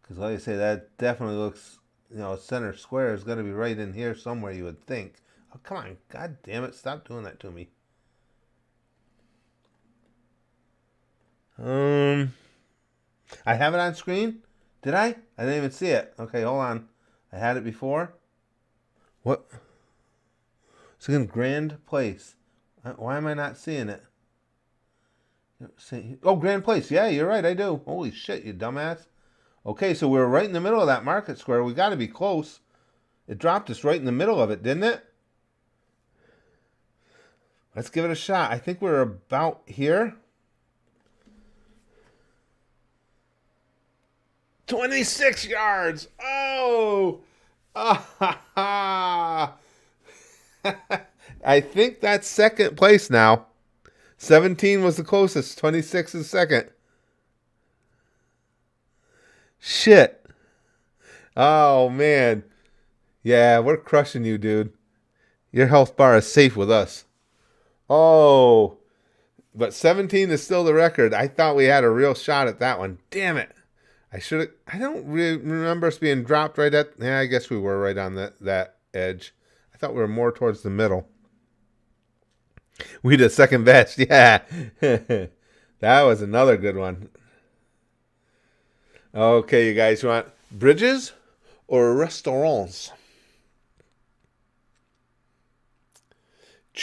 Because like I say, that definitely looks, center square is going to be right in here somewhere, you would think. Oh, come on. God damn it. Stop doing that to me. I have it on screen? Did I? I didn't even see it. Okay, hold on. I had it before. What? It's again, Grand Place. Why am I not seeing it? Oh, Grand Place. Yeah, you're right. I do. Holy shit, you dumbass. Okay, so we're right in the middle of that market square. We got to be close. It dropped us right in the middle of it, didn't it? Let's give it a shot. I think we're about here. 26 yards. Oh. I think that's second place now. 17 was the closest. 26 is second. Shit. Oh, man. Yeah, we're crushing you, dude. Your health bar is safe with us. Oh. But 17 is still the record. I thought we had a real shot at that one. Damn it. I don't really remember us being dropped right at... Yeah, I guess we were right on that edge. I thought we were more towards the middle. We did second best. Yeah. That was another good one. Okay, you guys, you want bridges or restaurants?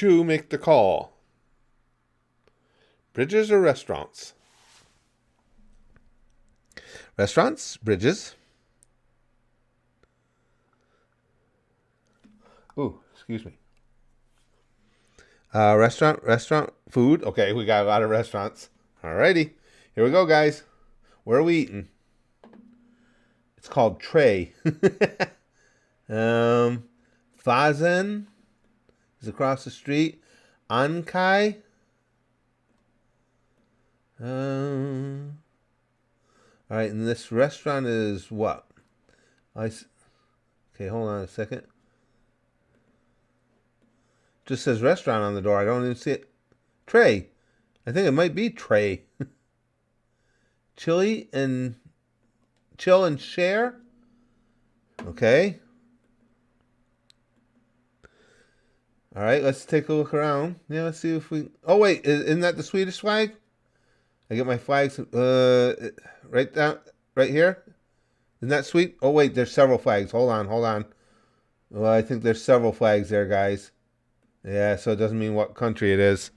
Make the call. Bridges or restaurants? Restaurants, bridges. Ooh, excuse me. Restaurant, food. Okay, we got a lot of restaurants. Alrighty, here we go, guys. Where are we eating? It's called Trey. Fazen is across the street. Ankai. All right, and this restaurant is what? Okay, hold on a second. Just says restaurant on the door. I don't even see it. Trey. I think it might be Trey. Chill and share. Okay. All right, let's take a look around. Yeah, let's see if we... Oh, wait, isn't that the Swedish flag? I get my flags right here. Isn't that sweet? Oh, wait, there's several flags. Hold on. Well, I think there's several flags there, guys. Yeah, so it doesn't mean what country it is.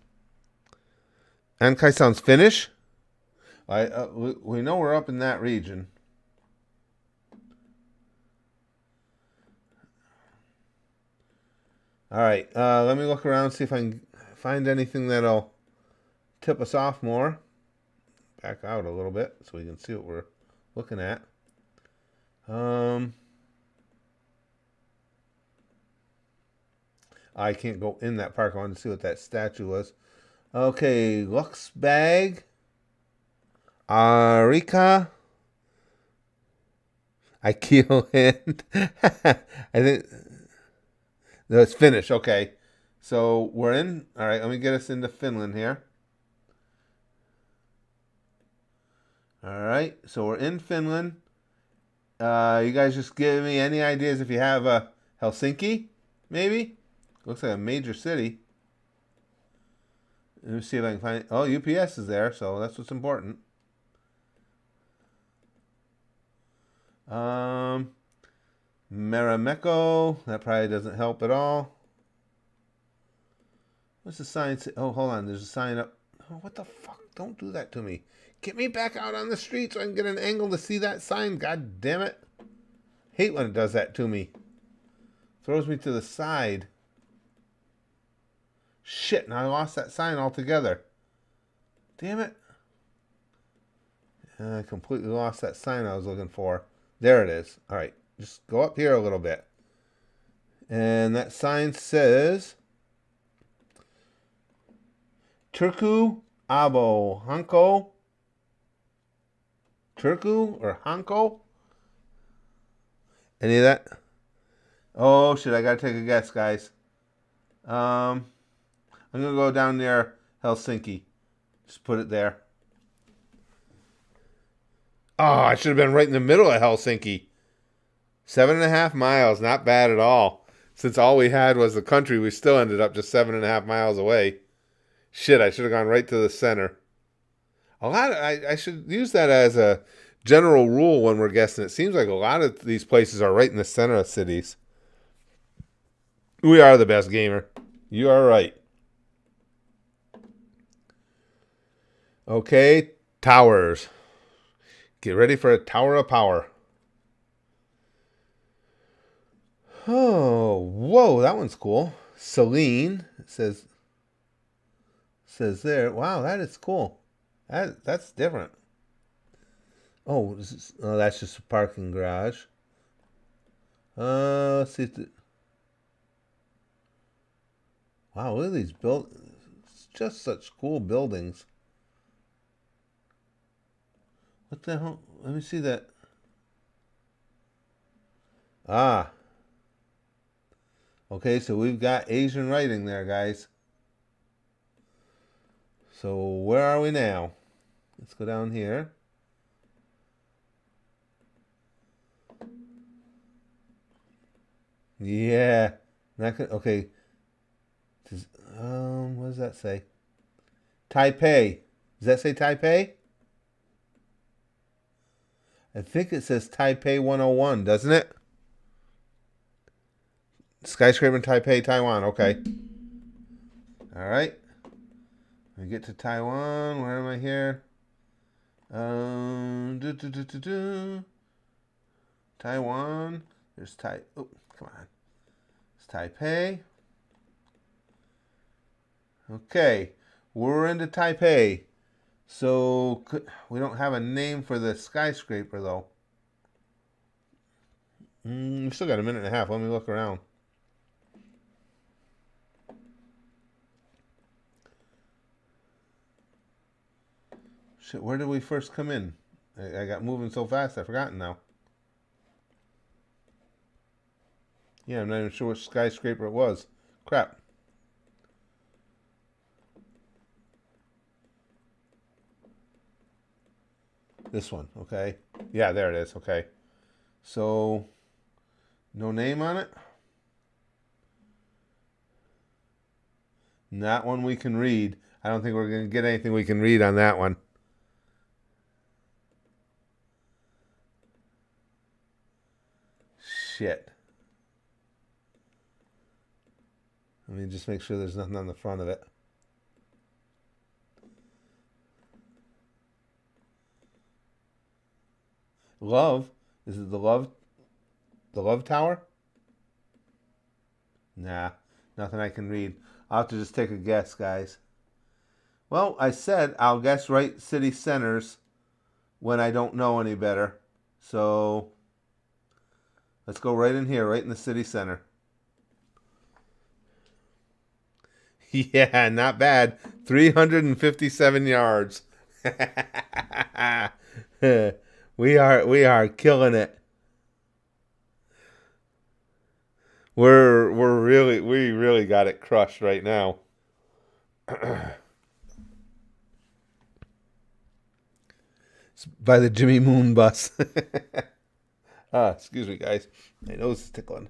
Ankai sounds Finnish. We know we're up in that region. All right, let me look around, see if I can find anything that'll tip us off more. Back out a little bit so we can see what we're looking at. I can't go in that park. I wanted to see what that statue was. Okay, Lux Bag. Arika. Ikea Hand. I think... No, it's Finnish. Okay. So we're in. All right, let me get us into Finland here. All right, so we're in Finland. You guys just give me any ideas if you have a Helsinki, maybe? Looks like a major city. Let me see if I can find... Oh, UPS is there, so that's what's important. Marimekko. That probably doesn't help at all. What's the sign say? Oh, hold on. There's a sign up. Oh, what the fuck? Don't do that to me. Get me back out on the street so I can get an angle to see that sign. God damn it. Hate when it does that to me. Throws me to the side. Shit, now I lost that sign altogether. Damn it. I completely lost that sign I was looking for. There it is. All right. Just go up here a little bit. And that sign says Turku Abo Hanko. Turku or Hanko? Any of that? Oh shit, I gotta take a guess, guys. I'm gonna go down near Helsinki. Just put it there. Oh, I should have been right in the middle of Helsinki. 7.5 miles, not bad at all. Since all we had was the country, we still ended up just 7.5 miles away. Shit, I should have gone right to the center. I should use that as a general rule when we're guessing. It seems like a lot of these places are right in the center of cities. We are the best gamer. You are right. Okay, towers. Get ready for a tower of power. Oh, whoa, that one's cool. Celine, it says there. Wow, that is cool. That's different. Oh, that's just a parking garage. Let's see. Wow, look at these buildings. It's just such cool buildings. What the hell? Let me see that. Ah. Okay, so we've got Asian writing there, guys. So where are we now? Let's go down here. Yeah. Okay. What does that say? Taipei. Does that say Taipei? I think it says Taipei 101, doesn't it? Skyscraper in Taipei, Taiwan. Okay. All right. We get to Taiwan. Where am I here? Taiwan. There's Oh, come on. It's Taipei. Okay. We're into Taipei. So we don't have a name for the skyscraper, though. We've still got a minute and a half. Let me look around. Shit, where did we first come in? I got moving so fast, I've forgotten now. Yeah, I'm not even sure which skyscraper it was. Crap. This one, okay. Yeah, there it is, okay. So, no name on it. Not one we can read. I don't think we're going to get anything we can read on that one. Shit. Let me just make sure there's nothing on the front of it. Love? Is it the love tower? Nah, nothing I can read. I'll have to just take a guess, guys. Well, I said I'll guess right city centers when I don't know any better. So let's go right in here, right in the city center. Yeah, not bad. 357 yards. We are killing it. We really got it crushed right now. It's by the Jimmy Moon bus. Excuse me, guys. My nose is tickling.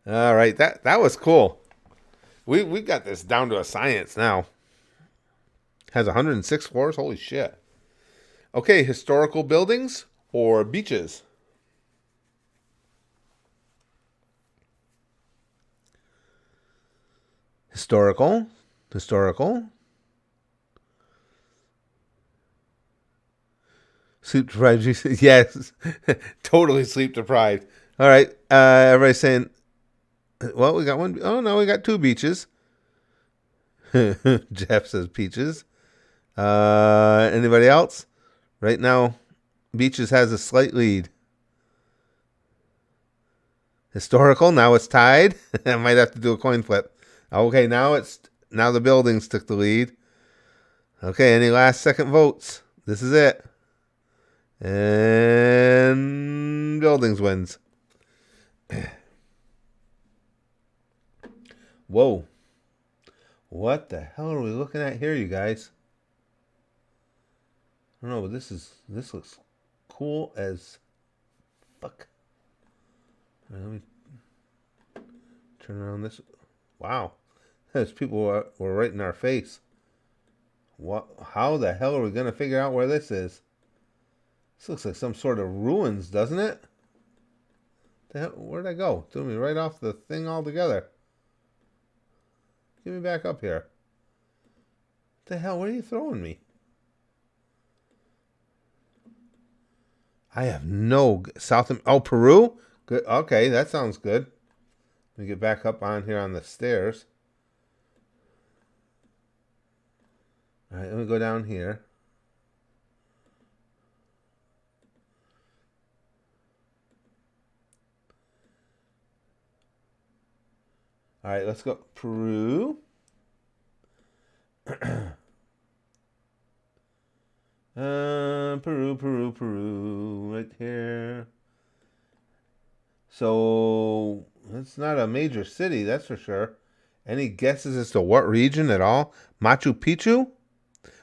All right, that was cool. We got this down to a science now. Has 106 floors. Holy shit. Okay, historical buildings or beaches? Historical. Sleep deprived. Yes, totally sleep deprived. All right, everybody's saying, well, we got one. Oh, no, we got two beaches. Jeff says peaches. Anybody else? Right now, beaches has a slight lead. Historical, now it's tied. I might have to do a coin flip. Okay, now the buildings took the lead. Okay, any last second votes? This is it. And buildings wins. Whoa. What the hell are we looking at here, you guys? I don't know, but this looks cool as fuck. All right, let me turn around this. Wow. Those people were right in our face. What? How the hell are we going to figure out where this is? This looks like some sort of ruins, doesn't it? The hell, where'd I go? Threw me right off the thing altogether. Get me back up here. What the hell? Where are you throwing me? I have no Oh, Peru? Good. Okay, that sounds good. Let me get back up on here on the stairs. All right, let me go down here. All right, let's go. Peru. Peru, right here. So, it's not a major city, that's for sure. Any guesses as to what region at all? Machu Picchu?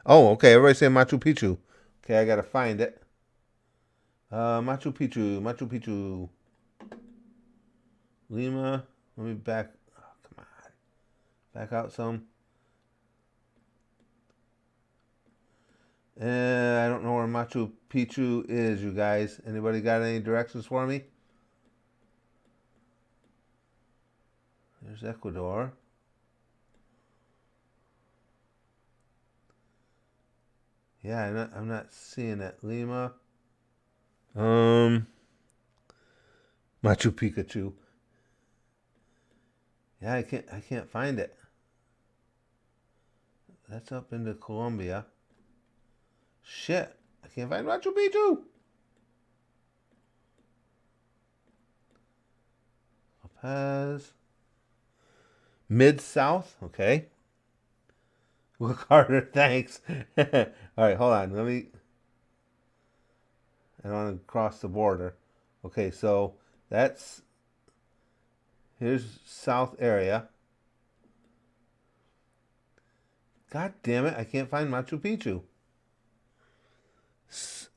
Oh, okay, everybody say Machu Picchu. Okay, I gotta find it. Machu Picchu. Lima. Let me back. Oh, come on. Back out some. I don't know where Machu Picchu is, you guys. Anybody got any directions for me? There's Ecuador. Yeah, I'm not seeing it. Lima. Machu Picchu. Yeah, I can't find it. That's up into Colombia. Shit, I can't find Machu Picchu. La Paz. Mid-South, okay. Look harder, thanks. All right, hold on. I don't want to cross the border. Okay, so here's South area. God damn it, I can't find Machu Picchu.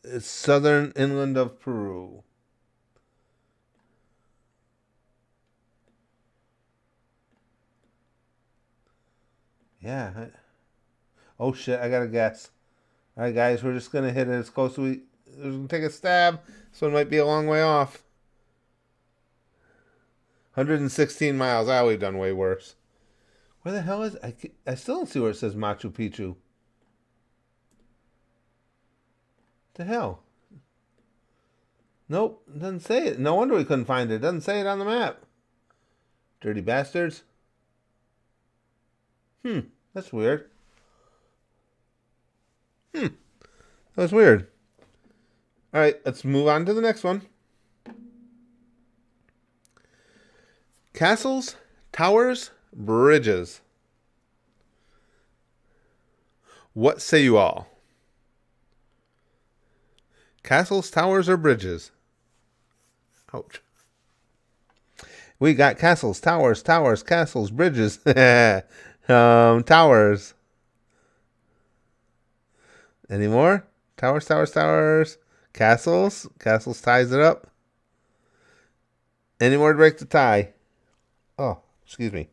It's southern inland of Peru. Yeah. Oh shit, I got a guess. All right, guys, we're just going to hit it as close as we... We're going to take a stab. This one might be a long way off. 116 miles. Ah, we've done way worse. Where the hell is... I still don't see where it says Machu Picchu. The hell? Nope, it doesn't say it. No wonder we couldn't find it. It doesn't say it on the map. Dirty bastards. That's weird. That was weird. All right, let's move on to the next one. Castles, towers, bridges. What say you all? Castles, towers, or bridges? Ouch. We got castles, towers, castles, bridges. Towers. Any more? Towers. Castles. Castles ties it up. Any more to break the tie? Oh, excuse me.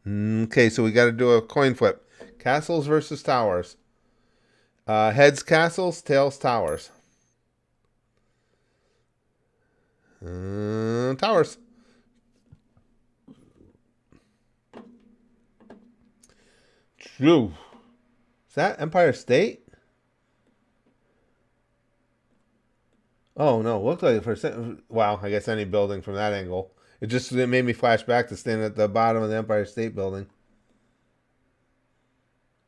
Okay, so we got to do a coin flip. Castles versus towers. Heads castles, tails towers. Towers. True. Is that Empire State? Oh no, looked like it for a second. Wow, I guess any building from that angle. It made me flash back to standing at the bottom of the Empire State Building.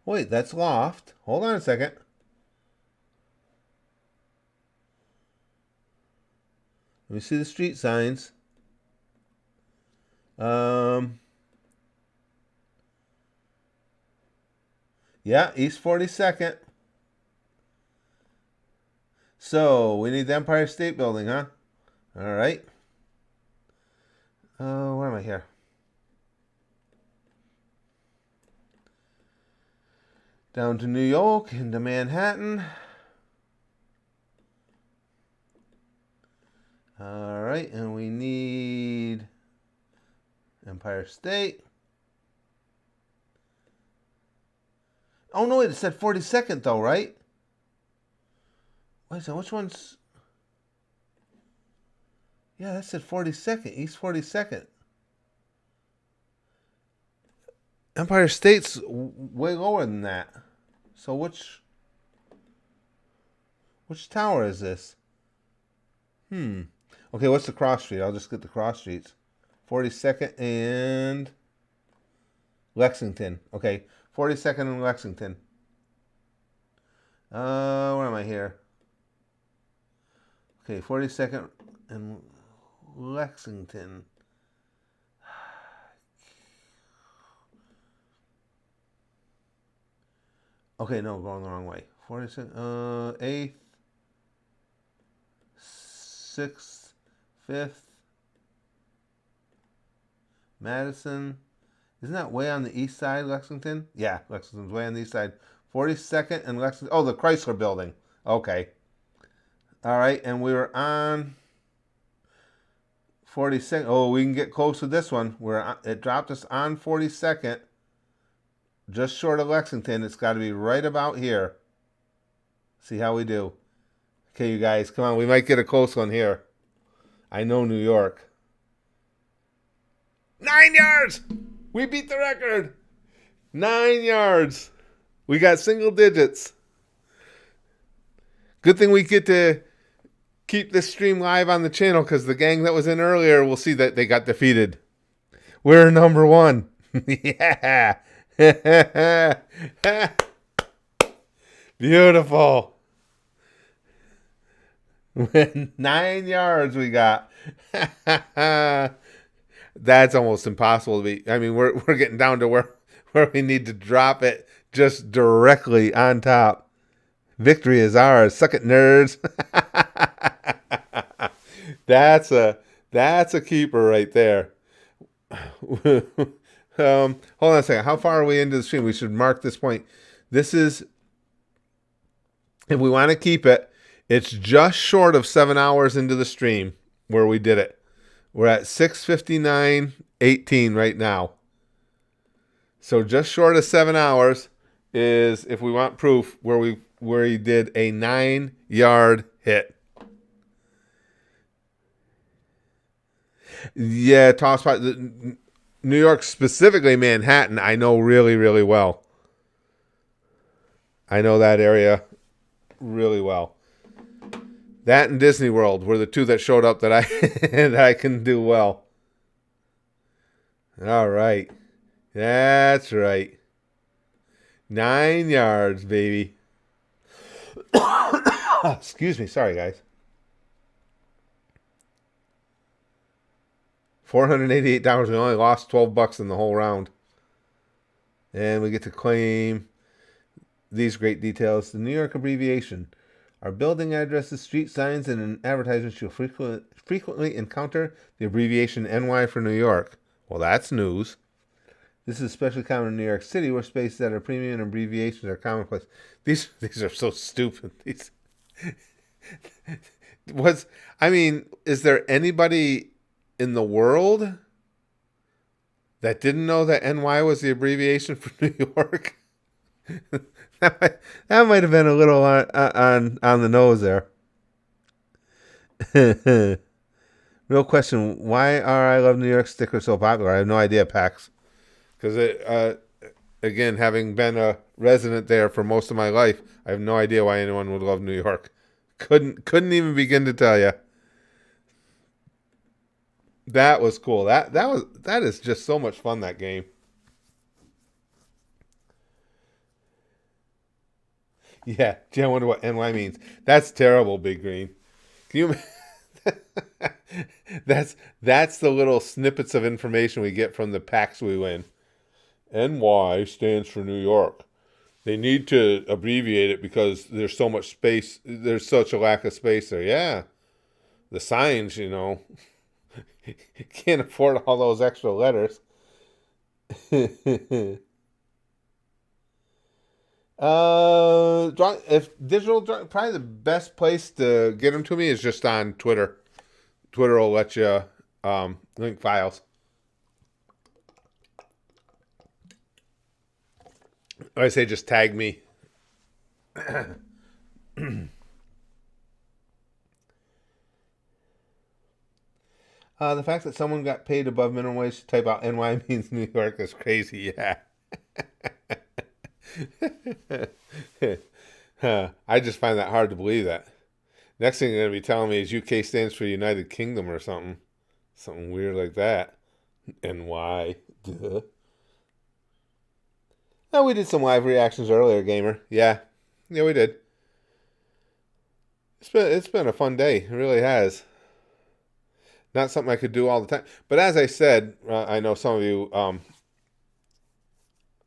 Wait, that's loft. Hold on a second. Let me see the street signs. Yeah, East 42nd. So, we need the Empire State Building, huh? All right. Where am I here? Down to New York, into Manhattan. All right, and we need Empire State. Oh, no, wait, it said 42nd, though, right? Wait a second, which one's... Yeah, that said 42nd, East 42nd. Empire State's way lower than that. So which tower is this? Okay, what's the cross street? I'll just get the cross streets. 42nd and Lexington. Okay, 42nd and Lexington. Where am I here? Okay, 42nd and Lexington. Okay, no, going the wrong way. 42nd, 8th, 6th, 5th. Madison. Isn't that way on the east side, Lexington? Yeah, Lexington's way on the east side. 42nd and Lexington. Oh, the Chrysler Building. Okay. All right, and we were on 42nd. Oh, we can get close to this one. It dropped us on 42nd, just short of Lexington. It's got to be right about here. See how we do. Okay, you guys, come on. We might get a close one here. I know New York. 9 yards! We beat the record. 9 yards. We got single digits. Good thing we get to keep this stream live on the channel, because the gang that was in earlier will see that they got defeated. We're number one. Yeah. Beautiful. 9 yards we got. That's almost impossible to be. I mean, we're getting down to where we need to drop it just directly on top. Victory is ours. Suck it, nerds. That's a keeper right there. Hold on a second. How far are we into the stream? We should mark this point. This is, if we want to keep it, it's just short of 7 hours into the stream where we did it. We're at 6:59:18 right now. So just short of 7 hours is, if we want proof, where he did a 9-yard hit. Yeah, top spot. New York, specifically Manhattan, I know really, really well. I know that area really well. That and Disney World were the two that showed up that I that I can do well. All right. That's right. 9 yards, baby. Excuse me. Sorry, guys. $488. We only lost $12 in the whole round. And we get to claim these great details. The New York abbreviation. Our building addresses, street signs, and in advertisements you'll frequently encounter the abbreviation NY for New York. Well, that's news. This is especially common in New York City, where spaces that are premium and abbreviations are commonplace. These are so stupid. Is there anybody in the world that didn't know that NY was the abbreviation for New York? that might have been a little on the nose there. Real question: why are I Love New York stickers so popular? I have no idea, Pax. Because again, having been a resident there for most of my life, I have no idea why anyone would love New York. Couldn't even begin to tell you. That was cool. That is just so much fun, that game. Yeah, gee, I wonder what NY means. That's terrible, Big Green. Can you? That's the little snippets of information we get from the packs we win. NY stands for New York. They need to abbreviate it because there's so much space. There's such a lack of space there. Yeah, the signs, can't afford all those extra letters. If digital, probably the best place to get them to me is just on Twitter. Twitter will let you link files. I say just tag me. The fact that someone got paid above minimum wage to type out NY means New York is crazy. Yeah. I just find that hard to believe that. Next thing you're going to be telling me is UK stands for United Kingdom or something. Something weird like that. NY. Duh. Oh, we did some live reactions earlier, Gamer. Yeah, we did. It's been a fun day. It really has. Not something I could do all the time. But as I said, I know some of you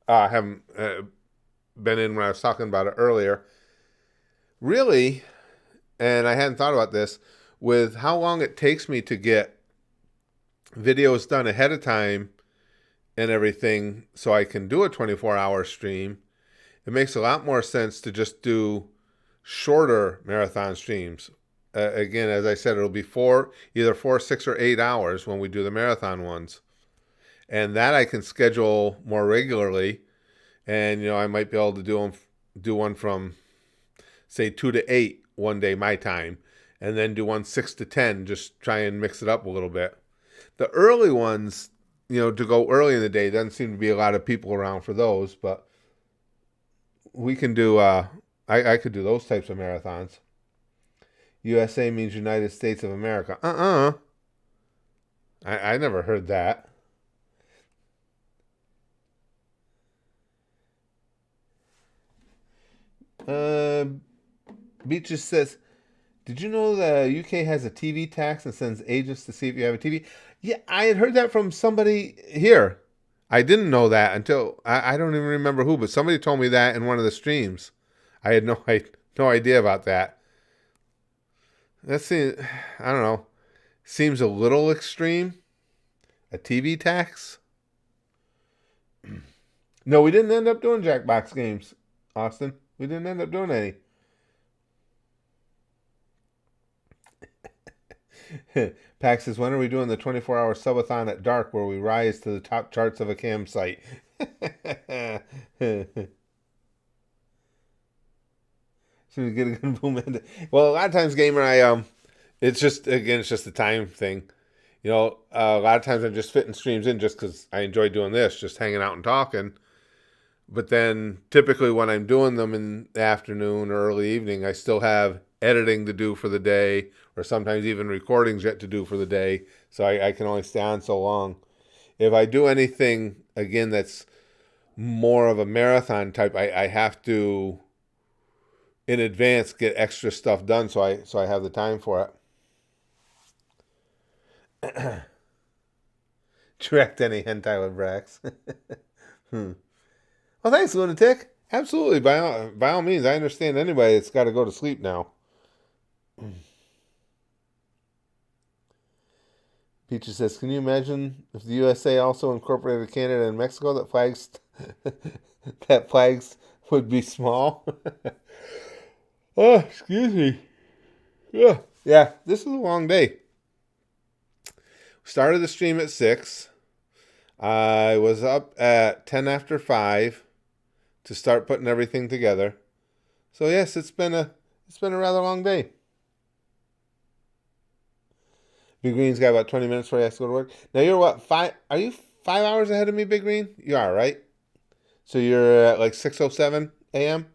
haven't been in when I was talking about it earlier. Really, and I hadn't thought about this, with how long it takes me to get videos done ahead of time and everything so I can do a 24-hour stream, it makes a lot more sense to just do shorter marathon streams. Again, as I said, it'll be either 4, 6, or 8 hours when we do the marathon ones. And that I can schedule more regularly. And, I might be able to do one from, say, 2 to 8 one day, my time. And then do one 6 to 10, just try and mix it up a little bit. The early ones, to go early in the day, doesn't seem to be a lot of people around for those. But we can do, I could do those types of marathons. USA means United States of America. I never heard that. Beaches says, did you know the UK has a TV tax and sends agents to see if you have a TV? Yeah, I had heard that from somebody here. I didn't know that until, I don't even remember who, but somebody told me that in one of the streams. I had no idea about that. That seems, I don't know, seems a little extreme. A TV tax? No, we didn't end up doing Jackbox games, Austin. We didn't end up doing any. Pax says, when are we doing the 24-hour subathon at dark where we rise to the top charts of a campsite? So we get a good boom end. Well, a lot of times, gamer, it's just a time thing. You know, a lot of times I'm just fitting streams in just because I enjoy doing this, just hanging out and talking. But then typically when I'm doing them in the afternoon or early evening, I still have editing to do for the day, or sometimes even recordings yet to do for the day. So I can only stay on so long. If I do anything, again, that's more of a marathon type, I have to, in advance, get extra stuff done so I have the time for it. Direct any hentai with Brax. Well, thanks, Lunatic. Absolutely, by all means. I understand anybody that's got to go to sleep now. Peaches says, can you imagine if the USA also incorporated Canada and Mexico, that flags would be small? Oh, excuse me. Yeah, this is a long day. Started the stream at 6. I was up at 10 after 5 to start putting everything together. So yes, it's been a rather long day. Big Green's got about 20 minutes before he has to go to work. Now you're what, 5? Are you 5 hours ahead of me, Big Green? You are, right? So you're at like 6:07 a.m.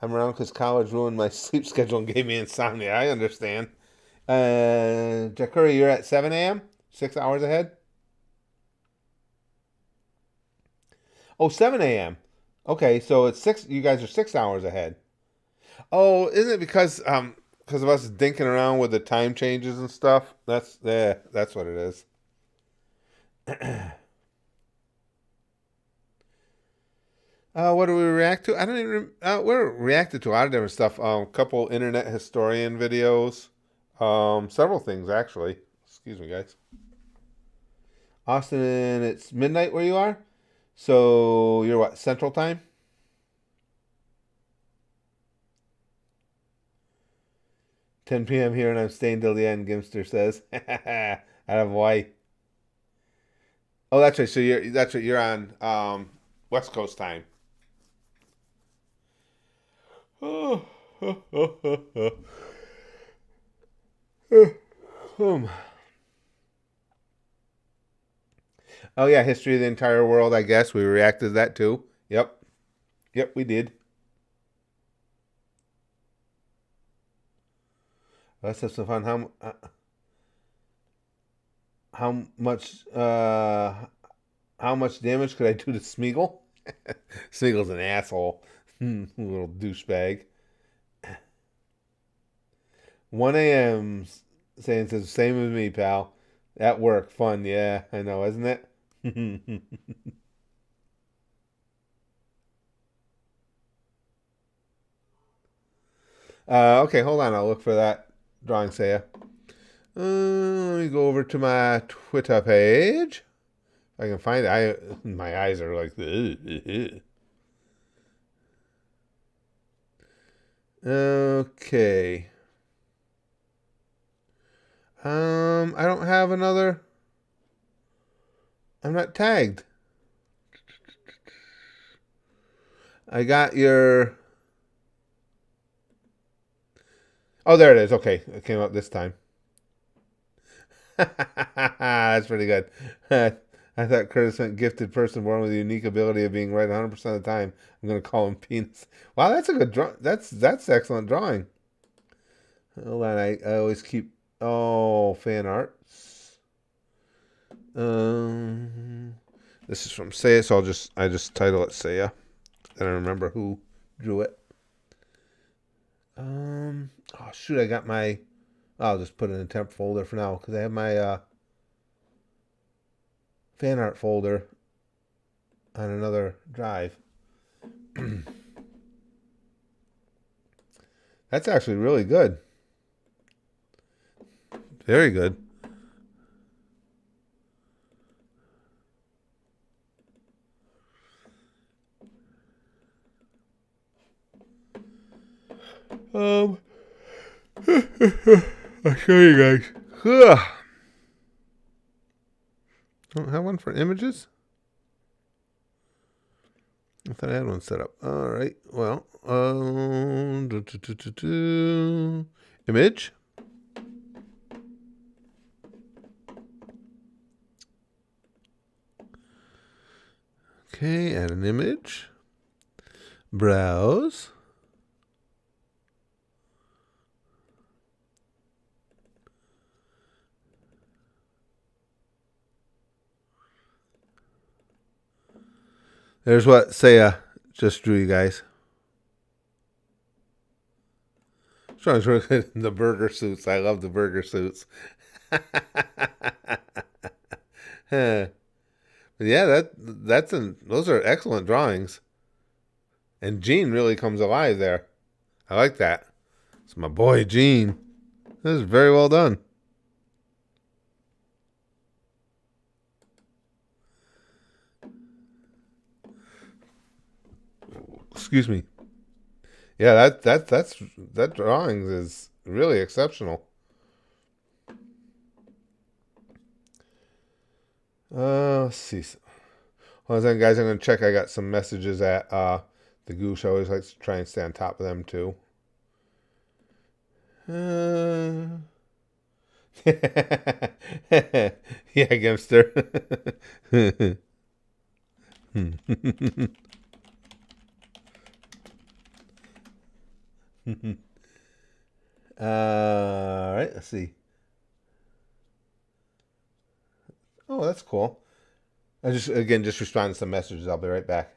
I'm around because college ruined my sleep schedule and gave me insomnia. I understand. Jack Curry, you're at 7 a.m.? 6 hours ahead? Oh, 7 a.m. Okay, so it's 6. You guys are 6 hours ahead. Oh, isn't it because of us dinking around with the time changes and stuff? That's what it is. What do we react to? I don't even. We're reacted to a lot of different stuff. A couple internet historian videos. Several things actually. Excuse me, guys. Austin, it's midnight where you are. So you're what, Central Time? $10 p.m. here, and I'm staying till the end. Gimster says. Out of Hawaii. Oh, that's right. So you're on West Coast time. Oh. Oh yeah, history of the entire world. I guess we reacted to that too. Yep, we did. Let's have some fun. How much damage could I do to Smeagol? Smeagol's an asshole. Little douchebag. 1 a.m. saying says same as me, pal. At work, fun. Yeah, I know, isn't it? Okay, hold on. I'll look for that drawing, Saya. Let me go over to my Twitter page. If I can find it. My eyes are like, okay. I don't have another. I'm not tagged. I got your. Oh, there it is. Okay, it came up this time. That's pretty good. I thought Curtis meant gifted person born with the unique ability of being right 100% of the time. I'm going to call him penis. Wow, that's a good draw. That's excellent drawing. Hold on, I always keep. Oh, fan arts. This is from Saya, so I just title it Saya. Then I remember who drew it. Oh shoot, I got my. I'll just put it in a temp folder for now because I have my fan art folder on another drive. That's actually really good. Very good. I'll show you guys. Ugh. Don't have one for images? I thought I had one set up. All right. Well, image. Okay, add an image. Browse. There's what Saya just drew you guys. Trying to look at the burger suits. I love the burger suits. But yeah, those are excellent drawings. And Gene really comes alive there. I like that. It's my boy Gene. This is very well done. Excuse me. Yeah, that drawing is really exceptional. Let's see. Hold on a second, guys. I'm gonna check. I got some messages at the Goose. I always like to try and stay on top of them too. Yeah, Gimster. All right, let's see. Oh, that's cool. I just respond to some messages. I'll be right back.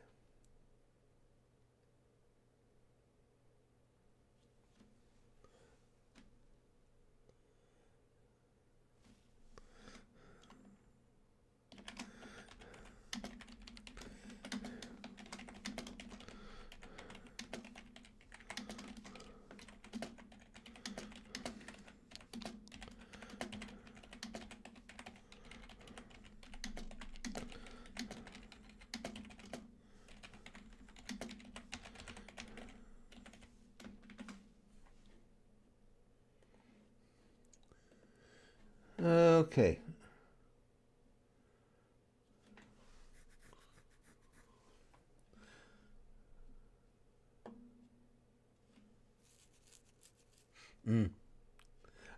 Okay.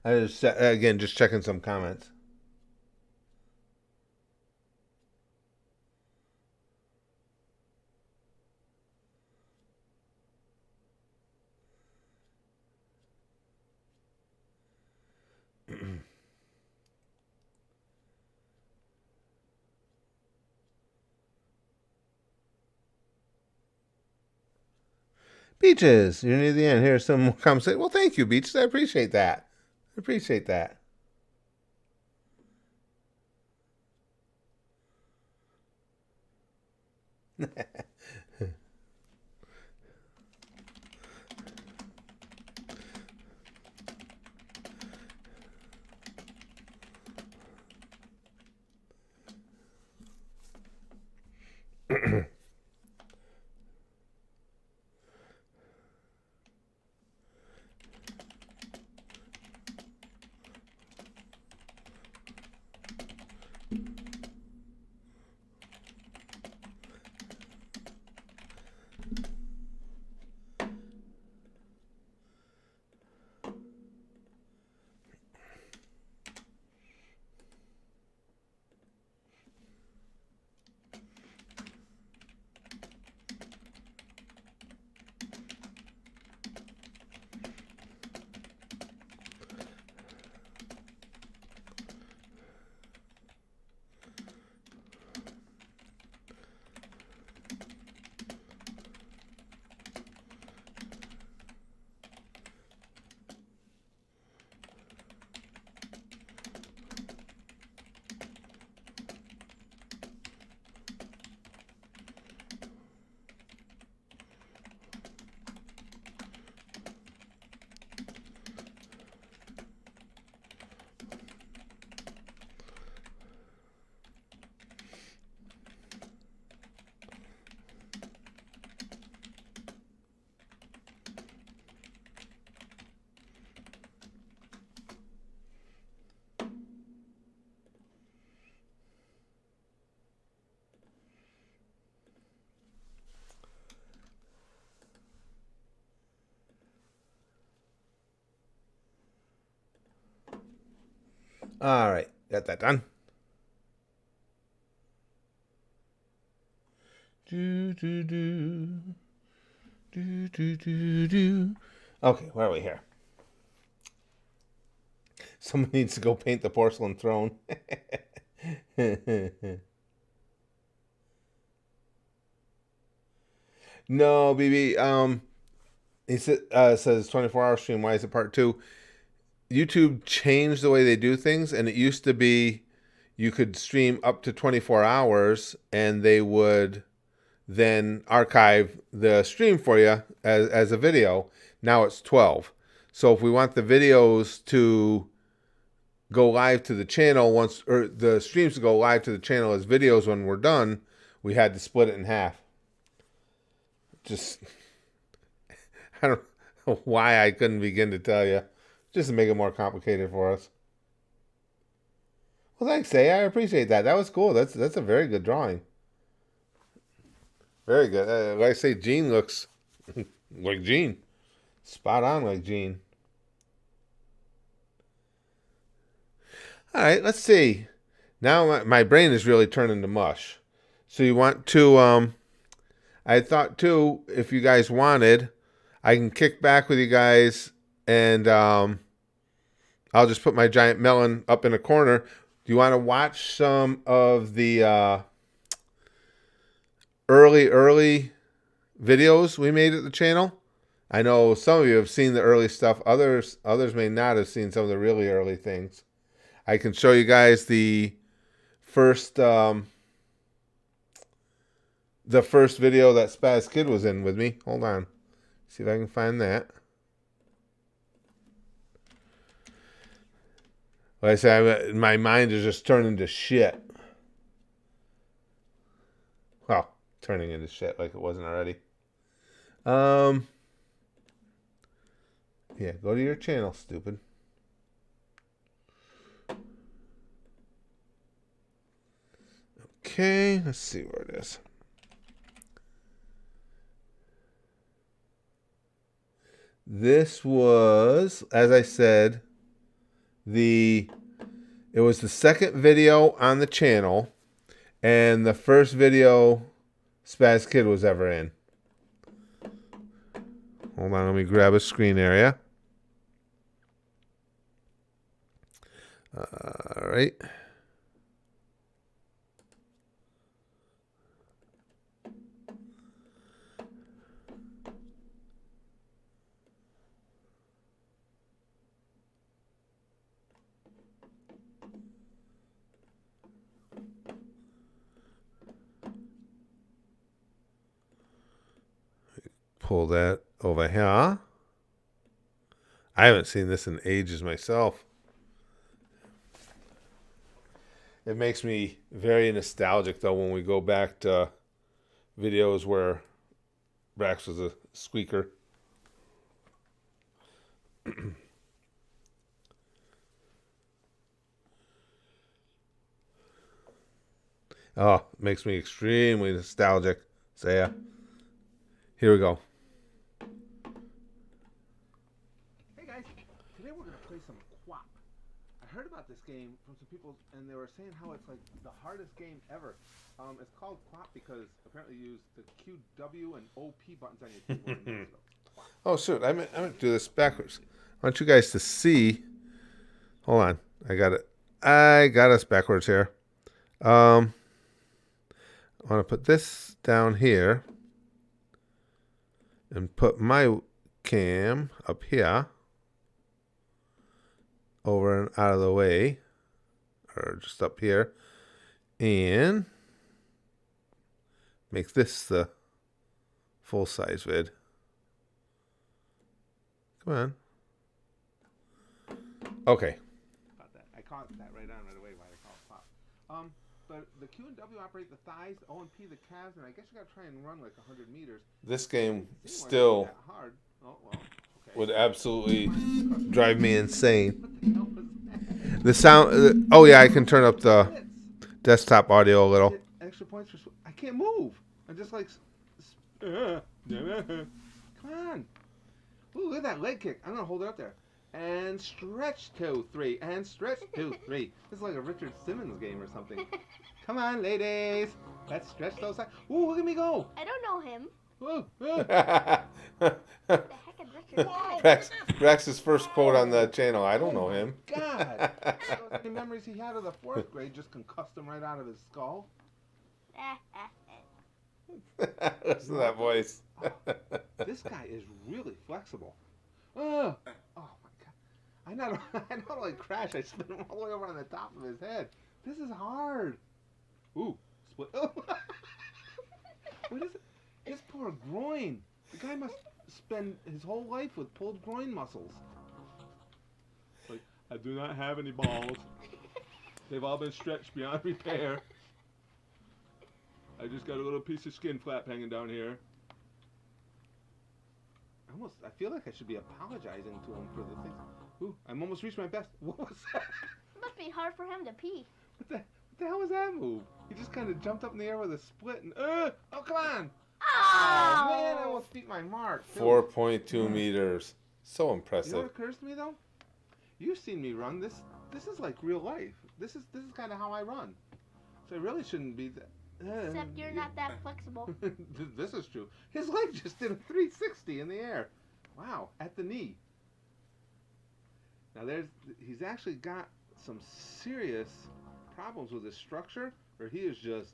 I just again just checking some comments. Beaches, you're near the end. Here's some comments. Well, thank you, Beaches. I appreciate that. I appreciate that. All right, got that done. Do, do, do. Do, do, do, do. Okay, where are we here? Someone needs to go paint the porcelain throne. No, BB. He says 24-hour stream. Why is it part 2? YouTube changed the way they do things, and it used to be you could stream up to 24 hours, and they would then archive the stream for you as a video. Now it's 12. So if we want the videos to go live to the channel once, or the streams to go live to the channel as videos when we're done, we had to split it in half. Just, I don't know why I couldn't begin to tell you. Just to make it more complicated for us. Well, thanks, Say. I appreciate that. That was cool. That's a very good drawing. Very good. Like I say, Gene looks like Gene. Spot on like Gene. All right, let's see. Now my brain is really turning to mush. So you want to, I thought too, if you guys wanted, I can kick back with you guys and I'll just put my giant melon up in a corner. Do you want to watch some of the early videos we made at the channel? I know some of you have seen the early stuff. Others may not have seen some of the really early things. I can show you guys the first video that Spaz Kid was in with me. Hold on. See if I can find that. Like I said, my mind is just turning to shit. Well, turning into shit like it wasn't already. Yeah, go to your channel, stupid. Okay, let's see where it is. This was, as I said, it was the second video on the channel and the first video Spaz Kid was ever in. Hold on, let me grab a screen area. All right. Pull that over here. I haven't seen this in ages myself. It makes me very nostalgic though when we go back to videos where Brax was a squeaker. Oh, it makes me extremely nostalgic. So yeah. Here we go. Hey guys, today we're going to play some Quap. I heard about this game from some people and they were saying how it's like the hardest game ever. It's called Quap because apparently you use the Q, W, and OP buttons on your keyboard. Oh shoot, I meant to do this backwards. I want you guys to see. Hold on, I got us backwards here. I want to put this down here and put my cam up here, over and out of the way, or just up here, and make this the full size vid. Come on. Okay. About that. I caught that right on right away why they call it Quap. But the Q and W operate the thighs, the O and P the calves, and I guess you got to try and run like 100 meters. This game still hard. Oh, well, okay. would absolutely drive me insane. The sound. Oh yeah, I can turn up the desktop audio a little. Extra points for. I can't move. I'm just like. Come on. Ooh, look at that leg kick. I'm gonna hold it up there. and stretch 2, 3, and stretch 2, 3. This is like a Richard Simmons game or something. Come on, ladies. Let's stretch those sides. Ooh, look at me go. I don't know him. Ooh, The heck is Richard? Rex's first quote on the channel. I don't know him. God. Those memories he had of the 4th grade just concussed him right out of his skull. Listen to that voice. This guy is really flexible. Oh my God. I not only crash, I spin him all the way over on the top of his head. This is hard. Ooh, split. Oh. What is it? His poor groin. The guy must spend his whole life with pulled groin muscles. It's like, I do not have any balls. They've all been stretched beyond repair. I just got a little piece of skin flap hanging down here. I feel like I should be apologizing to him for the things. Ooh, I'm almost reached my best. What was that? It must be hard for him to pee. What the hell was that move? He just kind of jumped up in the air with a split and oh, come on! Oh man, I almost beat my mark. 4.2 meters. So You know impressive. what occurs to me though? You've seen me run. This is like real life. This is kind of how I run. So I really shouldn't be that. Except you're not that flexible. This is true. His leg just did a 360 in the air. Wow, at the knee. Now he's actually got some serious problems with his structure, or he is just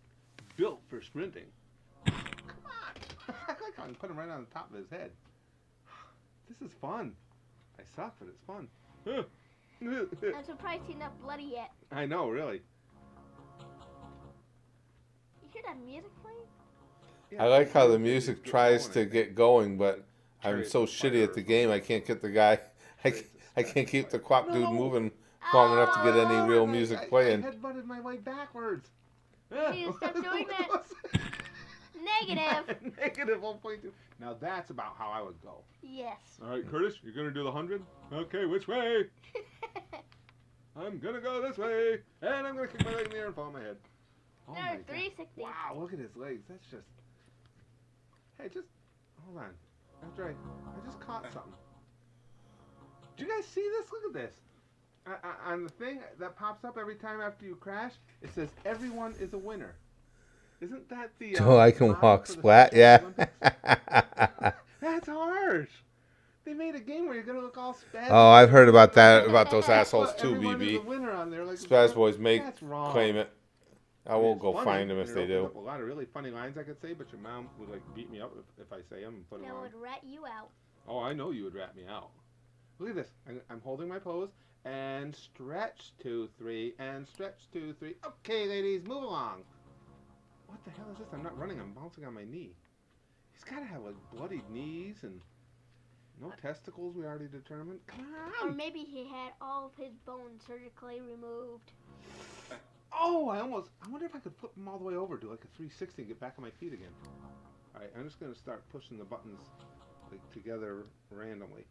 built for sprinting. Come on! I can put him right on the top of his head. This is fun. I suck, but it's fun. I'm surprised he's not bloody yet. I know, really. You hear that music playing? Yeah, I like how the music tries to get going, but I'm so shitty at the game. I can't get the guy. I can't keep the quap dude moving long enough to get any real music playing. I headbutted my way backwards. You stop doing that. Negative. Negative 1.2. Now that's about how I would go. Yes. All right, Curtis, you're gonna do the 100. Okay, which way? I'm gonna go this way, and I'm gonna kick my leg in the air and fall on my head. Oh No, my God. 360. Wow, look at his legs. That's just. Hey, just hold on. After I just caught something. Do you guys see this? Look at this. On the thing that pops up every time after you crash, it says everyone is a winner. Isn't that the? Oh, I can motto walk for the splat. Special Yeah. Olympics? That's harsh. They made a game where you're gonna look all spaz. Oh, I've heard about that, about those assholes Put too, everyone is a BB. winner on there, like, Spaz Boys may that's wrong. claim it. I will It's go funny, find them and if it they opens do. up a lot of really funny lines I could say, but your mom would like beat me up if I say them and put them That on. would rat you out. Oh, I know you would rat me out. Look at this. I'm holding my pose and stretch 2, 3, and stretch 2, 3. Okay, ladies, move along. What the hell is this? I'm not running. I'm bouncing on my knee. He's got to have like bloodied knees and no testicles. We already determined. Come Or on. maybe he had all of his bones surgically removed. Oh, I wonder if I could flip them all the way over, do like a 360 and get back on my feet again. All right, I'm just gonna start pushing the buttons like together randomly.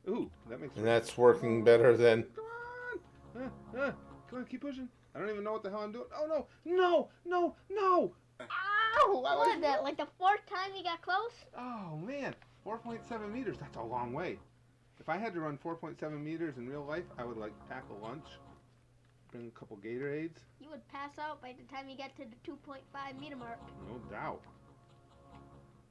Ooh, that makes. And that's working better than. Come on, keep pushing. I don't even know what the hell I'm doing. Oh no, no, no, no! Ow! What was that? Like the 4th time you got close? Oh man, 4.7 meters. That's a long way. If I had to run 4.7 meters in real life, I would like pack a lunch, bring a couple Gatorades. You would pass out by the time you get to the 2.5 meter mark. No doubt.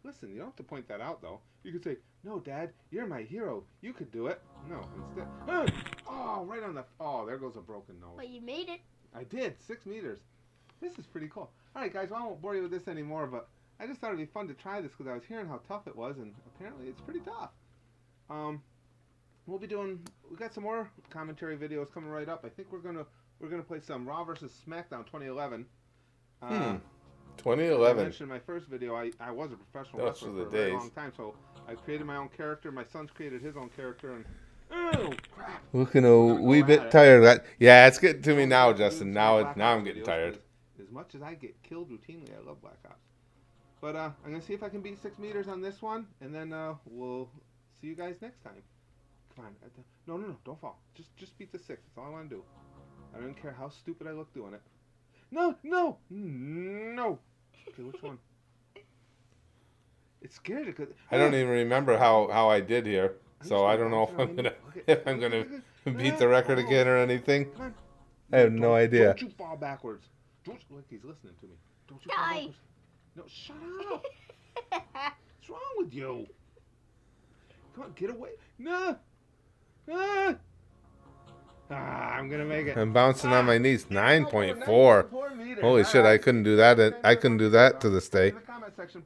Listen, you don't have to point that out though. You could say, "No, Dad, you're my hero. You could do it." No, instead, oh, right on the. Oh, there goes a broken nose. But you made it. I did 6 meters. This is pretty cool. All right, guys. Well, I won't bore you with this anymore, but I just thought it'd be fun to try this because I was hearing how tough it was, and apparently it's pretty tough. We'll be doing. We got some more commentary videos coming right up. I think we're gonna play some Raw versus SmackDown 2011. 2011. I mentioned in my first video, I was a professional Those wrestler were the for a very days. long time, so I created my own character. My son's created his own character, and oh crap! Looking a wee bit tired. Yeah, it's getting to me now, Justin. Now I'm getting tired. As much as I get killed routinely, I love Black Ops. But I'm gonna see if I can beat 6 meters on this one, and then we'll see you guys next time. Come on, no, don't fall. Just beat the 6. That's all I want to do. I don't care how stupid I look doing it. No. Okay, which one? It's scary because I don't even remember how I did here. So I don't know if I'm gonna beat the record again or anything. I have no idea. Don't you fall backwards. Don't look, he's listening to me. Don't you fall backwards. No, shut up. What's wrong with you? Come on, get away. No. Ah. I'm gonna make it. I'm bouncing on my knees. 9.4. Holy shit! I couldn't do that. I couldn't do that to this day. In the comment section,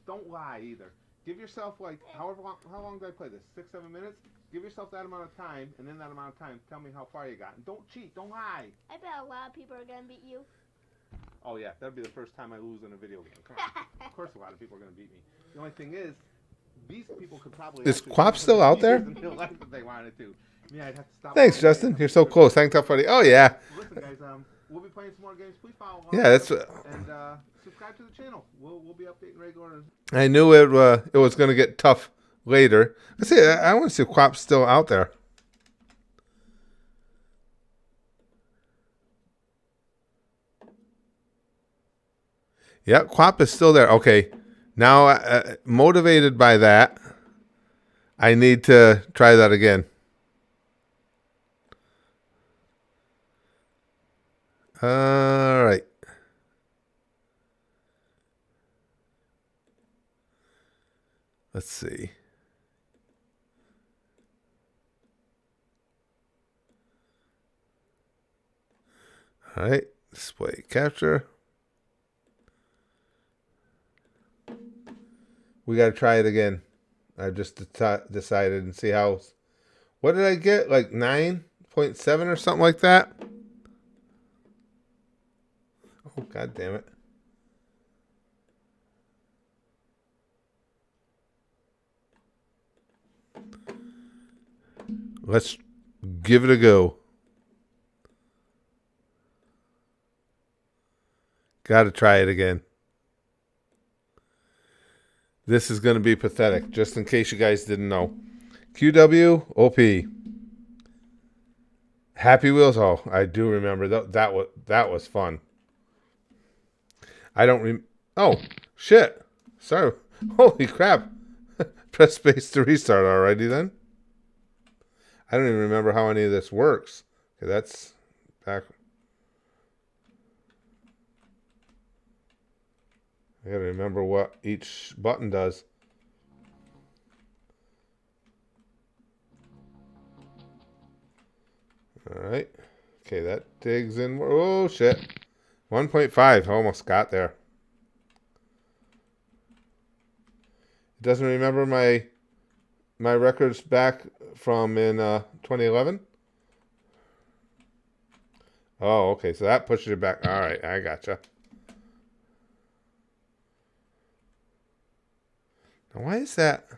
don't lie either. Give yourself like how long did I play this? 6-7 minutes. Give yourself that amount of time, and in that amount of time, tell me how far you got. And don't cheat. Don't lie. I bet a lot of people are gonna beat you. Oh yeah, that'd be the first time I lose in a video game. Come on. Of course, a lot of people are gonna beat me. The only thing is, these people could probably. Is Quap still out there? In real life if they wanted to. Yeah, I'd have to stop. Thanks, Justin. You're so close. Thanks, tough buddy. Oh yeah. Listen, guys. We'll be playing some more games. Please follow along. Yeah, that's. And subscribe to the channel. We'll be updating regular. I knew it was going to get tough later. Let's see. I want to see if Quap's still out there. Yeah, Quap is still there. Okay. Now, motivated by that, I need to try that again. All right. Let's see. All right. Display capture. We got to try it again. I just decided and see how. What did I get? Like 9.7 or something like that? Oh, God damn it. Let's give it a go. Got to try it again. This is going to be pathetic, just in case you guys didn't know. QW, OP. Happy Wheels. Oh, I do remember. That was fun. I don't oh, shit. Sorry. Holy crap. Press space to restart already then. I don't even remember how any of this works. Okay, that's back. I gotta remember what each button does. Alright. Okay, that digs in. Oh, shit. 1.5. Almost got there. It doesn't remember my records back from in 2011. Oh, okay. So that pushes it back. All right, I gotcha. Now, why is that?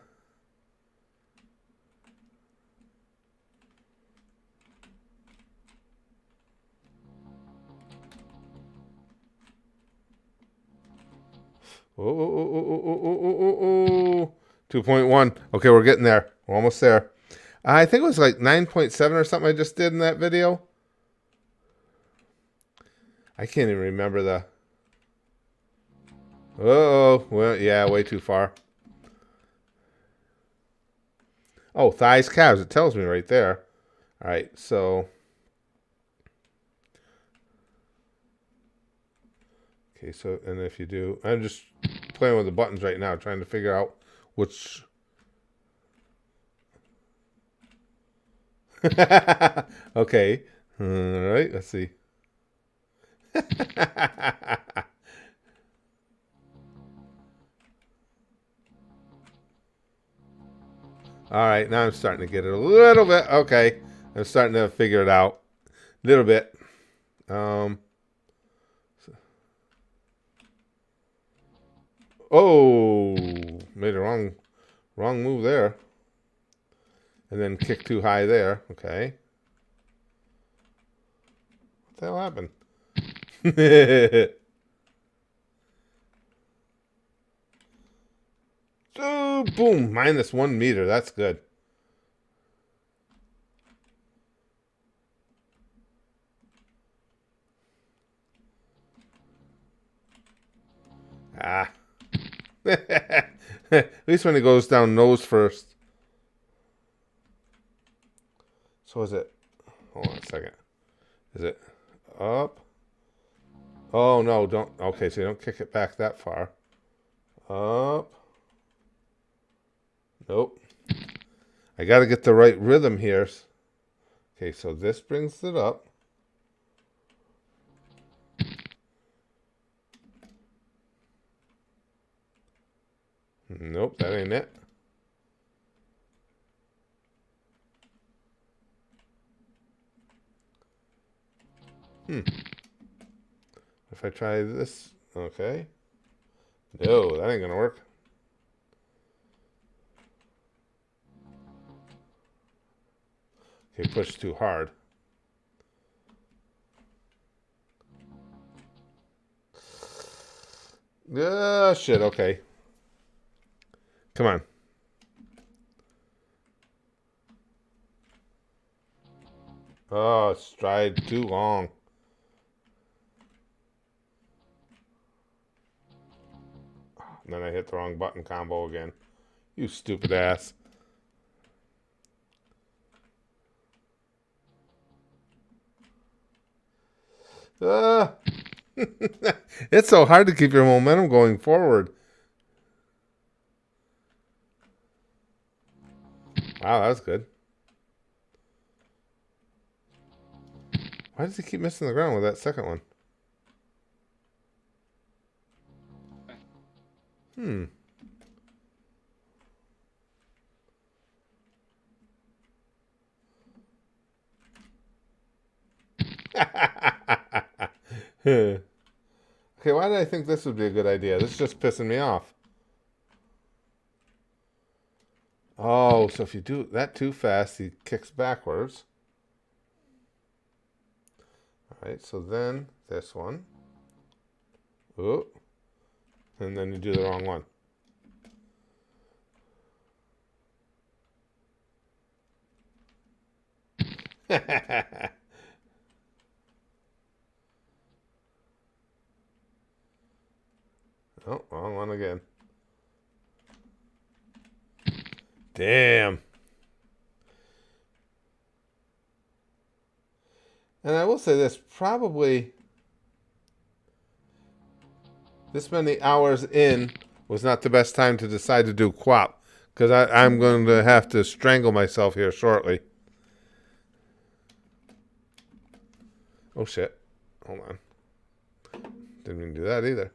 Oh. 2.1. Okay, we're getting there. We're almost there. I think it was like 9.7 or something I just did in that video. I can't even remember the... Oh, well, yeah, way too far. Oh, thighs, calves. It tells me right there. All right, so... Okay, so, and if you do... I'm just playing with the buttons right now, trying to figure out which... Okay. All right, let's see. All right, now I'm starting to get it a little bit. Okay, I'm starting to figure it out a little bit. Oh, made a wrong move there. And then kick too high there. Okay. What the hell happened? Oh, boom. -1 meter. That's good. Ah. At least when it goes down nose first. So is it... Hold on a second. Is it up? Oh, no, don't... Okay, so you don't kick it back that far. Up. Nope. I got to get the right rhythm here. Okay, so this brings it up. Nope, that ain't it. If I try this, okay. No, that ain't gonna work. Okay, push too hard. Ah, shit, okay. Come on. Oh, stride too long. And then I hit the wrong button combo again. You stupid ass. It's so hard to keep your momentum going forward. Wow, that was good. Why does he keep missing the ground with that second one? Okay, why did I think this would be a good idea? This is just pissing me off. Oh, so if you do that too fast, he kicks backwards. Alright, so then this one. Ooh. And then you do the wrong one. Oh, wrong one again. Damn. And I will say this, probably this many hours in was not the best time to decide to do QWOP, because I'm going to have to strangle myself here shortly. Oh shit. Hold on. Didn't even do that either.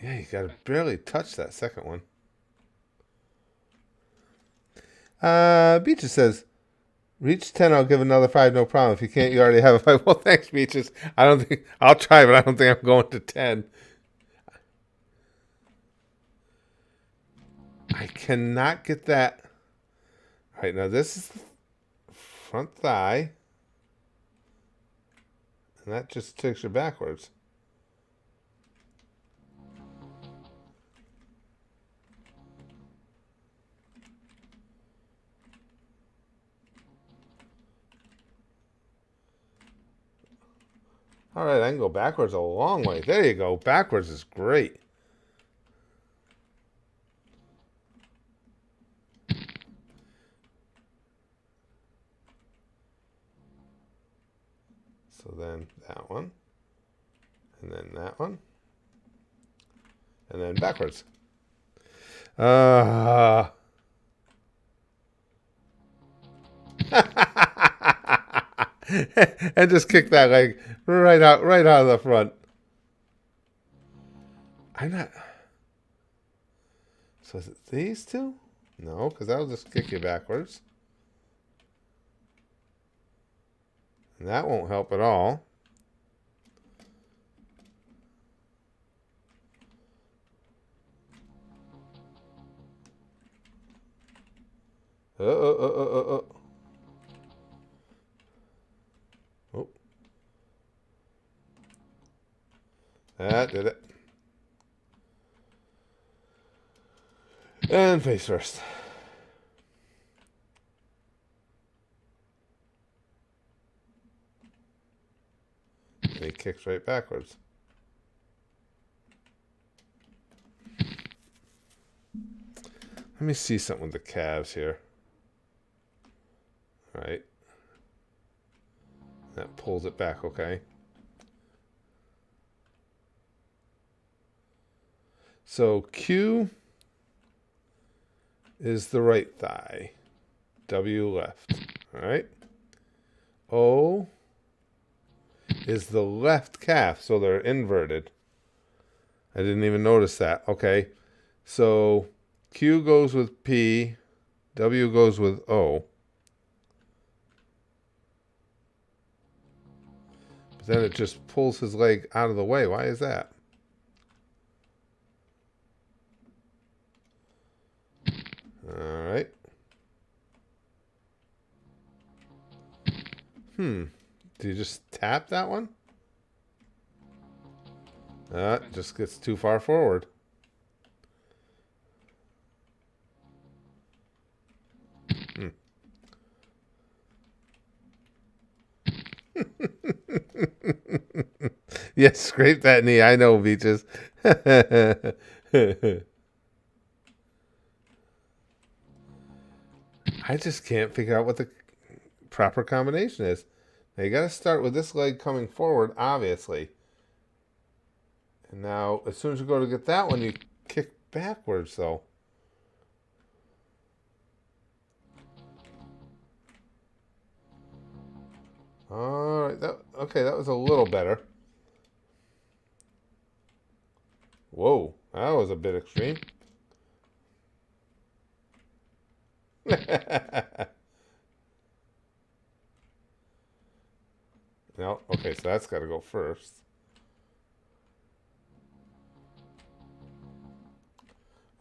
Yeah, you gotta barely touch that second one. Beaches says, reach 10, I'll give another 5, no problem. If you can't, you already have a 5. Well, thanks, Beaches. I don't think, I'll try, but I don't think I'm going to 10. I cannot get that. All right, now this is the front thigh. And that just takes you backwards. All right, I can go backwards a long way. There you go. Backwards is great. So then that one. And then that one. And then backwards. And just kick that leg right out of the front. I'm not. So is it these two? No, because that'll just kick you backwards. And that won't help at all. Oh. That did it. And face first. And he kicks right backwards. Let me see something with the calves here. All right. That pulls it back, okay. So Q is the right thigh. W left. All right. O is the left calf, so they're inverted. I didn't even notice that. Okay. So Q goes with P, W goes with O. But then it just pulls his leg out of the way. Why is that? All right. Do you just tap that one? It just gets too far forward. Yes, scrape that knee. I know, Beaches. I just can't figure out what the proper combination is. Now you got to start with this leg coming forward, obviously. And now, as soon as you go to get that one, you kick backwards, though. All right. Okay, that was a little better. Whoa, that was a bit extreme. No, okay, so that's got to go first.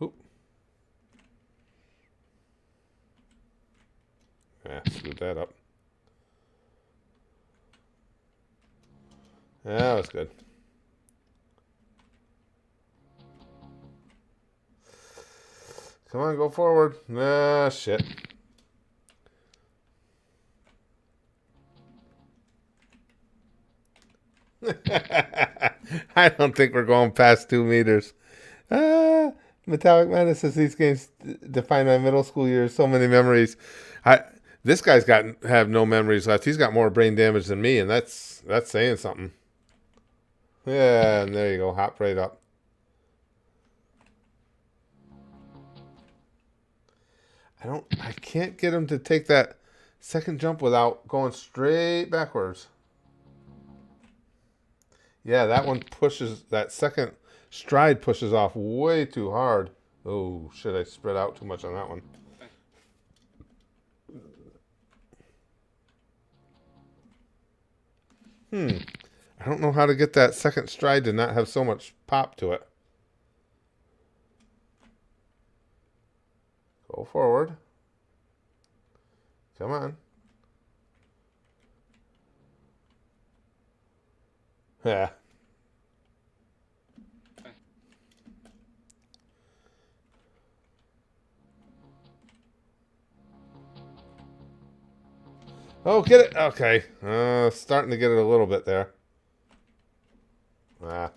Oop. Yeah, screwed that up. Yeah, that was good. Come on, go forward. Ah, shit. I don't think we're going past 2 meters. Metallic Madness says these games define my middle school years. So many memories. This guy's have no memories left. He's got more brain damage than me, and that's saying something. Yeah, and there you go. Hop right up. I can't get him to take that second jump without going straight backwards. Yeah, that one pushes, that second stride pushes off way too hard. Oh, shit, I spread out too much on that one. I don't know how to get that second stride to not have so much pop to it. Go forward. Come on. Yeah. Oh, get it. Okay. Starting to get it a little bit there. Ah,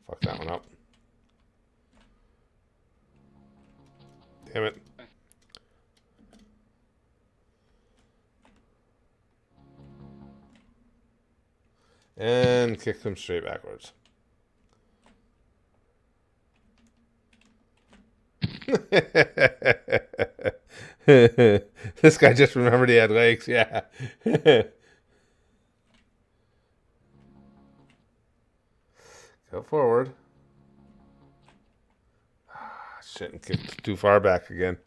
fuck that one up. Damn it. And kick them straight backwards. This guy just remembered he had legs, yeah. Go forward. Shit, and kicked too far back again.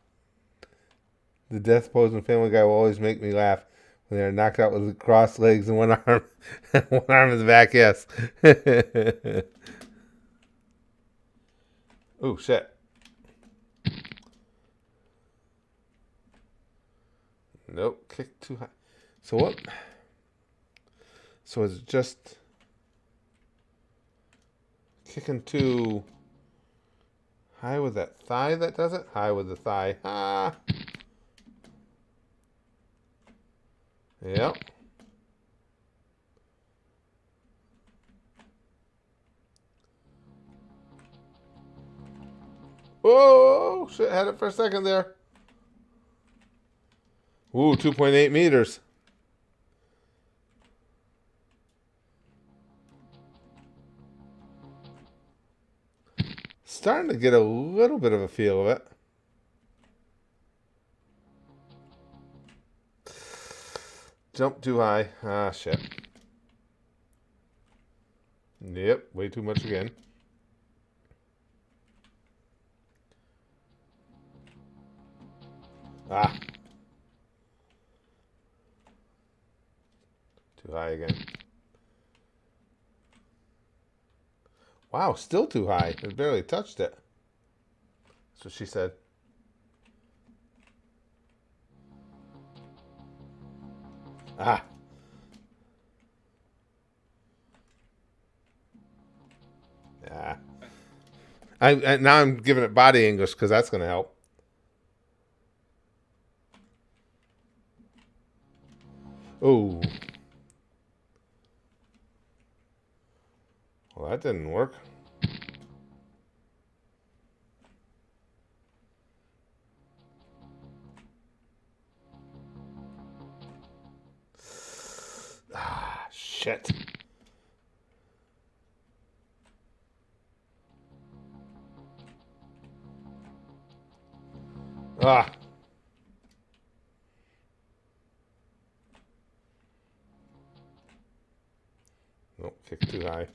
The death pose in Family Guy will always make me laugh when they're knocked out with crossed legs and one arm. One arm in the back, yes. Oh, shit. Nope, kick too high. So what? So it's just kicking too high with that thigh that does it? High with the thigh. Ah. Yep. Whoa, shit, had it for a second there. Ooh, 2.8 meters. Starting to get a little bit of a feel of it. Jump too high. Ah, shit. Yep, way too much again. Ah. Too high again. Wow, still too high. It barely touched it. That's what she said. Ah. Yeah. I now I'm giving it body English because that's going to help. Oh. Well, that didn't work. Ah, shit. Ah. Nope, kick too high.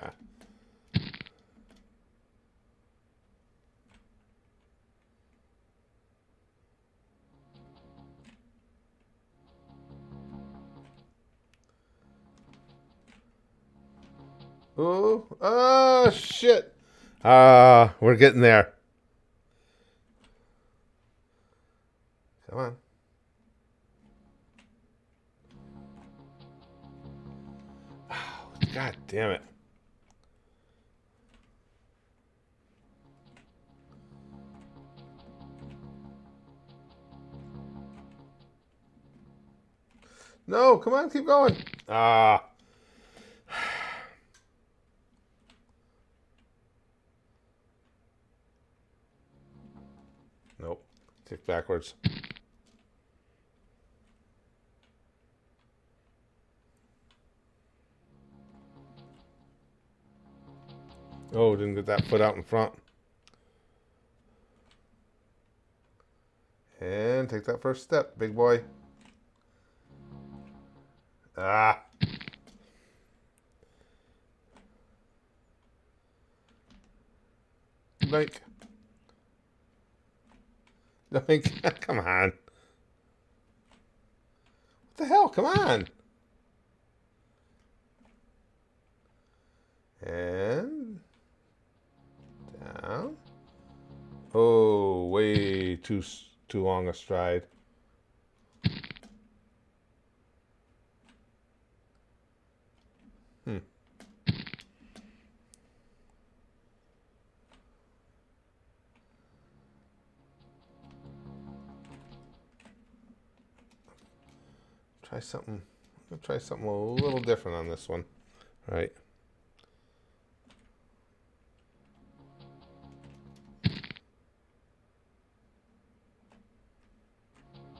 Ah. Oh, oh, shit. Ah, we're getting there. Come on. Oh, God damn it. No, come on, keep going. Ah. Nope. Kick backwards. Oh, didn't get that foot out in front. And take that first step, big boy. Ah. Like. Come on. What the hell? Come on. And down. Oh, way too long a stride. Try something a little different on this one. All right.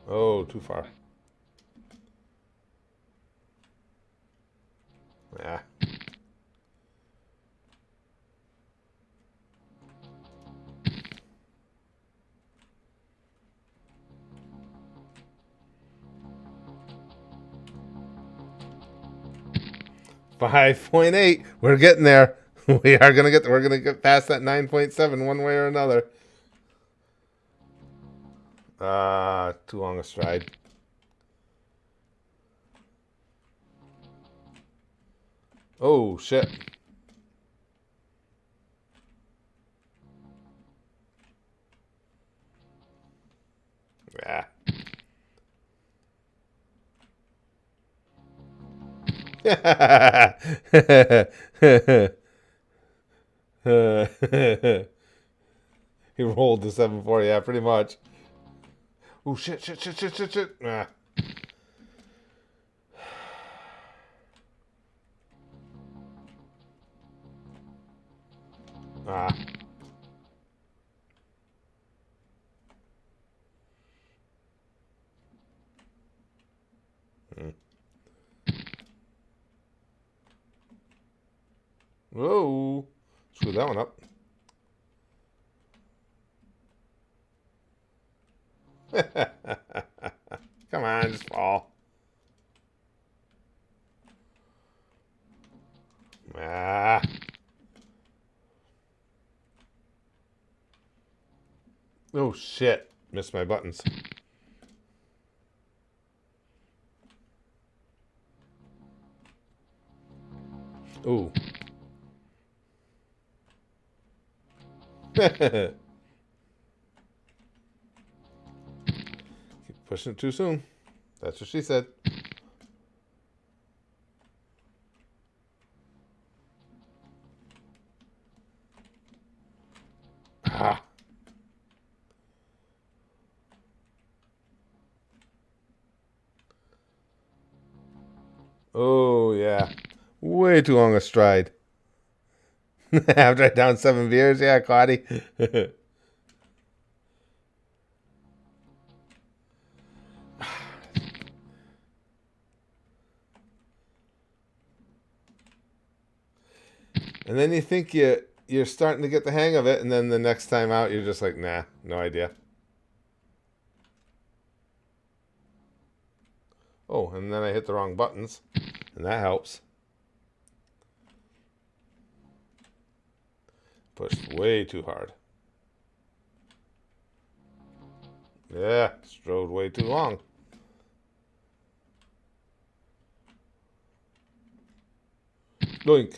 Oh, too far. Yeah. $5.8. We're getting there. We're gonna get past that 9.7 one way or another. Too long a stride. Oh shit. Yeah. He rolled the 7-4, yeah, pretty much. Oh shit. Ah. Ah. Whoa. Screw that one up. Come on, just fall. Ah. Oh, shit. Missed my buttons. Ooh. Keep pushing it too soon. That's what she said. Ah. Oh, yeah. Way too long a stride. After I down 7 beers, yeah, Claudie. And then you think you're starting to get the hang of it, and then the next time out, you're just like, nah, no idea. Oh, and then I hit the wrong buttons, and that helps. Pushed way too hard. Yeah, strode way too long. Doink.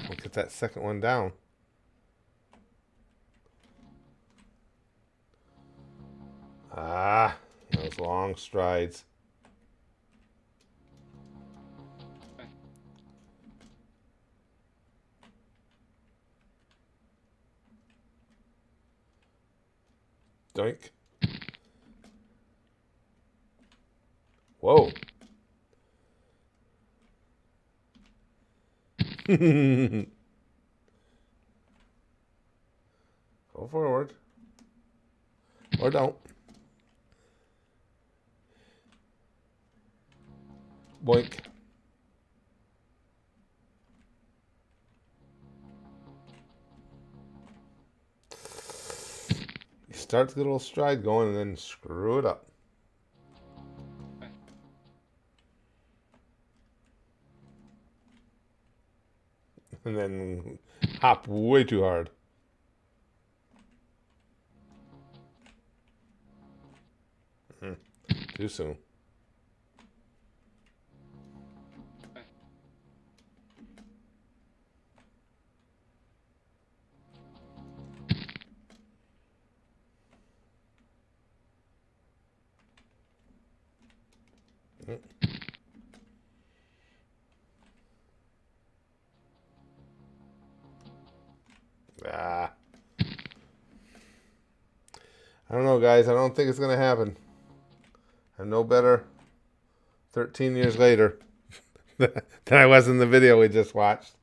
I'll get that second one down. Ah, those long strides. Doink. Whoa. Go forward. Or don't. Boink. You start to get a little stride going and then screw it up. And then hop way too hard. Too soon. Ah. I don't know, guys. I don't think it's going to happen. I'm no better 13 years later than I was in the video we just watched.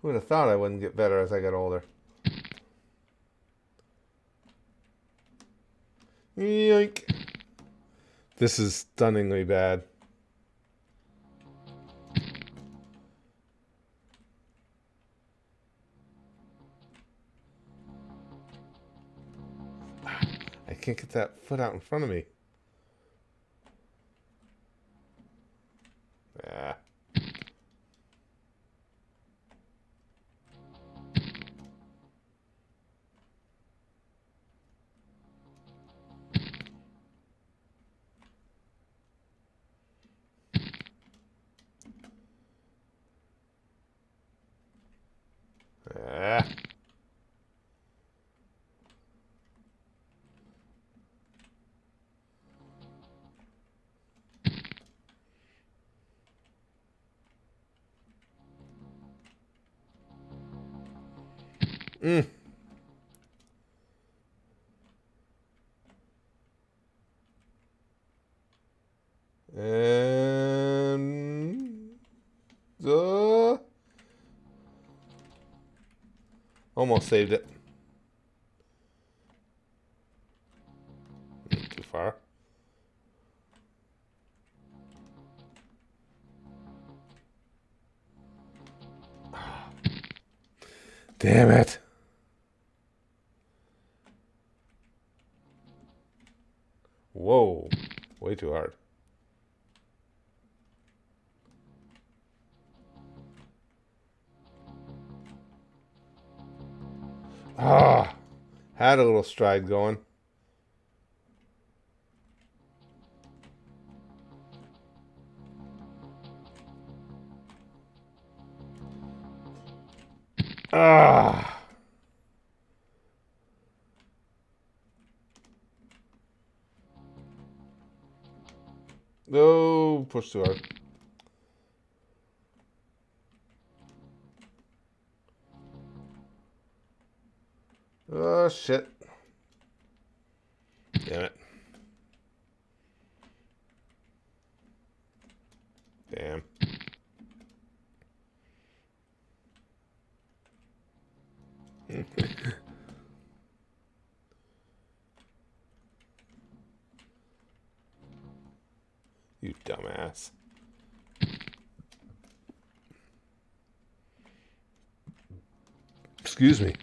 Who would have thought I wouldn't get better as I get older? Yoink. This is stunningly bad. I can't get that foot out in front of me. Yeah. Yeah. Mm. And almost saved it. Too far. Damn it. Whoa. Way too hard. Ah. Had a little stride going. Ah. No, push too hard. Oh, shit. Damn it. Damn. You dumbass. Excuse me.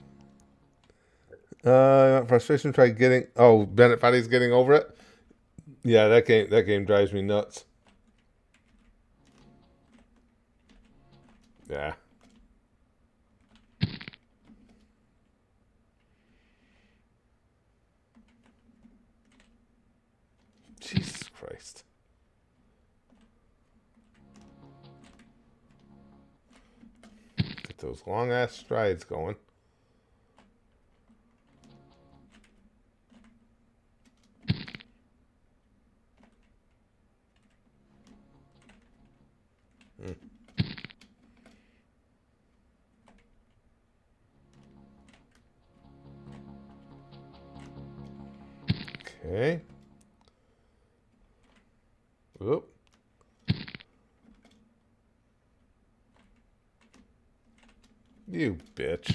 Frustration. Try getting. Oh, Bennett Fatty's getting over it. Yeah, that game drives me nuts. Yeah. Jesus Christ. Get those long ass strides going. Okay. Whoop. You bitch.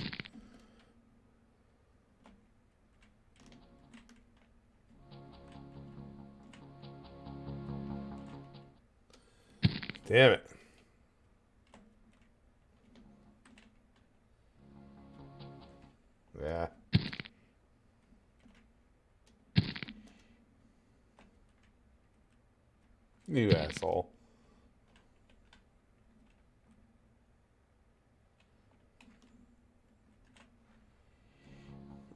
Damn it. Yeah. You asshole.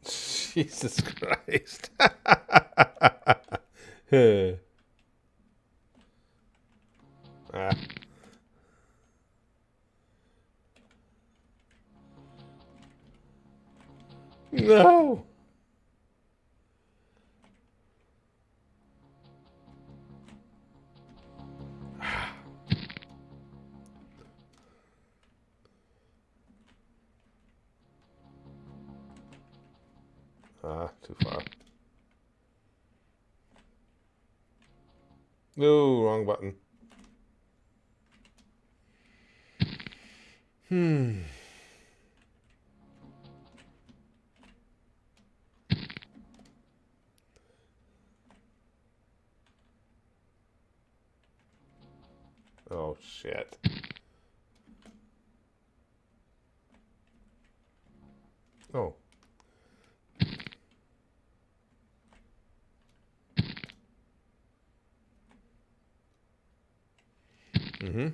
Jesus Christ. Ah. No. Too far. No, wrong button. Oh, shit. Oh. Mm-hmm.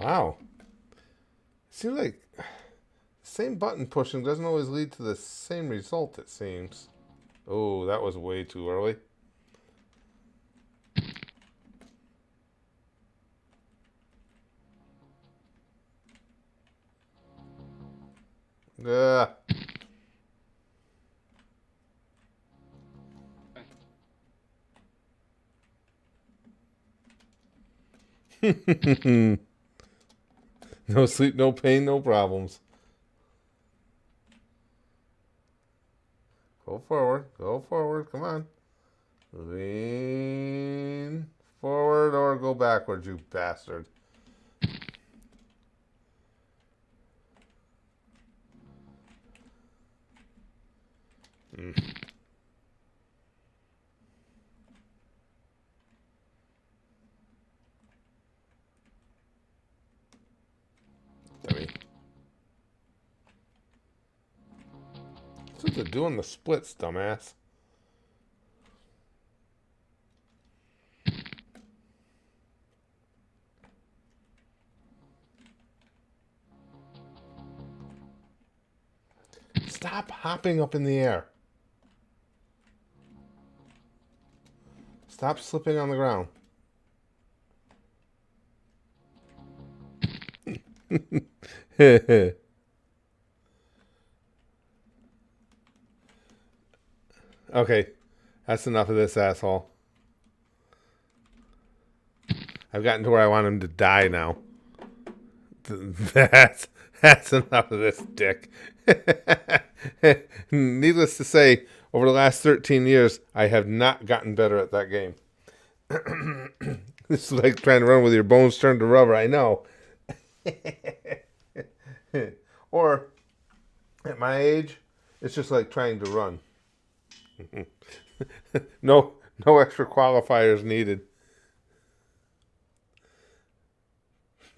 Wow. Seems like the same button pushing doesn't always lead to the same result, it seems. Oh, that was way too early. Yeah. No sleep, no pain, no problems. Go forward. Go forward. Come on. Lean forward or go backwards, you bastard. Dummy. That's what they're doing the splits, dumbass. Stop hopping up in the air. Stop slipping on the ground. Okay, that's enough of this asshole. I've gotten to where I want him to die now. That's enough of this dick. Needless to say, over the last 13 years, I have not gotten better at that game. This is like trying to run with your bones turned to rubber, I know. Or, at my age, it's just like trying to run. No extra qualifiers needed.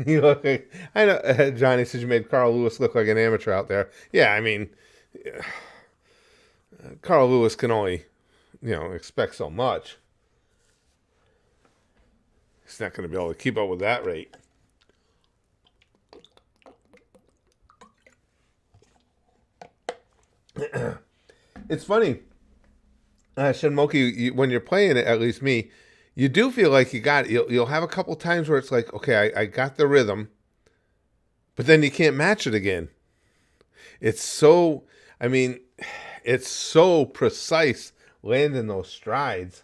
You look like, I know, Johnny says you made Carl Lewis look like an amateur out there. Yeah, I mean, Carl Lewis can only, expect so much. He's not going to be able to keep up with that rate. It's funny, Shenmoki, when you're playing it, at least me, you do feel like you got it. You'll have a couple times where it's like, okay, I got the rhythm, but then you can't match it again. It's so precise landing those strides.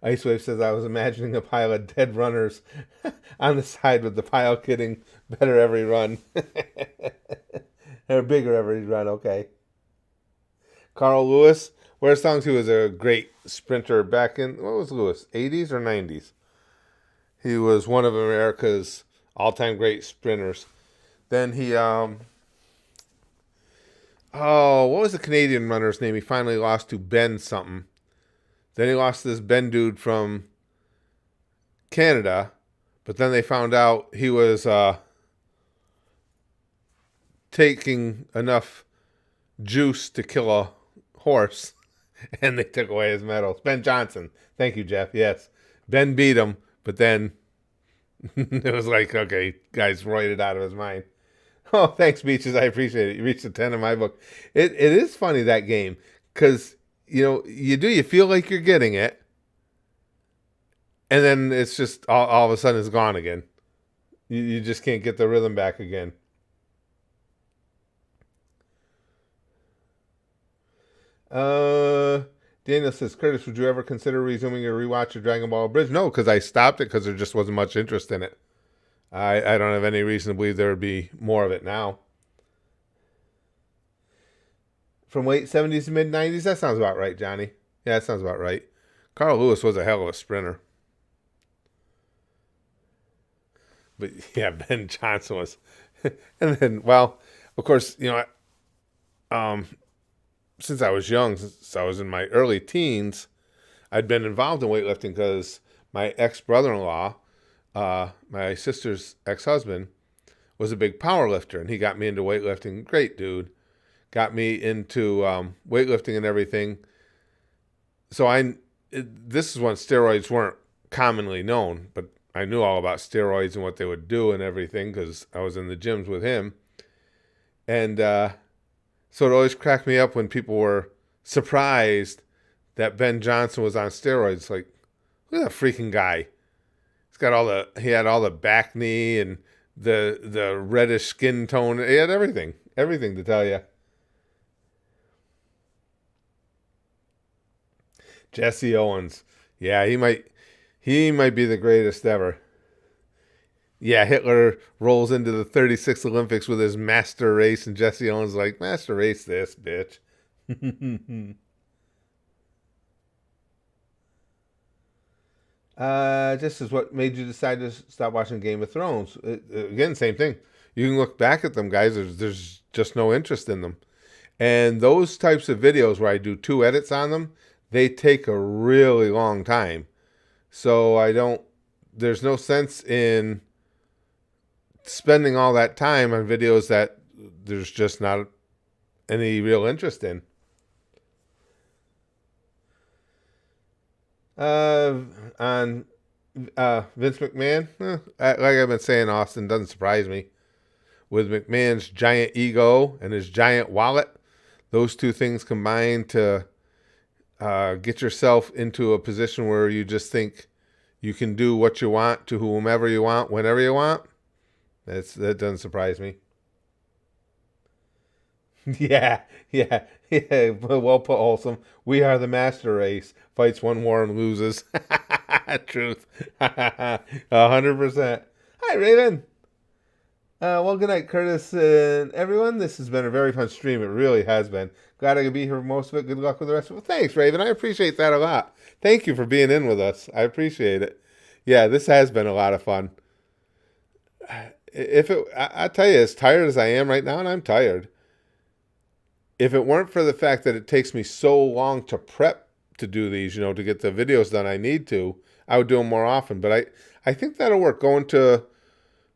Icewave says, I was imagining a pile of dead runners on the side with the pile getting better every run. Or bigger every run, okay. Carl Lewis, where's Song 2 was a great sprinter back in, what was Lewis, 80s or 90s? He was one of America's all-time great sprinters. Then he, what was the Canadian runner's name? He finally lost to Ben something. Then he lost to this Ben dude from Canada, but then they found out he was taking enough juice to kill a horse, and they took away his medals. Ben Johnson. Thank you, Jeff. Yes. Ben beat him, but then it was like, okay, guy's roided out of his mind. Oh, thanks, Beaches. I appreciate it. You reached the 10 in my book. It is funny, that game, because, you feel like you're getting it, and then it's just all of a sudden it's gone again. You just can't get the rhythm back again. Daniel says, Curtis, would you ever consider resuming your rewatch of Dragon Ball Bridge? No, because I stopped it because there just wasn't much interest in it. I don't have any reason to believe there would be more of it now. From late 70s to mid 90s, that sounds about right, Johnny. Yeah, that sounds about right. Carl Lewis was a hell of a sprinter. But yeah, Ben Johnson was. And then, well, of course, since I was young, since I was in my early teens, I'd been involved in weightlifting because my ex-brother-in-law, my sister's ex-husband, was a big power lifter, and he got me into weightlifting. Great dude. Got me into weightlifting and everything. So this is when steroids weren't commonly known, but I knew all about steroids and what they would do and everything because I was in the gyms with him. And So it always cracked me up when people were surprised that Ben Johnson was on steroids. Like, look at that freaking guy. He had all the back knee and the reddish skin tone. He had everything to tell you. Jesse Owens. Yeah, he might be the greatest ever. Yeah, Hitler rolls into the 36th Olympics with his master race, and Jesse Owens is like, master race this, bitch. This is what made you decide to stop watching Game of Thrones. Again, same thing. You can look back at them, guys. There's just no interest in them. And those types of videos where I do 2 edits on them, they take a really long time. So there's no sense in spending all that time on videos that there's just not any real interest in. On Vince McMahon, like I've been saying, Austin, doesn't surprise me. With McMahon's giant ego and his giant wallet, those two things combined to get yourself into a position where you just think you can do what you want to whomever you want, whenever you want. That doesn't surprise me. Yeah. Well put, Wholesome. We are the master race. Fights one war and loses. Truth. 100%. Hi, Raven. Well, good night, Curtis and everyone. This has been a very fun stream. It really has been. Glad I could be here for most of it. Good luck with the rest of it. Thanks, Raven. I appreciate that a lot. Thank you for being in with us. I appreciate it. Yeah, this has been a lot of fun. I tell you, as tired as I am right now, and I'm tired, if it weren't for the fact that it takes me so long to prep to do these, to get the videos done I need to, I would do them more often. But I think that'll work.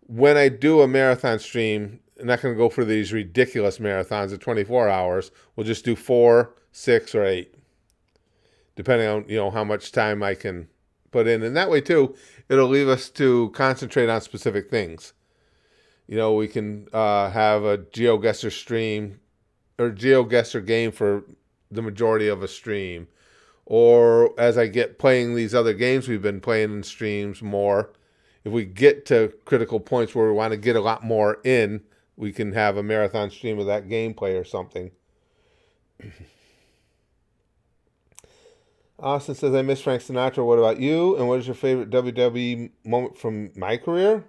When I do a marathon stream, I'm not going to go for these ridiculous marathons of 24 hours. We'll just do 4, 6, or 8, depending on, how much time I can put in. And that way, too, it'll leave us to concentrate on specific things. We can have a GeoGuessr stream or GeoGuessr game for the majority of a stream. Or as I get playing these other games we've been playing in streams more, if we get to critical points where we want to get a lot more in, we can have a marathon stream of that gameplay or something. Austin says, I miss Frank Sinatra. What about you? And what is your favorite WWE moment from my career?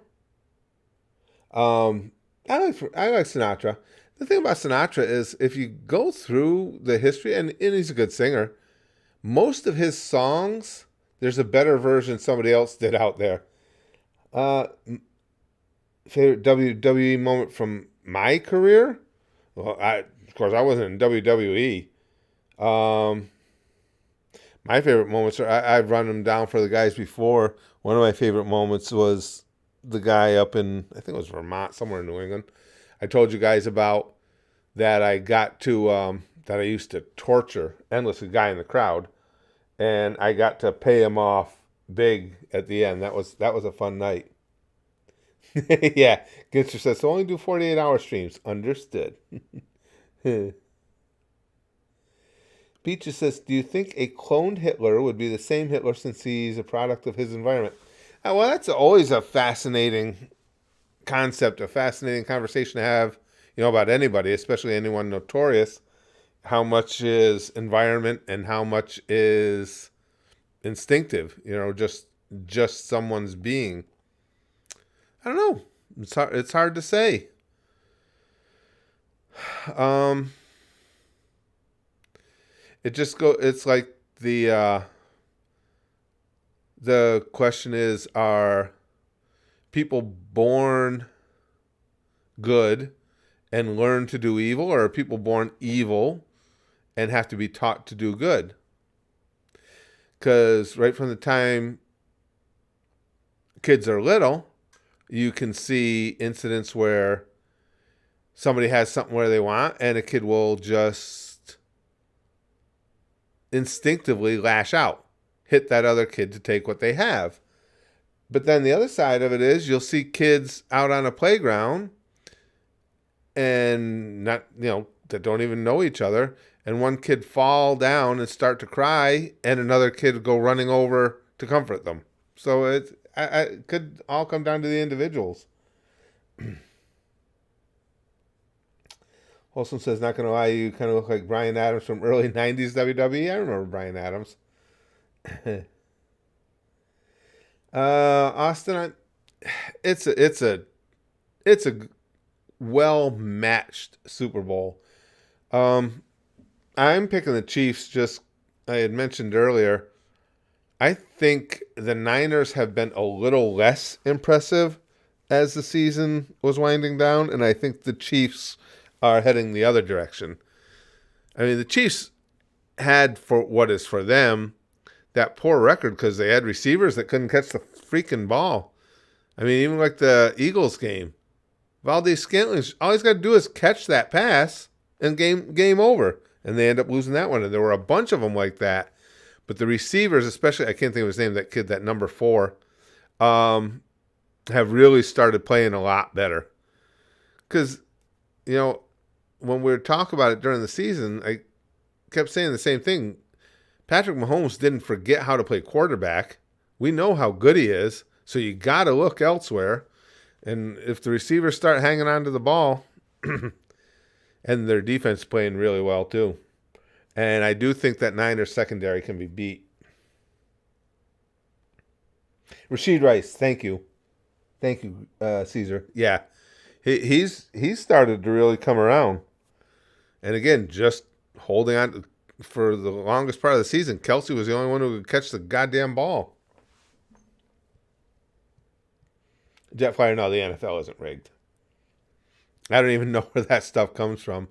I like Sinatra. The thing about Sinatra is if you go through the history, and he's a good singer, most of his songs, there's a better version somebody else did out there. Favorite WWE moment from my career? Well, of course, I wasn't in WWE. My favorite moments I've run them down for the guys before. One of my favorite moments was the guy up in, I think it was Vermont, somewhere in New England. I told you guys about that I got to, that I used to torture endlessly, guy in the crowd. And I got to pay him off big at the end. That was a fun night. Yeah, Ginster says, so only do 48-hour streams. Understood. Peaches says, do you think a cloned Hitler would be the same Hitler since he's a product of his environment? Well, that's always a fascinating concept, a fascinating conversation to have, about anybody, especially anyone notorious. How much is environment and how much is instinctive, just someone's being. I don't know. It's hard to say. It's like the question is, are people born good and learn to do evil, or are people born evil and have to be taught to do good? Because right from the time kids are little, you can see incidents where somebody has something where they want, and a kid will just instinctively lash out, hit that other kid to take what they have. But then the other side of it is you'll see kids out on a playground and not, that don't even know each other, and one kid fall down and start to cry, and another kid go running over to comfort them. So it could all come down to the individuals. Wholesome says, not going to lie, you kind of look like Brian Adams from early 90s WWE. I remember Brian Adams. Austin, it's a well-matched Super Bowl. I'm picking the Chiefs, just I had mentioned earlier. I think the Niners have been a little less impressive as the season was winding down, and I think the Chiefs are heading the other direction. I mean, the Chiefs had, for what is for them, that poor record because they had receivers that couldn't catch the freaking ball. I mean, even like the Eagles game, Valdez-Scantling, all he's got to do is catch that pass and game over. And they end up losing that one. And there were a bunch of them like that. But the receivers, especially, I can't think of his name, that kid, that number 4, have really started playing a lot better. Because, you know, when we were talking about it during the season, I kept saying the same thing. Patrick Mahomes didn't forget how to play quarterback. We know how good he is, so you got to look elsewhere. And if the receivers start hanging on to the ball, and their defense playing really well too. And I do think that Niners secondary can be beat. Rashid Rice, thank you. Thank you, Caesar. Yeah, he's started to really come around. And again, just holding on for the longest part of the season. Kelsey was the only one who could catch the goddamn ball. Jet Flyer, no, the NFL isn't rigged. I don't even know where that stuff comes from.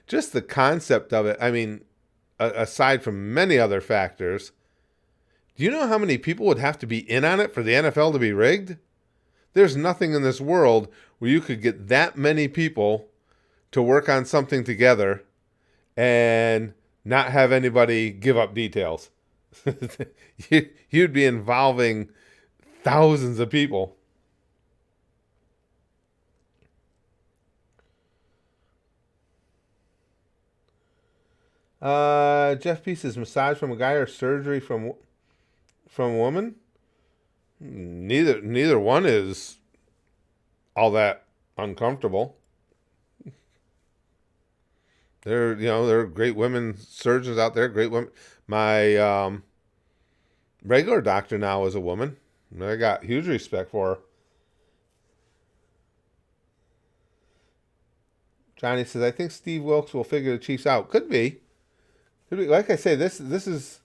Just the concept of it, I mean, aside from many other factors, do you know how many people would have to be in on it for the NFL to be rigged? There's nothing in this world where you could get that many people to work on something together and not have anybody give up details. You'd be involving thousands of people. Jeff P says, massage from a guy or surgery from a woman? Neither one is all that uncomfortable. There are great women surgeons out there, great women. My regular doctor now is a woman. I got huge respect for her. Johnny says, I think Steve Wilkes will figure the Chiefs out. Could be. Like I say, this is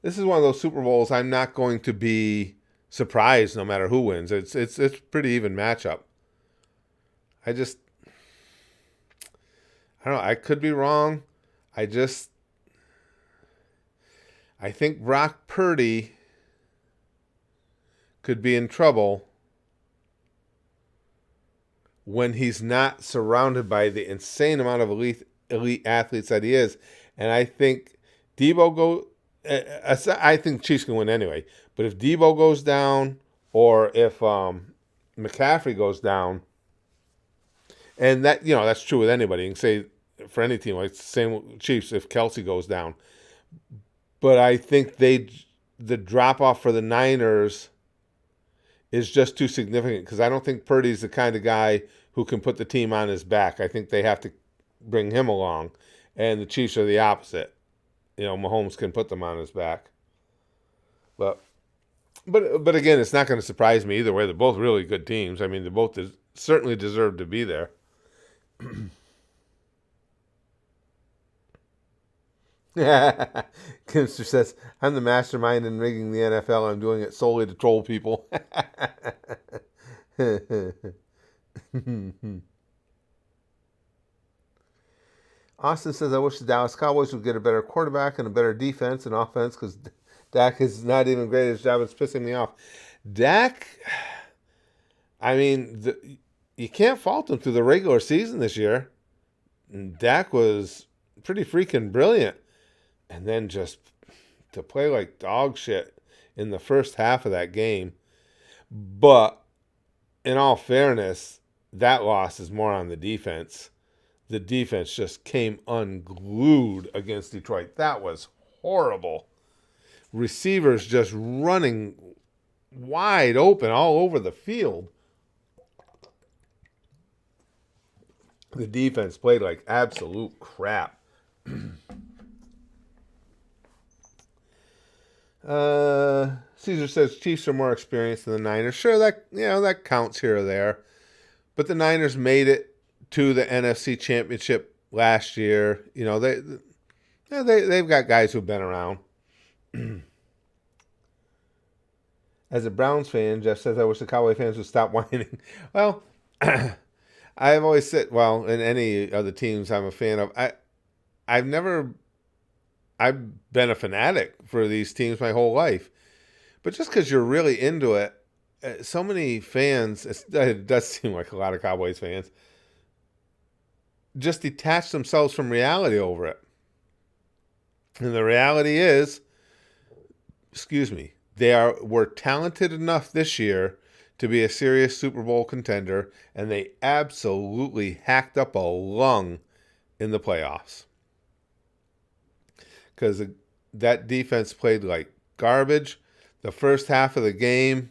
one of those Super Bowls I'm not going to be surprised no matter who wins. It's pretty even matchup. I don't know. I could be wrong. I think Brock Purdy could be in trouble when he's not surrounded by the insane amount of elite athletes that he is. And I think I think Chiefs can win anyway. But if Debo goes down or if McCaffrey goes down, and that's true with anybody. You can say for any team, like same with Chiefs if Kelsey goes down. But I think the drop off for the Niners is just too significant because I don't think Purdy's the kind of guy who can put the team on his back. I think they have to bring him along, and the Chiefs are the opposite. Mahomes can put them on his back. But again, it's not going to surprise me either way. They're both really good teams. I mean, they both certainly deserve to be there. Kimster says, I'm the mastermind in rigging the NFL. I'm doing it solely to troll people. Austin says, I wish the Dallas Cowboys would get a better quarterback and a better defense and offense because Dak is not even great at his job. It's pissing me off. Dak, I mean, you can't fault him through the regular season this year. Dak was pretty freaking brilliant. And then just to play like dog shit in the first half of that game. But in all fairness, that loss is more on the defense the defense just came unglued against Detroit. That was horrible. Receivers just running wide open all over the field. The defense played like absolute crap. Caesar says Chiefs are more experienced than the Niners. Sure, that counts here or there. But the Niners made it to the NFC Championship last year. They've got guys who've been around. As a Browns fan, Jeff says, I wish the Cowboy fans would stop whining. Well, I've always said, in any of the teams I'm a fan of, I've been a fanatic for these teams my whole life. But just because you're really into it, so many fans, it does seem like a lot of Cowboys fans, just detach themselves from reality over it. And the reality is, were talented enough this year to be a serious Super Bowl contender, and they absolutely hacked up a lung in the playoffs. Because that defense played like garbage. The first half of the game,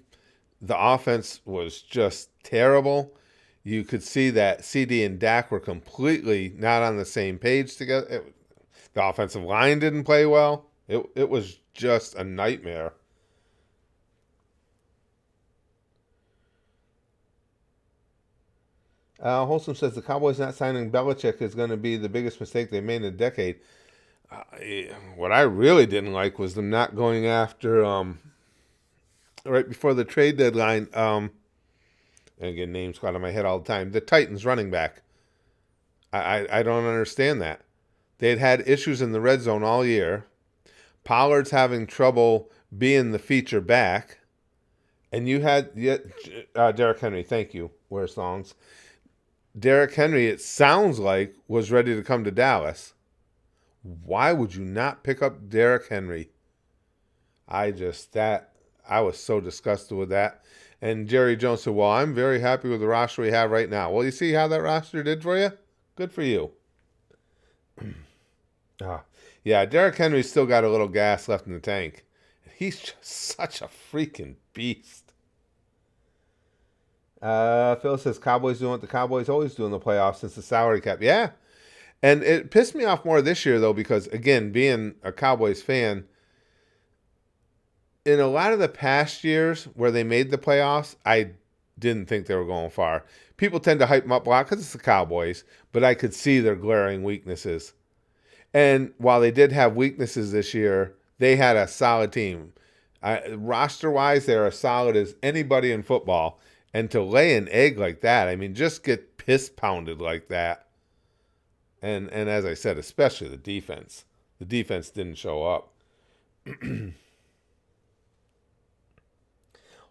the offense was just terrible. You could see that CD and Dak were completely not on the same page together. The offensive line didn't play well. It was just a nightmare. Wholesome says the Cowboys not signing Belichick is going to be the biggest mistake they made in a decade. What I really didn't like was them not going after, right before the trade deadline, and again, names go out of my head all the time, the Titans running back. I don't understand that. They had issues in the red zone all year. Pollard's having trouble being the feature back. And you had Derrick Henry, thank you, Where's Songs. Derrick Henry, it sounds like, was ready to come to Dallas. Why would you not pick up Derrick Henry? I was so disgusted with that. And Jerry Jones said, well, I'm very happy with the roster we have right now. Well, you see how that roster did for you? Good for you. Yeah, Derrick Henry's still got a little gas left in the tank. He's just such a freaking beast. Phil says Cowboys doing what the Cowboys always do in the playoffs since the salary cap. Yeah. And it pissed me off more this year, though, because, again, being a Cowboys fan, in a lot of the past years where they made the playoffs, I didn't think they were going far. People tend to hype them up a lot because it's the Cowboys, but I could see their glaring weaknesses. And while they did have weaknesses this year, they had a solid team. Roster-wise, they're as solid as anybody in football. And to lay an egg like that, I mean, just get piss-pounded like that. And as I said, especially the defense. The defense didn't show up.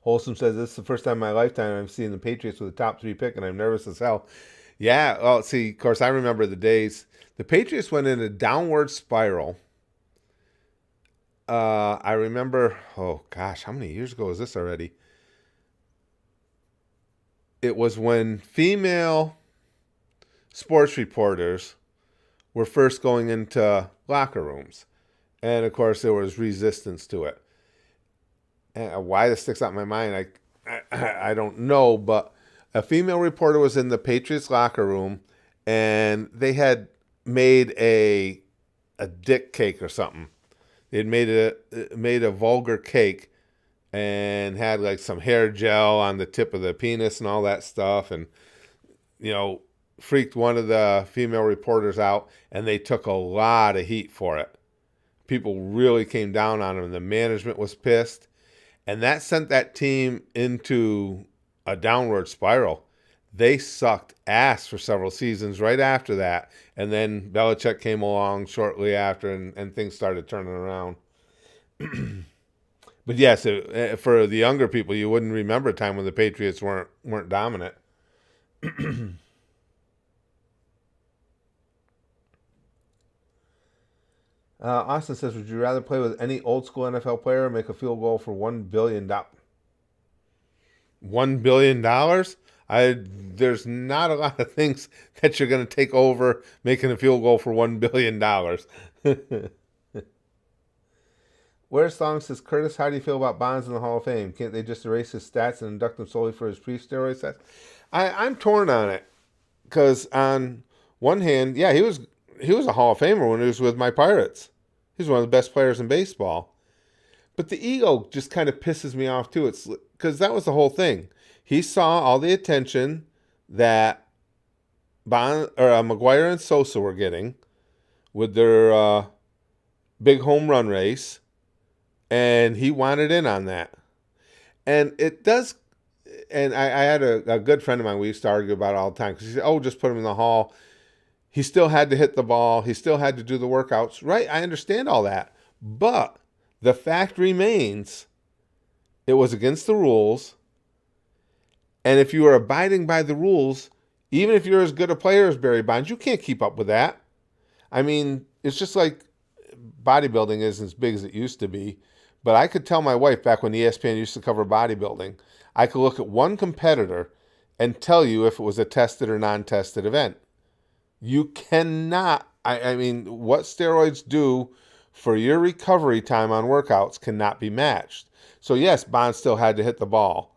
Wholesome says, this is the first time in my lifetime I've seen the Patriots with a top 3 pick, and I'm nervous as hell. Yeah, well, see, of course, I remember the days. The Patriots went in a downward spiral. I remember, oh gosh, how many years ago is this already? It was when female sports reporters were first going into locker rooms. And, of course, there was resistance to it. And why this sticks out in my mind, I don't know, but a female reporter was in the Patriots locker room, and they had made a dick cake or something. They had made a vulgar cake and had like some hair gel on the tip of the penis and all that stuff, and freaked one of the female reporters out, and they took a lot of heat for it. People really came down on them, and the management was pissed, and that sent that team into a downward spiral. They sucked ass for several seasons right after that, and then Belichick came along shortly after, and things started turning around. But yes, for the younger people, you wouldn't remember a time when the Patriots weren't dominant. Austin says, would you rather play with any old school NFL player or make a field goal for $1 billion? $1 billion? There's not a lot of things that you're going to take over making a field goal for $1 billion. Where's Song says, Curtis, how do you feel about Bonds in the Hall of Fame? Can't they just erase his stats and induct him solely for his pre-steroid stats? I'm torn on it. Because on one hand, yeah, he was a Hall of Famer when he was with my Pirates. He's one of the best players in baseball. But the ego just kind of pisses me off too. It's because that was the whole thing. He saw all the attention that McGuire and Sosa were getting with their big home run race, and he wanted in on that. And it does. And I had a good friend of mine. We used to argue about it all the time because he said, "Oh, just put him in the Hall." He still had to hit the ball. He still had to do the workouts. Right? I understand all that, but the fact remains, it was against the rules. And if you are abiding by the rules, even if you're as good a player as Barry Bonds, you can't keep up with that. I mean, it's just like bodybuilding isn't as big as it used to be. But I could tell my wife back when ESPN used to cover bodybuilding, I could look at one competitor and tell you if it was a tested or non-tested event. You cannot, I mean, what steroids do for your recovery time on workouts cannot be matched. So yes, Bonds still had to hit the ball.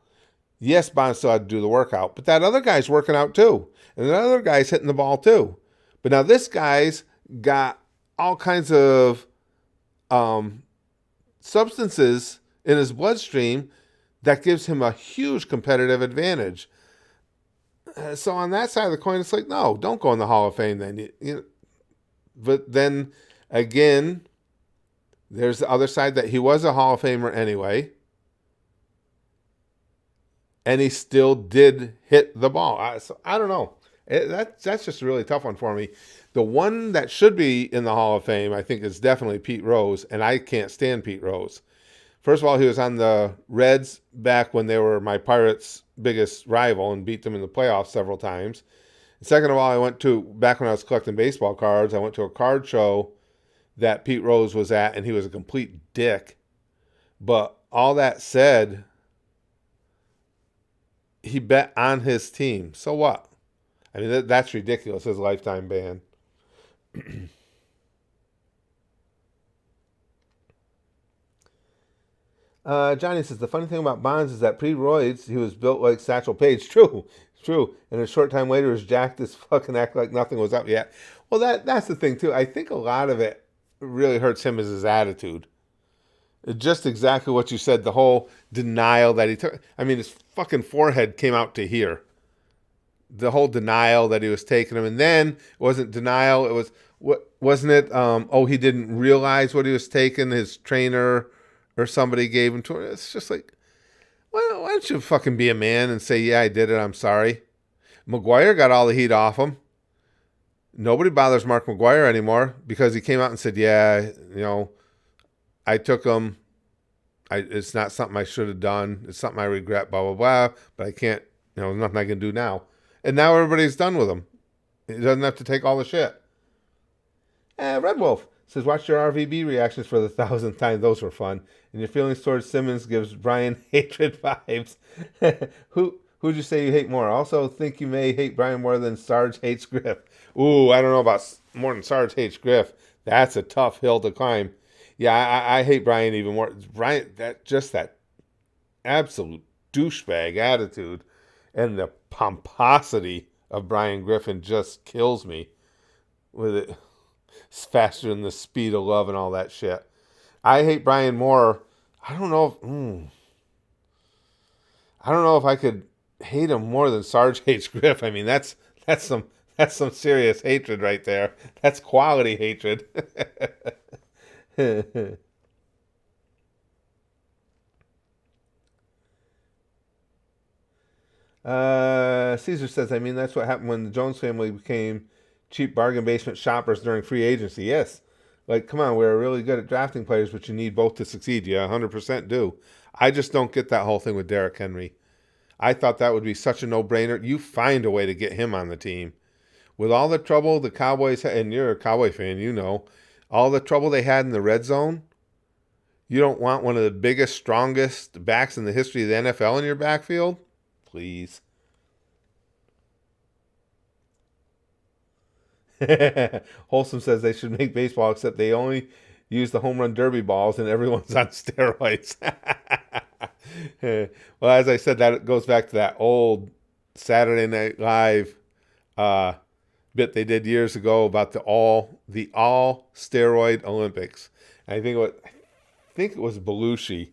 Yes, Bonds still had to do the workout. But that other guy's working out too. And that other guy's hitting the ball too. But now this guy's got all kinds of substances in his bloodstream that gives him a huge competitive advantage. So on that side of the coin, it's like, no, don't go in the Hall of Fame then. But then again, there's the other side that he was a Hall of Famer anyway. And he still did hit the ball. So I don't know. That's just a really tough one for me. The one that should be in the Hall of Fame, I think, is definitely Pete Rose. And I can't stand Pete Rose. First of all, he was on the Reds back when they were my Pirates' biggest rival and beat them in the playoffs several times. And second of all, back when I was collecting baseball cards, I went to a card show that Pete Rose was at, and he was a complete dick. But all that said, he bet on his team. So what? I mean, that's ridiculous, his lifetime ban. Johnny says, the funny thing about Bonds is that pre-roids, he was built like Satchel Paige. True. And a short time later, was jacked as fucking act like nothing was up yet. Well, that's the thing, too. I think a lot of it really hurts him is his attitude. Just exactly what you said, the whole denial that he took. I mean, his fucking forehead came out to here. The whole denial that he was taking him. And then it wasn't denial. It was, wasn't it, he didn't realize what he was taking, his trainer or somebody gave him to him. It's just like, well, why don't you fucking be a man and say, yeah, I did it, I'm sorry. McGuire got all the heat off him. Nobody bothers Mark McGuire anymore because he came out and said, yeah, I took him. It's not something I should have done. It's something I regret, blah, blah, blah. But I can't, there's nothing I can do now. And now everybody's done with him. He doesn't have to take all the shit. Red Wolf says, watch your RVB reactions for the 1,000th time. Those were fun. And your feelings towards Simmons gives Brian hatred vibes. Who'd you say you hate more? Also think you may hate Brian more than Sarge hates Griff. Ooh, I don't know about more than Sarge hates Griff. That's a tough hill to climb. Yeah, I hate Brian even more. Brian, that absolute douchebag attitude and the pomposity of Brian Griffin just kills me with it. It's faster than the speed of love and all that shit. I hate Brian more. I don't know if I could hate him more than Sarge hates Griff. I mean, that's some serious hatred right there. That's quality hatred. Caesar says, I mean, that's what happened when the Jones family became cheap bargain basement shoppers during free agency. Yes. Like, come on, we're really good at drafting players, but you need both to succeed. Yeah, 100% do. I just don't get that whole thing with Derrick Henry. I thought that would be such a no-brainer. You find a way to get him on the team. With all the trouble the Cowboys had, and you're a Cowboy fan, all the trouble they had in the red zone, you don't want one of the biggest, strongest backs in the history of the NFL in your backfield? Please. Wholesome says they should make baseball, except they only use the home run derby balls and everyone's on steroids. Well, as I said, that goes back to that old Saturday Night Live bit they did years ago about the all steroid Olympics. And I think it was Belushi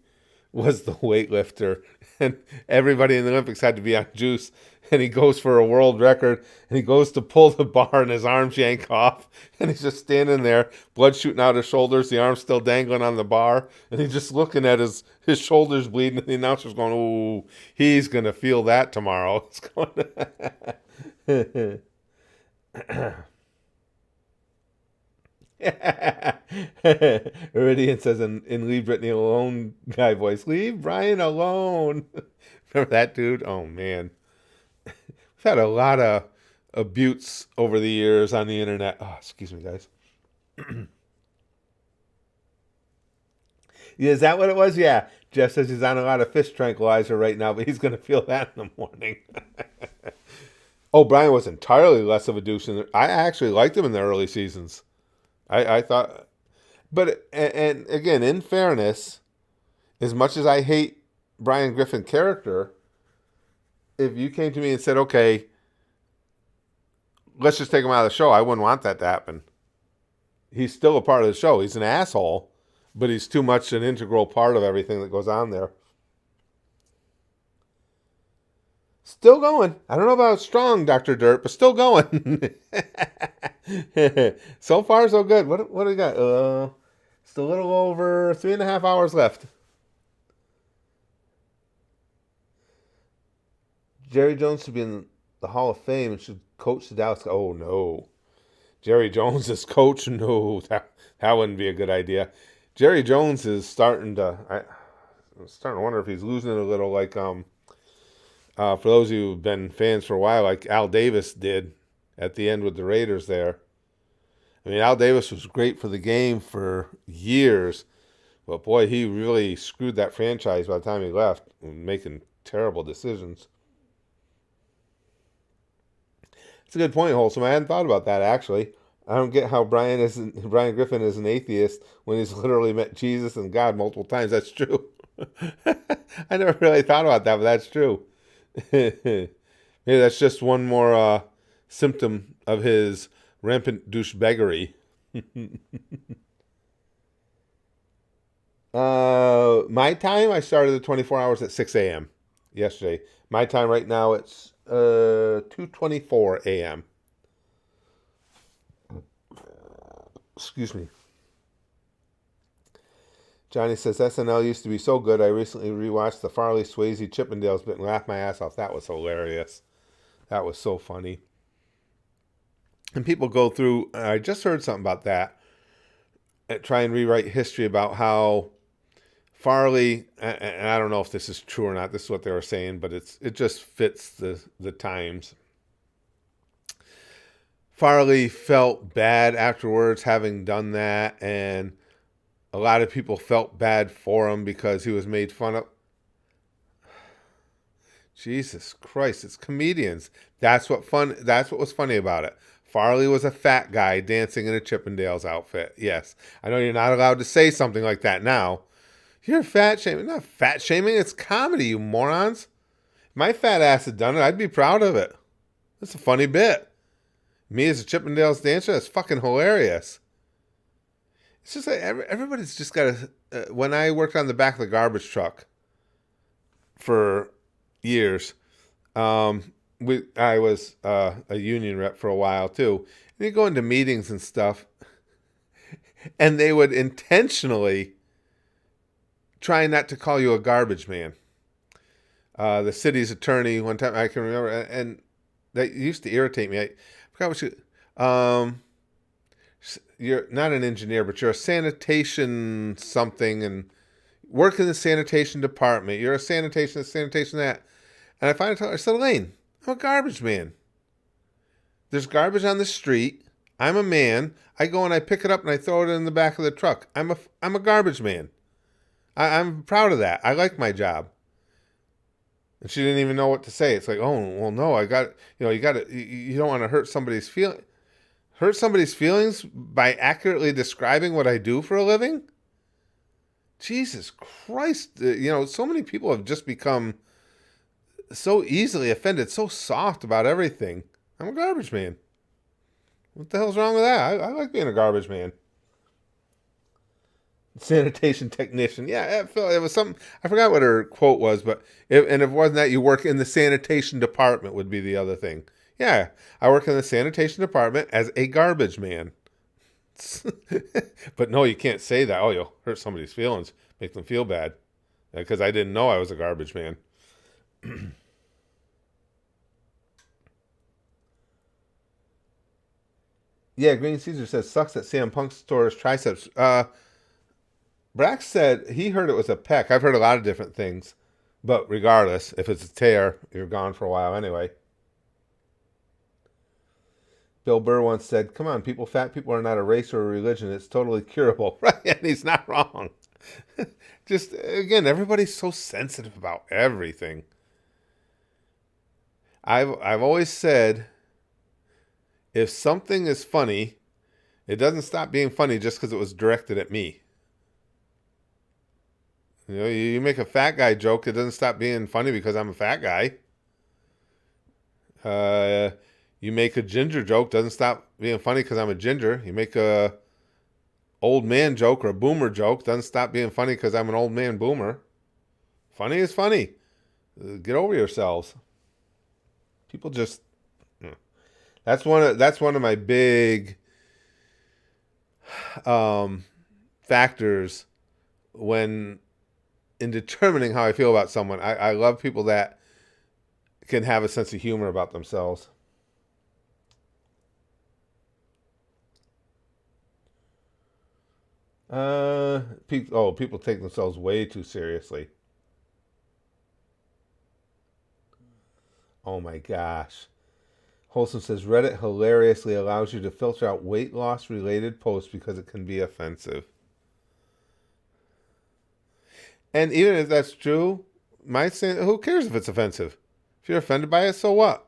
was the weightlifter, and everybody in the Olympics had to be on juice. And he goes for a world record, and he goes to pull the bar, and his arms yank off, and he's just standing there, blood shooting out his shoulders, the arms still dangling on the bar, and he's just looking at his shoulders bleeding, and the announcer's going, "Ooh, he's gonna feel that tomorrow." It's going. Iridian says in Leave Britney Alone guy voice, "Leave Brian alone." Remember that dude? Oh man. We've had a lot of abuse over the years on the internet. Oh, excuse me, guys. Yeah, is that what it was? Yeah. Jeff says he's on a lot of fish tranquilizer right now, but he's going to feel that in the morning. Oh, Brian was entirely less of a douche. I actually liked him in the early seasons. I thought... But, and again, in fairness, as much as I hate Brian Griffin character... If you came to me and said, okay, let's just take him out of the show, I wouldn't want that to happen. He's still a part of the show. He's an asshole, but he's too much an integral part of everything that goes on there. Still going. I don't know about strong, Dr. Dirt, but still going. So far, so good. What do we got? It's a little over 3.5 hours left. Jerry Jones should be in the Hall of Fame and should coach the Dallas. Oh, no. Jerry Jones is coach? No, that wouldn't be a good idea. Jerry Jones is starting to... I'm starting to wonder if he's losing it a little, like for those of you who've been fans for a while, like Al Davis did at the end with the Raiders there. I mean, Al Davis was great for the game for years, but boy, he really screwed that franchise by the time he left, making terrible decisions. It's a good point, Wholesome. I hadn't thought about that, actually. I don't get how Brian Griffin is an atheist when he's literally met Jesus and God multiple times. That's true. I never really thought about that, but that's true. Maybe that's just one more symptom of his rampant douchebaggery. My time, I started the 24 hours at 6 a.m. yesterday. My time right now, it's 2:24 a.m. Excuse me. Johnny says, SNL used to be so good. I recently rewatched the Farley Swayze Chippendales bit and laughed my ass off. That was hilarious. That was so funny. And people go through, I just heard something about that, try and rewrite history about how Farley, and I don't know if this is true or not, this is what they were saying, but it just fits the times. Farley felt bad afterwards having done that, and a lot of people felt bad for him because he was made fun of. Jesus Christ, it's comedians. That's what was funny about it. Farley was a fat guy dancing in a Chippendales outfit. Yes, I know you're not allowed to say something like that now. You're fat shaming. Not fat shaming, it's comedy, you morons. If my fat ass had done it, I'd be proud of it. It's a funny bit. Me as a Chippendales dancer, that's fucking hilarious. It's just like everybody's just got to... when I worked on the back of the garbage truck for years, I was a union rep for a while too. And you go into meetings and stuff, and they would intentionally try not to call you a garbage man. The city's attorney, one time I can remember, and that used to irritate me. I forgot what you're not an engineer, but you're a sanitation something and work in the sanitation department. You're a sanitation that. And I finally said, Elaine, I'm a garbage man. There's garbage on the street. I'm a man. I go and I pick it up and I throw it in the back of the truck. I'm a garbage man. I'm proud of that. I like my job. And she didn't even know what to say. It's like, oh, well, no, you don't want to hurt somebody's feeling. hurt somebody's feelings by accurately describing what I do for a living? Jesus Christ. So many people have just become so easily offended, so soft about everything. I'm a garbage man. What the hell's wrong with that? I like being a garbage man. Sanitation technician. Yeah, it was something. I forgot what her quote was, but if it wasn't that, you work in the sanitation department would be the other thing. Yeah, I work in the sanitation department as a garbage man. But no, you can't say that. Oh, you'll hurt somebody's feelings, make them feel bad, because I didn't know I was a garbage man. Yeah, Green Caesar says, sucks that CM Punk stores triceps. Brax said he heard it was a pec. I've heard a lot of different things. But regardless, if it's a tear, you're gone for a while anyway. Bill Burr once said, come on, fat people are not a race or a religion. It's totally curable. Right, and he's not wrong. Just, again, everybody's so sensitive about everything. I've always said, if something is funny, it doesn't stop being funny just because it was directed at me. You make a fat guy joke, it doesn't stop being funny because I'm a fat guy. You make a ginger joke, doesn't stop being funny because I'm a ginger. You make a old man joke or a boomer joke, doesn't stop being funny because I'm an old man boomer. Funny is funny. Get over yourselves. People just... That's one of my big factors when in determining how I feel about someone. I love people that can have a sense of humor about themselves. People take themselves way too seriously. Oh my gosh. Wholesome says, Reddit hilariously allows you to filter out weight loss related posts because it can be offensive. And even if that's true, who cares if it's offensive? If you're offended by it, so what?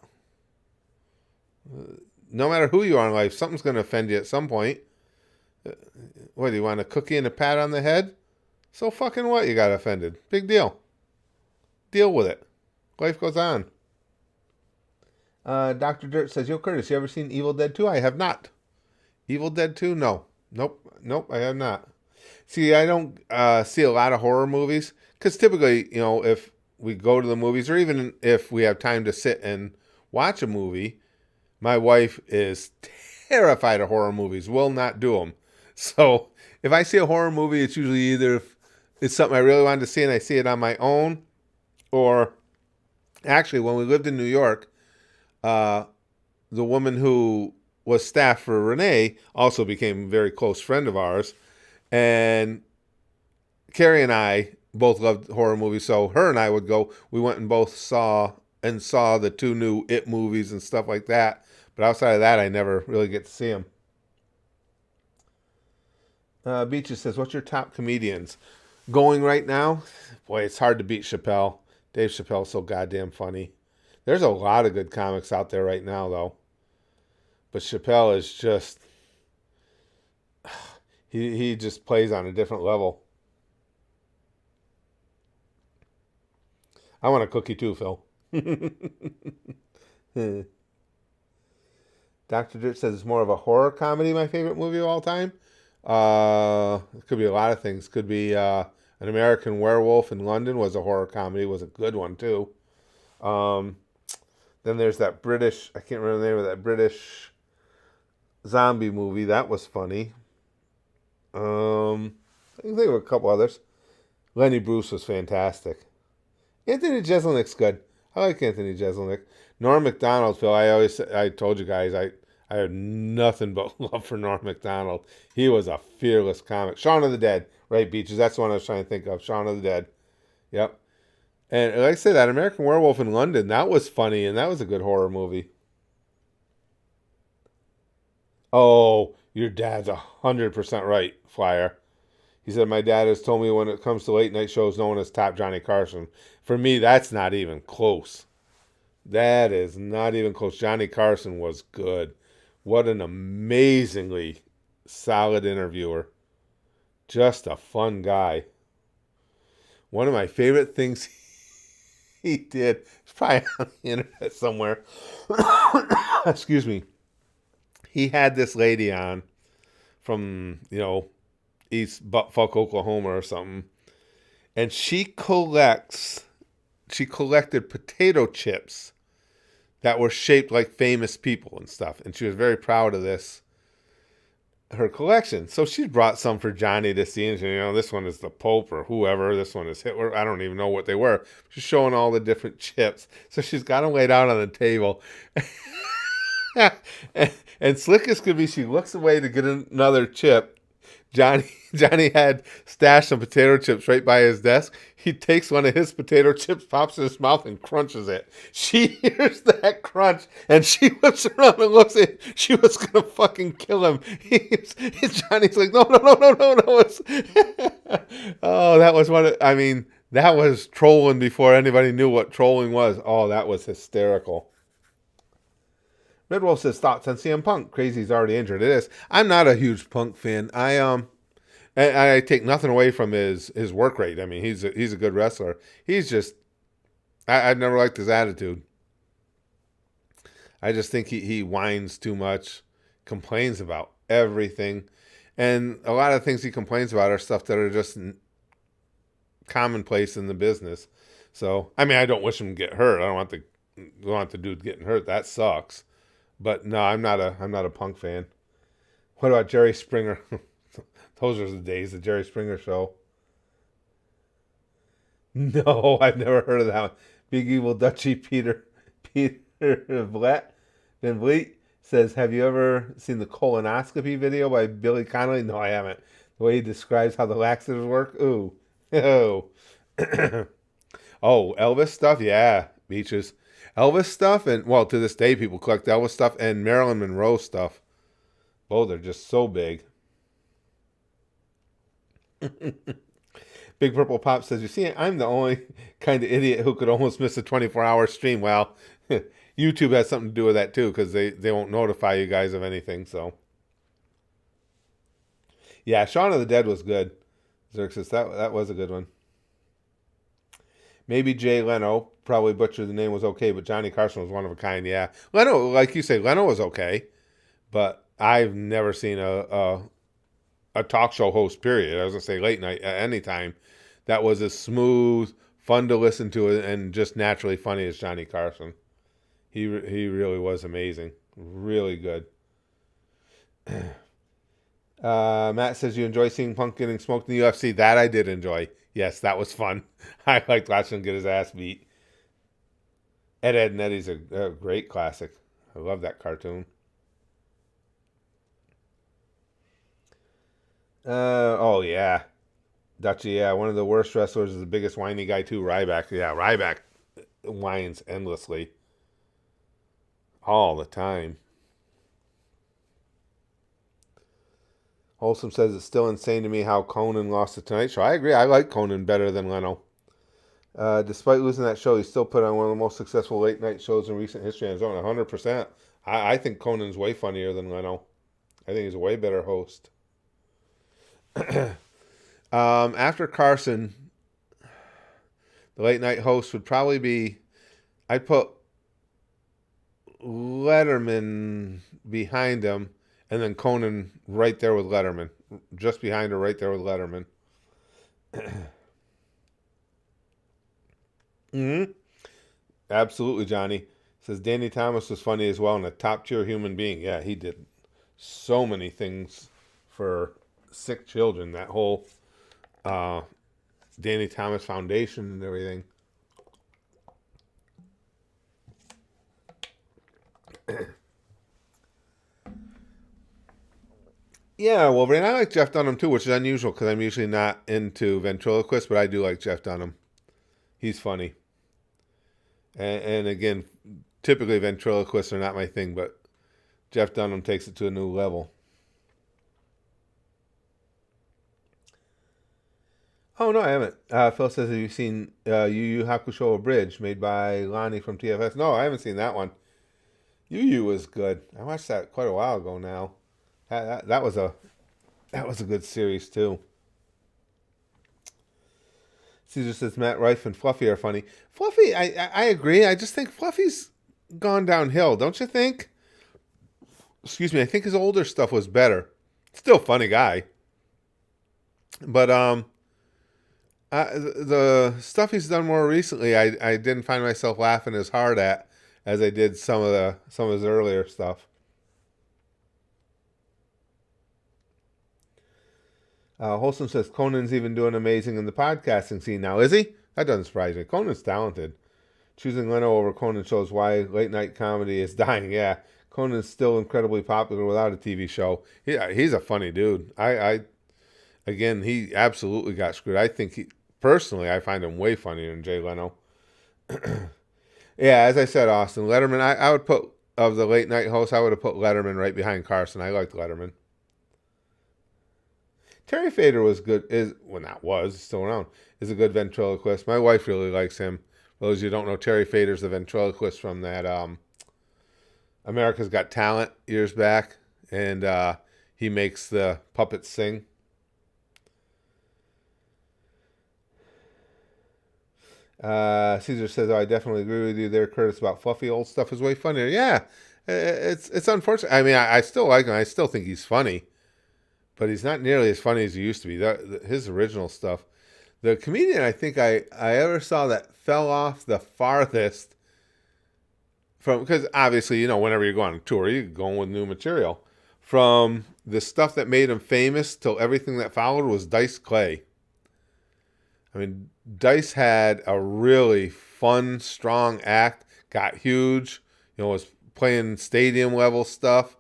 No matter who you are in life, something's going to offend you at some point. What, do you want a cookie and a pat on the head? So fucking what, you got offended? Big deal. Deal with it. Life goes on. Dr. Dirt says, Yo, Curtis, you ever seen Evil Dead 2? I have not. Evil Dead 2? No. Nope, I have not. See, I don't see a lot of horror movies, because typically, if we go to the movies, or even if we have time to sit and watch a movie, my wife is terrified of horror movies, will not do them. So, if I see a horror movie, it's usually either if it's something I really wanted to see and I see it on my own, or actually, when we lived in New York, the woman who was staff for Renee also became a very close friend of ours. And Carrie and I both loved horror movies, so her and I would go. We went and both saw the 2 new It movies and stuff like that. But outside of that, I never really get to see them. Beaches says, what's your top comedians? Going right now? Boy, it's hard to beat Chappelle. Dave Chappelle's so goddamn funny. There's a lot of good comics out there right now, though. But Chappelle is just... He just plays on a different level. I want a cookie too, Phil. Dr. Dirt says it's more of a horror comedy, my favorite movie of all time. It could be a lot of things. Could be An American Werewolf in London was a horror comedy. Was a good one, too. Then there's that British... I can't remember the name of that British zombie movie. That was funny. I can think of a couple others. Lenny Bruce was fantastic. Anthony Jeselnik's good. I like Anthony Jeselnik. Norm Macdonald, Phil, I told you guys, I had nothing but love for Norm Macdonald. He was a fearless comic. Shaun of the Dead, right, Beaches? That's the one I was trying to think of. Shaun of the Dead. Yep. And like I said, that American Werewolf in London, that was funny, and that was a good horror movie. Oh, your dad's 100% right, Flyer. He said, my dad has told me when it comes to late night shows, no one has topped Johnny Carson. For me, that's not even close. That is not even close. Johnny Carson was good. What an amazingly solid interviewer. Just a fun guy. One of my favorite things he did, it's probably on the internet somewhere. Excuse me. He had this lady on from, East Buttfuck, Oklahoma or something. And she collected potato chips that were shaped like famous people and stuff. And she was very proud of her collection. So she brought some for Johnny to see. And this one is the Pope or whoever. This one is Hitler. I don't even know what they were. She's showing all the different chips. So she's got them laid out on the table. and slick as could be, she looks away to get another chip. Johnny had stashed some potato chips right by his desk. He takes one of his potato chips, pops in his mouth, and crunches it. She hears that crunch, and she looks around and looks at it. She was going to fucking kill him. Johnny's like, no. Oh, that was that was trolling before anybody knew what trolling was. Oh, that was hysterical. Red Wolf says, thoughts on CM Punk? Crazy's already injured. It is. I'm not a huge Punk fan. I take nothing away from his work rate. I mean, he's a good wrestler. He's just, I've never liked his attitude. I just think he whines too much, complains about everything. And a lot of things he complains about are stuff that are just commonplace in the business. So, I mean, I don't wish him to get hurt. I don't want the dude getting hurt. That sucks. But no, I'm not a Punk fan. What about Jerry Springer? Those are the days, the Jerry Springer show. No, I've never heard of that one. Big Evil Dutchy Peter Van Vliet says, have you ever seen the colonoscopy video by Billy Connolly? No, I haven't. The way he describes how the laxatives work? Ooh. Oh. Oh, Elvis stuff? Yeah, Beaches. Elvis stuff, and well, to this day, people collect Elvis stuff and Marilyn Monroe stuff. Both are just so big. Big Purple Pop says, you see, I'm the only kind of idiot who could almost miss a 24-hour stream. Well, YouTube has something to do with that, too, because they won't notify you guys of anything, so. Yeah, Shaun of the Dead was good. Xerxes, that was a good one. Maybe Jay Leno, probably butchered the name, was okay, but Johnny Carson was one of a kind, yeah. Leno, like you say, Leno was okay, but I've never seen a talk show host, period. I was going to say late night, at any time, that was as smooth, fun to listen to, and just naturally funny as Johnny Carson. He really was amazing. Really good. Matt says, you enjoy seeing Punk getting smoked in the UFC? That I did enjoy. Yes, that was fun. I liked watching him get his ass beat. Ed, and Eddie's a great classic. I love that cartoon. Oh, yeah. Dutchy, yeah. One of the worst wrestlers is the biggest whiny guy, too. Ryback. Yeah, Ryback whines endlessly. All the time. Wholesome says it's still insane to me how Conan lost the Tonight Show. I agree. I like Conan better than Leno. Despite losing that show, he still put on one of the most successful late night shows in recent history on his own. 100%. I think Conan's way funnier than Leno. I think he's a way better host. After Carson, the late night host would probably be, I'd put Letterman behind him, and then Conan right there with Letterman. Just behind her, right there with Letterman. Mm-hmm. Absolutely, Johnny. Says Danny Thomas was funny as well and a top-tier human being. Yeah, he did so many things for sick children. That whole Danny Thomas Foundation and everything. Yeah, Wolverine. I like Jeff Dunham too, which is unusual because I'm usually not into ventriloquists, but I do like Jeff Dunham. He's funny. And again, typically ventriloquists are not my thing, but Jeff Dunham takes it to a new level. Oh, no, I haven't. Phil says, have you seen Yu Yu Hakusho Abridged, made by Lonnie from TFS? No, I haven't seen that one. Yu was good. I watched that quite a while ago now. That was a good series too. Caesar says Matt Rife and Fluffy are funny. Fluffy, I agree. I just think Fluffy's gone downhill, don't you think? Excuse me. I think his older stuff was better. Still funny guy. But the stuff he's done more recently, I didn't find myself laughing as hard at as I did some of his earlier stuff. Wholesome says Conan's even doing amazing in the podcasting scene now. Is he? That doesn't surprise me. Conan's talented. Choosing Leno over Conan shows why late night comedy is dying. Yeah, Conan's still incredibly popular without a TV show. He's a funny dude. Again, he absolutely got screwed. I think personally, I find him way funnier than Jay Leno. Yeah, as I said, Austin, Letterman, I would put, of the late night hosts, I would have put Letterman right behind Carson. I liked Letterman. Terry Fader was good, he's still around, is a good ventriloquist. My wife really likes him. For those of you who don't know, Terry Fader's the ventriloquist from that America's Got Talent years back, and he makes the puppets sing. Caesar says, I definitely agree with you there, Curtis, about Fluffy. Old stuff is way funnier. Yeah, it's unfortunate. I mean, I still like him. I still think he's funny, but he's not nearly as funny as he used to be. His original stuff. The comedian I think I ever saw that fell off the farthest from, because obviously, whenever you go on a tour, you're going with new material. From the stuff that made him famous till everything that followed was Dice Clay. I mean, Dice had a really fun, strong act, got huge, was playing stadium level stuff.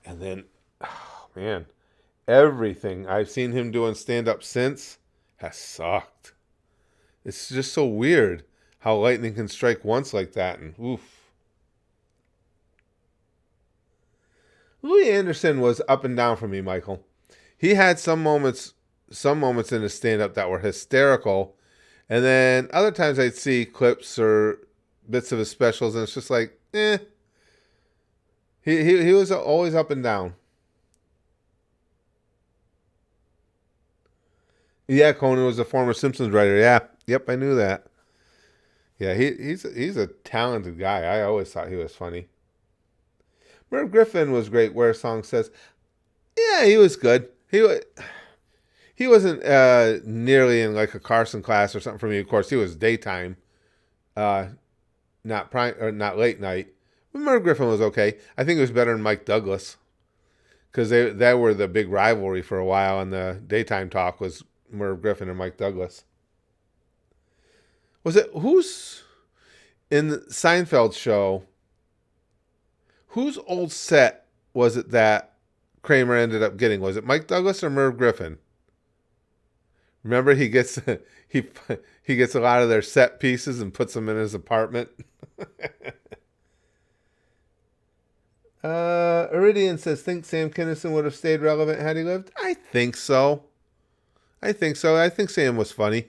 And then, oh man, everything I've seen him doing stand-up since has sucked. It's just so weird how lightning can strike once like that, and oof. Louis Anderson was up and down for me, Michael. He had some moments in his stand-up that were hysterical, and then other times I'd see clips or bits of his specials, and it's just like, He was always up and down. Yeah, Conan was a former Simpsons writer. Yeah, yep, I knew that. Yeah, he's a talented guy. I always thought he was funny. Merv Griffin was great. Where a Song says, yeah, he was good. He wasn't nearly in like a Carson class or something for me. Of course, he was daytime, not prime or not late night. But Merv Griffin was okay. I think it was better than Mike Douglas, because they were the big rivalry for a while. And the daytime talk was Merv Griffin and Mike Douglas. Was it who's in the Seinfeld show? Whose old set was it that Kramer ended up getting? Was it Mike Douglas or Merv Griffin? Remember, he gets he gets a lot of their set pieces and puts them in his apartment. Iridian says, think Sam Kinison would have stayed relevant had he lived? I think so. I think Sam was funny.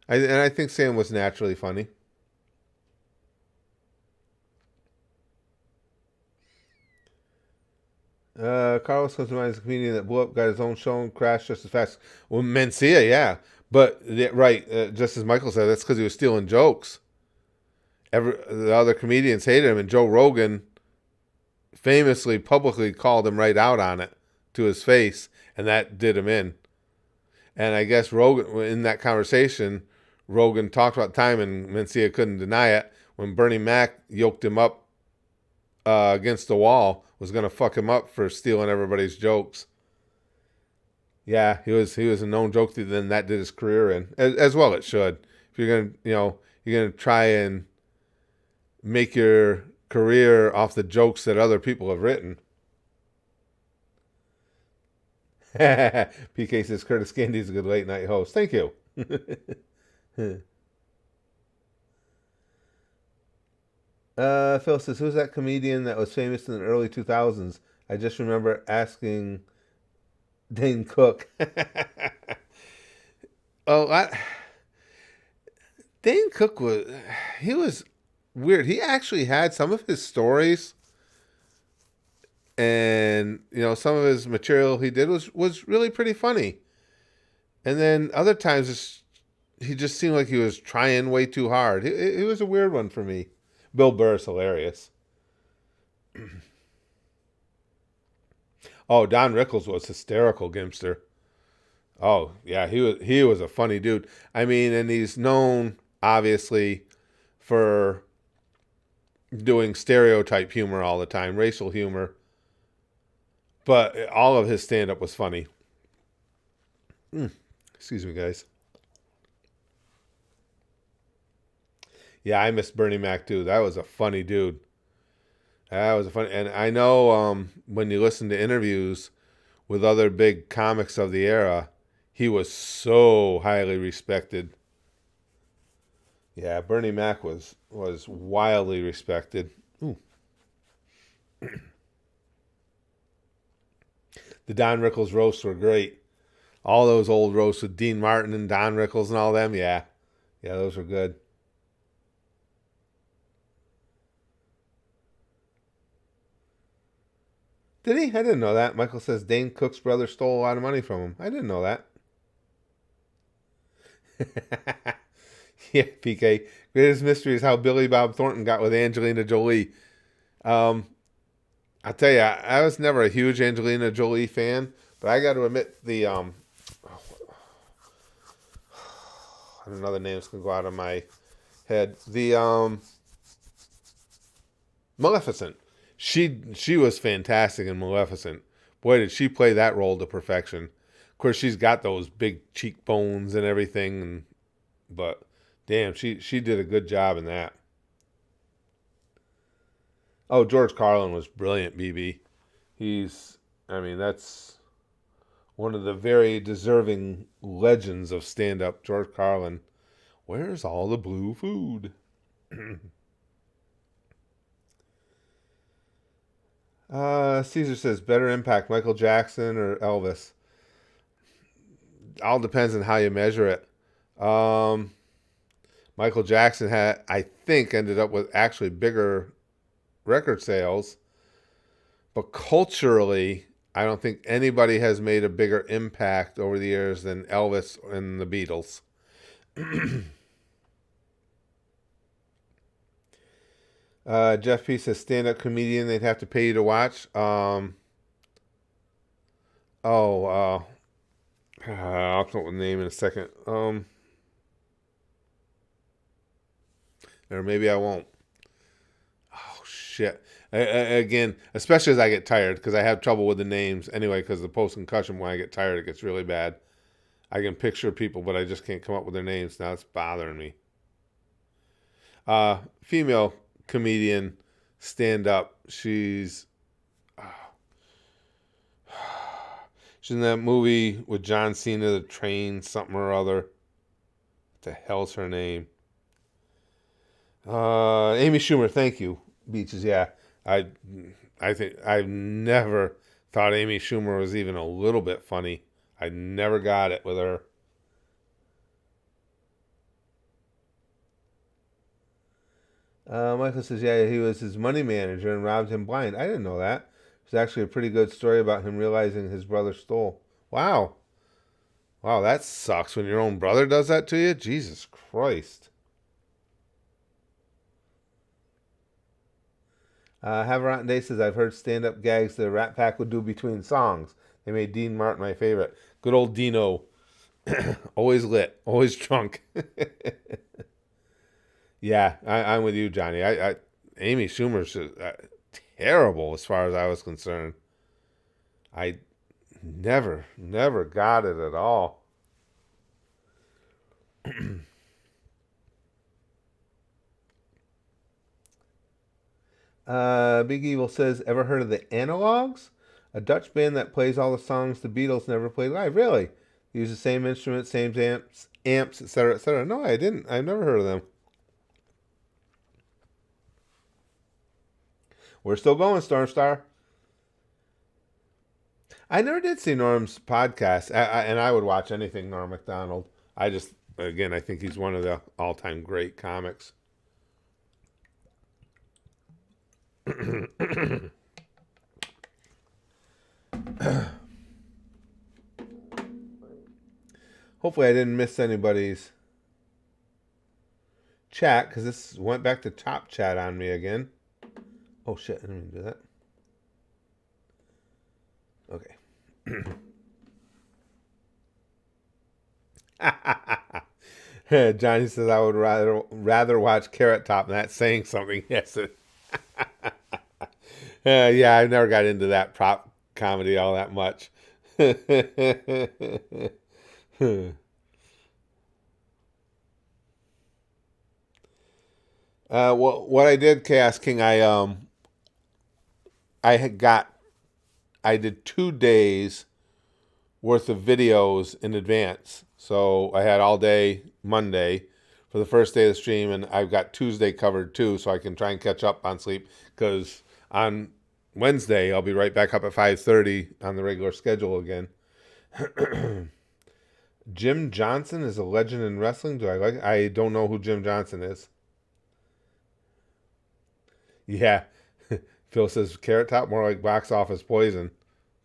I think Sam was naturally funny. Carlos comes to mind as a comedian that blew up, got his own show, and crashed just as fast. Well, Mencia, yeah. But, right, just as Michael said, that's because he was stealing jokes. The other comedians hated him, and Joe Rogan famously, publicly called him right out on it to his face, and that did him in. And I guess Rogan, in that conversation, Rogan talked about time, and Mencia couldn't deny it. When Bernie Mac yoked him up against the wall, was going to fuck him up for stealing everybody's jokes. Yeah, he was a known joke thief, then that did his career in. As well it should. If you're going to, you're going to try and make your career off the jokes that other people have written. PK says Curtis Gandy's a good late night host. Thank you. Phil says, who's that comedian that was famous in the early 2000s? I just remember asking Dane Cook. Dane Cook was weird. He actually had some of his stories and, some of his material he did was really pretty funny. And then other times he just seemed like he was trying way too hard. It was a weird one for me. Bill Burr's hilarious. Oh, Don Rickles was hysterical, Gimster. Oh, yeah, he was a funny dude. I mean, and he's known, obviously, for doing stereotype humor all the time, racial humor. But all of his stand-up was funny. Excuse me, guys. Yeah, I miss Bernie Mac, too. That was a funny dude. And I know when you listen to interviews with other big comics of the era, he was so highly respected. Yeah, Bernie Mac was wildly respected. Ooh. The Don Rickles roasts were great. All those old roasts with Dean Martin and Don Rickles and all them, yeah. Yeah, those were good. Did he? I didn't know that. Michael says Dane Cook's brother stole a lot of money from him. I didn't know that. Yeah, PK. Greatest mystery is how Billy Bob Thornton got with Angelina Jolie. I'll tell you, I was never a huge Angelina Jolie fan, but I got to admit the another name's gonna go out of my head. The Maleficent. She was fantastic in Maleficent. Boy, did she play that role to perfection. Of course, she's got those big cheekbones and everything, but damn, she did a good job in that. Oh, George Carlin was brilliant, BB. That's one of the very deserving legends of stand-up, George Carlin. Where's all the blue food? Caesar says, better impact, Michael Jackson or Elvis? All depends on how you measure it. Michael Jackson I think, ended up with actually bigger record sales. But culturally, I don't think anybody has made a bigger impact over the years than Elvis and the Beatles. Jeff P says, stand-up comedian they'd have to pay you to watch. I'll come up with a name in a second. Or maybe I won't. Oh, shit. Again, especially as I get tired, because I have trouble with the names anyway, because the post-concussion, when I get tired, it gets really bad. I can picture people, but I just can't come up with their names. Now it's bothering me. Female comedian, stand-up. She's in that movie with John Cena, The Train, something or other. What the hell's her name? Amy Schumer, thank you. Beaches, yeah. I think I've never thought Amy Schumer was even a little bit funny. I never got it with her. Michael says, yeah, he was his money manager and robbed him blind. I didn't know that. It's actually a pretty good story about him realizing his brother stole. Wow. Wow, that sucks when your own brother does that to you. Jesus Christ. Have a Rotten Day says, I've heard stand-up gags the Rat Pack would do between songs. They made Dean Martin my favorite. Good old Dino. Always lit. Always drunk. Yeah, I'm with you, Johnny. Amy Schumer's terrible as far as I was concerned. I never got it at all. Big Evil says, ever heard of the Analogs? A Dutch band that plays all the songs the Beatles never played live. Really? They use the same instruments, same amps, etc., etc. No, I didn't. I've never heard of them. We're still going, Stormstar. I never did see Norm's podcast, and I would watch anything Norm Macdonald. I think he's one of the all-time great comics. Hopefully I didn't miss anybody's chat, because this went back to top chat on me again. Oh shit, I didn't even do that. Okay. Johnny says I would rather watch Carrot Top, and that's saying something. Yes. Yeah, I never got into that prop comedy all that much. Well, what I did, Chaos King, I did 2 days worth of videos in advance. So I had all day Monday for the first day of the stream, and I've got Tuesday covered too, so I can try and catch up on sleep, because on Wednesday I'll be right back up at 5:30 on the regular schedule again. Jim Johnson is a legend in wrestling. I don't know who Jim Johnson is. Yeah. Phil says Carrot Top more like box office poison.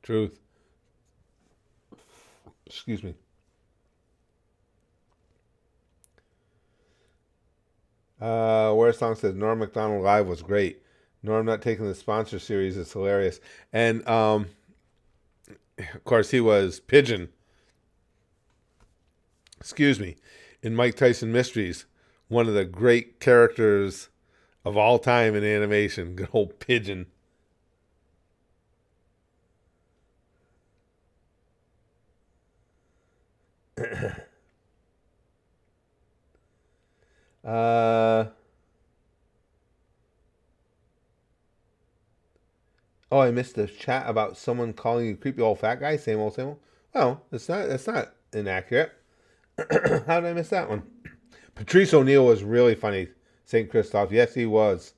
Truth. Excuse me. Where Song says Norm Macdonald Live was great. Norm not taking the sponsor series is hilarious. And of course he was Pigeon. Excuse me. In Mike Tyson Mysteries, one of the great characters of all time in animation. Good old Pigeon. Oh, I missed the chat about someone calling you creepy old fat guy. Same old, same old. Well, that's not inaccurate. How did I miss that one? Patrice O'Neal was really funny. St. Christoph. Yes, he was.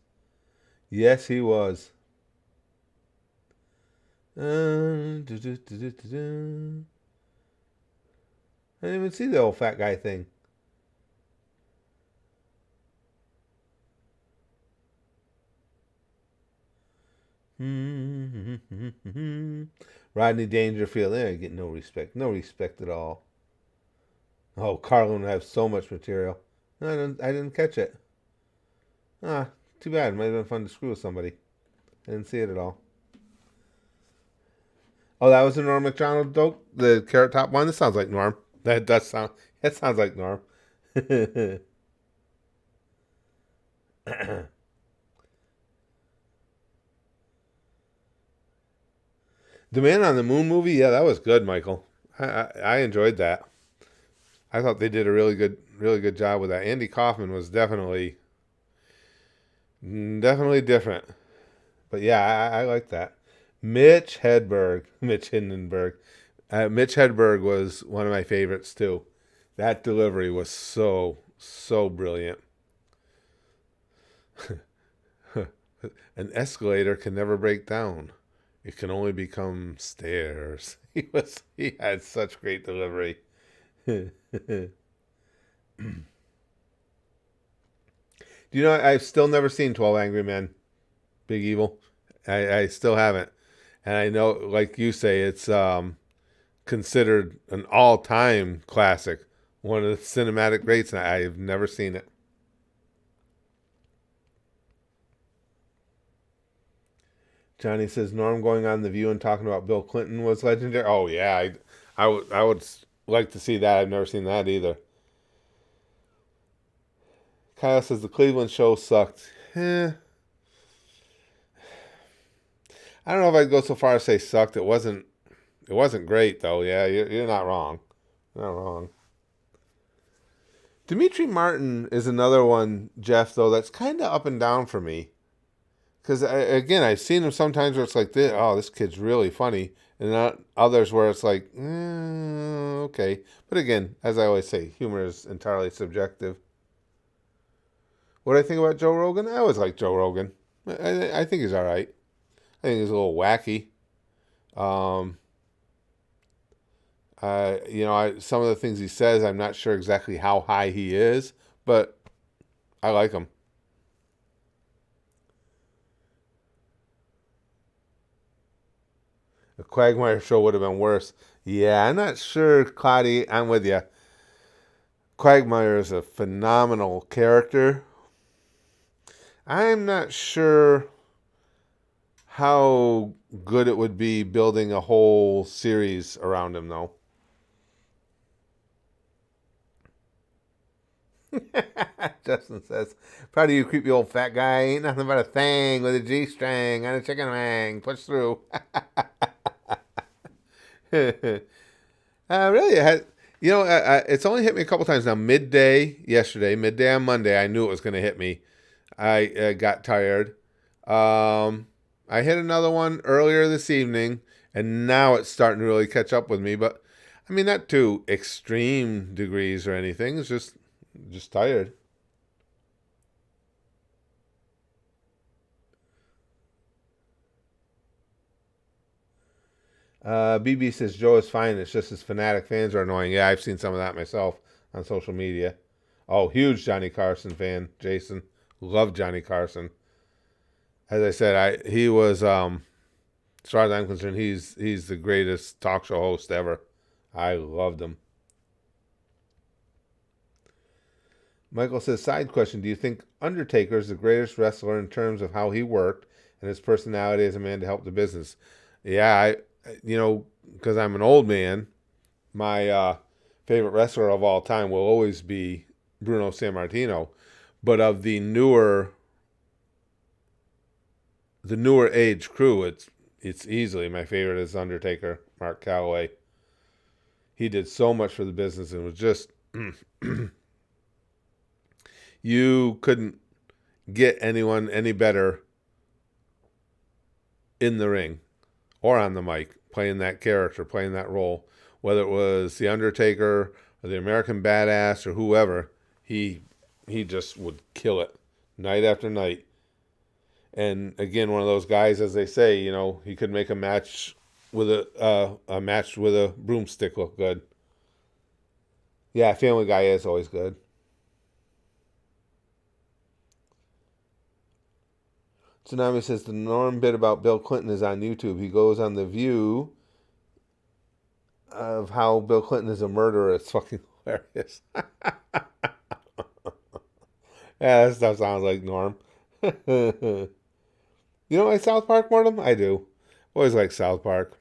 Yes, he was. I didn't even see the old fat guy thing. Rodney Dangerfield, there, get no respect. No respect at all. Oh, Carlin would have so much material. I didn't catch it. Ah, too bad. It might have been fun to screw with somebody. I didn't see it at all. Oh, that was the Norm Macdonald dope? The Carrot Top one? That sounds like Norm. That sounds like Norm. The Man on the Moon movie? Yeah, that was good, Michael. I enjoyed that. I thought they did a really good job with that. Andy Kaufman was definitely different. But yeah, I like that. Mitch Hedberg. Mitch Hedberg was one of my favorites too. That delivery was so brilliant. An escalator can never break down. It can only become stairs. He had such great delivery. Do you know, I've still never seen 12 Angry Men, Big Evil. I still haven't. And I know, like you say, it's considered an all-time classic. One of the cinematic greats, and I've never seen it. Johnny says, Norm going on The View and talking about Bill Clinton was legendary. Oh, yeah. I would like to see that. I've never seen that either. Kyle says, the Cleveland show sucked. I don't know if I'd go so far as say sucked. It wasn't great, though. Yeah, you're not wrong. You're not wrong. Dimitri Martin is another one, Jeff, though, that's kind of up and down for me. Because, again, I've seen him sometimes where it's like, this kid's really funny. And not others where it's like, okay. But again, as I always say, humor is entirely subjective. What do I think about Joe Rogan? I always like Joe Rogan. I think he's all right. I think he's a little wacky. Some of the things he says, I'm not sure exactly how high he is, but I like him. The Quagmire show would have been worse. Yeah, I'm not sure, Cloudy. I'm with you. Quagmire is a phenomenal character. I'm not sure how good it would be building a whole series around him, though. Justin says, proud of you, creepy old fat guy. Ain't nothing but a thing with a G-string and a chicken wing. Push through. Really? It's only hit me a couple times now. Midday yesterday, midday on Monday, I knew it was going to hit me. I got tired. I hit another one earlier this evening, and now it's starting to really catch up with me. But, I mean, not to extreme degrees or anything. It's just tired. BB says Joe is fine. It's just his fanatic fans are annoying. Yeah, I've seen some of that myself on social media. Oh, huge Johnny Carson fan, Jason. Love Johnny Carson. As I said, he was, as far as I'm concerned, he's the greatest talk show host ever. I loved him. Michael says, side question, do you think Undertaker is the greatest wrestler in terms of how he worked and his personality as a man to help the business? Yeah, because I'm an old man, my favorite wrestler of all time will always be Bruno Sammartino. But of the newer age crew, it's easily my favorite is Undertaker, Mark Calloway. He did so much for the business and was just you couldn't get anyone any better in the ring or on the mic, playing that character, playing that role, whether it was The Undertaker or the American Badass or whoever, he just would kill it night after night. And again, one of those guys, as they say, he could make a match with a broomstick look good. Yeah, Family Guy is always good. Tsunami says the Norm bit about Bill Clinton is on YouTube. He goes on The View of how Bill Clinton is a murderer. It's fucking hilarious. Yeah, that stuff sounds like Norm. You like South Park, Mortem? I do. Always like South Park.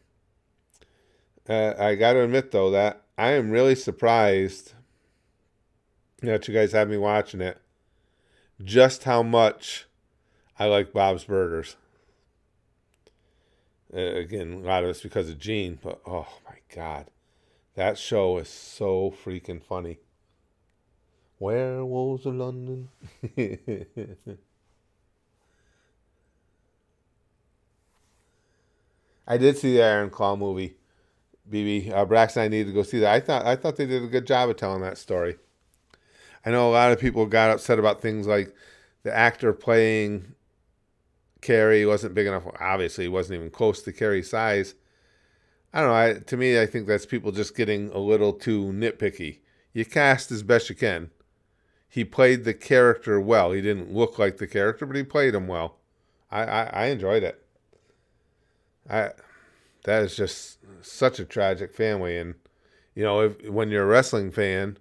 I got to admit, though, that I am really surprised that you guys have me watching it. Just how much I like Bob's Burgers. Again, a lot of it's because of Gene, but oh my God. That show is so freaking funny. Werewolves of London. I did see the Iron Claw movie, BB. Braxton, I needed to go see that. I thought they did a good job of telling that story. I know a lot of people got upset about things like the actor playing Carrie wasn't big enough. Obviously, he wasn't even close to Carrie's size. I don't know. To me, I think that's people just getting a little too nitpicky. You cast as best you can. He played the character well. He didn't look like the character, but he played him well. I enjoyed it. That is just such a tragic family. And, when you're a wrestling fan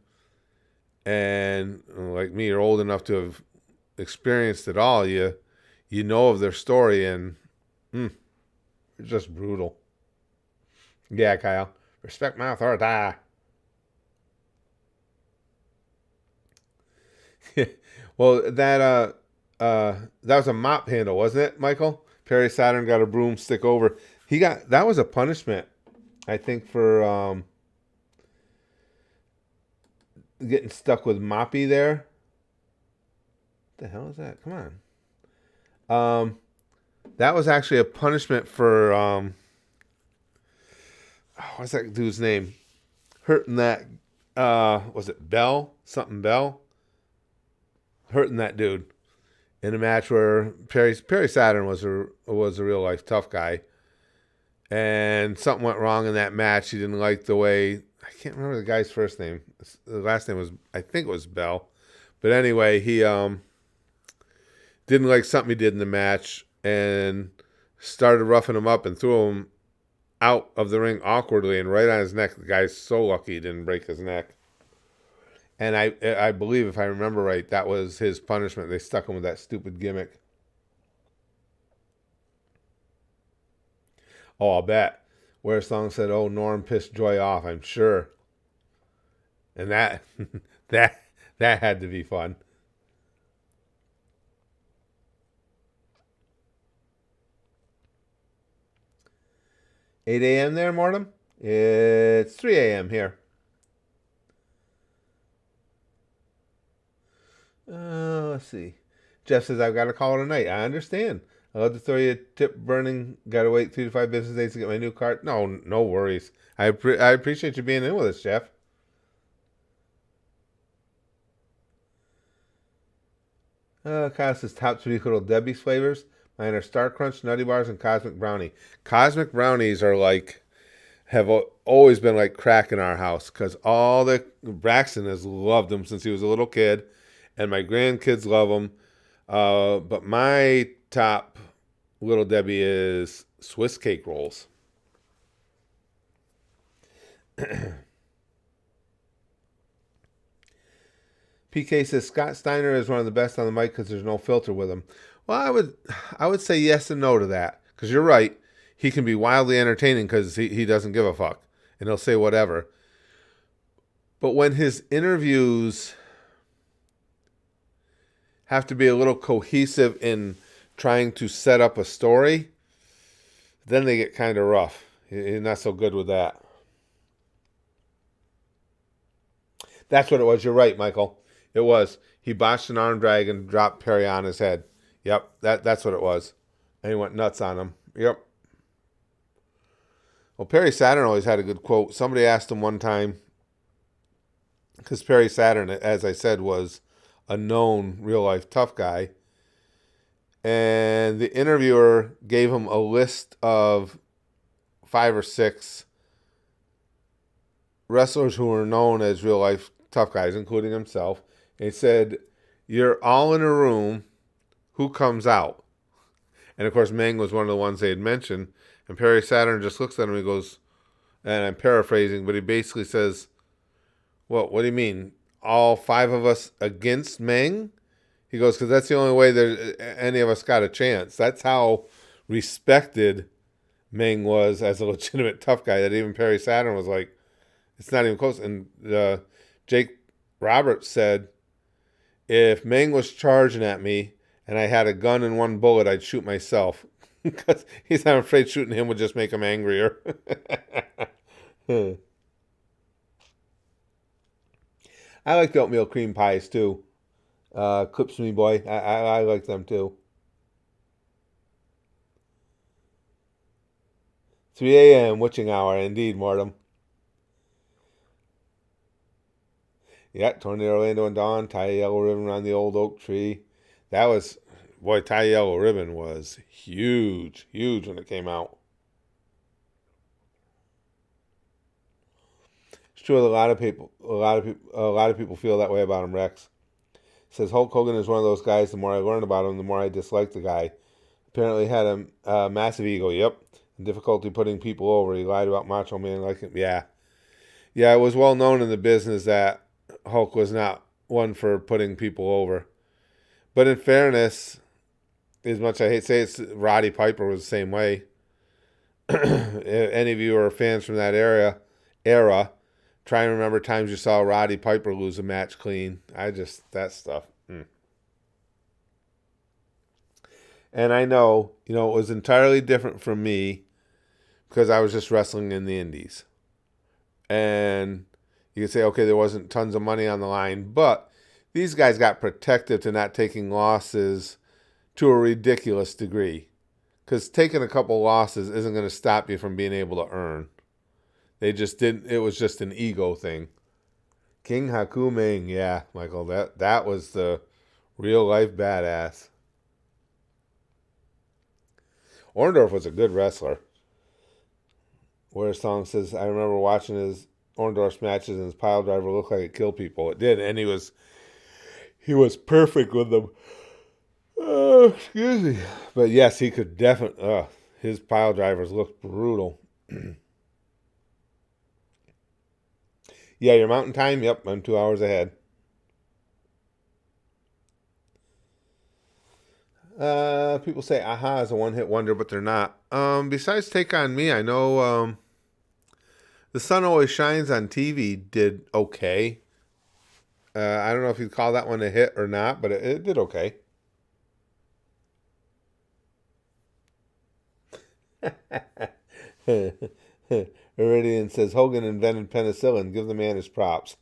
and like me, you're old enough to have experienced it all, you know of their story, and it's just brutal. Yeah, Kyle. Respect my authority. Well, that was a mop handle, wasn't it, Michael? Perry Saturn got a broomstick over. That was a punishment, I think, for getting stuck with Moppy there. What the hell is that? Come on. That was actually a punishment for what's that dude's name? Hurting that was it Bell? Something Bell? Hurting that dude in a match where Perry Saturn was a real life tough guy. And something went wrong in that match. He didn't like the way, I can't remember the guy's first name. The last name was, I think it was Bell. But anyway, he didn't like something he did in the match and started roughing him up and threw him out of the ring awkwardly and right on his neck. The guy's so lucky he didn't break his neck. And I believe, if I remember right, that was his punishment. They stuck him with that stupid gimmick. Oh, I'll bet. Where Song said, "Oh, Norm pissed Joy off," I'm sure. And that that had to be fun. "8 a.m. there, Mortem? It's 3 a.m. here." Let's see. Jeff says, "I've got to call it a night." I understand. I'd love to throw you a tip burning. Got to wait 3 to 5 business days to get my new card. No worries. I appreciate you being in with us, Jeff. Kyle says, "Top 3 Little Debbie's flavors. Mine are Star Crunch, Nutty Bars, and Cosmic Brownie." Cosmic Brownies are like, have always been like crack in our house, because Braxton has loved them since he was a little kid, and my grandkids love them. But my top Little Debbie is Swiss cake rolls. PK says, "Scott Steiner is one of the best on the mic because there's no filter with him." Well, I would say yes and no to that, because you're right. He can be wildly entertaining because he doesn't give a fuck, and he'll say whatever. But when his interviews have to be a little cohesive in trying to set up a story, then they get kind of rough. He's not so good with that. That's what it was. You're right, Michael. It was. He botched an arm drag and dropped Perry on his head. Yep, that's what it was. And he went nuts on him. Yep. Well, Perry Saturn always had a good quote. Somebody asked him one time, because Perry Saturn, as I said, was a known real-life tough guy. And the interviewer gave him a list of 5 or 6 wrestlers who were known as real-life tough guys, including himself. And he said, "You're all in a room. Who comes out?" And, of course, Meng was one of the ones they had mentioned. And Perry Saturn just looks at him and he goes, and I'm paraphrasing, but he basically says, what do you mean? All 5 of us against Meng? He goes, because that's the only way any of us got a chance. That's how respected Meng was as a legitimate tough guy, that even Perry Saturn was like, it's not even close. And Jake Roberts said, if Meng was charging at me and I had a gun and 1 bullet, I'd shoot myself. Because he's not afraid shooting him would just make him angrier. I like the oatmeal cream pies too. Clips Me Boy. I like them too. 3 a.m. witching hour, indeed, Mortem. Yeah, Tornado Orlando and Dawn, tie a yellow ribbon around the old oak tree. That was, boy, tie a yellow ribbon was huge when it came out. It's true, a lot of people feel that way about him. Rex says Hulk Hogan is one of those guys. The more I learn about him, the more I dislike the guy. Apparently had a massive ego. Yep, and difficulty putting people over. He lied about Macho Man like him. Yeah. It was well known in the business that Hulk was not one for putting people over. But in fairness, as much I hate to say it, Roddy Piper was the same way. If any of you are fans from that era, try and remember times you saw Roddy Piper lose a match clean. That stuff. And I know, it was entirely different from me because I was just wrestling in the indies. And you could say, okay, there wasn't tons of money on the line, but these guys got protected to not taking losses to a ridiculous degree. Because taking a couple losses isn't going to stop you from being able to earn. They just didn't. It was just an ego thing. King Haku Meng, yeah, Michael, that was the real life badass. Orndorff was a good wrestler. Where Song says, I remember watching his Orndorff's matches and his pile driver looked like it killed people. It did, and he was perfect with them. Excuse me. But yes, he could definitely, his pile drivers looked brutal. Yeah, your mountain time? Yep, I'm 2 hours ahead. People say Aha is a one-hit wonder, but they're not. Besides Take On Me, I know The Sun Always Shines on TV did okay. I don't know if you'd call that one a hit or not, but it did okay. Iridian says Hogan invented penicillin. Give the man his props.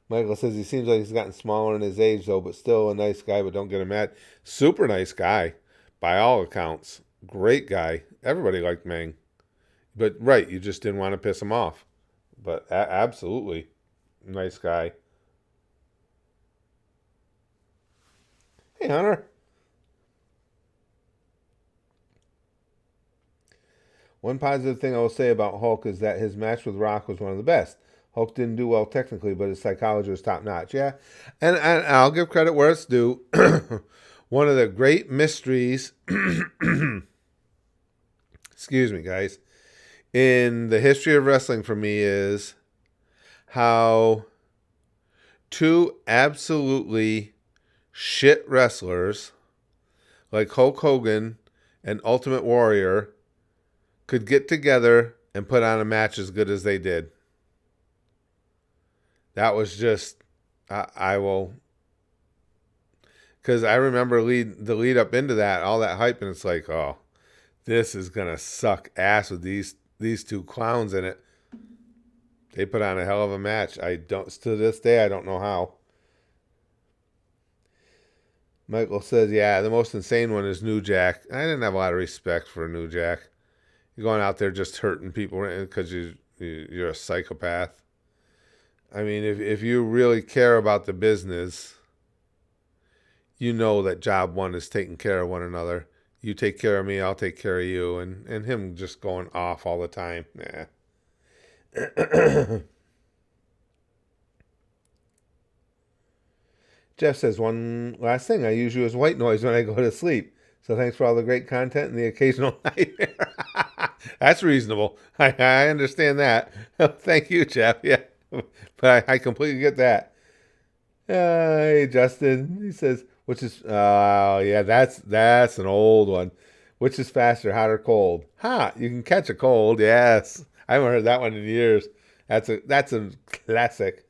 Michael says he seems like he's gotten smaller in his age, though, but still a nice guy, but don't get him mad. Super nice guy, by all accounts. Great guy. Everybody liked Meng. But, right, you just didn't want to piss him off. But absolutely nice guy. Hey, Hunter. One positive thing I will say about Hulk is that his match with Rock was one of the best. Hulk didn't do well technically, but his psychology was top-notch. Yeah, and I'll give credit where it's due. One of the great mysteries, excuse me, guys, in the history of wrestling for me is how two absolutely shit wrestlers like Hulk Hogan and Ultimate Warrior could get together and put on a match as good as they did. That was just, I will, because I remember the lead up into that, all that hype, and it's like, oh, this is going to suck ass with these two clowns in it. They put on a hell of a match. To this day, I don't know how. Michael says, yeah, the most insane one is New Jack. I didn't have a lot of respect for New Jack. You're going out there just hurting people because you're a psychopath. I mean, if you really care about the business, you know that job one is taking care of one another. You take care of me, I'll take care of you. And him just going off all the time. Nah. Jeff says, one last thing. I use you as white noise when I go to sleep. So thanks for all the great content and the occasional nightmare. That's reasonable. I understand that. Thank you, Jeff. Yeah. But I completely get that. Hey, Justin. He says, which is, yeah, that's an old one. Which is faster, hot or cold? Hot. You can catch a cold. Yes. I haven't heard that one in years. That's a classic.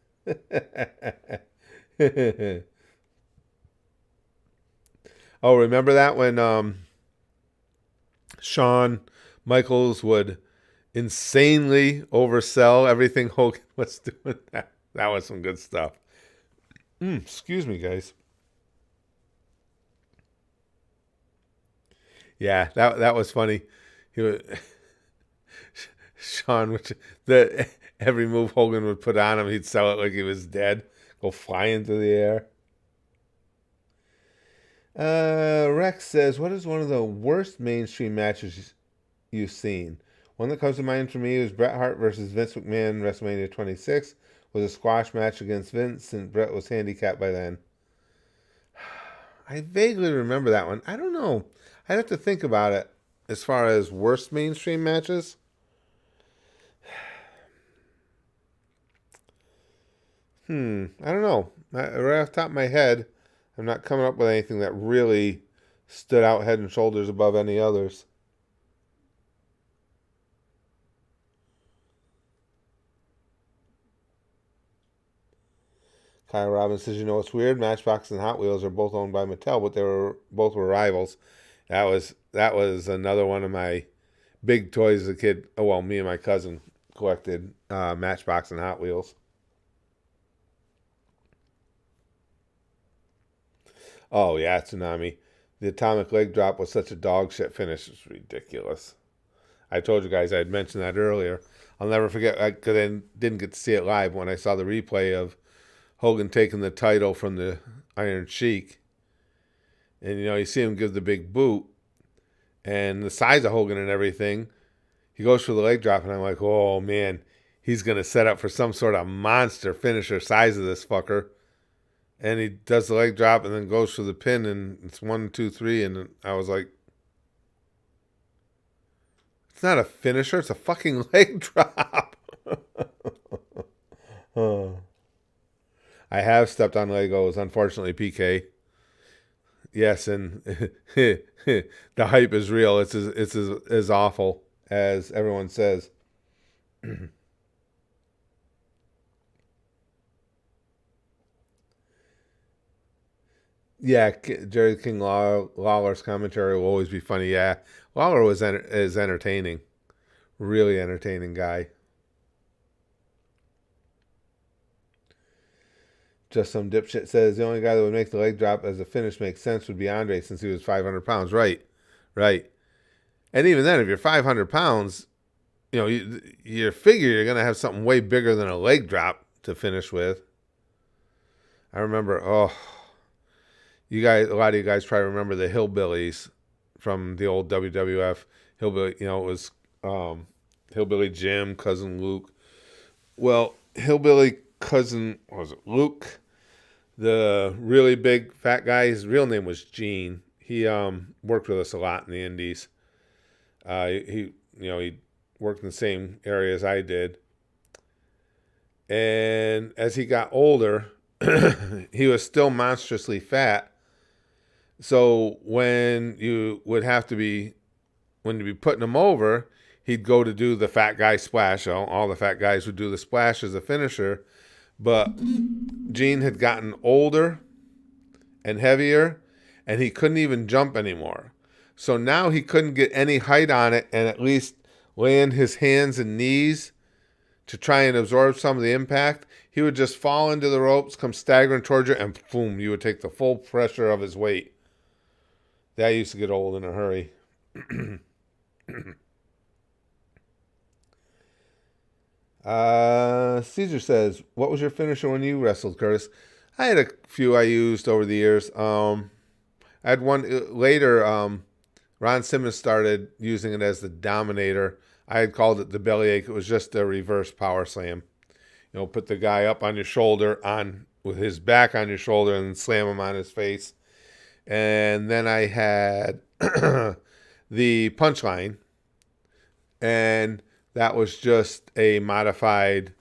Oh, remember that when Shawn Michaels would insanely oversell everything Hogan was doing? That was some good stuff. Excuse me, guys. Yeah, that was funny. He would, Shawn, every move Hogan would put on him, he'd sell it like he was dead, go flying through the air. Rex says, what is one of the worst mainstream matches you've seen? One that comes to mind for me is Bret Hart versus Vince McMahon, WrestleMania 26. Was a squash match against Vince, and Bret was handicapped by then. I vaguely remember that one. I don't know. I'd have to think about it as far as worst mainstream matches. I don't know. Right off the top of my head, I'm not coming up with anything that really stood out head and shoulders above any others. Kyle Robbins says, you know what's weird? Matchbox and Hot Wheels are both owned by Mattel, but both were rivals. That was another one of my big toys as a kid. Oh, well, me and my cousin collected Matchbox and Hot Wheels. Oh, yeah, Tsunami. The atomic leg drop was such a dog shit finish. It's ridiculous. I told you guys I had mentioned that earlier. I'll never forget, because I didn't get to see it live, when I saw the replay of Hogan taking the title from the Iron Sheik. And, you see him give the big boot. And the size of Hogan and everything, he goes for the leg drop, and I'm like, oh, man, he's going to set up for some sort of monster finisher size of this fucker. And he does the leg drop and then goes for the pin, and it's 1, 2, 3, and I was like, it's not a finisher, it's a fucking leg drop. I have stepped on Legos, unfortunately, PK. Yes, and the hype is real. It's as awful as everyone says. Yeah, Jerry King Lawler's commentary will always be funny. Yeah, Lawler is entertaining, really entertaining guy. Just some dipshit says the only guy that would make the leg drop as a finish make sense would be Andre, since he was 500 pounds. Right. And even then, if you're 500 pounds, you know, you figure you're going to have something way bigger than a leg drop to finish with. I remember, a lot of you guys probably remember the Hillbillies from the old WWF. Hillbilly, it was Hillbilly Jim, Cousin Luke. Well, Hillbilly Cousin, was it Luke? The really big fat guy, his real name was Gene. He worked with us a lot in the Indies. He worked in the same area as I did. And as he got older, he was still monstrously fat. So when you be putting him over, he'd go to do the fat guy splash. All the fat guys would do the splash as a finisher. But Gene had gotten older and heavier, and he couldn't even jump anymore. So now he couldn't get any height on it and at least land his hands and knees to try and absorb some of the impact. He would just fall into the ropes, come staggering towards you, and boom, you would take the full pressure of his weight. That used to get old in a hurry. Caesar says, what was your finisher when you wrestled, Curtis? I had a few I used over the years. I had one later. Ron Simmons started using it as the Dominator. I had called it the Bellyache. It was just a reverse power slam. Put the guy up on your shoulder, with his back on your shoulder, and slam him on his face. And then I had the Punchline, and that was just a modified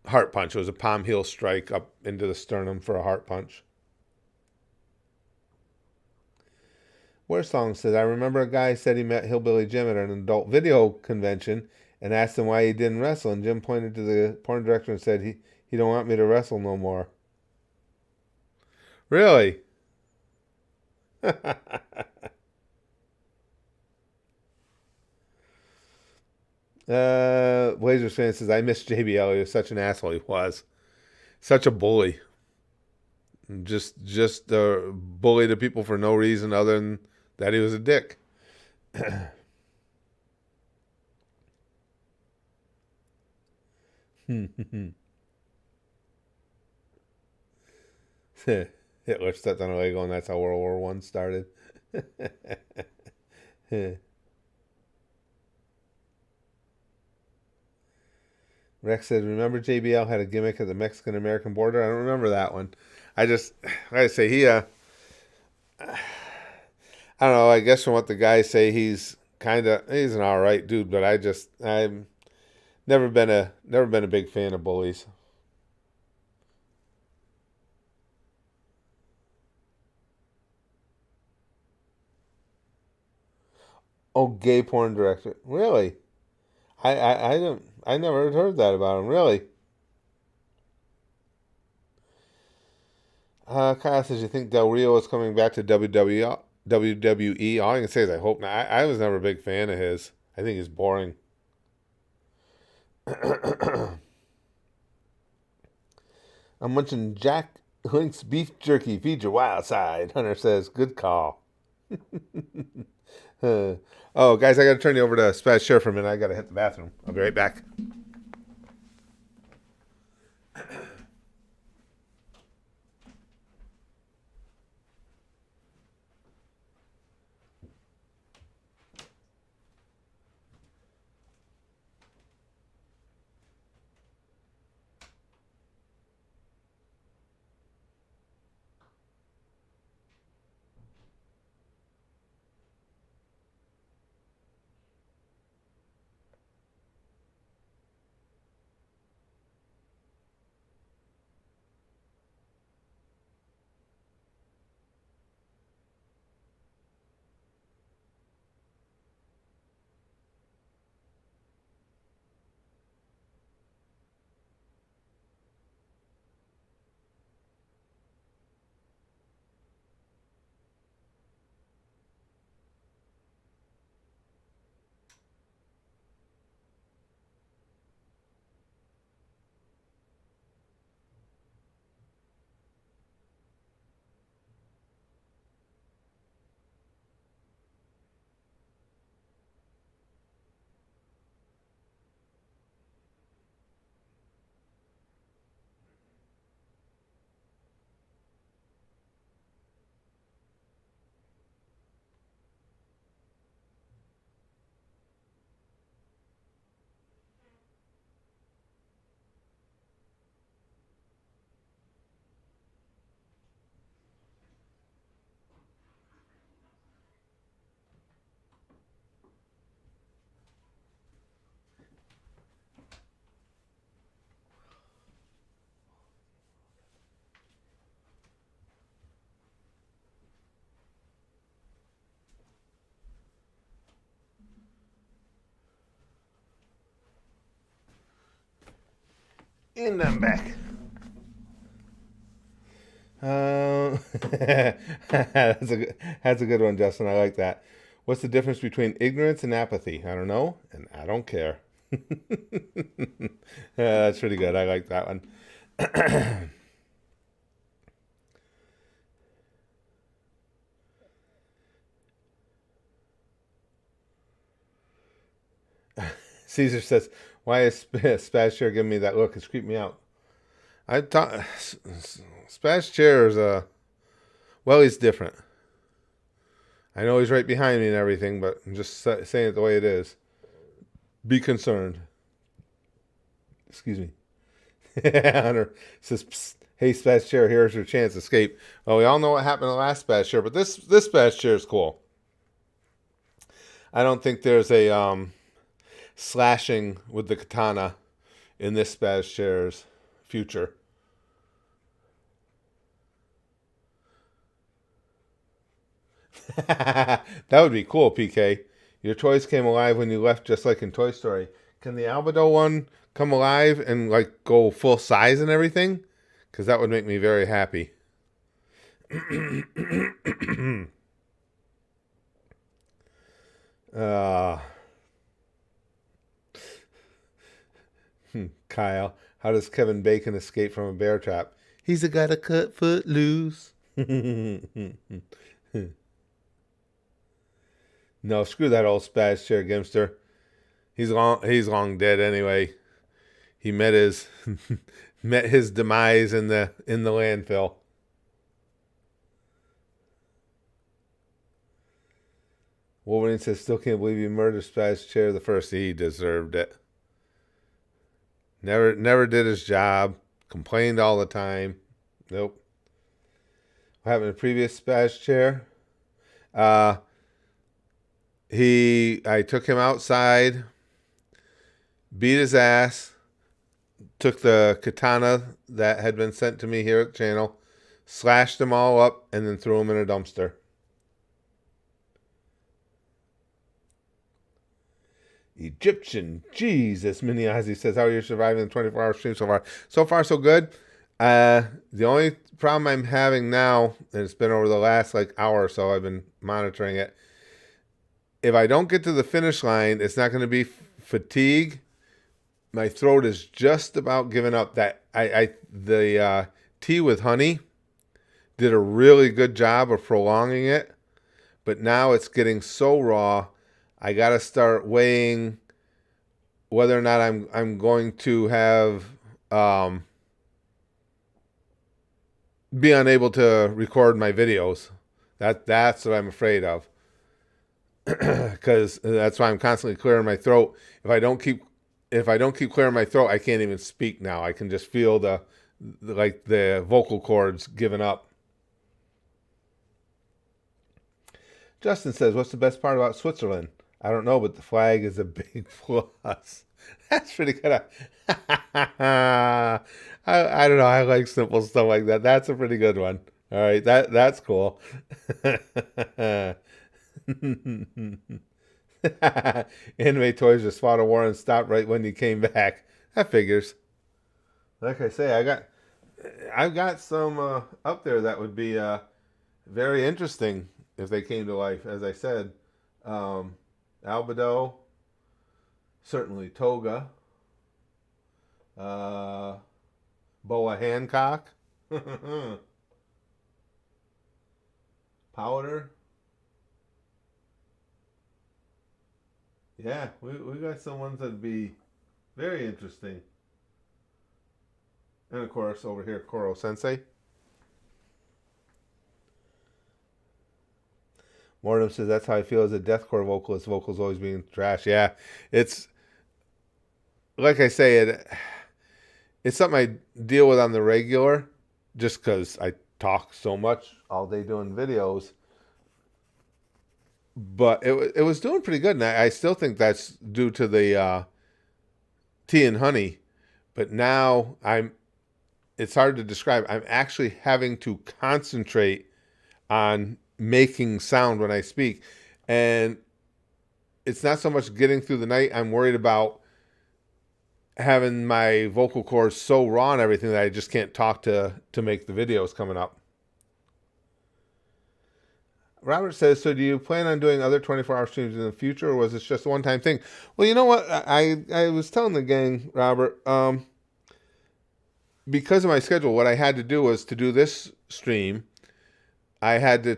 heart punch. It was a palm heel strike up into the sternum for a heart punch. Where Song says, I remember a guy said he met Hillbilly Jim at an adult video convention and asked him why he didn't wrestle, and Jim pointed to the porn director and said he don't want me to wrestle no more. Really? Blazers fan says, I miss JBL. He was such an asshole. He was such a bully. Just a bully to people for no reason other than that he was a dick. Hitler stepped on a Lego, and that's how World War I started. Rex said, remember JBL had a gimmick at the Mexican-American border? I don't remember that one. I say I don't know, I guess from what the guys say, he's an alright dude, but I've never been a big fan of bullies. Oh, gay porn director. Really? I never heard that about him, really. Kyle says, you think Del Rio is coming back to WWE? All I can say is I hope not. I was never a big fan of his. I think he's boring. I'm munching Jack Link's beef jerky. Feed your wild side. Hunter says, good call. Oh, guys, I got to turn you over to Spaz Share for a minute. I got to hit the bathroom. I'll be right back. And I'm back. That's a good one, Justin. I like that. What's the difference between ignorance and apathy? I don't know, and I don't care. That's pretty good. I like that one. Caesar says, "Why is Spaz Chair giving me that look? It's creeping me out." I thought Spaz Chair is well, he's different. I know he's right behind me and everything, but I'm just saying it the way it is. Be concerned. Excuse me. Hunter says, "Psst, hey, Spaz Chair, here's your chance to escape." Well, we all know what happened in the last Spaz Chair, but this Spaz Chair is cool. I don't think there's a slashing with the katana in this Spaz Chair's future. That would be cool, PK. Your toys came alive when you left, just like in Toy Story. Can the Albedo one come alive and like go full size and everything? Because that would make me very happy. Kyle, how does Kevin Bacon escape from a bear trap? He's got a cut foot loose. No, screw that old Spaz Chair Gimster. He's long dead anyway. He met his met his demise in the landfill. Wolverine says, "Still can't believe you murdered Spaz Chair the first." He deserved it. Never did his job. Complained all the time. Nope. What happened to the previous Spaz Chair? I took him outside, beat his ass, took the katana that had been sent to me here at the channel, slashed them all up, and then threw them in a dumpster. Egyptian Jesus, Mini Ozzy says, "How are you surviving the 24-hour stream so far?" So far, so good. The only problem I'm having now, and it's been over the last hour or so, I've been monitoring it. If I don't get to the finish line, it's not going to be fatigue. My throat is just about giving up. The tea with honey did a really good job of prolonging it, but now it's getting so raw. I got to start weighing whether or not I'm going to have be unable to record my videos. That's what I'm afraid of. Because that's why I'm constantly clearing my throat. If I don't keep clearing my throat, I can't even speak now. I can just feel the vocal cords giving up. Justin says, "What's the best part about Switzerland?" I don't know, but the flag is a big plus. That's pretty good. I don't know. I like simple stuff like that. That's a pretty good one. All right, that's cool. Anime Toys just fought a war and stopped right when you came back. That figures. Like I say, I've got some up there that would be very interesting if they came to life. As I said, Albedo, certainly Toga, Boa Hancock, Powder. Yeah, we got some ones that'd be very interesting. And of course, over here, Koro Sensei. Mortem says, "That's how I feel as a deathcore vocalist. Vocals always being trash." Yeah, it's like I say, it's something I deal with on the regular, just because I talk so much all day doing videos. But it was doing pretty good, and I still think that's due to the tea and honey. But now it's hard to describe. I'm actually having to concentrate on making sound when I speak. And it's not so much getting through the night. I'm worried about having my vocal cords so raw and everything that I just can't talk to make the videos coming up. Robert says, so do you plan on doing other 24-hour streams in the future, or was this just a one-time thing? Well, you know what? I was telling the gang, Robert, because of my schedule, what I had to do was to do this stream, I had to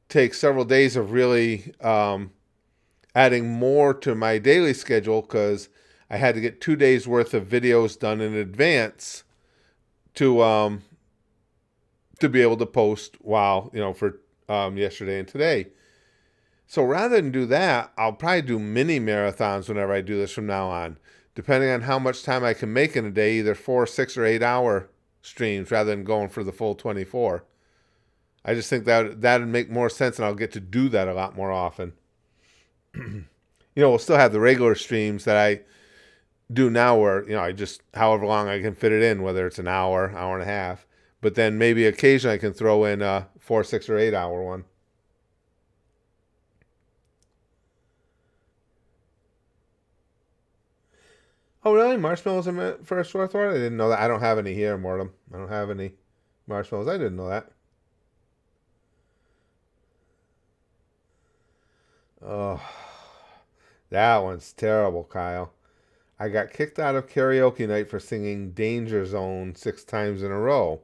take several days of really adding more to my daily schedule because I had to get 2 days worth of videos done in advance to be able to post for yesterday and today. So rather than do that, I'll probably do mini marathons whenever I do this from now on, depending on how much time I can make in a day, either 4, 6, or 8 hour streams rather than going for the full 24. I just think that'd make more sense, and I'll get to do that a lot more often. We'll still have the regular streams that I do now where, I just, however long I can fit it in, whether it's an hour, hour and a half. But then maybe occasionally I can throw in a 4, 6, or 8 hour one. Oh, really? Marshmallows are meant for a sore throat? I didn't know that. I don't have any here, Mortem. I don't have any marshmallows. I didn't know that. Oh, that one's terrible, Kyle. I got kicked out of karaoke night for singing Danger Zone 6 times in a row.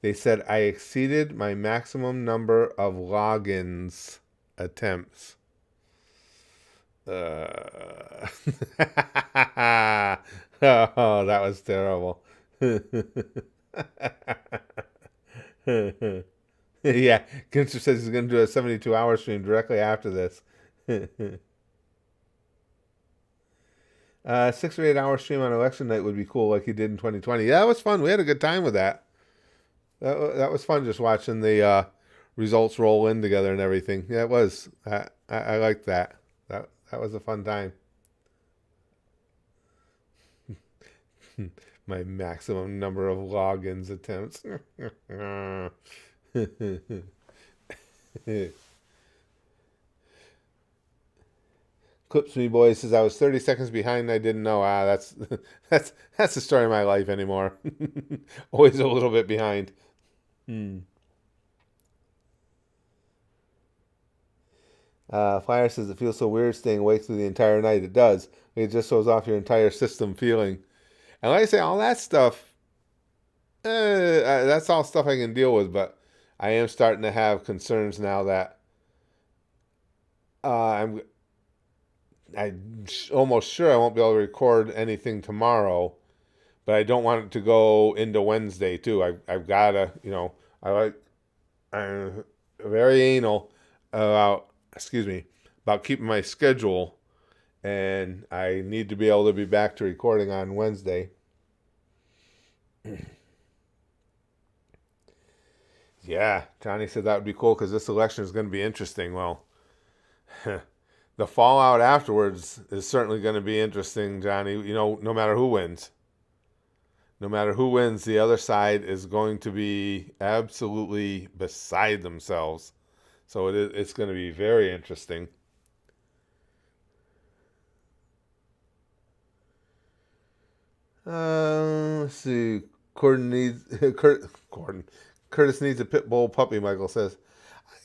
They said I exceeded my maximum number of logins attempts. Oh, that was terrible. Yeah, Ginster says he's going to do a 72-hour stream directly after this. 6 or 8 hour stream on election night would be cool, like he did in 2020. Yeah, that was fun. We had a good time with that. That was fun, just watching the results roll in together and everything. Yeah, it was. I liked that. That was a fun time. My maximum number of logins attempts. Clips Me Boy says I was 30 seconds behind and I didn't know. That's the story of my life anymore. Always a little bit behind. Flyer says it feels so weird staying awake through the entire night. It does. It just throws off your entire system feeling. And like I say, all that stuff, that's all stuff I can deal with, but I am starting to have concerns now that I'm almost sure I won't be able to record anything tomorrow, but I don't want it to go into Wednesday too. I've got to, I'm very anal about keeping my schedule, and I need to be able to be back to recording on Wednesday. Yeah, Johnny said that would be cool because this election is going to be interesting. Well, the fallout afterwards is certainly going to be interesting, Johnny. No matter who wins. No matter who wins, the other side is going to be absolutely beside themselves. So it's going to be very interesting. Let's see. Curtis needs a pit bull puppy, Michael says.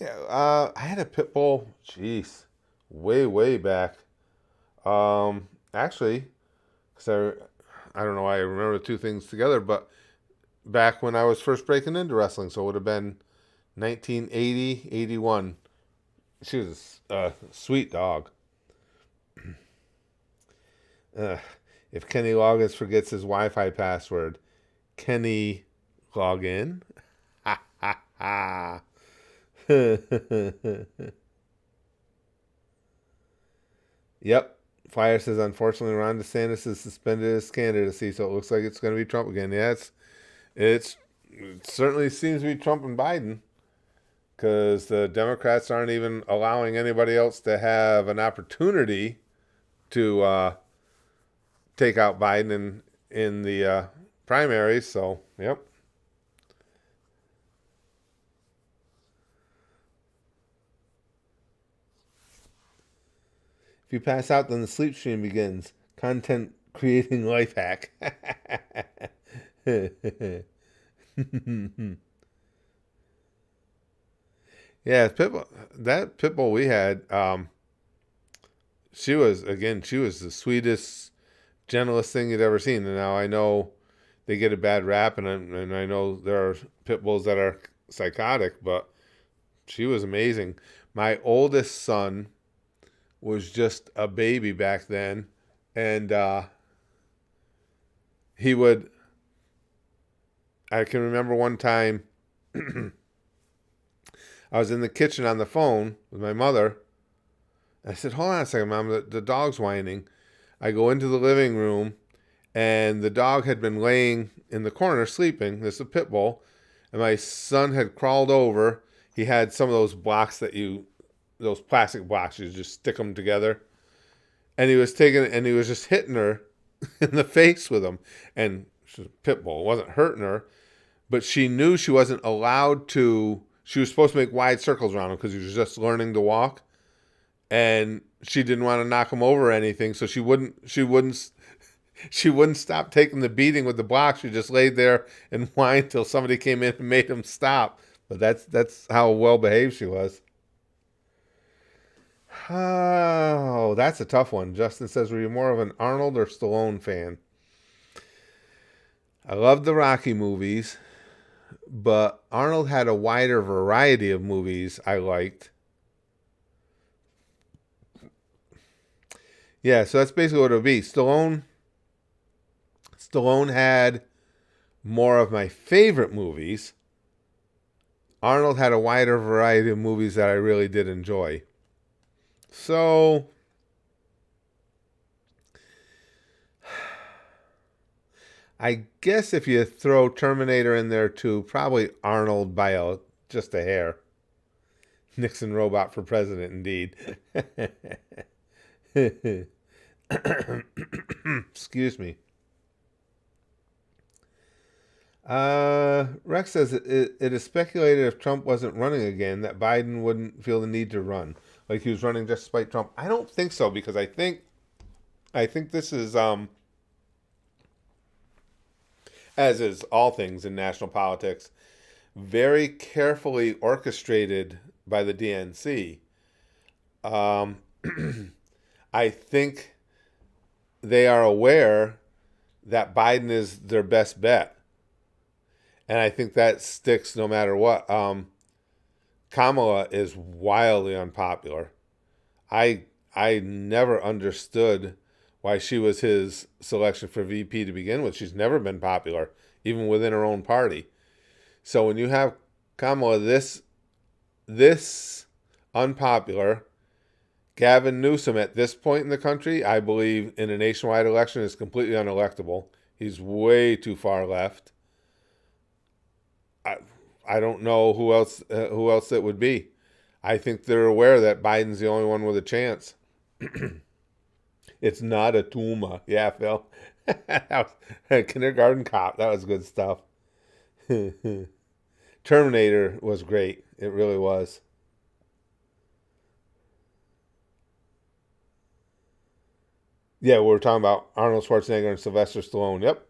I had a pit bull, jeez, way back. Actually, because I don't know why I remember the two things together, but back when I was first breaking into wrestling, so it would have been 1980, 81. She was a sweet dog. If Kenny Loggins forgets his Wi-Fi password, Kenny log in. Ha ha ha. Yep. Flyer says, unfortunately, Ron DeSantis has suspended his candidacy, so it looks like it's going to be Trump again. Yeah, it certainly seems to be Trump and Biden, because the Democrats aren't even allowing anybody else to have an opportunity to take out Biden in the primaries. So, yep. If you pass out, then the sleep stream begins. Content Creating life hack. Yeah, that pit bull we had, she was the sweetest, gentlest thing you'd ever seen. And now I know they get a bad rap, and I know there are pit bulls that are psychotic, but she was amazing. My oldest son was just a baby back then, and I can remember one time I was in the kitchen on the phone with my mother. I said, hold on a second, Mom, the dog's whining. I go into the living room, and the dog had been laying in the corner sleeping. This is a pit bull. And my son had crawled over. He had some of those blocks those plastic blocks, you just stick them together. And he was just hitting her in the face with them. And she was a pit bull. It wasn't hurting her, but she knew she wasn't allowed to. She was supposed to make wide circles around him because he was just learning to walk. And she didn't want to knock him over or anything, so she wouldn't stop taking the beating with the blocks. She just laid there and whined till somebody came in and made him stop. But that's how well behaved she was. Oh, that's a tough one. Justin says, were you more of an Arnold or Stallone fan? I love the Rocky movies, but Arnold had a wider variety of movies I liked. Yeah, so that's basically what it would be. Stallone had more of my favorite movies. Arnold had a wider variety of movies that I really did enjoy. So, I guess if you throw Terminator in there too, probably Arnold by just a hair. Nixon robot for president, indeed. Excuse me. Rex says it is speculated if Trump wasn't running again that Biden wouldn't feel the need to run, like he was running just to spite Trump. I don't think so, because I think this is as is all things in national politics, very carefully orchestrated by the DNC. I think they are aware that Biden is their best bet. And I think that sticks no matter what. Kamala is wildly unpopular. I never understood why she was his selection for VP to begin with. She's never been popular, even within her own party. So when you have Kamala this unpopular, Gavin Newsom at this point in the country, I believe in a nationwide election, is completely unelectable. He's way too far left. I don't know who else it would be. I think they're aware that Biden's the only one with a chance. It's not a tumor. Yeah, Phil. That was a kindergarten cop. That was good stuff. Terminator was great. It really was. Yeah, we're talking about Arnold Schwarzenegger and Sylvester Stallone. Yep.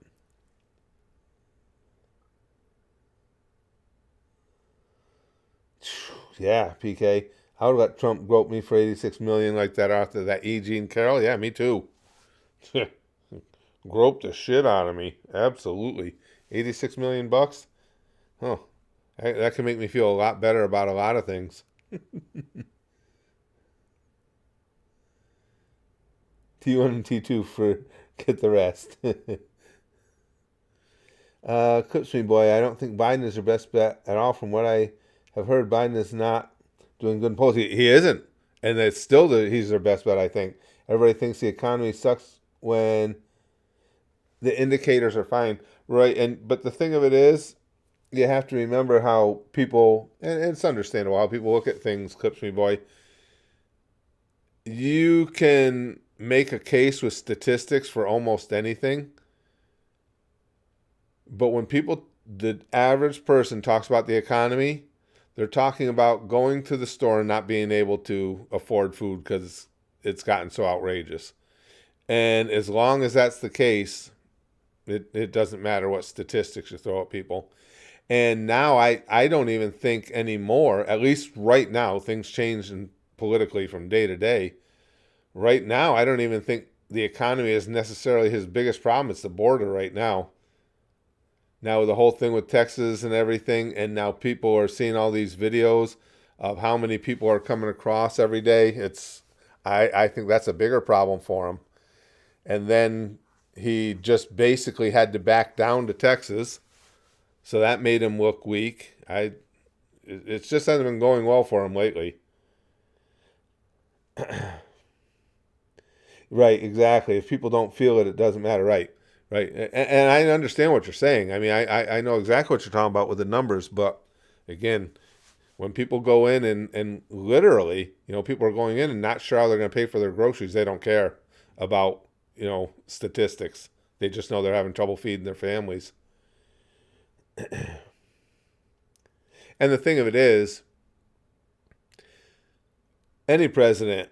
Yeah, PK. I would let Trump grope me for $86 million like that after that E. Jean Carroll. Yeah, me too. Grope the shit out of me. Absolutely. $86 million bucks? Oh, that can make me feel a lot better about a lot of things. T1 and T2 for get the rest. Clips me, boy. I don't think Biden is your best bet at all. From what I have heard, Biden is not doing good in polls. He isn't. And it's still he's their best bet, I think. Everybody thinks the economy sucks when the indicators are fine. Right. But the thing of it is, you have to remember how people, and it's understandable how people look at things, Clips me, boy. You can make a case with statistics for almost anything. But when the average person talks about the economy, they're talking about going to the store and not being able to afford food because it's gotten so outrageous. And as long as that's the case, it doesn't matter what statistics you throw at people. And now I don't even think anymore, at least right now, things change politically from day to day. Right now, I don't even think the economy is necessarily his biggest problem. It's the border right now. Now, the whole thing with Texas and everything, and now people are seeing all these videos of how many people are coming across every day. I think that's a bigger problem for him. And then he just basically had to back down to Texas. So that made him look weak. It just hasn't been going well for him lately. Right, exactly. If people don't feel it, it doesn't matter. Right. And I understand what you're saying. I mean, I know exactly what you're talking about with the numbers. But again, when people go in and literally, people are going in and not sure how they're going to pay for their groceries, they don't care about, statistics. They just know they're having trouble feeding their families. And the thing of it is, any president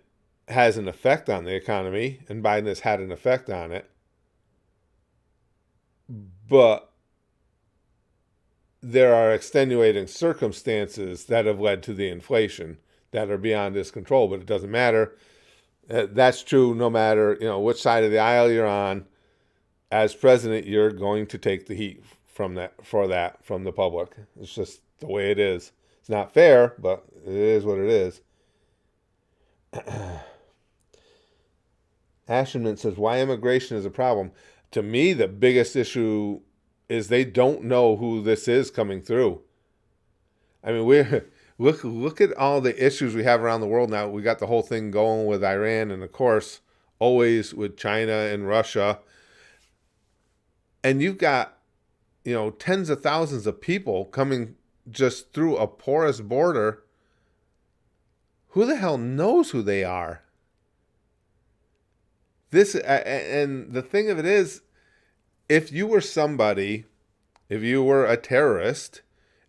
has an effect on the economy, and Biden has had an effect on it. But there are extenuating circumstances that have led to the inflation that are beyond his control, but it doesn't matter. That's true no matter, which side of the aisle you're on. As president, you're going to take the heat from the public. It's just the way it is. It's not fair, but it is what it is. Ashenman says, why immigration is a problem? To me, the biggest issue is they don't know who this is coming through. I mean, look at all the issues we have around the world now. We got the whole thing going with Iran, and of course, always with China and Russia. And you've got, tens of thousands of people coming just through a porous border. Who the hell knows who they are? And the thing of it is, if you were a terrorist,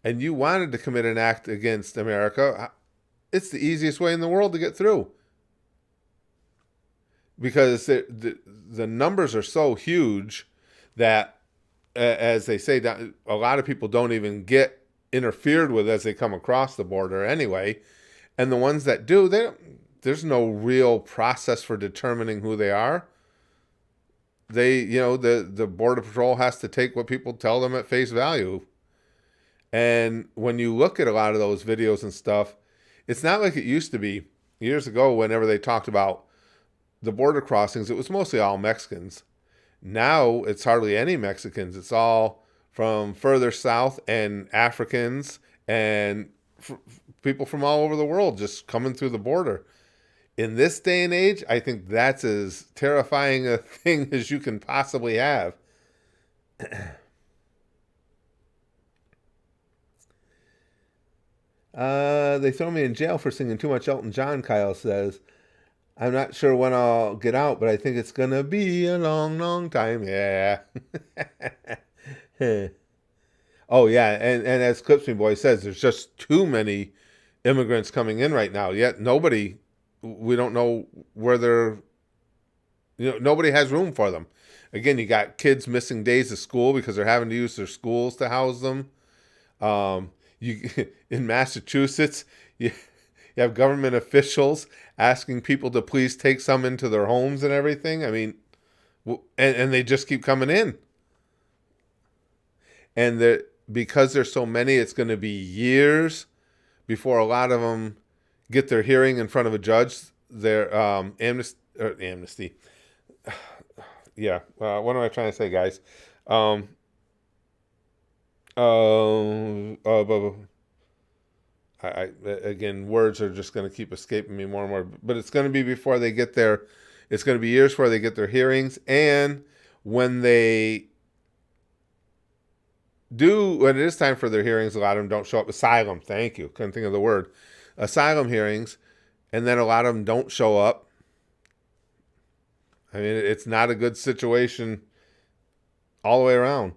and you wanted to commit an act against America, it's the easiest way in the world to get through. Because the numbers are so huge that, as they say, a lot of people don't even get interfered with as they come across the border anyway. And the ones that do, there's no real process for determining who they are. The Border Patrol has to take what people tell them at face value. And when you look at a lot of those videos and stuff, it's not like it used to be. Years ago, whenever they talked about the border crossings, it was mostly all Mexicans. Now, it's hardly any Mexicans. It's all from further south and Africans and people from all over the world just coming through the border. In this day and age, I think that's as terrifying a thing as you can possibly have. They throw me in jail for singing too much Elton John, Kyle says. I'm not sure when I'll get out, but I think it's going to be a long, long time. Yeah. Oh, yeah. And as Clips Me Boy says, there's just too many immigrants coming in right now. Yet we don't know where nobody has room for them. Again, you got kids missing days of school because they're having to use their schools to house them. In Massachusetts, you have government officials asking people to please take some into their homes and everything. I mean, and they just keep coming in. And because there's so many, it's going to be years before a lot of them get their hearing in front of a judge. Their amnesty. Yeah. What am I trying to say, guys? Again, words are just going to keep escaping me more and more. But it's going to be before they get their. It's going to be years before they get their hearings, and when it is time for their hearings, a lot of them don't show up. Asylum, thank you. Couldn't think of the word. Asylum hearings, and then a lot of them don't show up. I mean, it's not a good situation all the way around.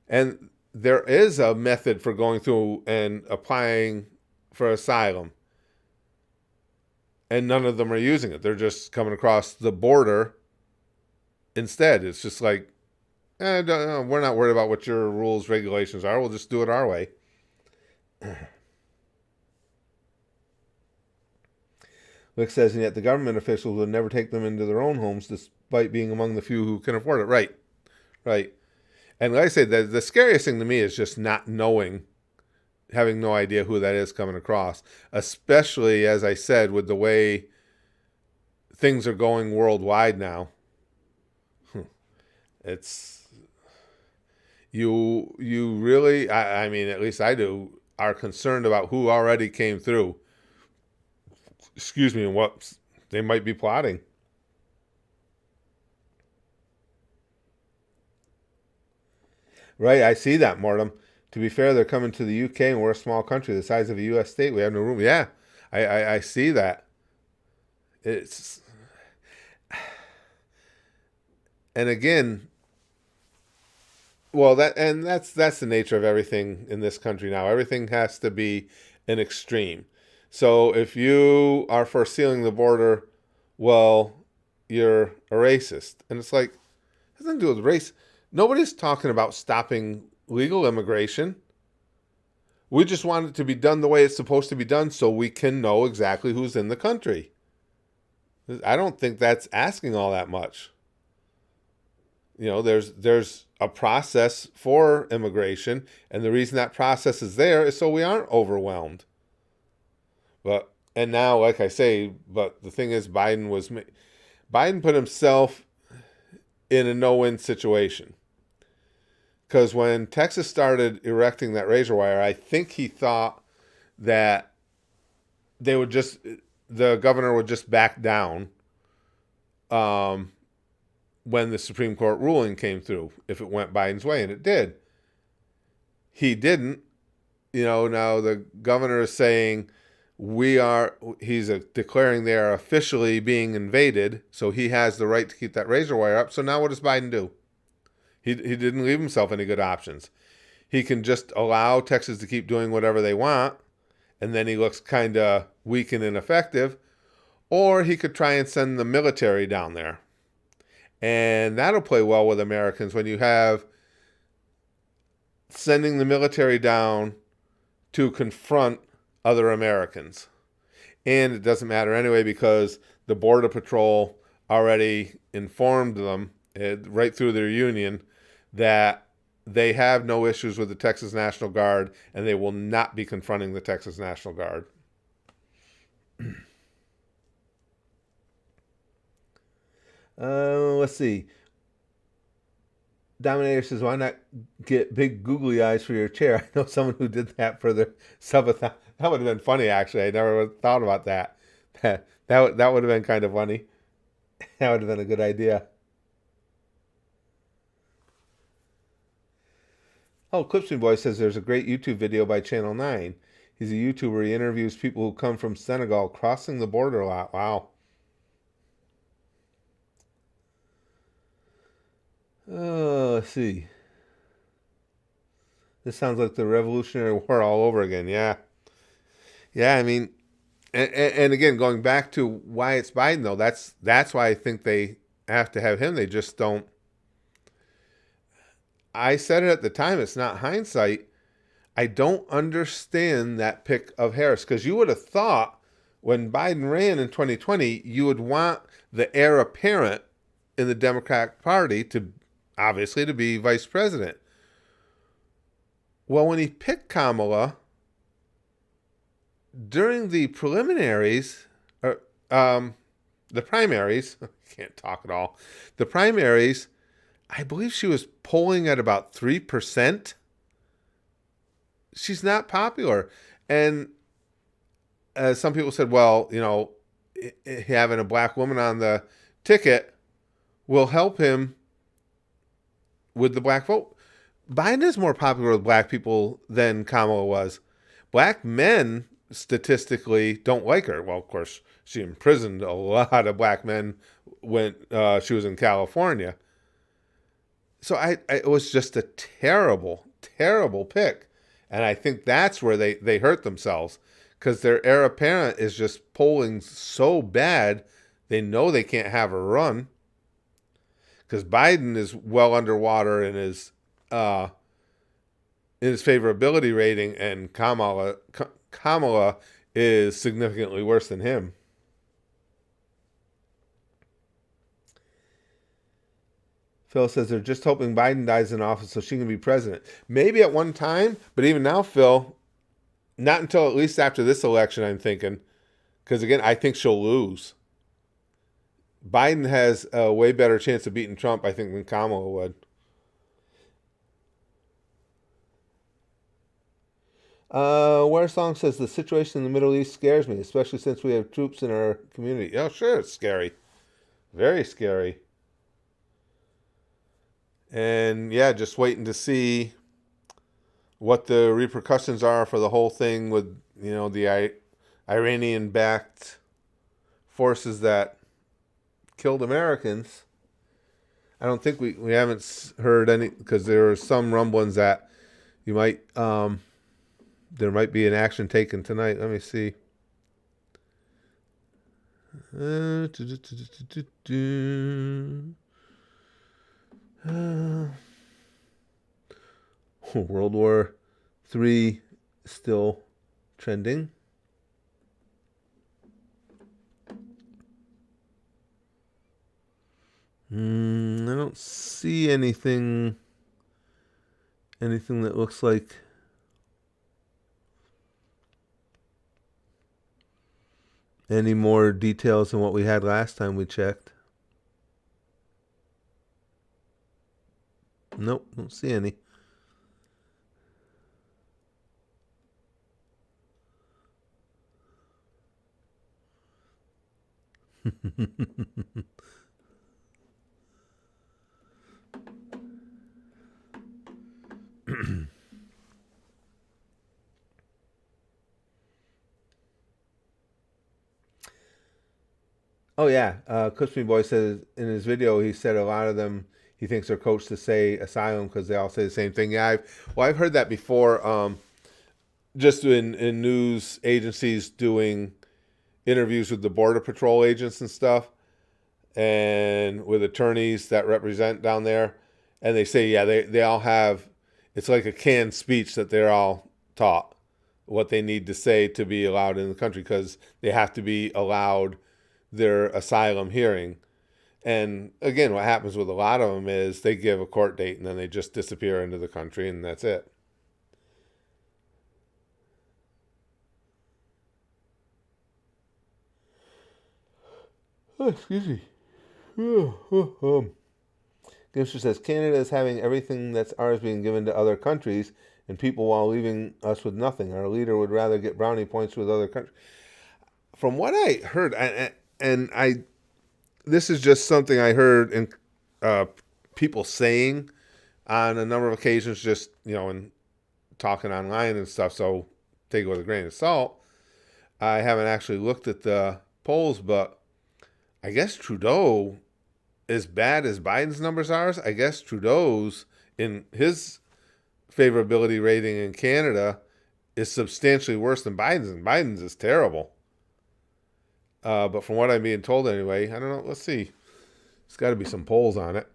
And there is a method for going through and applying for asylum. And none of them are using it. They're just coming across the border instead. It's just like, we're not worried about what your rules, regulations are. We'll just do it our way. Lick says, and yet the government officials would never take them into their own homes despite being among the few who can afford it. Right. Right. And like I say, the scariest thing to me is just not knowing, having no idea who that is coming across. Especially, as I said, with the way things are going worldwide now. It's, you really, I mean, at least I do, are concerned about who already came through. Excuse me, and what they might be plotting. Right, I see that, Mortem. To be fair, they're coming to the UK, and we're a small country the size of a U.S. state. We have no room. Yeah, I see that. It's, and again, well, that's the nature of everything in this country now. Everything has to be an extreme. So if you are for sealing the border, well, you're a racist. And it's like, it has nothing to do with race. Nobody's talking about stopping legal immigration. We just want it to be done the way it's supposed to be done so we can know exactly who's in the country. I don't think that's asking all that much. You know, there's a process for immigration, and the reason that process is there is so we aren't overwhelmed. And now, like I say, but the thing is, Biden put himself in a no-win situation. Because when Texas started erecting that razor wire, I think he thought that the governor would just back down when the Supreme Court ruling came through, if it went Biden's way, and it did. He didn't. You know, now the governor is saying he's declaring they are officially being invaded, so he has the right to keep that razor wire up. So now what does Biden do? He didn't leave himself any good options. He can just allow Texas to keep doing whatever they want, and then he looks kind of weak and ineffective, or he could try and send the military down there. And that'll play well with Americans when you have sending the military down to confront other Americans. And it doesn't matter anyway because the Border Patrol already informed them right through their union that they have no issues with the Texas National Guard and they will not be confronting the Texas National Guard. Let's see. Dominator says, why not get big googly eyes for your chair? I know someone who did that for their subathon. That would have been funny, actually. I never thought about that. That would have been kind of funny. That would have been a good idea. Oh, Clipsman Boy says there's a great YouTube video by Channel 9. He's a YouTuber. He interviews people who come from Senegal crossing the border a lot. Wow. Oh, let's see. This sounds like the Revolutionary War all over again. Yeah. Yeah, I mean, and again, going back to why it's Biden, though, that's why I think they have to have him. They just don't. I said it at the time. It's not hindsight. I don't understand that pick of Harris because you would have thought when Biden ran in 2020, you would want the heir apparent in the Democratic Party to obviously to be vice president. Well, when he picked Kamala during the preliminaries, or the primaries, I can't talk at all. The primaries, I believe she was polling at about 3%. She's not popular. And some people said, well, you know, having a black woman on the ticket will help him with the black vote. Biden is more popular with black people than Kamala was. Black men statistically don't like her. Well, of course, she imprisoned a lot of black men when she was in California. So it was just a terrible, terrible pick. And I think that's where they hurt themselves because their heir apparent is just polling so bad, they know they can't have her run. because Biden is well underwater in his favorability rating, and Kamala is significantly worse than him. Phil says they're just hoping Biden dies in office so she can be president. Maybe at one time, but even now, Phil, not until at least after this election, I'm thinking. Because, again, I think she'll lose. Biden has a way better chance of beating Trump, I think, than Kamala would. Where Song says, the situation in the Middle East scares me, especially since we have troops in our community. Oh, sure, it's scary. Very scary. And, yeah, just waiting to see what the repercussions are for the whole thing with, the Iranian-backed forces that killed Americans. I don't think we haven't heard any, because there are some rumblings that you might there might be an action taken tonight. Let me see. World War III still trending. I don't see anything that looks like any more details than what we had last time we checked. Nope, don't see any. Oh yeah, Crispy Boy says in his video, he said a lot of them, he thinks they're coached to say asylum because they all say the same thing. Yeah, I've heard that before. Just in news agencies doing interviews with the Border Patrol agents and stuff, and with attorneys that represent down there, and they say, yeah, they all have, it's like a canned speech that they're all taught what they need to say to be allowed in the country, because they have to be allowed their asylum hearing. And again, what happens with a lot of them is they give a court date and then they just disappear into the country, and that's it. Oh, excuse me. Gimster says, Canada is having everything that's ours being given to other countries, and people while leaving us with nothing. Our leader would rather get brownie points with other countries. From what I heard, this is just something I heard in people saying on a number of occasions, just, in talking online and stuff, so take it with a grain of salt. I haven't actually looked at the polls, but I guess Trudeau, as bad as Biden's numbers are, I guess Trudeau's, in his favorability rating in Canada, is substantially worse than Biden's, and Biden's is terrible. But from what I'm being told anyway, I don't know, let's see. There's got to be some polls on it.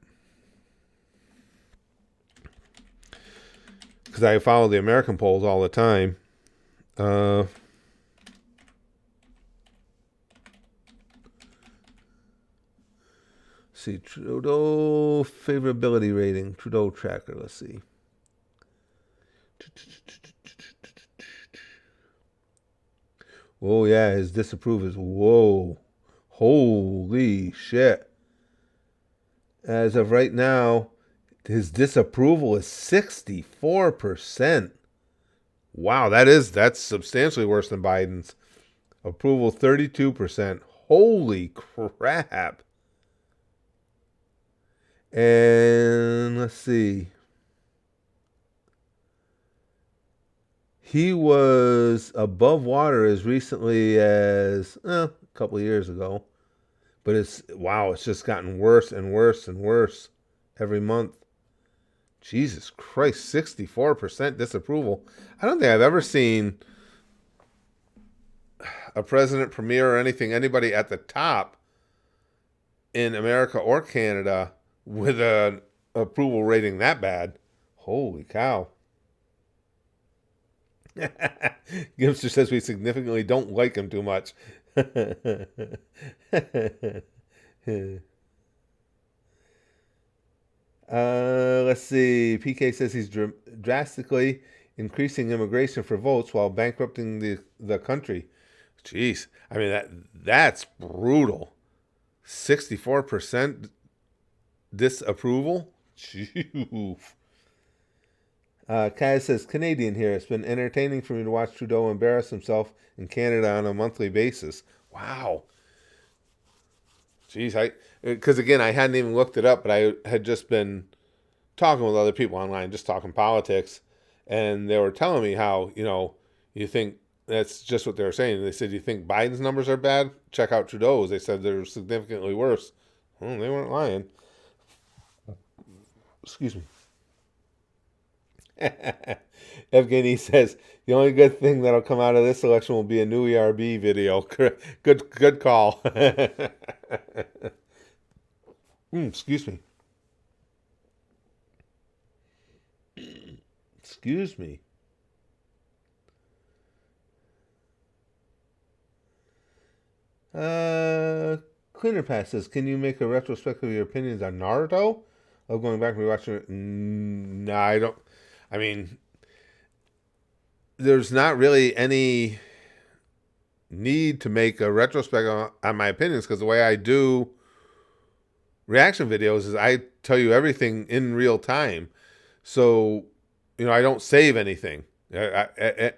Because I follow the American polls all the time. See, Trudeau favorability rating, Trudeau tracker, let's see. Oh yeah, his disapprove is, whoa, holy shit. As of right now, his disapproval is 64%. Wow, that's substantially worse than Biden's. Approval 32%. Holy crap. And let's see. He was above water as recently as a couple of years ago. But it's just gotten worse and worse and worse every month. Jesus Christ, 64% disapproval. I don't think I've ever seen a president, premier, or anybody at the top in America or Canada with an approval rating that bad. Holy cow. Gimster says we significantly don't like him too much. Let's see. PK says he's drastically increasing immigration for votes while bankrupting the country. Jeez. I mean, that's brutal. 64% disapproval? Jeez. Kaz says, Canadian here. It's been entertaining for me to watch Trudeau embarrass himself in Canada on a monthly basis. Wow. Jeez, because again, I hadn't even looked it up, but I had just been talking with other people online, just talking politics, and they were telling me how, you think, that's just what they were saying. They said, you think Biden's numbers are bad? Check out Trudeau's. They said they're significantly worse. Well, they weren't lying. Excuse me. Evgeny says, the only good thing that'll come out of this election will be a new ERB video. Good call. Excuse me. Excuse me. Cleaner Pass says, can you make a retrospective of your opinions on Naruto? Of going back and rewatching it? No, I don't. I mean, there's not really any need to make a retrospective on my opinions, because the way I do reaction videos is I tell you everything in real time. So, I don't save anything.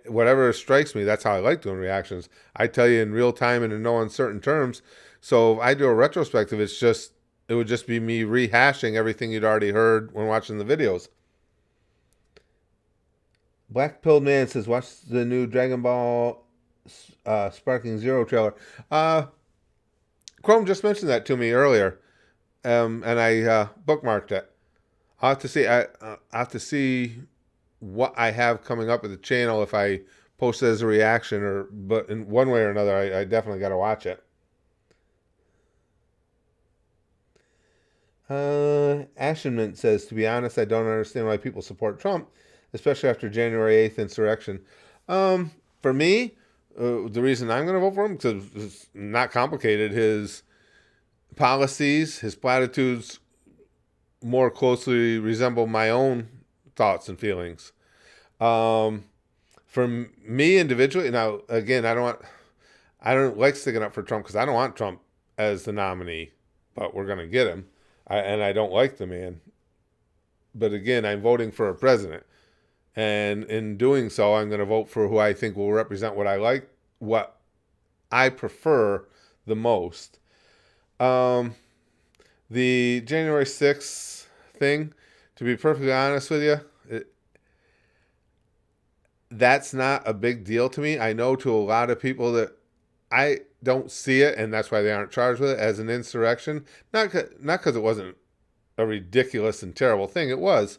Whatever strikes me, that's how I like doing reactions. I tell you in real time and in no uncertain terms. So if I do a retrospective, it would just be me rehashing everything you'd already heard when watching the videos. Black Pilled Man says, watch the new Dragon Ball Sparking Zero trailer. Chrome just mentioned that to me earlier, and I bookmarked it. I'll have to see. I have to see what I have coming up with the channel if I post it as a reaction, but in one way or another, I definitely got to watch it. Ashenman says, to be honest, I don't understand why people support Trump, especially after January 8th insurrection. For me, the reason I'm going to vote for him, because it's not complicated. His policies, his platitudes more closely resemble my own thoughts and feelings. For me individually, now again, I don't like sticking up for Trump because I don't want Trump as the nominee, but we're going to get him. And I don't like the man. But again, I'm voting for a president. And in doing so, I'm going to vote for who I think will represent what I like, what I prefer the most. The January 6th thing, to be perfectly honest with you, that's not a big deal to me. I know to a lot of people that I don't see it, and that's why they aren't charged with it, as an insurrection. Not because it wasn't a ridiculous and terrible thing. It was.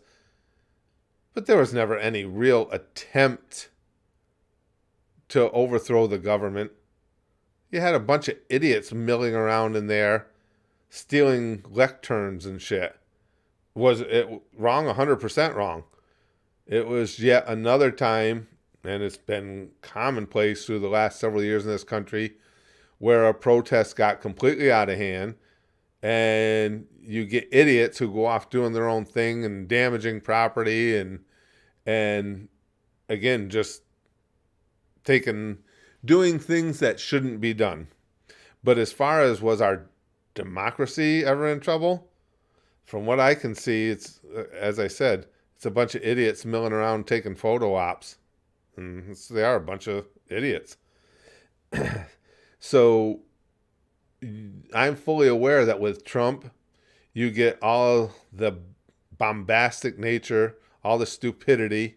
But there was never any real attempt to overthrow the government. You had a bunch of idiots milling around in there, stealing lecterns and shit. Was it wrong? 100% wrong. It was yet another time, and it's been commonplace through the last several years in this country, where a protest got completely out of hand, and you get idiots who go off doing their own thing and damaging property and again, just doing things that shouldn't be done. But as far as was our democracy ever in trouble, from what I can see, it's, as I said, it's a bunch of idiots milling around taking photo ops. And they are a bunch of idiots. So I'm fully aware that with Trump, you get all the bombastic nature, all the stupidity,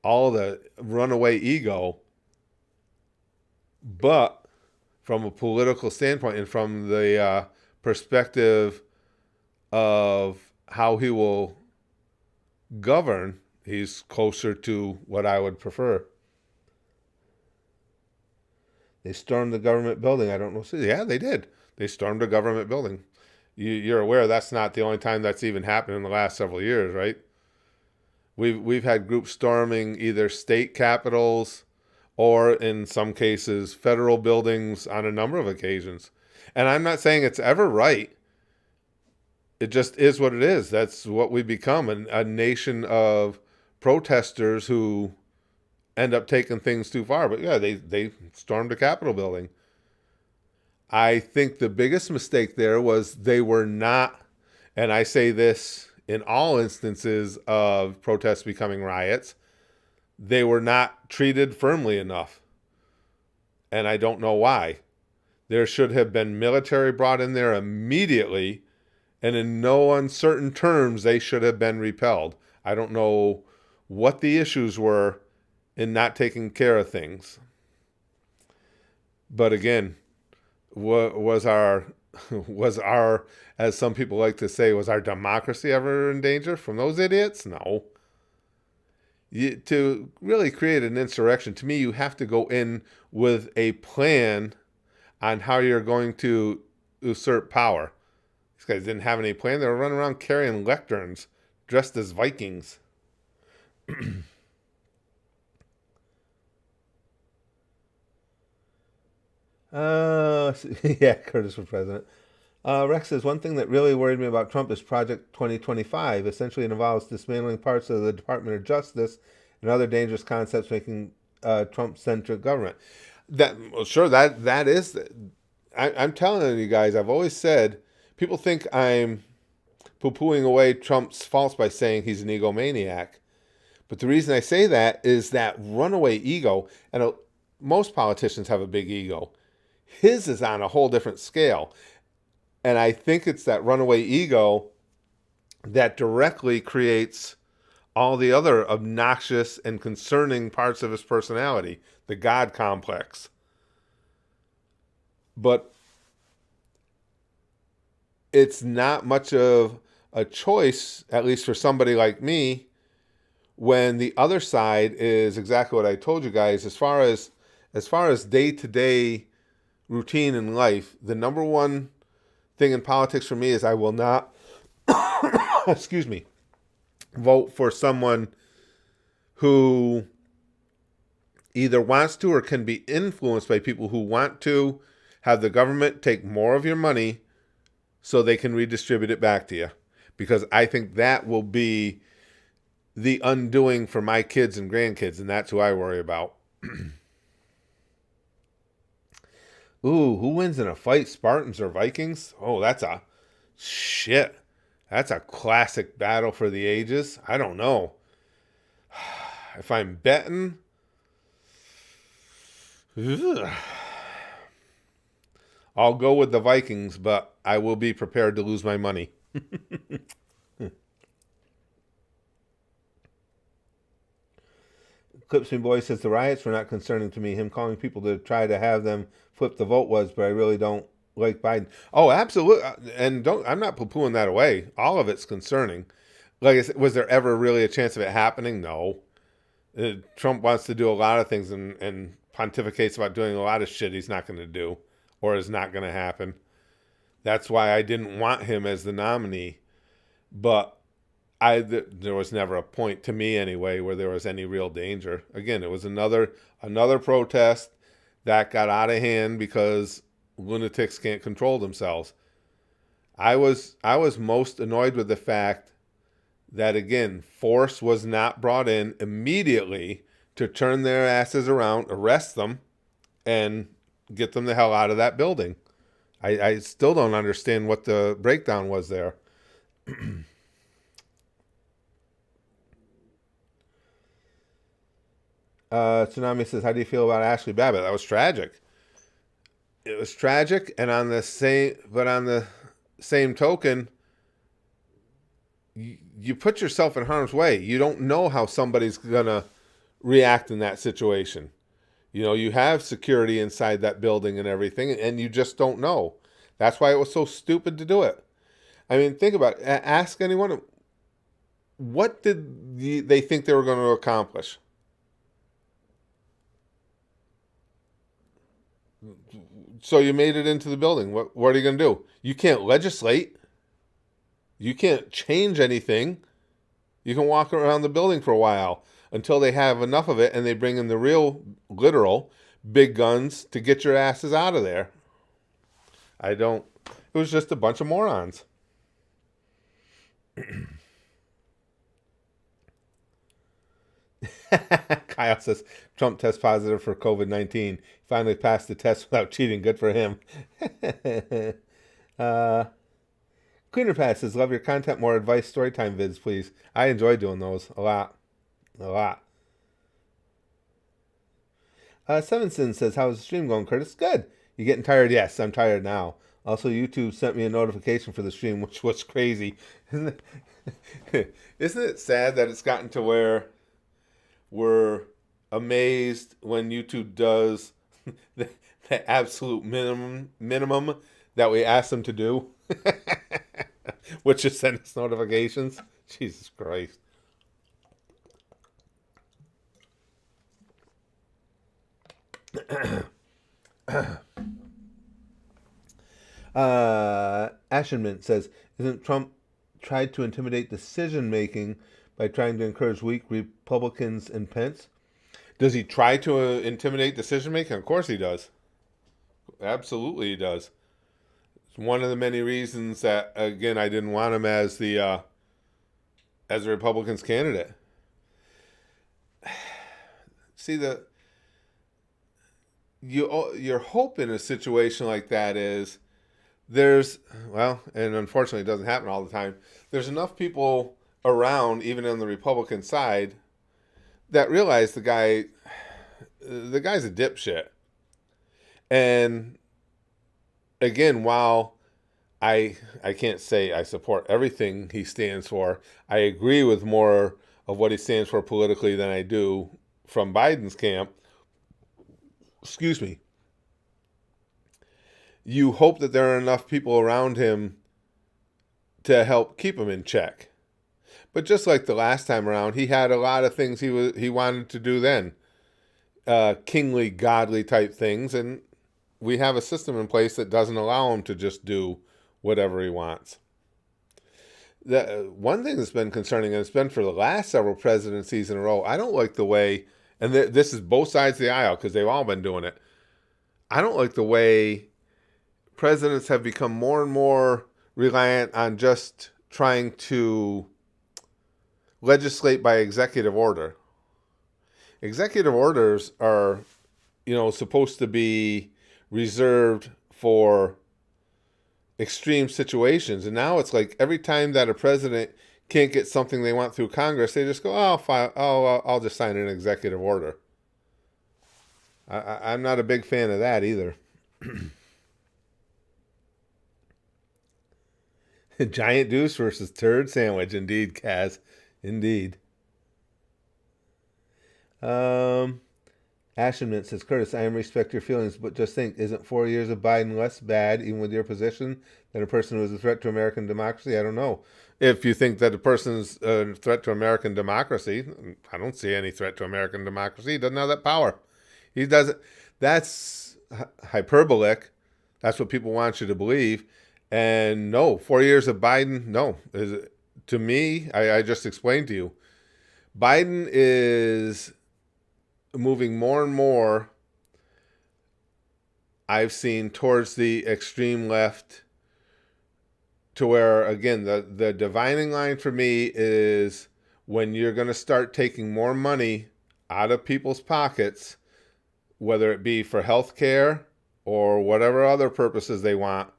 all the runaway ego. But from a political standpoint and from the perspective of how he will govern, he's closer to what I would prefer. They stormed the government building. I don't know. Yeah, they did. They stormed a government building. You're aware that's not the only time that's even happened in the last several years, right? We've had groups storming either state capitals or in some cases federal buildings on a number of occasions. And I'm not saying it's ever right. It just is what it is. That's what we become, a nation of protesters who end up taking things too far. But yeah, they stormed a Capitol building. I think the biggest mistake there was they were not, and I say this in all instances of protests becoming riots, they were not treated firmly enough. And I don't know why. There should have been military brought in there immediately, and in no uncertain terms, they should have been repelled. I don't know what the issues were in not taking care of things. But again, was our, as some people like to say, was our democracy ever in danger from those idiots? No. To really create an insurrection, to me, you have to go in with a plan on how you're going to usurp power. These guys didn't have any plan. They were running around carrying lecterns, dressed as Vikings. Yeah, Curtis for president. Rex says, one thing that really worried me about Trump is Project 2025. Essentially, it involves dismantling parts of the Department of Justice and other dangerous concepts, making Trump-centric government. That is. I'm telling you guys, I've always said, people think I'm poo-pooing away Trump's faults by saying he's an egomaniac. But the reason I say that is that runaway ego, and most politicians have a big ego. His is on a whole different scale. And I think it's that runaway ego that directly creates all the other obnoxious and concerning parts of his personality, the God complex. But it's not much of a choice, at least for somebody like me, when the other side is exactly what I told you guys. As far as day-to-day routine in life, the number one thing in politics for me is I will not excuse me, vote for someone who either wants to or can be influenced by people who want to have the government take more of your money so they can redistribute it back to you. Because I think that will be the undoing for my kids and grandkids, and that's who I worry about. Ooh, who wins in a fight, Spartans or Vikings? Oh, that's a classic battle for the ages. I don't know. If I'm betting, I'll go with the Vikings, but I will be prepared to lose my money. Clipsman Boy says the riots were not concerning to me. Him calling people to try to have them flip the vote was, but I really don't like Biden. Oh, absolutely. And I'm not poo-pooing that away. All of it's concerning. Like I said, was there ever really a chance of it happening? No. Trump wants to do a lot of things and pontificates about doing a lot of shit he's not going to do or is not going to happen. That's why I didn't want him as the nominee. But there was never a point, to me anyway, where there was any real danger. Again, it was another protest that got out of hand because lunatics can't control themselves. I was most annoyed with the fact that, again, force was not brought in immediately to turn their asses around, arrest them, and get them the hell out of that building. I still don't understand what the breakdown was there. Tsunami says, how do you feel about Ashley Babbitt? That was tragic. It was tragic, and on the same token, you put yourself in harm's way. You don't know how somebody's gonna react in that situation. You know, you have security inside that building and everything, and you just don't know. That's why it was so stupid to do it. I mean, think about it. Ask anyone, what did they think they were going to accomplish? So you made it into the building. What are you going to do? You can't legislate. You can't change anything. You can walk around the building for a while until they have enough of it and they bring in the real, literal, big guns to get your asses out of there. It was just a bunch of morons. Kyle says, Trump tests positive for COVID-19. Finally passed the test without cheating. Good for him. Cleaner Pass says, love your content, more advice, storytime vids, please. I enjoy doing those a lot. A lot. Sevenson says, how's the stream going, Curtis? Good. You getting tired? Yes, I'm tired now. Also, YouTube sent me a notification for the stream, which was crazy. Isn't it sad that it's gotten to where we're amazed when YouTube does the absolute minimum that we ask them to do, which is send us notifications? Jesus Christ. Ashenmint says, isn't Trump tried to intimidate decision making by trying to encourage weak Republicans and Pence? Does he try to intimidate decision making? Of course he does. Absolutely he does. It's one of the many reasons that, again, I didn't want him as the Republicans candidate. See, your hope in a situation like that is and unfortunately it doesn't happen all the time, there's enough people around, even on the Republican side, that realize the guy's a dipshit. And again, while I can't say I support everything he stands for, I agree with more of what he stands for politically than I do from Biden's camp. Excuse me. You hope that there are enough people around him to help keep him in check. But just like the last time around, he had a lot of things he wanted to do then. Kingly, godly type things. And we have a system in place that doesn't allow him to just do whatever he wants. One thing that's been concerning, and it's been for the last several presidencies in a row, I don't like the way, and this is both sides of the aisle because they've all been doing it. I don't like the way presidents have become more and more reliant on just trying to legislate by executive order. Executive orders are, supposed to be reserved for extreme situations. And now it's like every time that a president can't get something they want through Congress, they just go, I'll just sign an executive order. I'm not a big fan of that either. Giant Deuce versus Turd Sandwich. Indeed, Kaz. Indeed. Ashenmint says, Curtis, I respect your feelings, but just think, isn't 4 years of Biden less bad, even with your position, than a person who is a threat to American democracy? I don't know. If you think that a person's a threat to American democracy, I don't see any threat to American democracy. He doesn't have that power. He doesn't. That's hyperbolic. That's what people want you to believe. And no, 4 years of Biden, no. To me, I just explained to you, Biden is moving more and more, I've seen, towards the extreme left, to where, again, the dividing line for me is when you're going to start taking more money out of people's pockets, whether it be for health care or whatever other purposes they want,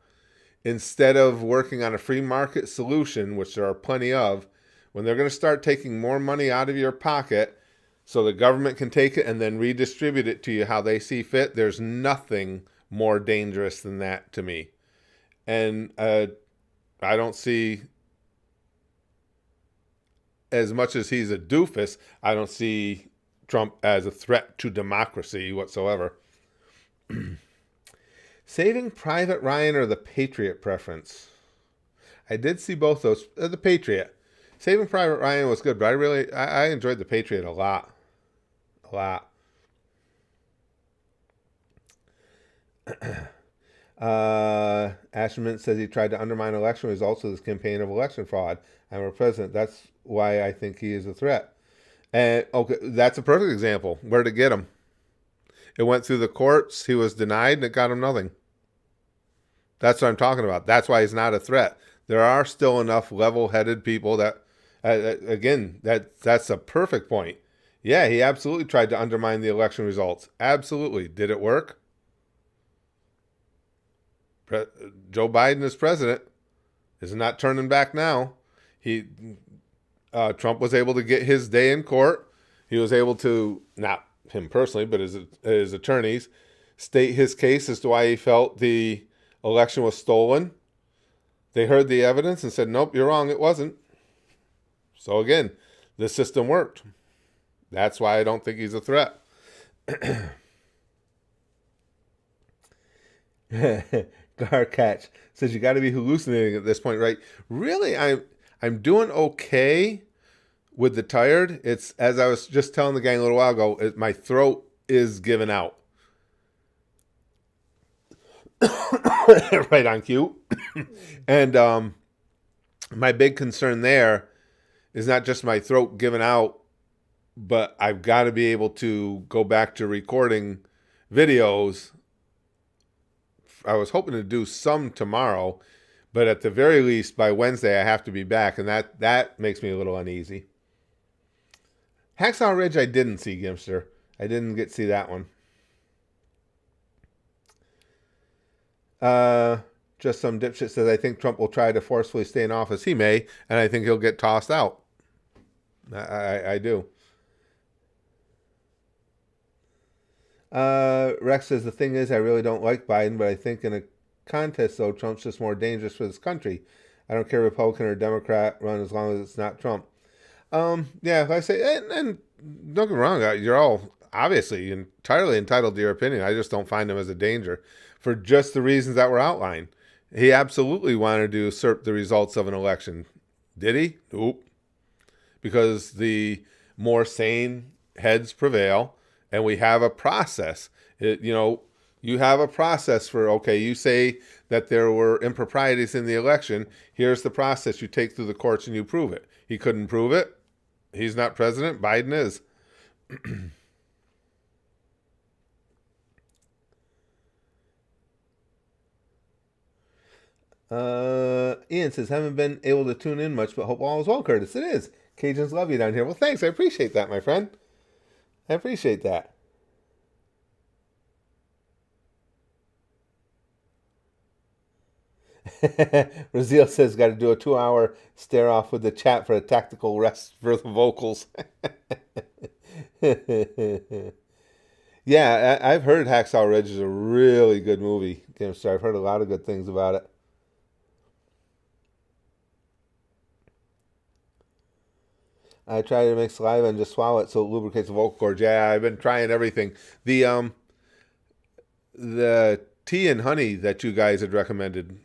instead of working on a free market solution, which there are plenty of, when they're going to start taking more money out of your pocket so the government can take it and then redistribute it to you how they see fit, there's nothing more dangerous than that to me. And I don't see, as much as he's a doofus, I don't see Trump as a threat to democracy whatsoever. Saving Private Ryan or the Patriot preference? I did see both those. The Patriot. Saving Private Ryan was good, but I enjoyed the Patriot a lot. A lot. Asherman says he tried to undermine election results with his campaign of election fraud. I'm a president. That's why I think he is a threat. And okay, that's a perfect example. Where to get him? It went through the courts. He was denied, and it got him nothing. That's what I'm talking about. That's why he's not a threat. There are still enough level-headed people that, again, that's a perfect point. Yeah, he absolutely tried to undermine the election results. Absolutely. Did it work? Joe Biden is president. Is not turning back now. Trump was able to get his day in court. He was able to, not him personally, but his attorneys, state his case as to why he felt the election was stolen. They heard the evidence and said, nope, you're wrong, it wasn't. So again, the system worked. That's why I don't think he's a threat. Garcatch says you got to be hallucinating at this point, right? Really, I'm doing okay with the tired. It's, as I was just telling the gang a little while ago, my throat is giving out. Right on cue. And my big concern there is not just my throat giving out, but I've got to be able to go back to recording videos. I was hoping to do some tomorrow, but at the very least by Wednesday I have to be back, and that makes me a little uneasy. Hacksaw Ridge I didn't see, Gimster. I didn't get to see that one. Just some dipshit says, I think Trump will try to forcefully stay in office. He may, and I think he'll get tossed out. I do. Rex says, the thing is, I really don't like Biden, but I think in a contest, though, Trump's just more dangerous for this country. I don't care Republican or Democrat run as long as it's not Trump. Yeah, if I say, and don't get me wrong, you're all obviously entirely entitled to your opinion. I just don't find him as a danger for just the reasons that were outlined. He absolutely wanted to usurp the results of an election. Did he? Nope. Because the more sane heads prevail, and we have a process. You have a process for, okay, you say that there were improprieties in the election. Here's the process. You take through the courts and you prove it. He couldn't prove it. He's not president. Biden is. Ian says, haven't been able to tune in much, but hope all is well, Curtis. It is. Cajuns love you down here. Well, thanks. I appreciate that, my friend. I appreciate that. Raziel says, got to do a 2-hour stare off with the chat for a tactical rest for the vocals. Yeah, I've heard Hacksaw Ridge is a really good movie. I've heard a lot of good things about it. I try to make saliva and just swallow it so it lubricates the vocal cords. Yeah, I've been trying everything. The tea and honey that you guys had recommended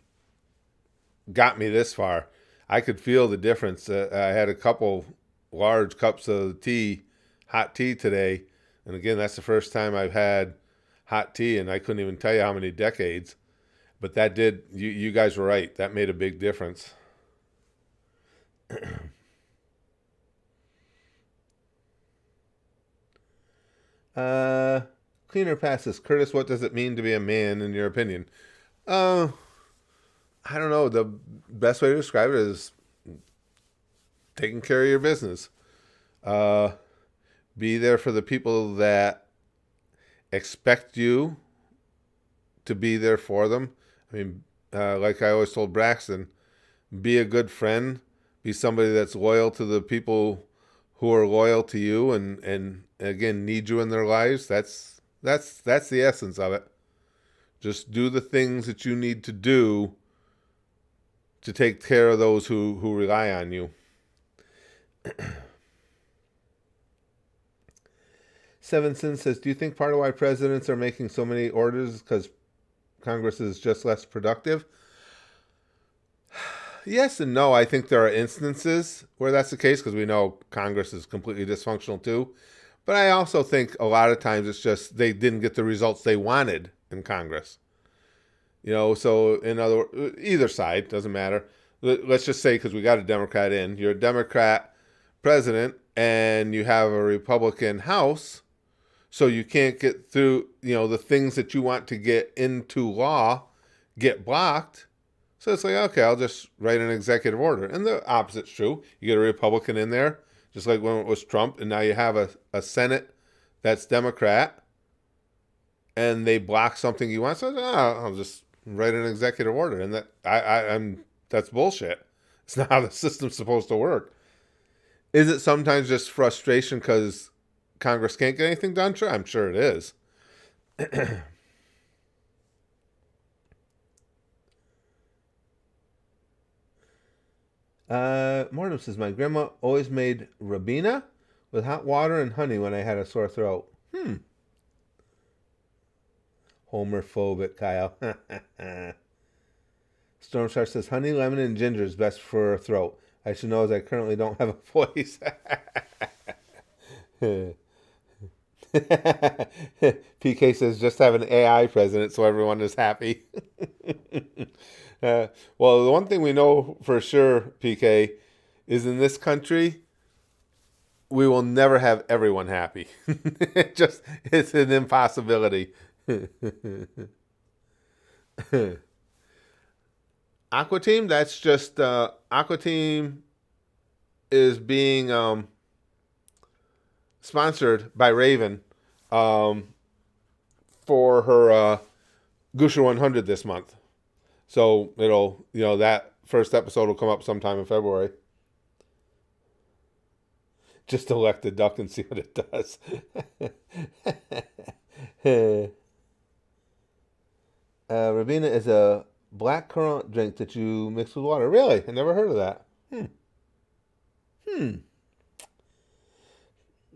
got me this far. I could feel the difference. I had a couple large cups of tea, hot tea today. And again, that's the first time I've had hot tea, and I couldn't even tell you how many decades. But that did, you guys were right. That made a big difference. Cleaner passes. Curtis, what does it mean to be a man in your opinion? I don't know. The best way to describe it is taking care of your business. Be there for the people that expect you to be there for them. I mean, like I always told Braxton, be a good friend. Be somebody that's loyal to the people who are loyal to you and again, need you in their lives. That's the essence of it. Just do the things that you need to do to take care of those who rely on you. Sevenson says, do you think part of why presidents are making so many orders is because Congress is just less productive? Yes and no. I think there are instances where that's the case because we know Congress is completely dysfunctional too. But I also think a lot of times it's just they didn't get the results they wanted in Congress. You know, so in other either side, doesn't matter. Let's just say, because we got a Democrat in, you're a Democrat president and you have a Republican House, so you can't get through, you know, the things that you want to get into law get blocked. So it's like, okay, I'll just write an executive order. And the opposite's true. You get a Republican in there, just like when it was Trump, and now you have a Senate that's Democrat, and they block something you want. So I'll just write an executive order. And that's bullshit. It's not how the system's supposed to work. Is it sometimes just frustration because Congress can't get anything done? Sure, I'm sure it is. Mortem says, my grandma always made Rabina with hot water and honey when I had a sore throat. Homerphobic, Kyle. Stormstar says, honey, lemon, and ginger is best for a throat. I should know as I currently don't have a voice. PK says, just have an AI president so everyone is happy. Well, the one thing we know for sure, PK, is in this country, we will never have everyone happy. It's an impossibility. Aqua Team, that's just Aqua Team is being sponsored by Raven for her Gusher 100 this month. So it'll, you know, that first episode will come up sometime in February. Just elect the duck and see what it does. Rabina is a black currant drink that you mix with water. Really? I never heard of that.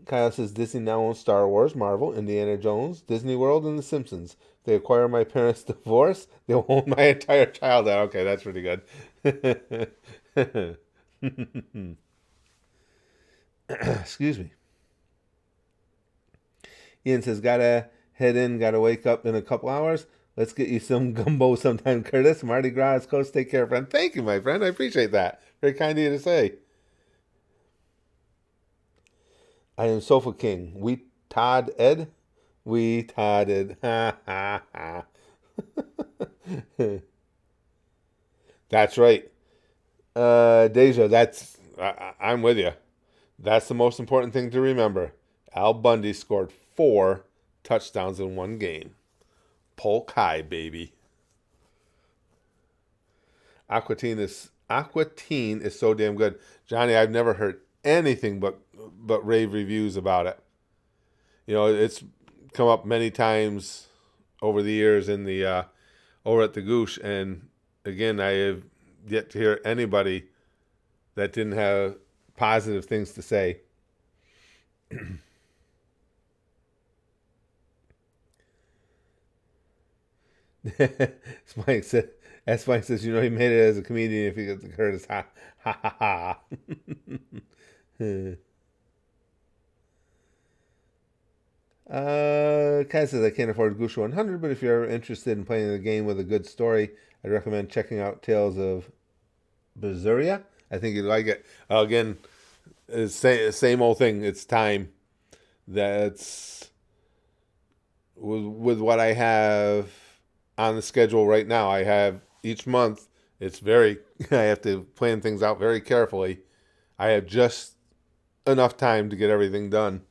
Kyle says, Disney now owns Star Wars, Marvel, Indiana Jones, Disney World, and The Simpsons. If they acquire my parents' divorce, they'll own my entire childhood. Okay, that's pretty good. Excuse me. Ian says, gotta head in, gotta wake up in a couple hours. Let's get you some gumbo sometime, Curtis. Mardi Gras is close. Take care, friend. Thank you, my friend. I appreciate that. Very kind of you to say. I am Sofa King. We Todd Ed. We Todded. Ha ha ha. That's right. Deja, I'm with you. That's the most important thing to remember. Al Bundy scored 4 touchdowns in one game. Polk High, baby. Aqua Teen is so damn good. Johnny, I've never heard anything but rave reviews about it. You know, it's come up many times over the years in the over at the Goosh, and again, I have yet to hear anybody that didn't have positive things to say. Spike says, you know, he made it as a comedian if he gets the Curtis. Ha ha ha ha. Kat says, I can't afford Gusha 100, but if you're interested in playing the game with a good story, I'd recommend checking out Tales of Berseria. I think you'd like it. Again, it's same old thing. It's time. That's with what I have on the schedule right now. I have each month. I have to plan things out very carefully. I have just enough time to get everything done.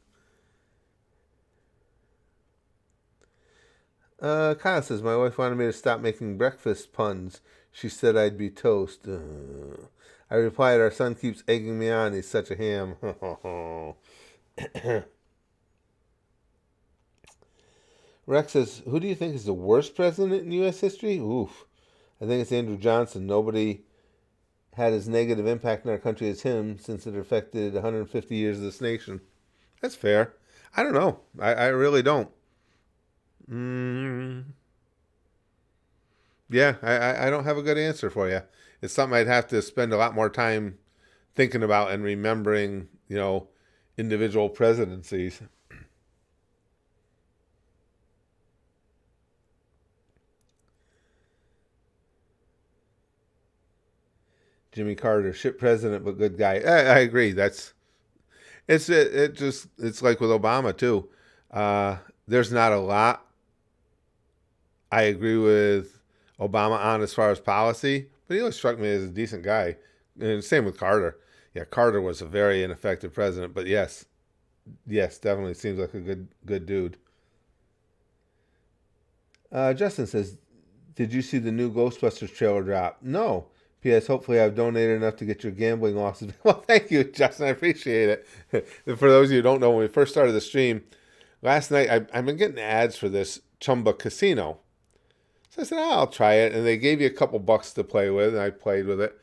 Kyle says, my wife wanted me to stop making breakfast puns. She said I'd be toast. I replied, our son keeps egging me on. He's such a ham. Rex says, who do you think is the worst president in U.S. history? Oof. I think it's Andrew Johnson. Nobody had as negative impact in our country as him since it affected 150 years of this nation. That's fair. I don't know. I really don't. Yeah, I don't have a good answer for you. It's something I'd have to spend a lot more time thinking about and remembering, you know, individual presidencies. Jimmy Carter, shit president, but good guy. I agree. It's like with Obama too. There's not a lot I agree with Obama on as far as policy, but he always struck me as a decent guy. And same with Carter. Yeah, Carter was a very ineffective president, but yes, definitely seems like a good dude. Justin says, did you see the new Ghostbusters trailer drop? No. P.S. Hopefully I've donated enough to get your gambling losses. Well, thank you, Justin. I appreciate it. For those of you who don't know, when we first started the stream, last night I've been getting ads for this Chumba Casino. So I said, I'll try it. And they gave you a couple bucks to play with, and I played with it.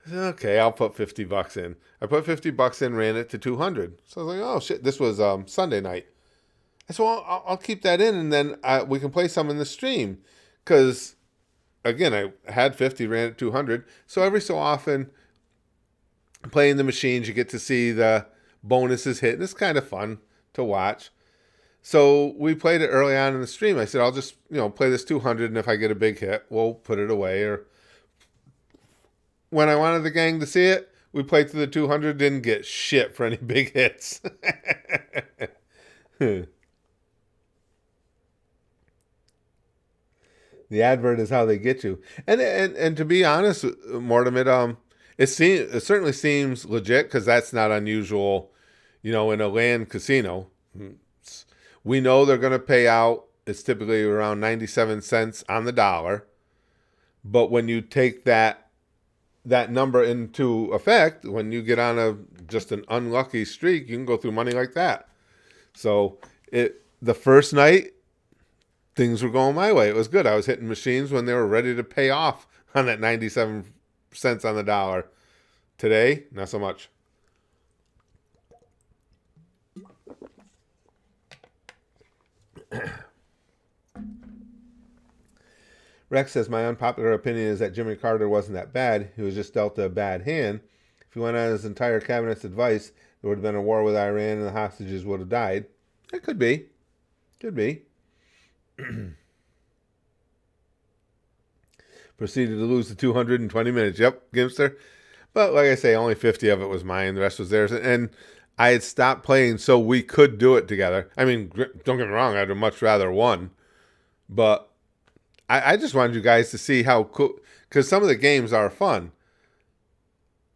I said, okay, I'll put $50 in. I put $50 in, ran it to 200. So I was like, oh, shit, this was Sunday night. I said, well, I'll keep that in, and then we can play some in the stream. Because, again, I had 50, ran it 200. So every so often, playing the machines, you get to see the bonuses hit, and it's kind of fun to watch. So we played it early on in the stream. I said, I'll just, play this 200, and if I get a big hit, we'll put it away. Or when I wanted the gang to see it, we played to the 200, didn't get shit for any big hits. The advert is how they get you. And to be honest, Mortem, it certainly seems legit, because that's not unusual, in a land casino. We know they're going to pay out, it's typically around 97 cents on the dollar. But when you take that number into effect, when you get on just an unlucky streak, you can go through money like that. So the first night, things were going my way. It was good. I was hitting machines when they were ready to pay off on that 97 cents on the dollar. Today, not so much. Rex says, my unpopular opinion is that Jimmy Carter wasn't that bad. He was just dealt a bad hand. If he went on his entire cabinet's advice, there would have been a war with Iran and the hostages would have died. It could be. Could be. Proceeded to lose the 220 minutes. Yep, Gimster. But like I say, only 50 of it was mine. The rest was theirs. And I had stopped playing so we could do it together. I mean, don't get me wrong, I'd have much rather won. But I just wanted you guys to see how cool, because some of the games are fun.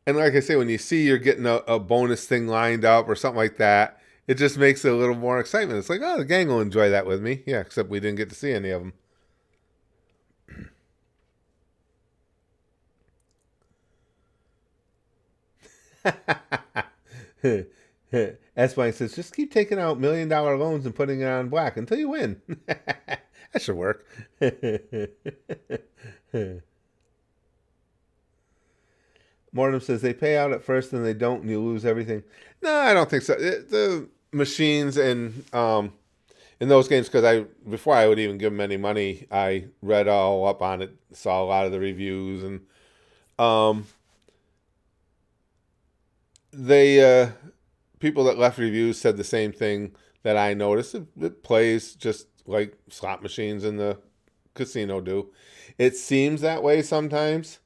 And like I say, when you see you're getting a bonus thing lined up or something like that, it just makes it a little more excitement. It's like, oh, the gang will enjoy that with me. Yeah, except we didn't get to see any of them. S-Wine says, just keep taking out $1 million loans and putting it on black until you win. That should work. Mortem says, they pay out at first and they don't and you lose everything. No, I don't think so. The machines in those games, because before I would even give them any money, I read all up on it, saw a lot of the reviews, and people that left reviews said the same thing that I noticed. It plays just like slot machines in the casino do. It seems that way sometimes,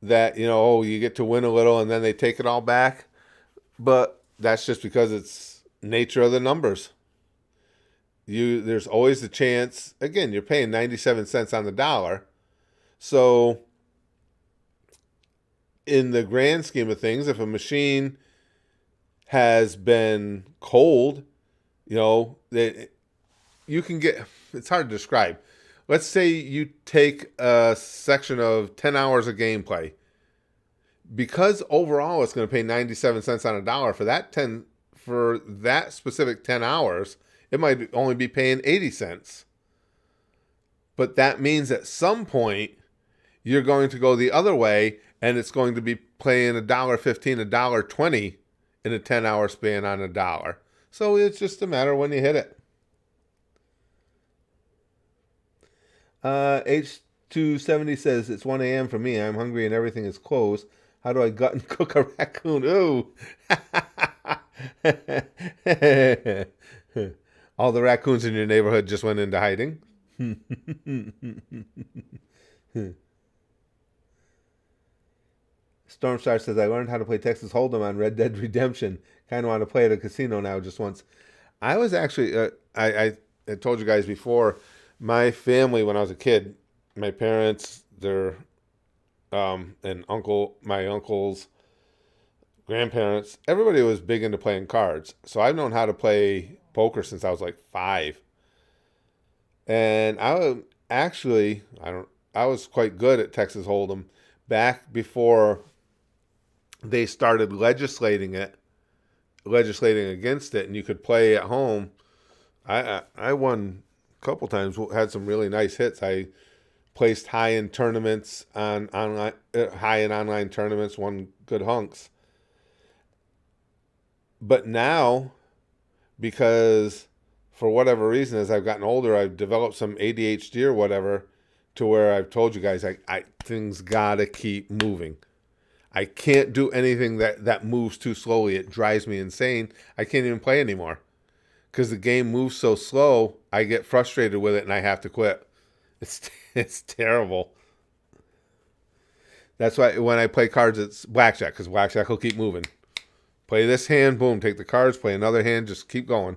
that, you get to win a little and then they take it all back. But that's just because it's nature of the numbers. There's always the chance. Again, you're paying 97 cents on the dollar. So in the grand scheme of things, if a machine has been cold, you can get, it's hard to describe. Let's say you take a section of 10 hours of gameplay. Because overall it's going to pay 97 cents on a dollar for that specific 10 hours, it might only be paying 80 cents. But that means at some point you're going to go the other way and it's going to be playing $1.15, $1.20 in a 10-hour span on a dollar. So it's just a matter when you hit it. H270 says, it's 1 a.m. for me. I'm hungry and everything is closed. How do I gut and cook a raccoon? Ooh. All the raccoons in your neighborhood just went into hiding. Stormstar says, I learned how to play Texas Hold'em on Red Dead Redemption. Kind of want to play at a casino now just once. I was actually, I told you guys before, my family, when I was a kid, my parents, their, and my uncles, grandparents, everybody was big into playing cards. So I've known how to play poker since I was like 5. And I was quite good at Texas Hold'em back before they started legislating against it, and you could play at home. I won a couple times, had some really nice hits. I placed high in tournaments online tournaments, won good hunks. But now, because for whatever reason, as I've gotten older, I've developed some ADHD or whatever, to where I've told you guys, things gotta keep moving. I can't do anything that moves too slowly. It drives me insane. I can't even play anymore because the game moves so slow. I get frustrated with it and I have to quit. It's terrible. That's why when I play cards, it's blackjack, because blackjack will keep moving. Play this hand, boom, take the cards. Play another hand, just keep going.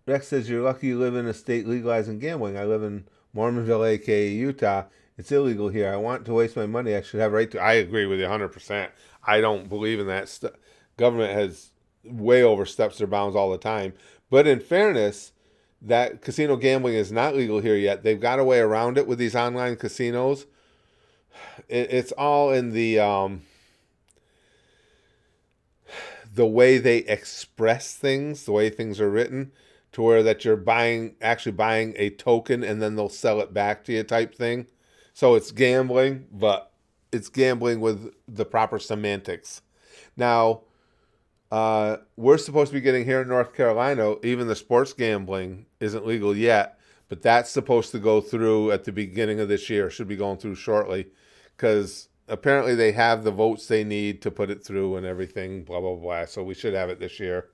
Rex says, you're lucky you live in a state legalizing gambling. I live in Mormonville, aka Utah. It's illegal here. I want to waste my money. I should have a right to. I agree with you 100%. I don't believe in that. Government has way oversteps their bounds all the time. But in fairness, that casino gambling is not legal here yet. They've got a way around it with these online casinos. It's all in the way they express things, the way things are written, to where that you're actually buying a token and then they'll sell it back to you type thing. So it's gambling, but it's gambling with the proper semantics. Now, we're supposed to be getting here in North Carolina, even the sports gambling isn't legal yet, but that's supposed to go through at the beginning of this year. Should be going through shortly, because apparently they have the votes they need to put it through and everything, blah, blah, blah. So we should have it this year.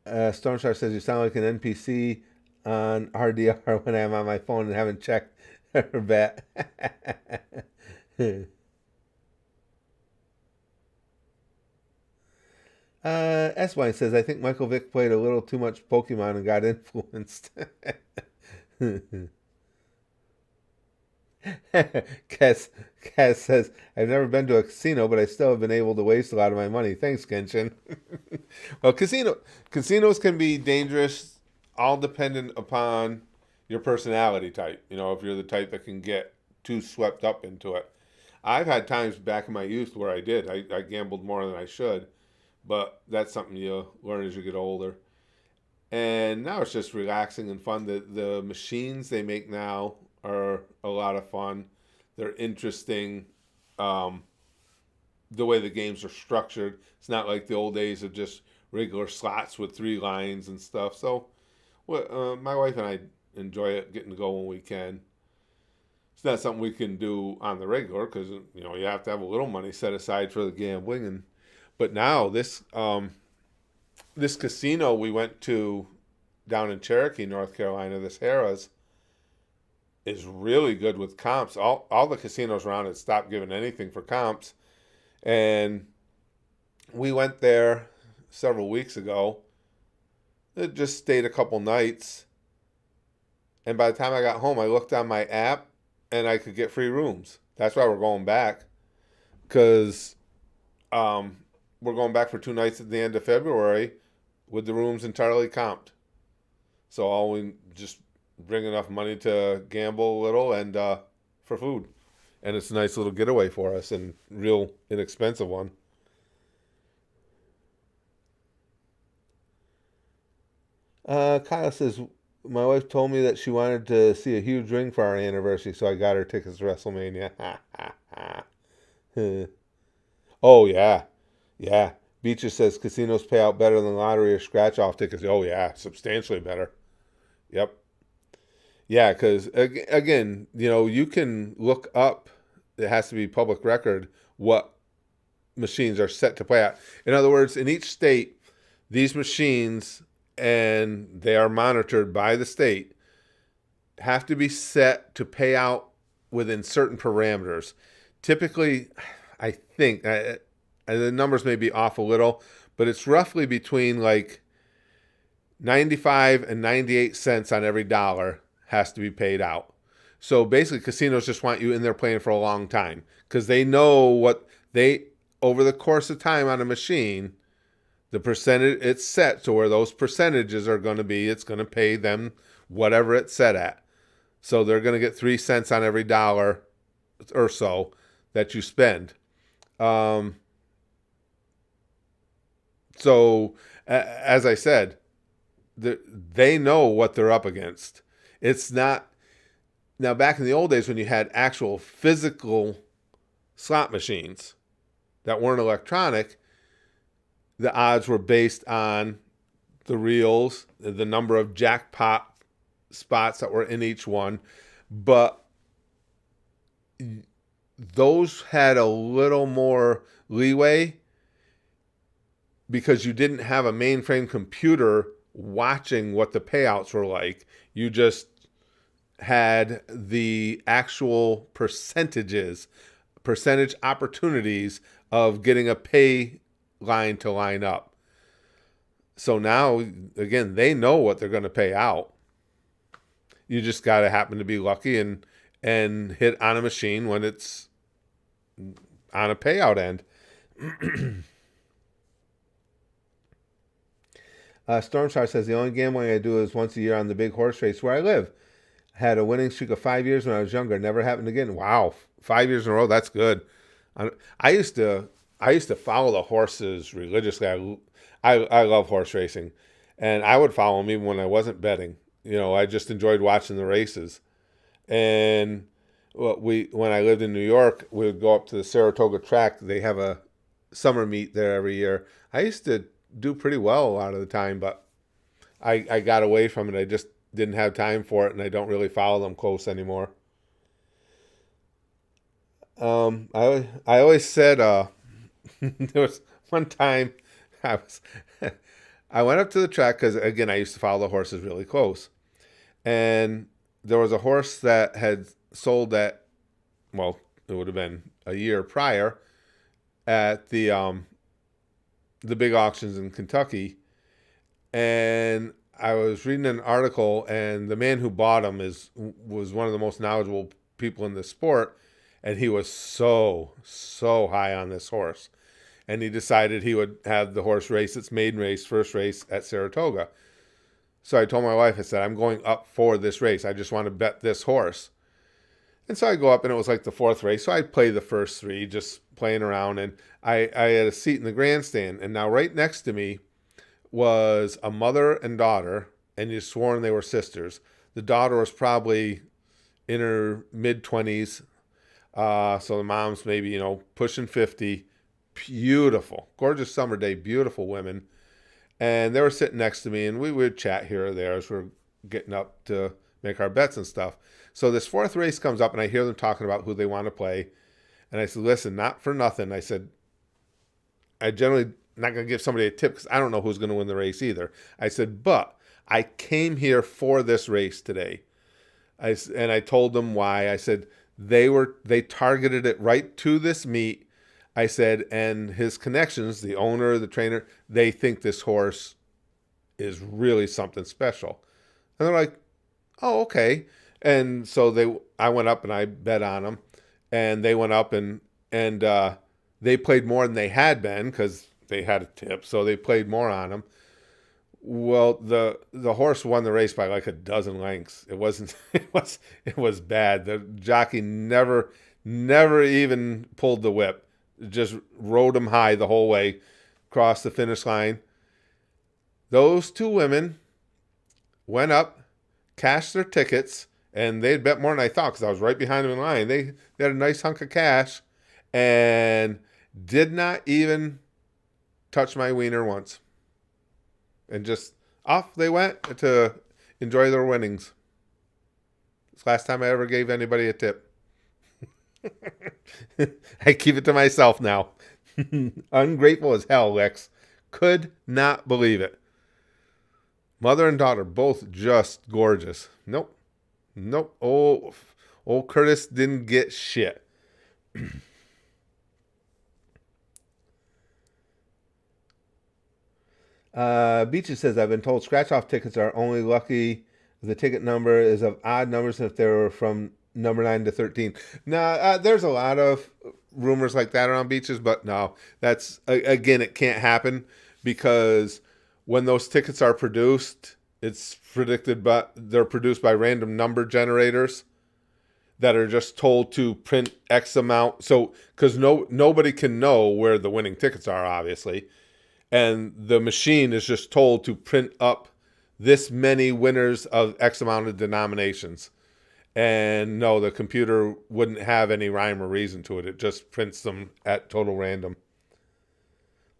Stormstar says, you sound like an NPC on RDR when I'm on my phone and haven't checked her bet. S-Wine says, I think Michael Vick played a little too much Pokemon and got influenced. Cass says, I've never been to a casino, but I still have been able to waste a lot of my money. Thanks, Genshin. Well, casinos can be dangerous, all dependent upon your personality type. You know, if you're the type that can get too swept up into it. I've had times back in my youth where I did. I gambled more than I should, but that's something you learn as you get older. And now it's just relaxing and fun. The machines they make now are a lot of fun. They're interesting. The way the games are structured, it's not like the old days of just regular slots with 3 lines and stuff. So, my wife and I enjoy it, getting to go when we can. It's not something we can do on the regular because you have to have a little money set aside for the gambling. But now this casino we went to down in Cherokee, North Carolina, this Harrah's, is really good with comps. All the casinos around it stopped giving anything for comps. And we went there several weeks ago. It just stayed a couple nights. And by the time I got home, I looked on my app and I could get free rooms. That's why we're going back. Because we're going back for 2 nights at the end of February with the rooms entirely comped. So all we just bring enough money to gamble a little and for food. And it's a nice little getaway for us and real inexpensive one. Kyle says, my wife told me that she wanted to see a huge ring for our anniversary, so I got her tickets to WrestleMania. Oh, yeah. Yeah. Beecher says casinos pay out better than lottery or scratch-off tickets. Oh, yeah. Substantially better. Yep. Yeah, because, again, you can look up, it has to be public record, what machines are set to play at. In other words, in each state, these machines, and they are monitored by the state, have to be set to pay out within certain parameters. Typically, I think, the numbers may be off a little, but it's roughly between like 95 and 98 cents on every dollar has to be paid out. So basically, casinos just want you in there playing for a long time because they know what they, over the course of time on a machine, the percentage it's set to where those percentages are going to be, it's going to pay them whatever it's set at. So they're going to get 3 cents on every dollar or so that you spend. So as I said, they know what they're up against. It's not, now back in the old days when you had actual physical slot machines that weren't electronic, the odds were based on the reels, the number of jackpot spots that were in each one, but those had a little more leeway because you didn't have a mainframe computer watching what the payouts were like. You just had the actual percentage opportunities of getting a pay line to line up. So now, again, they know what they're going to pay out. You just got to happen to be lucky and hit on a machine when it's on a payout end. Stormstar says, the only gambling I do is once a year on the big horse race where I live. Had a winning streak of 5 years when I was younger. Never happened again. Wow, 5 years in a row. That's good. I used to follow the horses religiously. I love horse racing, and I would follow them even when I wasn't betting. You know, I just enjoyed watching the races. And when I lived in New York, we would go up to the Saratoga track. They have a summer meet there every year. I used to do pretty well a lot of the time, but I got away from it. I just didn't have time for it, and I don't really follow them close anymore. I always said there was one time I went up to the track because, again, I used to follow the horses really close, and there was a horse that had sold it would have been a year prior at the big auctions in Kentucky, and I was reading an article, and the man who bought him was one of the most knowledgeable people in the sport, and he was so high on this horse, and he decided he would have the horse race its maiden race, first race at Saratoga. So I told my wife, I said, I'm going up for this race. I just want to bet this horse. And so I go up, and it was like the fourth race. So I played the first three, just playing around, and I had a seat in the grandstand. And now right next to me was a mother and daughter, and you sworn they were sisters. The daughter was probably in her mid-20s, so the mom's maybe, pushing 50. Beautiful, gorgeous summer day, beautiful women. And they were sitting next to me, and we would chat here or there as we're getting up to make our bets and stuff. So this fourth race comes up, and I hear them talking about who they want to play. And I said, listen, not for nothing. I said, I generally not going to give somebody a tip because I don't know who's going to win the race either. I said, but I came here for this race today. And I told them why. I said, they targeted it right to this meet. I said, and his connections, the owner, the trainer, they think this horse is really something special. And they're like, oh, okay. And so I went up and I bet on them, and they went up and they played more than they had been because they had a tip. So they played more on them. Well, the horse won the race by like a dozen lengths. It wasn't, it was bad. The jockey never even pulled the whip. Just rode them high the whole way, across the finish line. Those two women went up, cashed their tickets, and they'd bet more than I thought because I was right behind them in line. They had a nice hunk of cash and did not even touch my wiener once. And just off they went to enjoy their winnings. It's the last time I ever gave anybody a tip. I keep it to myself now. Ungrateful as hell, Lex. Could not believe it. Mother and daughter both just gorgeous. Nope. Nope. Old Curtis didn't get shit. Beaches says, I've been told scratch-off tickets are only lucky if the ticket number is of odd numbers and if they're from number 9 to 13. Now, there's a lot of rumors like that around Beaches, but no. That's, again, it can't happen because when those tickets are produced, it's predicted, but they're produced by random number generators that are just told to print X amount. So, because nobody can know where the winning tickets are, obviously. And the machine is just told to print up this many winners of X amount of denominations. And no, the computer wouldn't have any rhyme or reason to it. It just prints them at total random.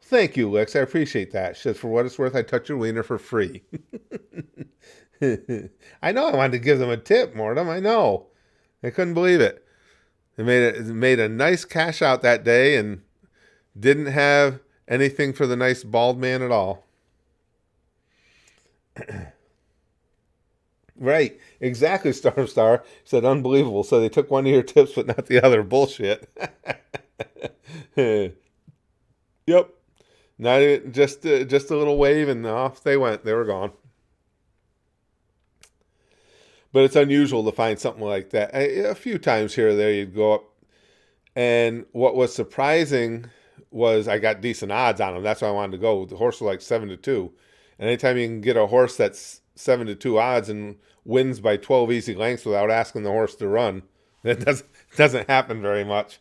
Thank you, Lex. I appreciate that. She says, for what it's worth, I touch your wiener for free. I know I wanted to give them a tip, Mortem. I know. I couldn't believe it. They made a nice cash out that day and didn't have anything for the nice bald man at all. Right. Exactly, Stormstar said unbelievable. So they took one of your tips, but not the other. Bullshit. Yep. Not just a little wave and off they went. They were gone. But it's unusual to find something like that. A few times here or there you'd go up. And what was surprising was I got decent odds on them. That's why I wanted to go. The horse was like 7-2. And anytime you can get a horse that's 7-2 odds and wins by 12 easy lengths without asking the horse to run, that doesn't happen very much.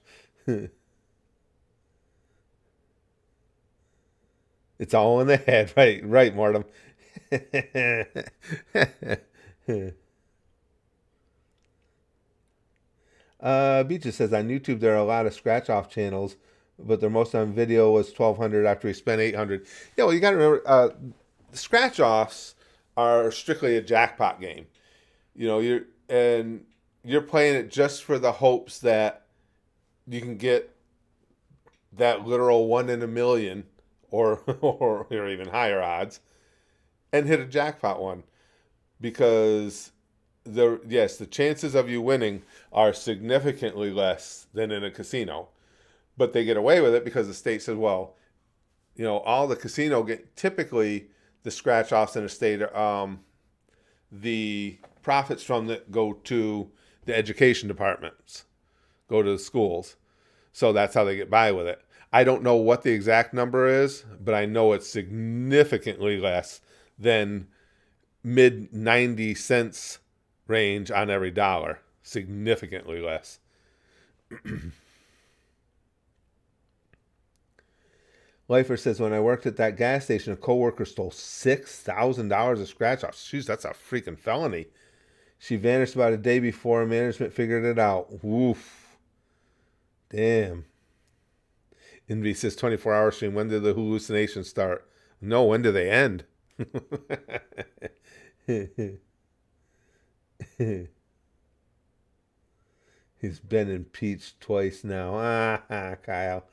It's all in the head. Right, Mortem. Beaches says on YouTube there are a lot of scratch-off channels, but their most on video was 1,200 after he spent 800. Yeah, well, you got to remember, scratch-offs are strictly a jackpot game. You know, you're playing it just for the hopes that you can get that literal 1 in a million or even higher odds and hit a jackpot one, because the chances of you winning are significantly less than in a casino. But they get away with it because the state says, well, you know, all the casino typically the scratch offs in a state, the profits from that go to the education departments, go to the schools. So that's how they get by with it. I don't know what the exact number is, but I know it's significantly less than mid 90 cents range on every dollar. Significantly less. Lifer says, when I worked at that gas station, a coworker stole $6,000 of scratch-offs. Jeez, that's a freaking felony. She vanished about a day before management figured it out. Woof. Damn. Envy says, 24-hour stream. When did the hallucinations start? No, when do they end? He's been impeached twice now. Kyle.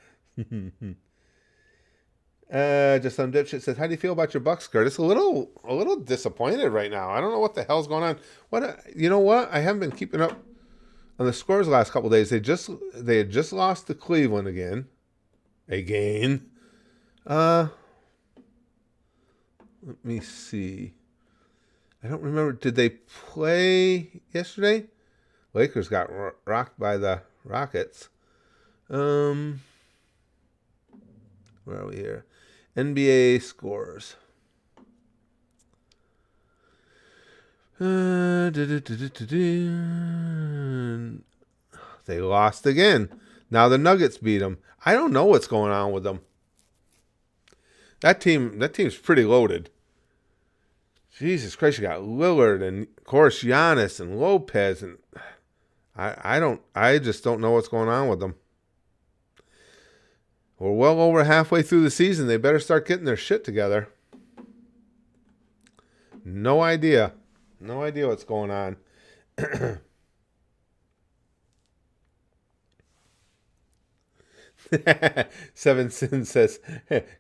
Just some dipshit says, how do you feel about your Bucks, Curtis? A little disappointed right now. I don't know what the hell's going on. You know what? I haven't been keeping up on the scores the last couple of days. They had just lost to Cleveland again. Let me see. I don't remember. Did they play yesterday? Lakers got rocked by the Rockets. Where are we here? NBA scores. They lost again. Now the Nuggets beat them. I don't know what's going on with them. That team's pretty loaded. Jesus Christ, you got Lillard and of course Giannis and Lopez, and I just don't know what's going on with them. We're well over halfway through the season. They better start getting their shit together. No idea. No idea what's going on. Seven Sin says,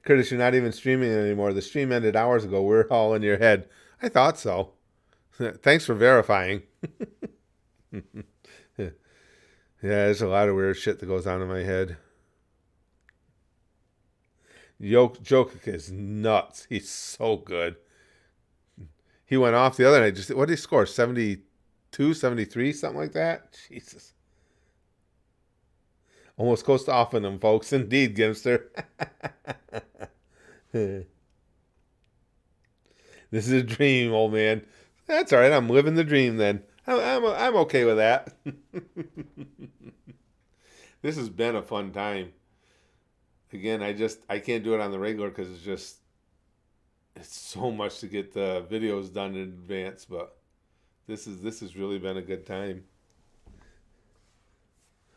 Curtis, you're not even streaming anymore. The stream ended hours ago. We're all in your head. I thought so. Thanks for verifying. Yeah, there's a lot of weird shit that goes on in my head. Jokic is nuts. He's so good. He went off the other night. What did he score? 72, 73, something like that? Jesus. Almost close to offing them, folks. Indeed, Gimster. This is a dream, old man. That's all right. I'm living the dream then. I'm okay with that. This has been a fun time. Again, I can't do it on the regular because it's so much to get the videos done in advance. But this has really been a good time.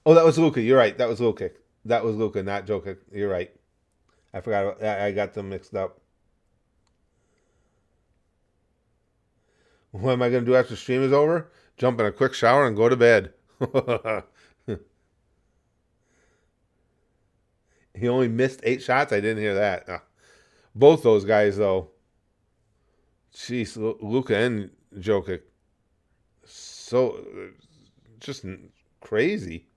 Oh, that was Luca. You're right. That was Luca. That was Luca, not Jokic. You're right. I forgot. I got them mixed up. What am I going to do after the stream is over? Jump in a quick shower and go to bed. He only missed 8 shots? I didn't hear that. Both those guys, though. Jeez, Luka and Jokic. So, just crazy.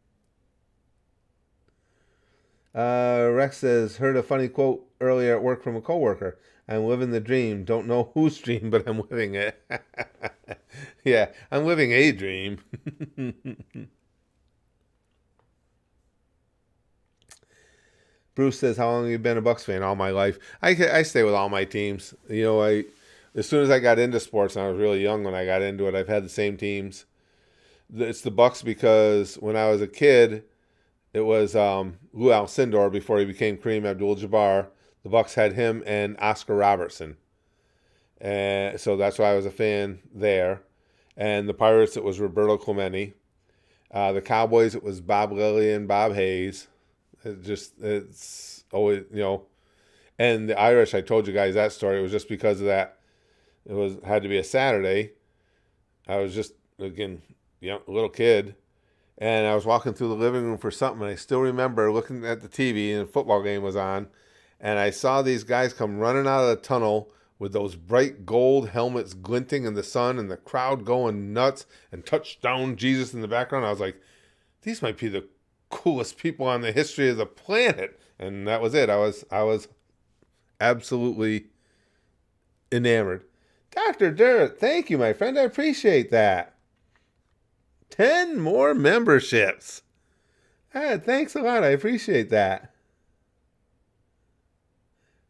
Rex says, heard a funny quote earlier at work from a coworker. I'm living the dream. Don't know whose dream, but I'm living it. Yeah, I'm living a dream. Bruce says, how long have you been a Bucks fan? All my life. I stay with all my teams. You know, as soon as I got into sports, and I was really young when I got into it, I've had the same teams. It's the Bucks because when I was a kid, it was Lou Alcindor before he became Kareem Abdul-Jabbar. The Bucks had him and Oscar Robertson. And so that's why I was a fan there. And the Pirates, it was Roberto Clemente. The Cowboys, it was Bob Lilly and Bob Hayes. It's always, you know. And the Irish, I told you guys that story. It was just because of that. Had to be a Saturday. I was just, again, a little kid. And I was walking through the living room for something. And I still remember looking at the TV and a football game was on. And I saw these guys come running out of the tunnel with those bright gold helmets glinting in the sun and the crowd going nuts and touchdown Jesus in the background. I was like, these might be the coolest people on the history of the planet. And that was it. I was absolutely enamored. Dr. Dirt, thank you, my friend. I appreciate that. 10 more memberships. Thanks a lot. I appreciate that.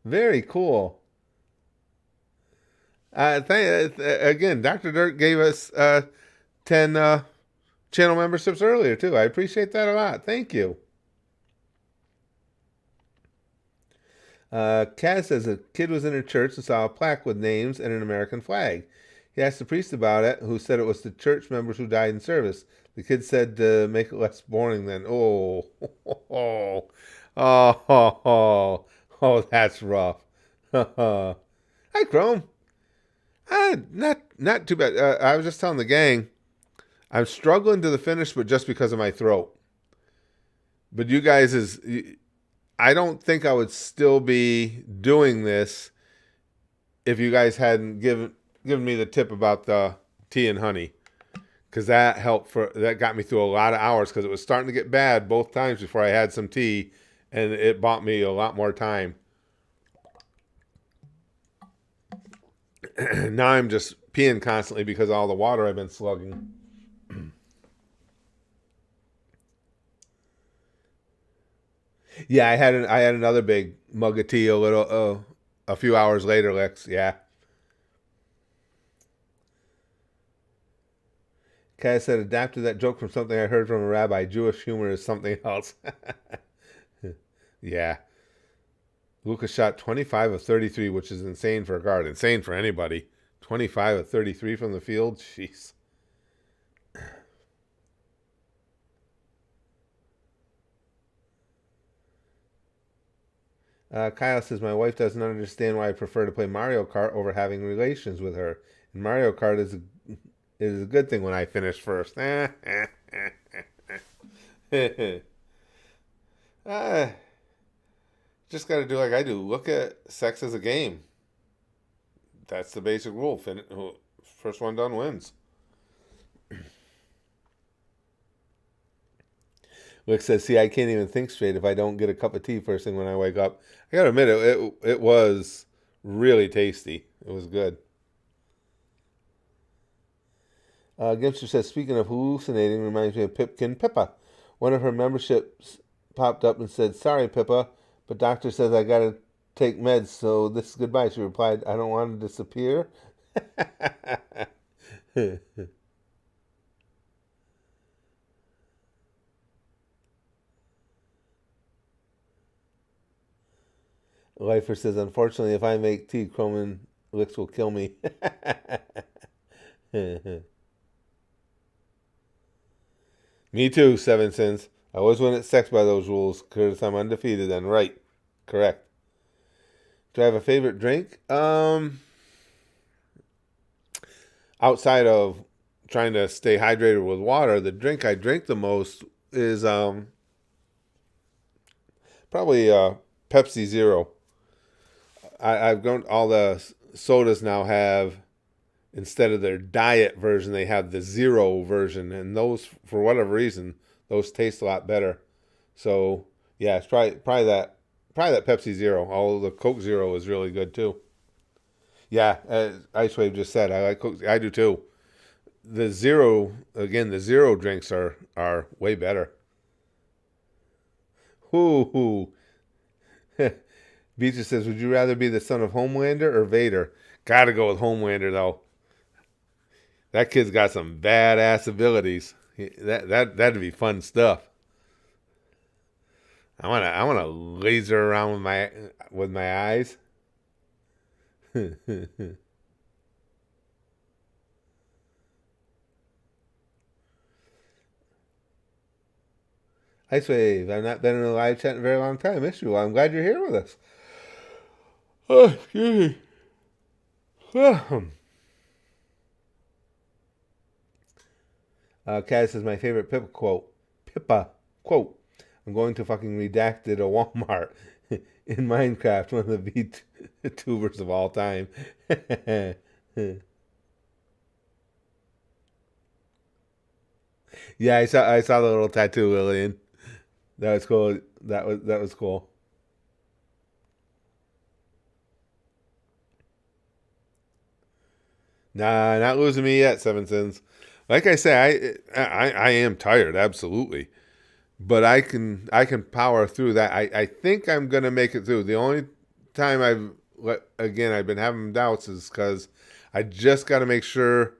Very cool. Again, Dr. Dirt gave us 10 channel memberships earlier, too. I appreciate that a lot. Thank you. Kaz says a kid was in a church and saw a plaque with names and an American flag. He asked the priest about it, who said it was the church members who died in service. The kid said to make it less boring then. Oh, that's rough. Hi, Chrome. Not too bad. I was just telling the gang, I'm struggling to the finish, but just because of my throat. But you guys I don't think I would still be doing this if you guys hadn't given me the tip about the tea and honey, because that got me through a lot of hours because it was starting to get bad both times before I had some tea, and it bought me a lot more time. Now I'm just peeing constantly because of all the water I've been slugging. Yeah, I had another big mug of tea a few hours later, Lex. Yeah. Kaz said, adapted that joke from something I heard from a rabbi. Jewish humor is something else. Yeah. Lucas shot 25 of 33, which is insane for a guard. Insane for anybody. 25 of 33 from the field. Jeez. Kyle says, my wife doesn't understand why I prefer to play Mario Kart over having relations with her. And Mario Kart is a good thing when I finish first. Just got to do like I do. Look at sex as a game. That's the basic rule. First one done wins. Rick says, see, I can't even think straight if I don't get a cup of tea first thing when I wake up. I got to admit, it was really tasty. It was good. Gimster says, speaking of hallucinating, reminds me of Pipkin Pippa. One of her memberships popped up and said, sorry, Pippa, but doctor says I got to take meds, so this is goodbye. She replied, I don't want to disappear. Lifer says, unfortunately, if I make tea, Croman Licks will kill me. Me too, Seven Sins. I always win at sex by those rules, because I'm undefeated and right. Correct. Do I have a favorite drink? Outside of trying to stay hydrated with water, the drink I drink the most is probably Pepsi Zero. I've grown, all the sodas now have, instead of their diet version, they have the zero version, and those, for whatever reason, those taste a lot better. So yeah, it's probably that Pepsi Zero. Although the Coke Zero is really good too. Yeah, as Ice Wave just said, I like Coke. I do too. The zero drinks are way better. Hoo. Beecher says, would you rather be the son of Homelander or Vader? Gotta go with Homelander, though. That kid's got some badass abilities. That'd be fun stuff. I wanna laser around with my eyes. Ice Wave, I've not been in a live chat in a very long time. Miss you. I'm glad you're here with us. Oh, excuse me. Kaz says, my favorite Pippa quote. I'm going to fucking redact it at Walmart. In Minecraft, one of the VTubers of all time. Yeah, I saw the little tattoo, Lillian. That was cool. That was cool. Nah, not losing me yet, Seven Sins. Like I say, I am tired, absolutely. But I can power through that. I think I'm gonna make it through. The only time I've been having doubts is because I just got to make sure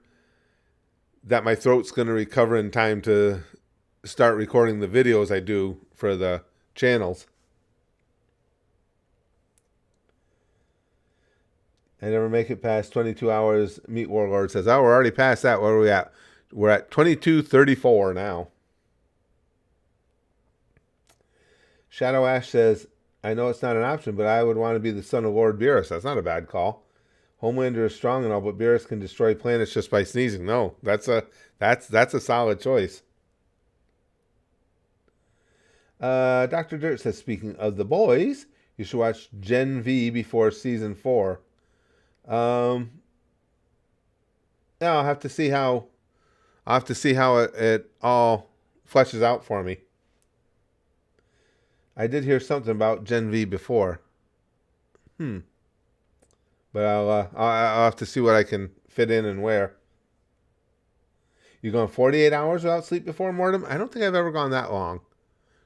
that my throat's gonna recover in time to start recording the videos I do for the channels. I never make it past 22 hours. Meat Warlord says, oh, we're already past that. Where are we at? We're at 22:34 now. Shadow Ash says, I know it's not an option, but I would want to be the son of Lord Beerus. That's not a bad call. Homelander is strong and all, but Beerus can destroy planets just by sneezing. No, that's a solid choice. Dr. Dirt says, speaking of the boys, you should watch Gen V before season 4. Yeah, I'll have to see how it all fleshes out for me. I did hear something about Gen V before. But I'll have to see what I can fit in and where. You going 48 hours without sleep before Mortem? I don't think I've ever gone that long. I'm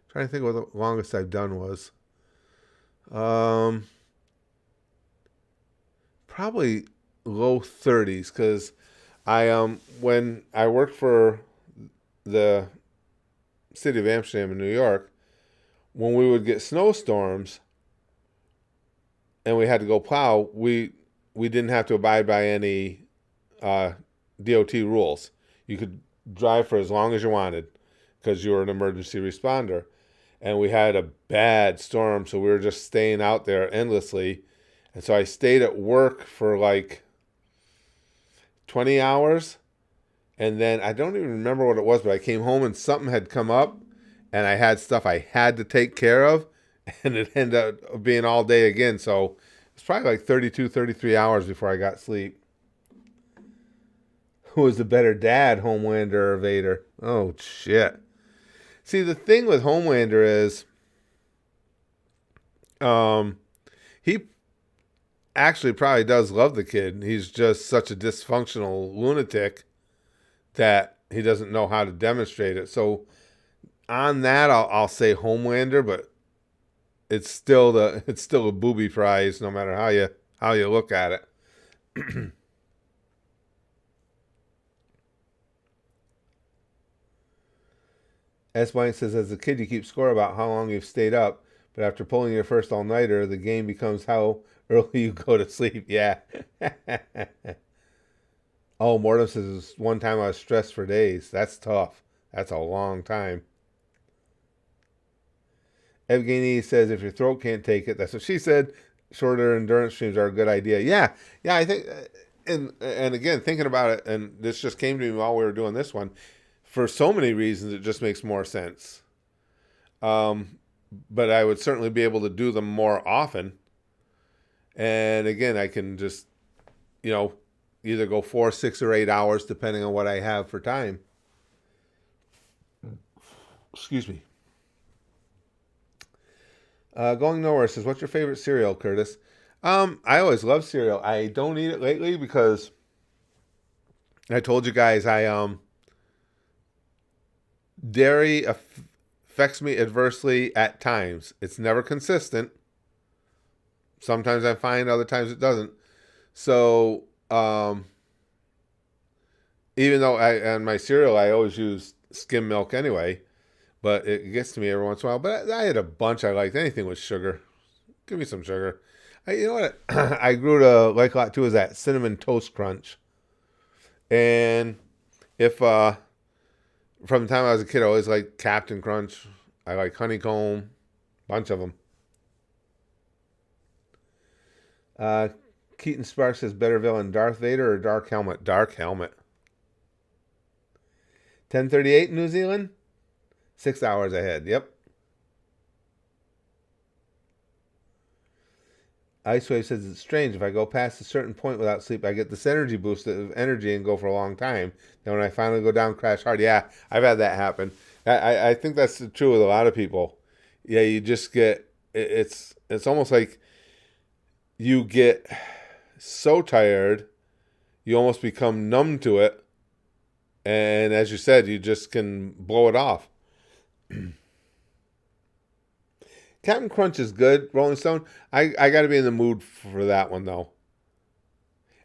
trying to think what the longest I've done was. Probably low 30s, because when I worked for the city of Amsterdam in New York, when we would get snowstorms and we had to go plow, we didn't have to abide by any DOT rules. You could drive for as long as you wanted because you were an emergency responder. And we had a bad storm, so we were just staying out there endlessly. And so I stayed at work for like 20 hours. And then I don't even remember what it was, but I came home and something had come up. and I had stuff I had to take care of, and it ended up being all day again. So it's probably like 32, 33 hours before I got sleep. Who was the better dad, Homelander or Vader? Oh, shit. See, the thing with Homelander is he actually probably does love the kid. He's just such a dysfunctional lunatic that he doesn't know how to demonstrate it. So on that, I'll say Homelander, but it's still a booby prize no matter how you look at it. S. Blank says, as a kid, you keep score about how long you've stayed up, but after pulling your first all-nighter, the game becomes how early you go to sleep. Yeah. Oh, Mortem says, one time I was stressed for days. That's tough. That's a long time. Evgeny says, if your throat can't take it, that's what she said. Shorter endurance streams are a good idea. Yeah, I think, and again, thinking about it, and this just came to me while we were doing this one, for so many reasons, it just makes more sense. But I would certainly be able to do them more often. And again, I can just, either go 4, 6, or 8 hours, depending on what I have for time. Excuse me. Going Nowhere says, what's your favorite cereal, Curtis? I always love cereal. I don't eat it lately because I told you guys dairy affects me adversely at times. It's never consistent. Sometimes I find, other times it doesn't. So, even though on my cereal, I always use skim milk anyway, but it gets to me every once in a while. But I had a bunch I liked. Anything with sugar. Give me some sugar. You know what I grew to like a lot too is that Cinnamon Toast Crunch. And if, from the time I was a kid, I always liked Captain Crunch. I like Honeycomb. Bunch of them. Keaton Sparks says, better villain, Darth Vader or Dark Helmet? Dark Helmet. 10:38 in New Zealand? 6 hours ahead. Yep. Icewave says, it's strange. If I go past a certain point without sleep, I get this energy boost of energy and go for a long time. Then when I finally go down, crash hard. Yeah, I've had that happen. I think that's true with a lot of people. Yeah, you just get, it's almost like you get so tired, you almost become numb to it. And as you said, you just can blow it off. Captain Crunch is good, Rolling Stone. I got to be in the mood for that one, though.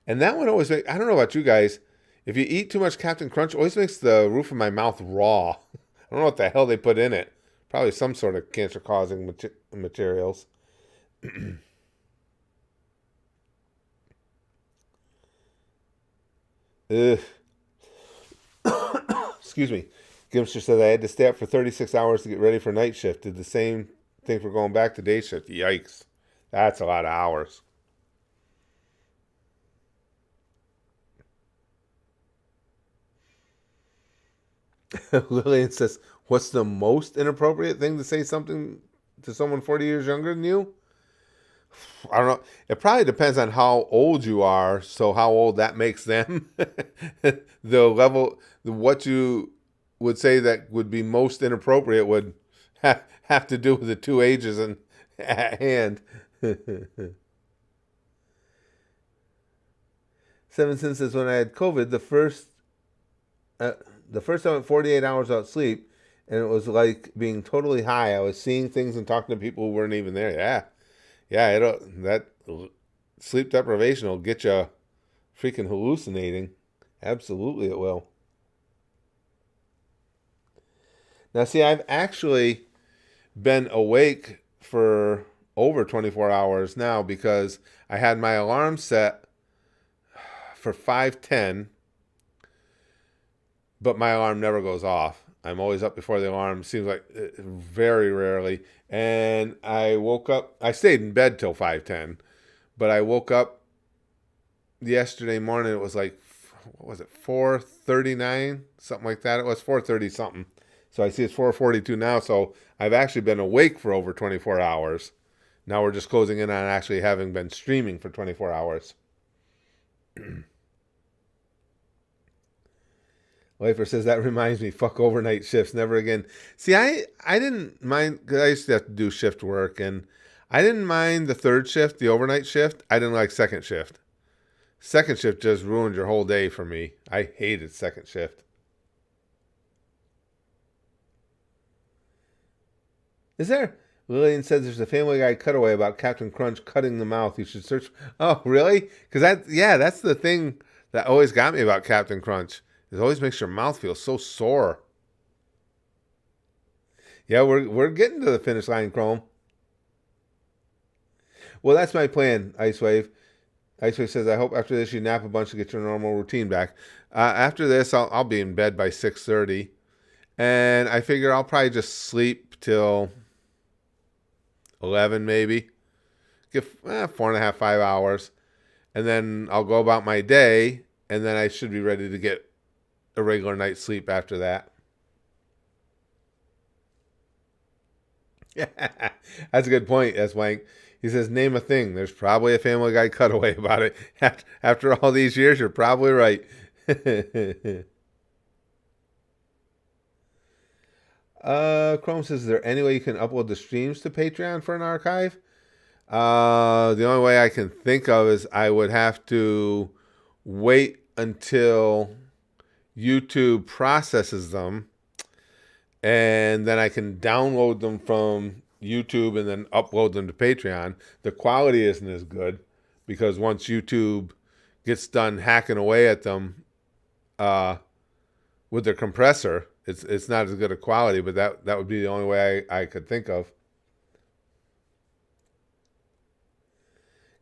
And that one always makes, I don't know about you guys, if you eat too much Captain Crunch, it always makes the roof of my mouth raw. I don't know what the hell they put in it. Probably some sort of cancer-causing materials. Ugh. Excuse me. Gimster said, I had to stay up for 36 hours to get ready for night shift. Did the same thing for going back to day shift. Yikes. That's a lot of hours. Lillian says, what's the most inappropriate thing to say something to someone 40 years younger than you? I don't know. It probably depends on how old you are, so how old that makes them. The level, what you would say that would be most inappropriate would have to do with the two ages at hand. Sevenson says, when I had COVID, the first time I went 48 hours without sleep, and it was like being totally high. I was seeing things and talking to people who weren't even there. Yeah, that sleep deprivation will get you freaking hallucinating. Absolutely it will. Now, see, I've actually been awake for over 24 hours now because I had my alarm set for 5:10, but my alarm never goes off. I'm always up before the alarm. Seems like very rarely. And I woke up. I stayed in bed till 5:10, but I woke up yesterday morning. It was like, what was it, 4:39, something like that. It was 4:30 something. So I see it's 4:42 now, so I've actually been awake for over 24 hours. Now we're just closing in on actually having been streaming for 24 hours. Lifer says, that reminds me, fuck overnight shifts, never again. See, I didn't mind, because I used to have to do shift work, and I didn't mind the third shift, the overnight shift. I didn't like second shift. Second shift just ruined your whole day for me. I hated second shift. Is there? Lillian says there's a Family Guy cutaway about Captain Crunch cutting the mouth. You should search. Oh, really? Because that's the thing that always got me about Captain Crunch. It always makes your mouth feel so sore. Yeah, we're getting to the finish line, Chrome. Well, that's my plan, Icewave. Icewave says, I hope after this you nap a bunch to get your normal routine back. After this, I'll be in bed by 6:30. And I figure I'll probably just sleep till 11 maybe. Get 4.5, 5 hours. And then I'll go about my day. And then I should be ready to get a regular night's sleep after that. That's a good point, S. Wank. He says, name a thing. There's probably a Family Guy cutaway about it. After all these years, you're probably right. Chrome says, is there any way you can upload the streams to Patreon for an archive? The only way I can think of is I would have to wait until YouTube processes them, and then I can download them from YouTube and then upload them to Patreon. The quality isn't as good because once YouTube gets done hacking away at them with their compressor, it's not as good a quality, but that would be the only way I could think of.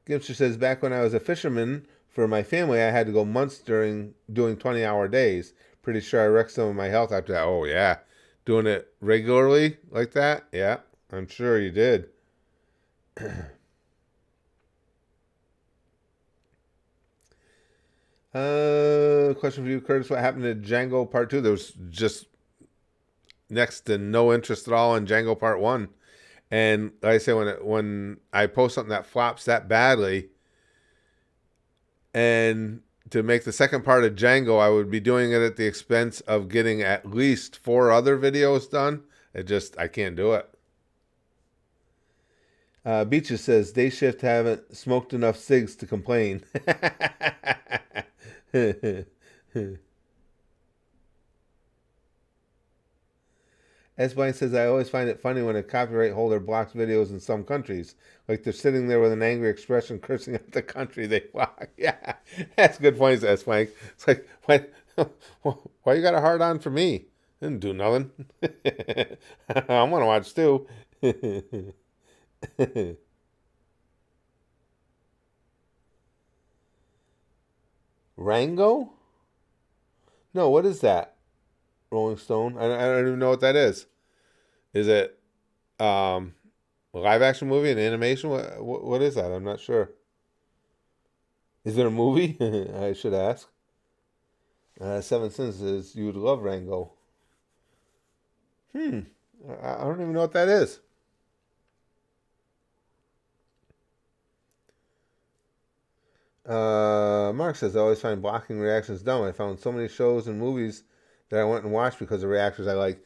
Gimster says, back when I was a fisherman for my family, I had to go months doing 20-hour days. Pretty sure I wrecked some of my health after that. Oh, yeah. Doing it regularly like that? Yeah, I'm sure you did. Question for you, Curtis. What happened to Django Part 2? There was just next to no interest at all in Django Part 1. And like I say, when I post something that flops that badly, and to make the second part of Django, I would be doing it at the expense of getting at least 4 other videos done. I can't do it. Beaches says, day shift haven't smoked enough cigs to complain. S. Blaine says, I always find it funny when a copyright holder blocks videos in some countries. Like they're sitting there with an angry expression cursing at the country they block. Yeah, that's a good point, S. Blaine. It's like, why you got a hard on for me? Didn't do nothing. I want to watch too. Rango? No, what is that? Rolling Stone? I don't even know what that is. Is it a live action movie, an animation? What is that? I'm not sure. Is it a movie? I should ask. Seven Sins says you would love Rango. I don't even know what that is. Mark says, I always find blocking reactions dumb. I found so many shows and movies that I went and watched because of reactors I like.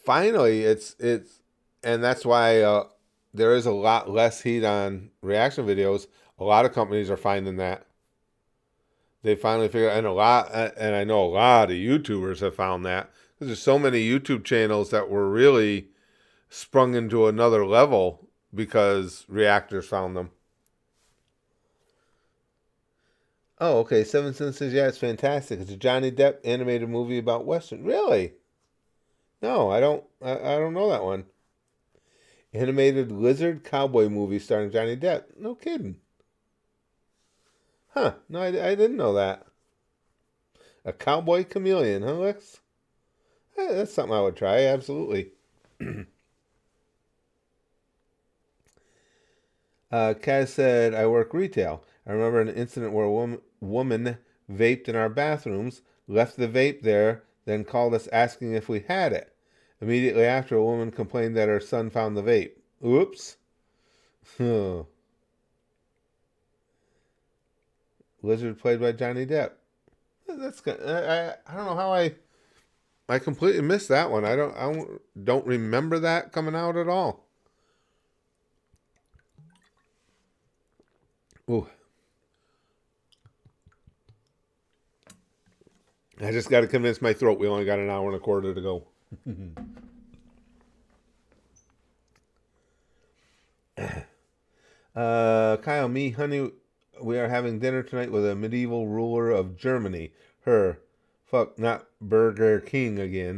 Finally, it's and that's why there is a lot less heat on reaction videos. A lot of companies are finding that. They finally figure out, and I know a lot of YouTubers have found that, because there's so many YouTube channels that were really sprung into another level because reactors found them. Oh, okay. Seven Sins says, yeah, it's fantastic. It's a Johnny Depp animated movie about Western. Really? No, I don't know that one. Animated lizard cowboy movie starring Johnny Depp. No kidding. Huh. No, I didn't know that. A cowboy chameleon, huh, Lex? That's something I would try, absolutely. Kaz said, I work retail. I remember an incident where a woman vaped in our bathrooms, left the vape there, then called us asking if we had it. Immediately after, a woman complained that her son found the vape. Oops. Lizard played by Johnny Depp. That's good. I don't know how I completely missed that one. I don't remember that coming out at all. Ooh. I just got to convince my throat. We only got an hour and a quarter to go. Kyle, me, honey, we are having dinner tonight with a medieval ruler of Germany. Her. Fuck, not Burger King again.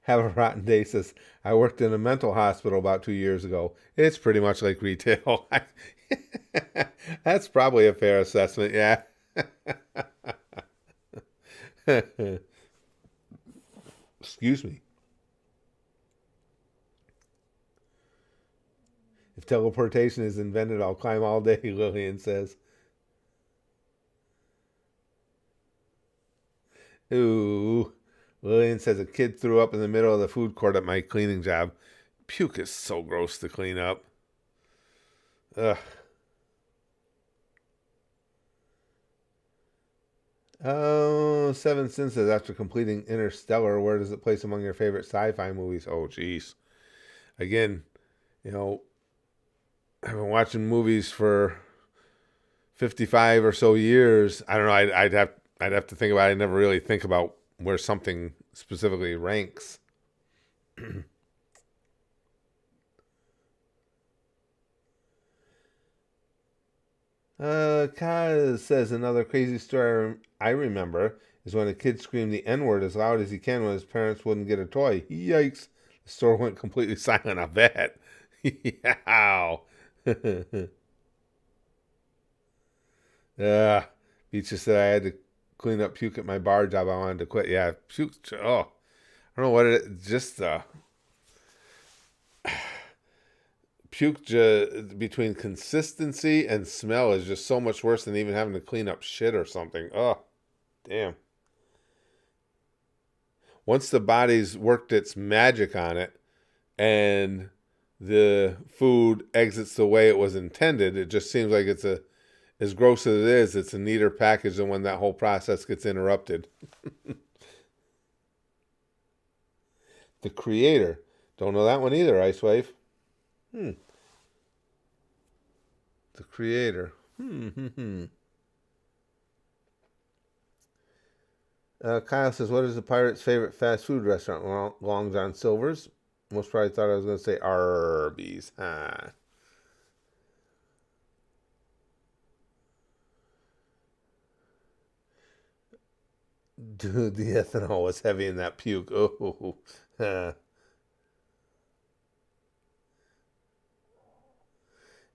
Have a rotten day, says, I worked in a mental hospital about 2 years ago. It's pretty much like retail. That's probably a fair assessment, yeah. Excuse me. If teleportation is invented, I'll climb all day, Lillian says. Ooh. Lillian says a kid threw up in the middle of the food court at my cleaning job. Puke is so gross to clean up. Ugh. Oh, Seven Sins says, after completing Interstellar, where does it place among your favorite sci-fi movies? Oh, geez. Again, you know, I've been watching movies for 55 or so years. I don't know. I'd have to think about it. I never really think about where something specifically ranks. Kaz says another crazy story I remember is when a kid screamed the N-word as loud as he can when his parents wouldn't get a toy. Yikes. The store went completely silent, I bet. Yow. Beaches said I had to clean up puke at my bar job. I wanted to quit. Yeah, puke. Oh, I don't know what it is. Just puke between consistency and smell is just so much worse than even having to clean up shit or something. Oh, damn. Once the body's worked its magic on it and the food exits the way it was intended, it just seems like it's as gross as it is, it's a neater package than when that whole process gets interrupted. The Creator. Don't know that one either, Icewave. The Creator. Kyle says, what is the pirate's favorite fast food restaurant? Long John Silver's. Most probably thought I was going to say Arby's. Dude, the ethanol was heavy in that puke. Oh.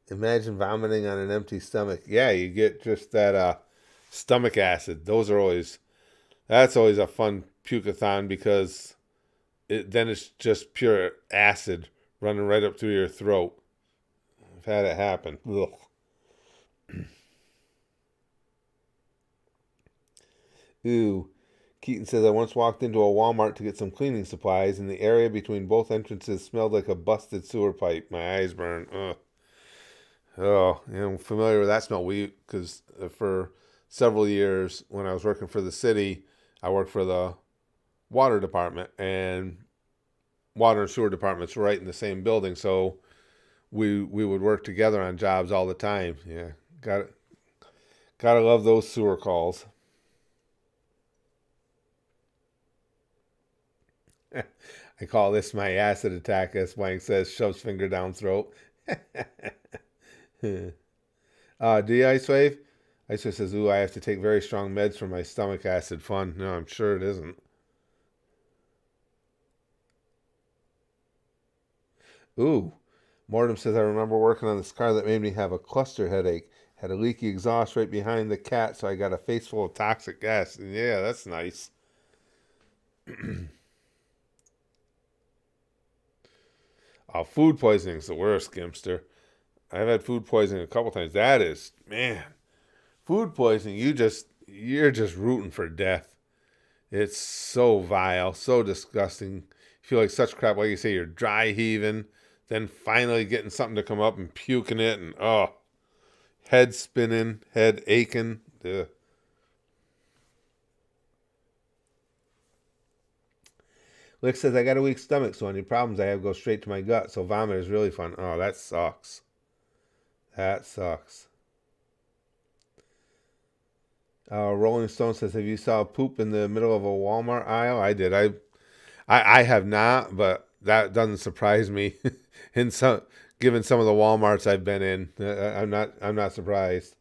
Imagine vomiting on an empty stomach. Yeah, you get just that stomach acid. That's always a fun puke-a-thon because then it's just pure acid running right up through your throat. I've had it happen. Ugh. Ooh. Keaton says, I once walked into a Walmart to get some cleaning supplies, and the area between both entrances smelled like a busted sewer pipe. My eyes burn. Ugh. Oh, I'm familiar with that smell. Because for several years when I was working for the city, I worked for the water department, and water and sewer departments were right in the same building, so we would work together on jobs all the time. Yeah, gotta love those sewer calls. I call this my acid attack, as Blank says, shoves finger down throat. Do you, Icewave? Icewave says, ooh, I have to take very strong meds for my stomach acid. Fun. No, I'm sure it isn't. Ooh. Mortem says, I remember working on this car that made me have a cluster headache. Had a leaky exhaust right behind the cat, so I got a face full of toxic gas. Yeah, that's nice. Oh, food poisoning is the worst, Gimster. I've had food poisoning a couple times. That is, man, food poisoning. you're just rooting for death. It's so vile, so disgusting. You feel like such crap. Like you say, you're dry heaving, then finally getting something to come up and puking it, and head spinning, head aching. Ugh. Lick says, I got a weak stomach, so any problems I have go straight to my gut, so vomit is really fun. Oh, that sucks. That sucks. Rolling Stone says, have you saw poop in the middle of a Walmart aisle? I did. I have not, but that doesn't surprise me. Given some of the Walmarts I've been in, I'm not surprised.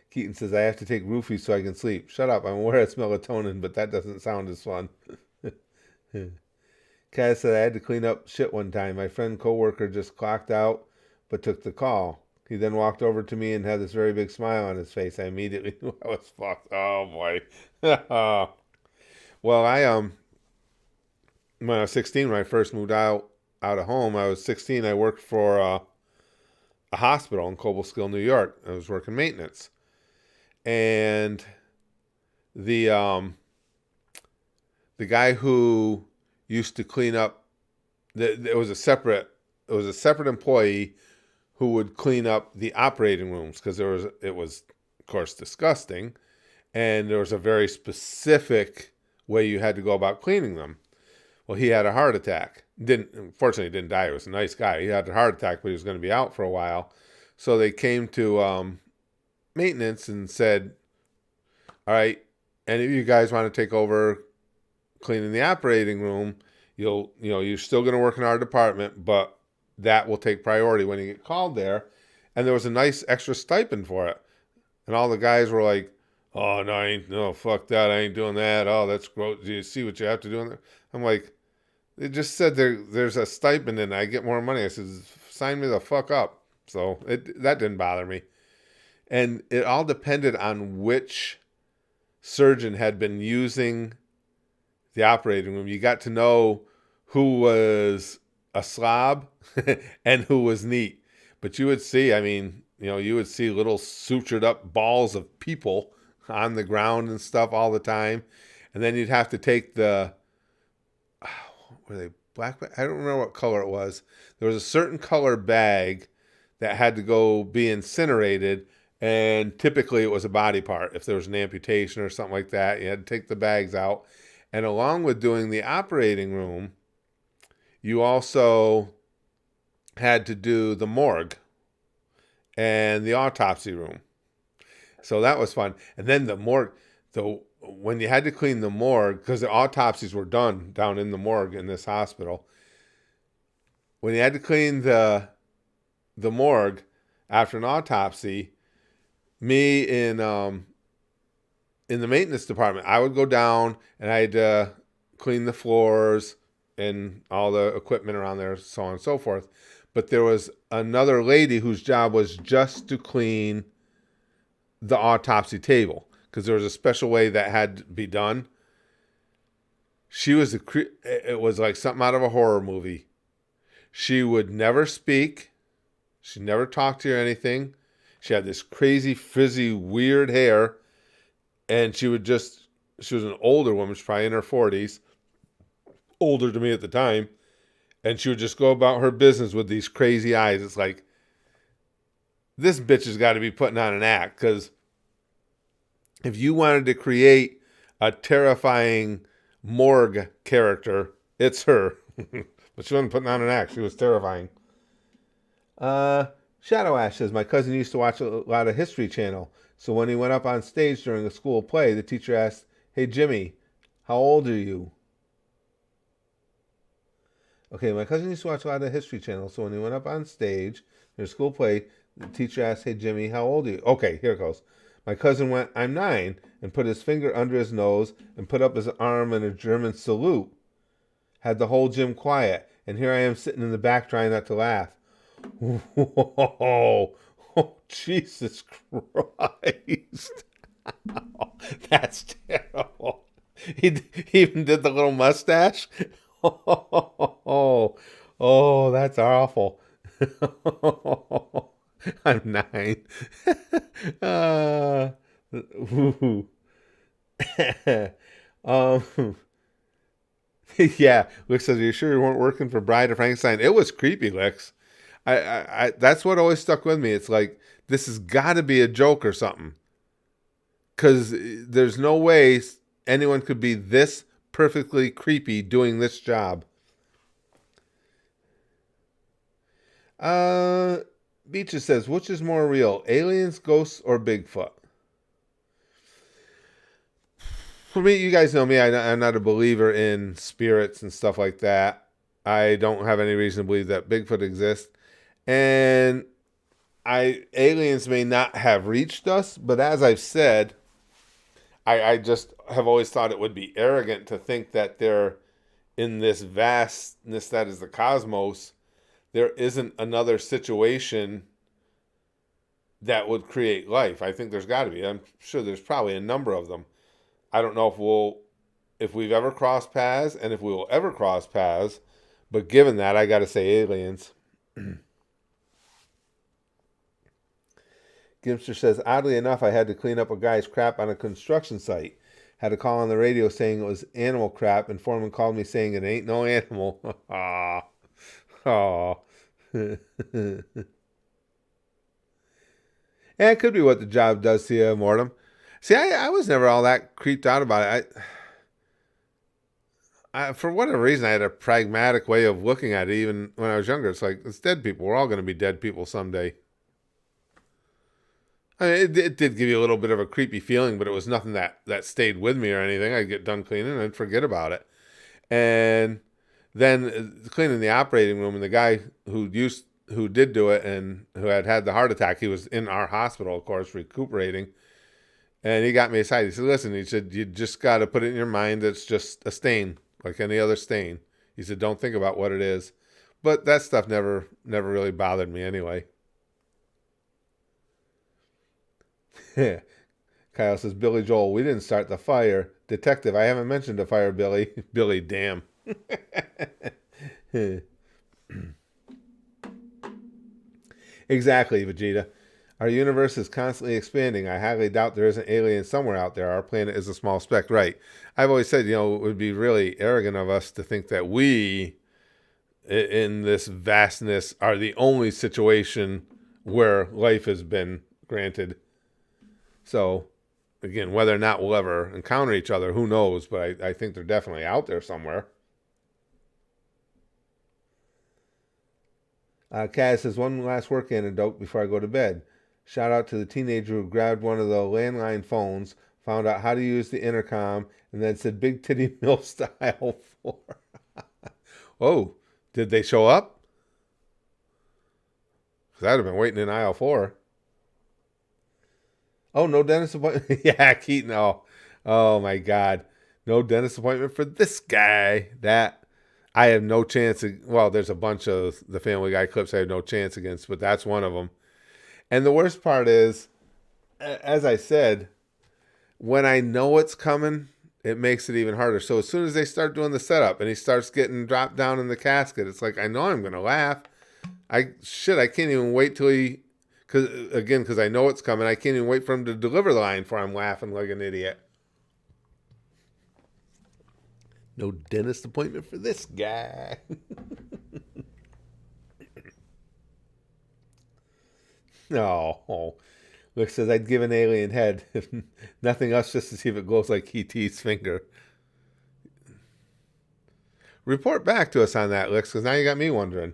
Keaton says, I have to take roofies so I can sleep. Shut up. I'm aware it's melatonin, but that doesn't sound as fun. Kaz said, I had to clean up shit one time. My friend coworker just clocked out, but took the call. He then walked over to me and had this very big smile on his face. I immediately knew I was fucked. Oh, boy. Well, when I was 16, when I first moved out of home, I was 16. I worked for a hospital in Cobleskill, New York. I was working maintenance. And the guy who used to clean up, it was a separate employee who would clean up the operating rooms, because it was of course disgusting, and there was a very specific way you had to go about cleaning them. Well, he had a heart attack. Fortunately didn't die. He was a nice guy. He had a heart attack, but he was going to be out for a while. So they came to maintenance and said, all right, any of you guys want to take over cleaning the operating room? You're still going to work in our department, but that will take priority when you get called there. And there was a nice extra stipend for it. And all the guys were like, oh, no, fuck that. I ain't doing that. Oh, that's gross. Do you see what you have to do in there? I'm like, they just said there's a stipend and I get more money. I said, sign me the fuck up. So that didn't bother me. And it all depended on which surgeon had been using the operating room. You got to know who was a slob and who was neat. But you would see, you would see little sutured up balls of people on the ground and stuff all the time. And then you'd have to take were they black? I don't remember what color it was. There was a certain color bag that had to go be incinerated, and typically it was a body part. If there was an amputation or something like that, you had to take the bags out. And along with doing the operating room, you also had to do the morgue and the autopsy room. So that was fun. And then the morgue, when you had to clean the morgue, because the autopsies were done down in the morgue in this hospital, when you had to clean the morgue after an autopsy, me in the maintenance department, I would go down and I'd clean the floors and all the equipment around there, so on and so forth. But there was another lady whose job was just to clean the autopsy table, because there was a special way that had to be done. She was it was like something out of a horror movie. She would never speak. She never talked to you or anything. She had this crazy, frizzy, weird hair. And she was an older woman. She's probably in her 40s. Older to me at the time. And she would just go about her business with these crazy eyes. It's like, this bitch has got to be putting on an act. Because if you wanted to create a terrifying morgue character, it's her. But she wasn't putting on an act. She was terrifying. Shadow Ash says, my cousin used to watch a lot of History Channel. So when he went up on stage during a school play, the teacher asked, hey, Jimmy, how old are you? Okay, my cousin used to watch a lot of History Channel. So when he went up on stage during a school play, the teacher asked, hey, Jimmy, how old are you? Okay, here it goes. My cousin went, I'm 9, and put his finger under his nose and put up his arm in a German salute. Had the whole gym quiet. And here I am sitting in the back trying not to laugh. Whoa. Oh, Jesus Christ. That's terrible. He even did the little mustache. Oh, that's awful. I'm 9. Ooh. Yeah, Lick says, "Are you sure you weren't working for Bride of Frankenstein?" It was creepy, Licks. I that's what always stuck with me. It's like, this has got to be a joke or something, because there's no way anyone could be this perfectly creepy doing this job. Beaches says, which is more real, aliens, ghosts, or Bigfoot? For me, you guys know me, I'm not a believer in spirits and stuff like that. I don't have any reason to believe that Bigfoot exists. And aliens may not have reached us, but as I've said, I just have always thought it would be arrogant to think that they're in this vastness that is the cosmos. There isn't another situation that would create life. I think there's got to be. I'm sure there's probably a number of them. I don't know if we've ever crossed paths and if we will ever cross paths, but given that, I got to say aliens. Gimster says, oddly enough, I had to clean up a guy's crap on a construction site. Had to call on the radio saying it was animal crap, and foreman called me saying it ain't no animal. Aw. Aw. Yeah, it could be what the job does to you, Mortem. See, I was never all that creeped out about it. I for whatever reason, I had a pragmatic way of looking at it even when I was younger. It's like, it's dead people. We're all going to be dead people someday. I mean, it did give you a little bit of a creepy feeling, but it was nothing that stayed with me or anything. I'd get done cleaning and I'd forget about it. And then cleaning the operating room, and the guy who did do it and who had the heart attack, he was in our hospital, of course, recuperating. And he got me aside. He said, listen, he said, you just got to put it in your mind that it's just a stain, like any other stain. He said, don't think about what it is. But that stuff never really bothered me anyway. Kyle says, Billy Joel, we didn't start the fire. Detective, I haven't mentioned the fire, Billy. Billy, damn. Exactly, Vegeta. Our universe is constantly expanding. I highly doubt there isn't aliens somewhere out there. Our planet is a small speck. Right. I've always said, it would be really arrogant of us to think that we, in this vastness, are the only situation where life has been granted. So, again, whether or not we'll ever encounter each other, who knows? But I think they're definitely out there somewhere. Kaz says, one last work anecdote before I go to bed. Shout out to the teenager who grabbed one of the landline phones, found out how to use the intercom, and then said Big Titty Mill Style 4. Oh, did they show up? Because I'd have been waiting in aisle 4. Oh, no dentist appointment? Yeah, Keaton. Oh my God. No dentist appointment for this guy. That I have no chance. Well, there's a bunch of the Family Guy clips I have no chance against, but that's one of them. And the worst part is, as I said, when I know it's coming, it makes it even harder. So as soon as they start doing the setup and he starts getting dropped down in the casket, it's like, I know I'm going to laugh. I can't even wait till because I know it's coming. I can't even wait for him to deliver the line before I'm laughing like an idiot. No dentist appointment for this guy. No. Look, says, I'd give an alien head, if nothing else, just to see if it glows like E.T.'s finger. Report back to us on that, Lix, because now you got me wondering.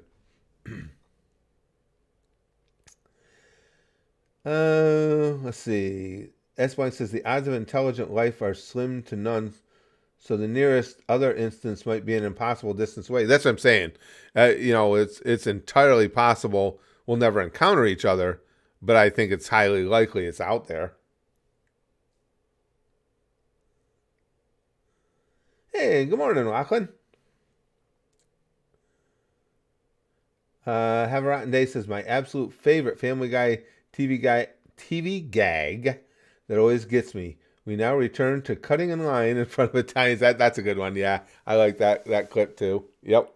Let's see. S1 says the odds of intelligent life are slim to none, so the nearest other instance might be an impossible distance away. That's what I'm saying. It's entirely possible we'll never encounter each other, but I think it's highly likely it's out there. Hey, good morning, Lachlan. Have a Rotten Day says, my absolute favorite Family Guy TV gag that always gets me. We now return to cutting in line in front of Italians. That's a good one. Yeah, I like that clip too. Yep.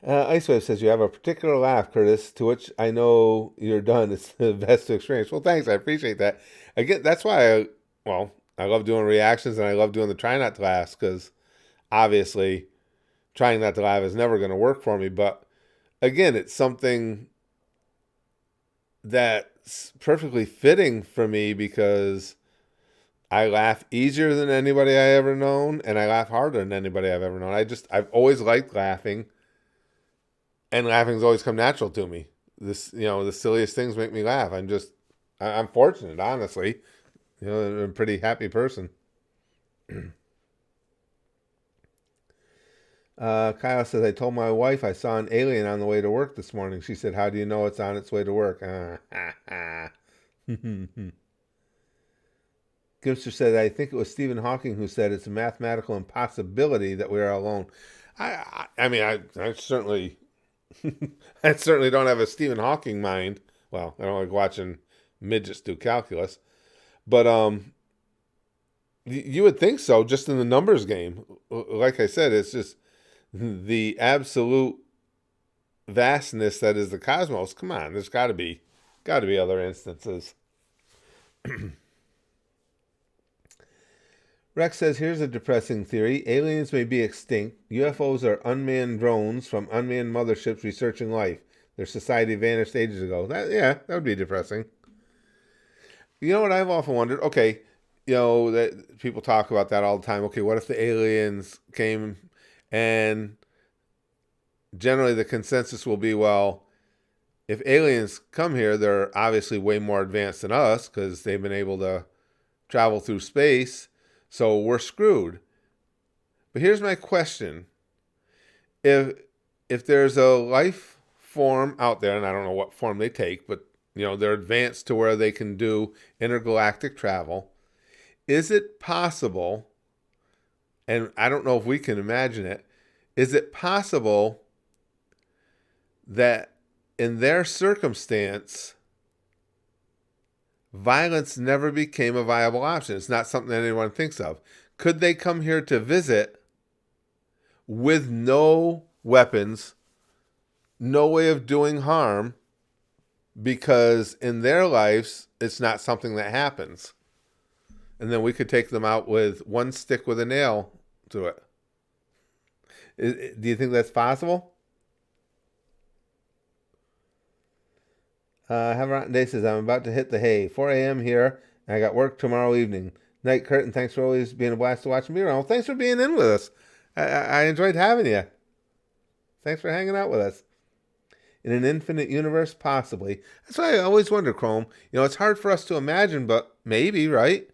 Icewave says, you have a particular laugh, Curtis, to which I know you're done. It's the best experience. Well, thanks. I appreciate that. Again, that's why I love doing reactions and I love doing the try not to laugh, because obviously trying not to laugh is never going to work for me. But again, it's something that's perfectly fitting for me because I laugh easier than anybody I ever known, and I laugh harder than anybody I've ever known. I've always liked laughing, and laughing's always come natural to me. The silliest things make me laugh. I'm fortunate, honestly. I'm a pretty happy person. Kyle says, I told my wife I saw an alien on the way to work this morning. She said, how do you know it's on its way to work? Gimster said, I think it was Stephen Hawking who said it's a mathematical impossibility that we are alone. I certainly I certainly don't have a Stephen Hawking mind. Well, I don't like watching midgets do calculus. But you would think so, just in the numbers game. Like I said, it's just the absolute vastness that is the cosmos. Come on, there's got to be other instances. Rex says, here's a depressing theory. Aliens may be extinct. UFOs are unmanned drones from unmanned motherships researching life. Their society vanished ages ago. That would be depressing. You know what I've often wondered? Okay, that people talk about that all the time. Okay, what if the aliens came, and generally the consensus will be, well, if aliens come here, they're obviously way more advanced than us because they've been able to travel through space. So we're screwed. But here's my question. If there's a life form out there, and I don't know what form they take, but they're advanced to where they can do intergalactic travel, is it possible, and I don't know if we can imagine it, is it possible that in their circumstance, violence never became a viable option? It's not something that anyone thinks of. Could they come here to visit with no weapons, no way of doing harm, because in their lives, it's not something that happens? And then we could take them out with one stick with a nail through it. Do you think that's possible? Have a rotten day says, I'm about to hit the hay. 4 a.m. here, and I got work tomorrow evening. Night, Kurt, and thanks for always being a blast to watch me around. Well, thanks for being in with us. I enjoyed having you. Thanks for hanging out with us. In an infinite universe, possibly. That's why I always wonder, Chrome. It's hard for us to imagine, but maybe, right?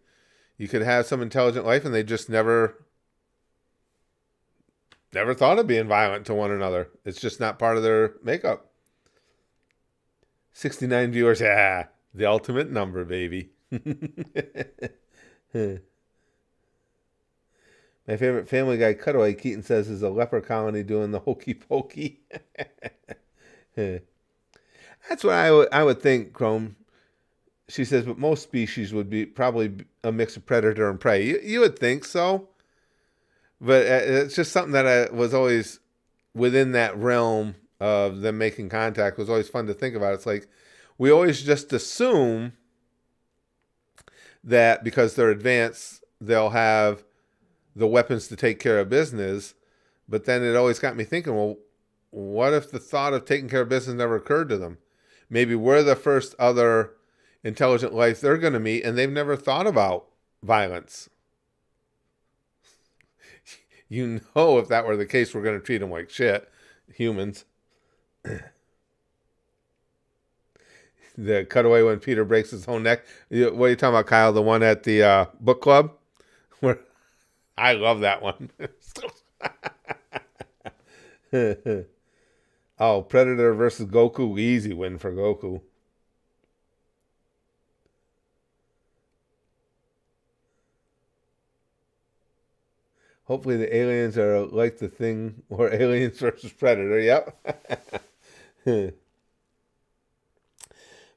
You could have some intelligent life, and they just never thought of being violent to one another. It's just not part of their makeup. 69 viewers. The ultimate number, baby. My favorite Family Guy cutaway, Keaton says, is a leper colony doing the hokey pokey. That's what I would think, Chrome. She says, but most species would be probably a mix of predator and prey. You would think so. But it's just something that I was always within that realm of them making contact. Was always fun to think about. It's like we always just assume that because they're advanced, they'll have the weapons to take care of business. But then it always got me thinking, well, what if the thought of taking care of business never occurred to them? Maybe we're the first other intelligent life they're going to meet, and they've never thought about violence. If that were the case, we're going to treat them like shit. Humans. The cutaway when Peter breaks his own neck. What are you talking about, Kyle? The one at the book club? Where I love that one. Oh, Predator versus Goku. Easy win for Goku. Hopefully the aliens are like the thing or Aliens versus Predator. Yep.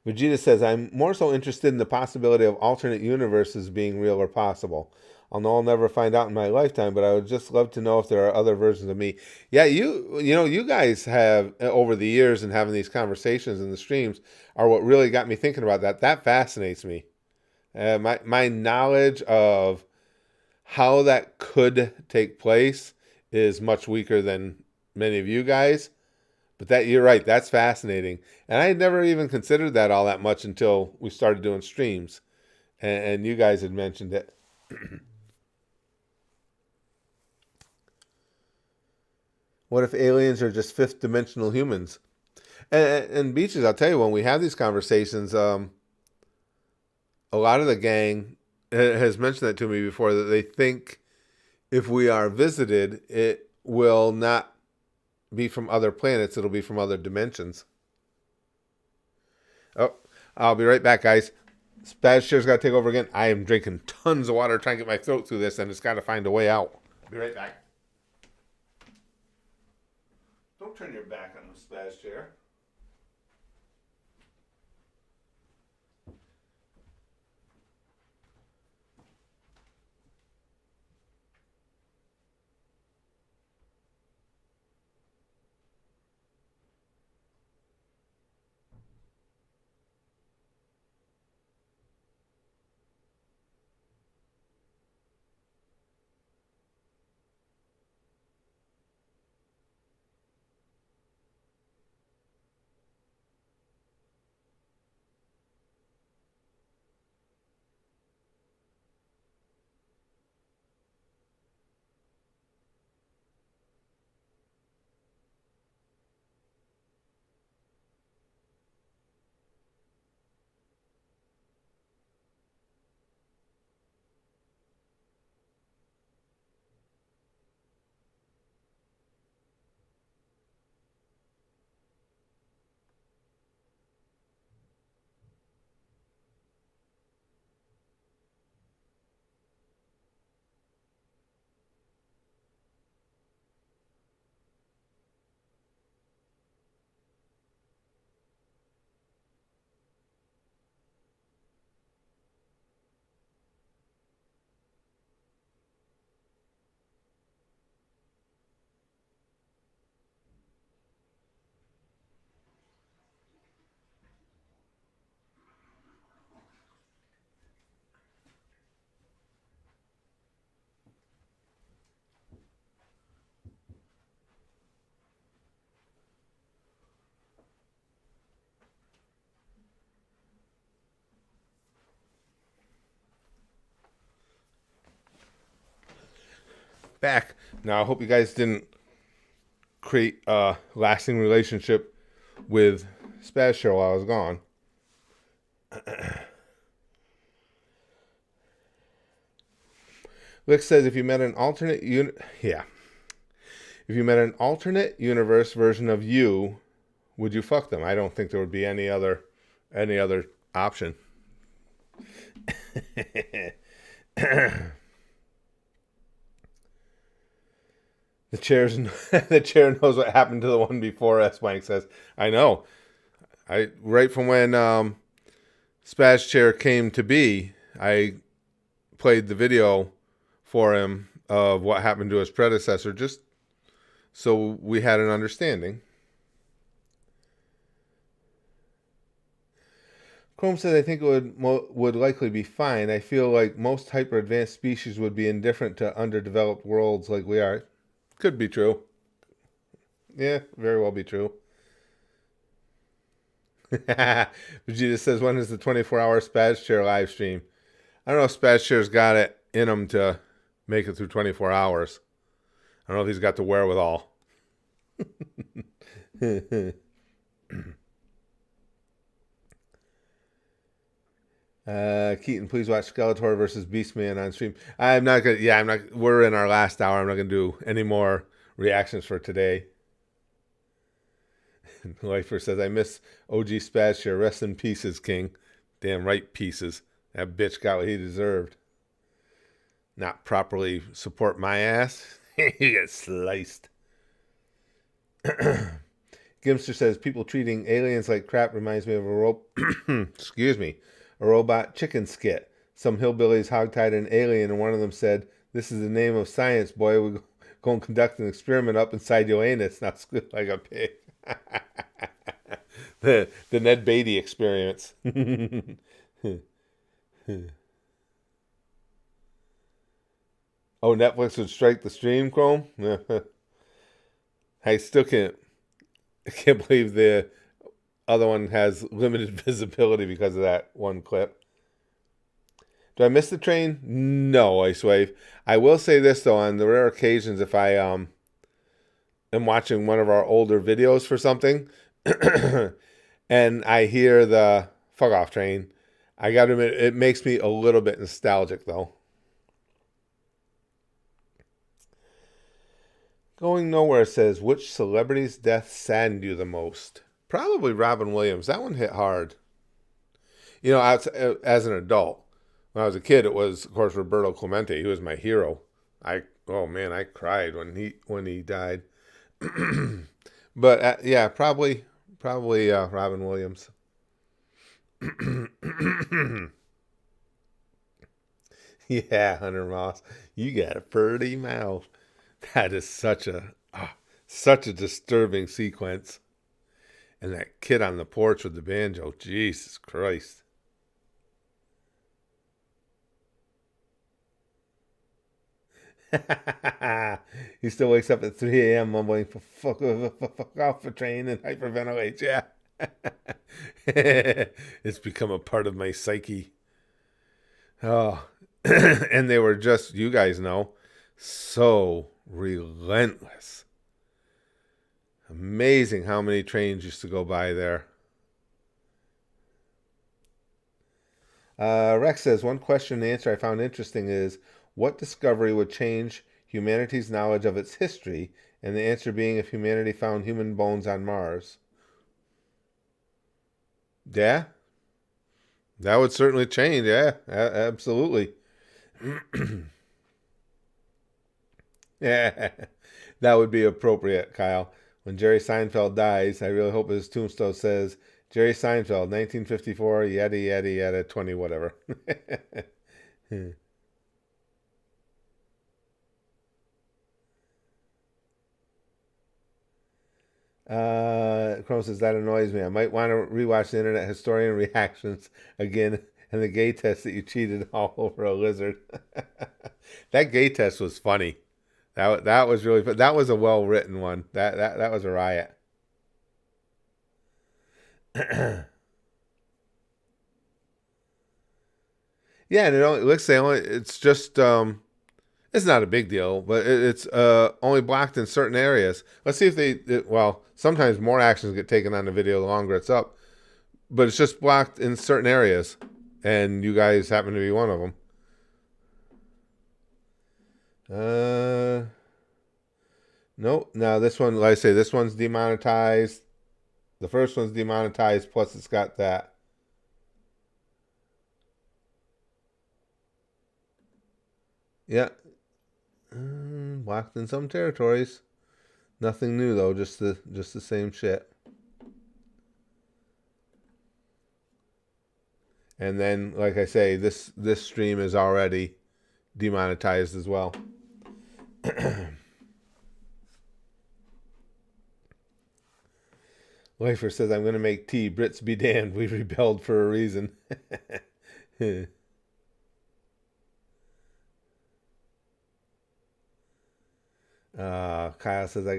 Vegeta says, I'm more so interested in the possibility of alternate universes being real or possible. I'll know I'll never find out in my lifetime, but I would just love to know if there are other versions of me. Yeah, you guys have, over the years and having these conversations in the streams, are what really got me thinking about that. That fascinates me. My knowledge of how that could take place is much weaker than many of you guys. But that, you're right, that's fascinating. And I had never even considered that all that much until we started doing streams. And you guys had mentioned it. What if aliens are just fifth dimensional humans? And Beaches, I'll tell you, when we have these conversations, a lot of the gang has mentioned that to me before, that they think if we are visited, it will not be from other planets, it'll be from other dimensions. Oh, I'll be right back, guys. Spaz Chair's got to take over again. I am drinking tons of water trying to get my throat through this, and it's got to find a way out. Be right back. Don't turn your back on the Spaz Chair. Back. Now, I hope you guys didn't create a lasting relationship with Spaz Chair while I was gone. Lick says, if you met an alternate if you met an alternate universe version of you, would you fuck them? I don't think there would be any other option. The chair knows what happened to the one before, S. Blank says. I know. Right from when Spaz Chair came to be, I played the video for him of what happened to his predecessor, just so we had an understanding. Chrome says, I think it would likely be fine. I feel like most hyper-advanced species would be indifferent to underdeveloped worlds like we are. Could be true. Yeah, very well be true. Vegeta says, when is the 24-hour Spaz Chair live stream? I don't know if Spaz Chair's got it in him to make it through 24 hours. I don't know if he's got the wherewithal. Keaton, please watch Skeletor versus Beastman on stream. I'm not gonna. We're in our last hour. I'm not gonna do any more reactions for today. Lifer says, I miss OG Spaz Chair. Rest in pieces, King. Damn right, pieces. That bitch got what he deserved. Not properly support my ass. You get sliced. Gimster says, people treating aliens like crap reminds me of a robot chicken skit. some hillbillies hogtied an alien, and one of them said, "This is the name of science, boy. We're going to conduct an experiment up inside your anus, not squeak like a pig." the Ned Beatty experience. Oh, Netflix would strike the stream, Chrome? I still can't believe the other one has limited visibility because of that one clip. Do I miss the train? No, Ice Wave. I will say this, though, on the rare occasions if I am watching one of our older videos for something and I hear the fuck off train, I got to admit, it makes me a little bit nostalgic, though. Going Nowhere says, which celebrity's death saddened you the most? Probably Robin Williams. That one hit hard. You know, as an adult. When I was a kid, it was, of course, Roberto Clemente. He was my hero. I cried when he died. But yeah, probably Robin Williams. Yeah, Hunter Moss, you got a pretty mouth. That is such a disturbing sequence. And that kid on the porch with the banjo, Jesus Christ. He still wakes up at 3 a.m. mumbling for fuck off a train and hyperventilates. Yeah. It's become a part of my psyche. Oh, and they were just, you guys know, so relentless. Amazing how many trains used to go by there. Rex says, one question and answer I found interesting is, what discovery would change humanity's knowledge of its history? And the answer being if humanity found human bones on Mars. Yeah. That would certainly change. Yeah, absolutely. Yeah, that would be appropriate, Kyle. When Jerry Seinfeld dies, I really hope his tombstone says, Jerry Seinfeld, 1954, yada, yada, yada, 20, whatever. Chrome says, that annoys me. I might want to rewatch the Internet Historian reactions again and the gay test that you cheated all over a lizard. That gay test was funny. That was really fun. That was a well-written one. That was a riot. Yeah, and it's just it's not a big deal, but it's only blocked in certain areas. Let's see if sometimes more actions get taken on the video the longer it's up, but it's just blocked in certain areas, and you guys happen to be one of them. Nope. Now this one, like I say, this one's demonetized. The first one's demonetized, plus it's got that. Yeah. Blocked in some territories. Nothing new though, just the same shit. And then, like I say, this stream is already demonetized as well. Lifer says, I'm going to make tea. Brits be damned. We rebelled for a reason. Kyle says, I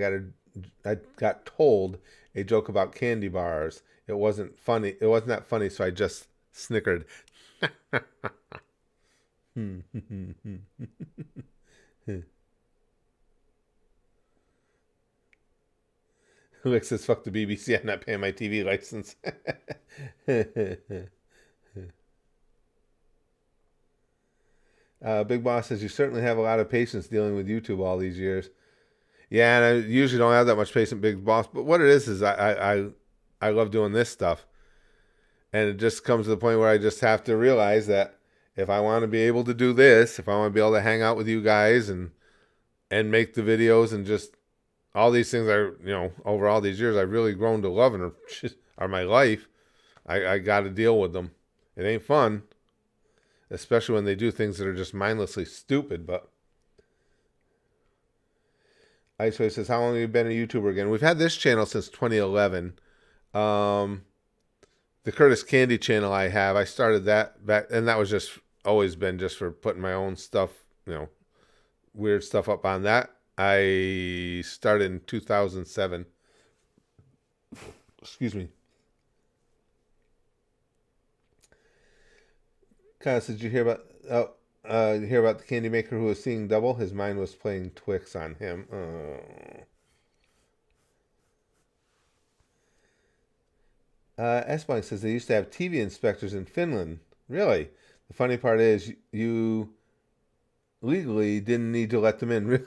got told a joke about candy bars. It wasn't funny. It wasn't that funny, so I just snickered. Rick says, fuck the BBC, I'm not paying my TV license. Big Boss says, you certainly have a lot of patience dealing with YouTube all these years. Yeah, and I usually don't have that much patience, Big Boss, but what it is I love doing this stuff. And it just comes to the point where I just have to realize that if I want to be able to do this, if I want to be able to hang out with you guys and make the videos and just all these things over all these years, I've really grown to love and are my life. I got to deal with them. It ain't fun. especially when they do things that are just mindlessly stupid. But Iceways says, how long have you been a YouTuber again? We've had this channel since 2011. The Curtis Candy channel I started that back, and that was just always been just for putting my own stuff, weird stuff up on that. I started in 2007. Excuse me. Kind of, did you hear about the candy maker who was seeing double? His mind was playing Twix on him. Oh. S-Blank says they used to have TV inspectors in Finland. Really? The funny part is you legally didn't need to let them in.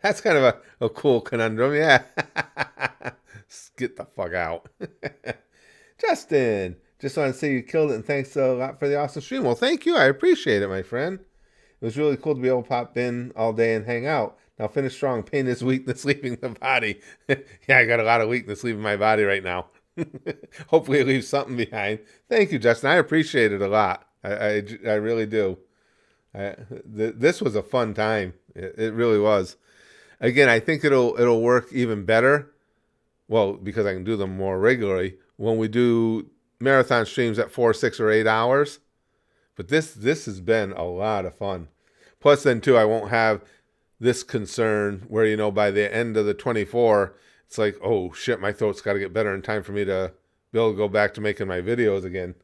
That's kind of a cool conundrum. Yeah. Get the fuck out. Justin, just want to say you killed it, and thanks a lot for the awesome stream. Well, thank you. I appreciate it, my friend. It was really cool to be able to pop in all day and hang out. Now finish strong. Pain is weakness leaving the body. Yeah, I got a lot of weakness leaving my body right now. Hopefully it leaves something behind. Thank you, Justin. I appreciate it a lot. I really do. This was a fun time. It really was. Again, I think it'll work even better. Well, because I can do them more regularly when we do marathon streams at 4, 6, or 8 hours. But this has been a lot of fun. Plus, then too, I won't have this concern where by the end of the 24. It's like, oh shit, my throat's got to get better in time for me to be able to go back to making my videos again.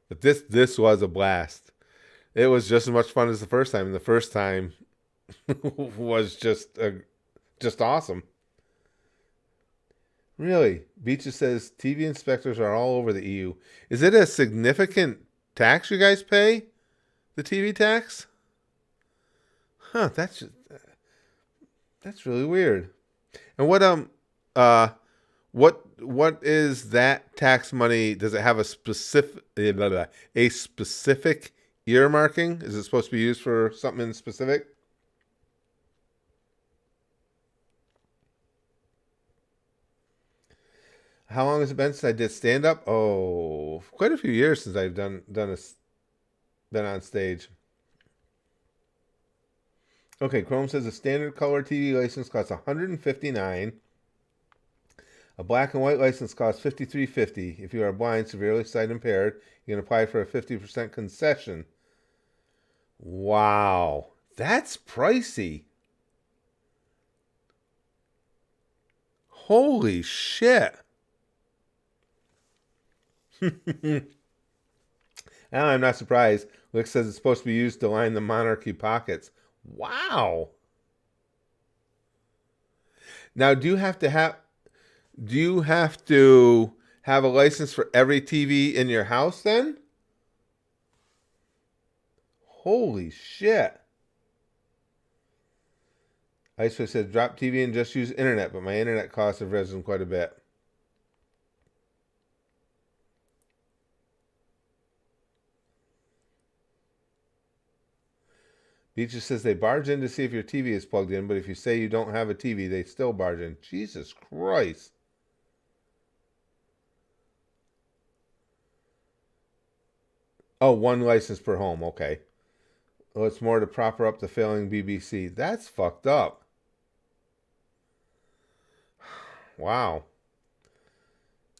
But this was a blast. It was just as much fun as the first time, and the first time was just awesome. Really, Beaches says TV inspectors are all over the EU. Is it a significant tax you guys pay? The TV tax? Huh? That's really weird. And what is that tax money? Does it have a specific earmarking? Is it supposed to be used for something specific? How long has it been since I did stand up? Oh, quite a few years since I've been on stage. Okay, Chrome says a standard color TV license costs $159. A black and white license costs $53.50. If you are blind, severely sight impaired, you can apply for a 50% concession. Wow, that's pricey. Holy shit. Now I'm not surprised. Lick says it's supposed to be used to line the monarchy pockets. Wow. Now, do you have to have a license for every TV in your house then? Holy shit. Icefish says drop TV and just use internet, but my internet costs have risen quite a bit. Beaches says they barge in to see if your TV is plugged in, but if you say you don't have a TV, they still barge in. Jesus Christ. Oh, one license per home. Okay. Well, it's more to proper up the failing BBC. That's fucked up. Wow.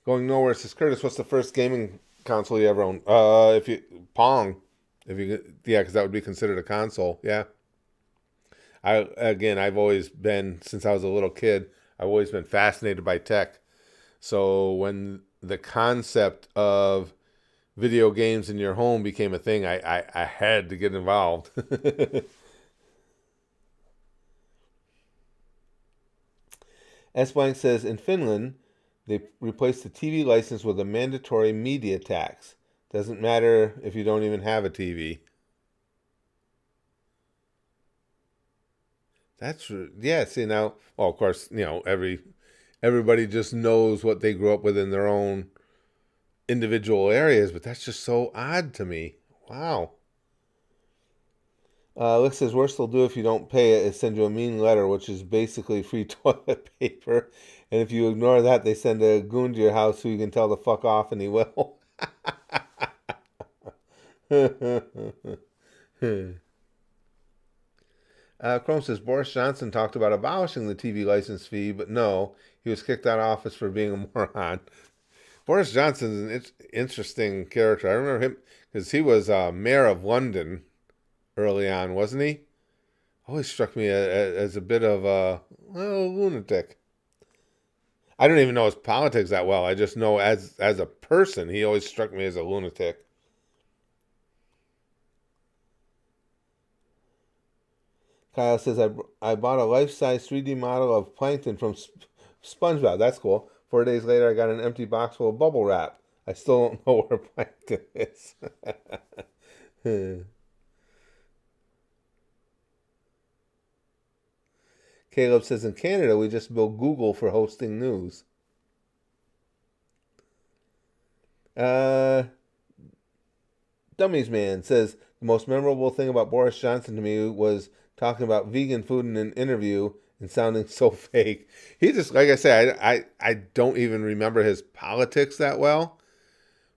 Going nowhere says Curtis, what's the first gaming console you ever owned? Pong. Because that would be considered a console. Yeah. I've always been, since I was a little kid, I've always been fascinated by tech. So when the concept of video games in your home became a thing, I had to get involved. S. Blank says, in Finland, they replaced the TV license with a mandatory media tax. Doesn't matter if you don't even have a TV. That's yeah. See now, well, of course, everybody just knows what they grew up with in their own individual areas, but that's just so odd to me. Wow. Lick says worst they'll do if you don't pay it is send you a mean letter, which is basically free toilet paper, and if you ignore that, they send a goon to your house who you can tell to fuck off, and he will. Chrome says Boris Johnson talked about abolishing the TV license fee, but no, he was kicked out of office for being a moron. Boris Johnson's an interesting character. I remember him because he was mayor of London early on, wasn't he? Always struck me as a bit of a lunatic. I don't even know his politics that well. I just know as a person, he always struck me as a lunatic. Kyle says, I bought a life-size 3D model of Plankton from SpongeBob. That's cool. 4 days later, I got an empty box full of bubble wrap. I still don't know where Plankton is. Caleb says, in Canada, we just bill Google for hosting news. Dummies Man says, the most memorable thing about Boris Johnson to me was talking about vegan food in an interview and sounding so fake. He just, like I said, I don't even remember his politics that well.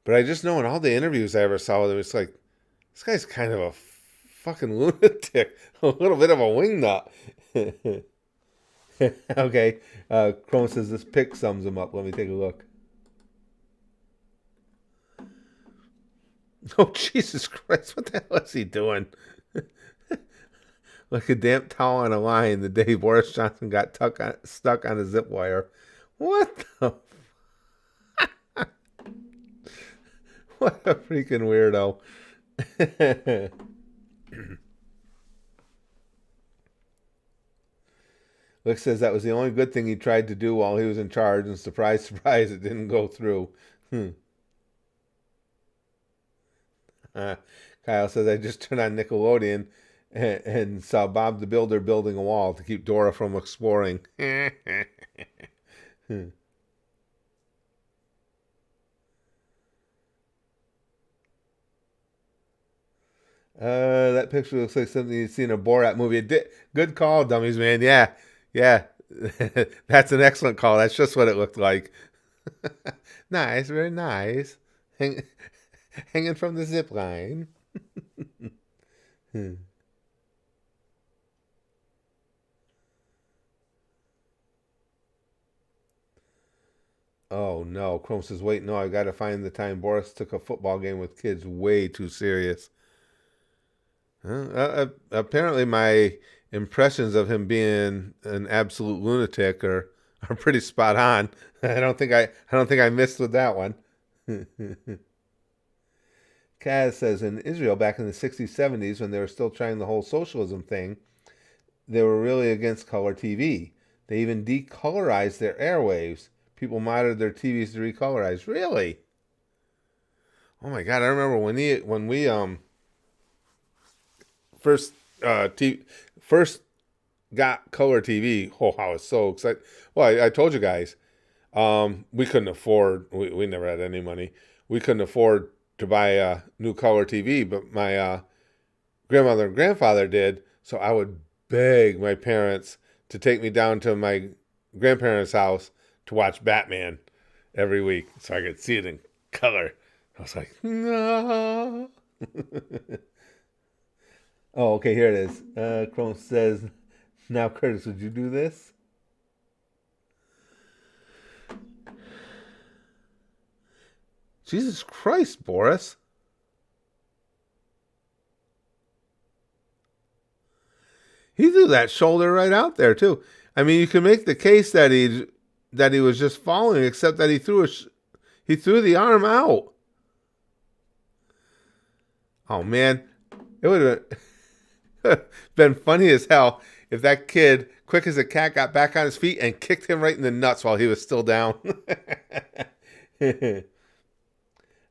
But I just know in all the interviews I ever saw with him, it's like, this guy's kind of a fucking lunatic. A little bit of a wingnut. Okay. Chrome says this pic sums him up. Let me take a look. Oh, Jesus Christ. What the hell is he doing? Like a damp towel on a line the day Boris Johnson got stuck on a zip wire. What the... What a freaking weirdo. Lick says that was the only good thing he tried to do while he was in charge, and surprise, surprise, it didn't go through. Kyle says, I just turned on Nickelodeon and saw Bob the Builder building a wall to keep Dora from exploring. That picture looks like something you'd see in a Borat movie. Good call, Dummies Man. Yeah. That's an excellent call. That's just what it looked like. Nice, very nice. Hanging from the zip line. Oh no, Chrome says, wait, no, I gotta find the time Boris took a football game with kids way too serious. Apparently my impressions of him being an absolute lunatic are pretty spot on. I don't think I missed with that one. Kaz says, in Israel back in the 60s, 70s, when they were still trying the whole socialism thing, they were really against color TV. They even decolorized their airwaves. People monitored their TVs to recolorize. Really? Oh my God! I remember when we first got color TV. Oh, I was so excited. Well, I told you guys, we couldn't afford. We never had any money. We couldn't afford to buy a new color TV, but my grandmother and grandfather did. So I would beg my parents to take me down to my grandparents' house to watch Batman every week so I could see it in color. I was like, no. Oh, okay, here it is. Chrome says, now Curtis, would you do this? Jesus Christ, Boris. He threw that shoulder right out there, too. I mean, you can make the case that he was just falling, except that he threw the arm out. Oh, man. It would have been funny as hell if that kid, quick as a cat, got back on his feet and kicked him right in the nuts while he was still down.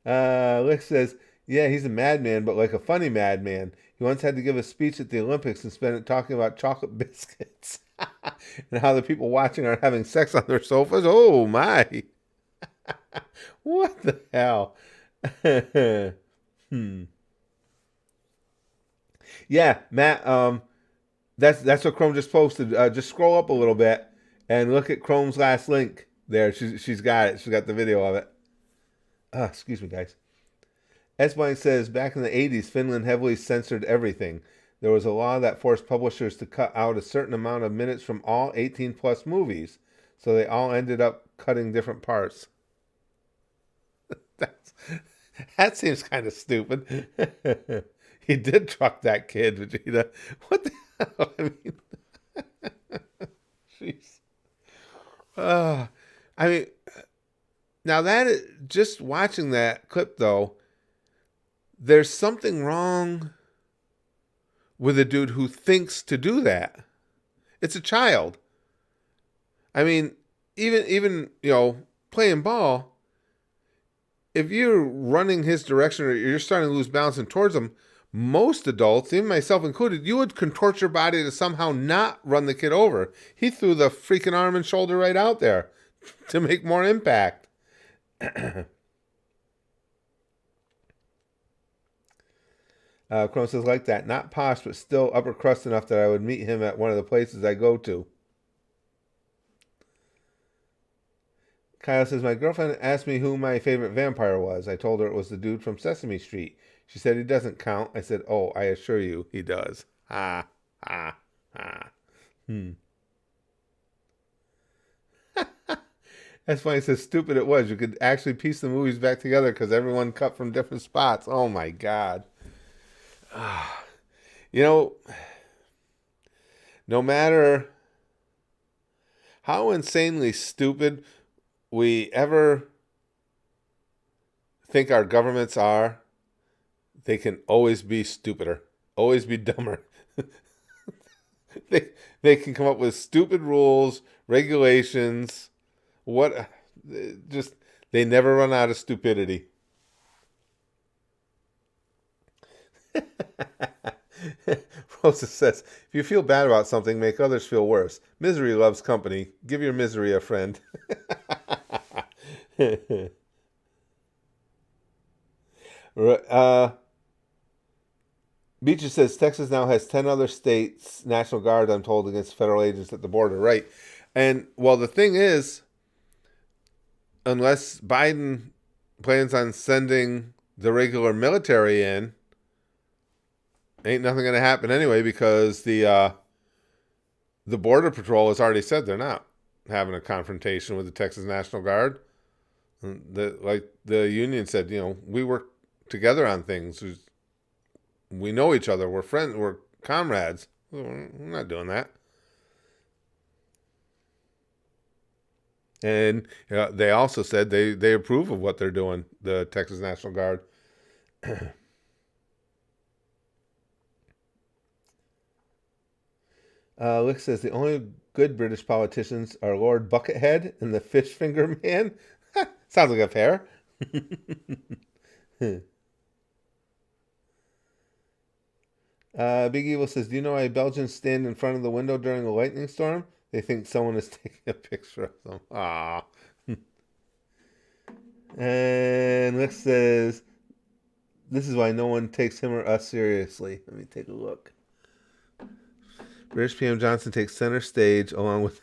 Lick says, yeah, he's a madman, but like a funny madman. He once had to give a speech at the Olympics and spent it talking about chocolate biscuits and how the people watching are having sex on their sofas. Oh, my. What the hell? Yeah, Matt, that's what Chrome just posted. Just scroll up a little bit and look at Chrome's last link there. She's got it. She's got the video of it. Excuse me, guys. S-Blank says, back in the 80s, Finland heavily censored everything. There was a law that forced publishers to cut out a certain amount of minutes from all 18-plus movies, so they all ended up cutting different parts. That seems kind of stupid. He did truck that kid, Vegeta. What the hell? I mean, jeez. I mean, now just watching that clip, though, there's something wrong with a dude who thinks to do that. It's a child. I mean, even playing ball, if you're running his direction or you're starting to lose balance and towards him, most adults, even myself included, you would contort your body to somehow not run the kid over. He threw the freaking arm and shoulder right out there to make more impact. Chrome says, like that. Not posh, but still upper crust enough that I would meet him at one of the places I go to. Kyle says, my girlfriend asked me who my favorite vampire was. I told her it was the dude from Sesame Street. She said he doesn't count. I said, oh, I assure you, he does. Ha, ha, ha. That's funny. It says, stupid it was. You could actually piece the movies back together because everyone cut from different spots. Oh, my God. No matter how insanely stupid we ever think our governments are, they can always be stupider, always be dumber. They can come up with stupid rules, regulations, they never run out of stupidity. Rosa says, if you feel bad about something, make others feel worse. Misery loves company. Give your misery a friend. Beecher says, Texas now has 10 other states' National Guard, I'm told, against federal agents at the border. Right. And, well, the thing is, unless Biden plans on sending the regular military in, ain't nothing going to happen anyway, because the Border Patrol has already said they're not having a confrontation with the Texas National Guard. Like the union said, we work together on things. We know each other. We're friends. We're comrades. We're not doing that. And they also said they approve of what they're doing, the Texas National Guard. Lick says, the only good British politicians are Lord Buckethead and the Fish Finger Man. Sounds like a pair. Big Evil says, do you know why Belgians stand in front of the window during a lightning storm? They think someone is taking a picture of them. Aww. And Lick says, this is why no one takes him or us seriously. Let me take a look. British PM Johnson takes center stage along with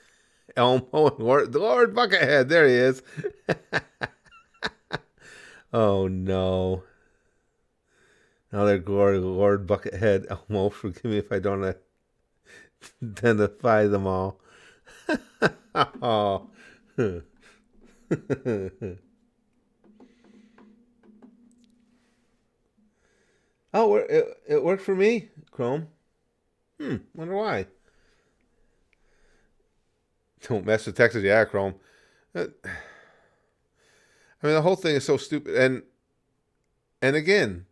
Elmo and Lord Buckethead. There he is. Oh, no. Now they're glory, Lord Buckethead, Elmo. Forgive me if I don't identify them all. Oh. Oh, it worked for me, Chrome. Wonder why. Don't mess with Texas, yeah, Chrome. I mean, the whole thing is so stupid. And again,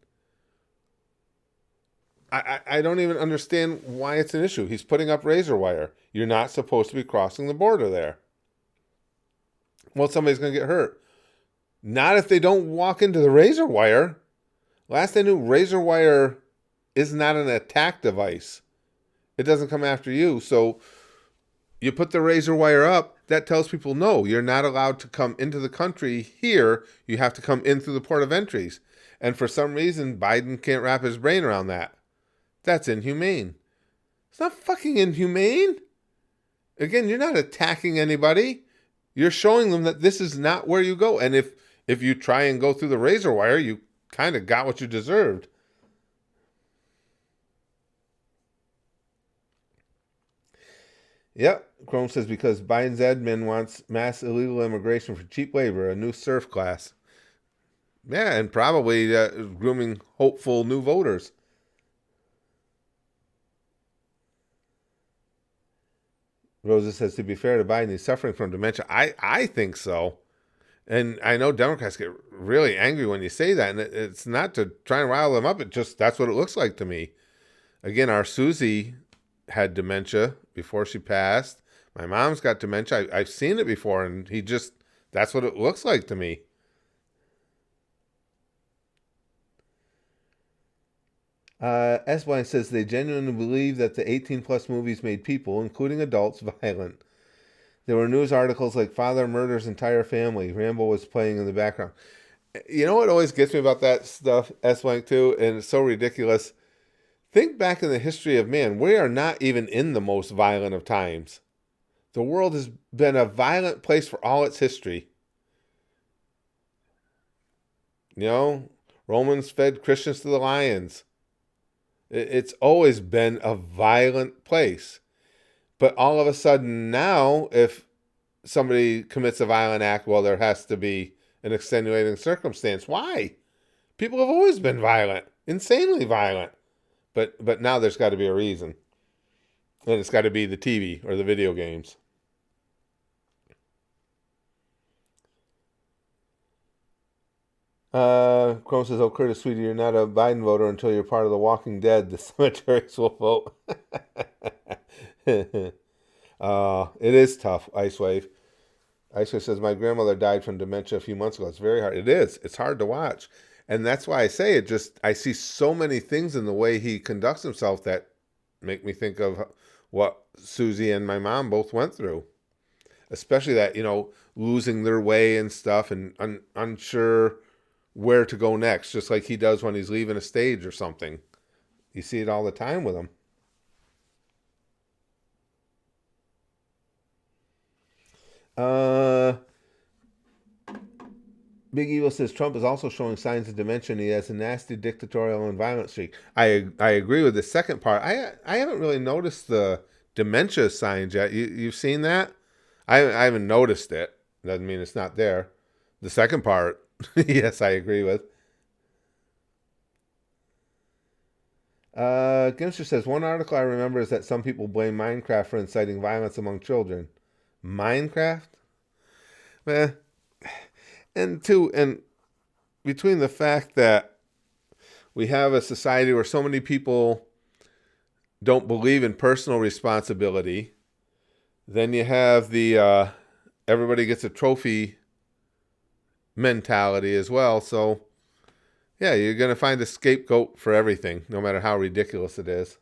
I don't even understand why it's an issue. He's putting up razor wire. You're not supposed to be crossing the border there. Well, somebody's going to get hurt. Not if they don't walk into the razor wire. Last I knew, razor wire is not an attack device. It doesn't come after you. So you put the razor wire up, that tells people, no, you're not allowed to come into the country here. You have to come in through the port of entries. And for some reason, Biden can't wrap his brain around that. That's inhumane. It's not fucking inhumane. Again, you're not attacking anybody. You're showing them that this is not where you go. And if you try and go through the razor wire, you kind of got what you deserved. Yep, Chrome says because Biden's admin wants mass illegal immigration for cheap labor, a new serf class. Yeah, and probably grooming hopeful new voters. Rosa says, to be fair to Biden, he's suffering from dementia. I think so. And I know Democrats get really angry when you say that, and it's not to try and rile them up. It just, that's what it looks like to me. Again, our Susie had dementia before she passed. My mom's got dementia. I've seen it before, and that's what it looks like to me. S-Wine says they genuinely believe that the 18-plus movies made people, including adults, violent. There were news articles like father murders entire family. Rambo was playing in the background. You know what always gets me about that stuff, S-Wine too, and it's so ridiculous. Think back in the history of man. We are not even in the most violent of times. The world has been a violent place for all its history. You know, Romans fed Christians to the lions. It's always been a violent place. But all of a sudden now, if somebody commits a violent act, well, there has to be an extenuating circumstance. Why? People have always been violent, insanely violent. But now there's got to be a reason. And it's got to be the TV or the video games. Chrome says, oh, Curtis, sweetie, you're not a Biden voter until you're part of the Walking Dead. The cemeteries will vote. It is tough, Ice Wave. Ice Wave says, my grandmother died from dementia a few months ago. It's very hard. It is. It's hard to watch. And that's why I say I see so many things in the way he conducts himself that make me think of what Susie and my mom both went through. Especially that, losing their way and stuff and unsure where to go next, just like he does when he's leaving a stage or something. You see it all the time with him. Big Evil says Trump is also showing signs of dementia. He has a nasty dictatorial and violent streak. I agree with the second part. I haven't really noticed the dementia signs yet. You've seen that? I haven't noticed it. Doesn't mean it's not there. The second part, yes, I agree with. Gimster says, one article I remember is that some people blame Minecraft for inciting violence among children. Minecraft? And between the fact that we have a society where so many people don't believe in personal responsibility, then you have the everybody gets a trophy mentality as well. So, yeah, you're going to find a scapegoat for everything, no matter how ridiculous it is.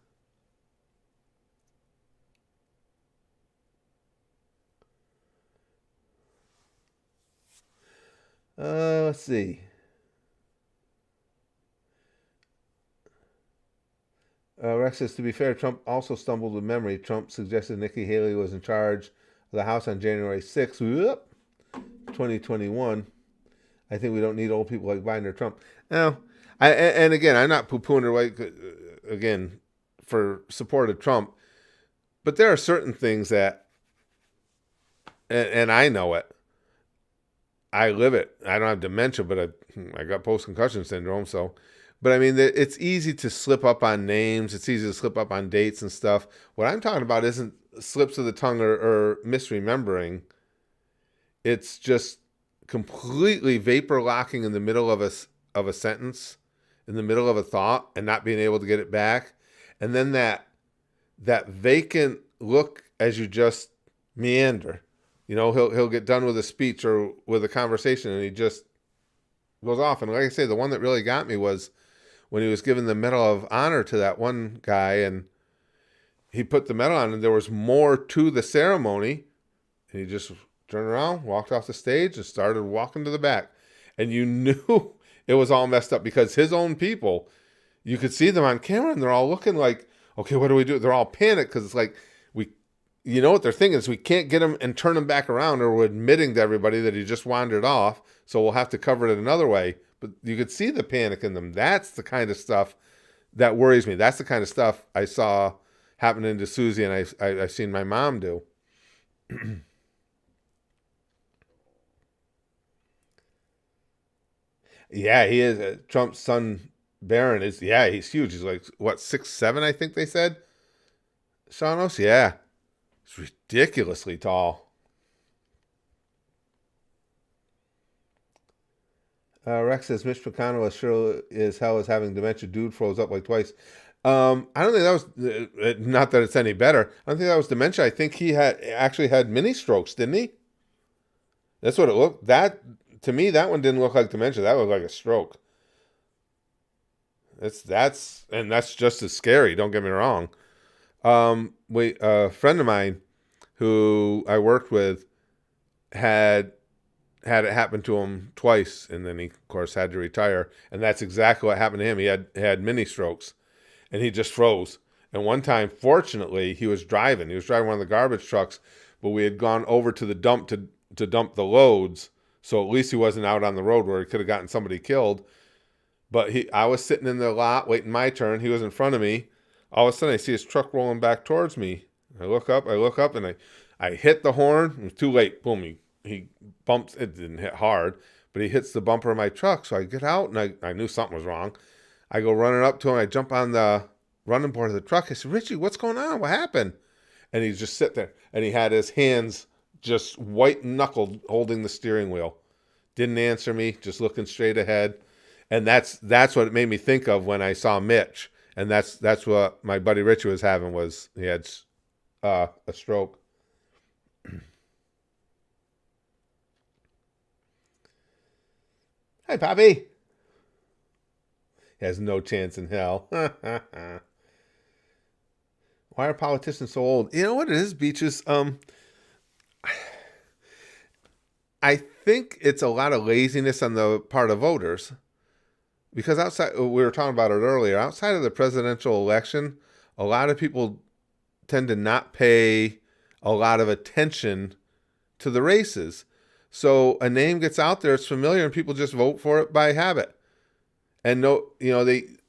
Let's see. Rex says, to be fair, Trump also stumbled with memory. Trump suggested Nikki Haley was in charge of the House on January 6th, 2021. I think we don't need old people like Biden or Trump. Now, and again, I'm not poo-pooing her way, again, for support of Trump, but there are certain things that, and I know it, I live it. I don't have dementia, but I got post-concussion syndrome, so. But I mean, it's easy to slip up on names. It's easy to slip up on dates and stuff. What I'm talking about isn't slips of the tongue or misremembering. It's just completely vapor locking in the middle of a sentence, in the middle of a thought, and not being able to get it back. And then that vacant look as you just meander. He'll get done with a speech or with a conversation, and he just goes off. And like I say, the one that really got me was when he was giving the Medal of Honor to that one guy, and he put the medal on, and there was more to the ceremony, and he just turned around, walked off the stage, and started walking to the back. And you knew it was all messed up because his own people, you could see them on camera, and they're all looking like, okay, what do we do? They're all panicked because it's like, what they're thinking is we can't get him and turn him back around, or we're admitting to everybody that he just wandered off, so we'll have to cover it another way. but you could see the panic in them. That's the kind of stuff that worries me. That's the kind of stuff I saw happening to Susie, and I've seen my mom do. Yeah, he is. Trump's son, Barron, is, yeah, he's huge. He's like, what, 6'7", I think they said? Shanos? Yeah. He's ridiculously tall. Rex says, Mitch McConnell as sure as hell is having dementia. Dude froze up like twice. I don't think that was, not that it's any better. I don't think that was dementia. I think he actually had mini strokes, didn't he? That's what it looked. To me, that one didn't look like dementia. That looked like a stroke. That's just as scary. Don't get me wrong. A friend of mine who I worked with had it happen to him twice, and then he, of course, had to retire. And that's exactly what happened to him. He had mini strokes, and he just froze. And one time, fortunately, he was driving. He was driving one of the garbage trucks, but we had gone over to the dump to dump the loads. So at least he wasn't out on the road where he could have gotten somebody killed. But I was sitting in the lot waiting my turn. He was in front of me. All of a sudden, I see his truck rolling back towards me. I look up, and I hit the horn. It was too late. Boom, he bumps. It didn't hit hard, but he hits the bumper of my truck. So I get out, and I knew something was wrong. I go running up to him. I jump on the running board of the truck. I said, Richie, what's going on? What happened? And he's just sitting there, and he had his hands just white-knuckled holding the steering wheel. Didn't answer me, just looking straight ahead. And that's what it made me think of when I saw Mitch. And that's what my buddy Richie was having, was he had a stroke. Hi, Poppy. He has no chance in hell. Why are politicians so old? You know what it is, Beaches? I think it's a lot of laziness on the part of voters. Because outside, we were talking about it earlier, outside of the presidential election, a lot of people tend to not pay a lot of attention to the races. So a name gets out there, it's familiar, and people just vote for it by habit. And even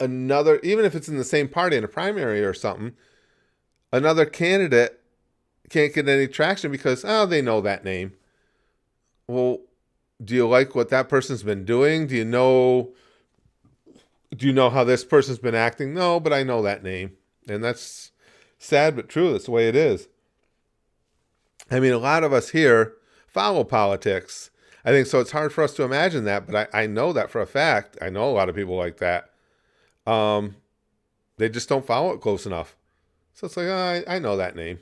if it's in the same party in a primary or something, another candidate can't get any traction because, they know that name. Well, do you like what that person's been doing? Do you know how this person's been acting? No, but I know that name. And that's sad but true. That's the way it is. I mean, a lot of us here follow politics. I think so. It's hard for us to imagine that, but I know that for a fact. I know a lot of people like that. They just don't follow it close enough. So it's like, I know that name.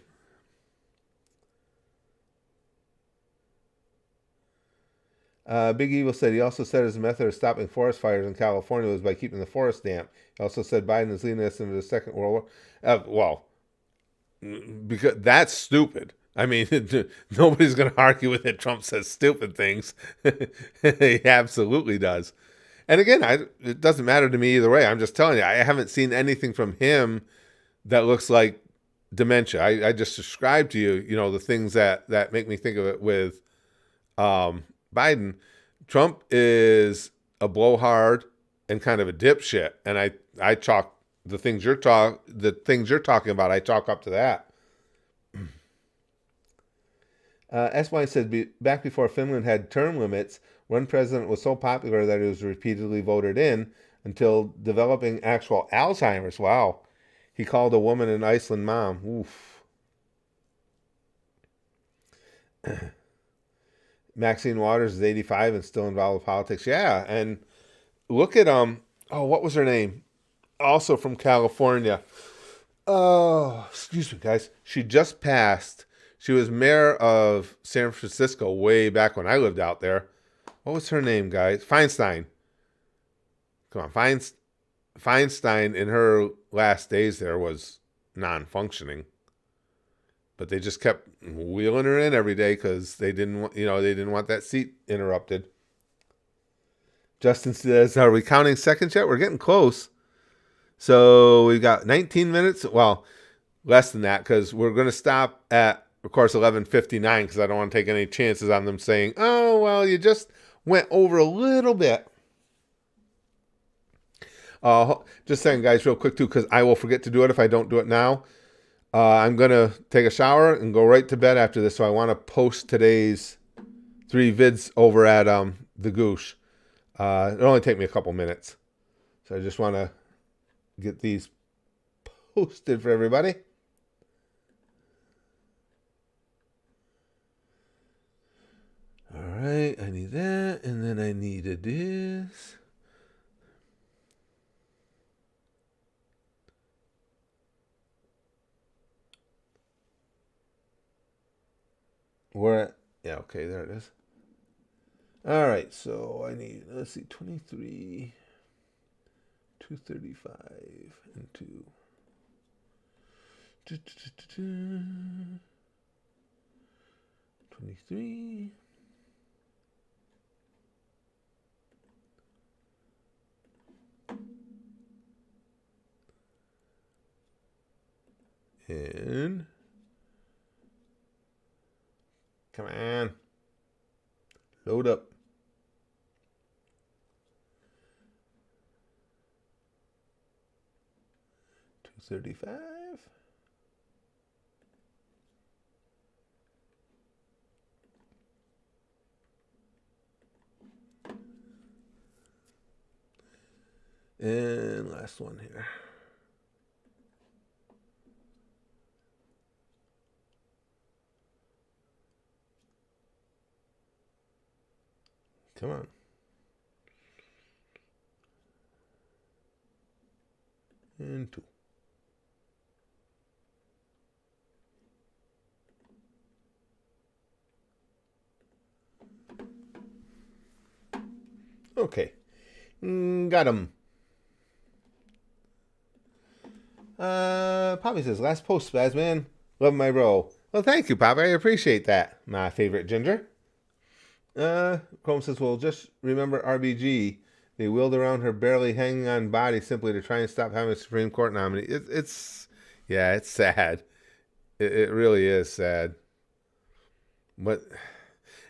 Big Evil said he also said his method of stopping forest fires in California was by keeping the forest damp. He also said Biden is leading us into the Second World War. Because that's stupid. I mean, nobody's going to argue with it. Trump says stupid things. He absolutely does. And again, it doesn't matter to me either way. I'm just telling you, I haven't seen anything from him that looks like dementia. I just described to you, the things that make me think of it with Biden. Trump is a blowhard and kind of a dipshit, and I chalk the things you're talking about. I chalk up to that. SY said back before Finland had term limits, one president was so popular that he was repeatedly voted in until developing actual Alzheimer's. Wow, he called a woman in Iceland mom. Oof. Maxine Waters is 85 and still involved with politics. Yeah, and look at what was her name? Also from California. Oh, excuse me, guys. She just passed. She was mayor of San Francisco way back when I lived out there. What was her name, guys? Feinstein. Come on, Feinstein in her last days there was non-functioning. But they just kept wheeling her in every day because they didn't want that seat interrupted. Justin says, "Are we counting seconds yet? We're getting close." So we've got 19 minutes. Well, less than that because we're going to stop at, of course, 11:59 because I don't want to take any chances on them saying, "Oh, well, you just went over a little bit." Just saying, guys, real quick, too, because I will forget to do it if I don't do it now. I'm going to take a shower and go right to bed after this, so I want to post today's 3 vids over at the Goosh. It'll only take me a couple minutes. So I just want to get these posted for everybody. All right, I need that, and then I needed this. Where? Yeah, okay, there it is. All right, so I need, let's see, 23, 235, and 2. 23. And come on, load up. $235. And last one here. Come on. And 2. Okay. Got him. Poppy says, last post, Spazman. Love my bro. Well, thank you, Poppy. I appreciate that. My favorite ginger. Chrome says, well, just remember RBG. They wheeled around her barely hanging on body simply to try and stop having a Supreme Court nominee. It's sad. It really is sad. But,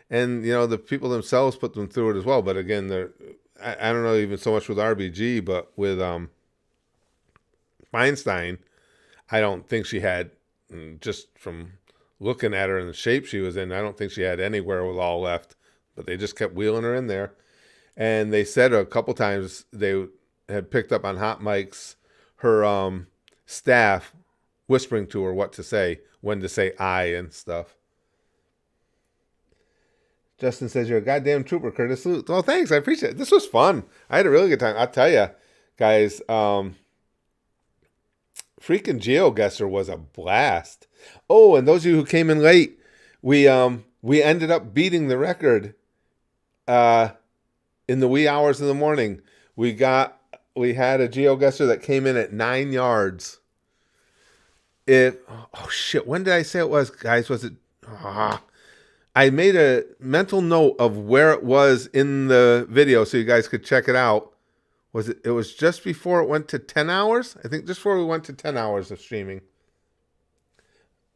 and, you know, the people themselves put them through it as well. But again, I don't know even so much with RBG, but with Feinstein, I don't think she had, just from looking at her and the shape she was in, I don't think she had anywhere with all left. But they just kept wheeling her in there. And they said a couple times they had picked up on hot mics her staff whispering to her what to say, when to say I and stuff. Justin says, you're a goddamn trooper, Curtis. Salute. Well, thanks. I appreciate it. This was fun. I had a really good time. I'll tell you, guys, freaking GeoGuessr was a blast. Oh, and those of you who came in late, we ended up beating the record in the wee hours of the morning. We had a GeoGuessr that came in at 9 yards. Oh shit, when did I say it was, guys? Was it I made a mental note of where it was in the video so you guys could check it out. It was just before it went to 10 hours? I think just before we went to 10 hours of streaming.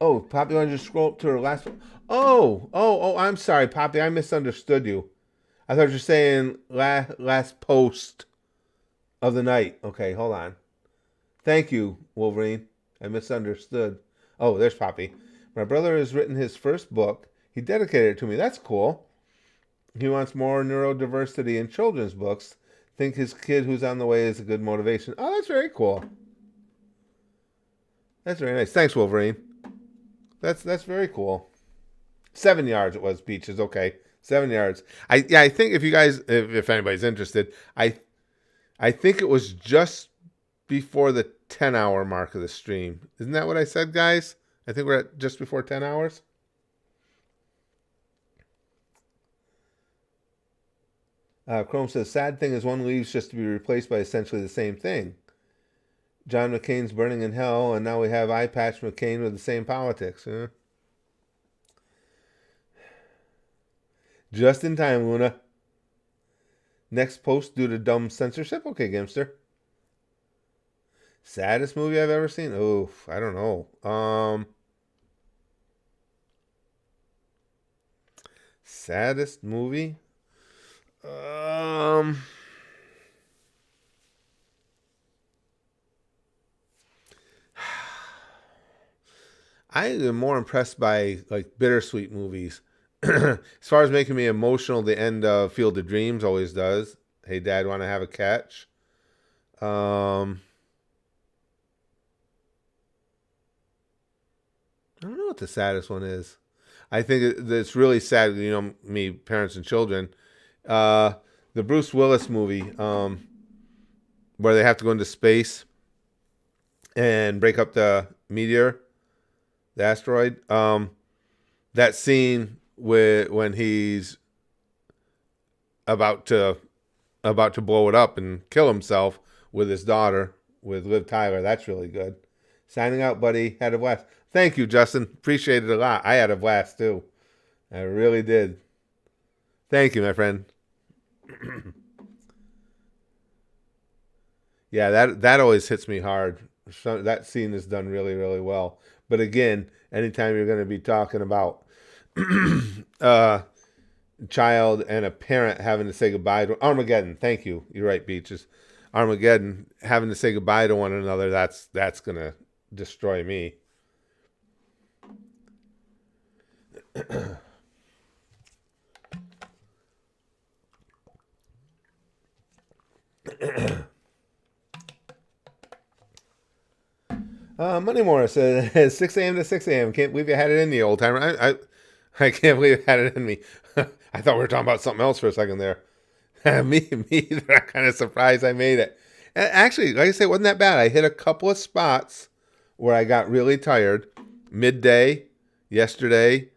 Oh, Poppy, you want to just scroll up to her last one? Oh, I'm sorry, Poppy. I misunderstood you. I thought you were saying last post of the night. Okay, hold on. Thank you, Wolverine. I misunderstood. Oh, there's Poppy. My brother has written his first book. He dedicated it to me. That's cool. He wants more neurodiversity in children's books. Think his kid who's on the way is a good motivation. Oh, that's very cool. That's very nice. Thanks, Wolverine. That's very cool. 7 yards it was, Peaches. Okay. 7 yards. I think if you guys, if anybody's interested, I think it was just before the 10-hour mark of the stream. Isn't that what I said, guys? I think we're at just before 10 hours. Chrome says, sad thing is one leaves just to be replaced by essentially the same thing. John McCain's burning in hell, and now we have Eye Patch McCain with the same politics. Huh? Just in time, Luna. Next post due to dumb censorship? Okay, Gimster. Saddest movie I've ever seen? Oh, I don't know. Saddest movie? I am more impressed by like bittersweet movies. As far as making me emotional, the end of Field of Dreams always does. Hey, Dad, want to have a catch? I don't know what the saddest one is. I think it's really sad, you know, me, parents and children. The Bruce Willis movie, where they have to go into space and break up the meteor, the asteroid. That scene when he's about to blow it up and kill himself with his daughter, with Liv Tyler, that's really good. Signing out, buddy. Had a blast. Thank you, Justin. Appreciate it a lot. I had a blast too. I really did. Thank you, my friend. Yeah, that always hits me hard. So that scene is done really, really well. But again, anytime you're going to be talking about child and a parent having to say goodbye to Armageddon. Thank you. You're right, Beaches. Armageddon, having to say goodbye to one another, that's going to destroy me. Money Morris says 6 a.m. to 6 a.m. Can't believe you had it in the old timer. I can't believe you had it in me. I thought we were talking about something else for a second there. me either. I'm kind of surprised I made it. And actually, like I say, it wasn't that bad. I hit a couple of spots where I got really tired. Midday, yesterday,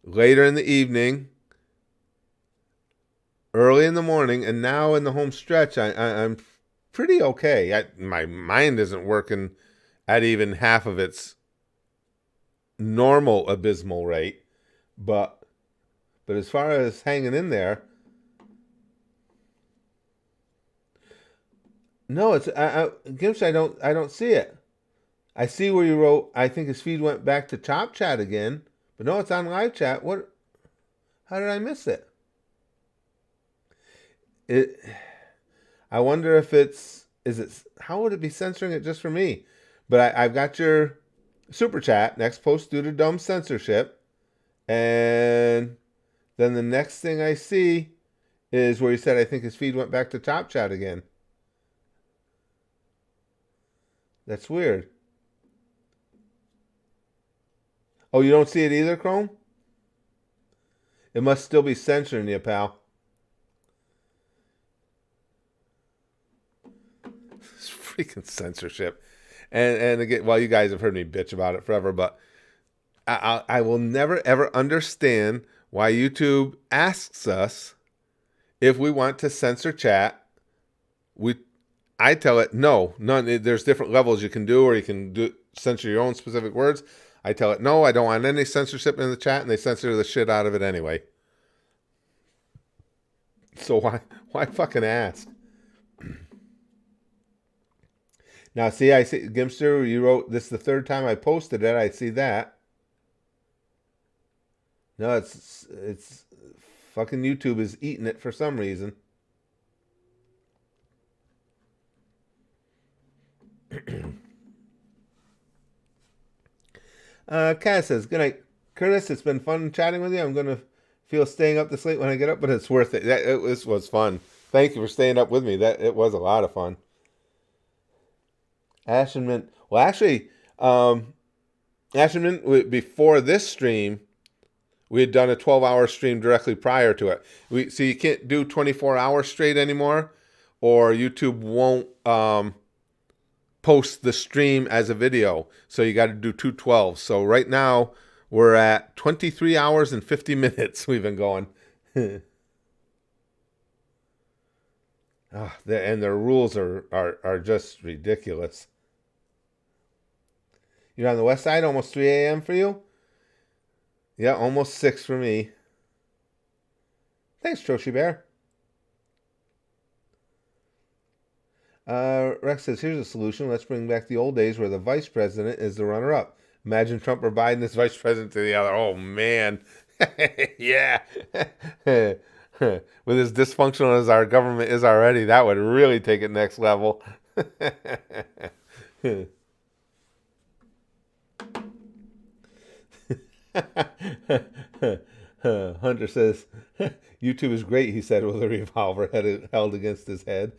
later in the evening, early in the morning, and now in the home stretch, I'm pretty okay. My mind isn't working at even half of its normal abysmal rate, but as far as hanging in there, no, it's Gimps. I don't see it. I see where you wrote. I think his feed went back to Top Chat again, but no, it's on Live Chat. What? How did I miss it? I wonder if is it? How would it be censoring it just for me? But I've got your super chat. Next post due to dumb censorship, and then the next thing I see is where you said I think his feed went back to Top Chat again. That's weird. Oh, you don't see it either, Chrome? It must still be censoring you, pal. It's freaking censorship. And again, well, you guys have heard me bitch about it forever, but I will never, ever understand why YouTube asks us if we want to censor chat. I tell it, no, none. There's different levels you can do, or you can censor your own specific words. I tell it, no, I don't want any censorship in the chat, and they censor the shit out of it anyway. So why fucking ask? Now, see, I see, Gimster, you wrote, this is the third time I posted it. I see that. No, it's fucking YouTube is eating it for some reason. Kaz says, good night, Curtis. It's been fun chatting with you. I'm going to feel staying up this late when I get up, but it's worth it. This was fun. Thank you for staying up with me. It was a lot of fun. Ashen Mint. Well, actually, Ashen Mint, before this stream, we had done a 12-hour stream directly prior to it. So you can't do 24 hours straight anymore, or YouTube won't post the stream as a video. So you got to do 2 12s. So right now, we're at 23 hours and 50 minutes we've been going. And their rules are just ridiculous. You're on the west side, almost 3 a.m. for you? Yeah, almost 6 for me. Thanks, Troshi Bear. Rex says, here's a solution. Let's bring back the old days where the vice president is the runner-up. Imagine Trump or Biden as vice president to the other. Oh, man. Yeah. With as dysfunctional as our government is already, that would really take it next level. Hunter says, YouTube is great, he said, with a revolver held against his head.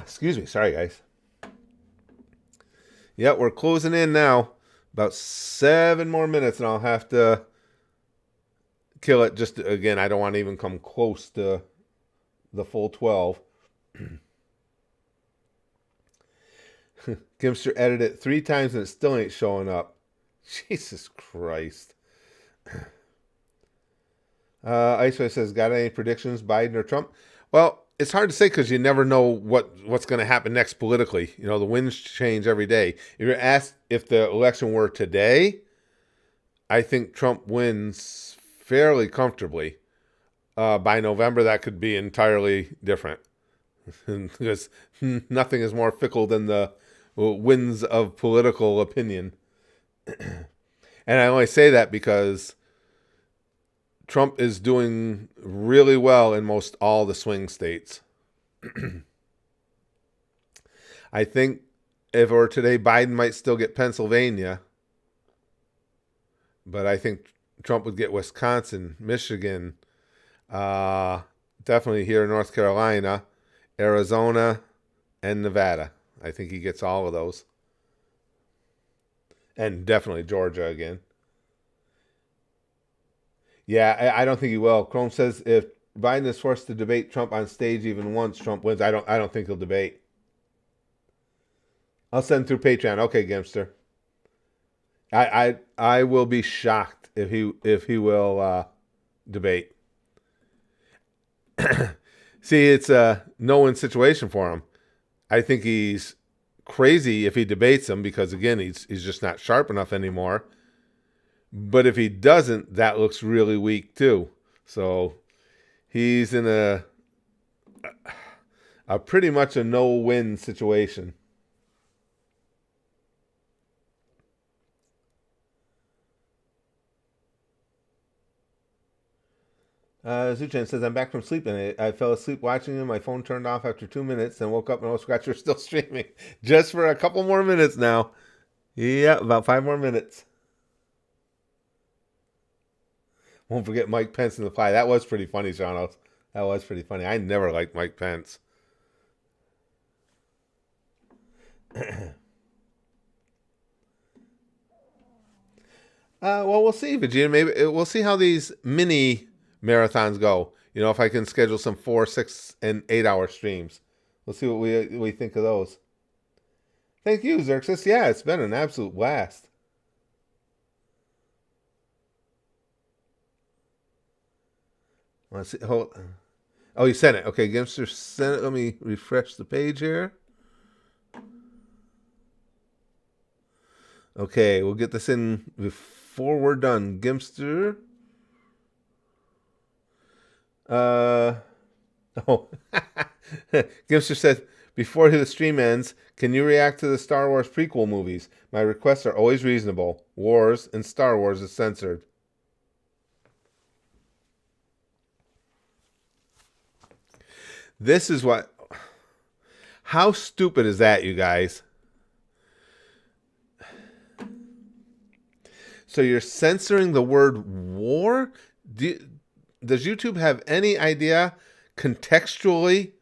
Excuse me. Sorry, guys. Yep, we're closing in now. About 7 more minutes, and I'll have to kill it. Just, again, I don't want to even come close to the full 12. Gimster edited it 3 times, and it still ain't showing up. Jesus Christ. Iceberg says, got any predictions, Biden or Trump? Well, it's hard to say because you never know what's going to happen next politically. You know, the winds change every day. If you're asked if the election were today, I think Trump wins fairly comfortably. By November, that could be entirely different. Because nothing is more fickle than the winds of political opinion. And I only say that because Trump is doing really well in most all the swing states. I think if it were today, Biden might still get Pennsylvania. But I think Trump would get Wisconsin, Michigan, definitely here in North Carolina, Arizona, and Nevada. I think he gets all of those. And definitely Georgia again. Yeah, I don't think he will. Chrome says if Biden is forced to debate Trump on stage even once, Trump wins. I don't think he'll debate. I'll send through Patreon. Okay, Gimster. I will be shocked if he will debate. See, it's a no-win situation for him. I think he's crazy if he debates him because again, he's just not sharp enough anymore. But if he doesn't, that looks really weak too. So he's in a pretty much a no-win situation. Zuchan says, I'm back from sleeping. I fell asleep watching him. My phone turned off after 2 minutes and woke up and Scratch, you're still streaming. Just for a couple more minutes now. Yeah, about 5 more minutes. Won't forget Mike Pence in the pie. That was pretty funny, Shanos. That was pretty funny. I never liked Mike Pence. Well, we'll see, Vegeta. Maybe we'll see how these mini marathons go. You know, if I can schedule some 4, 6, and 8 hour streams. We'll see what we think of those. Thank you, Xerxes. Yeah, it's been an absolute blast. Let's see. Oh, you sent it. Okay, Gimster sent it. Let me refresh the page here. Okay, we'll get this in before we're done. Gimster. Gimster said, before the stream ends, can you react to the Star Wars prequel movies? My requests are always reasonable. Wars and Star Wars is censored. This is what... How stupid is that, you guys? So you're censoring the word war? Does YouTube have any idea contextually